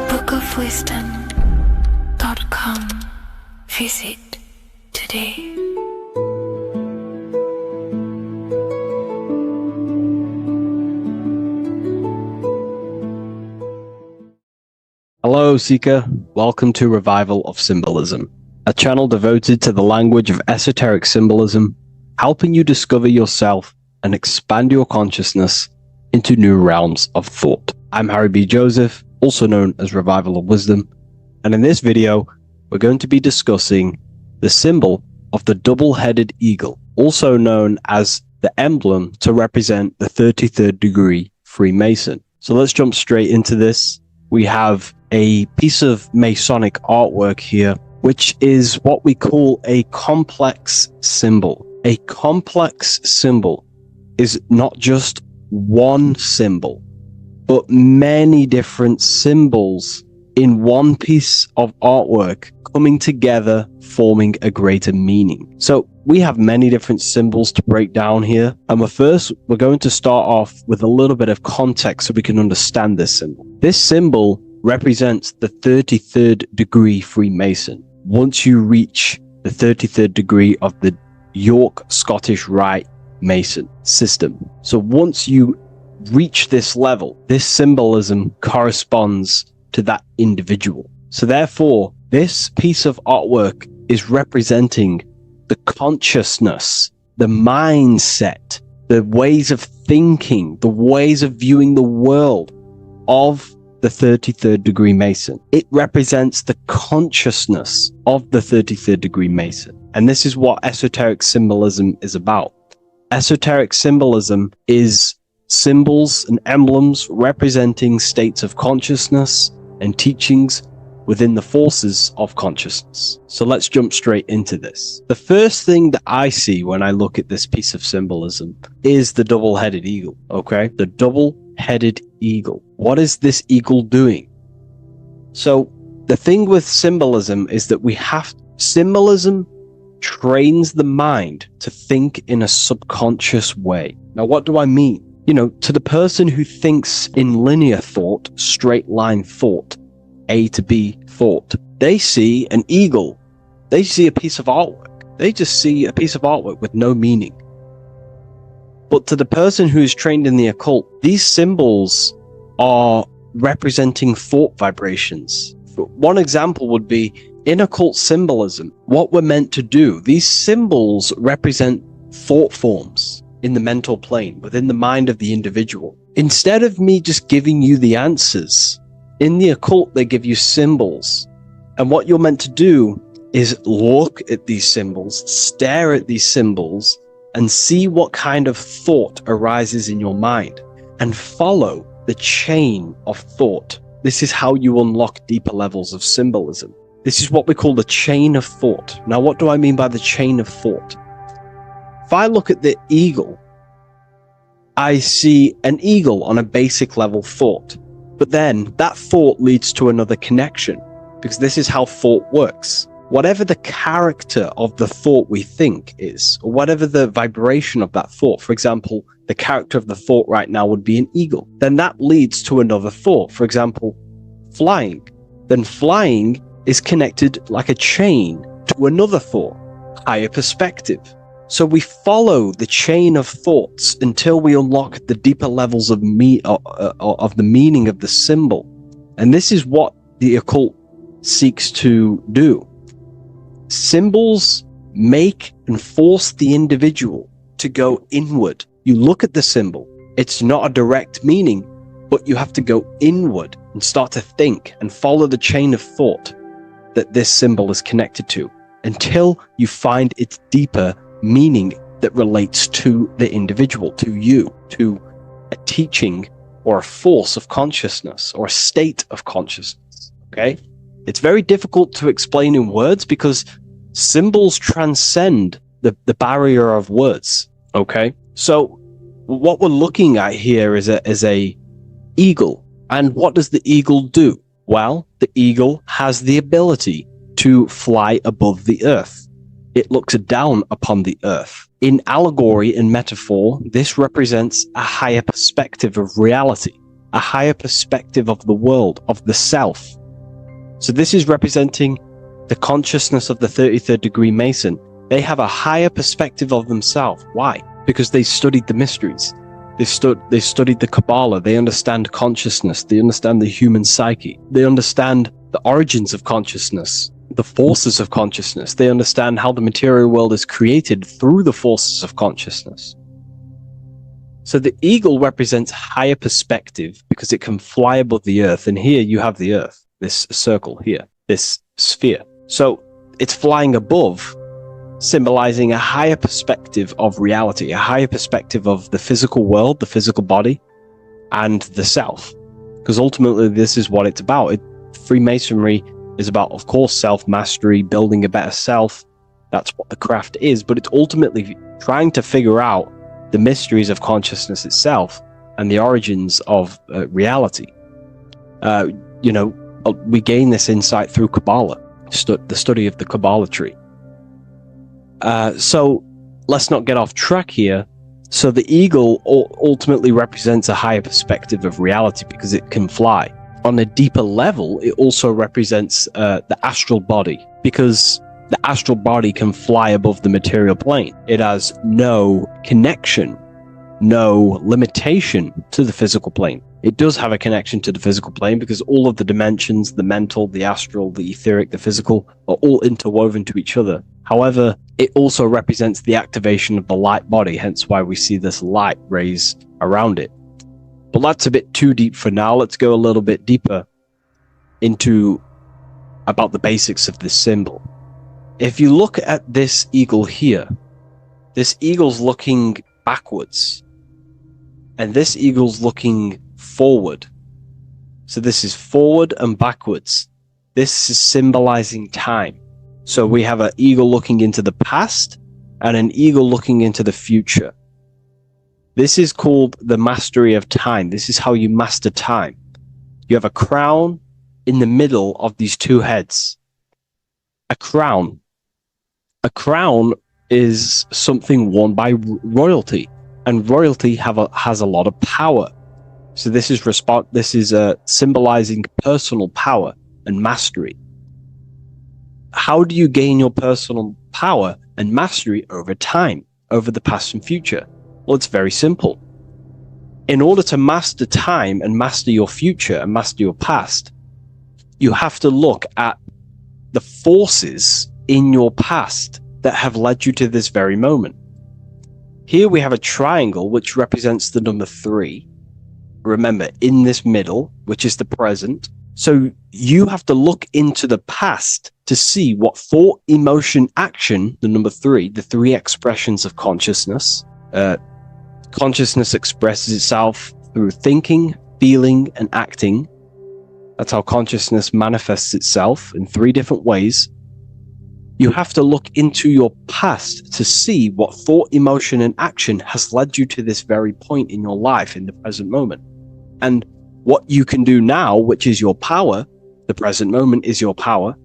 C: bookofwisdom.com. Visit today.
E: Hello, Seeker. Welcome to Revival of Symbolism, a channel devoted to the language of esoteric symbolism, helping you discover yourself and expand your consciousness into new realms of thought. I'm Harry B. Joseph, also known as Revival of Wisdom, and in this video, we're going to be discussing the symbol of the double-headed eagle, also known as the emblem to represent the 33rd degree Freemason. So let's jump straight into this. We have a piece of Masonic artwork here, which is what we call a complex symbol. A complex symbol is not just one symbol, but many different symbols in one piece of artwork coming together, forming a greater meaning. So we have many different symbols to break down here. And we're going to start off with a little bit of context so we can understand this symbol. This symbol represents the 33rd degree Freemason. Once you reach the 33rd degree of the York Scottish Rite Mason system. So once you reach this level, this symbolism corresponds to that individual. So therefore, this piece of artwork is representing the consciousness, the mindset, the ways of thinking, the ways of viewing the world of the 33rd degree Mason. It represents the consciousness of the 33rd degree Mason. And this is what esoteric symbolism is about. Esoteric symbolism is symbols and emblems representing states of consciousness and teachings within the forces of consciousness. So let's jump straight into this. The first thing that I see when I look at this piece of symbolism is the double-headed eagle, okay? The double-headed eagle. What is this eagle doing? So the thing with symbolism is that symbolism trains the mind to think in a subconscious way. Now, what do I mean? You know, to the person who thinks in linear thought, straight line thought, A to B thought, they see an eagle. They see a piece of artwork. They just see a piece of artwork with no meaning. But to the person who is trained in the occult, these symbols are representing thought vibrations. One example would be in occult symbolism, what we're meant to do. These symbols represent thought forms in the mental plane, within the mind of the individual. Instead of me just giving you the answers, in the occult, they give you symbols. And what you're meant to do is look at these symbols, stare at these symbols, and see what kind of thought arises in your mind, and follow the chain of thought. This is how you unlock deeper levels of symbolism. This is what we call the chain of thought. Now, what do I mean by the chain of thought? If I look at the eagle, I see an eagle on a basic level thought. But then that thought leads to another connection, because this is how thought works. Whatever the character of the thought we think is, or whatever the vibration of that thought, for example, the character of the thought right now would be an eagle, then that leads to another thought. For example, flying. Then flying is connected like a chain to another thought, higher perspective. So we follow the chain of thoughts until we unlock the deeper levels of the meaning of the symbol. And this is what the occult seeks to do. Symbols make and force the individual to go inward. You look at the symbol, it's not a direct meaning, but you have to go inward and start to think and follow the chain of thought that this symbol is connected to until you find its deeper meaning that relates to the individual, to you, to a teaching or a force of consciousness or a state of consciousness. Okay? It's very difficult to explain in words because symbols transcend the barrier of words. Okay? So what we're looking at here is a eagle. And what does the eagle do? Well, the eagle has the ability to fly above the earth. It looks down upon the earth. In allegory and metaphor, this represents a higher perspective of reality, a higher perspective of the world, of the self. So this is representing the consciousness of the 33rd degree Mason. They have a higher perspective of themselves. Why? Because they studied the mysteries. They studied the Kabbalah. They understand consciousness. They understand the human psyche. They understand the origins of consciousness, the forces of consciousness. They understand how the material world is created through the forces of consciousness. So the eagle represents higher perspective because it can fly above the earth. And here you have the earth, this circle here, this sphere. So it's flying above, symbolizing a higher perspective of reality, a higher perspective of the physical world, the physical body, and the self. Because ultimately this is what it's about. Freemasonry is about, of course, self-mastery, building a better self. That's what the craft is, but it's ultimately trying to figure out the mysteries of consciousness itself and the origins of reality. We gain this insight through Kabbalah, the study of the Kabbalah tree. So let's not get off track here. So the eagle ultimately represents a higher perspective of reality because it can fly. On a deeper level, it also represents the astral body, because the astral body can fly above the material plane. It has no connection, no limitation to the physical plane. It does have a connection to the physical plane because all of the dimensions, the mental, the astral, the etheric, the physical, are all interwoven to each other. However, it also represents the activation of the light body, hence why we see this light rays around it. But that's a bit too deep for now. Let's go a little bit deeper into about the basics of this symbol. If you look at this eagle here, this eagle's looking backwards, and this eagle's looking forward. So this is forward and backwards. This is symbolizing time. So we have an eagle looking into the past and an eagle looking into the future. This is called the mastery of time. This is how you master time. You have a crown in the middle of these two heads. A crown is something worn by royalty, and royalty has a lot of power. So this is symbolizing personal power and mastery. How do you gain your personal power and mastery over time, over the past and future? Well, it's very simple. In order to master time and master your future and master your past, you have to look at the forces in your past that have led you to this very moment. Here we have a triangle which represents the number 3. Remember, in this middle, which is the present. So you have to look into the past to see what thought, emotion, action, the number 3, the 3 expressions of consciousness. Consciousness expresses itself through thinking, feeling, and acting. That's how consciousness manifests itself in 3 different ways. You have to look into your past to see what thought, emotion, and action has led you to this very point in your life in the present moment. And what you can do now, which is your power, the present moment is your power,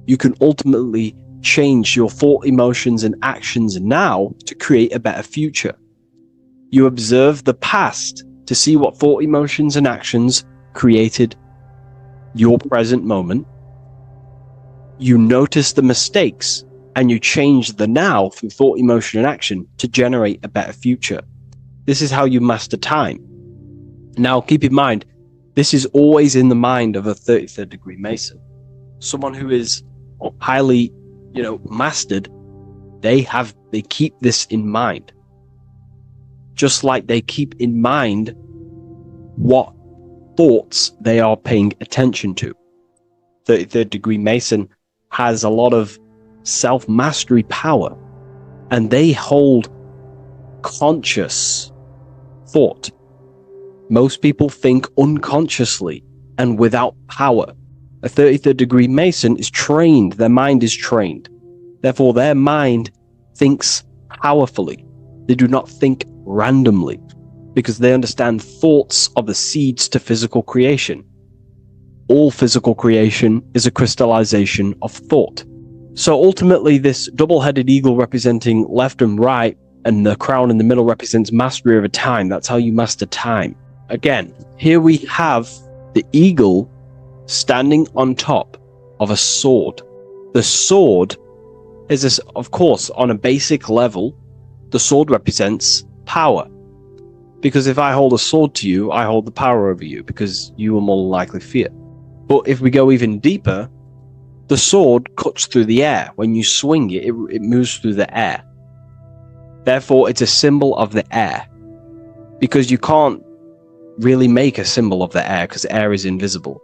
E: you can ultimately change your thought, emotions, and actions now to create a better future. You observe the past to see what thought, emotions, and actions created your present moment. You notice the mistakes and you change the now through thought, emotion, and action to generate a better future. This is how you master time. Now, keep in mind, this is always in the mind of a 33rd degree Mason. Someone who is highly, mastered, they keep this in mind. Just like they keep in mind what thoughts they are paying attention to. 33rd degree Mason has a lot of self-mastery power, and they hold conscious thought. Most people think unconsciously and without power. A 33rd degree Mason is trained, their mind is trained. Therefore, their mind thinks powerfully. They do not think randomly, because they understand thoughts are the seeds to physical creation. All physical creation is a crystallization of thought. So ultimately, this double-headed eagle representing left and right, and the crown in the middle represents mastery over time. That's how you master time. Again, here we have the eagle standing on top of a sword. The sword is, of course, on a basic level, the sword represents power. Because if I hold a sword to you, I hold the power over you, because you will more likely fear. But if we go even deeper, the sword cuts through the air. When you swing it, it moves through the air. Therefore, it's a symbol of the air. because you can't really make a symbol of the air because air is invisible.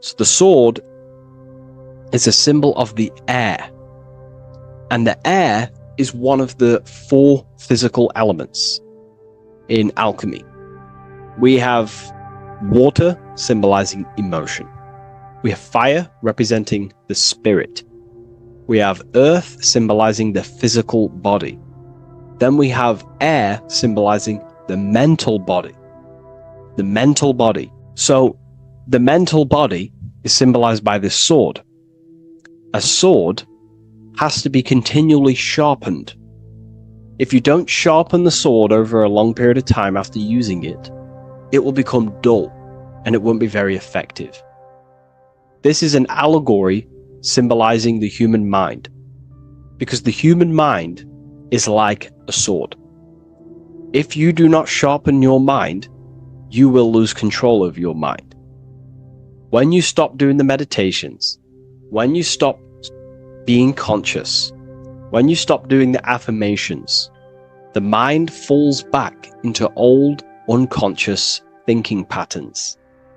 E: So the sword is a symbol of the air. And the air is one of the 4 physical elements in alchemy. We have water symbolizing emotion. We have fire representing the spirit. We have earth symbolizing the physical body. Then we have air symbolizing the mental body. The mental body. So the mental body is symbolized by this sword. A sword has to be continually sharpened. If you don't sharpen the sword over a long period of time after using it, it will become dull and it won't be very effective. This is an allegory symbolizing the human mind, because the human mind is like a sword. If you do not sharpen your mind, you will lose control of your mind. When you stop doing the meditations, when you stop being conscious, when you stop doing the affirmations, the mind falls back into old, unconscious thinking patterns,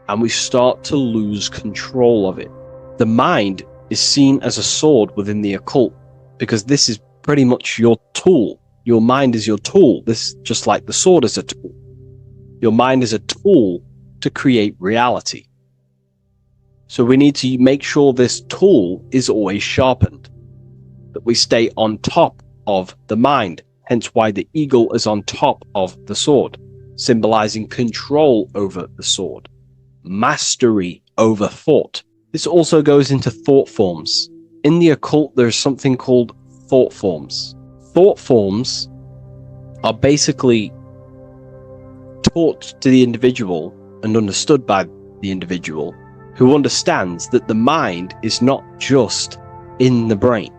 E: and we start to lose control of it. The mind is seen as a sword within the occult, because this is pretty much your tool. Your mind is your tool. This is just like the sword is a tool. Your mind is a tool to create reality. So we need to make sure this tool is always sharpened, that we stay on top of the mind, hence why the eagle is on top of the sword, symbolizing control over the sword, mastery over thought. This also goes into thought forms. In the occult, there's something called thought forms. Thought forms are basically taught to the individual and understood by the individual, who understands that the mind is not just in the brain.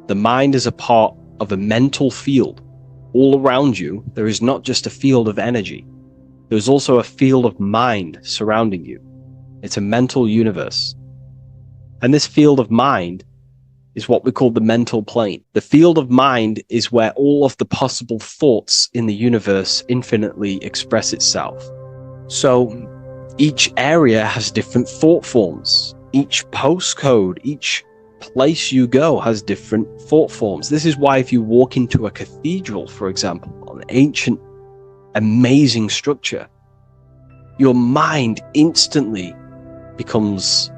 E: The mind is a part of a mental field. All around you, there is not just a field of energy. There's also a field of mind surrounding you. It's a mental universe. And this field of mind is what we call the mental plane. The field of mind is where all of the possible thoughts in the universe infinitely express itself. So each area has different thought forms. Each postcode, each place you go has different thought forms. This is why if you walk into a cathedral, for example, an ancient, amazing structure, your mind instantly becomes,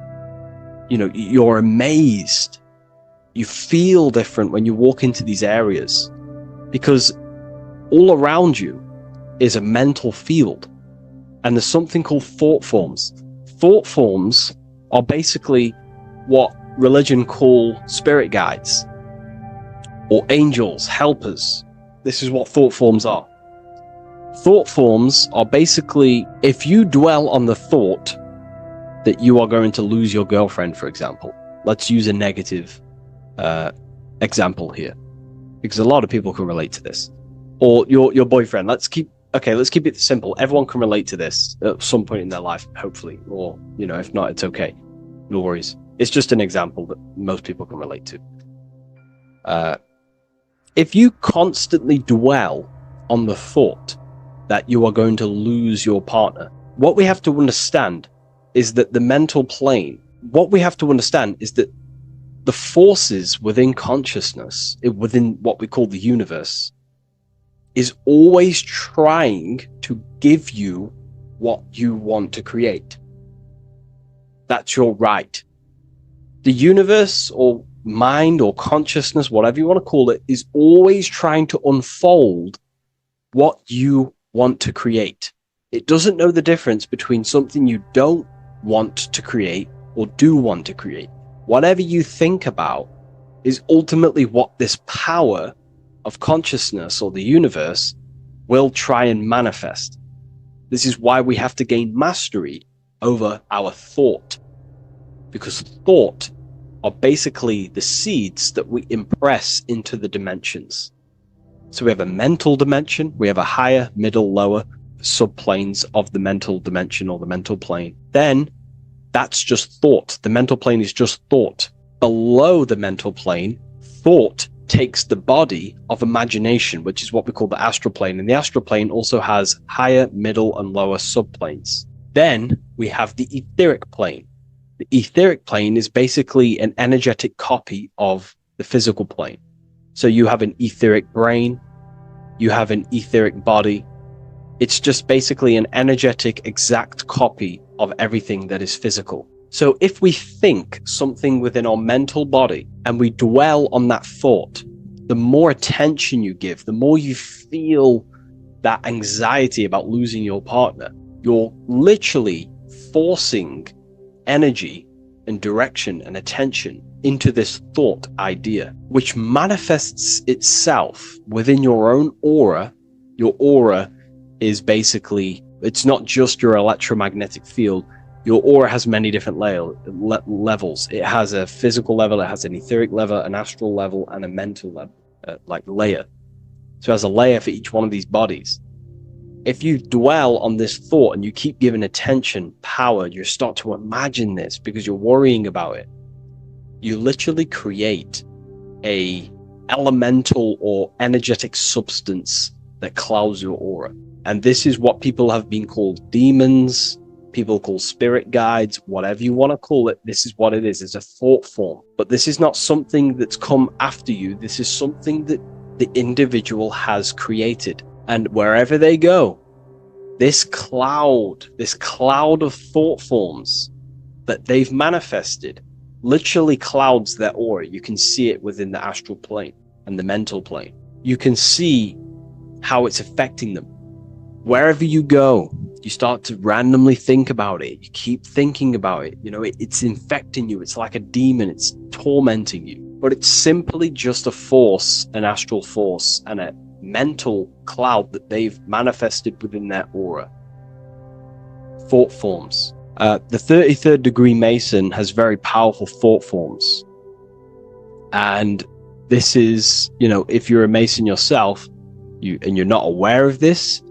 E: you're amazed. You feel different when you walk into these areas, because all around you is a mental field. And there's something called thought forms. Thought forms are basically what religion call spirit guides or angels, helpers. This is what thought forms are. Thought forms are basically, if you dwell on the thought that you are going to lose your girlfriend, for example. Let's use a negative example here, because a lot of people can relate to this. Or your boyfriend. Let's keep it simple. Everyone can relate to this at some point in their life, hopefully. Or, if not, it's okay. No worries. It's just an example that most people can relate to. If you constantly dwell on the thought that you are going to lose your partner, what we have to understand is that the mental plane, what we have to understand is that the forces within consciousness, within what we call the universe, is always trying to give you what you want to create. That's your right. The universe or mind or consciousness, whatever you want to call it, is always trying to unfold what you want to create. It doesn't know the difference between something you don't want to create or do want to create. Whatever you think about is ultimately what this power of consciousness or the universe will try and manifest. This is why we have to gain mastery over our thought, because thought are basically the seeds that we impress into the dimensions. So we have a mental dimension, we have a higher, middle, lower subplanes of the mental dimension or the mental plane. Then that's just thought. The mental plane is just thought. Below the mental plane, thought takes the body of imagination, which is what we call the astral plane. And the astral plane also has higher, middle, and lower subplanes. Then we have the etheric plane. The etheric plane is basically an energetic copy of the physical plane. So you have an etheric brain, you have an etheric body. It's just basically an energetic, exact copy of everything that is physical. So if we think something within our mental body and we dwell on that thought, the more attention you give, the more you feel that anxiety about losing your partner, you're literally forcing energy and direction and attention into this thought idea, which manifests itself within your own aura. Your aura is basically, it's not just your electromagnetic field. Your aura has many different levels. It has a physical level, it has an etheric level, an astral level, and a mental level, like layer. So it has a layer for each one of these bodies. If you dwell on this thought and you keep giving attention, power, you start to imagine this because you're worrying about it. You literally create a elemental or energetic substance that clouds your aura. And this is what people have been called demons, people call spirit guides, whatever you want to call it. This is what it is. It's a thought form. But this is not something that's come after you. This is something that the individual has created. And wherever they go, this cloud of thought forms that they've manifested literally clouds their aura. You can see it within the astral plane and the mental plane. You can see how it's affecting them. Wherever you go, you start to randomly think about it. You keep thinking about it. You know, it's infecting you. It's like a demon. It's tormenting you. But it's simply just a force, an astral force, and a mental cloud that they've manifested within their aura. Thought forms. The 33rd degree Mason has very powerful thought forms. And this is, you know, if you're a Mason yourself, and you're not aware of this,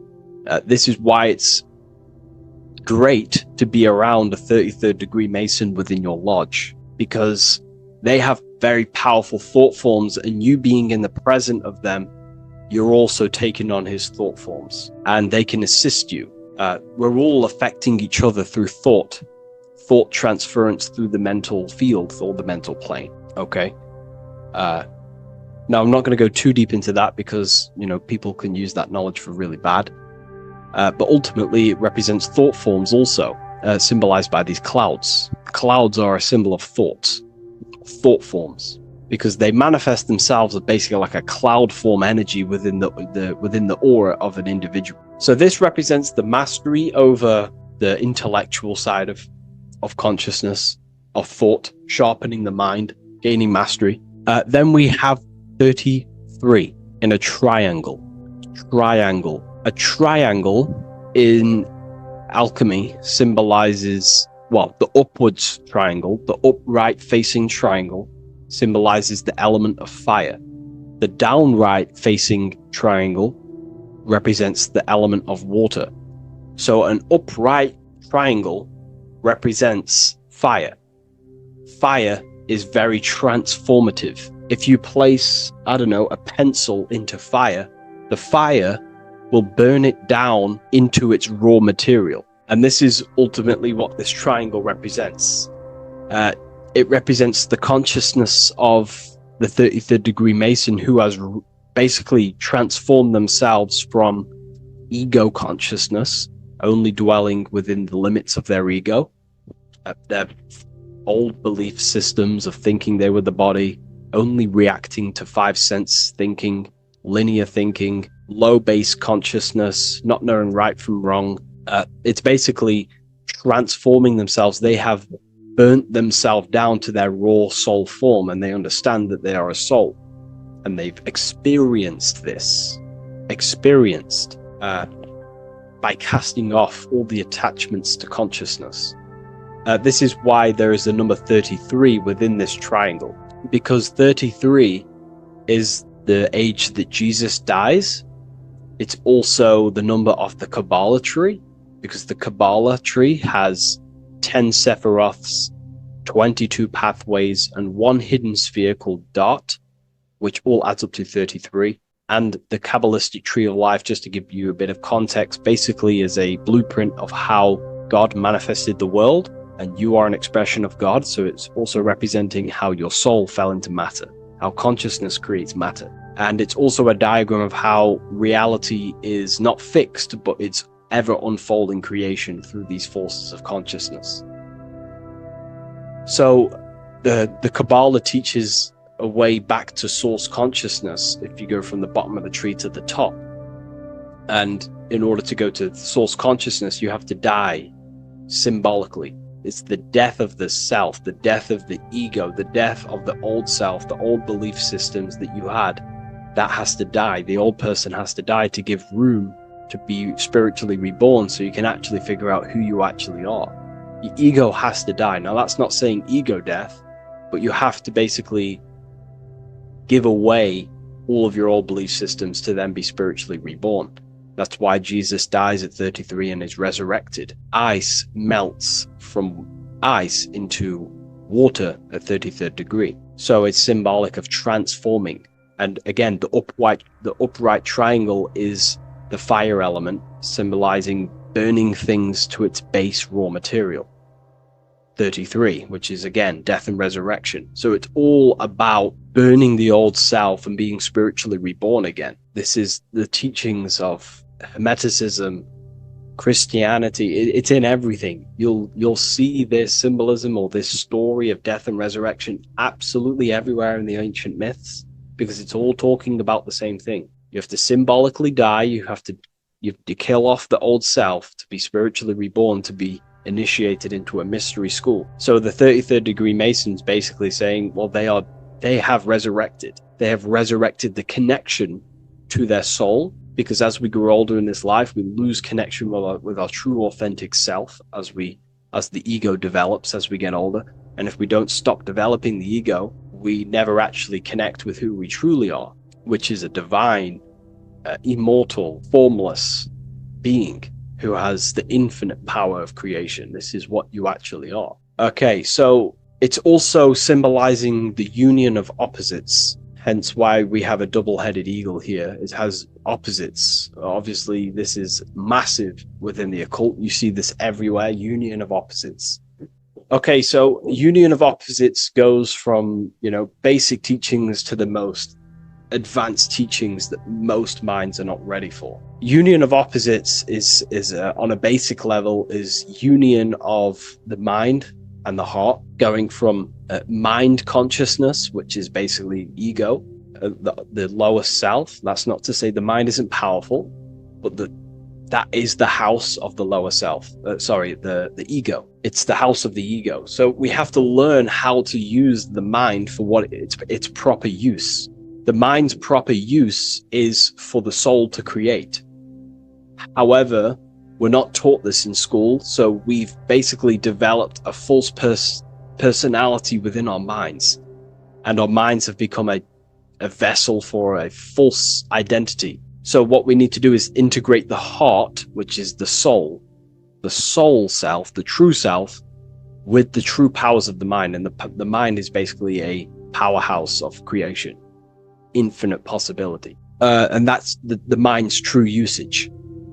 E: this is why it's great to be around a 33rd degree Mason within your lodge, because they have very powerful thought forms, and you being in the present of them, you're also taking on his thought forms, and they can assist you. We're all affecting each other through thought transference through the mental field or the mental plane. Okay. Now I'm not going to go too deep into that because, you know, people can use that knowledge for really bad. But ultimately, it represents thought forms also, symbolized by these clouds. Clouds are a symbol of thoughts, thought forms, because they manifest themselves as basically like a cloud form energy within the aura of an individual. So this represents the mastery over the intellectual side of consciousness, of thought, sharpening the mind, gaining mastery. Then we have 33 in a triangle. A triangle in alchemy symbolizes, well, the upwards triangle, the upright facing triangle symbolizes the element of fire. The downright facing triangle represents the element of water. So an upright triangle represents fire. Fire is very transformative. If you place, I don't know, a pencil into fire, the fire will burn it down into its raw material. And this is ultimately what this triangle represents. It represents the consciousness of the 33rd degree Mason, who has basically transformed themselves from ego consciousness, only dwelling within the limits of their ego, their old belief systems of thinking they were the body, only reacting to five sense thinking, linear thinking, low base consciousness, not knowing right from wrong. It's basically transforming themselves. They have burnt themselves down to their raw soul form, and they understand that they are a soul, and they've experienced this, by casting off all the attachments to consciousness. This is why there is the number 33 within this triangle, because 33 is the age that Jesus dies. It's also the number of the Kabbalah tree, because the Kabbalah tree has 10 Sephiroths, 22 pathways, and one hidden sphere called Dot. which all adds up to 33. And the Kabbalistic tree of life, just to give you a bit of context, basically is a blueprint of how God manifested the world, and you are an expression of God. So it's also representing how your soul fell into matter, how consciousness creates matter. And it's also a diagram of how reality is not fixed, but it's ever unfolding creation through these forces of consciousness. So the Kabbalah teaches a way back to source consciousness if you go from the bottom of the tree to the top. And in order to go to source consciousness, you have to die symbolically. It's the death of the self, the death of the ego, the death of the old self, the old belief systems that you had. That has to die. The old person has to die to give room to be spiritually reborn, so you can actually figure out who you actually are. Your ego has to die. Now, that's not saying ego death, but you have to basically give away all of your old belief systems to then be spiritually reborn. That's why Jesus dies at 33 and is resurrected. Ice melts from ice into water at 33rd degree. So it's symbolic of transforming. And again, the upright triangle is the fire element, symbolizing burning things to its base raw material. 33, which is again death and resurrection. So it's all about burning the old self and being spiritually reborn again. This is the teachings of Hermeticism, Christianity. It's in everything. You'll see this symbolism or this story of death and resurrection absolutely everywhere in the ancient myths, because it's all talking about the same thing. You have to symbolically die. You have to kill off the old self to be spiritually reborn, to be initiated into a mystery school. So the 33rd degree Masons basically saying, well, they have resurrected. They have resurrected the connection to their soul, because as we grow older in this life, we lose connection with our true authentic self as the ego develops as we get older. And if we don't stop developing the ego, we never actually connect with who we truly are, which is a divine, immortal, formless being who has the infinite power of creation. This is what you actually are. Okay, so it's also symbolizing the union of opposites, hence why we have a double-headed eagle here. It has opposites. Obviously, this is massive within the occult. You see this everywhere, union of opposites. Okay, so union of opposites goes from, basic teachings to the most advanced teachings that most minds are not ready for. Union of opposites is on a basic level is union of the mind and the heart, going from mind consciousness, which is basically ego, the lowest self. That's not to say the mind isn't powerful, but that is the house of the lower self. The ego. It's the house of the ego. So we have to learn how to use the mind for what its proper use. The mind's proper use is for the soul to create. However, we're not taught this in school, so we've basically developed a false personality within our minds, and our minds have become a vessel for a false identity. So what we need to do is integrate the heart, which is the soul self, the true self, with the true powers of the mind. And the mind is basically a powerhouse of creation, infinite possibility. And that's the mind's true usage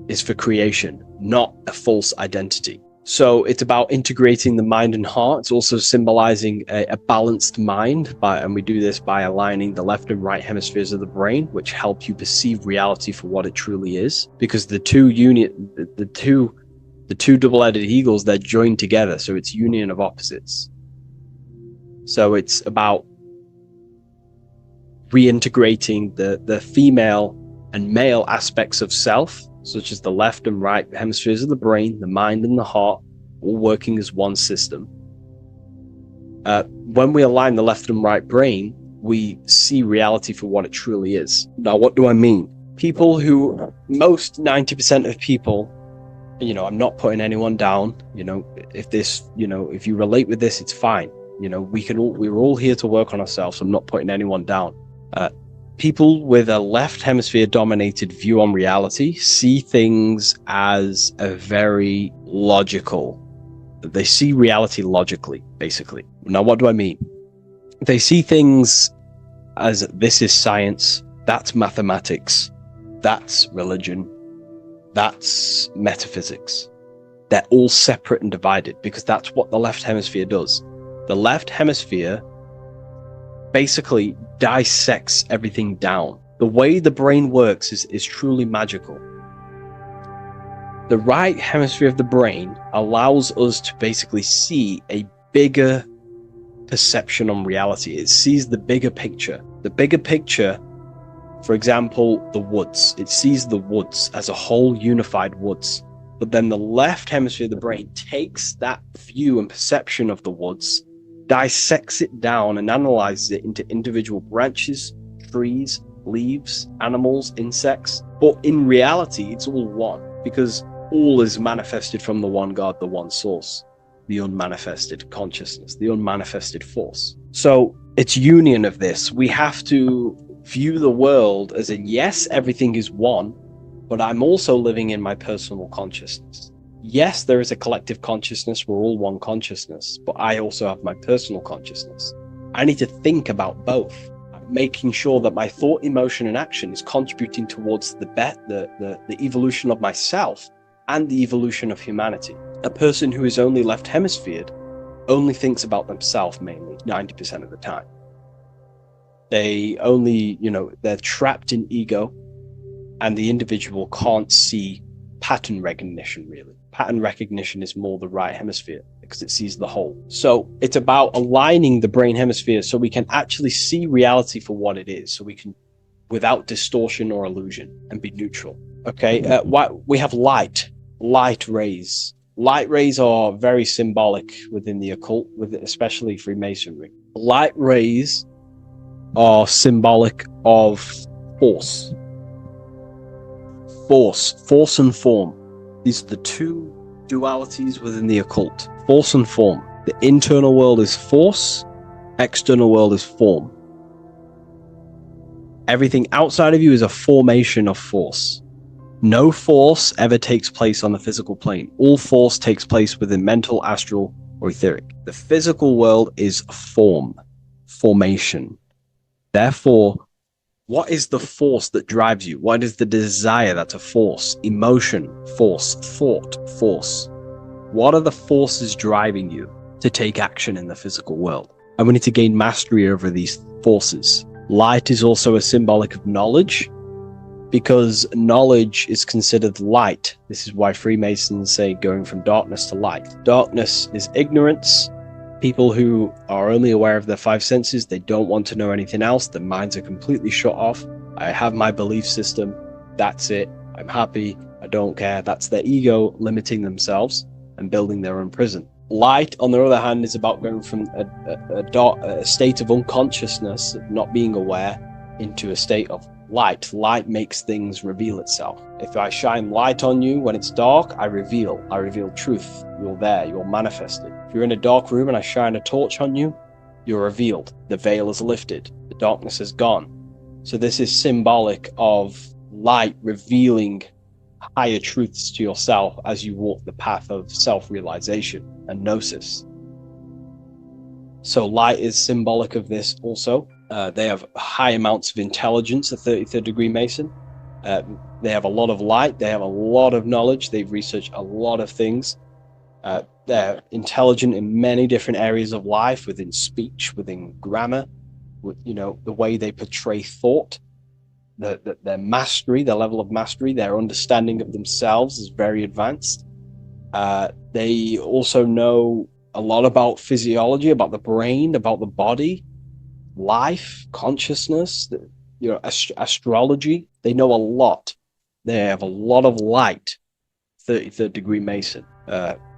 E: is for creation, not a false identity. So it's about integrating the mind and heart. It's also symbolizing a balanced mind, and we do this by aligning the left and right hemispheres of the brain, which help you perceive reality for what it truly is. Because the two double-headed eagles, they're joined together, so it's union of opposites. So it's about reintegrating the female and male aspects of self, such as the left and right hemispheres of the brain, the mind and the heart, all working as one system. When we align the left and right brain, we see reality for what it truly is. Now, what do I mean? Most 90% of people, I'm not putting anyone down, if you relate with this, it's fine. We're all here to work on ourselves. I'm not putting anyone down. People with a left hemisphere dominated view on reality see things as a very logical. They see reality logically, basically. Now, what do I mean? They see things as this is science, that's mathematics, that's religion, that's metaphysics. They're all separate and divided because that's what the left hemisphere does. The left hemisphere basically dissects everything down. The way the brain works is truly magical. The right hemisphere of the brain allows us to basically see a bigger perception on reality. It sees the bigger picture. The bigger picture, for example, the woods. It sees the woods as a whole unified woods. But then the left hemisphere of the brain takes that view and perception of the woods, dissects it down and analyzes it into individual branches, trees, leaves, animals, insects. But in reality, it's all one, because all is manifested from the one God, the one source, the unmanifested consciousness, the unmanifested force. So it's union of this. We have to view the world as in, yes, everything is one, but I'm also living in my personal consciousness. Yes, there is a collective consciousness. We're all one consciousness, but I also have my personal consciousness. I need to think about both, making sure that my thought, emotion, and action is contributing towards the evolution of myself and the evolution of humanity. A person who is only left hemisphered only thinks about themselves mainly, 90% of the time. They only, they're trapped in ego, and the individual can't see pattern recognition, really. Pattern recognition is more the right hemisphere because it sees the whole. So it's about aligning the brain hemisphere so we can actually see reality for what it is, so we can, without distortion or illusion, and be neutral. Okay, we have light rays. Light rays are very symbolic within the occult, especially Freemasonry. Light rays are symbolic of force and form. These are the two dualities within the occult: force and form. The internal world is force, external world is form. Everything outside of you is a formation of force. No force ever takes place on the physical plane. All force takes place within mental, astral, or etheric. The physical world is formation. Therefore, what is the force that drives you? What is the desire that's a force? Emotion, force, thought, force. What are the forces driving you to take action in the physical world? And we need to gain mastery over these forces. Light is also a symbolic of knowledge, because knowledge is considered light. This is why Freemasons say going from darkness to light. Darkness is ignorance. People who are only aware of their five senses, they don't want to know anything else. Their minds are completely shut off. I have my belief system. That's it. I'm happy. I don't care. That's their ego limiting themselves and building their own prison. Light, on the other hand, is about going from a state of unconsciousness, of not being aware, into a state of light. Light makes things reveal itself. If I shine light on you when it's dark, I reveal truth. You're there, you're manifested. If you're in a dark room and I shine a torch on you, you're revealed. The veil is lifted. The darkness is gone. So this is symbolic of light revealing higher truths to yourself as you walk the path of self-realization and gnosis. So light is symbolic of this also. They have high amounts of intelligence, a 33rd degree Mason. They have a lot of light. They have a lot of knowledge. They've researched a lot of things. They're intelligent in many different areas of life, within speech, within grammar, the way they portray thought, their mastery, their level of mastery, their understanding of themselves is very advanced. They also know a lot about physiology, about the brain, about the body, life, consciousness, astrology. They know a lot. They have a lot of light. 33rd degree Mason.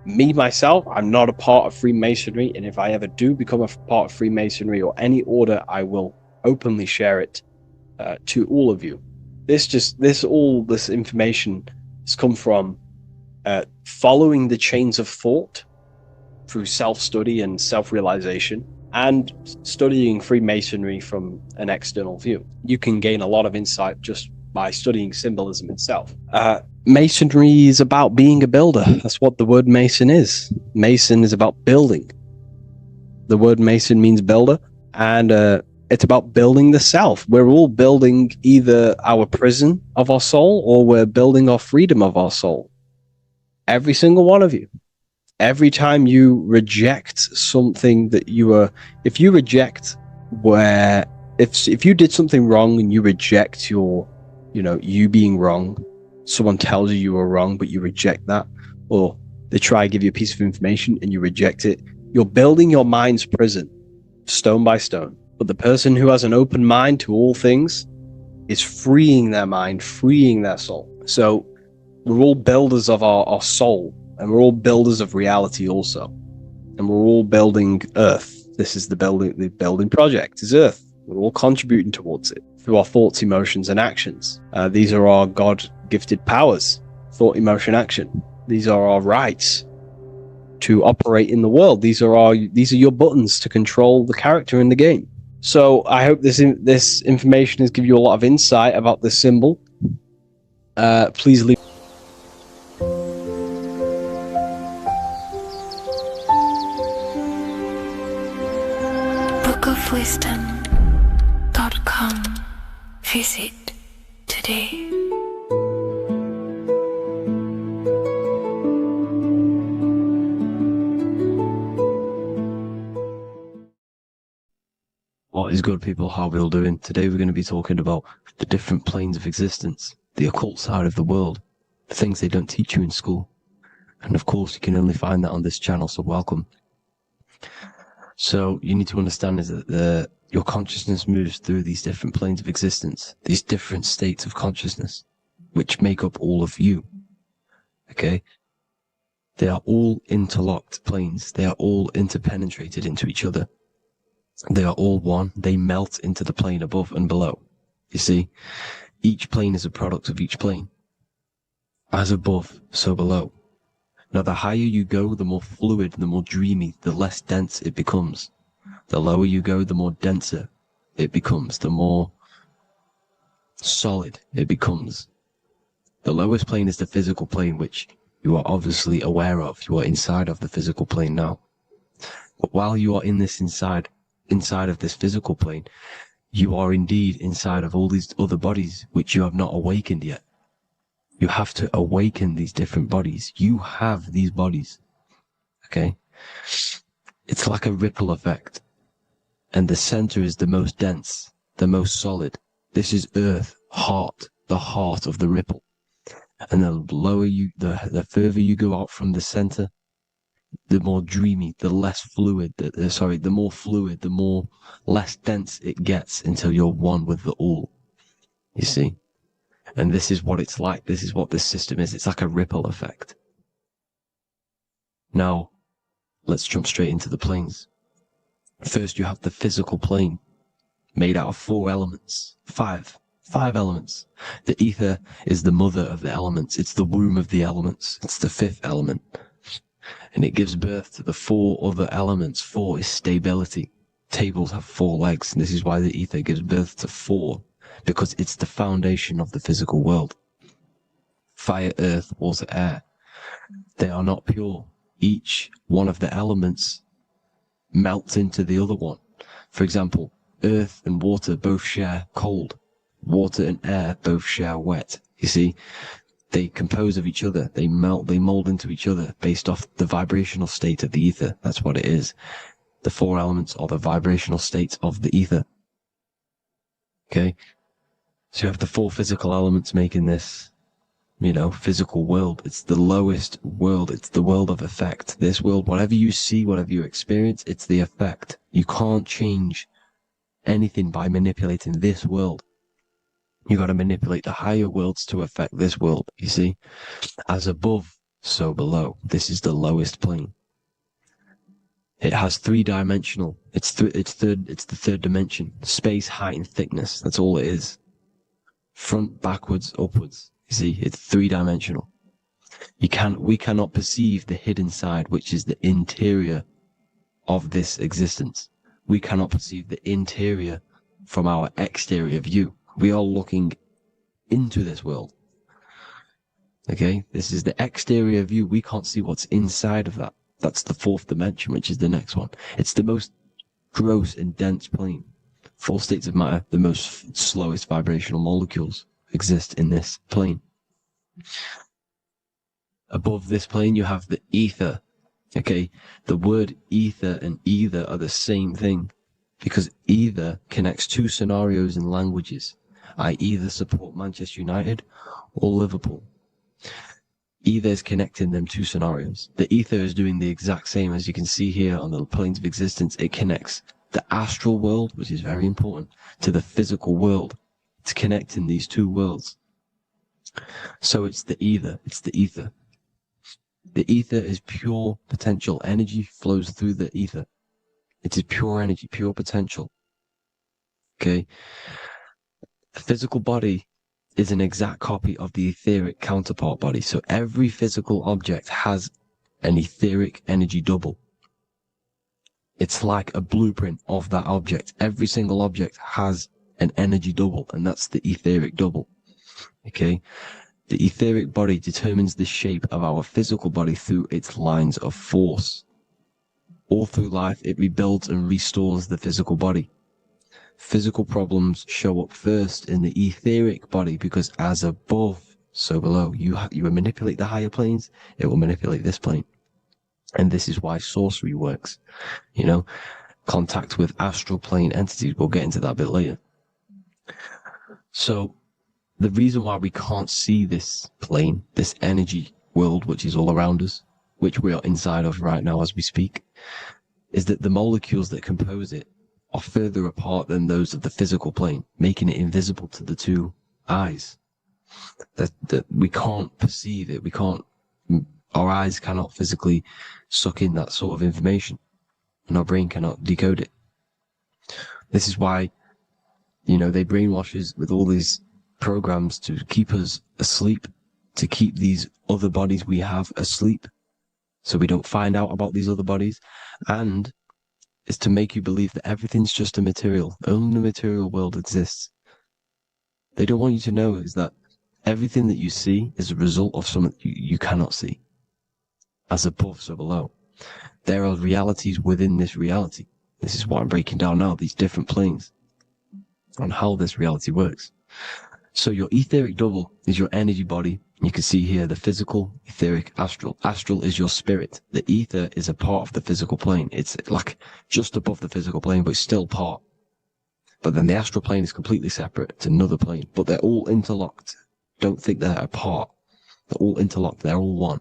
E: Me, myself, I'm not a part of Freemasonry, and if I ever do become a part of Freemasonry or any order, I will openly share it to all of you. All this information has come from following the chains of thought through self-study and self-realization, and studying Freemasonry from an external view. You can gain a lot of insight just by studying symbolism itself. Masonry is about being a builder. That's what the word Mason is. Mason is about building. The word Mason means builder, and It's about building the self. We're all building either our prison of our soul or we're building our freedom of our soul. Every single one of you. Every time you reject something that you are, if you reject where, if you did something wrong and you reject your, you being wrong, someone tells you you were wrong, but you reject that, or they try to give you a piece of information and you reject it, you're building your mind's prison, stone by stone. But the person who has an open mind to all things is freeing their mind, freeing their soul. So we're all builders of our soul, and we're all builders of reality also. And we're all building Earth. This is the building project is Earth. We're all contributing towards it through our thoughts, emotions, and actions. These are our God-gifted powers, thought, emotion, action. These are our rights to operate in the world. These are your buttons to control the character in the game. So I hope this information has given you a lot of insight about this symbol. Please leave.
C: bookofwisdom.com. Visit today.
B: What is good, people? How are we all doing? Today we're going to be talking about the different planes of existence, the occult side of the world, the things they don't teach you in school. And of course, you can only find that on this channel, so welcome. So you need to understand is that your consciousness moves through these different planes of existence, these different states of consciousness, which make up all of you. Okay? They are all interlocked planes. They are all interpenetrated into each other. They are all one. They melt into the plane above and below. You see, each plane is a product of each plane. As above, so below. Now, the higher you go, the more fluid, the more dreamy, the less dense it becomes. The lower you go, the more denser it becomes, the more solid it becomes. The lowest plane is the physical plane, which you are obviously aware of. You are inside of the physical plane now. But while you are in this inside of this physical plane, you are indeed inside of all these other bodies which you have not awakened yet. You have to awaken these different bodies. You have these bodies. Okay? It's like a ripple effect. And the center is the most dense, the most solid. This is Earth, the heart of the ripple. And the lower the further you go out from the center, the more dreamy, the less fluid, the more fluid, the more less dense it gets until you're one with the all. You see? And this is what it's like. This is what this system is. It's like a ripple effect. Now, let's jump straight into the planes. First, you have the physical plane, made out of 4 elements. 5 elements. The ether is the mother of the elements. It's the womb of the elements. It's the 5th element. And it gives birth to the 4 other elements. 4 is stability. Tables have 4 legs, and this is why the ether gives birth to 4, because it's the foundation of the physical world. Fire, earth, water, air. They are not pure. Each one of the elements melts into the other one. For example, earth and water both share cold. Water and air both share wet. You see? They compose of each other. They melt, they mold into each other based off the vibrational state of the ether. That's what it is. The 4 elements are the vibrational states of the ether. Okay? So you have the 4 physical elements making this, physical world. It's the lowest world. It's the world of effect. This world, whatever you see, whatever you experience, it's the effect. You can't change anything by manipulating this world. You got to manipulate the higher worlds to affect this world, you see? As above, so below. This is the lowest plane. It has 3-dimensional. It's the 3rd dimension. Space, height, and thickness. That's all it is. Front, backwards, upwards. You see, it's 3-dimensional. We cannot perceive the hidden side, which is the interior of this existence. We cannot perceive the interior from our exterior view. We are looking into this world. Okay, this is the exterior view. We can't see what's inside of that. That's the 4th dimension, which is the next one. It's the most gross and dense plane.
E: 4 states of matter, the most slowest vibrational molecules, exist in this plane. Above this plane, you have the ether. Okay, the word ether and either are the same thing, because either connects 2 scenarios in languages. I either support Manchester United or Liverpool. Either is connecting them 2 scenarios. The ether is doing the exact same, as you can see here on the planes of existence. It connects the astral world, which is very important, to the physical world. It's connecting these 2 worlds. So it's the either. It's the ether. The ether is pure potential. Energy flows through the ether. It is pure energy, pure potential. Okay? The physical body is an exact copy of the etheric counterpart body. So every physical object has an etheric energy double. It's like a blueprint of that object. Every single object has an energy double, and that's the etheric double. Okay? The etheric body determines the shape of our physical body through its lines of force. All through life, it rebuilds and restores the physical body. Physical problems show up first in the etheric body, because as above, so below. You manipulate the higher planes, it will manipulate this plane. And this is why sorcery works. You know, contact with astral plane entities. We'll get into that a bit later. So, the reason why we can't see this plane, this energy world, which is all around us, which we are inside of right now as we speak, is that the molecules that compose it are further apart than those of the physical plane, making it invisible to the 2 eyes. That we can't perceive it. Our eyes cannot physically suck in that sort of information, and our brain cannot decode it. This is why, you know, they brainwash us with all these programs to keep us asleep, to keep these other bodies we have asleep, so we don't find out about these other bodies, and it's to make you believe that everything's just a material. Only the material world exists. They don't want you to know is that everything that you see is a result of something you cannot see. As above, so below. There are realities within this reality. This is what I'm breaking down now, these different planes, on how this reality works. So your etheric double is your energy body. You can see here the physical, etheric, astral. Astral is your spirit. The ether is a part of the physical plane. It's like just above the physical plane, but it's still part. But then the astral plane is completely separate. It's another plane, but they're all interlocked. Don't think they're apart. They're all interlocked. They're all one.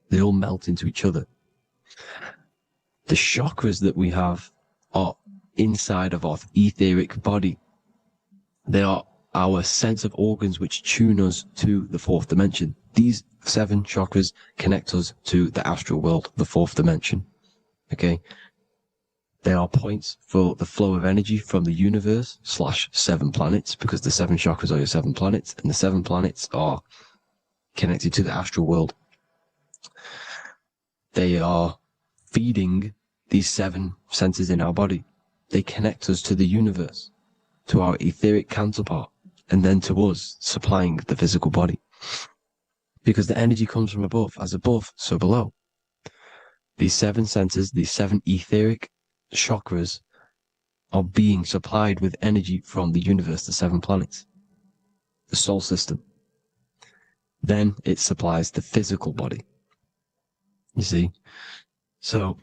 E: They all melt into each other. The chakras that we have are inside of our etheric body. They are our sense of organs which tune us to the 4th dimension. These 7 chakras connect us to the astral world, the 4th dimension. Okay? They are points for the flow of energy from the universe / 7 planets, because the 7 chakras are your 7 planets, and the 7 planets are connected to the astral world. They are feeding these 7 senses in our body. They connect us to the universe, to our etheric counterpart, and then to us, supplying the physical body. Because the energy comes from above. As above, so below. These 7 senses, these 7 etheric chakras, are being supplied with energy from the universe, the 7 planets, the solar system. Then it supplies the physical body. You see? So,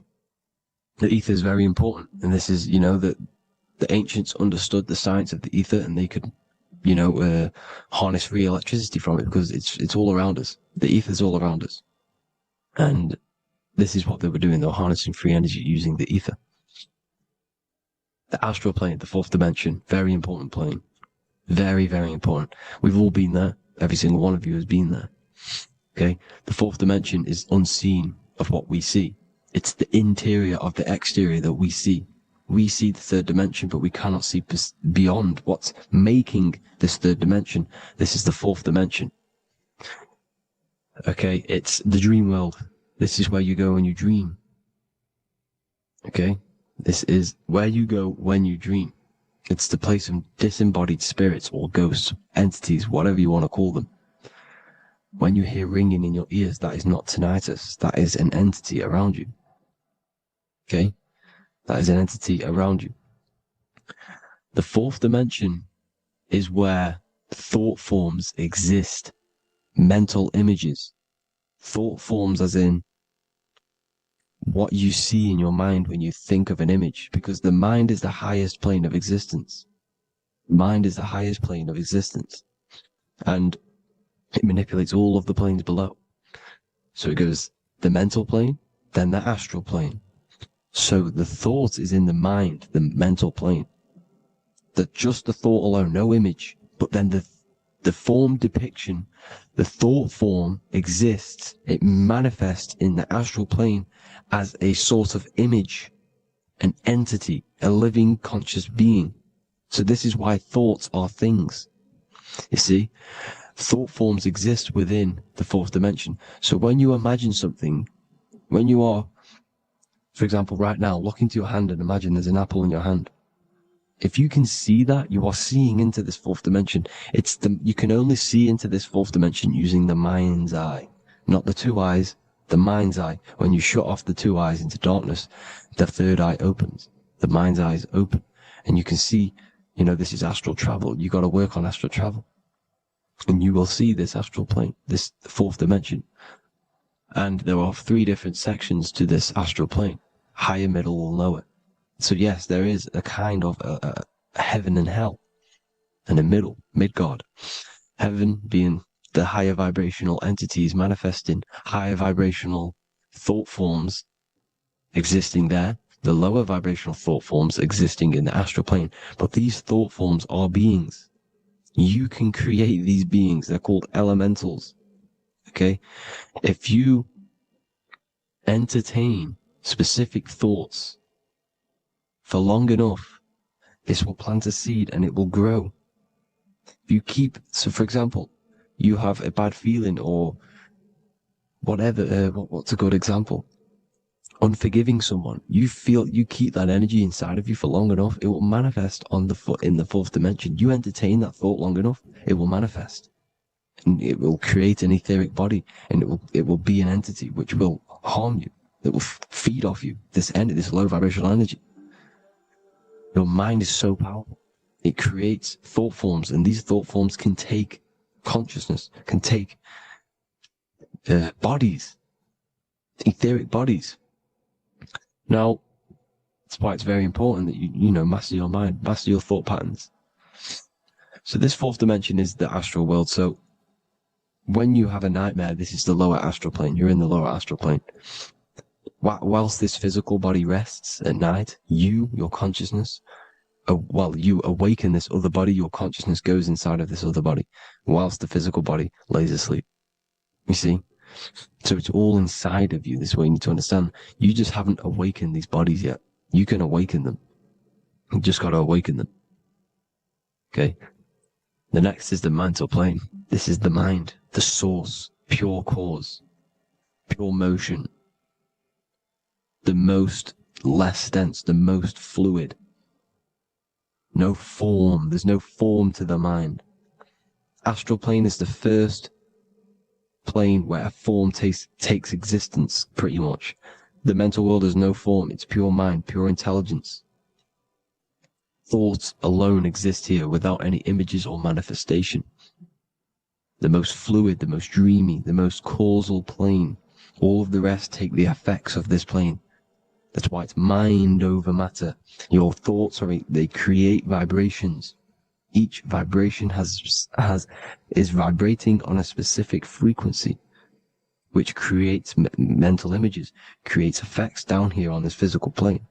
E: the ether is very important. And this is, you know, that the ancients understood the science of the ether, and they could, you know, harness free electricity from it, because it's all around us. The ether is all around us. And this is what they were doing. They were harnessing free energy using the ether. The astral plane, the 4th dimension, very important plane. Very, very important. We've all been there. Every single one of you has been there. Okay? The 4th dimension is unseen of what we see. It's the interior of the exterior that we see. We see the 3rd dimension, but we cannot see beyond what's making this 3rd dimension. This is the 4th dimension. Okay, it's the dream world. This is where you go when you dream. Okay, this is where you go when you dream. It's the place of disembodied spirits or ghosts, entities, whatever you want to call them. When you hear ringing in your ears, that is not tinnitus. That is an entity around you. Okay? That is an entity around you. The fourth dimension is where thought forms exist, mental images. Thought forms as in what you see in your mind when you think of an image, because the mind is the highest plane of existence. Mind is the highest plane of existence, and it manipulates all of the planes below. So it goes the mental plane, then the astral plane. So the thought is in the mind, the mental plane. Just the thought alone, no image, but then the form depiction, the thought form exists. It manifests in the astral plane as a sort of image, an entity, a living conscious being. So this is why thoughts are things. You see, thought forms exist within the fourth dimension. So when you imagine something, when you are, for example, right now, look into your hand and imagine there's an apple in your hand. If you can see that, you are seeing into this fourth dimension. You can only see into this fourth dimension using the mind's eye, not the two eyes, the mind's eye. When you shut off the two eyes into darkness, the third eye opens. The mind's eye is open, and you can see, this is astral travel. You got to work on astral travel, and you will see this astral plane, this fourth dimension. And there are 3 different sections to this astral plane: higher, middle, or lower. So yes, there is a kind of a heaven and hell, and a mid-God. Heaven being the higher vibrational entities manifesting higher vibrational thought forms existing there, the lower vibrational thought forms existing in the astral plane. But these thought forms are beings. You can create these beings. They're called elementals. Okay? If you entertain specific thoughts for long enough, this will plant a seed and it will grow. If you so for example, you have a bad feeling or whatever, what's a good example? Unforgiving someone. You keep that energy inside of you for long enough, it will manifest in the fourth dimension. You entertain that thought long enough, it will manifest. And it will create an etheric body, and it will be an entity which will harm you. It will feed off you, this low vibrational energy. Your mind is so powerful. It creates thought forms, and these thought forms can take consciousness, can take bodies, etheric bodies. Now, that's why it's very important that you master your mind, master your thought patterns. So this fourth dimension is the astral world. So when you have a nightmare, this is the lower astral plane. You're in the lower astral plane. Whilst this physical body rests at night, your consciousness, you awaken this other body, your consciousness goes inside of this other body, whilst the physical body lays asleep. You see? So it's all inside of you. This is what you need to understand. You just haven't awakened these bodies yet. You can awaken them. You just got to awaken them. Okay? The next is the mental plane. This is the mind, the source, pure cause, pure motion. The most less dense, the most fluid. No form. There's no form to the mind. Astral plane is the first plane where a form takes existence, pretty much. The mental world has no form. It's pure mind, pure intelligence. Thoughts alone exist here without any images or manifestation. The most fluid, the most dreamy, the most causal plane. All of the rest take the effects of this plane. That's why it's mind over matter. Your thoughts they create vibrations. Each vibration is vibrating on a specific frequency, which creates mental images, creates effects down here on this physical plane.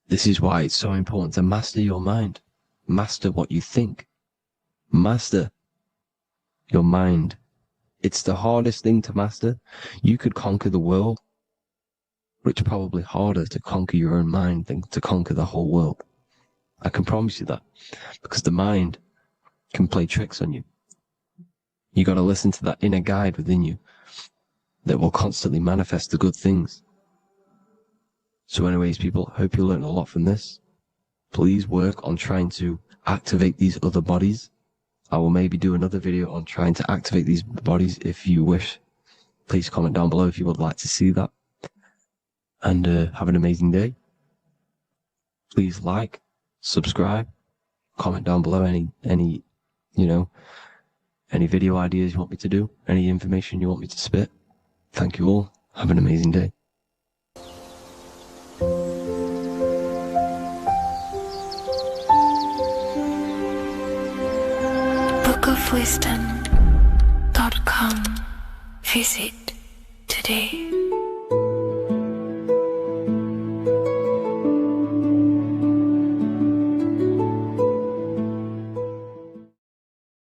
E: This is why it's so important to master your mind. Master what you think. Master your mind. It's the hardest thing to master. You could conquer the world, but it's probably harder to conquer your own mind than to conquer the whole world. I can promise you that, because the mind can play tricks on you. You got to listen to that inner guide within you that will constantly manifest the good things. So anyways, people, hope you learned a lot from this. Please work on trying to activate these other bodies. I will maybe do another video on trying to activate these bodies if you wish. Please comment down below if you would like to see that. And have an amazing day. Please like, subscribe, comment down below any video ideas you want me to do, any information you want me to spit. Thank you all. Have an amazing day.
C: bookofwisdom.com. Visit today.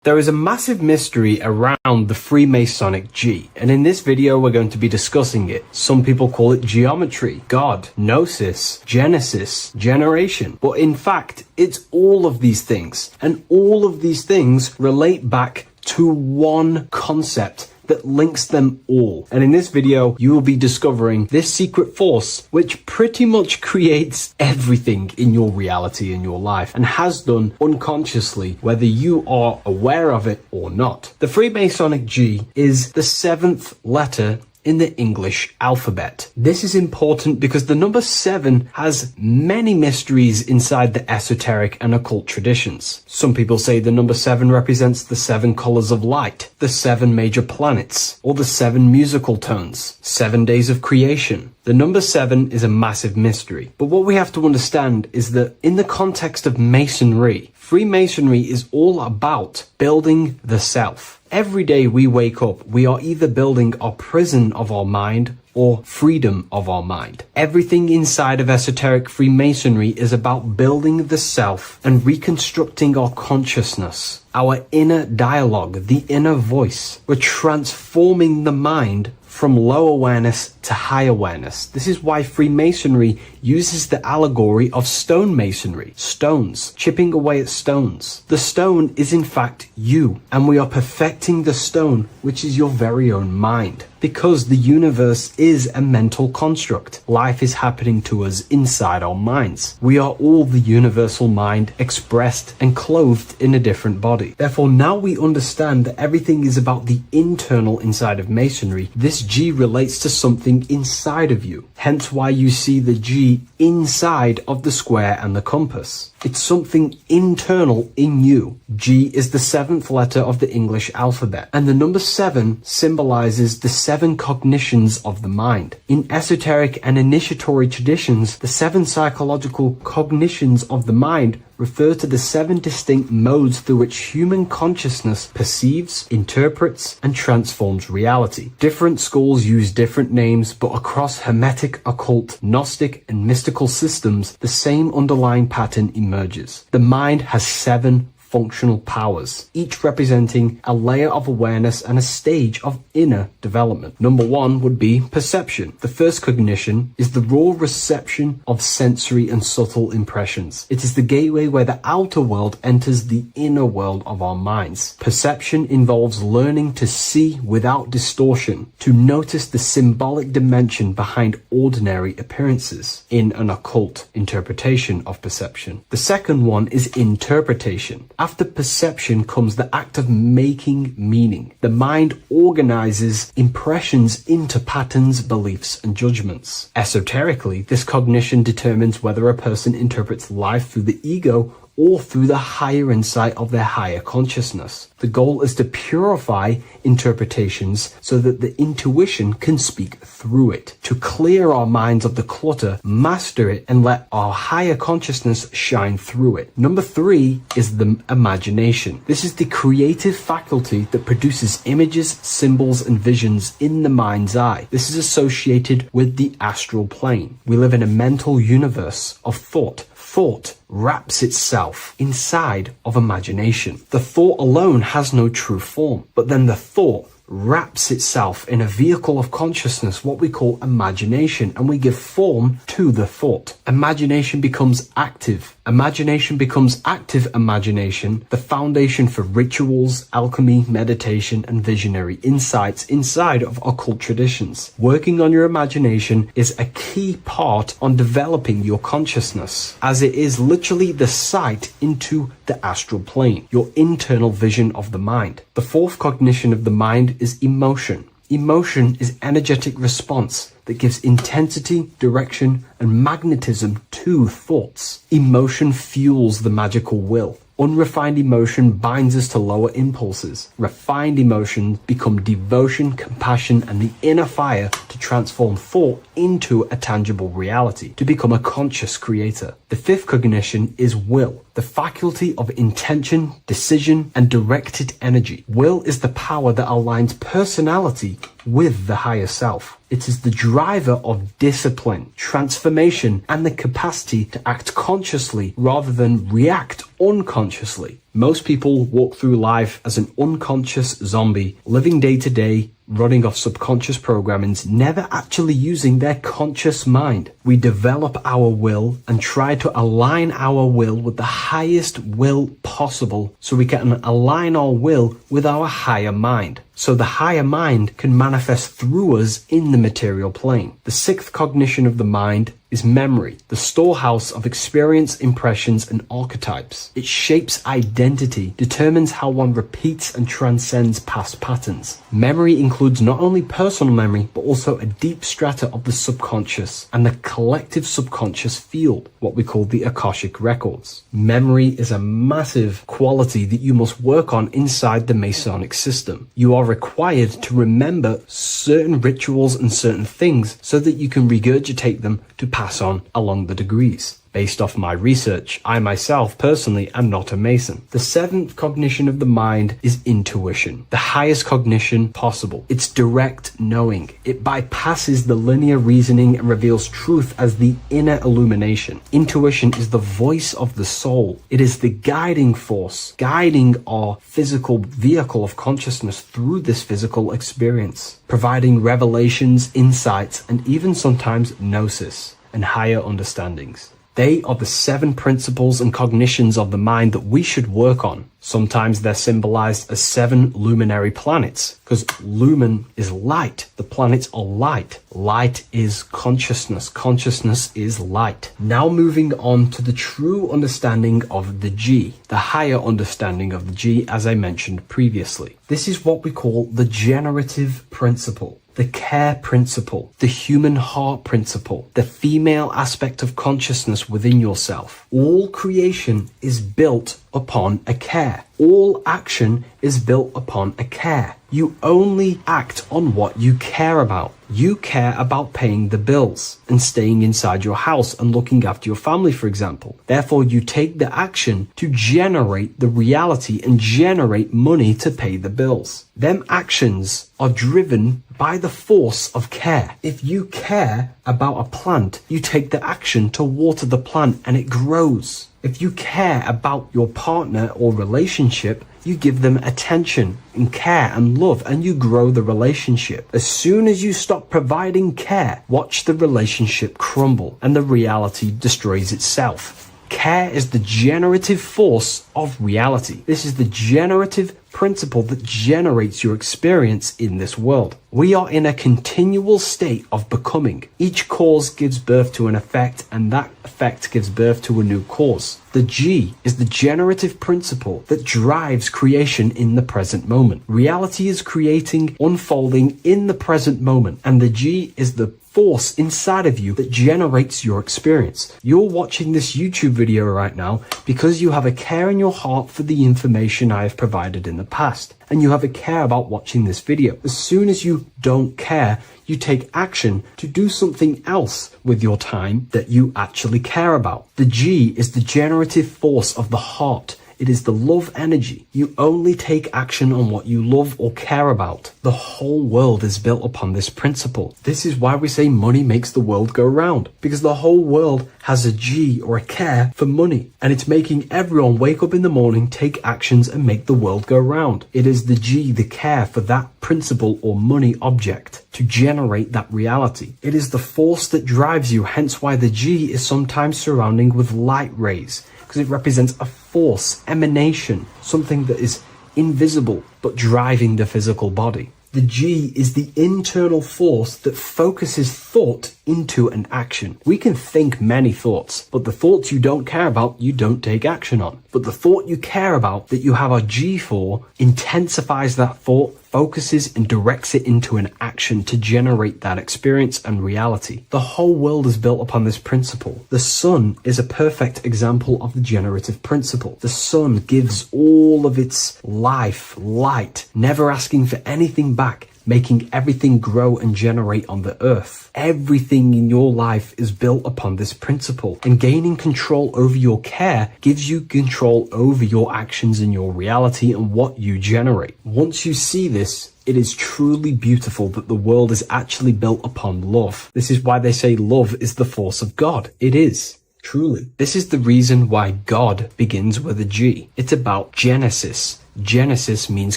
F: There is a massive mystery around the Freemasonic G, and in this video we're going to be discussing it. Some people call it geometry, God, gnosis, genesis, generation, but in fact it's all of these things, and all of these things relate back to one concept that links them all. And in this video, you will be discovering this secret force, which pretty much creates everything in your reality, in your life, and has done unconsciously, whether you are aware of it or not. The Freemasonic G is the 7th letter in the English alphabet. This is important because the number 7 has many mysteries inside the esoteric and occult traditions. Some people say the number 7 represents the 7 colors of light, the 7 major planets, or the 7 musical tones, 7 days of creation. The number 7 is a massive mystery. But what we have to understand is that in the context of Masonry, Freemasonry is all about building the self. Every day we wake up, we are either building our prison of our mind or freedom of our mind. Everything inside of esoteric Freemasonry is about building the self and reconstructing our consciousness, our inner dialogue, the inner voice. We're transforming the mind from low awareness to high awareness. This is why Freemasonry uses the allegory of stonemasonry, stones, chipping away at stones. The stone is in fact you, and we are perfecting the stone, which is your very own mind. Because the universe is a mental construct. Life is happening to us inside our minds. We are all the universal mind expressed and clothed in a different body. Therefore, now we understand that everything is about the internal inside of Masonry. This G relates to something inside of you. Hence why you see the G inside of the square and the compass. It's something internal in you. G is the 7th letter of the English alphabet, and the number 7 symbolizes the 7 cognitions of the mind. In esoteric and initiatory traditions, the 7 psychological cognitions of the mind refer to the 7 distinct modes through which human consciousness perceives, interprets, and transforms reality. Different schools use different names, but across Hermetic, occult, Gnostic, and mystical systems, the same underlying pattern emerges. The mind has 7 functional powers, each representing a layer of awareness and a stage of inner development. Number 1 would be perception. The first cognition is the raw reception of sensory and subtle impressions. It is the gateway where the outer world enters the inner world of our minds. Perception involves learning to see without distortion, to notice the symbolic dimension behind ordinary appearances in an occult interpretation of perception. The second one is interpretation. After perception comes the act of making meaning. The mind organizes impressions into patterns, beliefs, and judgments. Esoterically, this cognition determines whether a person interprets life through the ego or through the higher insight of their higher consciousness. The goal is to purify interpretations so that the intuition can speak through it, to clear our minds of the clutter, master it, and let our higher consciousness shine through it. Number 3 is the imagination. This is the creative faculty that produces images, symbols, and visions in the mind's eye. This is associated with the astral plane. We live in a mental universe of thought. Thought wraps itself inside of imagination. The thought alone has no true form, but then the thought wraps itself in a vehicle of consciousness, what we call imagination, and we give form to the thought. Imagination becomes active. Imagination becomes active imagination, the foundation for rituals, alchemy, meditation, and visionary insights inside of occult traditions. Working on your imagination is a key part on developing your consciousness, as it is literally the sight into the astral plane, your internal vision of the mind. The fourth cognition of the mind is emotion. Emotion is energetic response that gives intensity, direction, and magnetism to thoughts. Emotion fuels the magical will. Unrefined emotion binds us to lower impulses. Refined emotions become devotion, compassion, and the inner fire to transform thought into a tangible reality, to become a conscious creator. The fifth cognition is will, the faculty of intention, decision, and directed energy. Will is the power that aligns personality with the higher self. It is the driver of discipline, transformation, and the capacity to act consciously rather than react unconsciously. Most people walk through life as an unconscious zombie, living day to day, running off subconscious programmings, never actually using their conscious mind. We develop our will and try to align our will with the highest will possible so we can align our will with our higher mind. So the higher mind can manifest through us in the material plane. The sixth cognition of the mind is memory, the storehouse of experience, impressions, and archetypes. It shapes identity, determines how one repeats and transcends past patterns. Memory includes not only personal memory, but also a deep strata of the subconscious and the collective subconscious field, what we call the Akashic records. Memory is a massive quality that you must work on inside the Masonic system. You are required to remember certain rituals and certain things so that you can regurgitate them to pass on along the degrees. Based off my research, I myself personally am not a Mason. The seventh cognition of the mind is intuition, the highest cognition possible. It's direct knowing. It bypasses the linear reasoning and reveals truth as the inner illumination. Intuition is the voice of the soul. It is the guiding force, guiding our physical vehicle of consciousness through this physical experience, providing revelations, insights, and even sometimes gnosis and higher understandings. They are the seven principles and cognitions of the mind that we should work on. Sometimes they're symbolized as seven luminary planets, because lumen is light. The planets are light. Light is consciousness. Consciousness is light. Now moving on to the true understanding of the G, the higher understanding of the G, as I mentioned previously. This is what we call the generative principle, the care principle, the human heart principle, the female aspect of consciousness within yourself. All creation is built upon a care. All action is built upon a care. You only act on what you care about. You care about paying the bills and staying inside your house and looking after your family, for example. Therefore, you take the action to generate the reality and generate money to pay the bills. Them actions are driven by the force of care. If you care about a plant, you take the action to water the plant and it grows. If you care about your partner or relationship, you give them attention and care and love and you grow the relationship. As soon as you stop providing care, watch the relationship crumble and the reality destroys itself. Care is the generative force of reality. This is the generative principle that generates your experience in this world. We are in a continual state of becoming. Each cause gives birth to an effect, and that effect gives birth to a new cause. The G is the generative principle that drives creation in the present moment. Reality is creating, unfolding in the present moment, and the G is the force inside of you that generates your experience. You're watching this YouTube video right now because you have a care in your heart for the information I have provided in the past, and you have a care about watching this video. As soon as you don't care, you take action to do something else with your time that you actually care about. The G is the generative force of the heart. It is the love energy. You only take action on what you love or care about. The whole world is built upon this principle. This is why we say money makes the world go round, because the whole world has a G or a care for money, and it's making everyone wake up in the morning, take actions, and make the world go round. It is the G, the care for that principle or money object to generate that reality. It is the force that drives you, hence why the G is sometimes surrounding with light rays, because it represents a force, emanation, something that is invisible but driving the physical body. The G is the internal force that focuses thought into an action. We can think many thoughts, but the thoughts you don't care about, you don't take action on. But the thought you care about, that you have a G for, intensifies that thought, focuses and directs it into an action to generate that experience and reality. The whole world is built upon this principle. The sun is a perfect example of the generative principle. The sun gives all of its life, light, never asking for anything back, making everything grow and generate on the earth. Everything in your life is built upon this principle, and gaining control over your care gives you control over your actions and your reality and what you generate. Once you see this, it is truly beautiful that the world is actually built upon love. This is why they say love is the force of God. It is. Truly. This is the reason why God begins with a G. It's about Genesis. Genesis means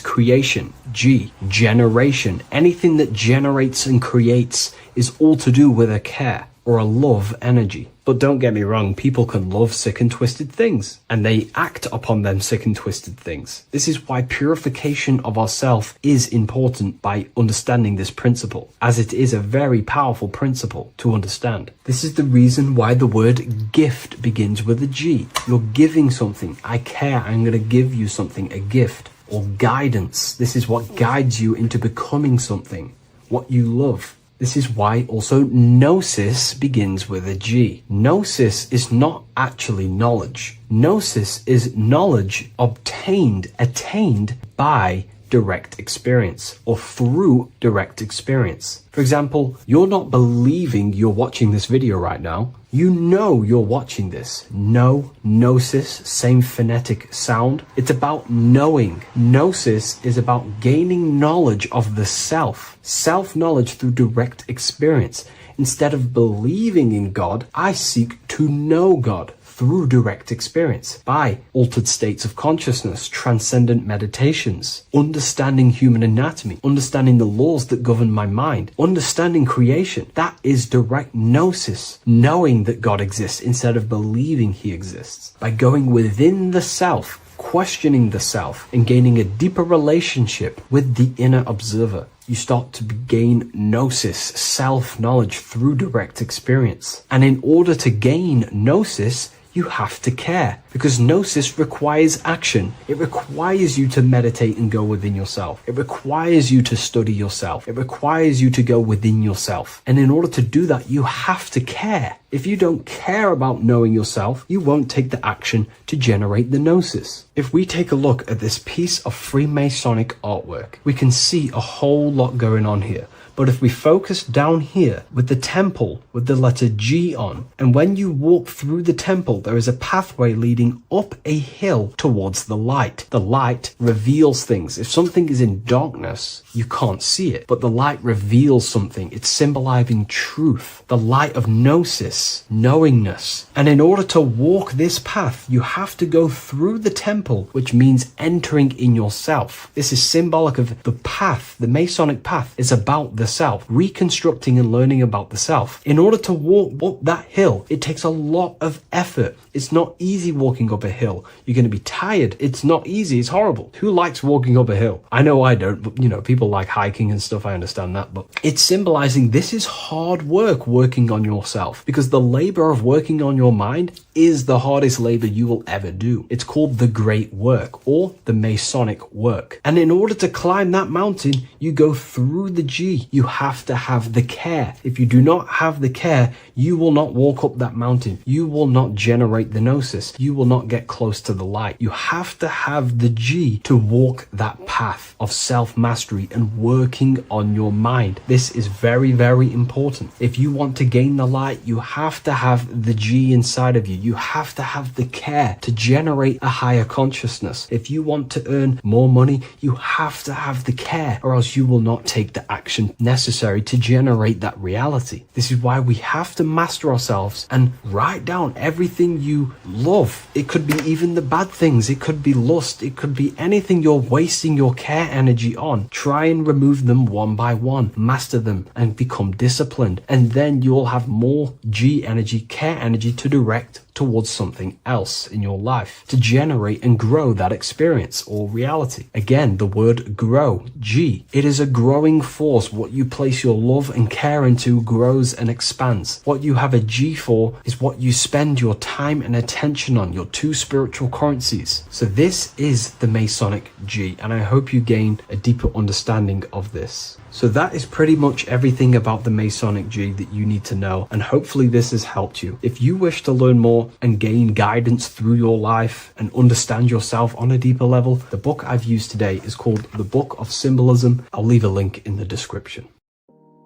F: creation. G, generation. Anything that generates and creates is all to do with a care or a love energy. But don't get me wrong, people can love sick and twisted things, and they act upon them sick and twisted things. This is why purification of ourself is important by understanding this principle, as it is a very powerful principle to understand. This is the reason why the word gift begins with a G. You're giving something. I care. I'm going to give you something, a gift. Or guidance. This is what guides you into becoming something, what you love. This is why also gnosis begins with a G. Gnosis is not actually knowledge. Gnosis is knowledge obtained, attained by direct experience or through direct experience. For example, you're not believing you're watching this video right now. You know you're watching this. Know, gnosis, same phonetic sound. It's about knowing. Gnosis is about gaining knowledge of the self. Self-knowledge through direct experience. Instead of believing in God, I seek to know God through direct experience by altered states of consciousness, transcendent meditations, understanding human anatomy, understanding the laws that govern my mind, understanding creation. That is direct gnosis, knowing that God exists instead of believing he exists. By going within the self, questioning the self, and gaining a deeper relationship with the inner observer, you start to gain gnosis, self-knowledge through direct experience. And in order to gain gnosis, you have to care, because gnosis requires action. It requires you to meditate and go within yourself. It requires you to study yourself. It requires you to go within yourself. And in order to do that, you have to care. If you don't care about knowing yourself, you won't take the action to generate the gnosis. If we take a look at this piece of Freemasonic artwork, we can see a whole lot going on here. But if we focus down here with the temple with the letter G on, and when you walk through the temple, there is a pathway leading up a hill towards the light. The light reveals things. If something is in darkness, you can't see it, but the light reveals something. It's symbolizing truth, the light of gnosis, knowingness. And in order to walk this path, you have to go through the temple, which means entering in yourself. This is symbolic of the path. The Masonic path is about the self, reconstructing and learning about the self. In order to walk up that hill, it takes a lot of effort. It's not easy walking up a hill. You're going to be tired. It's not easy. It's horrible. Who likes walking up a hill? I know I don't, but people like hiking and stuff. I understand that, but it's symbolizing this is hard work working on yourself, because the labor of working on your mind is the hardest labor you will ever do. It's called the great work or the Masonic work. And in order to climb that mountain, you go through the G. You have to have the care. If you do not have the care, you will not walk up that mountain. You will not generate the gnosis. You will not get close to the light. You have to have the G to walk that path of self-mastery and working on your mind. This is very, very important. If you want to gain the light, you have to have the G inside of you. You have to have the care to generate a higher consciousness. If you want to earn more money, you have to have the care, or else you will not take the action necessary to generate that reality. This is why we have to master ourselves and write down everything you love. It could be even the bad things. It could be lust. It could be anything you're wasting your care energy on. Try and remove them one by one. Master them and become disciplined. And then you'll have more G energy, care energy to direct towards something else in your life to generate and grow that experience or reality. Again, the word grow, G. It is a growing force. What you place your love and care into grows and expands. What you have a G for is what you spend your time and attention on, your two spiritual currencies. So this is the Masonic G, and I hope you gain a deeper understanding of this. So that is pretty much everything about the Masonic G that you need to know, and hopefully this has helped you. If you wish to learn more and gain guidance through your life and understand yourself on a deeper level, the book I've used today is called The Book of Symbolism. I'll leave a link in the description.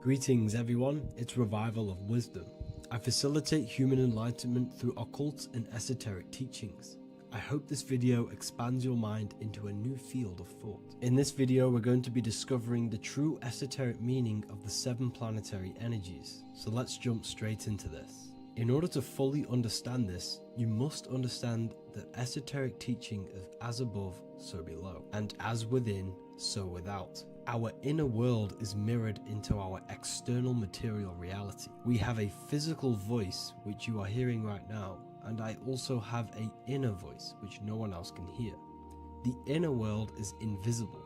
F: Greetings everyone, it's Revival of Wisdom. I facilitate human enlightenment through occult and esoteric teachings. I hope this video expands your mind into a new field of thought. In this video, we're going to be discovering the true esoteric meaning of the 7 planetary energies. So let's jump straight into this. In order to fully understand this, you must understand the esoteric teaching of as above, so below, and as within, so without. Our inner world is mirrored into our external material reality. We have a physical voice, which you are hearing right now, and I also have an inner voice, which no one else can hear. The inner world is invisible,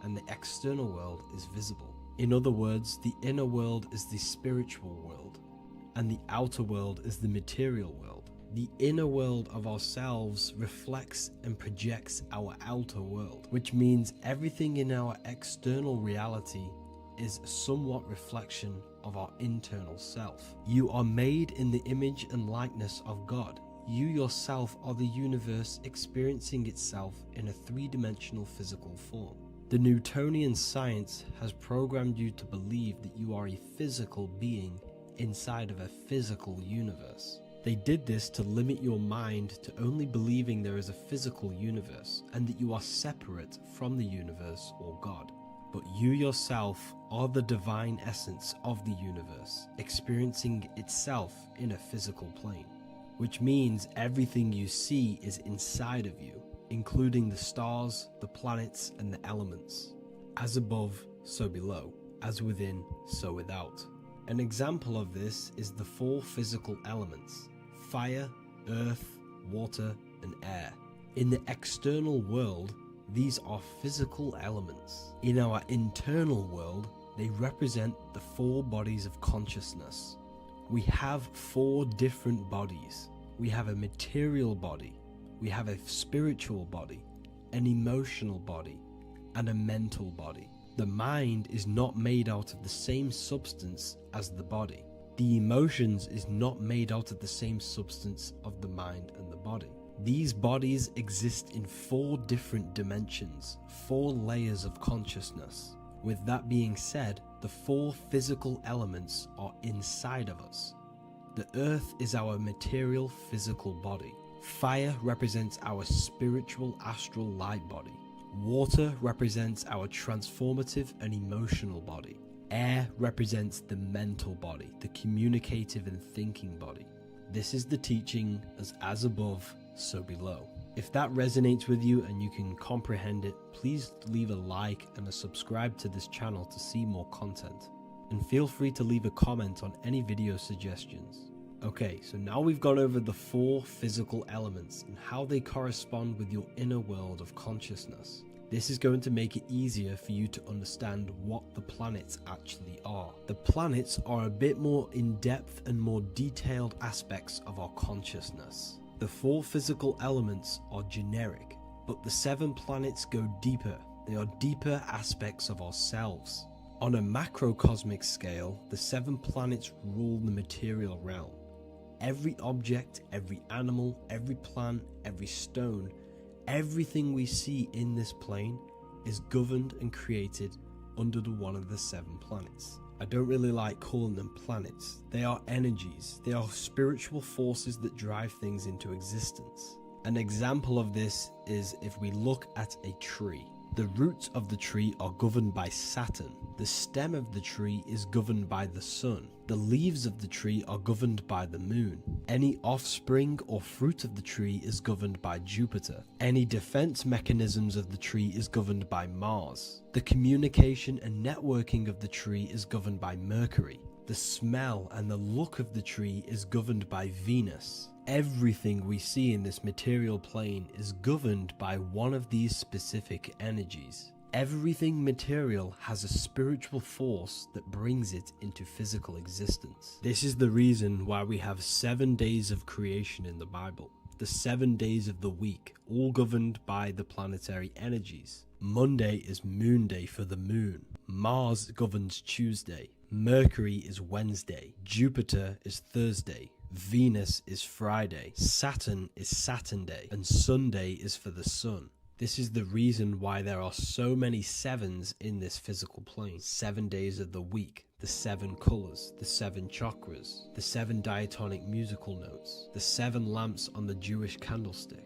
F: and the external world is visible. In other words, the inner world is the spiritual world, and the outer world is the material world. The inner world of ourselves reflects and projects our outer world, which means everything in our external reality is somewhat reflection of our internal self. You are made in the image and likeness of God. You yourself are the universe experiencing itself in a 3-dimensional physical form. The Newtonian science has programmed you to believe that you are a physical being inside of a physical universe. They did this to limit your mind to only believing there is a physical universe and that you are separate from the universe or God. But you yourself are the divine essence of the universe, experiencing itself in a physical plane, which means everything you see is inside of you, including the stars, the planets, and the elements. As above, so below. As within, so without. An example of this is the 4 physical elements: fire, earth, water, and air. In the external world, these are physical elements. In our internal world, they represent the 4 bodies of consciousness. We have 4 different bodies. We have a material body, we have a spiritual body, an emotional body, and a mental body. The mind is not made out of the same substance as the body. The emotions is not made out of the same substance of the mind and the body. These bodies exist in 4 different dimensions, 4 layers of consciousness. With that being said, the 4 physical elements are inside of us. The earth is our material physical body. Fire represents our spiritual astral light body. Water represents our transformative and emotional body. Air represents the mental body, the communicative and thinking body. This is the teaching as above, so below. If that resonates with you and you can comprehend it, please leave a like and a subscribe to this channel to see more content. And feel free to leave a comment on any video suggestions. Okay, so now we've gone over the 4 physical elements and how they correspond with your inner world of consciousness. This is going to make it easier for you to understand what the planets actually are. The planets are a bit more in-depth and more detailed aspects of our consciousness. The 4 physical elements are generic, but the 7 planets go deeper. They are deeper aspects of ourselves. On a macrocosmic scale, the 7 planets rule the material realm. Every object, every animal, every plant, every stone, everything we see in this plane is governed and created under one of the 7 planets. I don't really like calling them planets. They are energies. They are spiritual forces that drive things into existence. An example of this is if we look at a tree. The roots of the tree are governed by Saturn. The stem of the tree is governed by the sun. The leaves of the tree are governed by the moon. Any offspring or fruit of the tree is governed by Jupiter. Any defense mechanisms of the tree is governed by Mars. The communication and networking of the tree is governed by Mercury. The smell and the look of the tree is governed by Venus. Everything we see in this material plane is governed by one of these specific energies. Everything material has a spiritual force that brings it into physical existence. This is the reason why we have 7 days of creation in the Bible. The 7 days of the week, all governed by the planetary energies. Monday is Moon Day for the moon. Mars governs Tuesday. Mercury is Wednesday. Jupiter is Thursday. Venus is Friday. Saturn is Saturn Day. And Sunday is for the sun. This is the reason why there are so many sevens in this physical plane. 7 days of the week, the 7 colors, the 7 chakras, the 7 diatonic musical notes, the 7 lamps on the Jewish candlestick,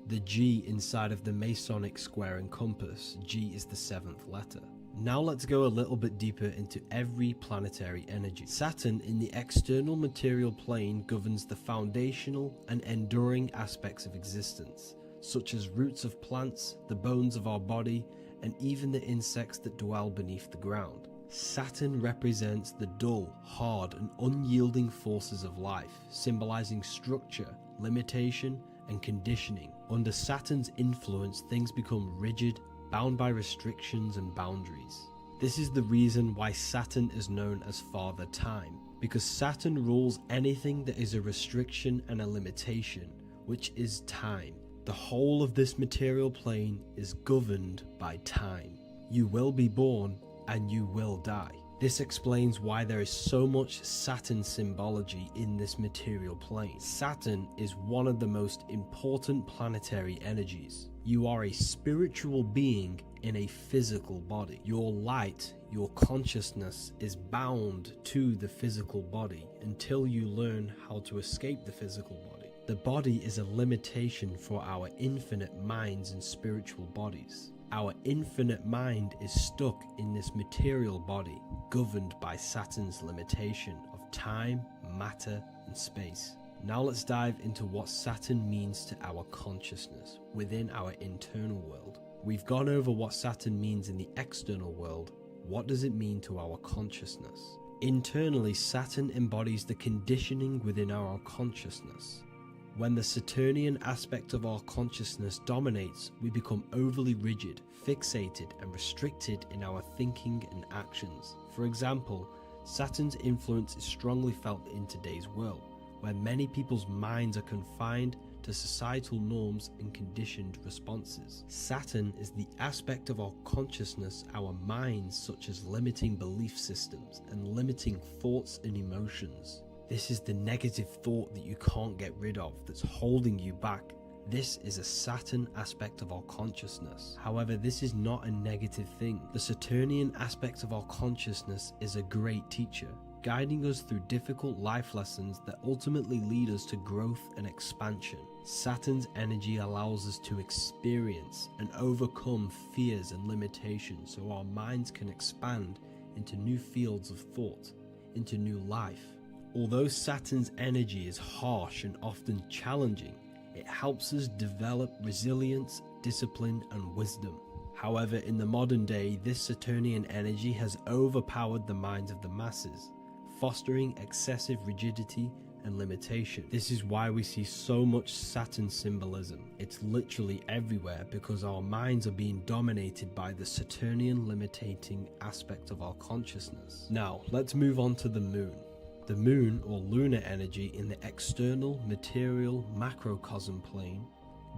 F: the G inside of the Masonic square and compass. G is the 7th letter. Now let's go a little bit deeper into every planetary energy. Saturn in the external material plane governs the foundational and enduring aspects of existence, such as roots of plants, the bones of our body, and even the insects that dwell beneath the ground. Saturn represents the dull, hard, and unyielding forces of life, symbolizing structure, limitation, and conditioning. Under Saturn's influence, things become rigid, bound by restrictions and boundaries. This is the reason why Saturn is known as Father Time, because Saturn rules anything that is a restriction and a limitation, which is time. The whole of this material plane is governed by time. You will be born and you will die. This explains why there is so much Saturn symbology in this material plane. Saturn is one of the most important planetary energies. You are a spiritual being in a physical body. Your light, your consciousness is bound to the physical body until you learn how to escape the physical body. The body is a limitation for our infinite minds and spiritual bodies. Our infinite mind is stuck in this material body, governed by Saturn's limitation of time, matter, and space. Now let's dive into what Saturn means to our consciousness within our internal world. We've gone over what Saturn means in the external world. What does it mean to our consciousness? Internally, Saturn embodies the conditioning within our consciousness. When the Saturnian aspect of our consciousness dominates, we become overly rigid, fixated, and restricted in our thinking and actions. For example, Saturn's influence is strongly felt in today's world, where many people's minds are confined to societal norms and conditioned responses. Saturn is the aspect of our consciousness, our minds, such as limiting belief systems and limiting thoughts and emotions. This is the negative thought that you can't get rid of, that's holding you back. This is a Saturn aspect of our consciousness. However, this is not a negative thing. The Saturnian aspect of our consciousness is a great teacher, guiding us through difficult life lessons that ultimately lead us to growth and expansion. Saturn's energy allows us to experience and overcome fears and limitations so our minds can expand into new fields of thought, into new life. Although Saturn's energy is harsh and often challenging, it helps us develop resilience, discipline, and wisdom. However, in the modern day, this Saturnian energy has overpowered the minds of the masses, fostering excessive rigidity and limitation. This is why we see so much Saturn symbolism. It's literally everywhere because our minds are being dominated by the Saturnian limiting aspect of our consciousness. Now, let's move on to the moon. The moon, or lunar energy, in the external material macrocosm plane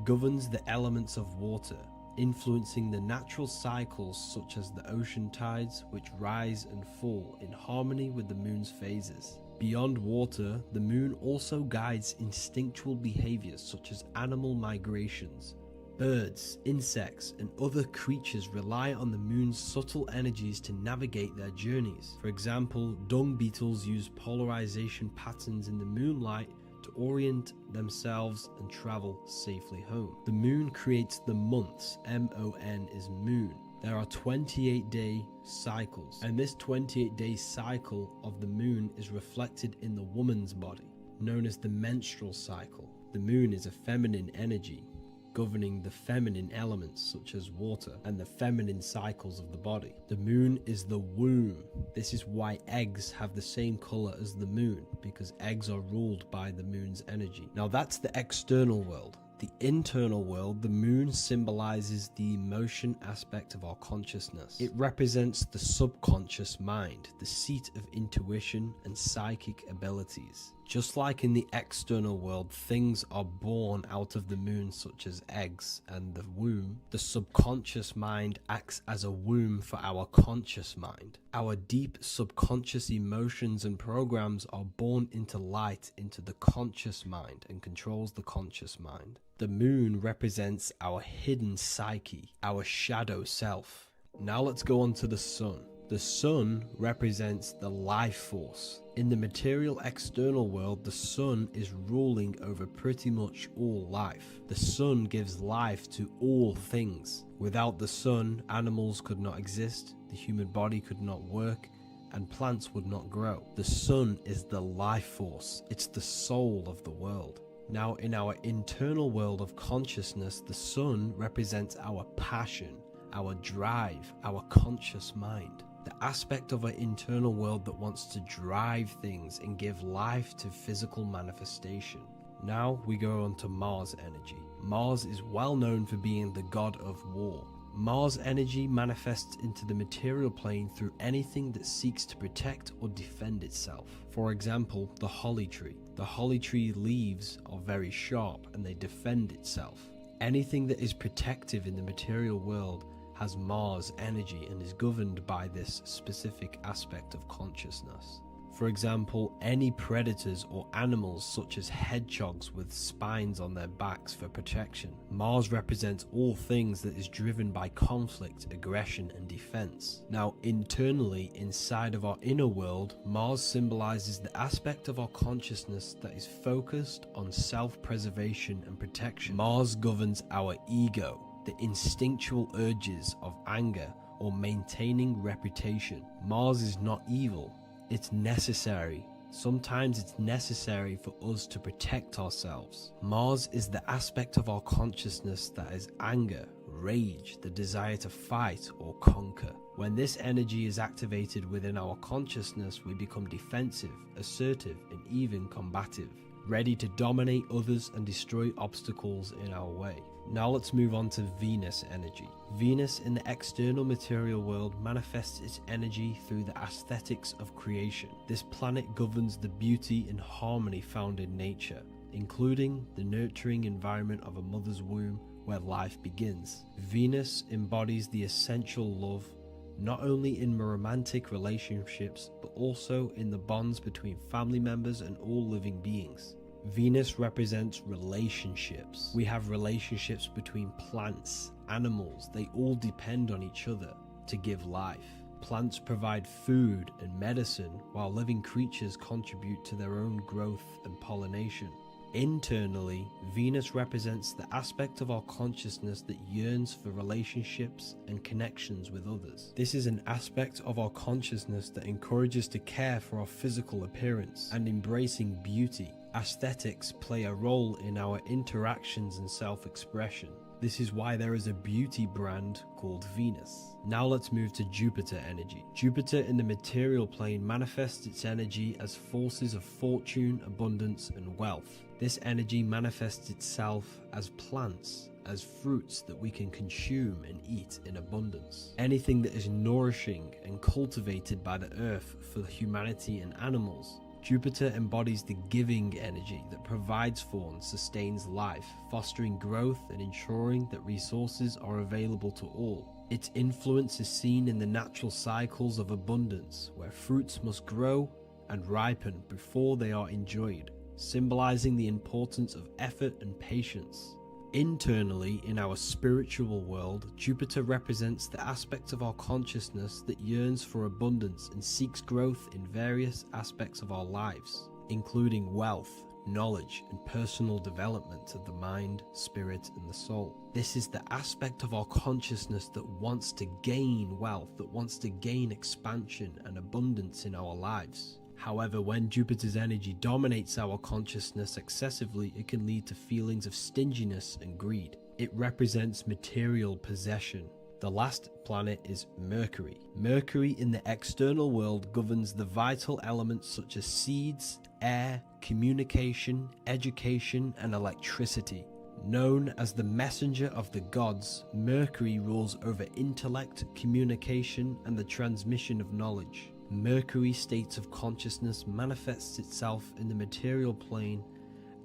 F: governs the elements of water, influencing the natural cycles such as the ocean tides, which rise and fall in harmony with the moon's phases. Beyond water, the moon also guides instinctual behaviors such as animal migrations. Birds, insects, and other creatures rely on the moon's subtle energies to navigate their journeys. For example, dung beetles use polarization patterns in the moonlight to orient themselves and travel safely home. The moon creates the months. M-O-N is moon. There are 28-day cycles, and this 28-day cycle of the moon is reflected in the woman's body, known as the menstrual cycle. The moon is a feminine energy,
D: governing the feminine elements such as water and the feminine cycles of the body. The moon is the womb. This is why eggs have the same color as the moon, because eggs are ruled by the moon's energy. Now that's the external world. The internal world, the moon symbolizes the emotion aspect of our consciousness. It represents the subconscious mind, the seat of intuition and psychic abilities. Just like in the external world, things are born out of the moon, such as eggs and the womb. The subconscious mind acts as a womb for our conscious mind. Our deep subconscious emotions and programs are born into light into the conscious mind and controls the conscious mind. The moon represents our hidden psyche, our shadow self. Now let's go on to the sun. The sun represents the life force. In the material external world, the sun is ruling over pretty much all life. The sun gives life to all things. Without the sun, animals could not exist, the human body could not work, and plants would not grow. The sun is the life force. It's the soul of the world. Now, in our internal world of consciousness, the sun represents our passion, our drive, our conscious mind. The aspect of our internal world that wants to drive things and give life to physical manifestation. Now we go on to Mars energy. Mars is well known for being the god of war. Mars energy manifests into the material plane through anything that seeks to protect or defend itself. For example, the holly tree. The holly tree leaves are very sharp and they defend itself. Anything that is protective in the material world has Mars energy and is governed by this specific aspect of consciousness. For example, any predators or animals such as hedgehogs with spines on their backs for protection. Mars represents all things that is driven by conflict, aggression and defense. Now internally, inside of our inner world, Mars symbolizes the aspect of our consciousness that is focused on self-preservation and protection. Mars governs our ego, the instinctual urges of anger or maintaining reputation. Mars is not evil, it's necessary. Sometimes it's necessary for us to protect ourselves. Mars is the aspect of our consciousness that is anger, rage, the desire to fight or conquer. When this energy is activated within our consciousness, we become defensive, assertive, and even combative, ready to dominate others and destroy obstacles in our way. Now let's move on to Venus energy. Venus in the external material world manifests its energy through the aesthetics of creation. This planet governs the beauty and harmony found in nature, including the nurturing environment of a mother's womb where life begins. Venus embodies the essential love, not only in romantic relationships, but also in the bonds between family members and all living beings. Venus represents relationships. We have relationships between plants, animals, they all depend on each other to give life. Plants provide food and medicine, while living creatures contribute to their own growth and pollination. Internally, Venus represents the aspect of our consciousness that yearns for relationships and connections with others. This is an aspect of our consciousness that encourages to care for our physical appearance and embracing beauty. Aesthetics play a role in our interactions and self-expression. This is why there is a beauty brand called Venus. Now let's move to Jupiter energy. Jupiter in the material plane manifests its energy as forces of fortune, abundance, and wealth. This energy manifests itself as plants, as fruits that we can consume and eat in abundance. Anything that is nourishing and cultivated by the earth for humanity and animals. Jupiter embodies the giving energy that provides for and sustains life, fostering growth and ensuring that resources are available to all. Its influence is seen in the natural cycles of abundance, where fruits must grow and ripen before they are enjoyed, symbolizing the importance of effort and patience. Internally, in our spiritual world, Jupiter represents the aspect of our consciousness that yearns for abundance and seeks growth in various aspects of our lives, including wealth, knowledge, and personal development of the mind, spirit, and the soul. This is the aspect of our consciousness that wants to gain wealth, that wants to gain expansion and abundance in our lives. However, when Jupiter's energy dominates our consciousness excessively, it can lead to feelings of stinginess and greed. It represents material possession. The last planet is Mercury. Mercury in the external world governs the vital elements such as seeds, air, communication, education, and electricity. Known as the messenger of the gods, Mercury rules over intellect, communication, and the transmission of knowledge. Mercury's states of consciousness manifests itself in the material plane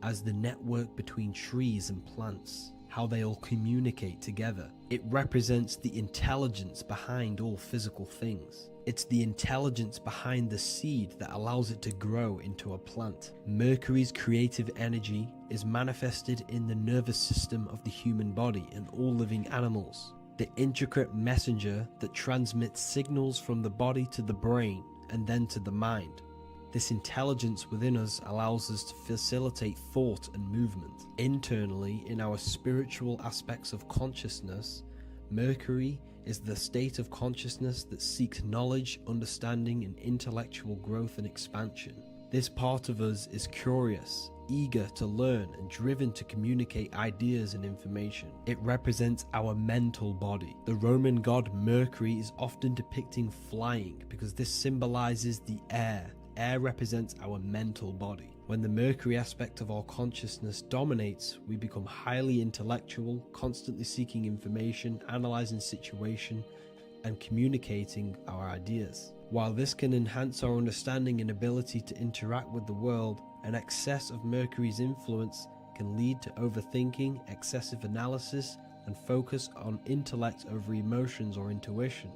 D: as the network between trees and plants, how they all communicate together. It represents the intelligence behind all physical things. It's the intelligence behind the seed that allows it to grow into a plant. Mercury's creative energy is manifested in the nervous system of the human body and all living animals. The intricate messenger that transmits signals from the body to the brain and then to the mind. This intelligence within us allows us to facilitate thought and movement. Internally, in our spiritual aspects of consciousness, Mercury is the state of consciousness that seeks knowledge, understanding, and intellectual growth and expansion. This part of us is curious, eager to learn, and driven to communicate ideas and information. It represents our mental body. The Roman god Mercury is often depicting flying because this symbolizes the air. Air represents our mental body. When the Mercury aspect of our consciousness dominates, we become highly intellectual, constantly seeking information, analyzing situation, and communicating our ideas. While this can enhance our understanding and ability to interact with the world, an excess of Mercury's influence can lead to overthinking, excessive analysis, and focus on intellect over emotions or intuition.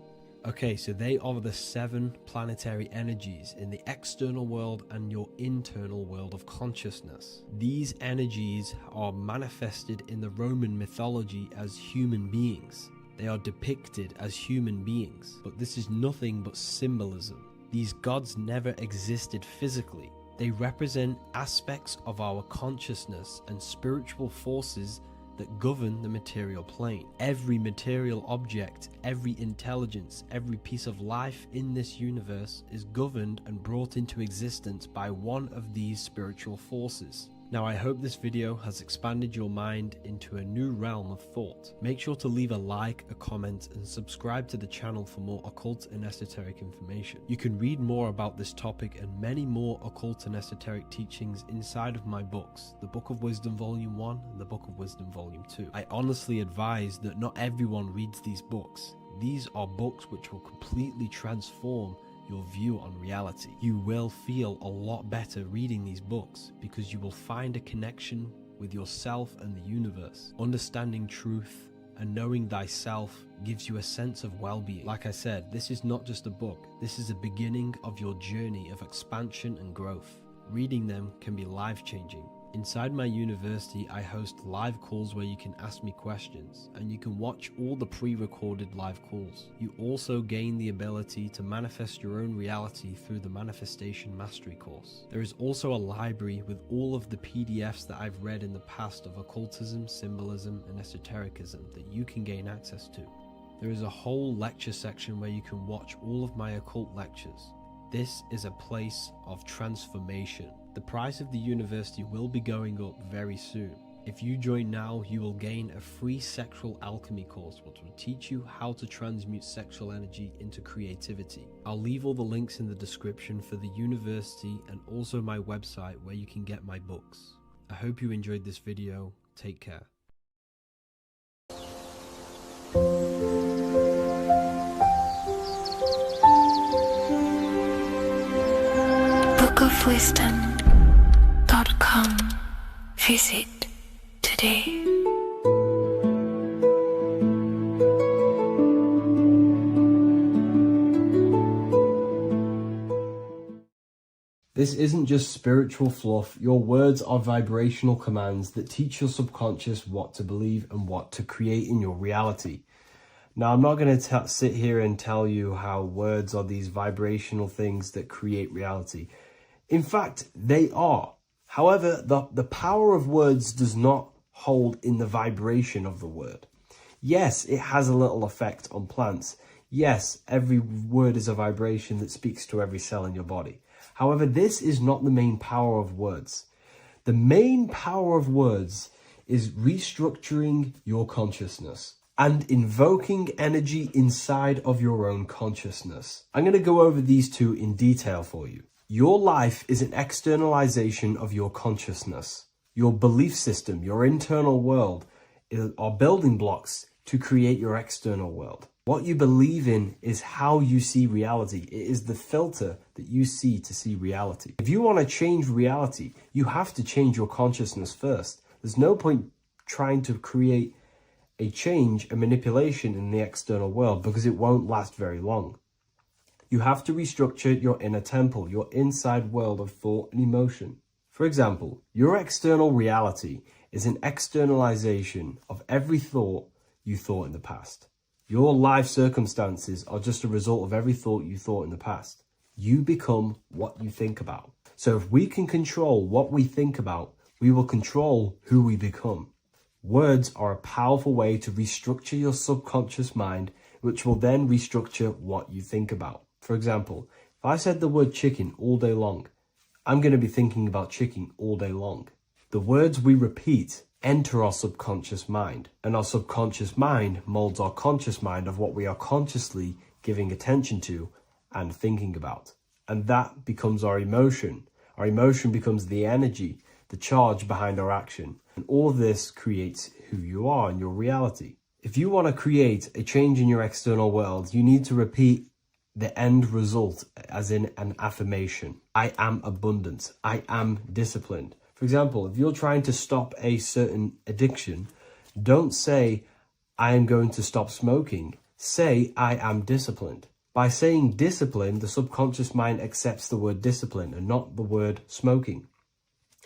D: Okay, so they are the 7 planetary energies in the external world and your internal world of consciousness. These energies are manifested in the Roman mythology as human beings. They are depicted as human beings, but this is nothing but symbolism. These gods never existed physically. They represent aspects of our consciousness and spiritual forces that govern the material plane. Every material object, every intelligence, every piece of life in this universe is governed and brought into existence by one of these spiritual forces. Now, I hope this video has expanded your mind into a new realm of thought. Make sure to leave a like, a comment, and subscribe to the channel for more occult and esoteric information. You can read more about this topic and many more occult and esoteric teachings inside of my books, the Book of Wisdom Volume 1 and the Book of Wisdom Volume 2. I honestly advise that not everyone reads these books. These are books which will completely transform your view on reality. You will feel a lot better reading these books because you will find a connection with yourself and the universe. Understanding truth and knowing thyself gives you a sense of well-being. Like I said, this is not just a book. This is a beginning of your journey of expansion and growth. Reading them can be life-changing. Inside my university, I host live calls where you can ask me questions, and you can watch all the pre-recorded live calls. You also gain the ability to manifest your own reality through the Manifestation Mastery course. There is also a library with all of the PDFs that I've read in the past of occultism, symbolism, and esotericism that you can gain access to. There is a whole lecture section where you can watch all of my occult lectures. This is a place of transformation. The price of the university will be going up very soon. If you join now, you will gain a free sexual alchemy course which will teach you how to transmute sexual energy into creativity. I'll leave all the links in the description for the university and also my website where you can get my books. I hope you enjoyed this video. Take care.
C: bookofwisdom.com. Visit today.
F: This isn't just spiritual fluff. Your words are vibrational commands that teach your subconscious what to believe and what to create in your reality. Now, I'm not going to sit here and tell you how words are these vibrational things that create reality. In fact, they are. However, the power of words does not hold in the vibration of the word. Yes, it has a little effect on plants. Yes, every word is a vibration that speaks to every cell in your body. However, this is not the main power of words. The main power of words is restructuring your consciousness and invoking energy inside of your own consciousness. I'm going to go over these two in detail for you. Your life is an externalization of your consciousness. Your belief system, your internal world, are building blocks to create your external world. What you believe in is how you see reality. It is the filter that you see to see reality. If you want to change reality, you have to change your consciousness first. There's no point trying to create a change, a manipulation in the external world, because it won't last very long. You have to restructure your inner temple, your inside world of thought and emotion. For example, your external reality is an externalization of every thought you thought in the past. Your life circumstances are just a result of every thought you thought in the past. You become what you think about. So if we can control what we think about, we will control who we become. Words are a powerful way to restructure your subconscious mind, which will then restructure what you think about. For example, if I said the word chicken all day long, I'm going to be thinking about chicken all day long. The words we repeat enter our subconscious mind, and our subconscious mind molds our conscious mind of what we are consciously giving attention to and thinking about. And that becomes our emotion. Our emotion becomes the energy, the charge behind our action. And all of this creates who you are and your reality. If you want to create a change in your external world, you need to repeat the end result as in an affirmation. I am abundant. I am disciplined. For example, if you're trying to stop a certain addiction, don't say, I am going to stop smoking. Say, I am disciplined. By saying discipline, the subconscious mind accepts the word discipline and not the word smoking.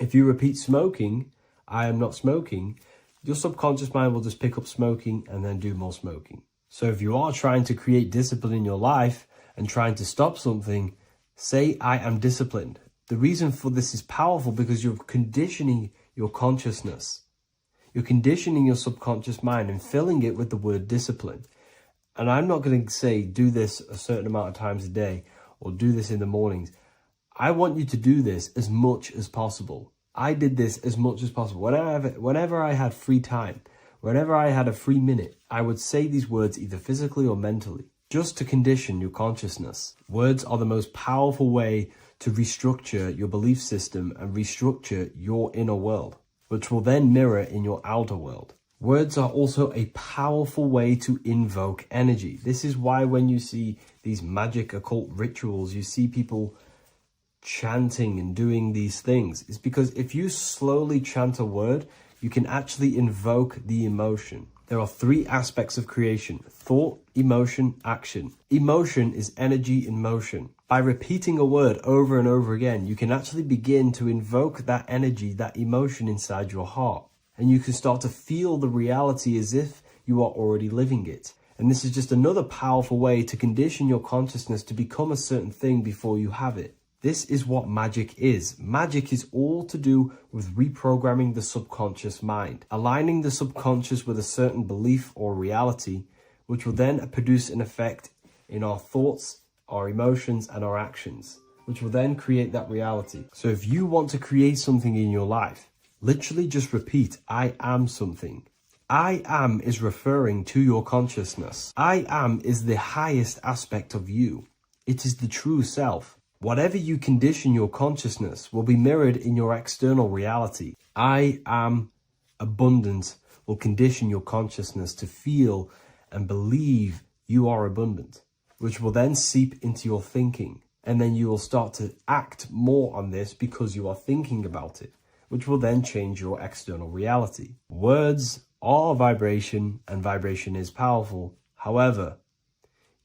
F: If you repeat smoking, I am not smoking, your subconscious mind will just pick up smoking and then do more smoking. So if you are trying to create discipline in your life and trying to stop something, say, I am disciplined. The reason for this is powerful because you're conditioning your consciousness. You're conditioning your subconscious mind and filling it with the word discipline. And I'm not going to say do this a certain amount of times a day or do this in the mornings. I want you to do this as much as possible. I did this as much as possible. Whenever I had free time, whenever I had a free minute, I would say these words either physically or mentally, just to condition your consciousness. Words are the most powerful way to restructure your belief system and restructure your inner world, which will then mirror in your outer world. Words are also a powerful way to invoke energy. This is why when you see these magic occult rituals, you see people chanting and doing these things. It's because if you slowly chant a word, you can actually invoke the emotion. There are three aspects of creation: thought, emotion, action. Emotion is energy in motion. By repeating a word over and over again, you can actually begin to invoke that energy, that emotion inside your heart. And you can start to feel the reality as if you are already living it. And this is just another powerful way to condition your consciousness to become a certain thing before you have it. This is what magic is. Magic is all to do with reprogramming the subconscious mind, aligning the subconscious with a certain belief or reality, which will then produce an effect in our thoughts, our emotions, and our actions, which will then create that reality. So if you want to create something in your life, literally just repeat, I am something. I am is referring to your consciousness. I am is the highest aspect of you. It is the true self. Whatever you condition your consciousness will be mirrored in your external reality. I am abundant will condition your consciousness to feel and believe you are abundant, which will then seep into your thinking. And then you will start to act more on this because you are thinking about it, which will then change your external reality. Words are vibration, and vibration is powerful. However,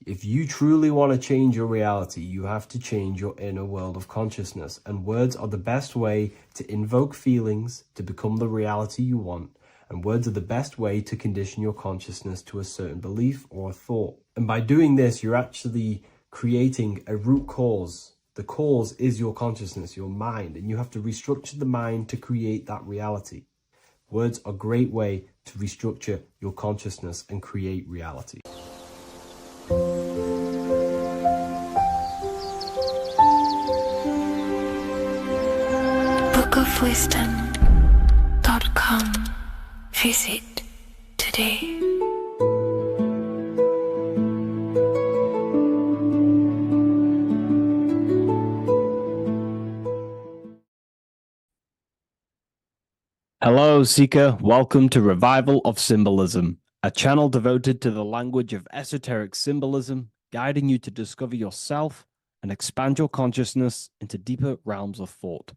F: if you truly want to change your reality, you have to change your inner world of consciousness. And words are the best way to invoke feelings to become the reality you want. And words are the best way to condition your consciousness to a certain belief or a thought. And by doing this, you're actually creating a root cause. The cause is your consciousness, your mind, and you have to restructure the mind to create that reality. Words are a great way to restructure your consciousness and create reality.
C: bookofwisdom.com Visit today.
F: Hello, Seeker. Welcome to Revival of Symbolism, a channel devoted to the language of esoteric symbolism, guiding you to discover yourself and expand your consciousness into deeper realms of thought.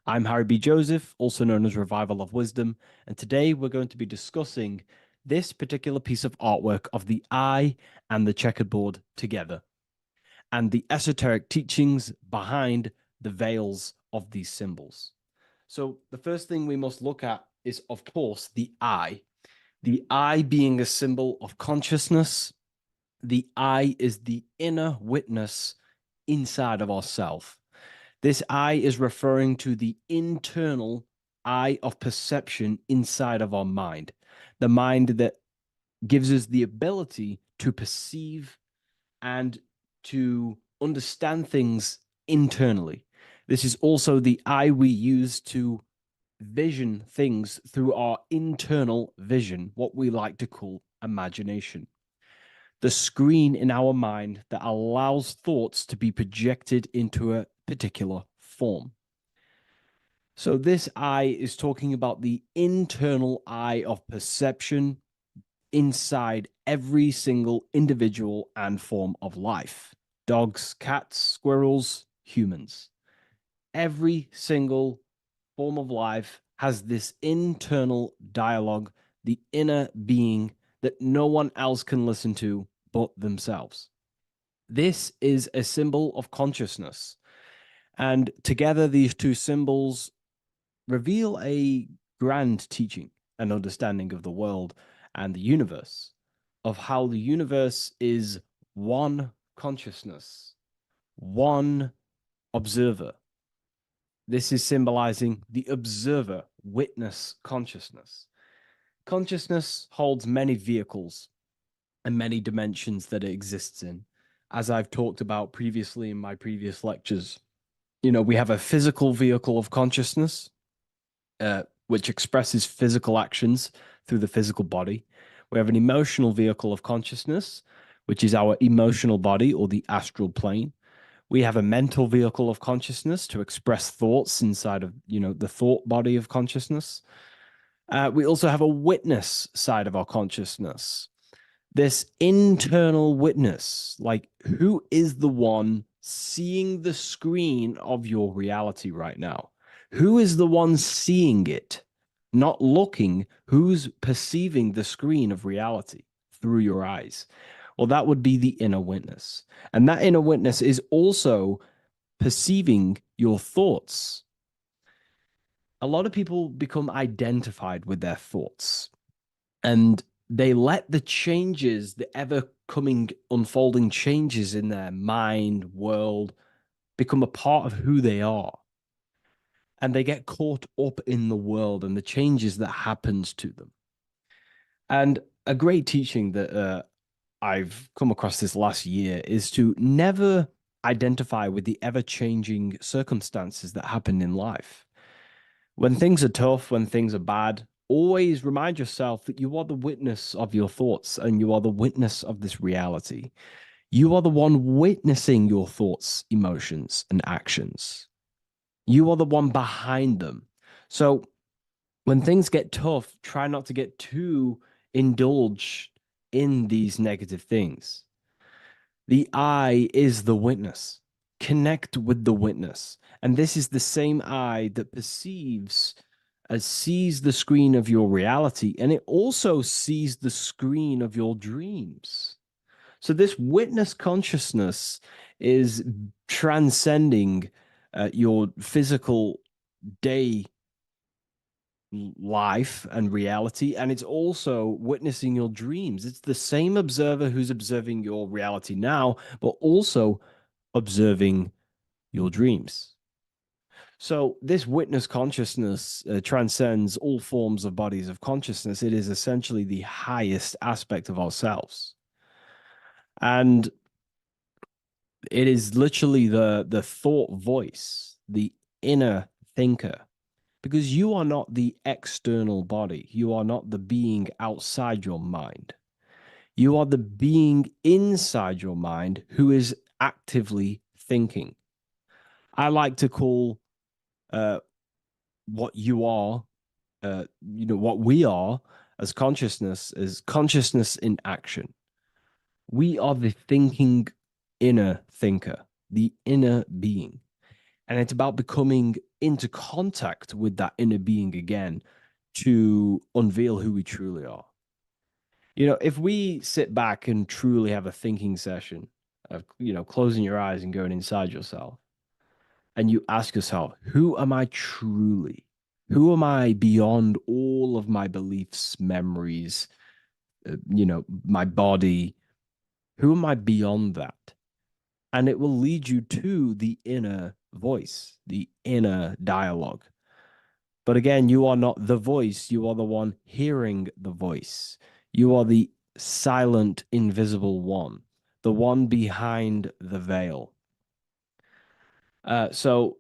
F: I'm Harry B. Joseph, also known as Revival of Wisdom, and today we're going to be discussing this particular piece of artwork of the eye and the checkerboard together, and the esoteric teachings behind the veils of these symbols. So the first thing we must look at is, of course, the eye. The eye being a symbol of consciousness. The eye is the inner witness inside of ourself. This eye is referring to the internal eye of perception inside of our mind. The mind that gives us the ability to perceive and to understand things internally. This is also the eye we use to vision things through our internal vision, what we like to call imagination. The screen in our mind that allows thoughts to be projected into a particular form. So this eye is talking about the internal eye of perception inside every single individual and form of life. Dogs, cats, squirrels, humans. Every single form of life has this internal dialogue, the inner being that no one else can listen to but themselves. This is a symbol of consciousness. And together, these two symbols reveal a grand teaching and understanding of the world and the universe, of how the universe is one consciousness, one observer. This is symbolizing the observer witness consciousness. Consciousness holds many vehicles and many dimensions that it exists in. As I've talked about previously in my previous lectures, we have a physical vehicle of consciousness, which expresses physical actions through the physical body. We have an emotional vehicle of consciousness, which is our emotional body or the astral plane. We have a mental vehicle of consciousness to express thoughts inside of, the thought body of consciousness. We also have a witness side of our consciousness. This internal witness, like who is the one seeing the screen of your reality right now? Who is the one seeing it? Not looking, who's perceiving the screen of reality through your eyes? Well, that would be the inner witness. And that inner witness is also perceiving your thoughts. A lot of people become identified with their thoughts, and they let the changes, the ever coming, unfolding changes in their mind, world, become a part of who they are. And they get caught up in the world and the changes that happens to them. And a great teaching that I've come across this last year is to never identify with the ever-changing circumstances that happen in life. When things are tough, when things are bad, always remind yourself that you are the witness of your thoughts and you are the witness of this reality. You are the one witnessing your thoughts, emotions, and actions. You are the one behind them. So when things get tough, try not to get too indulged in these negative things. The eye is the witness. Connect with the witness. And this is the same eye that perceives, sees the screen of your reality, and it also sees the screen of your dreams. So this witness consciousness is transcending your physical day life and reality, and it's also witnessing your dreams. It's the same observer who's observing your reality now, but also observing your dreams. So this witness consciousness transcends all forms of bodies of consciousness. It is essentially the highest aspect of ourselves. And it is literally the thought voice, the inner thinker, because you are not the external body. You are not the being outside your mind. You are the being inside your mind who is actively thinking. I like to call what you are, what we are as consciousness is consciousness in action. We are the thinking inner thinker, the inner being. And it's about becoming into contact with that inner being again to unveil who we truly are. If we sit back and truly have a thinking session of, closing your eyes and going inside yourself, and you ask yourself, who am I truly? Who am I beyond all of my beliefs, memories, my body? Who am I beyond that? And it will lead you to the inner voice, the inner dialogue. But again, you are not the voice. You are the one hearing the voice. You are the silent, invisible one, the one behind the veil. So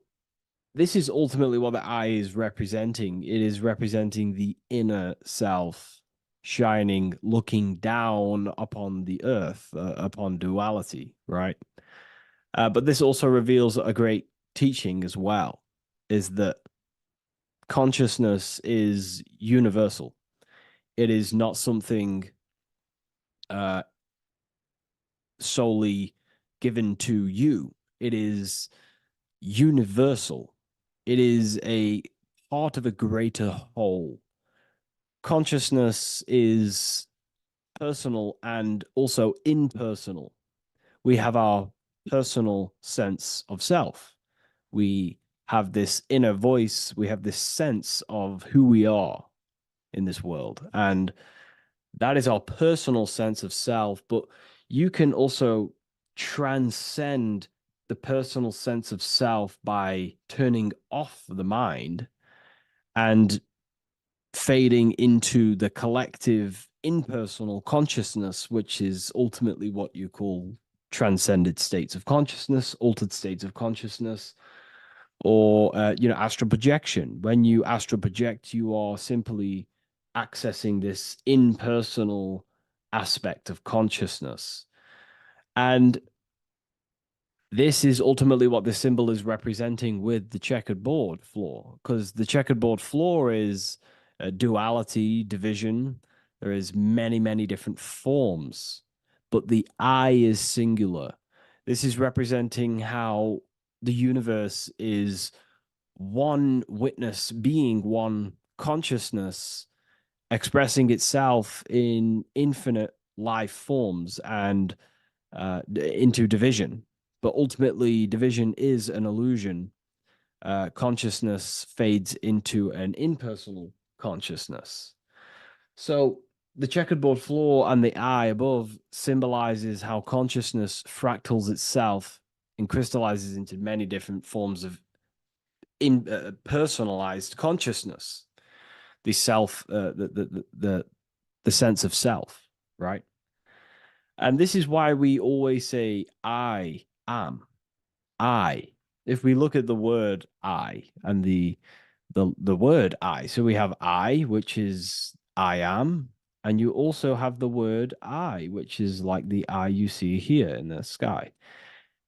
F: this is ultimately what the eye is representing. It is representing the inner self shining, looking down upon the earth, upon duality, right? But this also reveals a great teaching as well, is that consciousness is universal. It is not something solely given to you. It is universal. It is a part of a greater whole. Consciousness is personal and also impersonal. We have our personal sense of self. We have this inner voice. We have this sense of who we are in this world. And that is our personal sense of self. But you can also transcend the personal sense of self by turning off the mind and fading into the collective impersonal consciousness, which is ultimately what you call transcended states of consciousness, altered states of consciousness, or astral projection. When you astral project, you are simply accessing this impersonal aspect of consciousness. And this is ultimately what the symbol is representing with the checkered board floor, because the checkered board floor is duality, division. There is many, many different forms, but the I is singular. This is representing how the universe is one witness being, one consciousness expressing itself in infinite life forms and into division. But ultimately, division is an illusion. Consciousness fades into an impersonal consciousness. So the checkerboard floor and the eye above symbolizes how consciousness fractals itself and crystallizes into many different forms of personalized consciousness. The self, the sense of self, right? And this is why we always say, I am. I. If we look at the word I and the word I, so we have I, which is I am, and you also have the word I, which is like the eye you see here in the sky.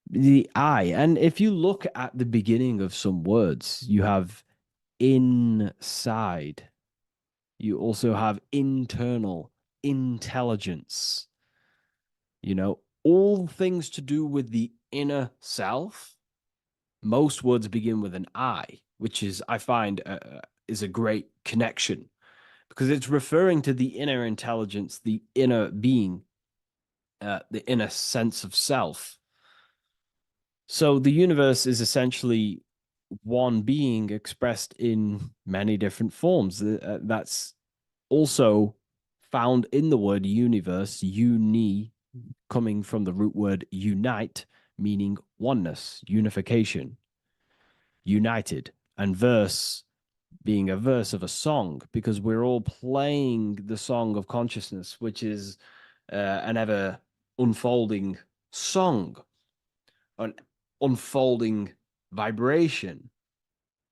F: The I, and if you look at the beginning of some words, you have inside. You also have internal, intelligence. All things to do with the inner self. Most words begin with an I, which is, I find, is a great connection because it's referring to the inner intelligence, the inner being, the inner sense of self. So the universe is essentially one being expressed in many different forms. That's also found in the word universe, uni, coming from the root word unite, meaning oneness, unification, united, and verse being a verse of a song, because we're all playing the song of consciousness, which is an ever unfolding song, an unfolding vibration,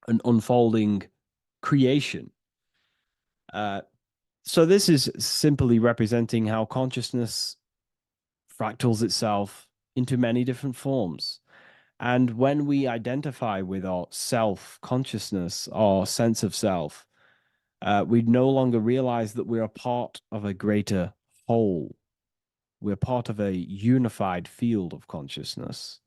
F: an unfolding
E: creation. So this is simply representing how consciousness fractals itself into many different forms. And when we identify with our self consciousness, our sense of self, we no longer realize that we're a part of a greater whole. We're part of a unified field of consciousness.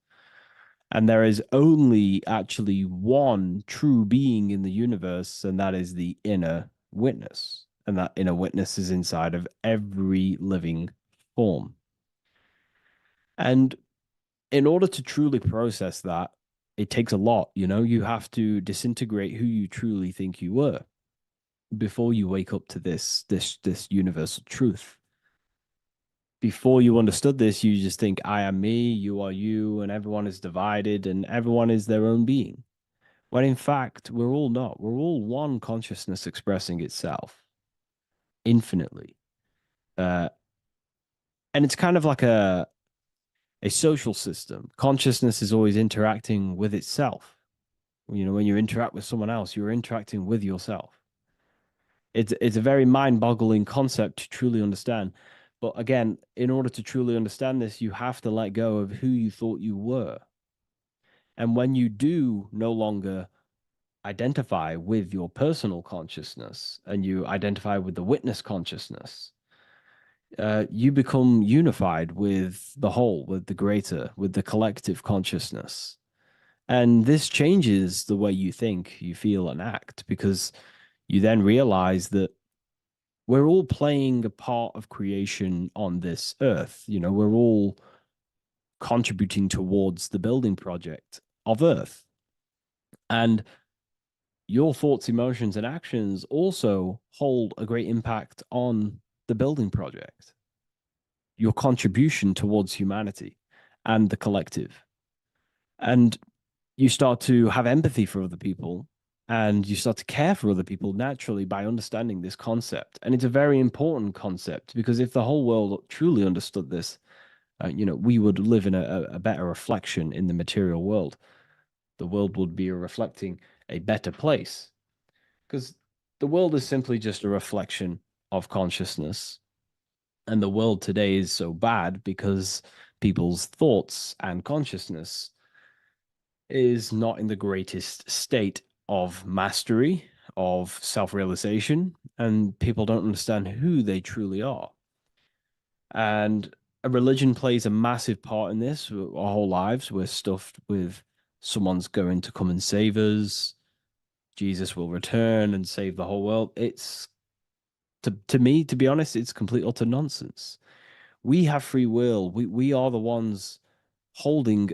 E: And there is only actually one true being in the universe, and that is the inner witness. And that inner witness is inside of every living form. And in order to truly process that, it takes a lot. You have to disintegrate who you truly think you were before you wake up to this universal truth. Before you understood this, you just think, I am me, you are you, and everyone is divided and everyone is their own being. When in fact, we're all not. We're all one consciousness expressing itself infinitely. And it's kind of like a social system. Consciousness is always interacting with itself. When you interact with someone else, you're interacting with yourself. It's a very mind-boggling concept to truly understand. But again, in order to truly understand this, you have to let go of who you thought you were. And when you do no longer identify with your personal consciousness and you identify with the witness consciousness, you become unified with the whole, with the greater, with the collective consciousness. And this changes the way you think, you feel, and act, because you then realize that we're all playing a part of creation on this earth. We're all contributing towards the building project of Earth. And your thoughts, emotions, and actions also hold a great impact on the building project, your contribution towards humanity and the collective. And you start to have empathy for other people and you start to care for other people naturally by understanding this concept. And it's a very important concept, because if the whole world truly understood this, we would live in a better reflection in the material world. The world would be reflecting a better place, because the world is simply just a reflection of consciousness. And the world today is so bad because people's thoughts and consciousness is not in the greatest state of mastery, of self-realization, and people don't understand who they truly are. And a religion plays a massive part in this. Our whole lives, we're stuffed with someone's going to come and save us. Jesus will return and save the whole world. It's, to me, to be honest, it's complete utter nonsense. We have free will. We are the ones holding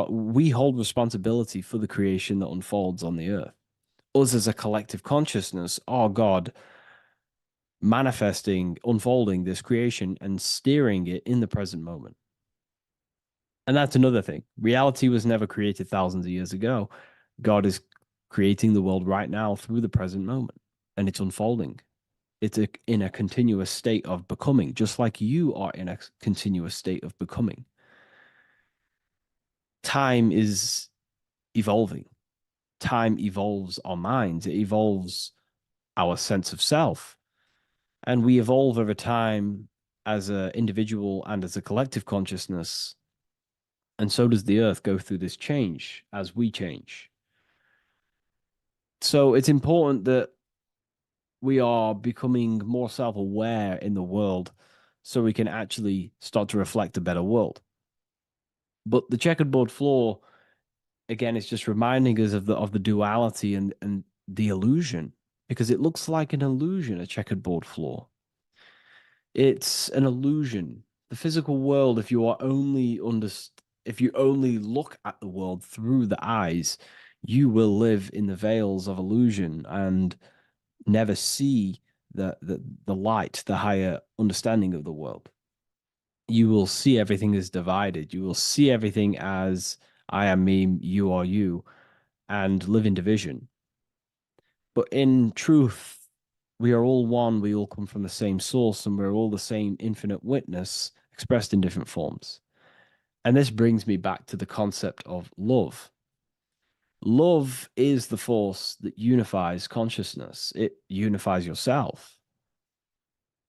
E: we hold responsibility for the creation that unfolds on the earth. Us as a collective consciousness are God manifesting, unfolding this creation and steering it in the present moment. And that's another thing. Reality was never created thousands of years ago. God is creating the world right now through the present moment, and it's unfolding. It's in a continuous state of becoming, just like you are in a continuous state of becoming. Time is evolving. Time evolves our minds. It evolves our sense of self. And we evolve over time as an individual and as a collective consciousness. And so does the earth go through this change as we change. So it's important that we are becoming more self-aware in the world so we can actually start to reflect a better world. But the checkerboard floor, again, is just reminding us of the duality and the illusion, because it looks like an illusion, a checkerboard floor. It's an illusion. The physical world, if you only look at the world through the eyes, you will live in the veils of illusion and never see the light, the higher understanding of the world. You will see everything as divided. You will see everything as I am me, you are you, and live in division. But in truth, we are all one. We all come from the same source, and we're all the same infinite witness expressed in different forms. And this brings me back to the concept of love. Love is the force that unifies consciousness. It unifies yourself.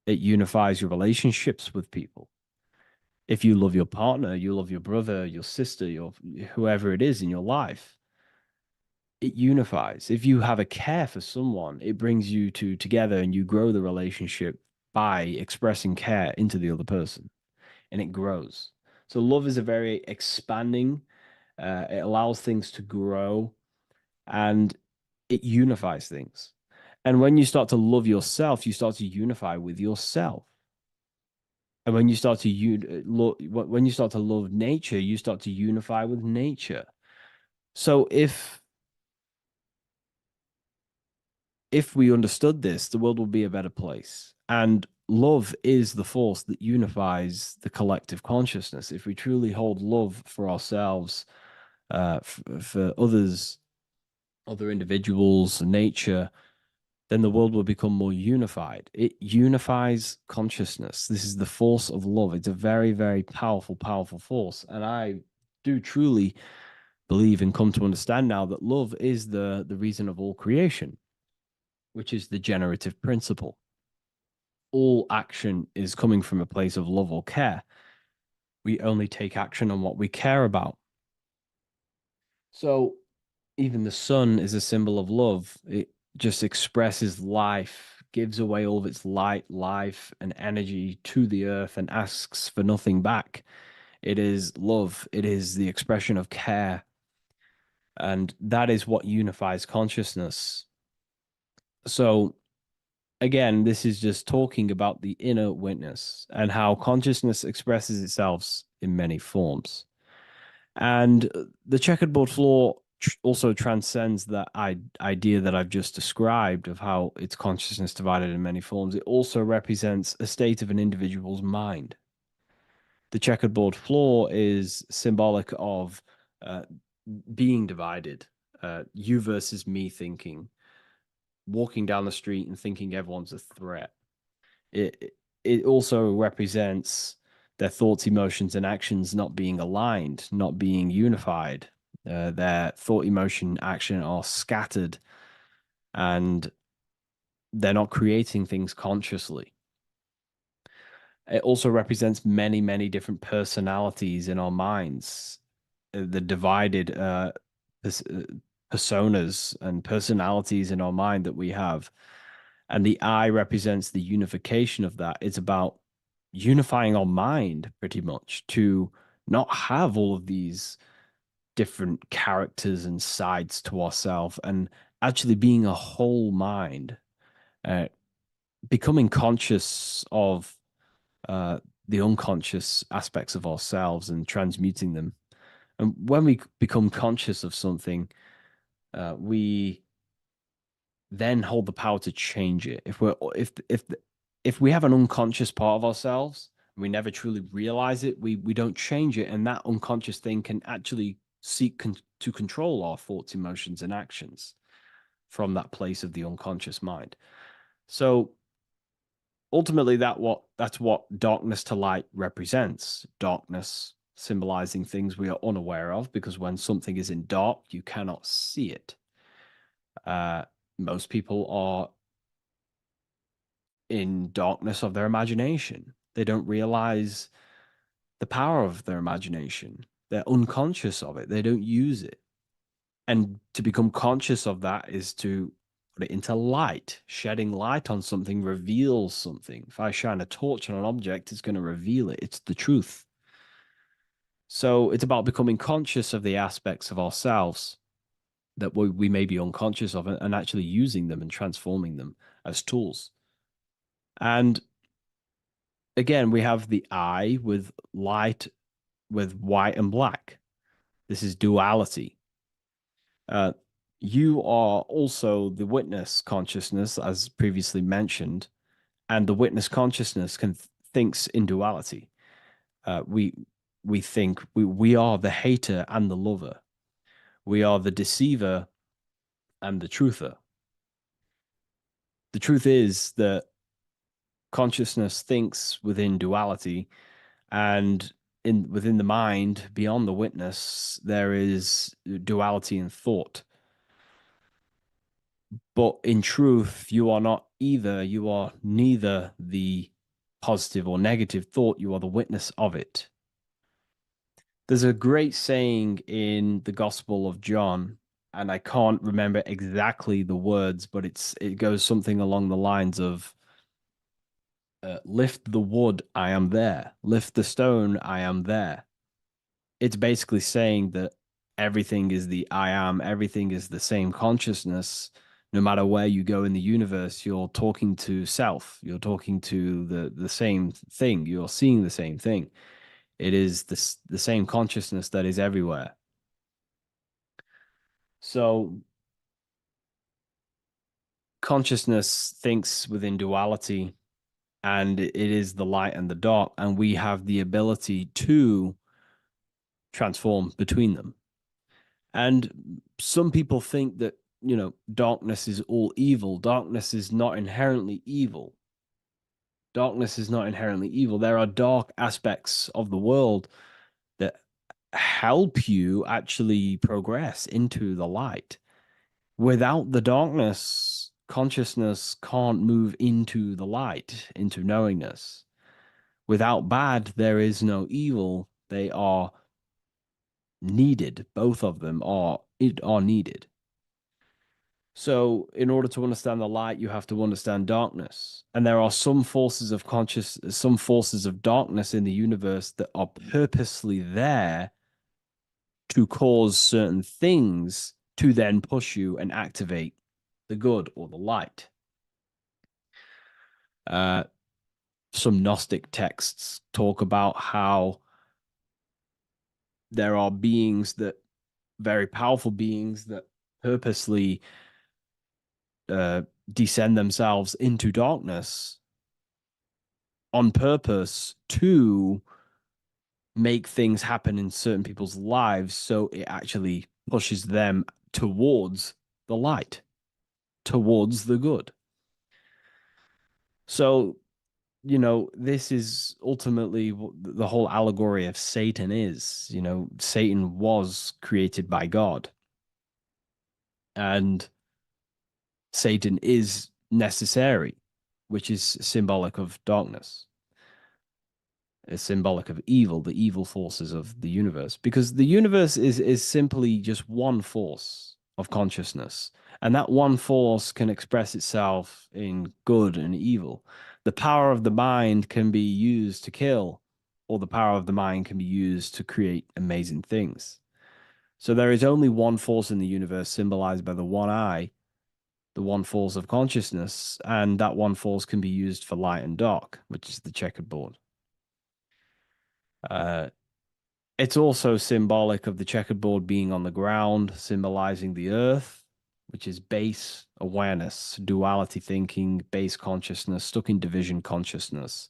E: It unifies your relationships with people. If you love your partner, you love your brother, your sister, your whoever it is in your life, it unifies. If you have a care for someone, it brings you two together and you grow the relationship by expressing care into the other person, and it grows. So love is a very expanding, it allows things to grow, and it unifies things. And when you start to love yourself, you start to unify with yourself. And when you start to when you start to love nature, you start to unify with nature. So if we understood this, the world would be a better place. And love is the force that unifies the collective consciousness. If we truly hold love for ourselves, for others, other individuals, nature, then the world will become more unified. It unifies consciousness. This is the force of love. It's a very, very powerful, powerful force. And I do truly believe and come to understand now that love is the reason of all creation, which is the generative principle. All action is coming from a place of love or care. We only take action on what we care about. So even the sun is a symbol of love. It just expresses life, gives away all of its light, life, and energy to the earth and asks for nothing back. It is love, it is the expression of care. And that is what unifies consciousness. So, again, this is just talking about the inner witness and how consciousness expresses itself in many forms. And the checkerboard floor also transcends that idea that I've just described of how it's consciousness divided in many forms. It also represents a state of an individual's mind. The checkerboard floor is symbolic of being divided, you versus me thinking, walking down the street and thinking everyone's a threat. It also represents their thoughts, emotions, and actions not being aligned, not being unified. Their thought, emotion, action are scattered, and they're not creating things consciously. It also represents many, many different personalities in our minds, the divided personas and personalities in our mind that we have. And the I represents the unification of that. It's about unifying our mind pretty much to not have all of these different characters and sides to ourselves and actually being a whole mind, uh, becoming conscious of the unconscious aspects of ourselves and transmuting them. And when we become conscious of something, we then hold the power to change it. If we have an unconscious part of ourselves, and we never truly realize it, we don't change it, and that unconscious thing can actually seek to control our thoughts, emotions, and actions from that place of the unconscious mind. So ultimately, that's what darkness to light represents. Darkness symbolizing things we are unaware of, because when something is in dark, you cannot see it. Most people are in darkness of their imagination. They don't realize the power of their imagination. They're unconscious of it. They don't use it. And to become conscious of that is to put it into light. Shedding light on something reveals something. If I shine a torch on an object, it's going to reveal it. It's the truth. So it's about becoming conscious of the aspects of ourselves that we may be unconscious of, and actually using them and transforming them as tools. And again, we have the I with light, with white and black. This is duality. You are also the witness consciousness, as previously mentioned, and the witness consciousness thinks in duality. We think we are the hater and the lover. We are the deceiver and the truther. The truth is that consciousness thinks within duality, and
F: within the mind, beyond the witness, there is duality in thought. But in truth, you are not either. You are neither the positive or negative thought. You are the witness of it. There's a great saying in the Gospel of John, and I can't remember exactly the words, but it goes something along the lines of, lift the wood, I am there. Lift the stone, I am there. It's basically saying that everything is the I am, everything is the same consciousness. No matter where you go in the universe, you're talking to self. You're talking to the same thing. You're seeing the same thing. It is the same consciousness that is everywhere. So consciousness thinks within duality, and it is the light and the dark, and we have the ability to transform between them. And some people think that, darkness is all evil. Darkness is not inherently evil. Darkness is not inherently evil. There are dark aspects of the world that help you actually progress into the light. Without the darkness, consciousness can't move into the light, into knowingness. Without bad, there is no evil. They are needed. Both of them are needed. So, in order to understand the light, you have to understand darkness. And there are some forces of some forces of darkness in the universe that are purposely there to cause certain things to then push you and activate the good or the light. Some Gnostic texts talk about how there are beings that, very powerful beings, that purposely descend themselves into darkness on purpose to make things happen in certain people's lives, so it actually pushes them towards the light, towards the good. So, this is ultimately what the whole allegory of Satan is. Satan was created by God, and Satan is necessary, which is symbolic of darkness. Is symbolic of evil, the evil forces of the universe, because the universe is simply just one force of consciousness, and that one force can express itself in good and evil. The power of the mind can be used to kill, or the power of the mind can be used to create amazing things. So there is only one force in the universe, symbolized by the one eye, the one force of consciousness, and that one force can be used for light and dark, which is the checkered board. It's also symbolic of the checkered board being on the ground, symbolizing the earth, which is base awareness, duality thinking, base consciousness, stuck in division consciousness.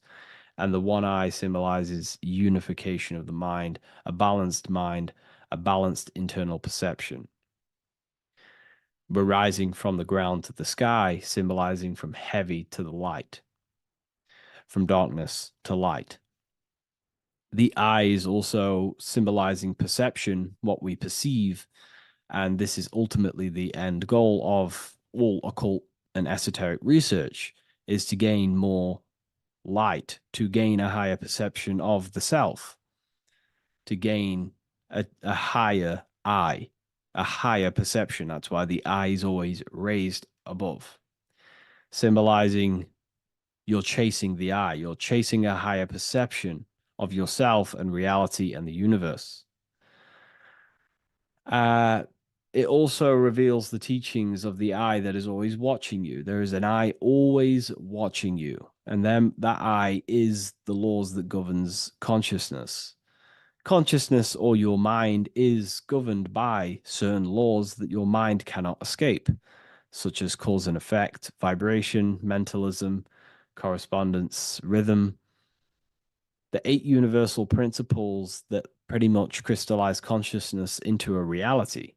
F: And the one eye symbolizes unification of the mind, a balanced mind, a balanced internal perception. We're rising from the ground to the sky, symbolizing from heavy to the light, from darkness to light. The eye is also symbolizing perception, what we perceive, and this is ultimately the end goal of all occult and esoteric research, is to gain more light, to gain a higher perception of the self, to gain a higher eye, a higher perception. That's why the eye is always raised above, symbolizing you're chasing the eye, you're chasing a higher perception of yourself and reality and the universe. It also reveals the teachings of the eye that is always watching you. There is an eye always watching you, and then that eye is the laws that governs consciousness. Consciousness, or your mind, is governed by certain laws that your mind cannot escape, such as cause and effect, vibration, mentalism, correspondence, rhythm. The 8 universal principles that pretty much crystallize consciousness into a reality.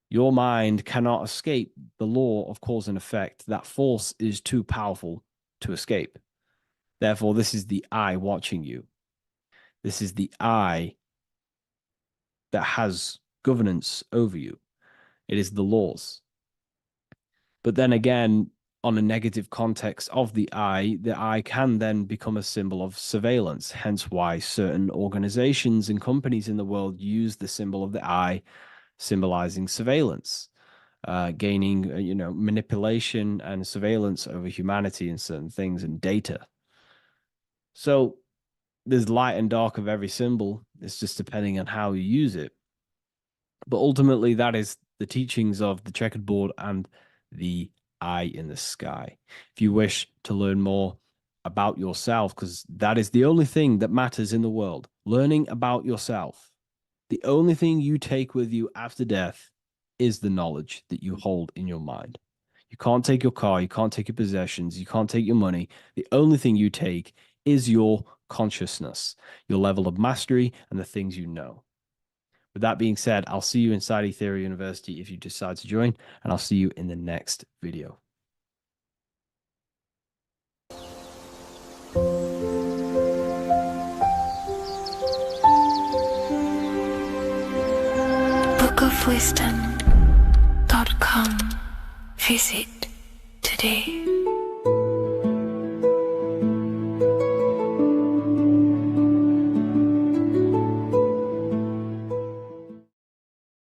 F: Your mind cannot escape the law of cause and effect. That force is too powerful to escape. Therefore, this is the eye watching you.
E: This is the I that has governance over you. It is the laws. But then again, on a negative context of the I can then become a symbol of surveillance, hence why certain organizations and companies in the world use the symbol of the I, symbolizing surveillance, gaining, manipulation and surveillance over humanity and certain things and data. So there's light and dark of every symbol. It's just depending on how you use it. But ultimately, that is the teachings of the checkered board and the eye in the sky. If you wish to learn more about yourself, because that is the only thing that matters in the world, learning about yourself. The only thing you take with you after death is the knowledge that you hold in your mind. You can't take your car, you can't take your possessions, you can't take your money. The only thing you take is your consciousness, your level of mastery, and the things you know. With that being said, I'll see you inside Ethereal University if you decide to join, and I'll see you in the next video.
C: bookofwisdom.com. Visit today.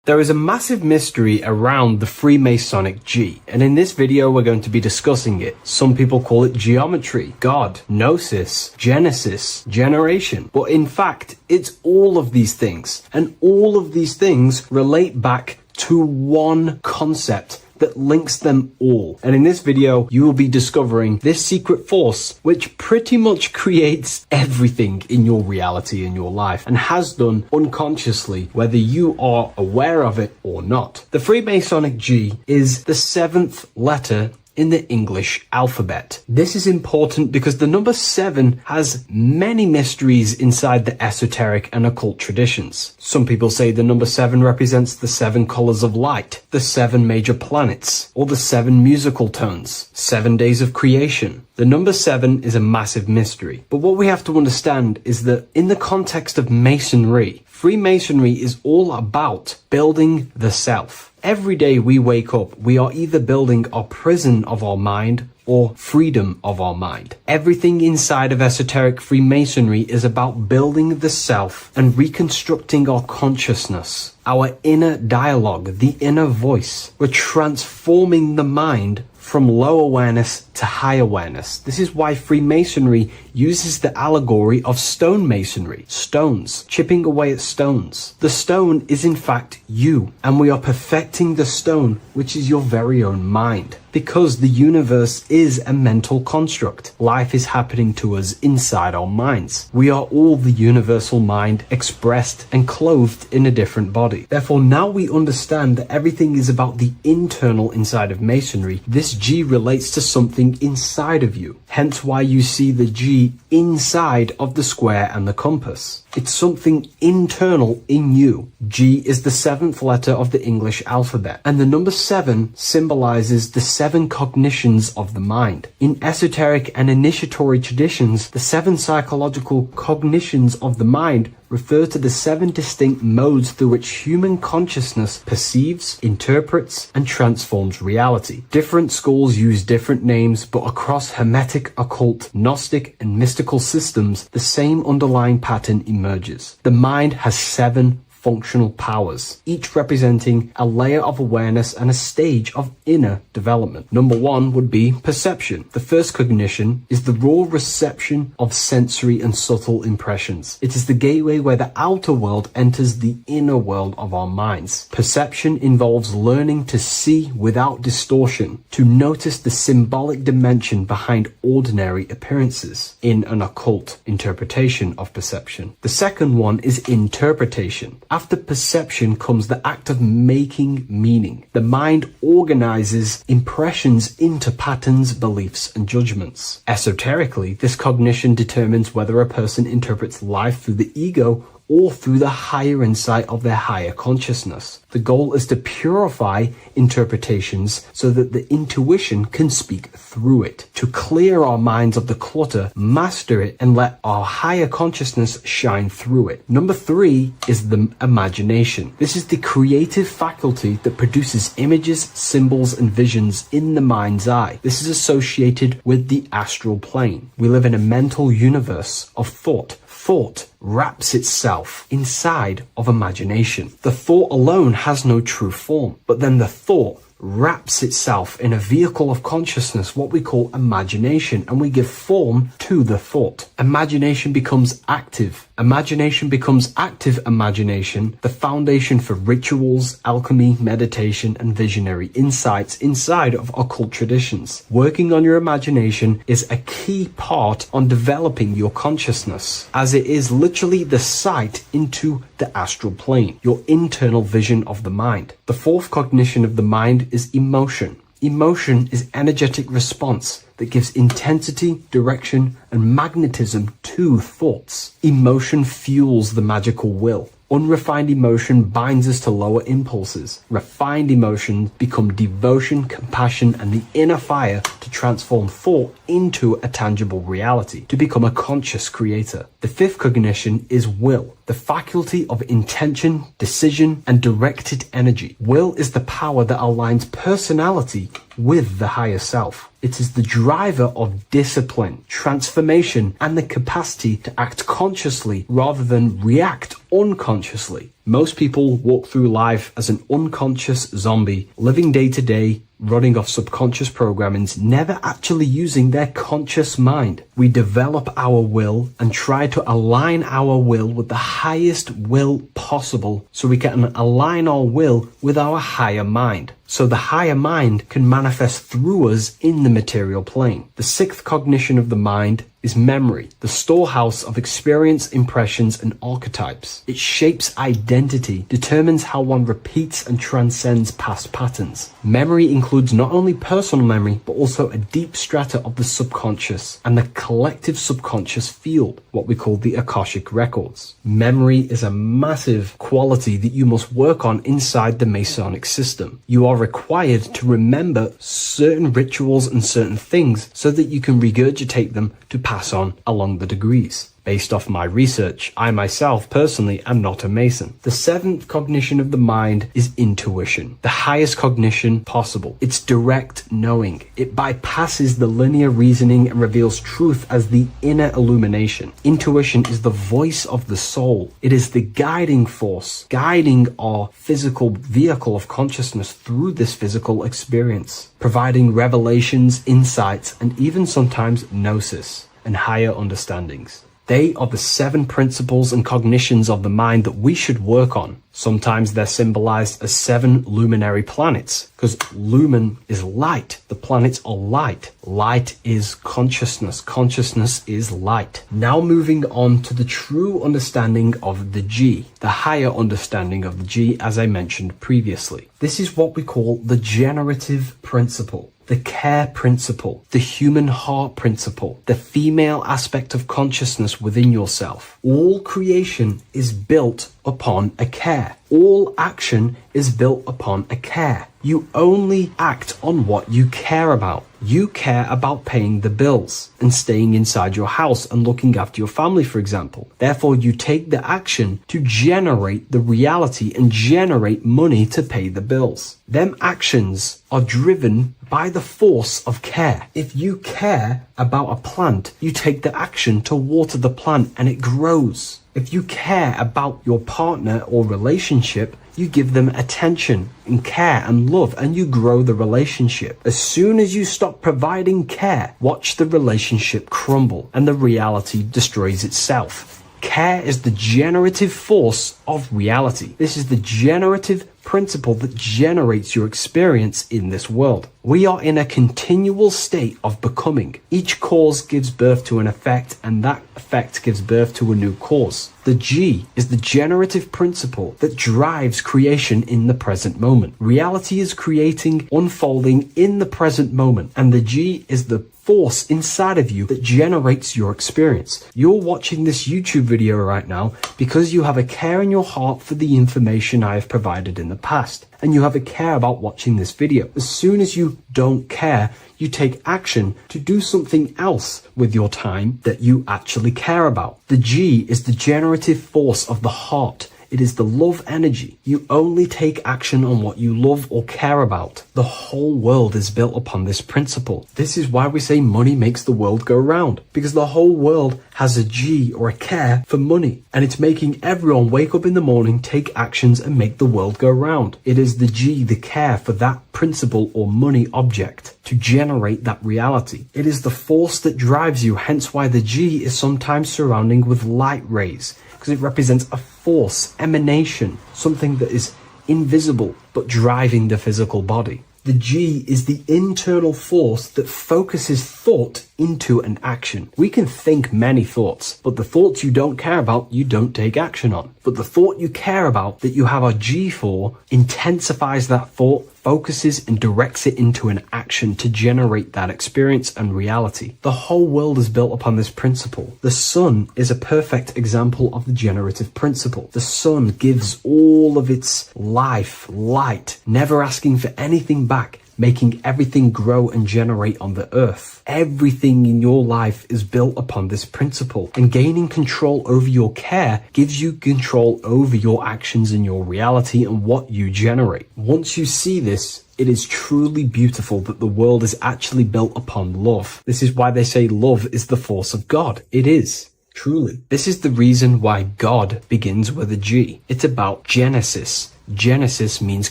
F: There is a massive mystery around the Freemasonic G, and in this video we're going to be discussing it. Some people call it geometry, God, gnosis, genesis, generation, but in fact it's all of these things, and all of these things relate back to one concept that links them all. And in this video, you will be discovering this secret force, which pretty much creates everything in your reality in your life, and has done unconsciously, whether you are aware of it or not. The Freemasonic G is the 7th letter in the English alphabet. This is important because the number 7 has many mysteries inside the esoteric and occult traditions. Some people say the number 7 represents the 7 colors of light, the 7 major planets, or the 7 musical tones, 7 days of creation. The number 7 is a massive mystery. But what we have to understand is that in the context of Masonry, Freemasonry is all about building the self. Every day we wake up, we are either building our prison of our mind or freedom of our mind. Everything inside of esoteric Freemasonry is about building the self and reconstructing our consciousness, our inner dialogue, the inner voice. We're transforming the mind from low awareness to high awareness. This is why Freemasonry uses the allegory of stonemasonry, stones, chipping away at stones. The stone is in fact you, and we are perfecting the stone, which is your very own mind. Because the universe is a mental construct. Life is happening to us inside our minds. We are all the universal mind expressed and clothed in a different body. Therefore, now we understand that everything is about the internal inside of Masonry. This G relates to something inside of you. Hence why you see the G inside of the square and the compass. It's something internal in you. G is the 7th letter of the English alphabet, and the number 7 symbolizes the 7 cognitions of the mind. In esoteric and initiatory traditions, the 7 psychological cognitions of the mind refer to the 7 distinct modes through which human consciousness perceives, interprets, and transforms reality. Different schools use different names, but across Hermetic, occult, Gnostic, and mystical systems, the same underlying pattern emerges. The mind has 7 functional powers, each representing a layer of awareness and a stage of inner development. Number 1 would be perception. The first cognition is the raw reception of sensory and subtle impressions. It is the gateway where the outer world enters the inner world of our minds. Perception involves learning to see without distortion, to notice the symbolic dimension behind ordinary appearances in an occult interpretation of perception. The second one is interpretation. After perception comes the act of making meaning. The mind organizes impressions into patterns, beliefs, and judgments. Esoterically, this cognition determines whether a person interprets life through the ego or through the higher insight of their higher consciousness. The goal is to purify interpretations so that the intuition can speak through it, to clear our minds of the clutter, master it, and let our higher consciousness shine through it. Number 3 is the imagination. This is the creative faculty that produces images, symbols, and visions in the mind's eye. This is associated with the astral plane. We live in a mental universe of thought. Thought wraps itself inside of imagination. The thought alone has no true form, but then the thought wraps itself in a vehicle of consciousness, what we call imagination, and we give form to the thought. Imagination becomes active. Imagination becomes active imagination, the foundation for rituals, alchemy, meditation, and visionary insights inside of occult traditions. Working on your imagination is a key part on developing your consciousness, as it is literally the sight into the astral plane, your internal vision of the mind. The 4th cognition of the mind is emotion. Emotion is energetic response that gives intensity, direction, and magnetism to thoughts. Emotion fuels the magical will. Unrefined emotion binds us to lower impulses. Refined emotions become devotion, compassion, and the inner fire to transform thought into a tangible reality, to become a conscious creator. The 5th cognition is will, the faculty of intention, decision, and directed energy. Will is the power that aligns personality with the higher self. It is the driver of discipline, transformation, and the capacity to act consciously rather than react unconsciously. Most people walk through life as an unconscious zombie, living day to day, running off subconscious programmings, never actually using their conscious mind. We develop our will and try to align our will with the highest will possible so we can align our will with our higher mind. So the higher mind can manifest through us in the material plane. The 6th cognition of the mind is memory, the storehouse of experience, impressions, and archetypes. It shapes identity, determines how one repeats and transcends past patterns. Memory includes not only personal memory, but also a deep strata of the subconscious and the collective subconscious field, what we call the Akashic records. Memory is a massive quality that you must work on inside the Masonic system. You are required to remember certain rituals and certain things so that you can regurgitate them to pass on along the degrees. Based off my research, I myself personally am not a Mason. The 7th cognition of the mind is intuition, the highest cognition possible. It's direct knowing. It bypasses the linear reasoning and reveals truth as the inner illumination. Intuition is the voice of the soul. It is the guiding force, guiding our physical vehicle of consciousness through this physical experience, providing revelations, insights, and even sometimes gnosis and higher understandings. They are the 7 principles and cognitions of the mind that we should work on. Sometimes they're symbolized as 7 luminary planets, because lumen is light. The planets are light. Light is consciousness. Consciousness is light. Now moving on to the true understanding of the G, the higher understanding of the G, as I mentioned previously. This is what we call the generative principle, the care principle, the human heart principle, the female aspect of consciousness within yourself. All creation is built upon a care. All action is built upon a care. You only act on what you care about. You care about paying the bills and staying inside your house and looking after your family, for example. Therefore, you take the action to generate the reality and generate money to pay the bills. Them actions are driven by the force of care. If you care about a plant, you take the action to water the plant and it grows. If you care about your partner or relationship, you give them attention and care and love, and you grow the relationship. As soon as you stop providing care, watch the relationship crumble and the reality destroys itself. Care is the generative force of reality. This is the generative principle that generates your experience in this world. We are in a continual state of becoming. Each cause gives birth to an effect, and that effect gives birth to a new cause. The G is the generative principle that drives creation in the present moment. Reality is creating, unfolding in the present moment, and the G is the force inside of you that generates your experience. You're watching this YouTube video right now because you have a care in your heart for the information I have provided in the past, and you have a care about watching this video. As soon as you don't care, you take action to do something else with your time that you actually care about. The G is the generative force of the heart. It is the love energy. You only take action on what you love or care about. The whole world is built upon this principle. This is why we say money makes the world go round, because the whole world has a G or a care for money, and it's making everyone wake up in the morning, take actions, and make the world go round. It is the G, the care for that principle or money object to generate that reality. It is the force that drives you, hence why the G is sometimes surrounding with light rays, because it represents a force, emanation, something that is invisible but driving the physical body. The G is the internal force that focuses thought into an action. We can think many thoughts, but the thoughts you don't care about, you don't take action on. But the thought you care about, that you have a G for, intensifies that thought, focuses and directs it into an action to generate that experience and reality. The whole world is built upon this principle. The sun is a perfect example of the generative principle. The sun gives all of its life, light, never asking for anything back, making everything grow and generate on the earth. Everything in your life is built upon this principle, and gaining control over your care gives you control over your actions and your reality and what you generate. Once you see this, it is truly beautiful that the world is actually built upon love. This is why they say love is the force of God. It is. Truly. This is the reason why God begins with a G. It's about Genesis. Genesis means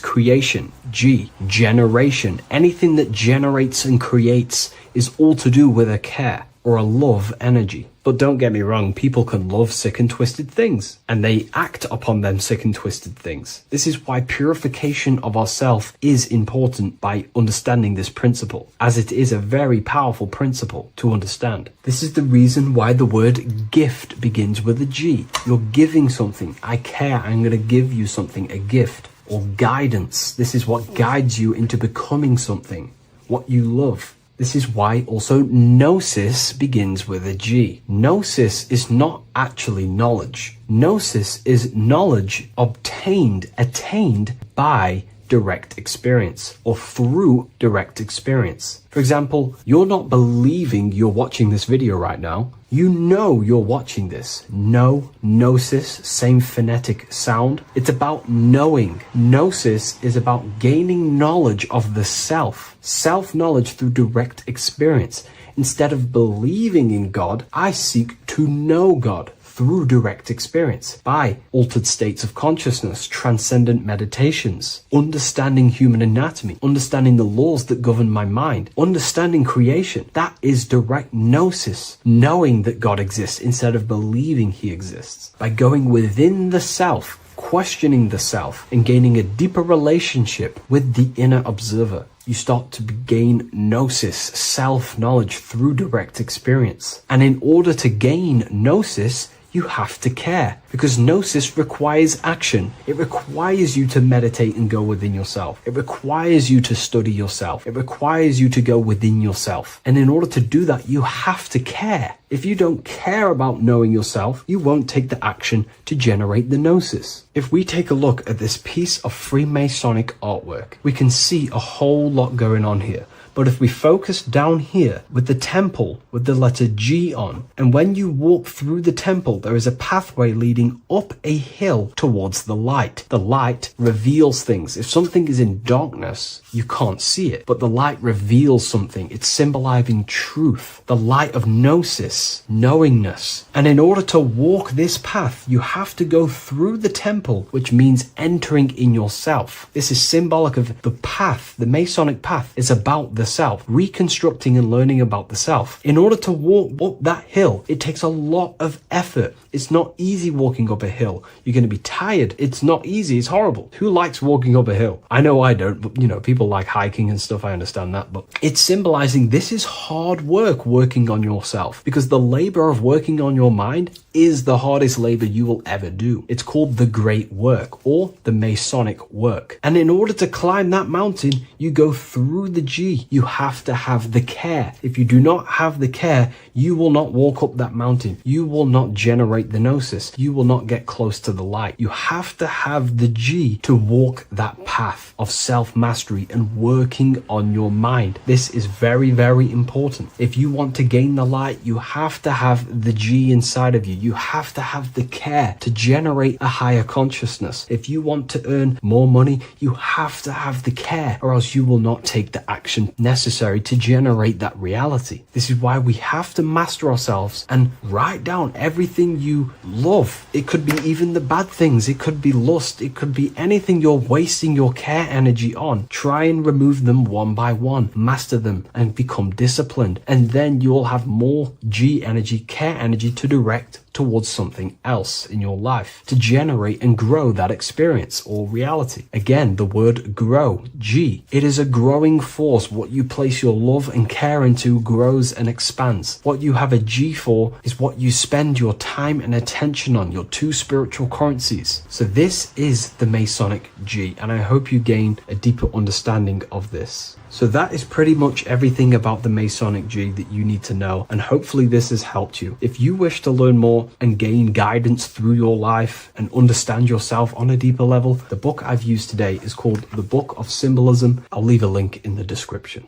F: creation. G, generation. Anything that generates and creates is all to do with a care or a love energy. But don't get me wrong, people can love sick and twisted things, and they act upon them sick and twisted things. This is why purification of ourself is important by understanding this principle, as it is a very powerful principle to understand. This is the reason why the word gift begins with a G. You're giving something. I care. I'm going to give you something, a gift. Or guidance. This is what guides you into becoming something, what you love. This is why also gnosis begins with a G. Gnosis is not actually knowledge. Gnosis is knowledge obtained, attained by direct experience or through direct experience. For example, you're not believing you're watching this video right now. You know you're watching this. Know, gnosis, same phonetic sound. It's about knowing. Gnosis is about gaining knowledge of the self. Self-knowledge through direct experience. Instead of believing in God, I seek to know God through direct experience, by altered states of consciousness, transcendent meditations, understanding human anatomy, understanding the laws that govern my mind, understanding creation. That is direct gnosis, knowing that God exists instead of believing he exists. By going within the self, questioning the self, and gaining a deeper relationship with the inner observer, you start to gain gnosis, self-knowledge through direct experience. And in order to gain gnosis, you have to care, because gnosis requires action. It requires you to meditate and go within yourself. It requires you to study yourself. It requires you to go within yourself. And in order to do that, you have to care. If you don't care about knowing yourself, you won't take the action to generate the gnosis. If we take a look at this piece of Freemasonic artwork, we can see a whole lot going on here. But if we focus down here with the temple with the letter G on, and when you walk through the temple, there is a pathway leading up a hill towards the light. The light reveals things. If something is in darkness, you can't see it, but the light reveals something. It's symbolizing truth, the light of gnosis, knowingness. And in order to walk this path, you have to go through the temple, which means entering in yourself. This is symbolic of the path. The Masonic path is about the self, reconstructing and learning about the self. In order to walk up that hill, it takes a lot of effort. It's not easy walking up a hill. You're going to be tired. It's not easy. It's horrible. Who likes walking up a hill? I know I don't, but people like hiking and stuff. I understand that, but it's symbolizing this is hard work working on yourself, because the labor of working on your mind is the hardest labor you will ever do. It's called the great work or the Masonic work. And in order to climb that mountain, you go through the G. you have to have the care. If you do not have the care, you will not walk up that mountain. You will not generate the gnosis. You will not get close to the light. You have to have the G to walk that path of self-mastery and working on your mind. This is very, very important. If you want to gain the light, you have to have the G inside of you. You have to have the care to generate a higher consciousness. If you want to earn more money, you have to have the care, or else you will not take the action necessary to generate that reality. This is why we have to master ourselves and write down everything you love. It could be even the bad things. It could be lust. It could be anything you're wasting your care energy on. Try and remove them one by one. Master them and become disciplined. And then you'll have more G energy, care energy to direct towards something else in your life to generate and grow that experience or reality. Again, the word grow, G. It is a growing force. What you place your love and care into grows and expands. What you have a G for is what you spend your time and attention on, your two spiritual currencies. So this is the Masonic G, and I hope you gain a deeper understanding of this. So that is pretty much everything about the Masonic G that you need to know, and hopefully this has helped you. If you wish to learn more and gain guidance through your life and understand yourself on a deeper level, the book I've used today is called The Book of Symbolism. I'll leave a link in the description.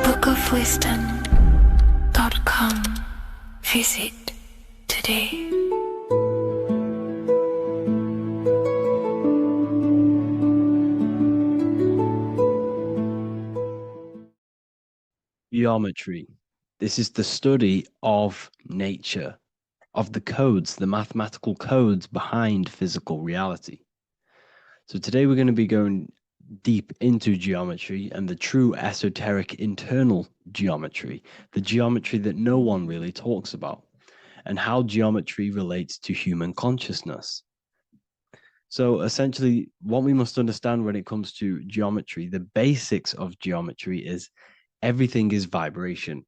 C: bookofwisdom.com. Visit today.
E: Geometry. This is the study of nature, of the codes, the mathematical codes behind physical reality. So today we're going to be going deep into geometry and the true esoteric internal geometry, the geometry that no one really talks about, and how geometry relates to human consciousness. So essentially, what we must understand when it comes to geometry, the basics of geometry is everything is vibration,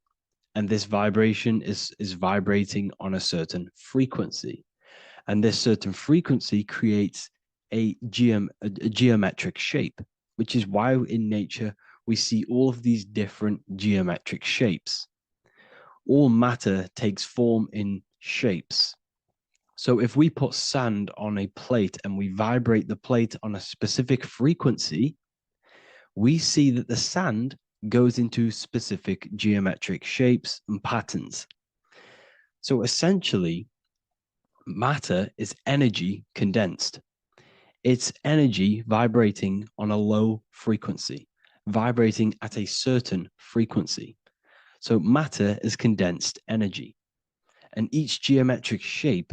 E: and this vibration is vibrating on a certain frequency, and this certain frequency creates a geometric shape, which is why in nature we see all of these different geometric shapes. All matter takes form in shapes. So if we put sand on a plate and we vibrate the plate on a specific frequency, we see that the sand goes into specific geometric shapes and patterns. So essentially, matter is energy condensed. It's energy vibrating on a low frequency, vibrating at a certain frequency. So matter is condensed energy, and each geometric shape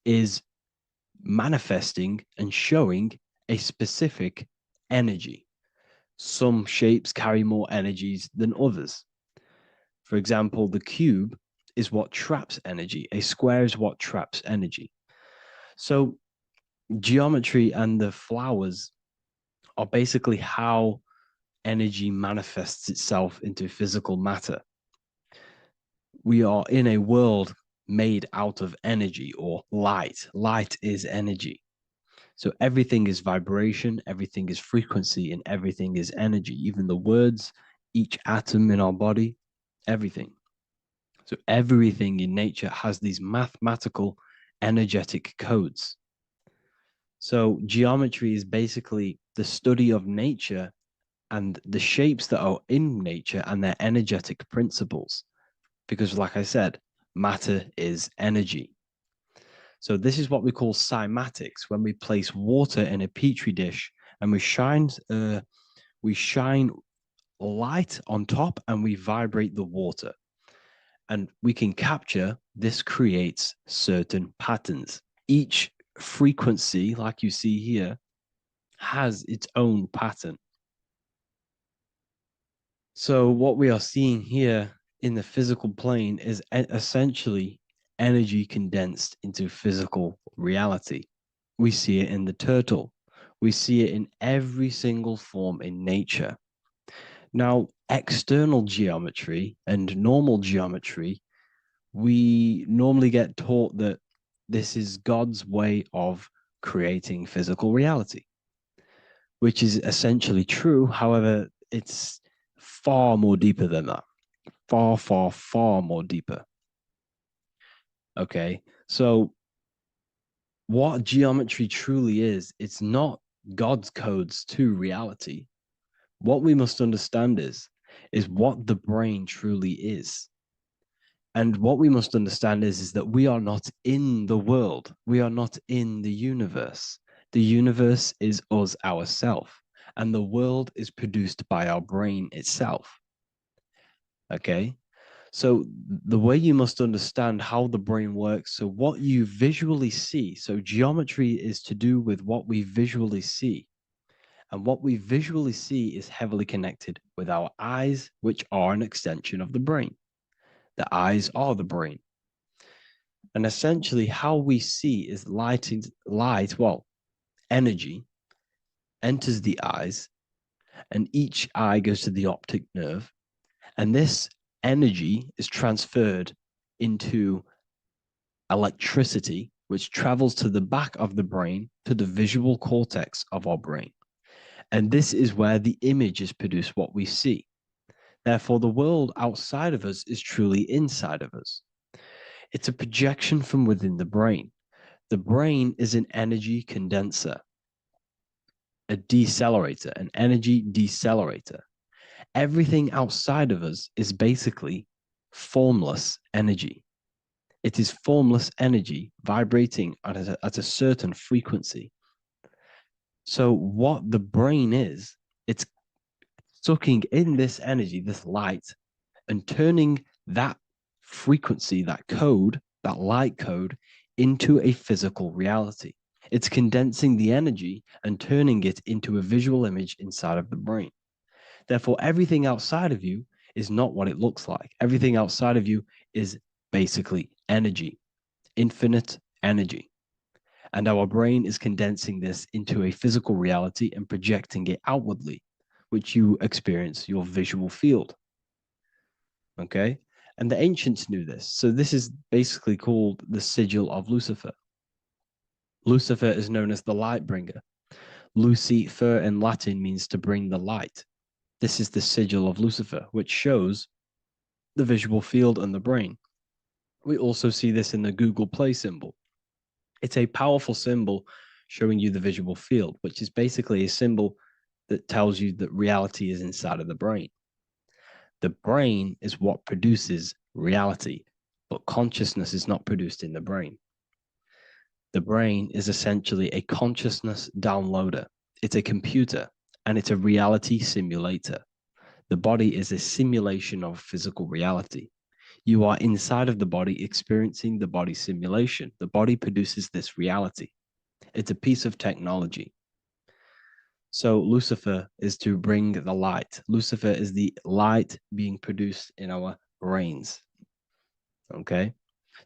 E: is manifesting and showing a specific energy. Some shapes carry more energies than others. For example, the cube is what traps energy. A square is what traps energy. So geometry and the flowers are basically how energy manifests itself into physical matter. We are in a world made out of energy or light. Light is energy. So everything is vibration, everything is frequency, and everything is energy. Even the words, each atom in our body, everything. So everything in nature has these mathematical, energetic codes. So geometry is basically the study of nature and the shapes that are in nature and their energetic principles. Because like I said, matter is energy. So this is what we call cymatics, when we place water in a petri dish and we shine light on top and we vibrate the water. And we can capture, this creates certain patterns. Each frequency, like you see here, has its own pattern. So what we are seeing here in the physical plane is essentially energy condensed into physical reality. We see it in the turtle. We see it in every single form in nature. Now, external geometry and normal geometry, we normally get taught that This is God's way of creating physical reality, which is essentially true. However, it's far more deeper than that. Far, far, far more deeper. Okay, so what geometry truly is, it's not God's codes to reality. What we must understand is what the brain truly is. And what we must understand is that we are not in the world. We are not in the universe. The universe is us ourselves, and the world is produced by our brain itself. Okay? So the way you must understand how the brain works, so what you visually see, so geometry is to do with what we visually see. And what we visually see is heavily connected with our eyes, which are an extension of the brain. The eyes are the brain. And essentially, how we see is energy enters the eyes, and each eye goes to the optic nerve. And this energy is transferred into electricity, which travels to the back of the brain, to the visual cortex of our brain. And this is where the image is produced, what we see. Therefore, the world outside of us is truly inside of us. It's a projection from within the brain. The brain is an energy condenser, a decelerator, an energy decelerator. Everything outside of us is basically formless energy. It is formless energy vibrating at a certain frequency. So what the brain is, it's sucking in this energy, this light, and turning that frequency, that code, that light code, into a physical reality. It's condensing the energy and turning it into a visual image inside of the brain. Therefore, everything outside of you is not what it looks like. Everything outside of you is basically energy, infinite energy. And our brain is condensing this into a physical reality and projecting it outwardly, which you experience your visual field. Okay? And the ancients knew this. So this is basically called the sigil of Lucifer. Lucifer is known as the light bringer. Lucifer in Latin means to bring the light. This is the sigil of Lucifer, which shows the visual field and the brain. We also see this in the Google Play symbol. It's a powerful symbol showing you the visual field, which is basically a symbol that tells you that reality is inside of the brain. The brain is what produces reality, but consciousness is not produced in the brain. The brain is essentially a consciousness downloader. It's a computer, and it's a reality simulator. The body is a simulation of physical reality. You are inside of the body experiencing the body simulation. The body produces this reality. It's a piece of technology. So Lucifer is to bring the light. Lucifer is the light being produced in our brains. Okay?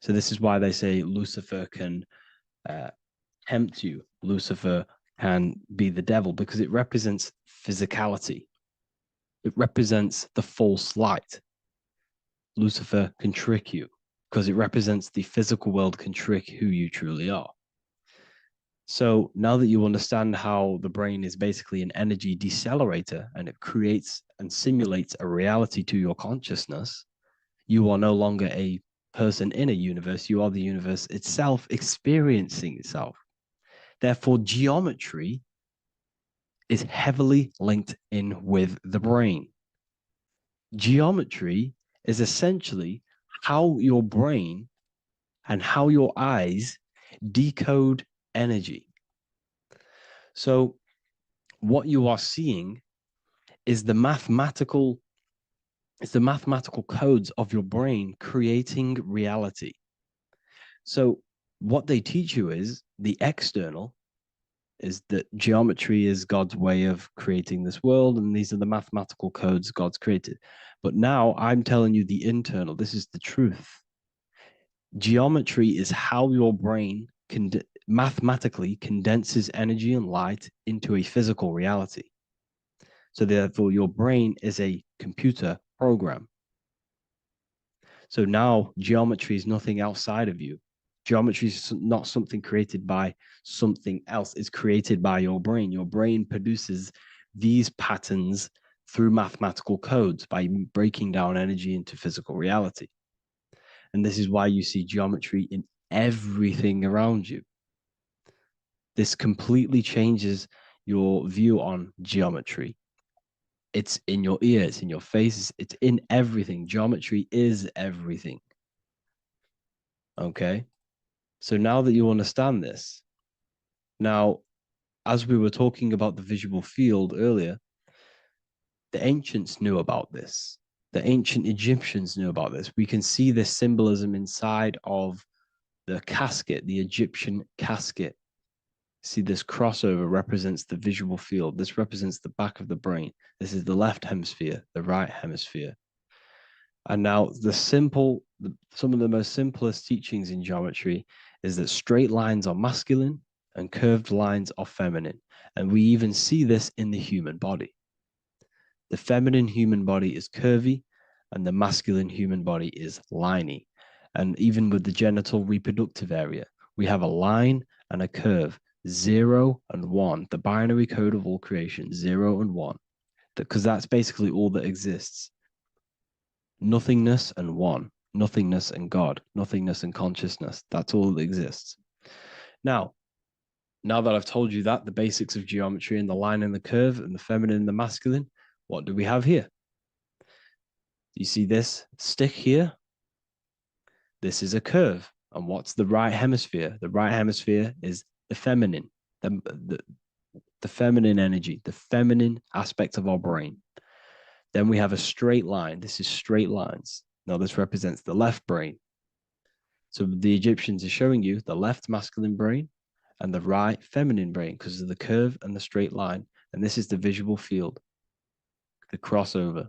E: So this is why they say Lucifer can tempt you. Lucifer can be the devil because it represents physicality. It represents the false light. Lucifer can trick you because it represents the physical world can trick who you truly are. So now that you understand how the brain is basically an energy decelerator and it creates and simulates a reality to your consciousness, you are no longer a person in a universe. You are the universe itself experiencing itself. Therefore, geometry is heavily linked in with the brain. Geometry is essentially how your brain and how your eyes decode energy. So what you are seeing is the mathematical codes of your brain creating reality. So what they teach you is the external is that geometry is God's way of creating this world, and these are the mathematical codes God's created. But now I'm telling you the internal. This is the truth. Geometry is how your brain mathematically condenses energy and light into a physical reality. So therefore, your brain is a computer program. So now geometry is nothing outside of you. Geometry is not something created by something else. It's created by your brain. Your brain produces these patterns through mathematical codes by breaking down energy into physical reality. And this is why you see geometry in everything around you. This completely changes your view on geometry. It's in your ear, it's in your face, it's in everything. Geometry is everything. Okay? So now that you understand this, now, as we were talking about the visual field earlier, the ancients knew about this. The ancient Egyptians knew about this. We can see this symbolism inside of the casket, the Egyptian casket. See, this crossover represents the visual field. This represents the back of the brain. This is the left hemisphere, the right hemisphere. And now some of the most simplest teachings in geometry is that straight lines are masculine and curved lines are feminine. And we even see this in the human body. The feminine human body is curvy and the masculine human body is liney. And even with the genital reproductive area, we have a line and a curve, 0 and 1, the binary code of all creation, 0 and 1, because that's basically all that exists. Nothingness and one, nothingness and God, nothingness and consciousness. That's all that exists. Now that I've told you that, the basics of geometry and the line and the curve and the feminine and the masculine, what do we have here? You see this stick here? This is a curve. And what's the right hemisphere? The right hemisphere is the feminine, the feminine energy, the feminine aspect of our brain. Then we have a straight line. This is straight lines. Now this represents the left brain. So the Egyptians are showing you the left masculine brain and the right feminine brain because of the curve and the straight line. And this is the visual field, the crossover.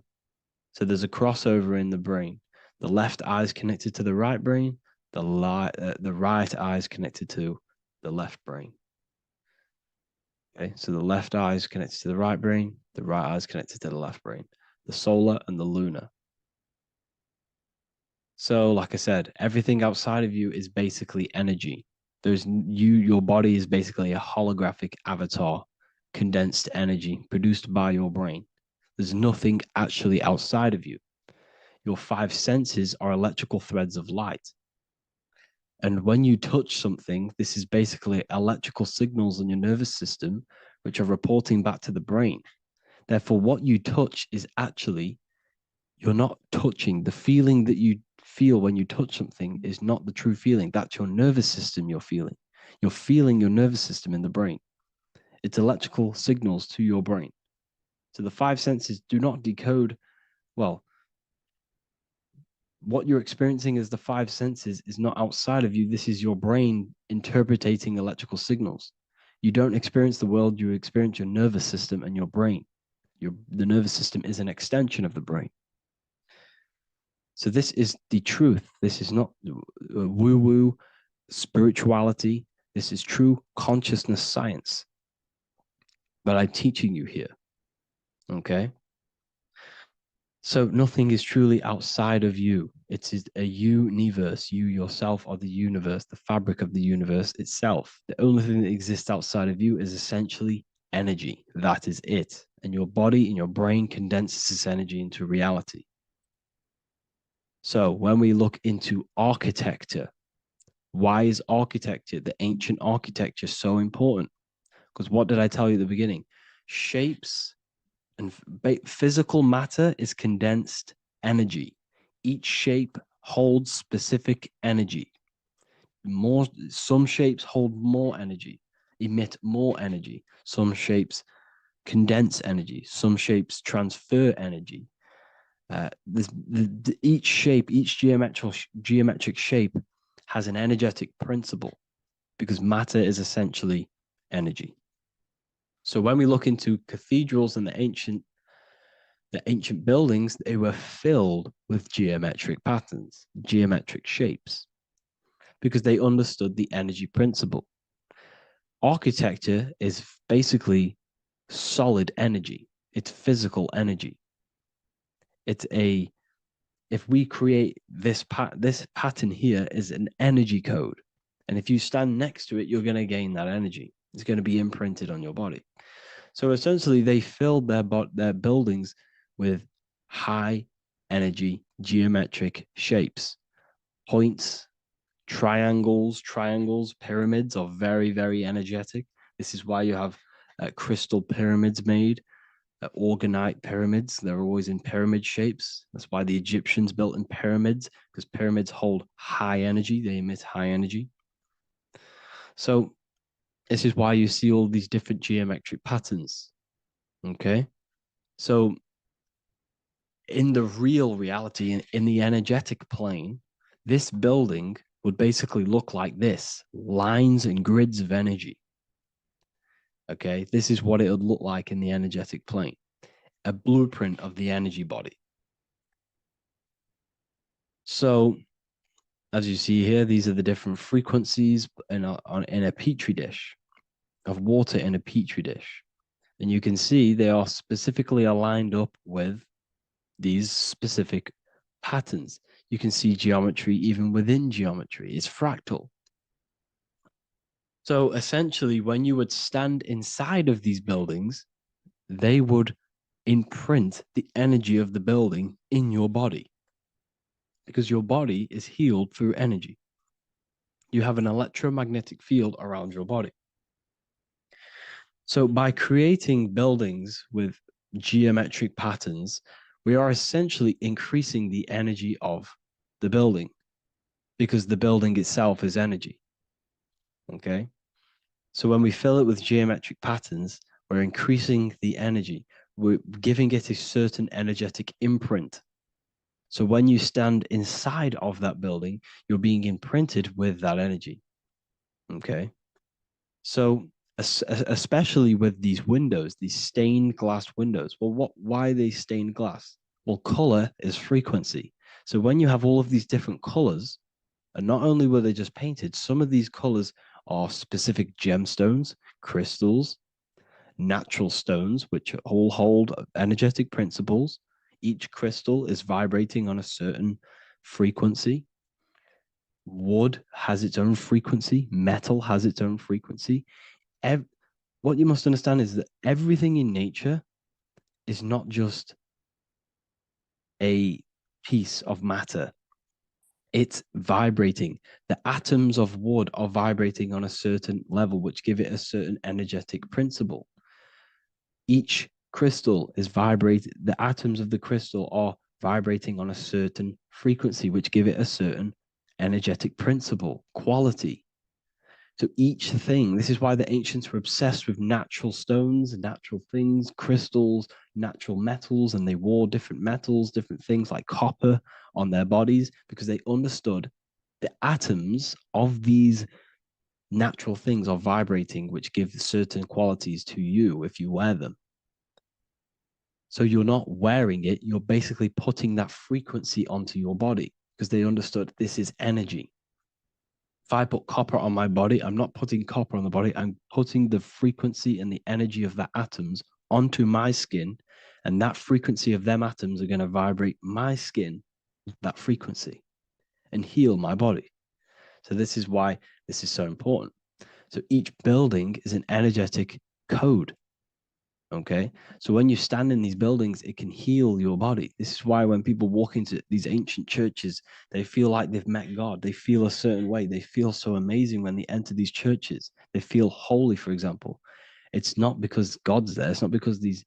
E: So there's a crossover in the brain. The left eye is connected to the right brain. The right eye is connected to the left brain. Okay, so the left eye is connected to the right brain. The right eye is connected to the left brain. The solar and the lunar. So, like I said, everything outside of you is basically energy. Your body is basically a holographic avatar, condensed energy produced by your brain. There's nothing actually outside of you. Your 5 senses are electrical threads of light. And when you touch something, this is basically electrical signals in your nervous system, which are reporting back to the brain. Therefore, what you touch is actually, you're not touching. The feeling that you feel when you touch something is not the true feeling. That's your nervous system you're feeling. You're feeling your nervous system in the brain. It's electrical signals to your brain. So the 5 senses do not decode, well, what you're experiencing as the 5 senses is not outside of you. This is your brain interpreting electrical signals. You don't experience the world, you experience your nervous system and your brain. The nervous system is an extension of the brain. So this is the truth. This is not woo-woo spirituality. This is true consciousness science that I'm teaching you here. Okay? So nothing is truly outside of you. It is a universe. You yourself are the universe, the fabric of the universe itself. The only thing that exists outside of you is essentially energy. That is it. And your body and your brain condenses this energy into reality. So when we look into architecture, why is architecture, the ancient architecture, so important? Because what did I tell you at the beginning? Shapes and physical matter is condensed energy. Each shape holds specific energy. Some shapes hold more energy, emit more energy. Some shapes condense energy. Some shapes transfer energy. Each shape, each geometric shape has an energetic principle because matter is essentially energy. So when we look into cathedrals and the ancient buildings, they were filled with geometric patterns, geometric shapes, because they understood the energy principle. Architecture is basically solid energy. It's physical energy. If we create this pattern here is an energy code. And if you stand next to it, you're going to gain that energy. It's going to be imprinted on your body. So essentially, they filled their buildings with high energy geometric shapes, points, triangles, pyramids are very, very energetic. This is why you have crystal pyramids made, organite pyramids. They're always in pyramid shapes. That's why the Egyptians built in pyramids, because pyramids hold high energy. They emit high energy. So this is why you see all these different geometric patterns. Okay. So in the real reality, in the energetic plane, this building would basically look like this: lines and grids of energy. Okay, this is what it would look like in the energetic plane, a blueprint of the energy body. So as you see here, these are the different frequencies in a petri dish, of water in a petri dish. And you can see they are specifically aligned up with these specific patterns. You can see geometry even within geometry. It's fractal. So essentially, when you would stand inside of these buildings, they would imprint the energy of the building in your body, because your body is healed through energy. You have an electromagnetic field around your body. So by creating buildings with geometric patterns, we are essentially increasing the energy of the building, because the building itself is energy. Okay. So when we fill it with geometric patterns, we're increasing the energy. We're giving it a certain energetic imprint. So when you stand inside of that building, you're being imprinted with that energy. Okay. So especially with these windows, these stained glass windows. Well, why are they stained glass? Well, color is frequency. So when you have all of these different colors, and not only were they just painted, some of these colors are specific gemstones, crystals, natural stones, which all hold energetic principles. Each crystal is vibrating on a certain frequency. Wood has its own frequency. Metal has its own frequency. What you must understand is that everything in nature is not just a piece of matter. It's vibrating. The atoms of wood are vibrating on a certain level, which give it a certain energetic principle. Each crystal is vibrating. The atoms of the crystal are vibrating on a certain frequency, which give it a certain energetic principle, quality. So each thing, this is why the ancients were obsessed with natural stones, natural things, crystals, natural metals, and they wore different metals, different things like copper on their bodies, because they understood the atoms of these natural things are vibrating, which give certain qualities to you if you wear them. So you're not wearing it, you're basically putting that frequency onto your body, because they understood this is energy. If I put copper on my body, I'm not putting copper on the body. I'm putting the frequency and the energy of the atoms onto my skin. And that frequency of them atoms are going to vibrate my skin, that frequency, and heal my body. So this is why this is so important. So each building is an energetic code. Okay. So when you stand in these buildings, it can heal your body. This is why when people walk into these ancient churches, they feel like they've met God. They feel a certain way. They feel so amazing when they enter these churches. They feel holy, for example. It's not because God's there. It's not because these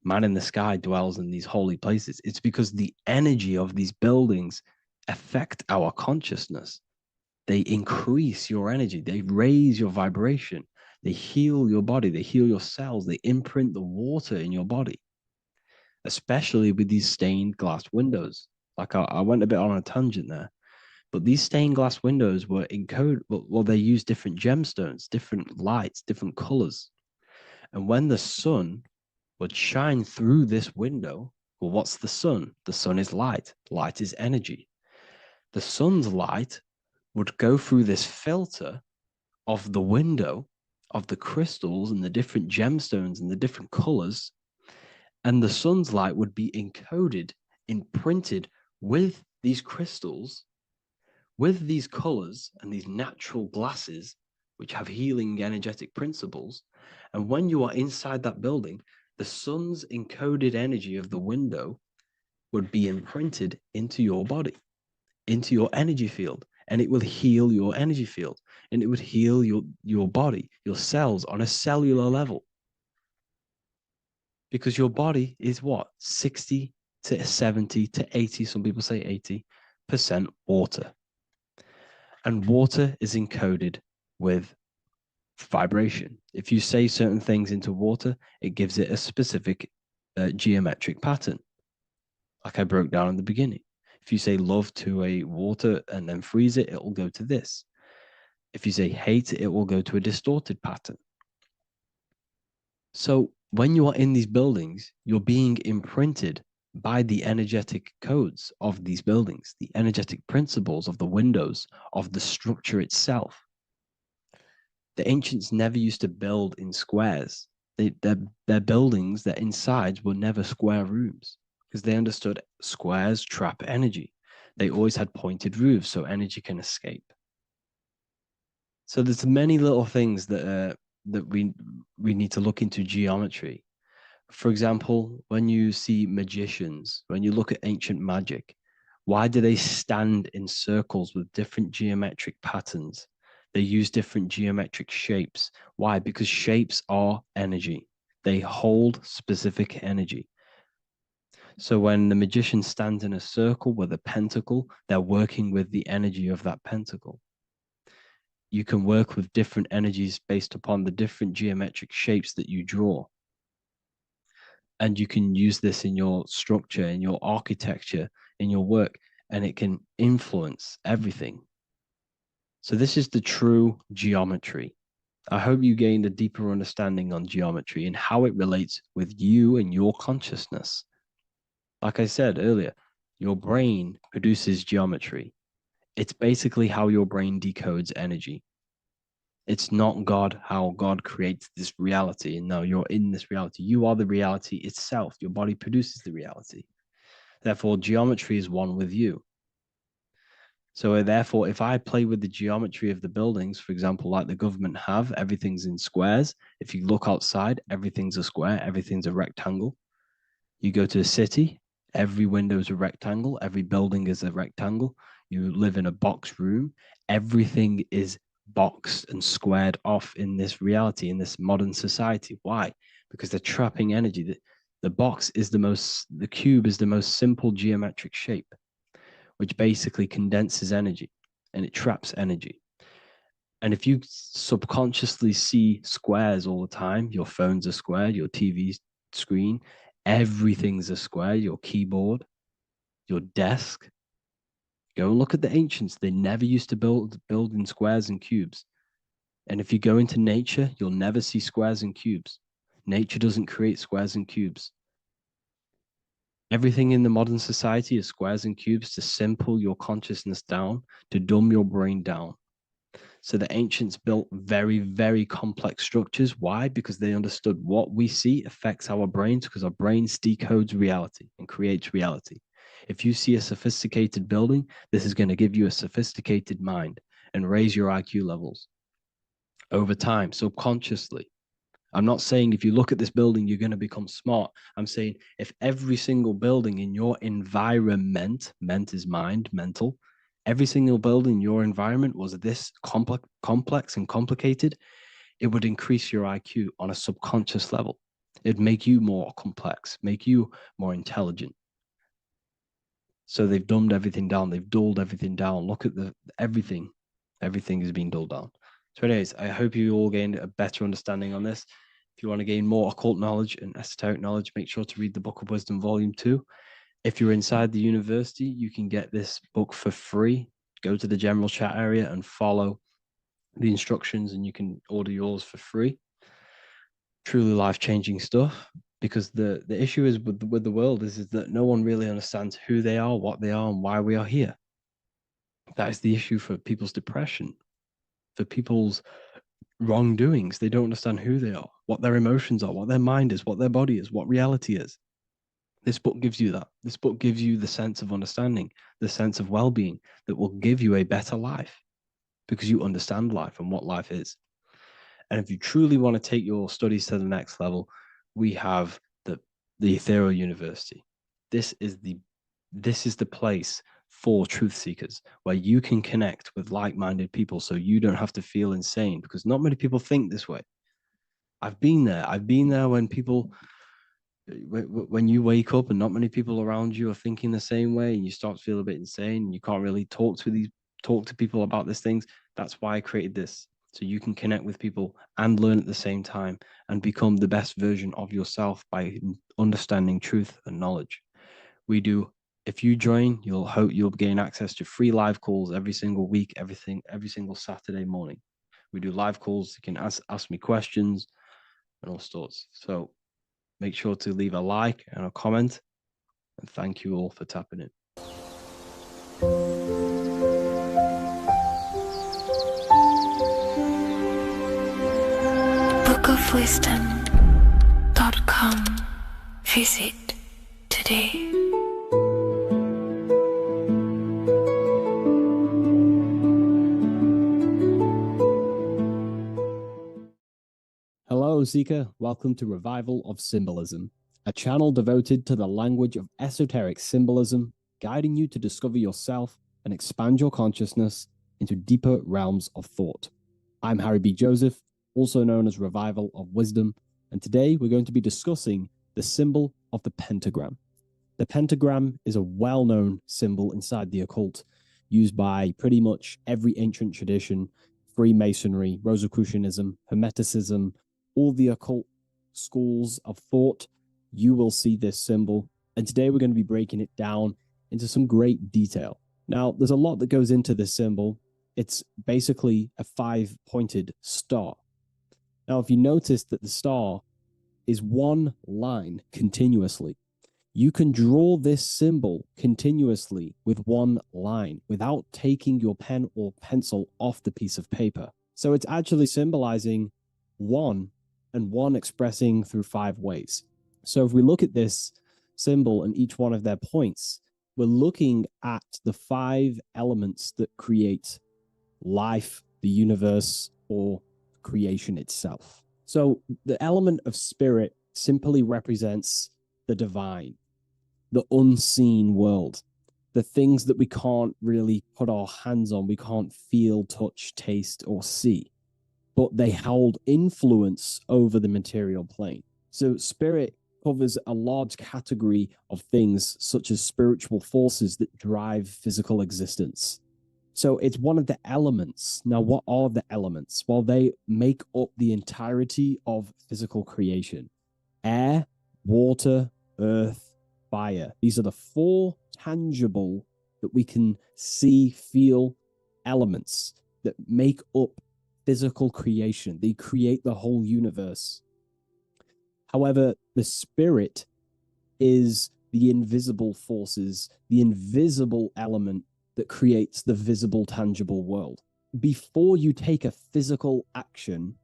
E: man in the sky dwells in these holy places. It's because the energy of these buildings affect our consciousness. They increase your energy. They raise your vibration. They heal your body. They heal your cells. They imprint the water in your body, especially with these stained glass windows. Like I went a bit on a tangent there, but these stained glass windows were encoded. Well, they use different gemstones, different lights, different colors. And when the sun would shine through this window, well, what's the sun? The sun is light. Light is energy. The sun's light would go through this filter of the window of the crystals and the different gemstones and the different colors, and the sun's light would be encoded, imprinted with these crystals,
D: With these colors and these natural glasses, which have healing energetic principles, and when you are inside that building, the sun's encoded energy of the window would be imprinted into your body, into your energy field, and it will heal your energy field, and it would heal your body, your cells on a cellular level. Because your body is what? 60 to 70 to 80, some people say 80% water. And water is encoded with vibration. If you say certain things into water, it gives it a specific geometric pattern, like I broke down in the beginning. If you say love to a water and then freeze it, it will go to this. If you say hate, it will go to a distorted pattern. So when you are in these buildings, you're being imprinted by the energetic codes of these buildings, the energetic principles of the windows, of the structure itself. The ancients never used to build in squares. Their buildings, their insides were never square rooms because they understood squares trap energy. They always had pointed roofs so energy can escape. So there's many little things that we need to look into geometry. For example, when you see magicians, when you look at ancient magic, why do they stand in circles with different geometric patterns? They use different geometric shapes. Why? Because shapes are energy. They hold specific energy. So when the magician stands in a circle with a pentacle, they're working with the energy of that pentacle. You can work with different energies based upon the different geometric shapes that you draw. And you can use this in your structure, in your architecture, in your work, and it can influence everything. So this is the true geometry. I hope you gained a deeper understanding on geometry and how it relates with you and your consciousness. Like I said earlier, your brain produces geometry. It's basically how your brain decodes energy. It's not God, how God creates this reality. And no, you're in this reality. You are the reality itself. Your body produces the reality. Therefore, geometry is one with you. So therefore, if I play with the geometry of the buildings, for example, like the government have, everything's in squares. If you look outside, everything's a square, everything's a rectangle. You go to a city, every window is a rectangle, every building is a rectangle. You live in a box room, everything is boxed and squared off in this reality, in this modern society. Why? Because they're trapping energy. The cube is the most simple geometric shape, which basically condenses energy and it traps energy. And if you subconsciously see squares all the time, your phone's a square, your TV screen, everything's a square, your keyboard, your desk. Go and look at the ancients. They never used to build in squares and cubes. And if you go into nature, you'll never see squares and cubes. Nature doesn't create squares and cubes. Everything in the modern society is squares and cubes to simple your consciousness down, to dumb your brain down. So the ancients built very, very complex structures. Why? Because they understood what we see affects our brains, because our brains decodes reality and creates reality. If you see a sophisticated building, this is going to give you a sophisticated mind and raise your IQ levels over time, subconsciously. I'm not saying if you look at this building, you're going to become smart. I'm saying if every single building in your environment, ment is mind, mental, every single building in your environment was this complex and complicated, it would increase your IQ on a subconscious level. It'd make you more complex, make you more intelligent. So they've dumbed everything down. They've dulled everything down. Look at everything. Everything is being dulled down. So anyways, I hope you all gained a better understanding on this. If you want to gain more occult knowledge and esoteric knowledge, make sure to read the Book of Wisdom, Volume 2. If you're inside the university, you can get this book for free. Go to the general chat area and follow the instructions and you can order yours for free. Truly life-changing stuff. Because the issue is with the world is that no one really understands who they are, what they are, and why we are here. That is the issue for people's depression, for people's wrongdoings. They don't understand who they are, what their emotions are, what their mind is, what their body is, what reality is.
E: This book gives you that. This book gives you the sense of understanding, the sense of well-being that will give you a better life because you understand life and what life is. And if you truly want to take your studies to the next level, we have the Ethereal University. This is the place for truth seekers where you can connect with like-minded people so you don't have to feel insane, because not many people think this way. I've been there. I've been there when you wake up and not many people around you are thinking the same way, and you start to feel a bit insane and you can't really talk to people about these things. That's why I created this, so you can connect with people and learn at the same time and become the best version of yourself by understanding truth and knowledge. If you join, you'll gain access to free live calls every single week, every single Saturday morning. We do live calls. You can ask me questions and all sorts. So make sure to leave a like and a comment. And thank you all for tapping in.
C: bookofwisdom.com. Visit today.
F: Hello, Seeker. Welcome to Revival of Symbolism, a channel devoted to the language of esoteric symbolism, guiding you to discover yourself and expand your consciousness into deeper realms of thought. I'm Harry B. Joseph, also known as Revival of Wisdom, and today we're going to be discussing the symbol of the pentagram. The pentagram is a well-known symbol inside the occult, used by pretty much every ancient tradition, Freemasonry, Rosicrucianism, Hermeticism, all the occult schools of thought. You will see this symbol, and today we're going to be breaking it down into some great detail. Now, there's a lot that goes into this symbol. It's basically a 5-pointed star. Now, if you notice that the star is one line continuously, you can draw this symbol continuously with one line without taking your pen or pencil off the piece of paper. So it's actually symbolizing one, and one expressing through 5 ways. So if we look at this symbol and each one of their points, we're looking at the 5 elements that create life, the universe, or creation itself. So the element of spirit simply represents the divine, the unseen world, the things that we can't really put our hands on, we can't feel, touch, taste, or see, but they hold influence over the material plane. So spirit covers a large category of things such as spiritual forces that drive physical existence. So it's one of the elements. Now, what are the elements? Well, they make up the entirety of physical creation. Air, water, earth, fire. These are the 4 tangible that we can see, feel elements that make up physical creation. They create the whole universe. However, the spirit is the invisible forces, the invisible element that creates the visible, tangible world. Before you take a physical action,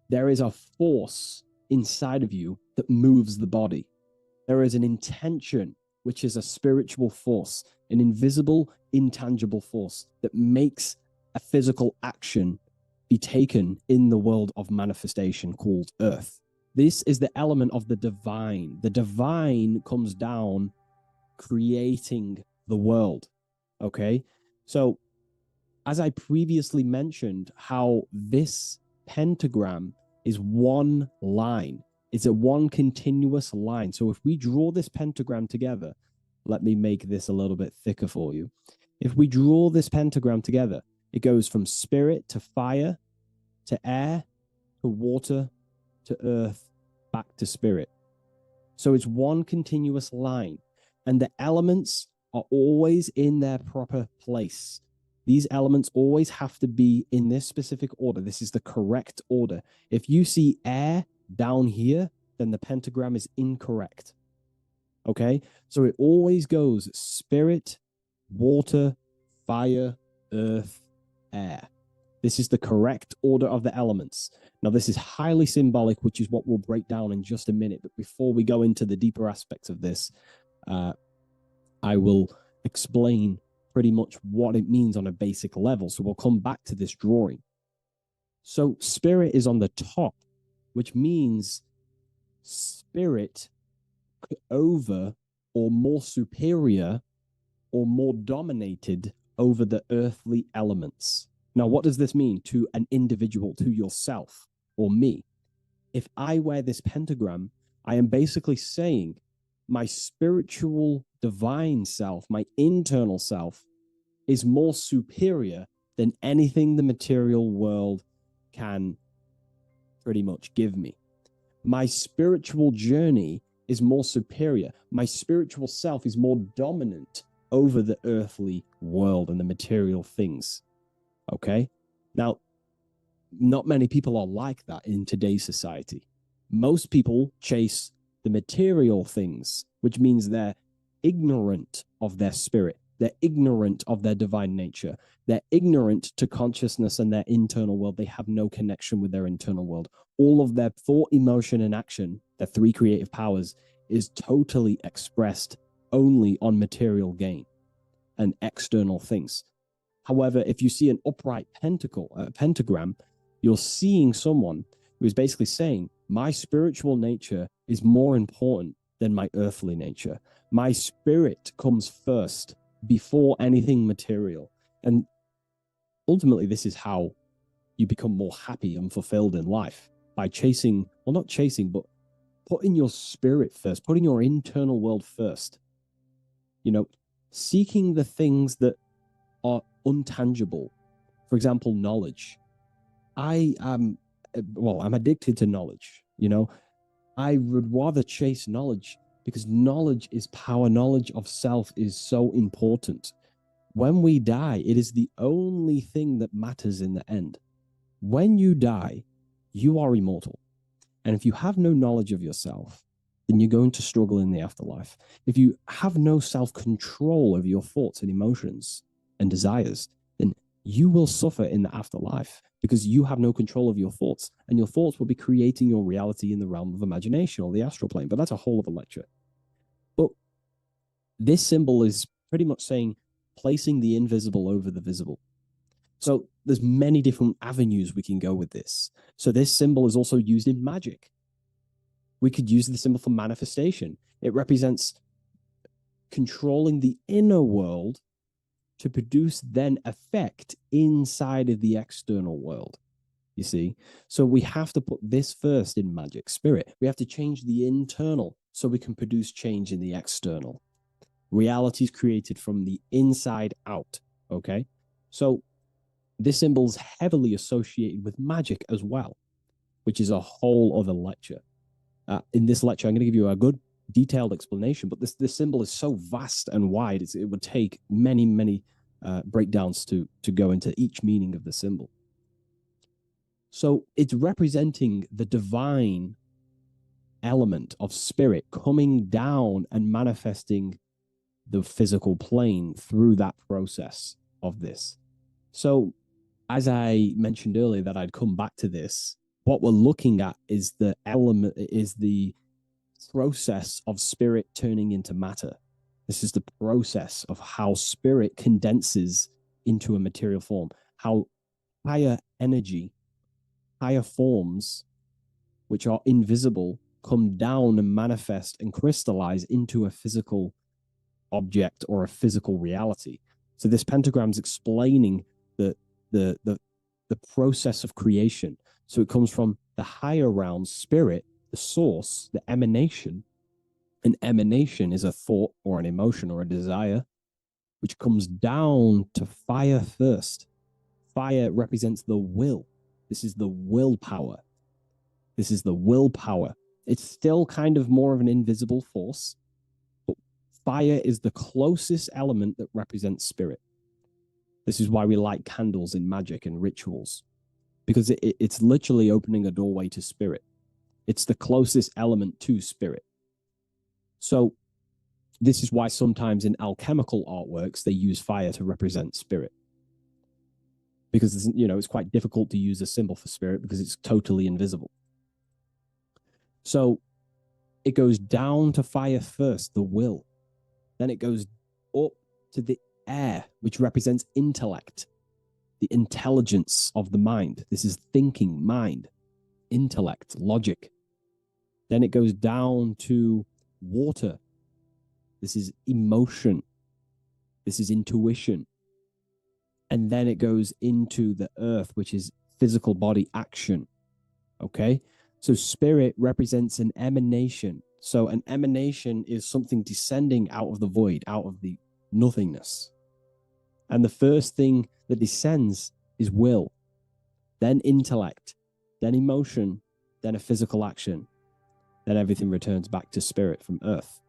F: there is a force inside of you that moves the body. There is an intention, which is a spiritual force, an invisible, intangible force that makes a physical action be taken in the world of manifestation called Earth. This is the element of the divine. The divine comes down creating the world. Okay? So, as I previously mentioned, how this pentagram is one line. It's a one continuous line. So if we draw this pentagram together, let me make this a little bit thicker for you. If we draw this pentagram together, it goes from spirit to fire, to air, to water, to earth, back to spirit. So it's one continuous line, and the elements are always in their proper place. These elements always have to be in this specific order. This is the correct order. If you see air down here, then the pentagram is incorrect. Okay? So it always goes spirit, water, fire, earth, air. This is the correct order of the elements. Now, this is highly symbolic, which is what we'll break down in just a minute. But before we go into the deeper aspects of this,
I: I will explain pretty much what it means on a basic level. So we'll come back to this drawing. So spirit is on the top, which means spirit over or more superior or more dominated over the earthly elements. Now, what does this mean to an individual, to yourself or me? If I wear this pentagram, I am basically saying my spiritual divine self, my internal self, is more superior than anything the material world can pretty much give me. My spiritual journey is more superior. My spiritual self is more dominant over the earthly world and the material things. Okay? Now, not many people are like that in today's society. Most people chase the material things, which means they're ignorant of their spirit. They're ignorant of their divine nature. They're ignorant to consciousness and their internal world. They have no connection with their internal world. All of their thought, emotion, and action, their three creative powers, is totally expressed only on material gain and external things. However, if you see an upright pentagram, you're seeing someone who is basically saying, my spiritual nature is more important than my earthly nature. My spirit comes first before anything material. And ultimately, this is how you become more happy and fulfilled in life, by chasing, well, not chasing, but putting your spirit first, putting your internal world first. You know, seeking the things that are untangible. For example, knowledge. I'm addicted to knowledge. You know, I would rather chase knowledge because knowledge is power. Knowledge of self is so important. When we die, it is the only thing that matters in the end. When you die, you are immortal. And if you have no knowledge of yourself, then you're going to struggle in the afterlife. If you have no self-control of your thoughts and emotions and desires, then you will suffer in the afterlife because you have no control of your thoughts, and your thoughts will be creating your reality in the realm of imagination or the astral plane. But that's a whole other lecture. But this symbol is pretty much saying placing the invisible over the visible. So there's many different avenues we can go with this. So this symbol is also used in magic. We could use the symbol for manifestation. It represents controlling the inner world to produce then effect inside of the external world. You see? So we have to put this first in magic spirit. We have to change the internal so we can produce change in the external. Reality is created from the inside out. Okay? So this symbol is heavily associated with magic as well, which is a whole other lecture. In this lecture, I'm going to give you a good detailed explanation, but this symbol is so vast and wide, it would take many breakdowns to go into each meaning of the symbol. So it's representing the divine element of spirit coming down and manifesting the physical plane through that process of this. So as I mentioned earlier that I'd come back to this, what we're looking at is the process of spirit turning into matter. This is the process of how spirit condenses into a material form, how higher energy, higher forms, which are invisible, come down and manifest and crystallize into a physical object or a physical reality. So this pentagram is explaining the process of creation. So it comes from the higher realm, spirit, the source, the emanation. An emanation is a thought or an emotion or a desire, which comes down to fire first. Fire represents the will. This is the willpower. This is the willpower. It's still kind of more of an invisible force, but fire is the closest element that represents spirit. This is why we light candles in magic and rituals, because it's literally opening a doorway to spirit. It's the closest element to spirit. So this is why sometimes in alchemical artworks, they use fire to represent spirit. Because, it's quite difficult to use a symbol for spirit because it's totally invisible. So it goes down to fire first, the will. Then it goes up to the air, which represents intellect, the intelligence of the mind. This is thinking, mind, intellect, logic. Then it goes down to water. This is emotion. This is intuition. And then it goes into the earth, which is physical body action. Okay? So spirit represents an emanation. So an emanation is something descending out of the void, out of the nothingness. And the first thing that descends is will, then intellect, then emotion, then a physical action. Then everything returns back to spirit from earth.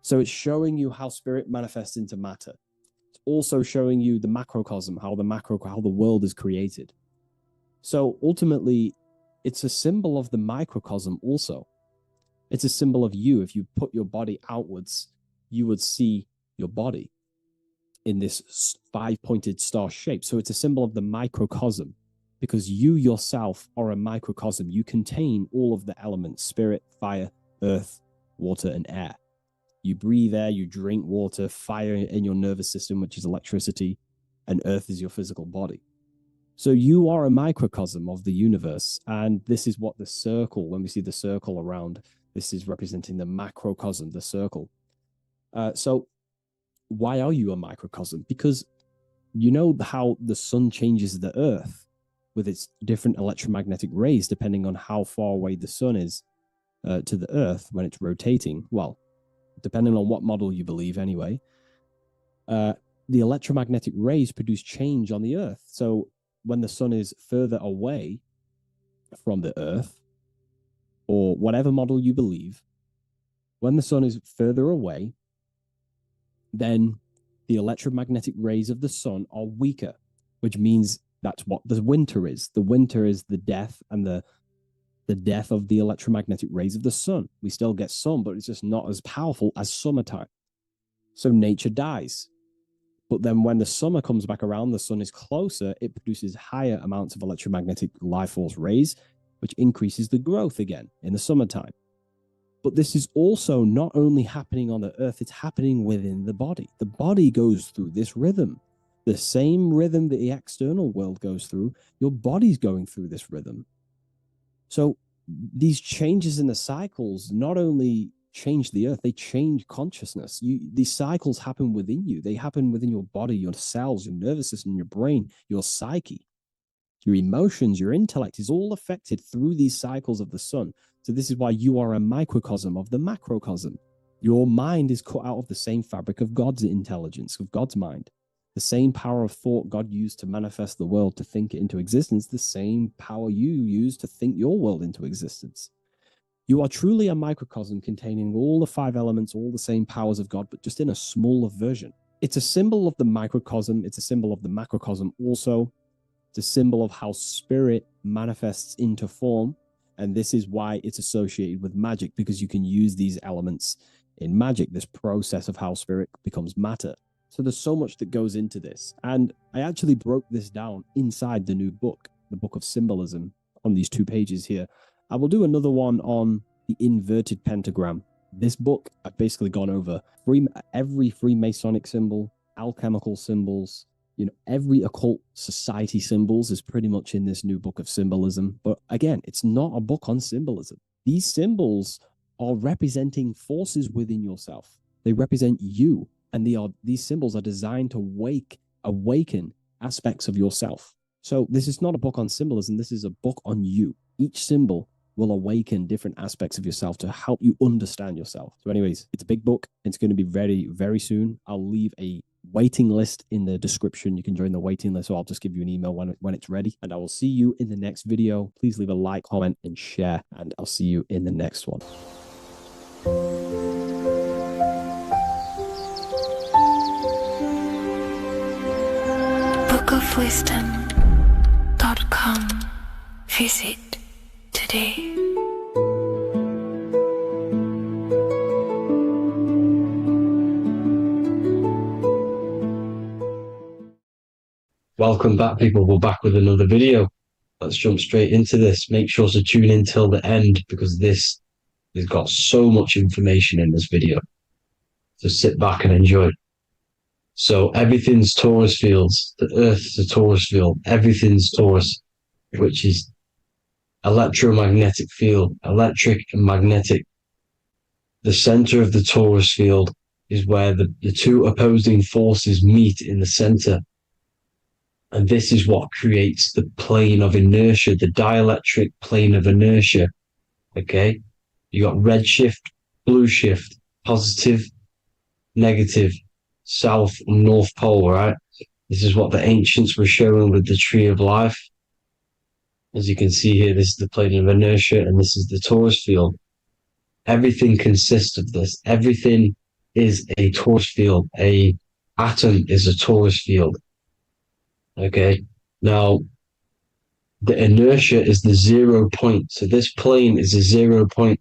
I: So it's showing you how spirit manifests into matter. It's also showing you the macrocosm, how the world is created. So ultimately, it's a symbol of the microcosm also. It's a symbol of you. If you put your body outwards, you would see your body in this 5-pointed star shape. So it's a symbol of the microcosm, because you yourself are a microcosm. You contain all of the elements: spirit, fire, earth, water, and air. You breathe air, you drink water, fire in your nervous system, which is electricity, and earth is your physical body. So you are a microcosm of the universe. And this is what the circle, when we see the circle around, this is representing the macrocosm, the circle. So why are you a microcosm? Because you know how the sun changes the earth with its different electromagnetic rays, depending on how far away the sun is to the earth when it's rotating. Well, depending on what model you believe anyway, the electromagnetic rays produce change on the earth. So when the sun is further away from the earth, or whatever model you believe, when the sun is further away, then the electromagnetic rays of the sun are weaker, which means that's what the winter is. The winter is the death and the death of the electromagnetic rays of the sun. We still get sun, but it's just not as powerful as summertime. So nature dies. But then when the summer comes back around, the sun is closer, it produces higher amounts of electromagnetic life force rays, which increases the growth again in the summertime. But this is also not only happening on the earth, it's happening within the body. The body goes through this rhythm. The same rhythm that the external world goes through, your body's going through this rhythm. So these changes in the cycles not only change the earth, they change consciousness. These cycles happen within you. They happen within your body, your cells, your nervous system, your brain, your psyche. Your emotions, your intellect is all affected through these cycles of the sun. So this is why you are a microcosm of the macrocosm. Your mind is cut out of the same fabric of God's intelligence, of God's mind. The same power of thought God used to manifest the world, to think it into existence, the same power you use to think your world into existence. You are truly a microcosm containing all the 5 elements, all the same powers of God, but just in a smaller version. It's a symbol of the microcosm. It's a symbol of the macrocosm also. It's a symbol of how spirit manifests into form. And this is why it's associated with magic, because you can use these elements in magic, this process of how spirit becomes matter. So there's so much that goes into this. And I actually broke this down inside the new book, the Book of Symbolism, on these 2 pages here. I will do another one on the inverted pentagram. This book, I've basically gone over every Freemasonic symbol, alchemical symbols, every occult society symbols is pretty much in this new Book of Symbolism. But again, it's not a book on symbolism. These symbols are representing forces within yourself. They represent you. And these symbols are designed to awaken aspects of yourself. So this is not a book on symbolism. This is a book on you. Each symbol will awaken different aspects of yourself to help you understand yourself. So anyways, it's a big book. It's going to be very, very soon. I'll leave a waiting list in the description. You can join the waiting list, or I'll just give you an email when it's ready. And I will see you in the next video. Please leave a like, comment, and share. And I'll see you in the next one.
C: bookofwisdom.com. Visit today.
G: Welcome back, people. We're back with another video. Let's jump straight into this. Make sure to tune in till the end, because this has got so much information in this video. So sit back and enjoy. So everything's torus fields. The Earth's a torus field. Everything's torus, which is electromagnetic field, electric and magnetic. The center of the torus field is where the two opposing forces meet in the center. And this is what creates the plane of inertia, the dielectric plane of inertia. Okay? You got red shift, blue shift, positive, negative, south and north pole, right? This is what the ancients were showing with the tree of life. As you can see here, this is the plane of inertia and this is the torus field. Everything consists of this. Everything is a torus field. A atom is a torus field. Okay. Now, the inertia is the 0 point. So this plane is a 0 point.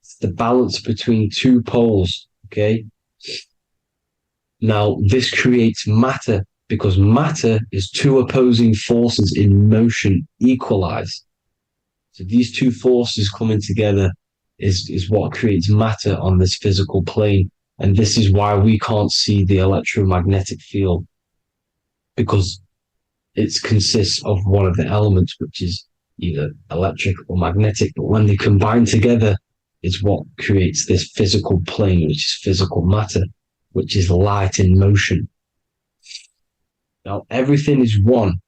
G: It's the balance between two poles. Okay. Now, this creates matter because matter is two opposing forces in motion equalized. So these two forces coming together is what creates matter on this physical plane. And this is why we can't see the electromagnetic field, because it consists of one of the elements, which is either electric or magnetic. But when they combine together, is what creates this physical plane, which is physical matter, which is light in motion. Now, everything is one.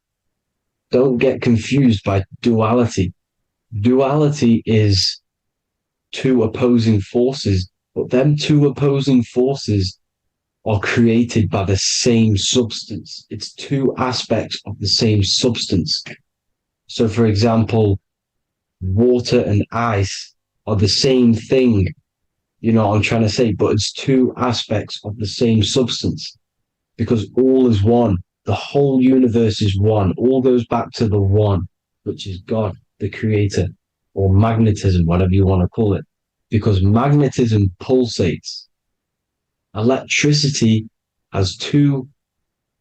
G: Don't get confused by duality. Duality is two opposing forces, but them two opposing forces are created by the same substance. It's two aspects of the same substance. So, for example, water and ice are the same thing. You know what I'm trying to say? But it's two aspects of the same substance because all is one. The whole universe is one. All goes back to the one, which is God, the creator, or magnetism, whatever you want to call it. Because magnetism pulsates. Electricity has two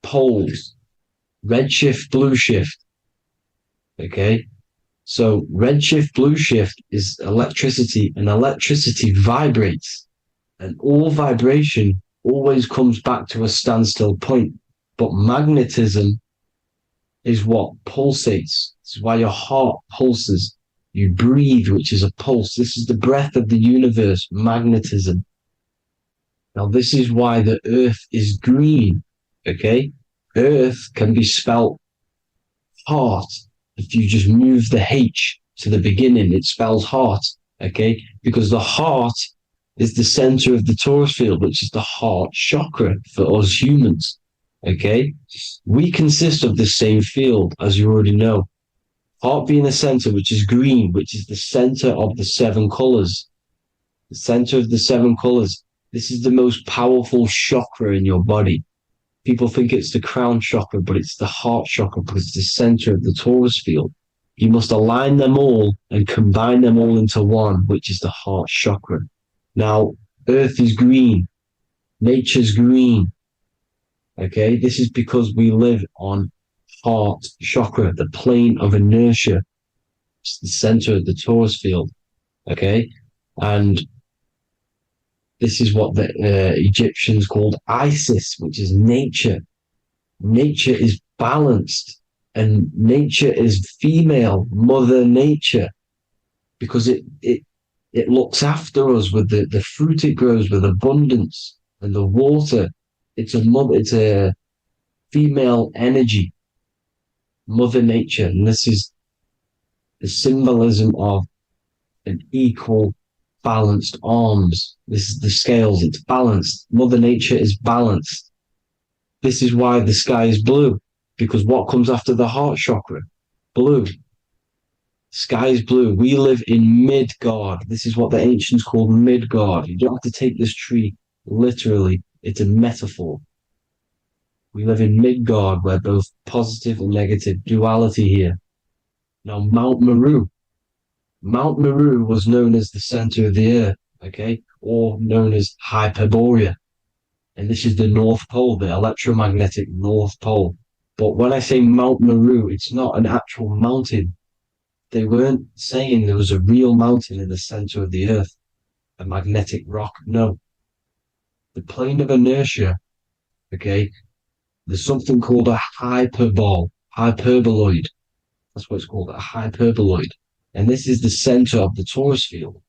G: poles, red shift, blue shift. Okay? So red shift, blue shift is electricity, and electricity vibrates. And all vibration always comes back to a standstill point. But magnetism is what pulsates. This is why your heart pulses. You breathe, which is a pulse. This is the breath of the universe, magnetism. Now, this is why the earth is green, okay? Earth can be spelt heart. If you just move the H to the beginning, it spells heart, okay? Because the heart is the center of the torus field, which is the heart chakra for us humans, okay? We consist of the same field, as you already know. Heart being the center, which is green, which is the center of the seven colors. The center of the seven colors. This is the most powerful chakra in your body. People think it's the crown chakra, but it's the heart chakra because it's the center of the torus field. You must align them all and combine them all into one, which is the heart chakra. Now, earth is green. Nature's green. Okay, this is because we live on heart chakra, the plane of inertia. It's the center of the torus field. Okay, and this is what the Egyptians called Isis, which is nature. Nature is balanced, and nature is female, Mother Nature, because it looks after us with the fruit it grows with abundance, and the water. It's a female energy, Mother Nature, and this is the symbolism of an equal, balanced arms. This is the scales, it's balanced. Mother Nature is balanced. This is why the sky is blue, because what comes after the heart chakra? Blue. Sky is blue. We live in Midgard. This is what the ancients called Midgard. You don't have to take this tree literally. It's a metaphor. We live in Midgard, where both positive and negative duality here. Now, Mount Meru. Mount Meru was known as the center of the earth, okay, or known as Hyperborea. And this is the North Pole, the electromagnetic North Pole. But when I say Mount Meru, it's not an actual mountain. They weren't saying there was a real mountain in the center of the earth, a magnetic rock. No. the plane of inertia, okay, there's something called a hyperboloid. That's what it's called, a hyperboloid. And this is the center of the torus field.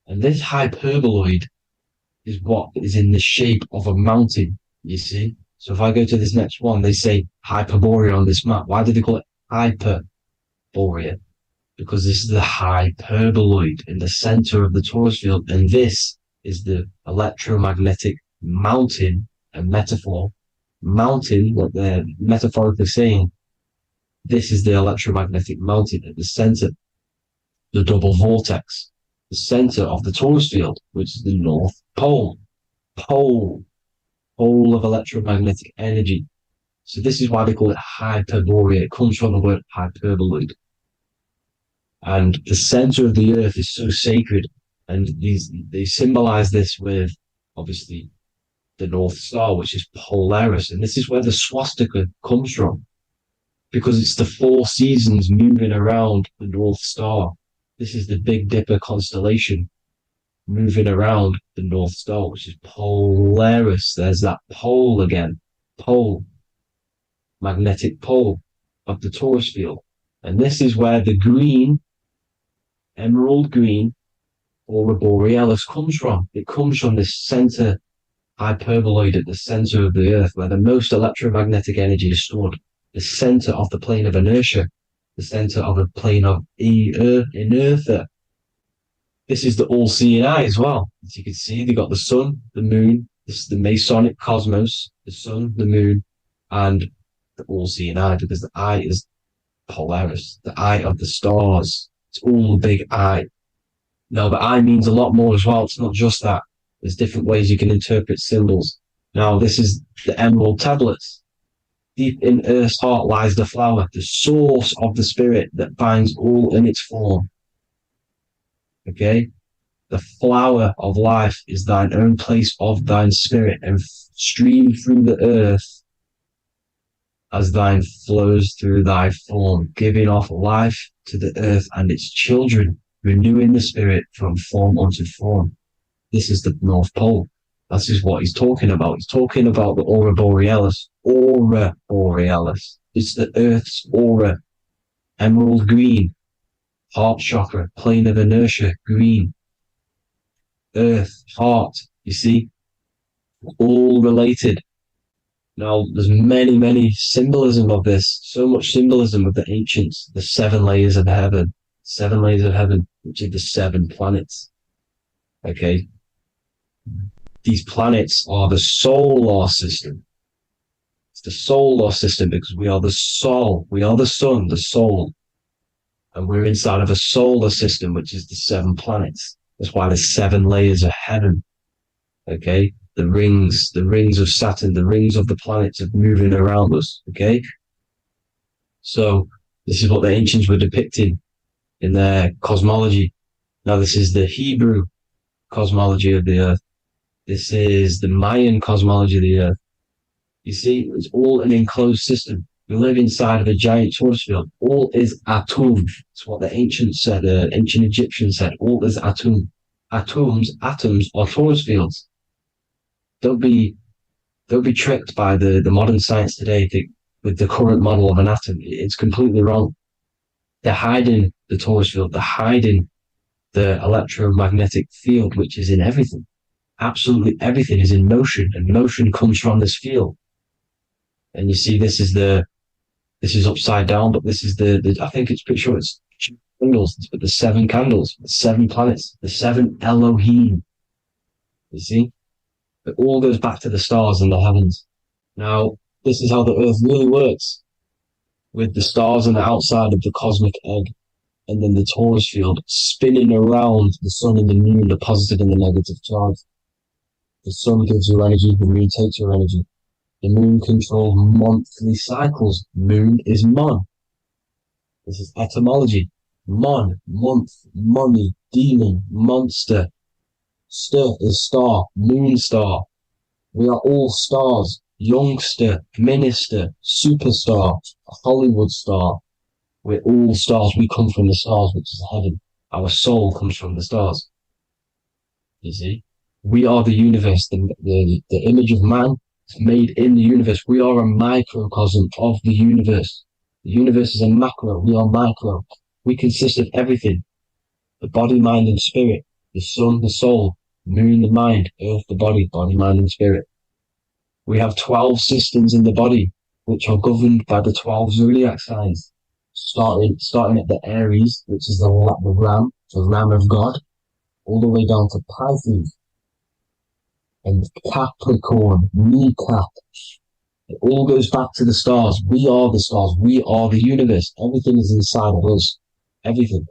G: And this hyperboloid is what is in the shape of a mountain, you see? So if I go to this next one, they say Hyperborea on this map. Why do they call it Hyperborea? Because this is the hyperboloid in the center of the torus field. And this is the electromagnetic mountain, a metaphor. Mountain, what they're metaphorically saying, this is the electromagnetic mountain at the center, the double vortex, the center of the torus field, which is the North Pole. Pole of electromagnetic energy. So this is why they call it Hyperborea. It comes from the word hyperboloid. And the center of the earth is so sacred. And they symbolize this with, obviously, the North Star, which is Polaris. And this is where the swastika comes from, because it's the 4 seasons moving around the North Star. This is the Big Dipper constellation moving around the North Star, which is Polaris. There's that pole again. Pole. Magnetic pole of the torus field. And this is where the green, emerald green, aurora borealis comes from. It comes from this center hyperboloid at the center of the earth, where the most electromagnetic energy is stored. The center of the plane of inertia. The center of the plane of inertia. This is the all-seeing eye as well. As you can see, they got the sun, the moon, this is the Masonic cosmos, the sun, the moon, and the all-seeing eye, because the eye is Polaris, the eye of the stars. It's all a big eye. Now, the eye means a lot more as well. It's not just that. There's different ways you can interpret symbols. Now, this is the emerald tablets. Deep in Earth's heart lies the flower, the source of the spirit that binds all in its form. Okay? The flower of life is thine own place of thine spirit, and stream through the earth as thine flows through thy form, giving off life to the earth and its children, renewing the spirit from form unto form. This is the North Pole. This is what he's talking about. He's talking about the aurora borealis. Aurora borealis. It's the Earth's aura. Emerald green. Heart chakra. Plane of inertia. Green. Earth. Heart. You see? All related. Now, there's many symbolism of this. So much symbolism of the ancients. The 7 layers of heaven. 7 layers of heaven, which are the 7 planets. Okay? These planets are the solar system. It's the solar system because we are the soul. We are the sun, the soul. And we're inside of a solar system, which is the 7 planets. That's why there's 7 layers of heaven. Okay? The rings of Saturn, the rings of the planets are moving around us. Okay? So this is what the ancients were depicting in their cosmology. Now this is the Hebrew cosmology of the earth. This is the Mayan cosmology of the earth. You see, it's all an enclosed system. We live inside of a giant torus field. All is atum. It's what the ancients said, ancient Egyptians said. All is atum. Atoms are torus fields. Don't be tricked by the modern science today with the current model of an atom. It's completely wrong. They're hiding the torus field. They're hiding the electromagnetic field, which is in everything. Absolutely everything is in motion, and motion comes from this field. And you see, this is upside down, but this is I think it's pretty sure it's candles, but the 7 candles, the 7 planets, the 7 Elohim. You see? It all goes back to the stars and the heavens. Now, this is how the earth really works, with the stars on the outside of the cosmic egg, and then the torus field spinning around the sun and the moon, the positive and the negative charge. The sun gives you energy, the moon takes your energy. The moon controls monthly cycles. Moon is mon. This is etymology. Mon, month, money, demon, monster. Stir is star, moon star. We are all stars. Youngster, minister, superstar, Hollywood star. We're all stars. We come from the stars, which is heaven. Our soul comes from the stars. You see? We are the universe, the image of man is made in the universe. We are a microcosm of the universe. The universe is a macro, we are micro. We consist of everything. The body, mind, and spirit. The sun, the soul. Moon, the mind. Earth, the body, mind, and spirit. We have 12 systems in the body, which are governed by the 12 zodiac signs. Starting at the Aries, which is the ram, the ram of God, all the way down to Pisces and Capricorn, kneecap. It all goes back to the stars. We are the stars. We are the universe. Everything is inside of us. Everything.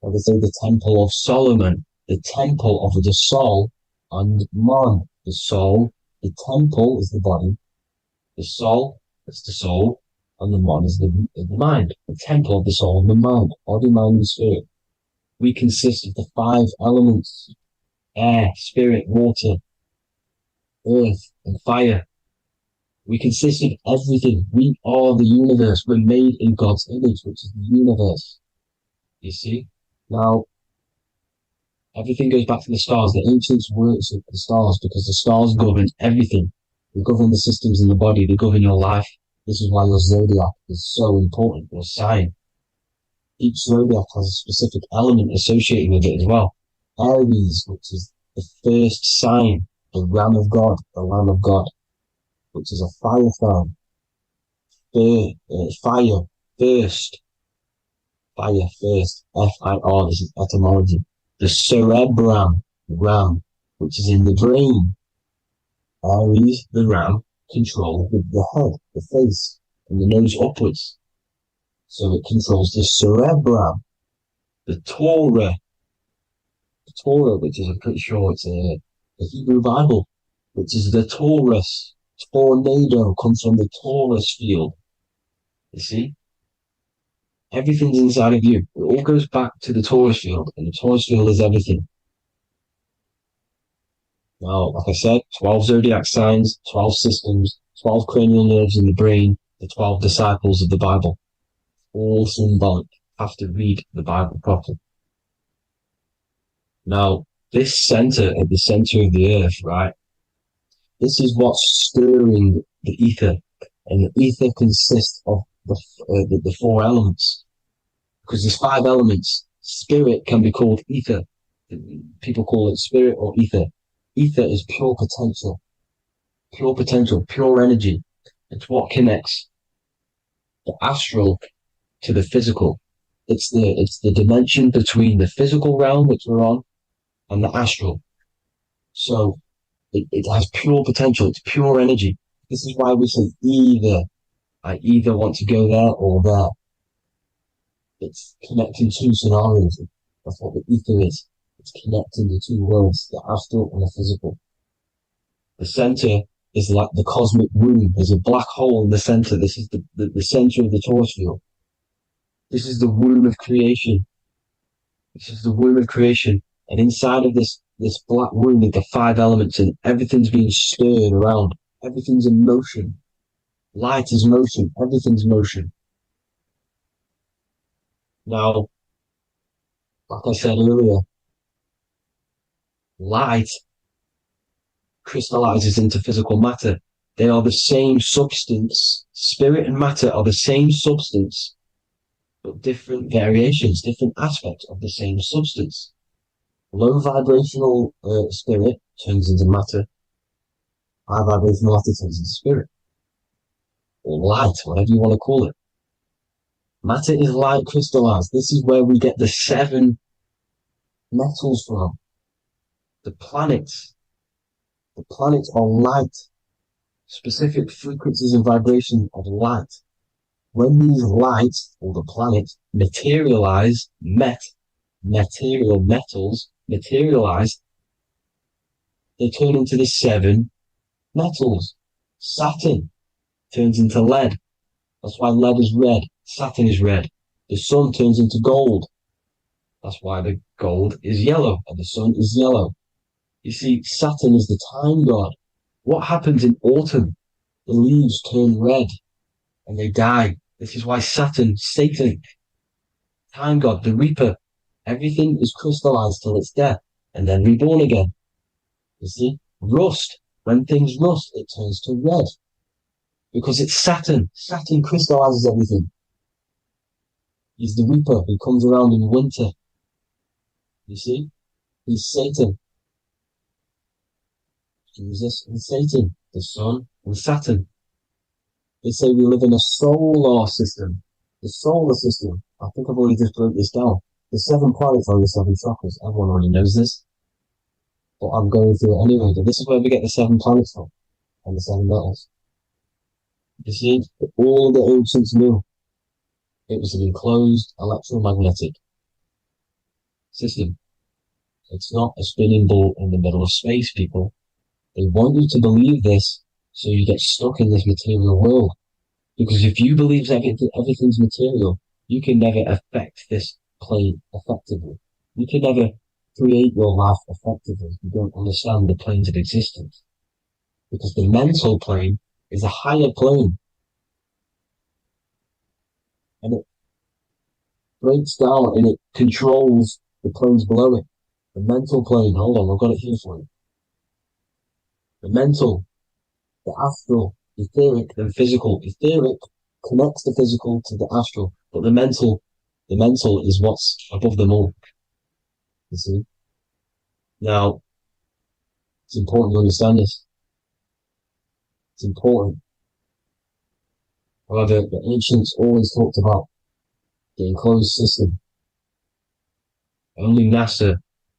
G: I would say the Temple of Solomon, the Temple of the soul and mind. The soul, the temple is the body. The soul is the soul, and the mind is the mind. The temple of the soul and the mind. Body, mind, and spirit. We consist of the 5 elements: air, spirit, water, earth, and fire. We consist of everything. We are the universe. We're made in God's image, which is the universe. You see? Now, everything goes back to the stars. The ancients worship the stars because the stars govern everything. They govern the systems in the body. They govern your life. This is why your zodiac is so important, your sign. Each zodiac has a specific element associated with it as well. Aries, which is the first sign, the ram of God, the lamb of God, which is a fire sign. Fire, first. Fire, first. F-I-R, this is etymology. The cerebrum, ram, which is in the brain. Aries, the ram, control the head, the face, and the nose upwards. So it controls the cerebrum. The Torah, which is, I'm pretty sure it's a Hebrew Bible, which is the Taurus. Tornado comes from the Taurus field. You see? Everything's inside of you. It all goes back to the Taurus field, and the Taurus field is everything. Now, like I said, 12 zodiac signs, 12 systems, 12 cranial nerves in the brain, the 12 disciples of the Bible. All symbolic. Have to read the Bible properly. Now, this center, at the center of the earth, right? This is what's stirring the ether. And the ether consists of the 4 elements. Because there's 5 elements. Spirit can be called ether. People call it spirit or ether. Ether is pure potential, pure energy. It's what connects the astral to the physical. It's the dimension between the physical realm, which we're on, and the astral. So it has pure potential. It's pure energy. This is why we say either. I either want to go there or there. It's connecting 2 scenarios. That's what the ether is. It's connecting the 2 worlds, the astral and the physical. The center is like the cosmic womb. There's a black hole in the center. This is the center of the Taurus field. This is the womb of creation. This is the womb of creation. And inside of this black womb are the 5 elements, and everything's being stirred around. Everything's in motion. Light is motion. Everything's motion. Now, like I said earlier, light crystallizes into physical matter. They are the same substance. Spirit and matter are the same substance, but different variations, different aspects of the same substance. Low vibrational spirit turns into matter. High vibrational matter turns into spirit. Or light, whatever you want to call it. Matter is light crystallized. This is where we get the 7 metals from. The planets. The planets are light. Specific frequencies and vibrations of light. When these lights, or the planets, materialize, material metals materialize, they turn into the 7 metals. Saturn turns into lead. That's why lead is red. Saturn is red. The sun turns into gold. That's why the gold is yellow and the sun is yellow. You see, Saturn is the time god. What happens in autumn? The leaves turn red and they die. This is why Saturn, Satan, time god, the reaper, everything is crystallized till its death and then reborn again. You see? Rust. When things rust, it turns to red. Because it's Saturn. Saturn crystallizes everything. He's the Reaper who comes around in winter. You see? He's Satan. Jesus and Satan, the Sun and Saturn. They say we live in a solar system. The solar system. I think I've already just broke this down. The 7 planets are the 7 chakras. Everyone already knows this. But I'm going through it anyway. But this is where we get the 7 planets from. And the 7 metals. You see, all the ancients knew it was an enclosed electromagnetic system. It's not a spinning ball in the middle of space, people. They want you to believe this so you get stuck in this material world. Because if you believe everything's material, you can never affect this plane effectively. You can never create your life effectively if you don't understand the planes of existence. Because the mental plane is a higher plane. And it breaks down and it controls the planes below it. The mental plane, hold on, I've got it here for you. The mental, the astral, etheric, then physical. Etheric connects the physical to the astral, but the mental is what's above them all. You see? Now, it's important to understand this. It's important. However, the ancients always talked about the enclosed system. Only NASA,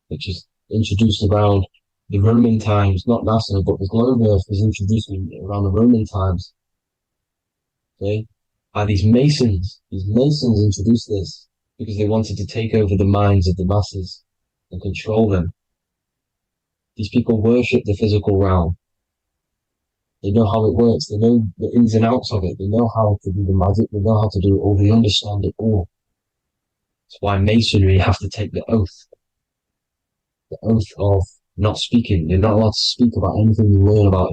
G: which is introduced around the Roman times, not NASA, but the globe Earth was introduced around the Roman times. Okay? By these Masons. These Masons introduced this because they wanted to take over the minds of the masses and control them. These people worship the physical realm. They know how it works. They know the ins and outs of it. They know how to do the magic. They know how to do it all. They understand it all. That's why Masonry have to take the oath. The oath of not speaking. You're not allowed to speak about anything you learn about